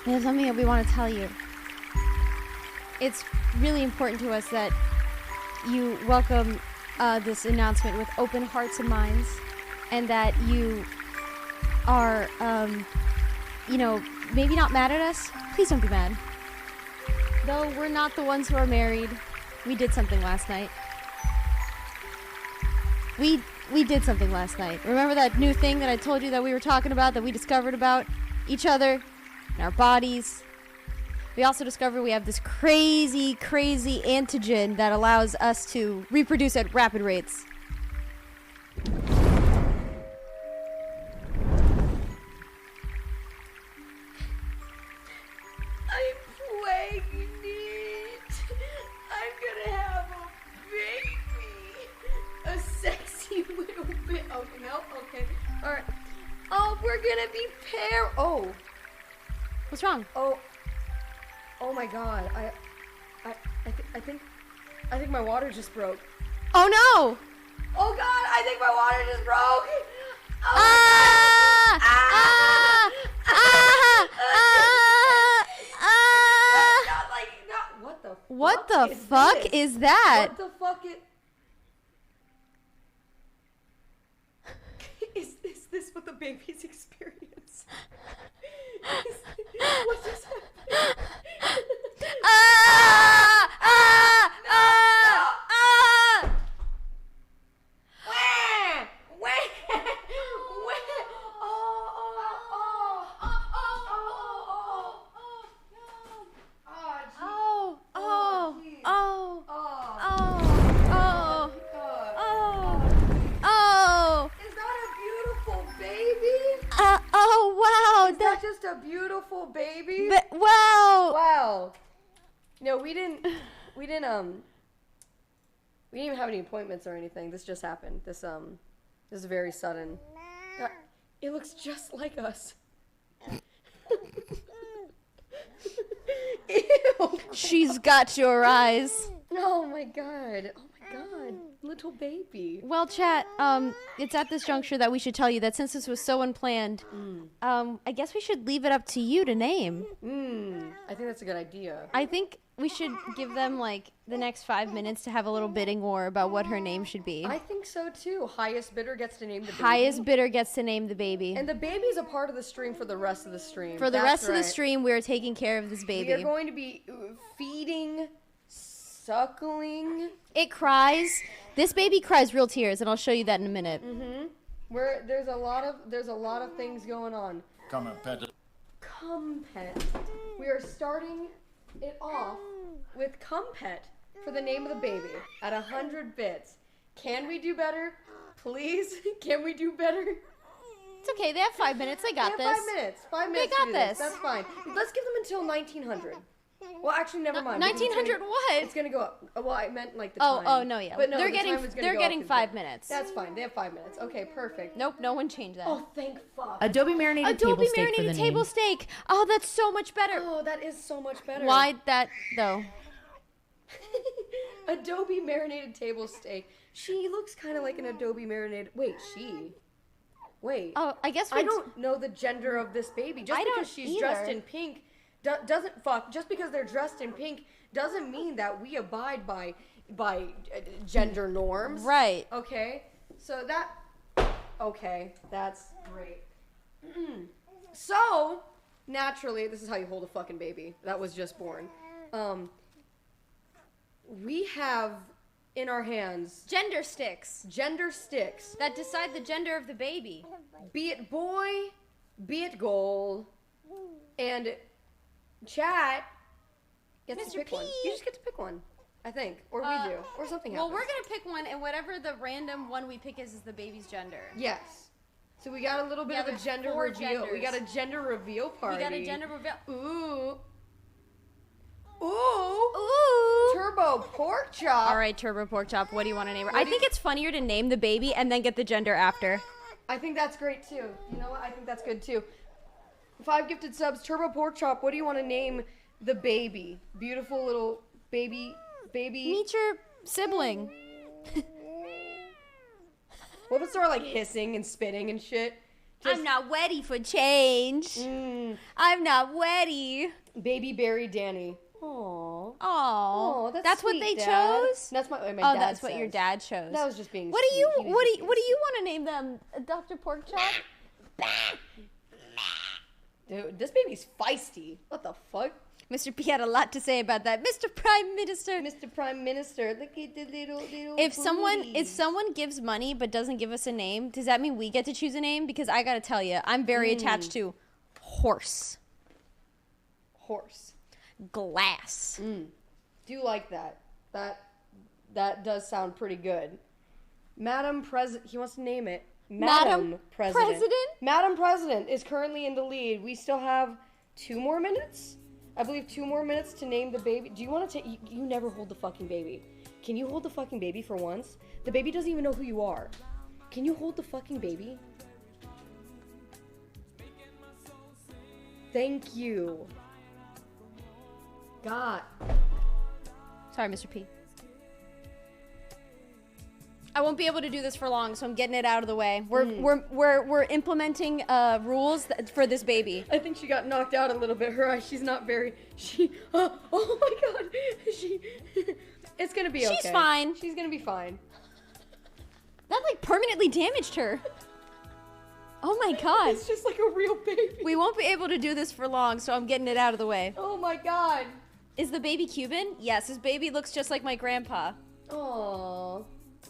there's something that we want to tell you. It's really important to us that you welcome this announcement with open hearts and minds, and that you are, maybe not mad at us. Please don't be mad. Though we're not the ones who are married, we did something last night. We did something last night. Remember that new thing that I told you that we were talking about, that we discovered about each other and our bodies? We also discovered we have this crazy, crazy antigen that allows us to reproduce at rapid rates. I'm pregnant. I'm gonna have a baby. A sexy little bit. Okay, no, okay. Alright. Oh, we're gonna be Oh. What's wrong? Oh my god. I think my water just broke. Oh no! Oh god, I think my water just broke. Oh What the fuck is that? What the fuck is this what the babies experience? What just happened? Is that just a beautiful baby? Wow! Wow. No, we didn't even have any appointments or anything. This just happened. This is very sudden. It looks just like us. Ew. She's got your eyes. Oh my god. Oh my god. Little baby. Well, chat, it's at this juncture that we should tell you that since this was so unplanned, I guess we should leave it up to you to name. I think that's a good idea. I think we should give them, the next 5 minutes to have a little bidding war about what her name should be. I think so, too. Highest bidder gets to name the baby. Highest bidder gets to name the baby. And the baby's a part of the stream for the rest of the stream. For the rest of the stream, we're taking care of this baby. We are going to be feeding, suckling. It cries. This baby cries real tears, and I'll show you that in a minute. There's a lot of things going on. Come and pet it. Come pet. We are starting it off with come pet for the name of the baby at 100 bits. Can we do better? Please? Can we do better? It's okay. They have 5 minutes. They got this. 5 minutes. 5 minutes. They got to do this. That's fine. Let's give them until 1900. Well, actually, never mind. 1900 what? It's gonna go up. Well, I meant the time. Oh no, yeah. But no, they're getting 5 minutes. That's fine. They have 5 minutes. Okay, perfect. Nope, no one changed that. Oh, thank fuck. Adobe marinated table steak for the table name. steak. Oh, that's so much better. Oh, that is so much better. Why that though? Adobe marinated table steak. She looks kind of like an Adobe marinated. Wait. Oh, I guess I don't know the gender of this baby. Just because she's dressed in pink doesn't fuck. Just because they're dressed in pink doesn't mean that we abide by gender norms. Right. Okay. So that's great. So naturally, this is how you hold a fucking baby that was just born. We have in our hands gender sticks that decide the gender of the baby. Be it boy, be it girl, and chat gets to pick one. You just get to pick one, I think, or we do, or something happens. Well, we're gonna pick one, and whatever the random one we pick is the baby's gender. Yes. So we got a little bit of a gender reveal. Genders. We got a gender reveal party. We got a gender reveal. Ooh. Turbo pork chop. All right, turbo pork chop. What do you want to name her? I think it's funnier to name the baby and then get the gender after. I think that's great too. You know what? I think that's good too. 5 gifted subs. Turbo pork chop. What do you want to name the baby? Beautiful little baby. Meet your sibling. What if it started hissing and spitting and shit? I'm not ready for change. I'm not ready. Baby Barry Danny. Aww. Oh, that's what sweet, they Dad. chose. That's my dad that's what says. your dad chose. That was just being. What do you sweet. what do you want to name them? Dr. Pork Chop? Dude, this baby's feisty. What the fuck? Mr. P had a lot to say about that. Mr. Prime Minister. Mr. Prime Minister, look at the little If someone gives money but doesn't give us a name, does that mean we get to choose a name? Because I gotta tell you, I'm very attached to horse. Horse. Glass. Do like that. That does sound pretty good. Madam President, he wants to name it. Madam President. Madam President is currently in the lead. We still have 2 more minutes? I believe 2 more minutes to name the baby. Do you want to take... You never hold the fucking baby. Can you hold the fucking baby for once? The baby doesn't even know who you are. Can you hold the fucking baby? Thank you. God. Sorry, Mr. P. I won't be able to do this for long, so I'm getting it out of the way. We're implementing rules for this baby. I think she got knocked out a little bit. Her eyes, she's not very. Oh my god. It's gonna be okay. She's fine. She's gonna be fine. That like permanently damaged her. Oh my god. It's just like a real baby. We won't be able to do this for long, so I'm getting it out of the way. Oh my god. Is the baby Cuban? Yes, his baby looks just like my grandpa. Aww.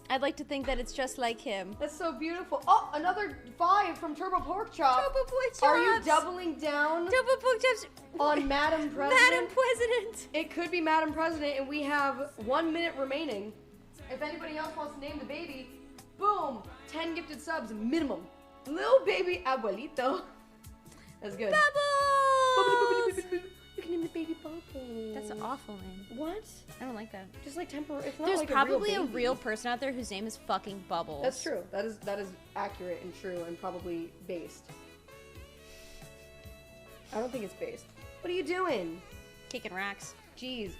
I'd like to think that it's just like him. That's so beautiful. Oh, another 5 from Turbo Pork Chop. Turbo Pork Chops. Are you doubling down? Turbo Pork Chops. On Madam President? Madam President. It could be Madam President, and we have 1 minute remaining. If anybody else wants to name the baby, boom, 10 gifted subs minimum. Little baby abuelito. That's good. Bubbles. You can name the baby Bubbles. That's an awful name. What? I don't like that. Just like temporary. It's not There's like probably a real person out there whose name is fucking Bubbles. That's true. That is accurate and true and probably based. I don't think it's based. What are you doing? Kicking racks. Jeez.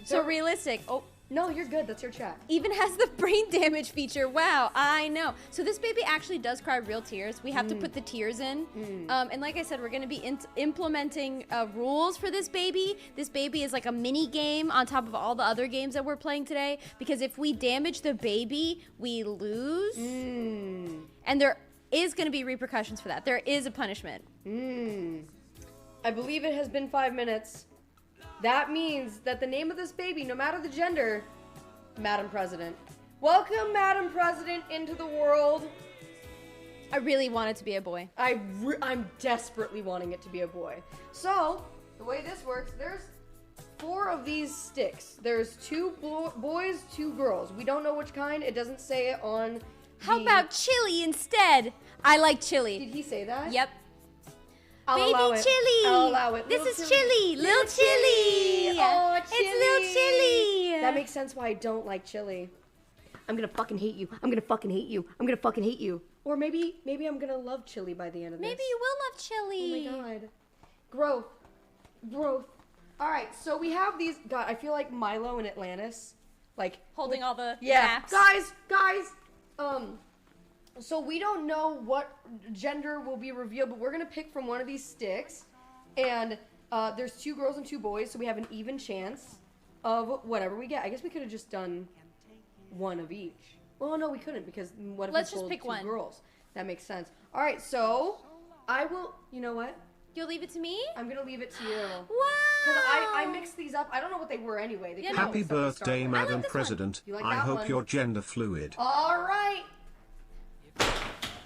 So realistic. Oh. No, you're good. That's your chat. Even has the brain damage feature. Wow, I know. So this baby actually does cry real tears. We have to put the tears in. And like I said, we're going to be implementing rules for this baby. This baby is like a mini game on top of all the other games that we're playing today. Because if we damage the baby, we lose. And there is going to be repercussions for that. There is a punishment. I believe it has been 5 minutes. That means that the name of this baby, no matter the gender, Madam President. Welcome, Madam President, into the world. I really want it to be a boy. I'm desperately wanting it to be a boy. So, the way this works, there's 4 of these sticks. There's 2 boys, 2 girls. We don't know which kind. It doesn't say it on How about chili instead? I like chili. Did he say that? Yep. Baby chili. I'll allow it. This Little is chili. Little chili. Oh, chili. It's little chili. That makes sense why I don't like chili. I'm gonna fucking hate you. I'm gonna fucking hate you. I'm gonna fucking hate you. Or maybe I'm gonna love chili by the end of this. Maybe you will love chili. Oh my god. Growth. Alright, so we have these. God, I feel like Milo in Atlantis. Like holding all the maps. Guys. So we don't know what gender will be revealed, but we're gonna pick from one of these sticks, and there's 2 girls and 2 boys, so we have an even chance of whatever we get. I guess we could have just done 1 of each. Well, no, we couldn't because what if Let's we just pulled pick 2 one. girls? That makes sense. All right, so I will. You know what? You'll leave it to me? I'm gonna leave it to you. Wow. Because I mixed these up. I don't know what they were anyway. They Happy birthday, Madam President. You like I that hope one? you're gender fluid. All right.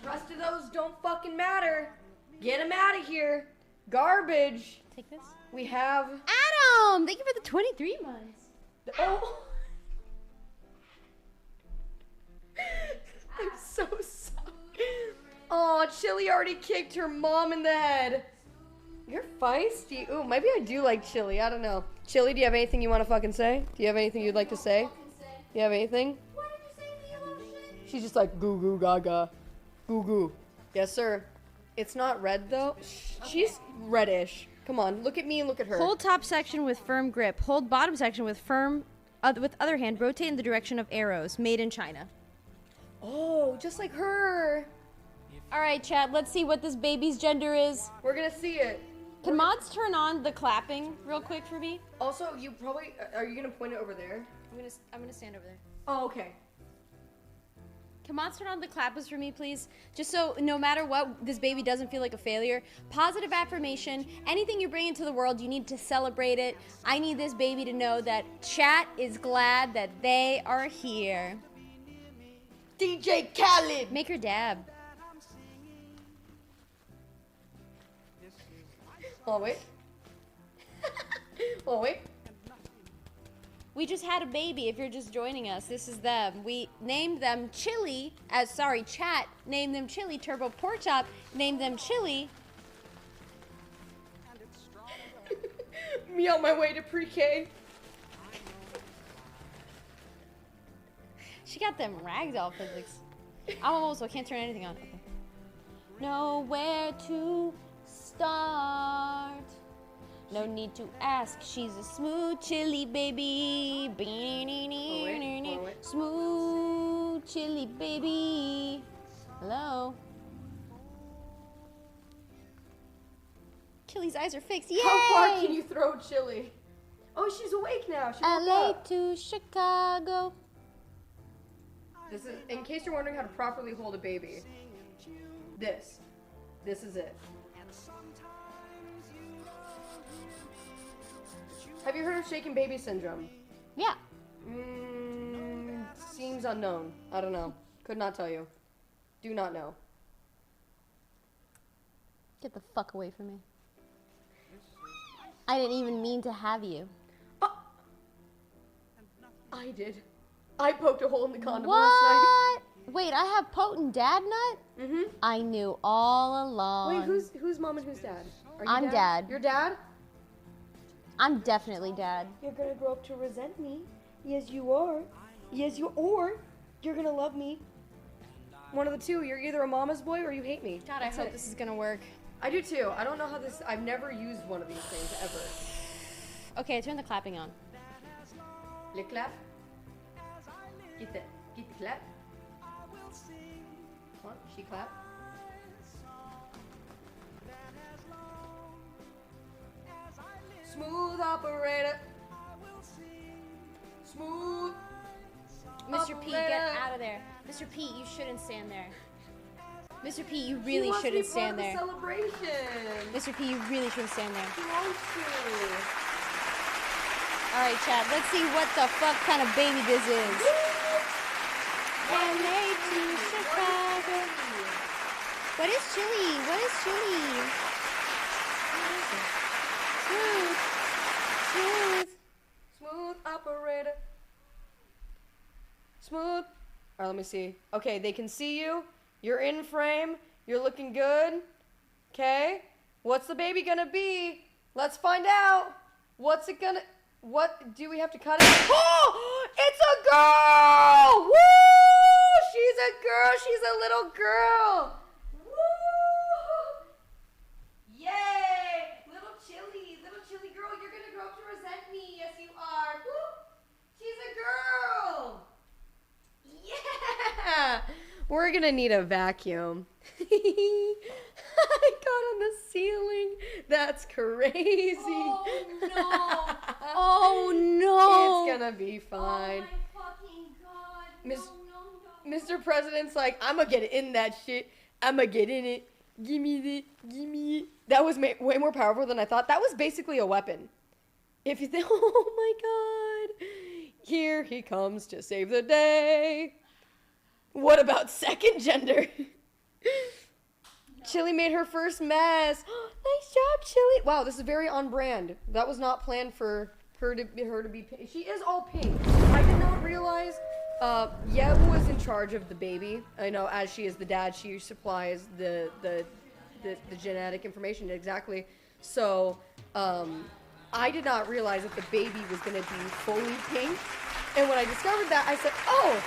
Rest of those don't fucking matter. Get them out of here. Garbage. Take this. We have Adam. Thank you for the 23 months. Oh. I'm so sorry. Oh, Chili already kicked her mom in the head. You're feisty. Ooh, maybe I do like Chili. I don't know. Chili, do you have anything you want to fucking say? Do you have anything you'd like to say? Do you have anything? What did you say to the emotion? She's just like goo goo gaga. Goo goo. Yes, sir. It's not red though. She's reddish. Come on, look at me and look at her. Hold top section with firm grip. Hold bottom section with firm. With other hand, rotate in the direction of arrows. Made in China. Oh, just like her. All right, Chad, let's see what this baby's gender is. We're gonna see it. Can mods turn on the clapping real quick for me? Also, you probably, are you gonna point it over there? I'm gonna stand over there. Oh, okay. Can mods turn on the clappers for me, please? Just so no matter what, this baby doesn't feel like a failure. Positive affirmation. Anything you bring into the world, you need to celebrate it. I need this baby to know that chat is glad that they are here. DJ Khaled! Make her dab. Oh, wait. Oh, wait. We just had a baby. If you're just joining us, this is them. We named them Chili, chat named them Chili. Turbo Pork Chop named them Chili. Me on my way to pre-K. She got them ragdoll physics. I'm almost, so I can't turn anything on. Okay. Nowhere to start. No need to ask, she's a smooth chili baby. Smooth chili baby. Hello. Chili's eyes are fixed. Yay! How far can you throw Chili? Oh, she's awake now. She woke LA up. to Chicago. This is, in case you're wondering how to properly hold a baby. This is it. Have you heard of shaken baby syndrome? Yeah. Seems unknown. I don't know. Could not tell you. Do not know. Get the fuck away from me. I didn't even mean to have you. I did. I poked a hole in the condom last What? Wait, I have potent dad nut? Mm-hmm. I knew all along. Wait, who's mom and who's dad? Are you I'm dad. Your dad? I'm definitely dad. You're gonna grow up to resent me. Yes, you are. Yes, you are. You're gonna love me. One of the two. You're either a mama's boy or you hate me. God, I hope this is gonna work. I do too. I don't know how this. I've never used one of these things ever. Okay, turn the clapping on. Le clap. Get the clap. Come on, she clap. Smooth operator. Smooth. Mr. P, get out of there. Mr. P, you shouldn't stand there. Mr. P, you really shouldn't stand there. Celebration. Mr. P, you really shouldn't stand there. He wants to. All right, Chad, let's see what the fuck kind of baby this is. LA to Chicago. What is Chili? What is Chili? Smooth operator. Smooth. All right, let me see. Okay, they can see you. You're in frame. You're looking good. Okay. What's the baby gonna be? Let's find out. What's it gonna... What do we have to cut it? Oh! It's a girl! Woo! She's a girl. She's a little girl. Woo! Yay! Little chili girl, you're gonna grow up to resent me. Yes, you are. Woo! She's a girl. Yeah! We're gonna need a vacuum. I got on the ceiling. That's crazy. Oh no! Oh no! It's gonna be fine. Oh my fucking god! Mr. President's like, I'ma get in that shit. I'ma get in it. Give me it. Give me it. That was way more powerful than I thought. That was basically a weapon. If you think, oh my god, here he comes to save the day. What about second gender? Chili made her first mess. Nice job, Chili. Wow, this is very on brand. That was not planned for her to be pink. She is all pink. I did not realize Yeb was in charge of the baby. I know, as she is the dad, she supplies the genetic information exactly. So I did not realize that the baby was going to be fully pink. And when I discovered that, I said, oh,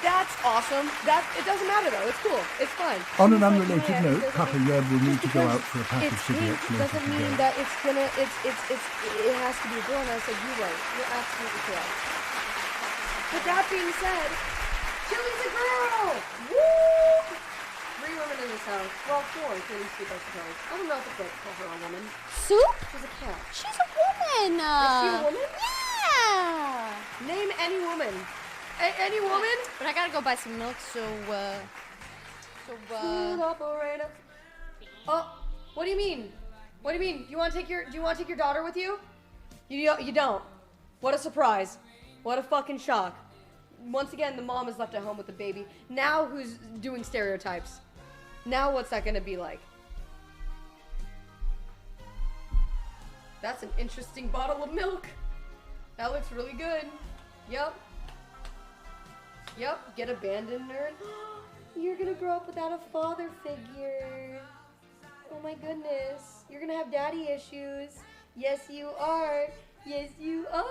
that's awesome. It doesn't matter though. It's cool. It's fine. On an unrelated note, Papa Yeb will need to go out for a pack of It's cigarettes pink later doesn't today. mean that it's gonna. It has to be a girl. And I said, you're right. You're absolutely correct. But that being said, Chili's a girl. Woo! 3 women in this house. Feeling soup, I suppose. I don't know if it's right to call her a woman. Soup? She's a cat. She's a woman. Is she a woman? Yeah. Name any woman. Any woman? But I gotta go buy some milk, so Food operator. Oh, what do you mean? What do you mean? Do you want to take your daughter with you? You don't. What a surprise. What a fucking shock. Once again, the mom is left at home with the baby. Now who's doing stereotypes? Now what's that gonna be like? That's an interesting bottle of milk. That looks really good. Yep. Get abandoned, nerd. You're gonna grow up without a father figure. Oh my goodness. You're gonna have daddy issues. Yes, you are. Yes, you are.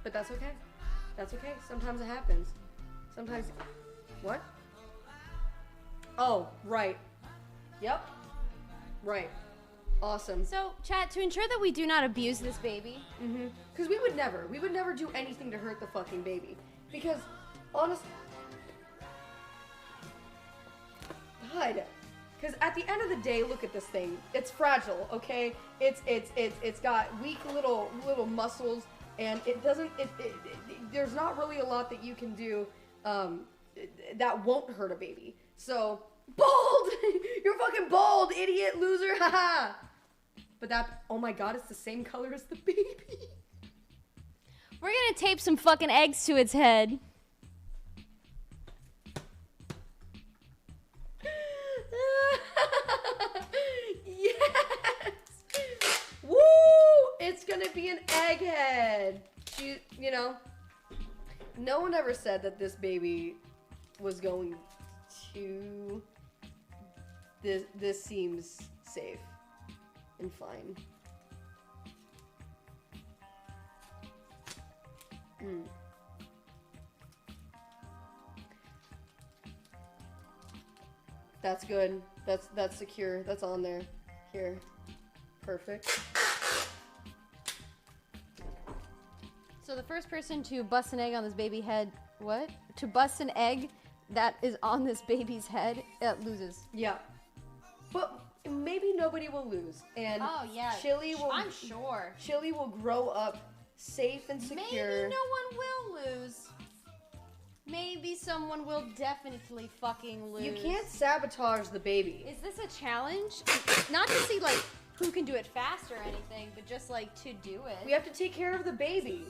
But that's okay. That's okay. Sometimes it happens. Sometimes. What? Oh, right. Yep. Right. Awesome. So, chat, to ensure that we do not abuse this baby. Because we would never do anything to hurt the fucking baby. Because, honestly, God. Because at the end of the day, look at this thing. It's fragile, okay? It's got weak little muscles, and it doesn't. There's not really a lot that you can do that won't hurt a baby. So, bald! You're fucking bald, idiot, loser, haha! But that, oh my god, it's the same color as the baby. We're gonna tape some fucking eggs to its head. Yes! Woo! It's gonna be an egghead. You know, no one ever said that this baby was going to. This seems safe and fine. That's good. That's secure. That's on there. Here. Perfect. So the first person to bust an egg on this baby head, what? To bust an egg that is on this baby's head, loses. Yeah. But maybe nobody will lose. And Oh, yeah. Chili will. I'm sure. Chili will grow up safe and secure. Maybe no one will lose. Maybe someone will definitely fucking lose. You can't sabotage the baby. Is this a challenge? Not to see, like, who can do it fast or anything, but just, like, to do it. We have to take care of the baby.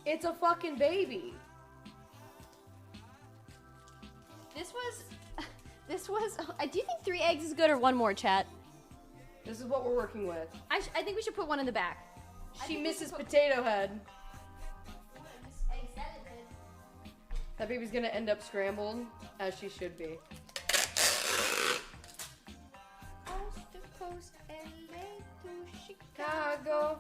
It's a fucking baby. This was, do you think 3 eggs is good or 1 more, chat? This is what we're working with. I think we should put 1 in the back. She misses Potato Head. That baby's gonna end up scrambled, as she should be. Coast to coast, LA to Chicago.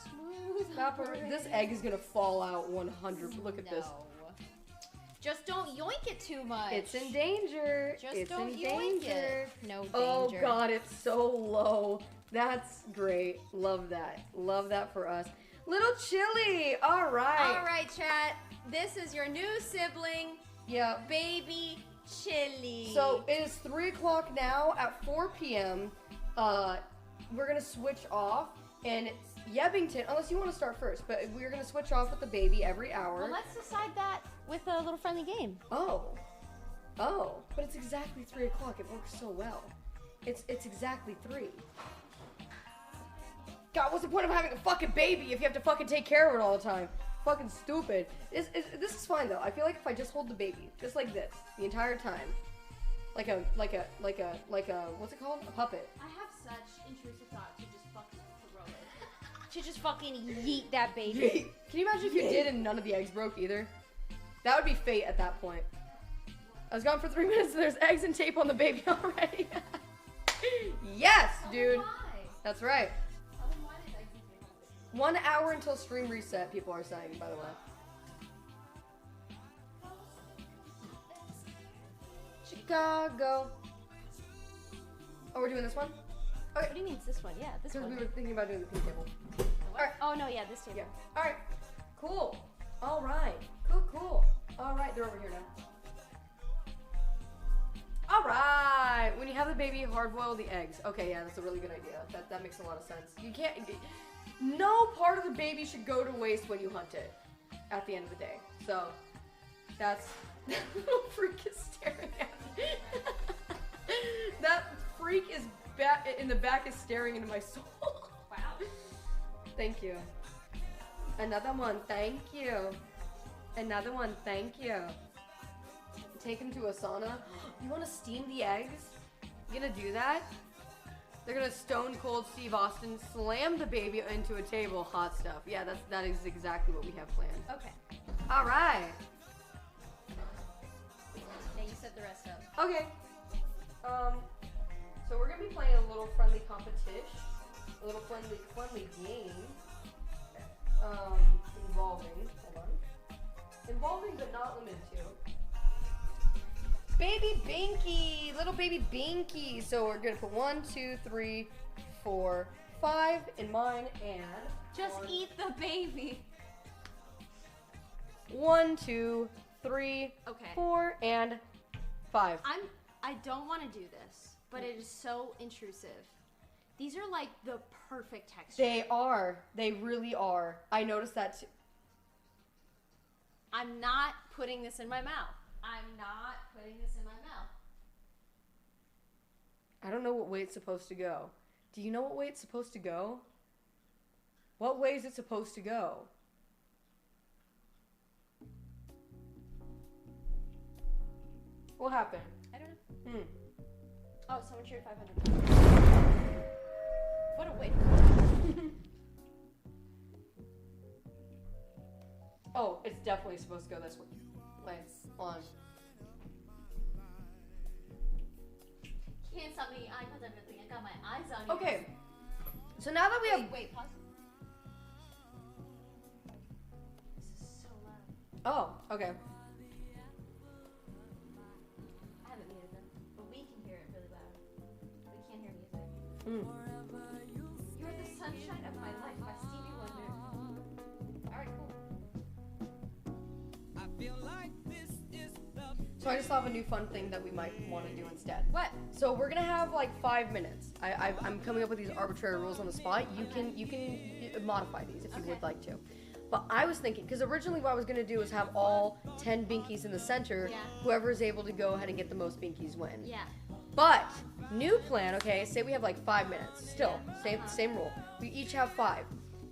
Smooth operator. This egg is gonna fall out 100. Look at this. Just don't yoink it too much. It's in danger. Just don't yoink it. No danger. Oh god, it's so low. That's great. Love that. Love that for us. Little Chili. All right. All right, chat. This is your new sibling. Yeah. Baby Chili. So it is 3 o'clock now. At 4 p.m. We're gonna switch off, and Yebbington, unless you want to start first, but we're gonna switch off with the baby every hour. Well, let's decide that with a little friendly game. Oh, but it's exactly 3 o'clock. It works so well. It's exactly 3. God, what's the point of having a fucking baby if you have to fucking take care of it all the time? Fucking stupid. This is fine though. I feel like if I just hold the baby, just like this, the entire time, like a what's it called? A puppet. I have such intrusive thoughts to just fucking throw it. To just fucking yeet that baby. Yeet. Can you imagine if you did and none of the eggs broke either? That would be fate at that point. I was gone for 3 minutes and there's eggs and tape on the baby already. Yes, dude. That's right. 1 hour until stream reset, people are saying, by the way. Chicago. Oh, we're doing this one? Okay. What do you mean it's this one? Yeah, this one. Because we were thinking about doing the pink table. Alright. Oh, no, yeah, this table. Yeah. Alright. Cool. Alright. Cool. Alright, they're over here now. Alright. right, when you have the baby, hard boil the eggs. Okay, yeah, that's a really good idea. That makes a lot of sense. You can't. No part of the baby should go to waste when you hunt it. At the end of the day, so that's. That little freak is staring at me. That freak is in the back is staring into my soul. Wow. Thank you. Another one, thank you. Another one, thank you. Take him to a sauna. You want to steam the eggs? You gonna do that? They're gonna stone cold Steve Austin slam the baby into a table. Hot stuff. Yeah, that is exactly what we have planned. Okay. All right. Yeah, you set the rest up. Okay. So we're gonna be playing a little friendly competition, a little friendly game. Involving but not limited to Baby Binky, little baby Binky. So we're gonna put 1, 2, 3, 4, 5 in mine and just eat the baby. 1, 2, 3, Okay. 4, and 5. I don't want to do this, but it is so intrusive. These are like the perfect texture. They are. They really are. I noticed that too. I'm not putting this in my mouth. I'm not putting this in my mouth. I don't know what way it's supposed to go. Do you know what way it's supposed to go? What way is it supposed to go? What happened? I don't know. Oh, someone cheered 500. What a way to go. Oh, it's definitely supposed to go this way. On. Can't stop me eye contact with me. I got my eyes on you. Okay. So now that we have. Wait, pause. This is so loud. Oh, okay. I haven't muted them, but we can hear it really loud. We can't hear music. You're the sunshine of my life by Stevie Wonder. Alright, cool. So I just thought of a new fun thing that we might want to do instead. What? So we're gonna have like 5 minutes. I'm coming up with these arbitrary rules on the spot. You can modify these if you would like to. But I was thinking, because originally what I was gonna do is have all 10 binkies in the center. Yeah. Whoever is able to go ahead and get the most binkies win. Yeah. But new plan. Okay, say we have like 5 minutes. Still, same rule. We each have 5.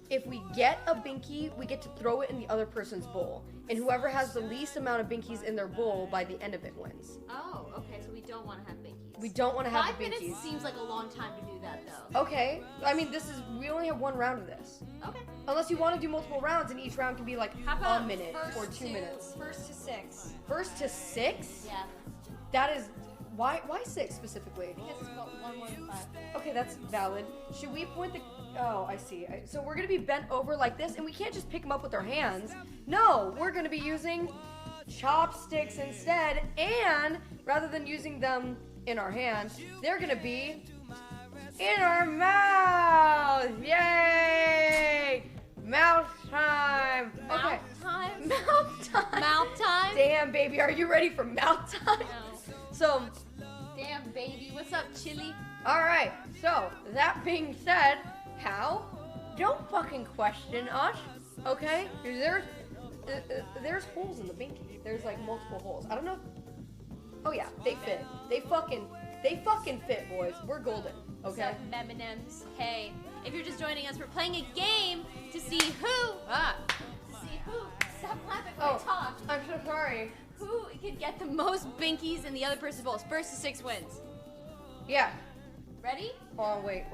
If we get a binky, we get to throw it in the other person's bowl. And whoever has the least amount of binkies in their bowl by the end of it wins. Oh, okay, so we don't want to have binkies. We don't want to have 5 the binkies. minutes seems like a long time to do that, though. Okay. I mean, we only have 1 round of this. Okay. Unless you want to do multiple rounds and each round can be like a minute or 2 minutes. First to 6. First to 6? Yeah. That is... Why 6 specifically? Because it's 1 more than 5. Okay, that's valid. Should we point the... Oh, I see. So we're going to be bent over like this, and we can't just pick them up with our hands. No, we're going to be using chopsticks instead, and rather than using them in our hands, they're going to be in our mouth. Yay! Mouth time. Okay. Mouth time? Mouth time. Mouth time? Damn, baby, are you ready for mouth time? No. So... Damn, baby. What's up, Chili? All right. So, that being said... How? Don't fucking question us, okay? There's holes in the binky. There's like multiple holes. I don't know. Oh yeah, they fit. They fucking fit, boys. We're golden, okay? What's up, M&Ms? Hey, if you're just joining us, we're playing a game to see who. Stop laughing when I talk. I'm so sorry. Who can get the most binkies in the other person's bowls? First to 6 wins. Yeah. Ready? Oh wait.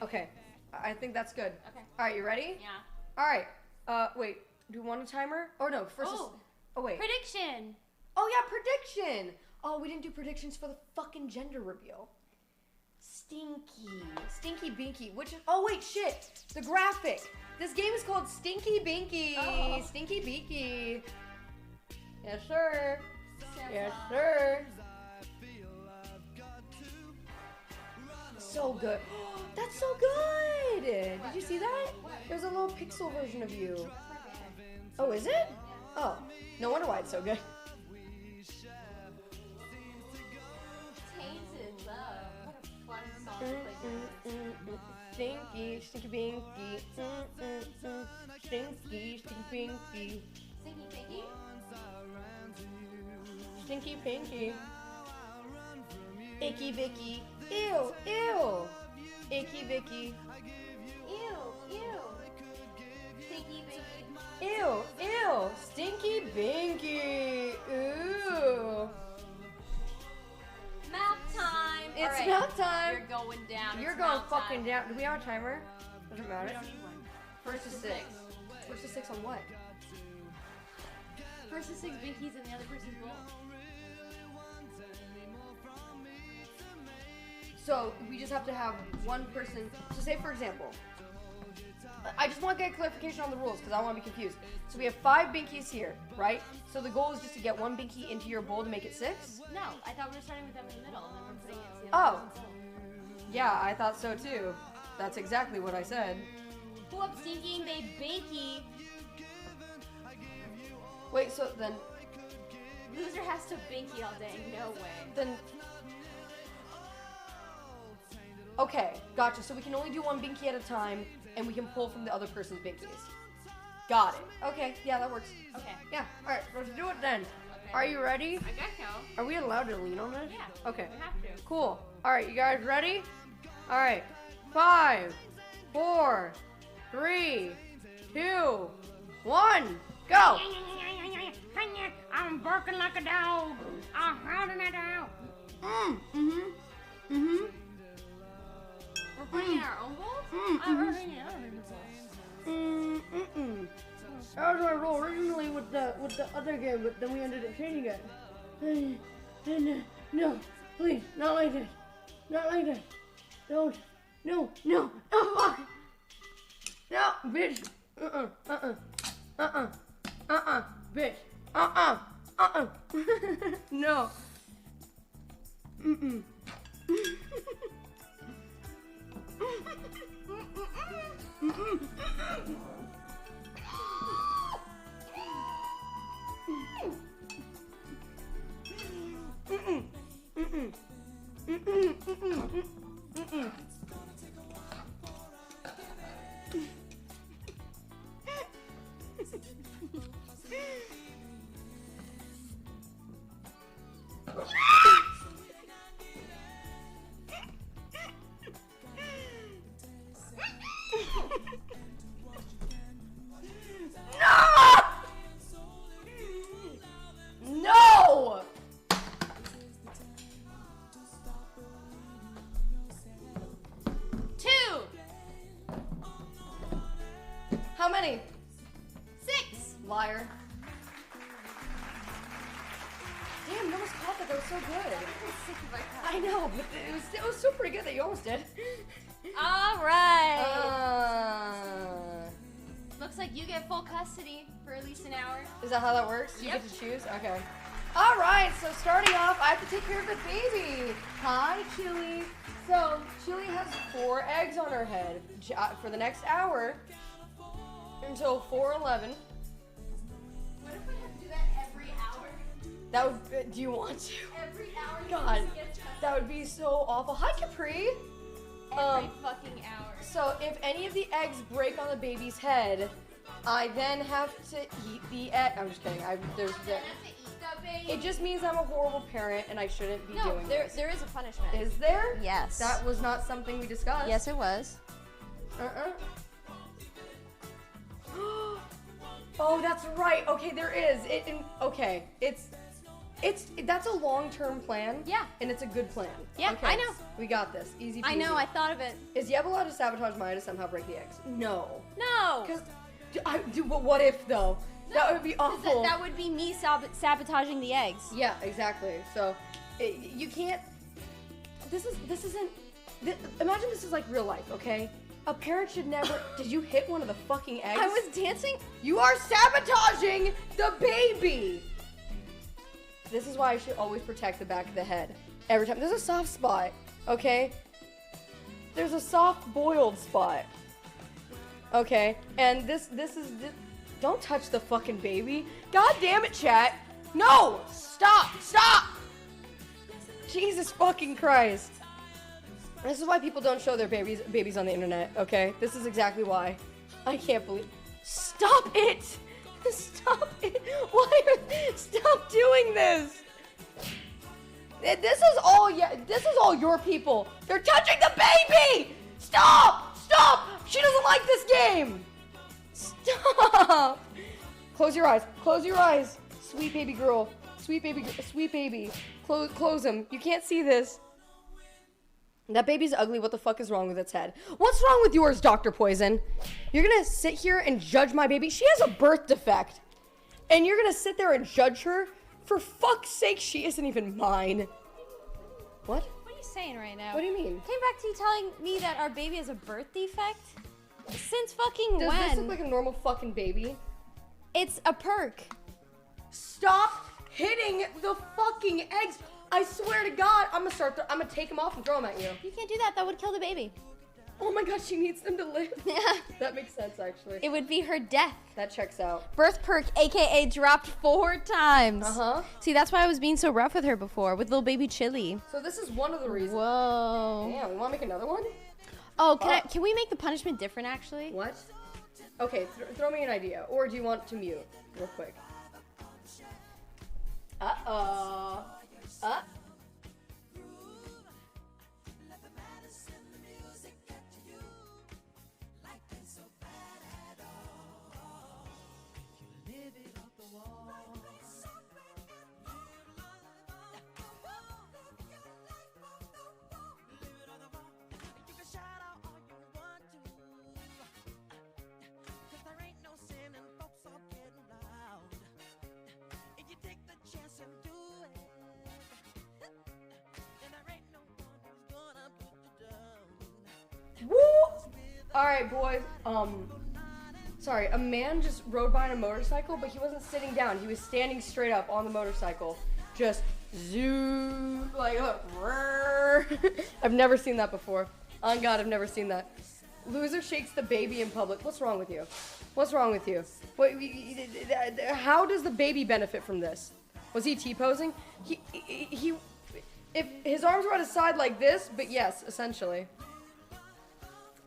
Okay, I think that's good. Okay. All right, you ready? Yeah. All right. Wait. Do you want a timer? Oh no. First. Oh wait. Prediction. Oh yeah, prediction. Oh, we didn't do predictions for the fucking gender reveal. Stinky Binky. Which is? Oh wait, shit. The graphic. This game is called Stinky Binky. Oh. Stinky Binky. Yes, sir. Yes, sir. So good. That's so good. Did you see that? There's a little pixel version of you. Oh, is it? Oh, no wonder why it's so good. Tainted Love. What a fun song to play. Stinky, stinky binky. Stinky, stinky binky. Stinky Pinky? Stinky pinky. Icky Vicky. Ew, ew. Icky Vicky. Ew, ew. Stinky Pinky. Ew, ew. Stinky binky. Ooh. Mouth time. It's All right. mouth time. You're going down. You're It's going mouth fucking time. down. Do we have a timer? Doesn't matter. We don't need one. First to six. First to six on what? First to 6 binkies in the other person's bowl. So we just have to have one person. So say for example, I just want to get clarification on the rules because I want to be confused. So we have 5 binkies here, right? So the goal is just to get one binky into your bowl to make it 6? No, I thought we were starting with them in the middle and then we're putting it to the Oh. other person's bowl. Yeah, I thought so too. That's exactly what I said. Pull up stinking, they binky. Wait, so then Loser has to binky all day. No way. then okay, gotcha. So we can only do one binky at a time, and we can pull from the other person's binkies. Got it. Okay, yeah, that works. Okay. Yeah. All right, let's do it then. Are you ready? I guess so. Are we allowed to lean on this? Yeah. Okay. We have to. Cool. All right, you guys ready? All right. 5, 4, 3, 2, 1, go. I'm barking like a dog. I'm howling at out. We're putting in our own bowls? We're putting in other people's bowls. That was my role originally with the other game, but then we ended up changing it. No, please, not like that. Not like that. Don't. No. Oh, fuck. No, bitch. Bitch. No. No! 2. How many? 6. Liar. Damn, you almost caught that. That was so good. I know, but it was still pretty good that you almost did. All right. Looks like you get full custody for at least an hour. Is that how that works? You Yep. get to choose? Okay. All right, so starting off, I have to take care of the baby. Hi, Chili. So, Chili has 4 eggs on her head for the next hour until 4:11. What if we have to do that every hour? That would, do you want to? Every hour. God, she gets custody. that would be so awful. Hi, Capri. Every fucking hour. So if any of the eggs break on the baby's head, I then have to eat the egg. I'm just kidding. It just means I'm a horrible parent and I shouldn't be doing this. There is a punishment. Is there? Yes. That was not something we discussed. Yes, it was. Oh, that's right. Okay, there is. Okay, that's a long-term plan. Yeah. And it's a good plan. Yeah, okay. I know. We got this. Easy peasy. I know, I thought of it. Is Yeb allowed to sabotage Maya to somehow break the eggs? No. No. Because, but what if though? No, that would be awful. That would be me sabotaging the eggs. Yeah, exactly. So, you can't. This isn't. Imagine this is like real life, okay? A parent should never. Did you hit one of the fucking eggs? I was dancing. You are sabotaging the baby. This is why I should always protect the back of the head every time. There's a soft spot, okay? There's a soft boiled spot, okay? And this is Don't touch the fucking baby. God damn it, chat. No! Stop! Stop! Jesus fucking Christ. This is why people don't show their babies on the internet, okay? This is exactly why. I can't believe. Stop it! Stop it! Stop doing this! This is all your people. They're touching the baby! Stop! Stop! She doesn't like this game! Stop! Close your eyes. Close your eyes. Sweet baby girl. Sweet baby. Sweet baby. Close them. You can't see this. That baby's ugly. What the fuck is wrong with its head? What's wrong with yours, Dr. Poison? You're gonna sit here and judge my baby? She has a birth defect. And you're gonna sit there and judge her? For fuck's sake, she isn't even mine. What? What are you saying right now? What do you mean? Came back to you telling me that our baby has a birth defect? Since fucking Does when? this look like a normal fucking baby? It's a perk. Stop hitting the fucking eggs. I swear to God, I'm gonna take them off and throw them at you. You can't do that. That would kill the baby. Oh my God, she needs them to live. Yeah. That makes sense, actually. It would be her death. That checks out. Birth perk, aka dropped 4 times. Uh-huh. See, that's why I was being so rough with her before, with little baby Chili. So this is one of the reasons. Whoa. Damn, we wanna make another one? Oh, can we make the punishment different, actually? What? Okay, throw me an idea. Or do you want to mute real quick? Uh-oh. Woo! Alright, boys. Sorry, a man just rode by on a motorcycle, but he wasn't sitting down. He was standing straight up on the motorcycle. Just zoom, like, look. I've never seen that before. On God, I've never seen that. Loser shakes the baby in public. What's wrong with you? What's wrong with you? How does the baby benefit from this? Was he T-posing? If his arms were at his side like this, but yes, essentially.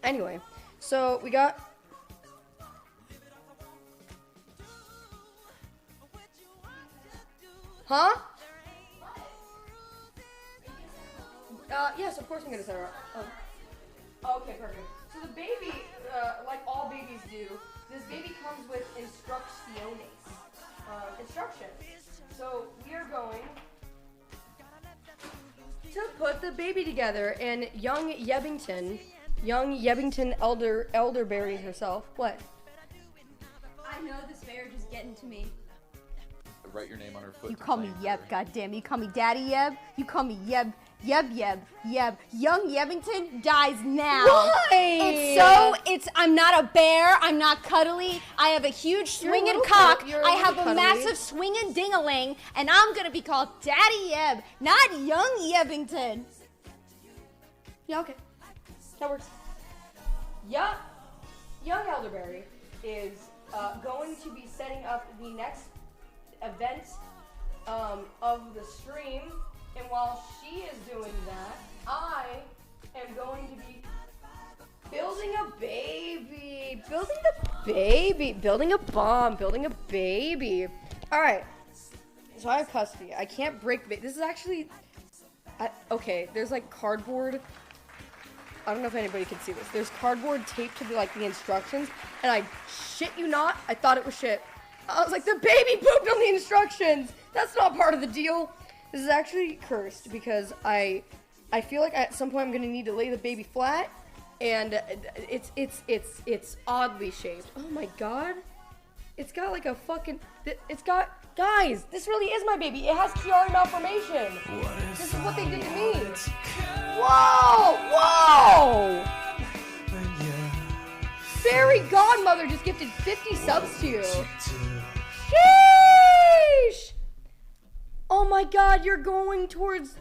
Anyway, so we got... Huh? Yes, of course I'm gonna set her up. Oh. Okay, perfect. So the baby, like all babies do, this baby comes with instructions. So we are going to put the baby together, and young Yebbington elderberry herself. What? I know this marriage is getting to me. Write your name on her foot. You call me Yeb, goddamn. You call me Daddy Yeb. You call me Yeb. Yeb. Young Yebbington dies now. Why? I'm not a bear. I'm not cuddly. I have a huge swinging cock. I have a massive swinging ding-a-ling, and I'm gonna be called Daddy Yeb, not Young Yebbington. Yeah, okay. That works. Yeah. Young Elderberry is going to be setting up the next event of the stream, and while she is doing that, I am going to be building a baby, building a bomb, building a baby. All right, so I have custody. I can't break this is actually okay, there's like cardboard. I don't know if anybody can see this. There's cardboard taped to the instructions, and I shit you not, I thought it was shit. I was like, the baby pooped on the instructions. That's not part of the deal. This is actually cursed because I feel like at some point I'm gonna need to lay the baby flat, and it's oddly shaped. Oh my God, it's got like a fucking. It's got guys. This really is my baby. It has Chiari malformation. This is what they did to me. Whoa! Fairy Godmother just gifted 50 subs to you. Sheesh! Oh my God,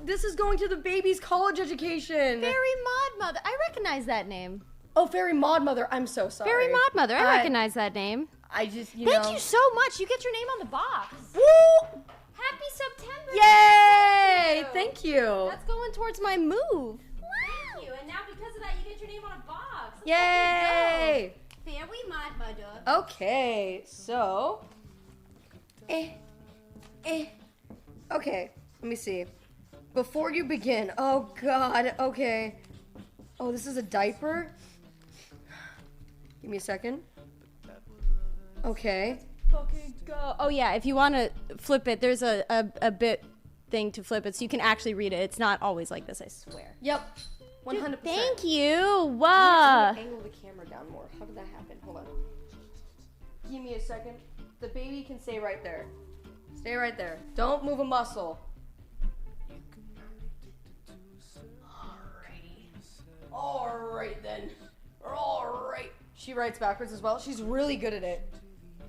this is going to the baby's college education. Fairy Modmother. I recognize that name. Oh, Fairy Modmother. I'm so sorry. Fairy Modmother. I recognize that name. I just, Thank you so much. You get your name on the box. Woo! Happy September. Yay! Thank you. That's going towards my move. Thank you. And now because of that, you get your name on a box. Yay! Very much, mother. Okay, so. Okay, let me see. Before you begin, oh god, okay. Oh, this is a diaper? Give me a second. Okay. Fucking go. Oh yeah, if you want to flip it, there's a bit thing to flip it so you can actually read it. It's not always like this, I swear. Yep. 100%. Thank you. I'm gonna angle the camera down more. How did that happen? Hold on. Give me a second. The baby can stay right there. Stay right there. Don't move a muscle. Alright then. Alright. She writes backwards as well. She's really good at it.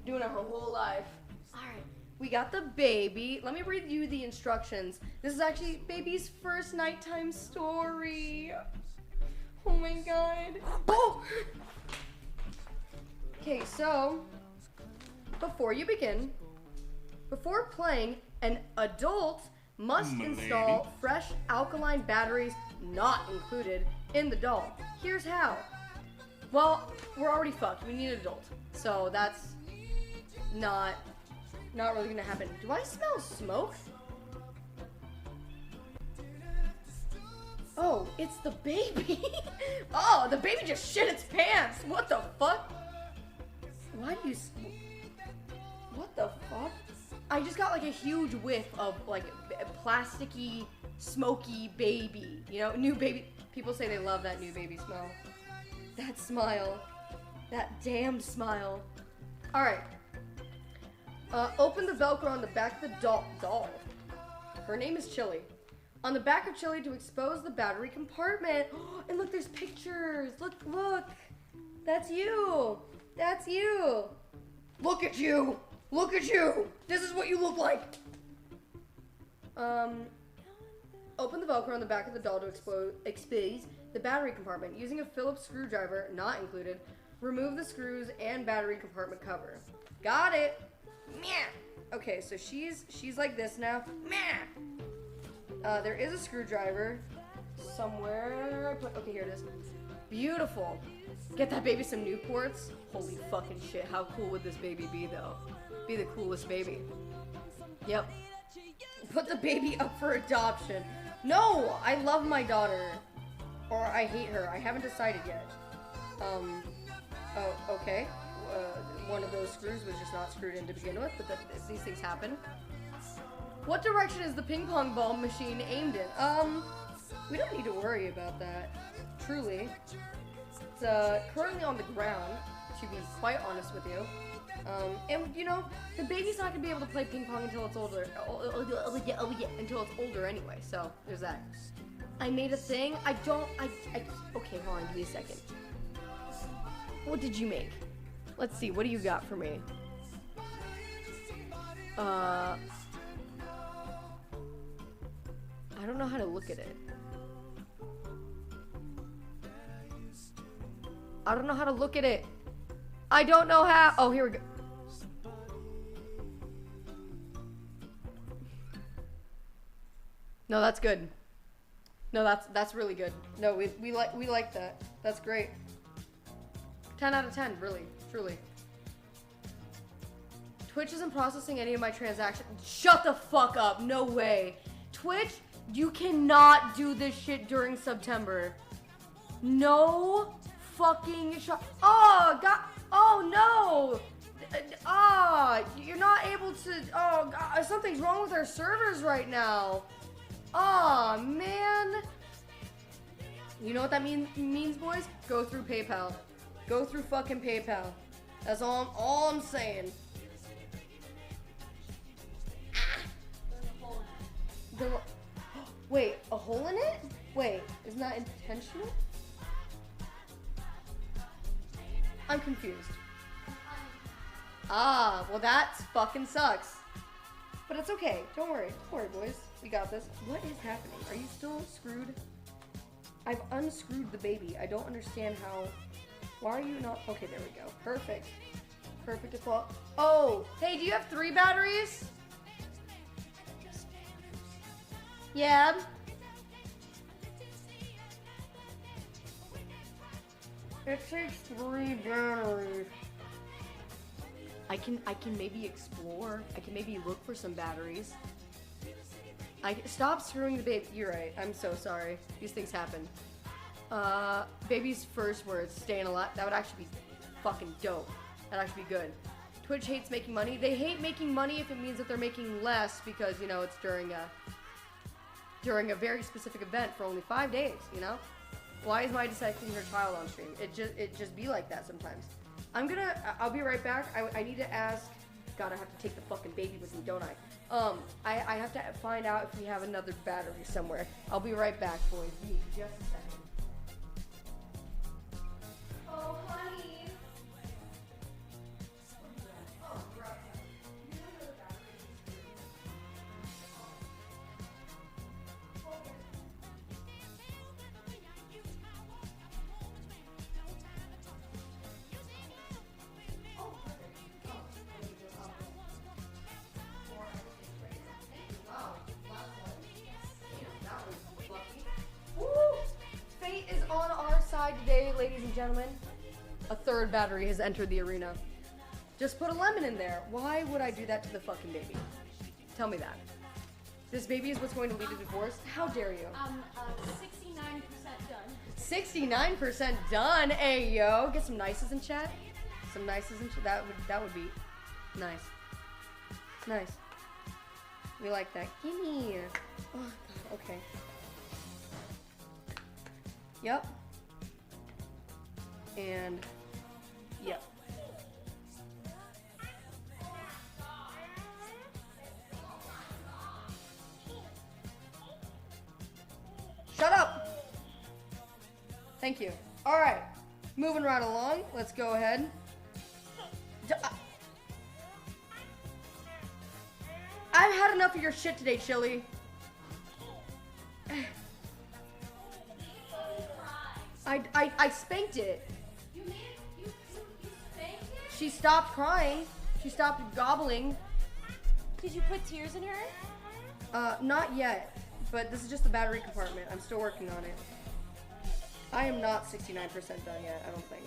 Doing it her whole life. Alright. We got the baby. Let me read you the instructions. This is actually baby's first nighttime story. Oh my god. Oh! Okay, so before you begin, before playing, an adult must install fresh alkaline batteries, not included, in the doll. Here's how. Well, we're already fucked. We need an adult. So that's not really gonna happen. Do I smell smoke? Oh, it's the baby. Oh, the baby just shit its pants. What the fuck? Why do you... What the fuck? I just got like a huge whiff of like a plasticky, smoky baby. You know, new baby. People say they love that new baby smell. That smile. That damn smile. Alright. Open the Velcro on the back of the doll. Her name is Chili. On the back of Chili to expose the battery compartment. And look, there's pictures. Look. That's you. That's you. Look at you. Look at you. This is what you look like. Open the Velcro on the back of the doll to expose the battery compartment. Using a Phillips screwdriver, not included, remove the screws and battery compartment cover. Got it. Meh. Okay, so she's like this now. Meh. There is a screwdriver somewhere. Okay, here it is. Beautiful. Get that baby some Newports. Holy fucking shit. How cool would this baby be, though? Be the coolest baby. Yep. Put the baby up for adoption. No, I love my daughter. Or I hate her. I haven't decided yet. Oh, okay. One of those screws was just not screwed in to begin with, but these things happen. What direction is the ping pong ball machine aimed in? We don't need to worry about that. Truly. It's currently on the ground, to be quite honest with you. And you know, the baby's not gonna be able to play ping pong until it's older. Until it's older anyway. So there's that. I made a thing. Okay, hold on, give me a second. What did you make? Let's see. What do you got for me? I don't know how to look at it. I don't know how to look at it. I don't know how. Oh, here we go. No, that's good. No, that's really good. No, we like that. That's great. 10 out of 10, really, truly. Twitch isn't processing any of my transactions. Shut the fuck up. No way. Twitch, you cannot do this shit during September. No fucking shot. Oh, God. Oh, no. You're not able to. Oh, God. Something's wrong with our servers right now. Oh, man. You know what that means, boys? Go through PayPal. Go through fucking PayPal. That's all I'm saying. Wait, a hole in it? Wait, isn't that intentional? I'm confused. Well that fucking sucks. But it's okay. Don't worry, boys. We got this. What is happening? Are you still screwed? I've unscrewed the baby. I don't understand how. Why are you not? Okay, there we go. Perfect. Perfect as well. Oh, hey, do you have 3 batteries? Yeah. It takes 3 batteries. I can maybe explore. I can maybe look for some batteries. Stop screwing the baby. You're right. I'm so sorry. These things happen. Baby's first words, staying alive. That would actually be fucking dope. That'd actually be good. Twitch hates making money. They hate making money if it means that they're making less because, you know, it's during a very specific event for only 5 days, you know? Why is Maya dissecting her child on stream? It just be like that sometimes. I'll be right back. I need to ask, God, I have to take the fucking baby with me, don't I? I have to find out if we have another battery somewhere. I'll be right back, boys. Give me just a second. Oh, honey. Oh, right. Fate is on our side today, ladies and gentlemen. A 3rd battery has entered the arena. Just put a lemon in there. Why would I do that to the fucking baby? Tell me that. This baby is what's going to lead to divorce? How dare you? 69% done. 69% done. Hey, yo. Get some nices in chat. Some nices in chat. That would be nice. Nice. We like that. Gimme. Oh, God. Okay. Yep. And yep. Shut up! Thank you. Alright. Moving right along. Let's go ahead. I've had enough of your shit today, Chili. I spanked it. You spanked it? She stopped crying. She stopped gobbling. Did you put tears in her? Not yet. But this is just the battery compartment. I'm still working on it. I am not 69% done yet, I don't think.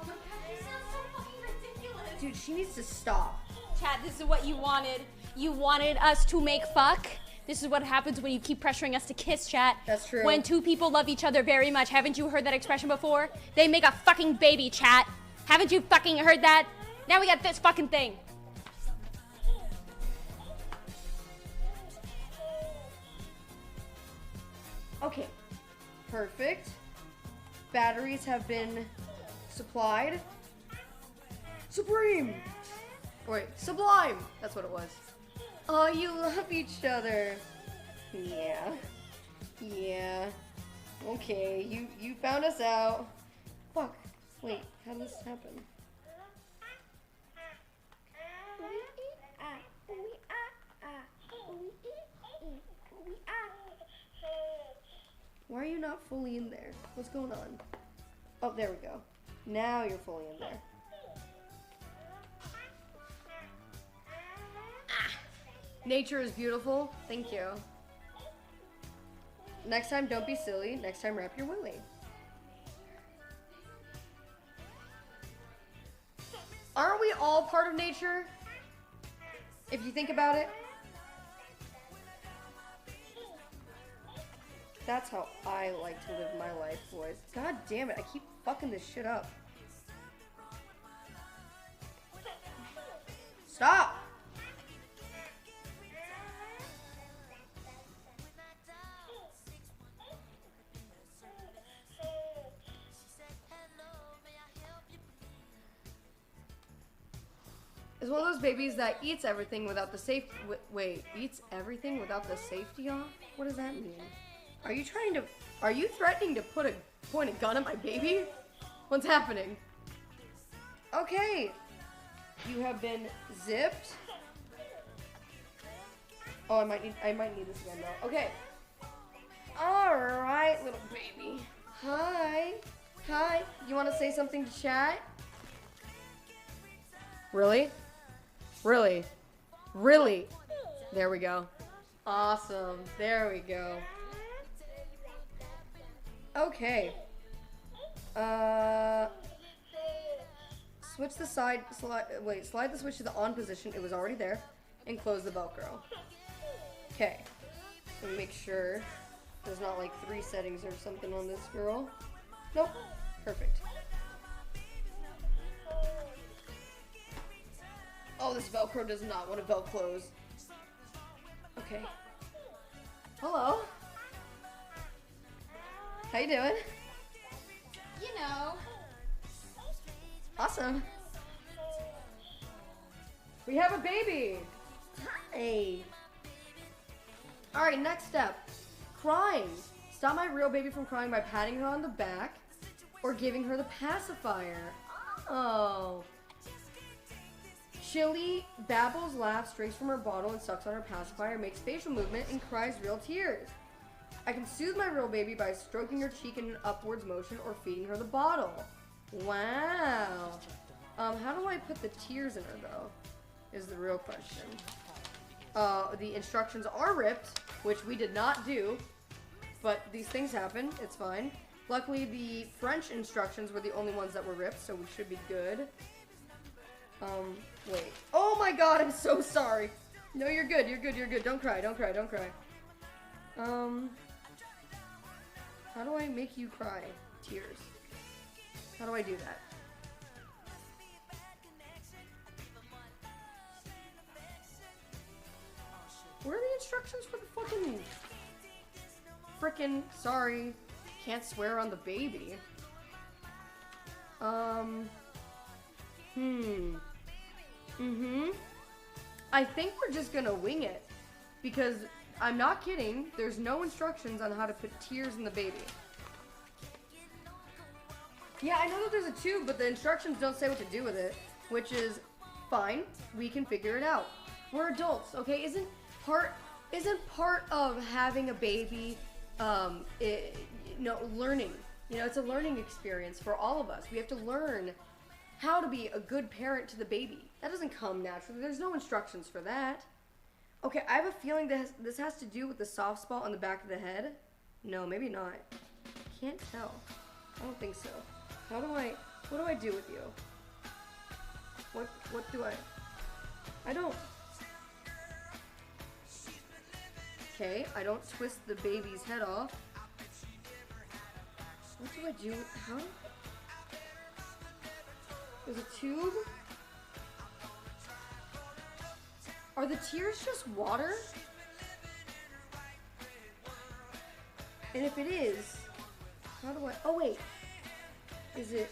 Oh my god, you sound so fucking ridiculous. Dude, she needs to stop. Chat, this is what you wanted. You wanted us to make fuck. This is what happens when you keep pressuring us to kiss, chat. That's true. When 2 people love each other very much. Haven't you heard that expression before? They make a fucking baby, chat. Haven't you fucking heard that? Now we got this fucking thing. Okay. Perfect. Batteries have been supplied. Supreme! Wait, Sublime! That's what it was. Oh, you love each other. Yeah. Yeah. Okay, you found us out. Fuck. Wait, how did this happen? Why are you not fully in there? What's going on? Oh, there we go. Now you're fully in there. Nature is beautiful. Thank you. Next time, don't be silly. Next time, wrap your willy. Aren't we all part of nature? If you think about it. That's how I like to live my life, boys. God damn it, I keep fucking this shit up. Stop! It's one of those babies that eats everything without the safe. Wait, eats everything without the safety off? What does that mean? Are you threatening to point a gun at my baby? What's happening? Okay. You have been zipped. Oh, I might need this again though. Okay. Alright, little baby. Hi. Hi. You wanna say something to chat? Really? Really? Really? There we go. Awesome. There we go. Okay. Switch the slide the switch to the on position. It was already there. And close the Velcro. Okay. Let me make sure there's not like 3 settings or something on this girl. Nope. Perfect. Oh, this Velcro does not want to Velclose. Okay. Hello. How you doing? You know. Awesome. We have a baby. Hi. Alright, next step. Crying. Stop my real baby from crying by patting her on the back or giving her the pacifier. Oh. Chili babbles, laughs, drinks from her bottle, and sucks on her pacifier, makes facial movement, and cries real tears. I can soothe my real baby by stroking her cheek in an upwards motion or feeding her the bottle. Wow. How do I put the tears in her, though, is the real question. The instructions are ripped, which we did not do, but these things happen. It's fine. Luckily, the French instructions were the only ones that were ripped, so we should be good. Wait. Oh my god, I'm so sorry. No, you're good, you're good, you're good. Don't cry, don't cry, don't cry. How do I make you cry? Tears. How do I do that? Where are the instructions for the frickin' sorry, can't swear on the baby. I think we're just gonna wing it because I'm not kidding. There's no instructions on how to put tears in the baby. Yeah, I know that there's a tube, but the instructions don't say what to do with it, which is fine. We can figure it out. We're adults, okay? Isn't part of having a baby, learning. You know, it's a learning experience for all of us. We have to learn how to be a good parent to the baby. That doesn't come naturally. There's no instructions for that. Okay, I have a feeling that this has to do with the soft spot on the back of the head. No, maybe not. Can't tell. I don't think so. What do I do with you? What do I don't. Okay, I don't twist the baby's head off. What do I do? How? There's a tube? Are the tears just water? And if it is, how do I... Oh, wait. Is it...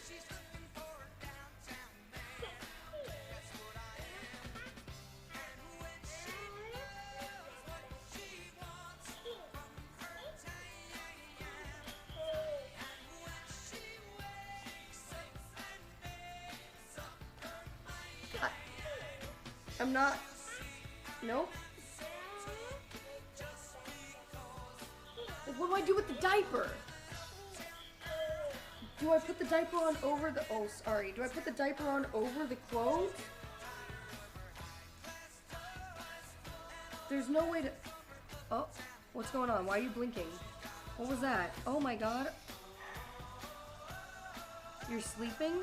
I'm not... Nope. What do I do with the diaper? Do I put the diaper on over the... Oh, sorry. Do I put the diaper on over the clothes? There's no way to... Oh, what's going on? Why are you blinking? What was that? Oh my god. You're sleeping?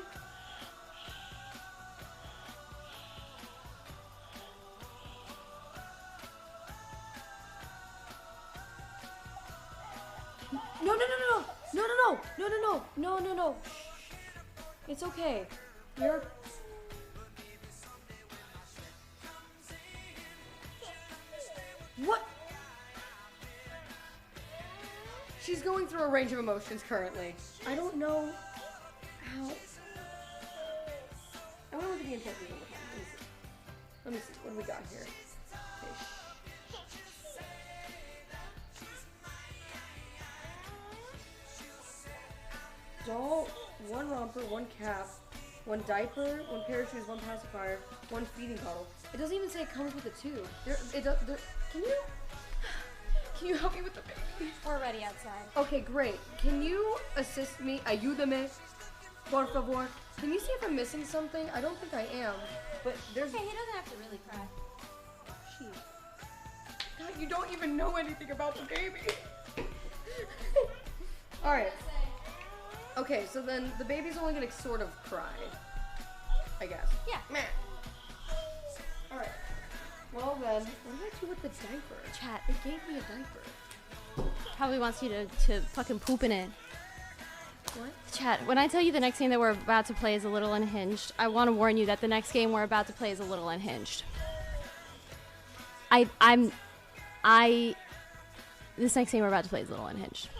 No. It's okay. You're... What? She's going through a range of emotions currently. I don't know how... I want to look at the interpretation. Let me see. What do we got here? Doll, 1 romper, 1 cap, 1 diaper, 1 pair of shoes, 1 pacifier, 1 feeding bottle. It doesn't even say it comes with a tube. Can you help me with the baby? We're ready outside. Okay, great. Can you assist me? Ayúdame. Por favor. Can you see if I'm missing something? I don't think I am. But there's. Okay, he doesn't have to really cry. God, you don't even know anything about the baby. Alright. Okay, so then the baby's only gonna sort of cry. I guess. Yeah. Meh. Alright. Well then, what did I do with the diaper? Chat. It gave me a diaper. Probably wants you to fucking poop in it. What? Chat, when I tell you the next game that we're about to play is a little unhinged, I want to warn you that the next game we're about to play is a little unhinged. This next game we're about to play is a little unhinged.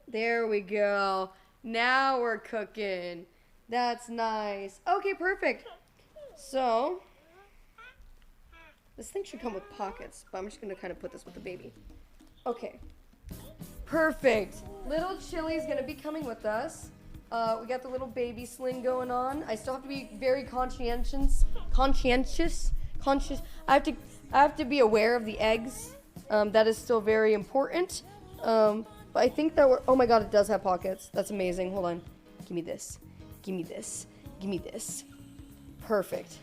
There we go. Now we're cooking. That's nice. Okay, perfect. So, this thing should come with pockets, but I'm just going to kind of put this with the baby. Okay. Perfect. Little Chili's going to be coming with us. We got the little baby sling going on. I still have to be very conscientious. I have to be aware of the eggs. That is still very important. But I think that oh my god, it does have pockets. That's amazing. Hold on. Give me this. Give me this. Give me this. Perfect.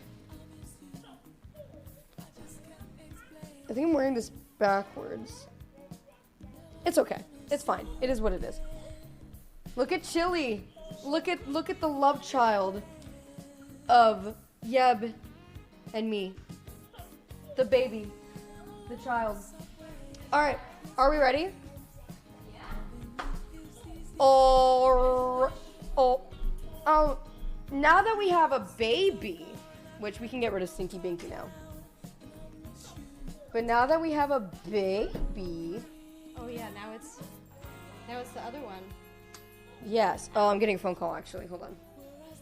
I think I'm wearing this backwards. It's okay. It's fine. It is what it is. Look at Chili. Look at the love child of Yeb and me. The baby. The child. Alright. Are we ready? now that we have a baby, which we can get rid of Stinky Binky now. But now that we have a baby. Oh yeah, now it's the other one. Yes. Oh, I'm getting a phone call actually. Hold on.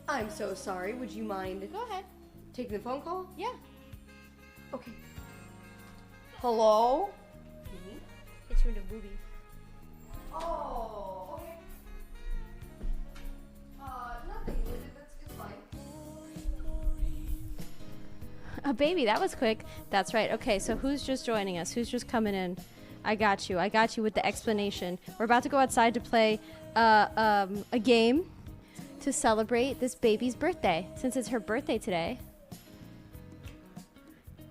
I'm so sorry. Would you mind? Go ahead. Taking the phone call? Yeah. Okay. Hello? Hit you in the booby. Oh, okay. Nothing. It's fine. A baby, that was quick. That's right. Okay, so who's just joining us? Who's just coming in? I got you with the explanation. We're about to go outside to play a game to celebrate this baby's birthday, since it's her birthday today.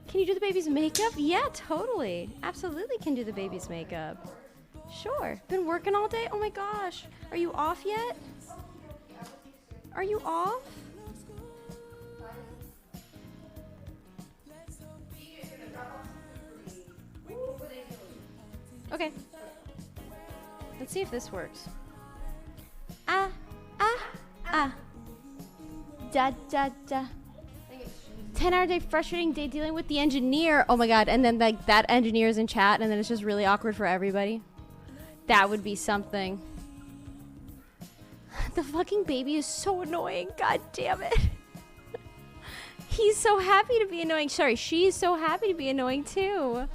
Can you do the baby's makeup? Yeah, totally. Absolutely can do the baby's makeup. Sure. Been working all day? Oh my gosh. Are you off yet? Are you off? Okay. Let's see if this works. Da da da. 10-hour day, frustrating day dealing with the engineer. Oh my god, and then like that engineer is in chat and then it's just really awkward for everybody. That would be something. The fucking baby is so annoying. God damn it. He's so happy to be annoying. Sorry, she's so happy to be annoying too.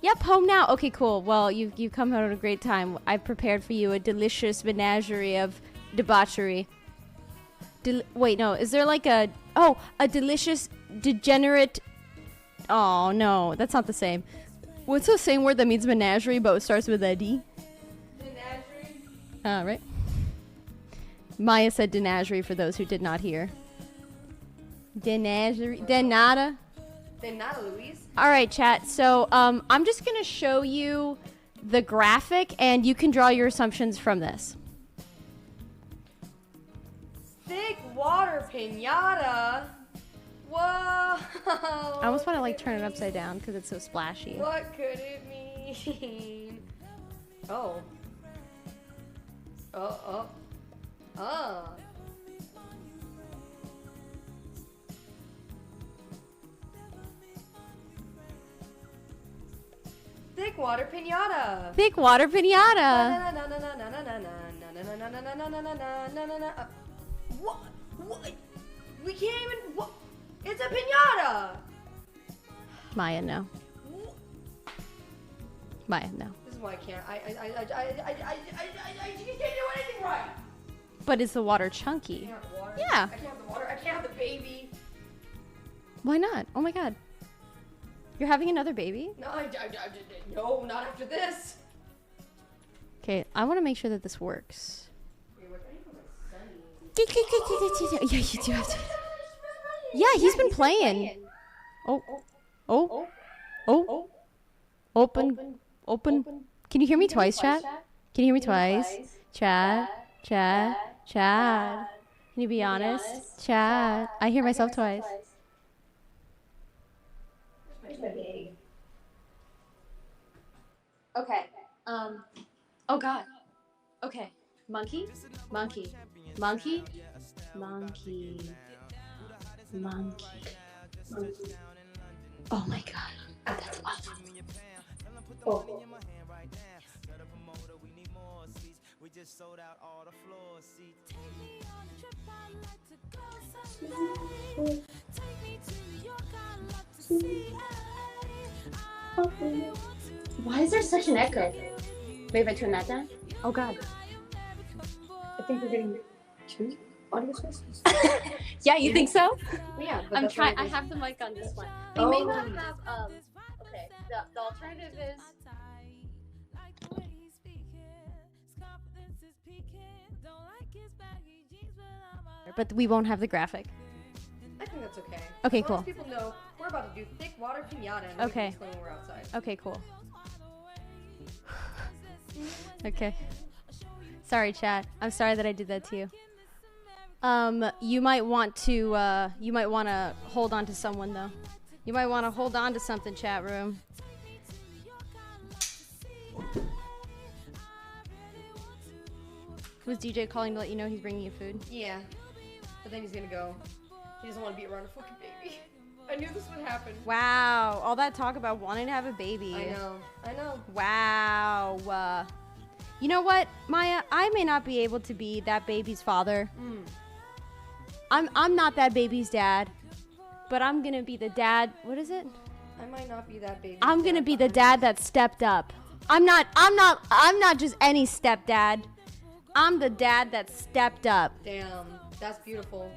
Yep, home now. Okay, cool. Well, you've come out at a great time. I've prepared for you a delicious menagerie of debauchery. Wait, no. Is there like a delicious degenerate? Oh no, that's not the same. What's the same word that means menagerie but it starts with a D? Menagerie. Right. Maya said denagerie for those who did not hear. Denagerie. Denata. Denata, Louise. All right, chat. So I'm just going to show you the graphic, and you can draw your assumptions from this. Thick water pinata. Whoa. I almost want to like turn it upside down because it's so splashy. What could it mean? Oh. Oh. Thick water pinata. Thick water pinata. What? We can't even. What? It's a pinata. Maya, no. Maya, no. This is why I can't. I just can't do anything right. But is the water chunky? I can't have the water. Yeah. I can't have the water. I can't have the baby. Why not? Oh my god. You're having another baby? No, no, not after this. Okay, I want to make sure that this works. Wait, what? I need Yeah, you do have to. Yeah, he's been playing. Oh. Open. Can you hear me twice, chat? Can you hear me twice? Chat. Can you be honest? Chat. I hear myself twice. Okay. Oh god. Okay. Monkey. Oh my god. That's awful. Oh. Why is there such an echo? Maybe if I turn that down? Oh god. I think we're getting two audio sources. Yeah, you think so? Yeah. I'm trying. I have the mic on this one. We may not have. Okay. The alternative is. But we won't have the graphic. I think that's okay. Okay, as long cool. as people know we're about to do thick water pinata and Okay. we can explain when we're outside. Okay, cool. Okay. Sorry, chat. I'm sorry that I did that to you. You might want to hold on to someone though. You might want to hold on to something, chat room. Was DJ calling to let you know he's bringing you food? Yeah. But then he's gonna go. He doesn't want to be around a fucking baby. I knew this would happen. Wow, all that talk about wanting to have a baby. I know. Wow. You know what, Maya? I may not be able to be that baby's father. I'm not that baby's dad, but I'm gonna be the dad. What is it? I might not be that baby. I'm gonna be the dad that stepped up. I'm not just any stepdad. I'm the dad that stepped up. Damn, that's beautiful.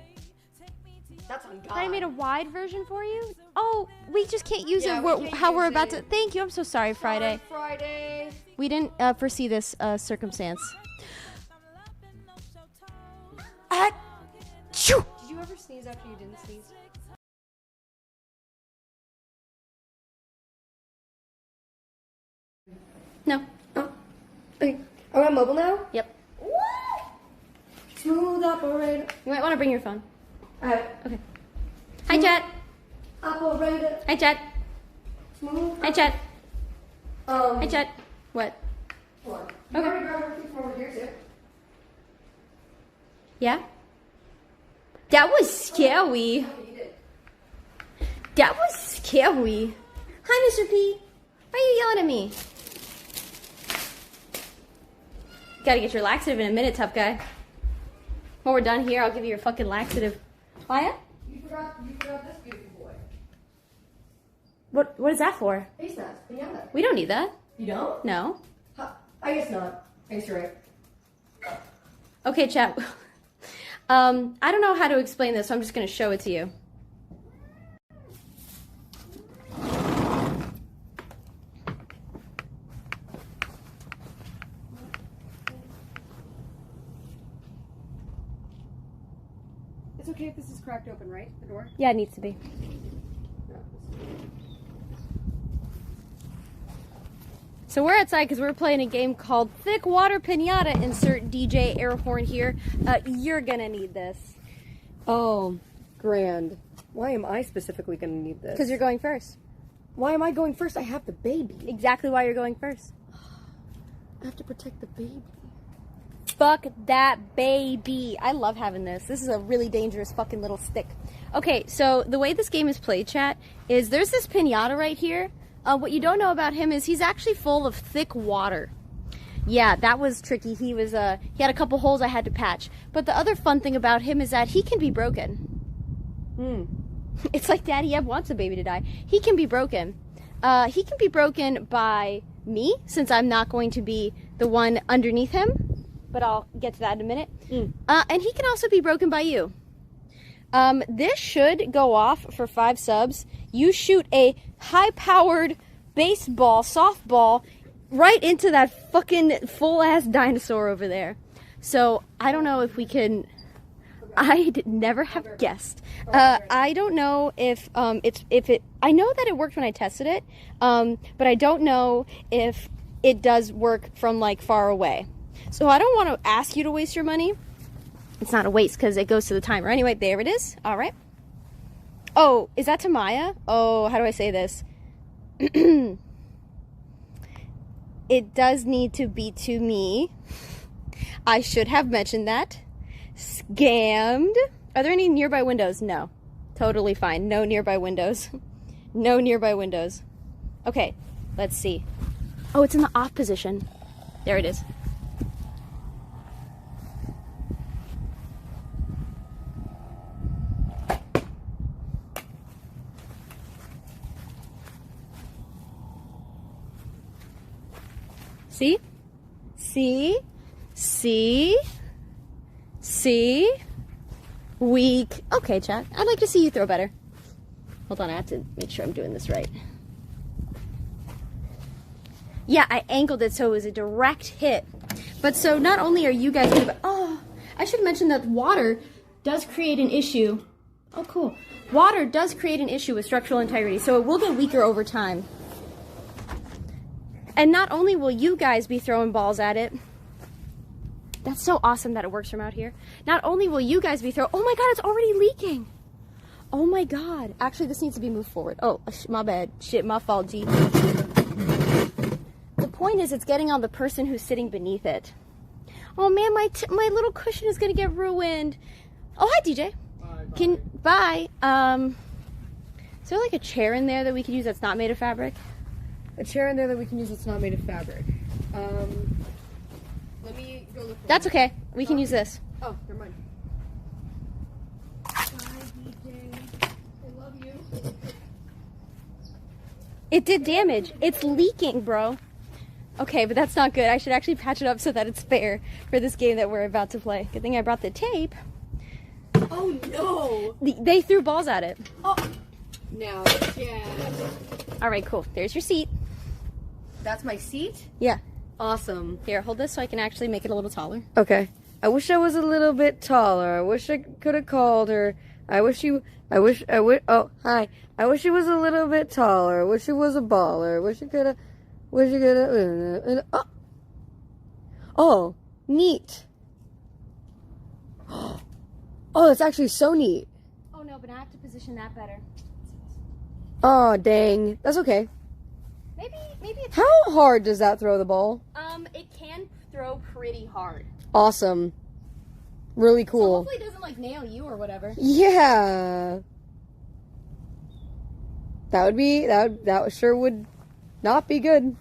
That's on God. I made a wide version for you. Oh, we just can't use Yeah, it. we can't How use we're about it. to. Thank you. I'm so sorry, Friday. Friday. We didn't foresee this circumstance. Achoo! Did you ever sneeze after you didn't sneeze? No. Oh. Okay. Are we on mobile now? Yep. Smooth operator. You might want to bring your phone. Alright. Okay. Hi, chat. Operator. Hi, chat. Smooth. Hi, chat. Hi, chat. What? What? Okay. You already grabbed everything from over here too. Yeah? That was scary. That was scary. Hi, Mr. P. Why are you yelling at me? Gotta get your laxative in a minute, tough guy. When we're done here, I'll give you your fucking laxative. Maya? You forgot this beautiful boy. What is that for? Face mask. Pinata. We don't need that. You don't? No. I guess not. I guess you're right. Okay, chat. I don't know how to explain this, so I'm just gonna show it to you. It's okay if this is cracked open, right? The door? Yeah, it needs to be. So we're outside because we're playing a game called Thick Water Pinata. Insert DJ air horn here. You're gonna need this. Oh, grand. Why am I specifically gonna need this? Because you're going first. Why am I going first? I have the baby. Exactly why you're going first. I have to protect the baby. Fuck that baby. I love having this. This is a really dangerous fucking little stick. Okay, so the way this game is played, chat, is there's this pinata right here. What you don't know about him is he's actually full of thick water. Yeah, that was tricky. He had a couple holes I had to patch. But the other fun thing about him is that he can be broken. It's like Daddy Eb wants a baby to die. He can be broken. He can be broken by me, since I'm not going to be the one underneath him. But I'll get to that in a minute. And he can also be broken by you. This should go off for 5 subs. You shoot a high-powered baseball, softball, right into that fucking full-ass dinosaur over there. So, I don't know if we can... I'd never have guessed. I don't know if it... I know that it worked when I tested it, but I don't know if it does work from, like, far away. So I don't want to ask you to waste your money. It's not a waste because it goes to the timer. Anyway, there it is. All right. Oh, is that to Maya? Oh, how do I say this? It does need to be to me. I should have mentioned that. Scammed. Are there any nearby windows? No. Totally fine. No nearby windows. No nearby windows. Okay, let's see. Oh, it's in the off position. There it is. See? See? See? See? Weak. Okay, chat. I'd like to see you throw better. Hold on, I have to make sure I'm doing this right. Yeah, I angled it so it was a direct hit. But so not only are you guys gonna... Oh, I should mention that water does create an issue. Oh, cool. Water does create an issue with structural integrity, so it will get weaker over time. And not only will you guys be throwing balls at it, that's so awesome that it works from out here. Not only will you guys be throwing, oh my god, it's already leaking. Oh my god. Actually, this needs to be moved forward. Oh, my bad. Shit, my fault, G. The point is, it's getting on the person who's sitting beneath it. Oh man, my little cushion is gonna get ruined. Oh, hi, DJ. Bye. Is there like a chair in there that we could use that's not made of fabric? A chair in there that we can use that's not made of fabric. Let me go look for That's okay. We can use this. Oh, never mind. Bye, DJ. I love you. It did damage. It's leaking, bro. Okay, but that's not good. I should actually patch it up so that it's fair for this game that we're about to play. Good thing I brought the tape. Oh, no. They threw balls at it. Oh. Now, yeah. All right, cool. There's your seat. That's my seat? Yeah. Awesome. Here, hold this so I can actually make it a little taller. Okay. I wish I was a little bit taller. I wish I could have called her. Oh, hi. I wish she was a little bit taller. I wish she was a baller. Oh, neat. Oh, that's actually so neat. Oh no, but I have to position that better. Oh, dang. That's okay. Maybe it's... How hard does that throw the ball? It can throw pretty hard. Awesome. Really So cool. hopefully it doesn't like nail you or whatever. Yeah. That sure would not be good.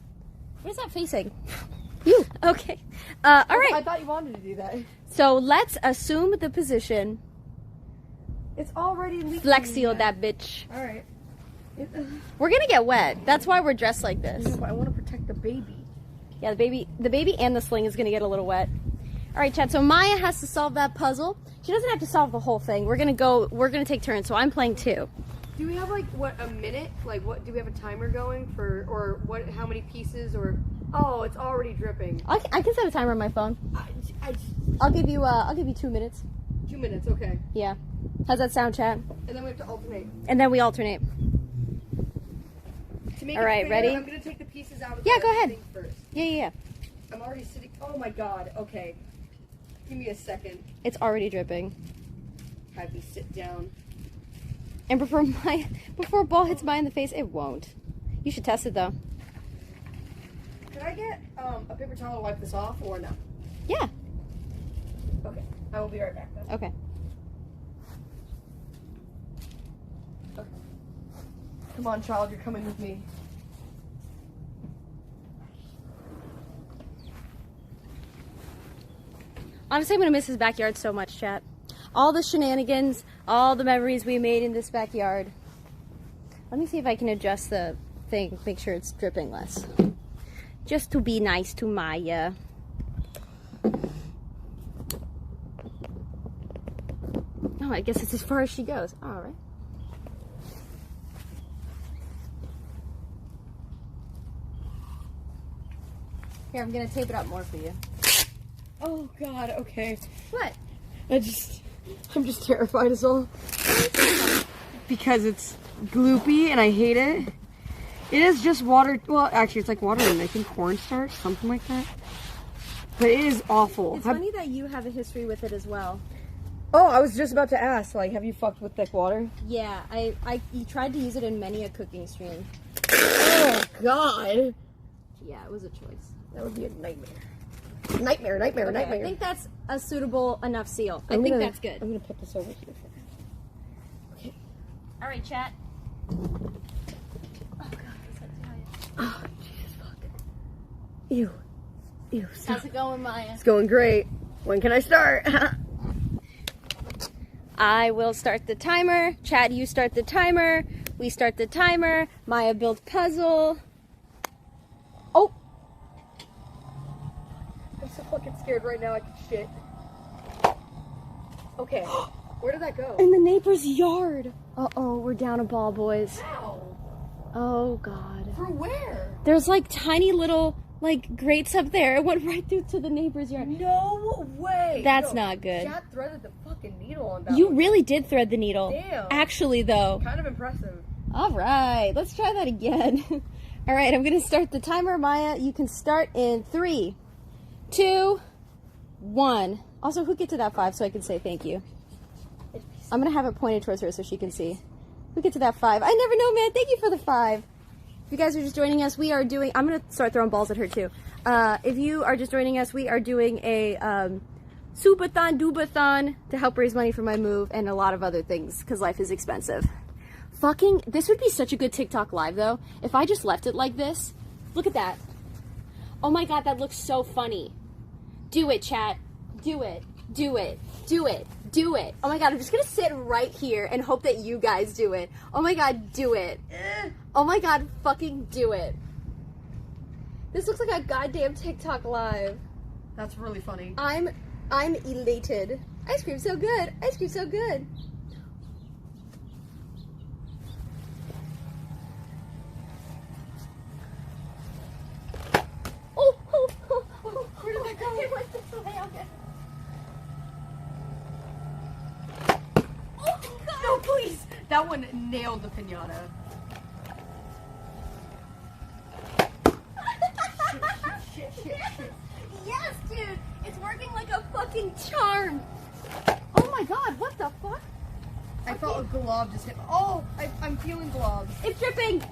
Where's that facing? You. Okay. All right. I thought you wanted to do that. So let's assume the position. It's already leaking. Flex seal that bitch. All right. We're gonna get wet. That's why we're dressed like this. No, but I want to protect the baby. Yeah, the baby and the sling is gonna get a little wet. All right, Chad. So Maya has to solve that puzzle. She doesn't have to solve the whole thing. We're gonna take turns. So I'm playing 2. Do we have like a minute? Like what? Do we have a timer going for, or what? How many pieces? Or it's already dripping. I can set a timer on my phone. I'll give you 2 minutes. 2 minutes. Okay. Yeah. How's that sound, Chad? And then we have to alternate. And then we alternate. To make All right, ready? I'm gonna take the pieces out of Yeah, the go ahead. thing first. Yeah. I'm already sitting. Oh my god. Okay. Give me a second. It's already dripping. Have me sit down. And before a ball hits Maya in the face, it won't. You should test it though. Can I get a paper towel to wipe this off or no? Yeah. Okay. I will be right back then. Okay. Come on, child. You're coming with me. Honestly, I'm gonna miss his backyard so much, chat. All the shenanigans, all the memories we made in this backyard. Let me see if I can adjust the thing, make sure it's dripping less. Just to be nice to Maya. Oh, I guess it's as far as she goes. All right. Here, I'm gonna tape it up more for you. Oh god. Okay. What? I'm just terrified as all. Because it's gloopy and I hate it. It is just water. Well, actually, it's like water and I think cornstarch, something like that. But it is awful. It's funny that you have a history with it as well. Oh, I was just about to ask. Like, have you fucked with thick water? Yeah, you tried to use it in many a cooking stream. Oh god. Yeah, it was a choice. That would be a nightmare. Nightmare. Okay, I think that's a suitable enough seal. I think that's good. I'm gonna put this over here for now. Okay. All right, chat. Oh, Jesus fuck. Ew. Stop. How's it going, Maya? It's going great. When can I start? I will start the timer. Chad, you start the timer. We start the timer. Maya builds puzzle. Oh. I'm so fucking scared right now I can shit. Okay. Where did that go? In the neighbor's yard. Uh-oh, we're down a ball, boys. Ow. Oh, God. For where? There's like tiny little like grates up there. It went right through to the neighbor's yard. No way. That's not good. Chad threaded the fucking needle on that You one. really did thread the needle. Damn. Actually, though. Kind of impressive. All right, let's try that again. All right, I'm going to start the timer. Maya, you can start in 3, 2, 1. Also, who get to that 5 so I can say thank you? I'm going to have it pointed towards her so she can see. Who get to that 5? I never know, man. Thank you for the 5. If you guys are just joining us, we are doing... I'm going to start throwing balls at her, too. If you are just joining us, we are doing a Subathon, Dubathon to help raise money for my move and a lot of other things because life is expensive. Fucking, this would be such a good TikTok live though. If I just left it like this. Look at that. Oh my god, that looks so funny. Do it, chat. Do it. Do it. Do it. Do it. Oh my god, I'm just gonna sit right here and hope that you guys do it. Oh my god, do it. Oh my god, fucking do it. This looks like a goddamn TikTok live. That's really funny. I'm elated. Ice cream so good. Ice cream so good. Oh, where did that go? It went this way, okay. Oh, God. No, please. That one nailed the piñata. shit. Yes, dude. It's working like a fucking charm. Oh my god, what the fuck? I felt a glob just hit. Oh, I'm feeling globs. It's dripping.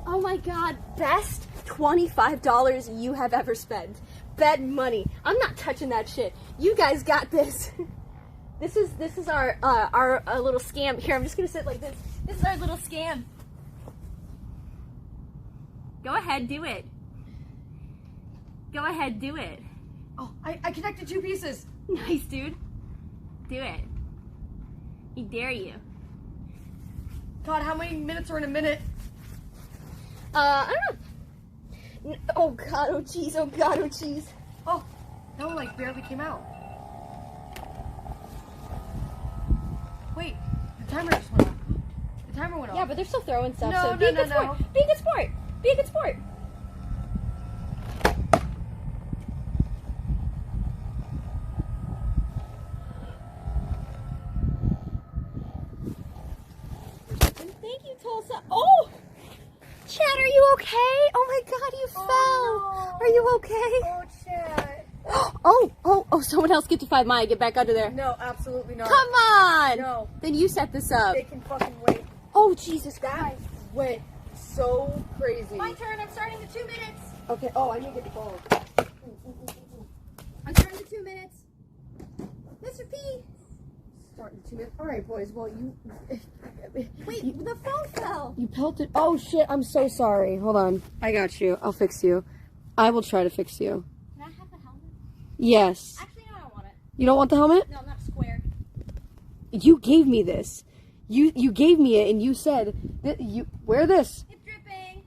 Oh my god, best $25 you have ever spent. Bet money. I'm not touching that shit. You guys got this. This is our little scam. Here, I'm just gonna sit like this. This is our little scam. Go ahead, do it. Go ahead, do it. Oh, I connected 2 pieces. Nice, dude. Do it. I dare you. God, how many minutes are in a minute? I don't know. Oh god, oh jeez, oh god, oh jeez. Oh, that one like barely came out. Wait, the timer just went off. The timer went off. Yeah, but they're still throwing stuff, No, so be a good sport. Be a good sport. Be a good sport. Thank you, Tulsa. Oh! Chad, are you okay? Oh my god, you fell. No. Are you okay? Oh, Chad. Oh, someone else get to 5 Maya. Get back under there. No, absolutely not. Come on! No. Then you set this up. They can fucking wait. Oh, Jesus That Christ. went so crazy. My turn. I'm starting the 2 minutes. Okay, oh, I need to get the ball. I'm starting the 2 minutes. Mr. P. Starting 2 minutes. All right, boys. Well, you... Wait, the phone fell. You pelted... Oh, shit. I'm so sorry. Hold on. I got you. I'll fix you. I will try to fix you. Can I have the helmet? Yes. Actually, no, I don't want it. You don't want the helmet? No, not square. You gave me this. You gave me it, and you said that you wear this. It's dripping.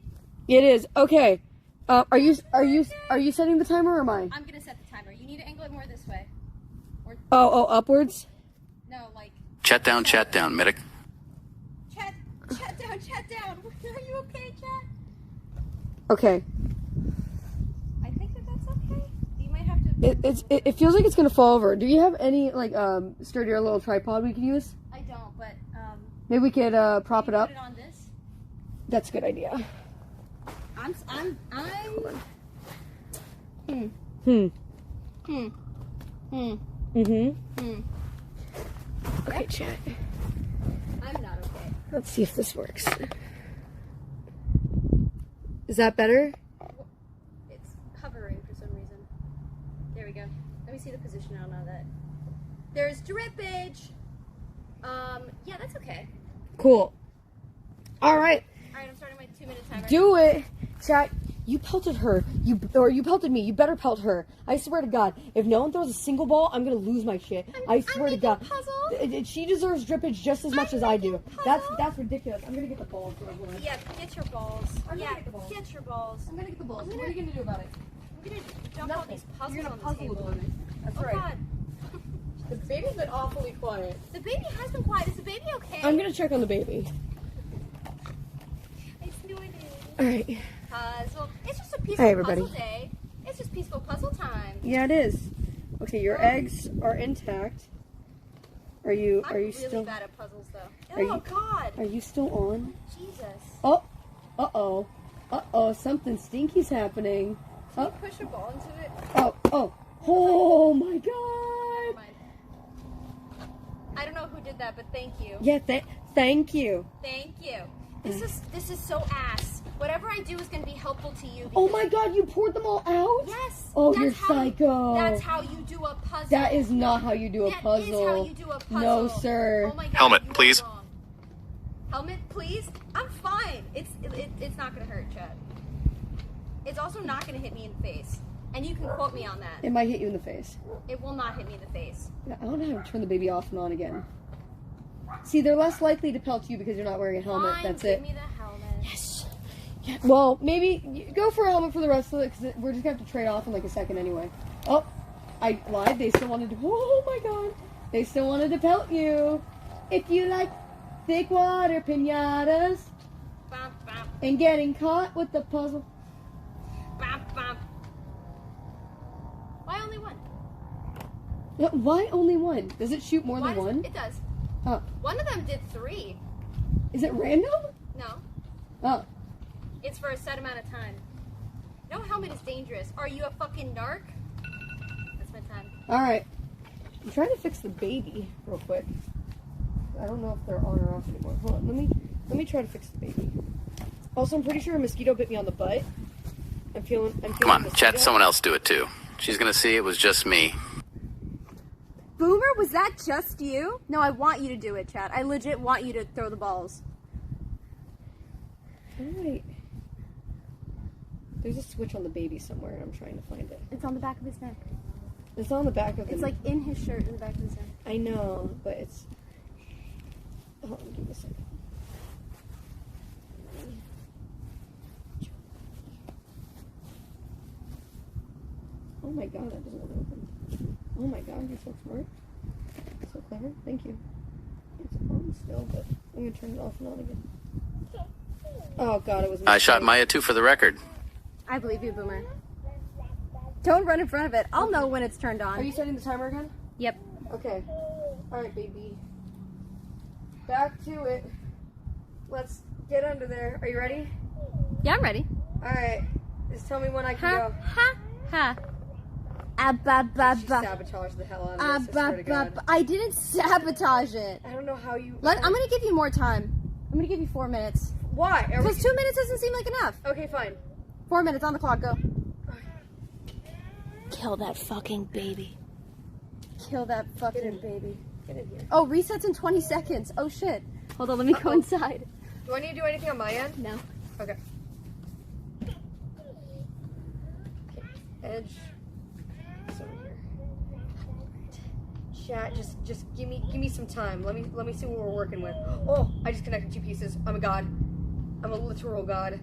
It is. Okay. Are you setting the timer or am I? I'm gonna set the timer. You need to angle it more this way. Or Oh, upwards? no, like Chat down, medic. chat down. Are you okay, chat? Okay. I think that's okay. You might have to. It feels like it's gonna fall over. Do you have any like sturdier little tripod we could use? I don't, but Maybe we could prop it up. put it on this. That's a good idea. I'm. Okay, chat. I'm not okay. Let's see if this works. Is that better? It's hovering for some reason. There we go. Let me see the position now that there's drippage. Yeah, that's okay. Cool. All right. All right, I'm starting my 2-minute timer. Do it, chat. You pelted her. You pelted me. You better pelt her. I swear to God, if no one throws a single ball, I'm gonna lose my shit. I swear to God. She deserves drippage just as much as I do. That's ridiculous. I'm gonna get the balls for everyone. Yeah, get your balls. I'm gonna get the balls. Get your balls. I'm gonna get the balls. What are you gonna do about it? I'm gonna dump all these puzzles You're gonna on the puzzle table. with it. That's Oh right. God. The baby's been awfully quiet. The baby has been quiet. Is the baby okay? I'm gonna check on the baby. I snorted. All right. Puzzle. It's just a peaceful Hi, everybody. puzzle day. It's just peaceful puzzle time. Yeah, it is. Okay, your eggs are intact. Are you I'm really still? bad at puzzles though. Are Oh you- God. Are you still on? Jesus. Oh, uh-oh, something stinky's happening. Can you push a ball into it? Oh my God! I don't know who did that, but thank you. Yeah, thank you. Thank you. This is so ass. Whatever I do is going to be helpful to you. Oh my god, you poured them all out? Yes. Oh, that's you're psycho. That's how you do a puzzle. That is not how you do a puzzle. That is how you do a puzzle. No, sir. Oh my god, Helmet, please. Helmet, please? I'm fine. It's not going to hurt, Chad. It's also not going to hit me in the face. And you can quote me on that. It might hit you in the face. It will not hit me in the face. I don't know how to turn the baby off and on again. See, they're less likely to pelt you because you're not wearing a helmet. Fine, That's give it. me the helmet. Yes. Yeah. Well, maybe go for a helmet for the rest of it because we're just going to have to trade off in like a second anyway. Oh, I lied. They still wanted to... Oh my god. They still wanted to pelt you. If you like thick water pinatas and getting caught with the puzzle. Why only one? Why only one? Does it shoot more than one? It does. Oh. One of them did 3. Is it random? No. Oh. It's for a set amount of time. No helmet is dangerous. Are you a fucking narc? That's my time. Alright. I'm trying to fix the baby real quick. I don't know if they're on or off anymore. Hold on. Let me try to fix the baby. Also, I'm pretty sure a mosquito bit me on the butt. I'm feeling Come on, chat someone else do it too. She's gonna see it was just me. Boomer, was that just you? No, I want you to do it, Chad. I legit want you to throw the balls. Alright. There's a switch on the baby somewhere, and I'm trying to find it. It's on the back of his neck. It's on the back of his neck. It's like in his shirt, in the back of his neck. I know, but it's... Hold on, give me a second. Oh my god, that doesn't want to open. Oh my god, you're so smart. So clever. Thank you. It's on still, but I'm going to turn it off and on again. Oh god, it was... I shot Maya too for the record. I believe you, Boomer. Don't run in front of it. I'll know when it's turned on. Are you setting the timer again? Yep. Okay. Alright, baby. Back to it. Let's get under there. Are you ready? Yeah, I'm ready. Alright. Just tell me when I can go. Ha. She sabotaged the hell out of this, I swear to God. I didn't sabotage it. I don't know how you... I'm going to give you more time. I'm going to give you 4 minutes. Why? Because 2 minutes doesn't seem like enough. Okay, fine. 4 minutes on the clock, go. Kill that fucking baby. Kill that fucking baby. Get in here. Oh, resets in 20 seconds. Oh shit. Hold on, let me go inside. Do I need to do anything on my end? No. Okay. Edge. It's over here. Chat, just give me some time. Let me see what we're working with. Oh, I just connected 2 pieces. I'm a god. I'm a literal god.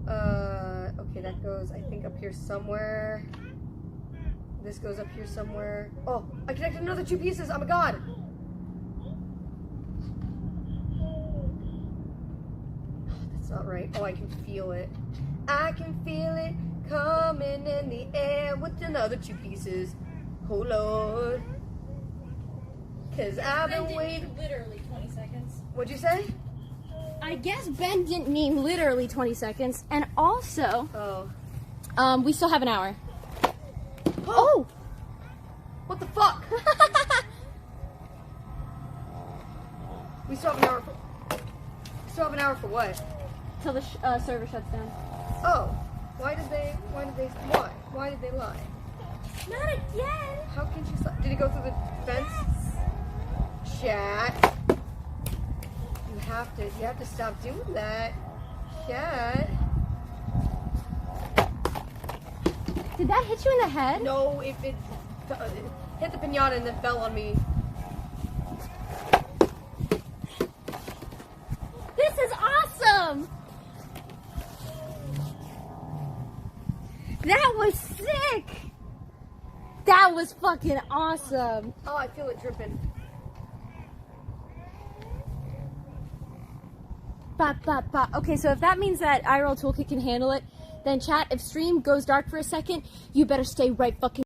Okay, that goes, I think, up here somewhere. This goes up here somewhere. Oh, I connected another 2 pieces. I'm a god. Oh, that's not right. Oh, I can feel it. I can feel it coming in the air with another 2 pieces. Oh, Lord. Because I've been waiting. Literally 20 seconds. What'd you say? I guess Ben didn't mean literally 20 seconds. And also, we still have an hour. Oh! What the fuck? We still have an hour for what? Till the server shuts down. Oh. Why did they lie? Not again! How can she did it go through the fence? Chat. You have to stop doing that. Chat. Did that hit you in the head? No, it hit the pinata and then fell on me. This is awesome! That was sick! That was fucking awesome! Oh, I feel it dripping. Okay, so if that means that IRL Toolkit can handle it, then chat, if stream goes dark for a second, you better stay right fucking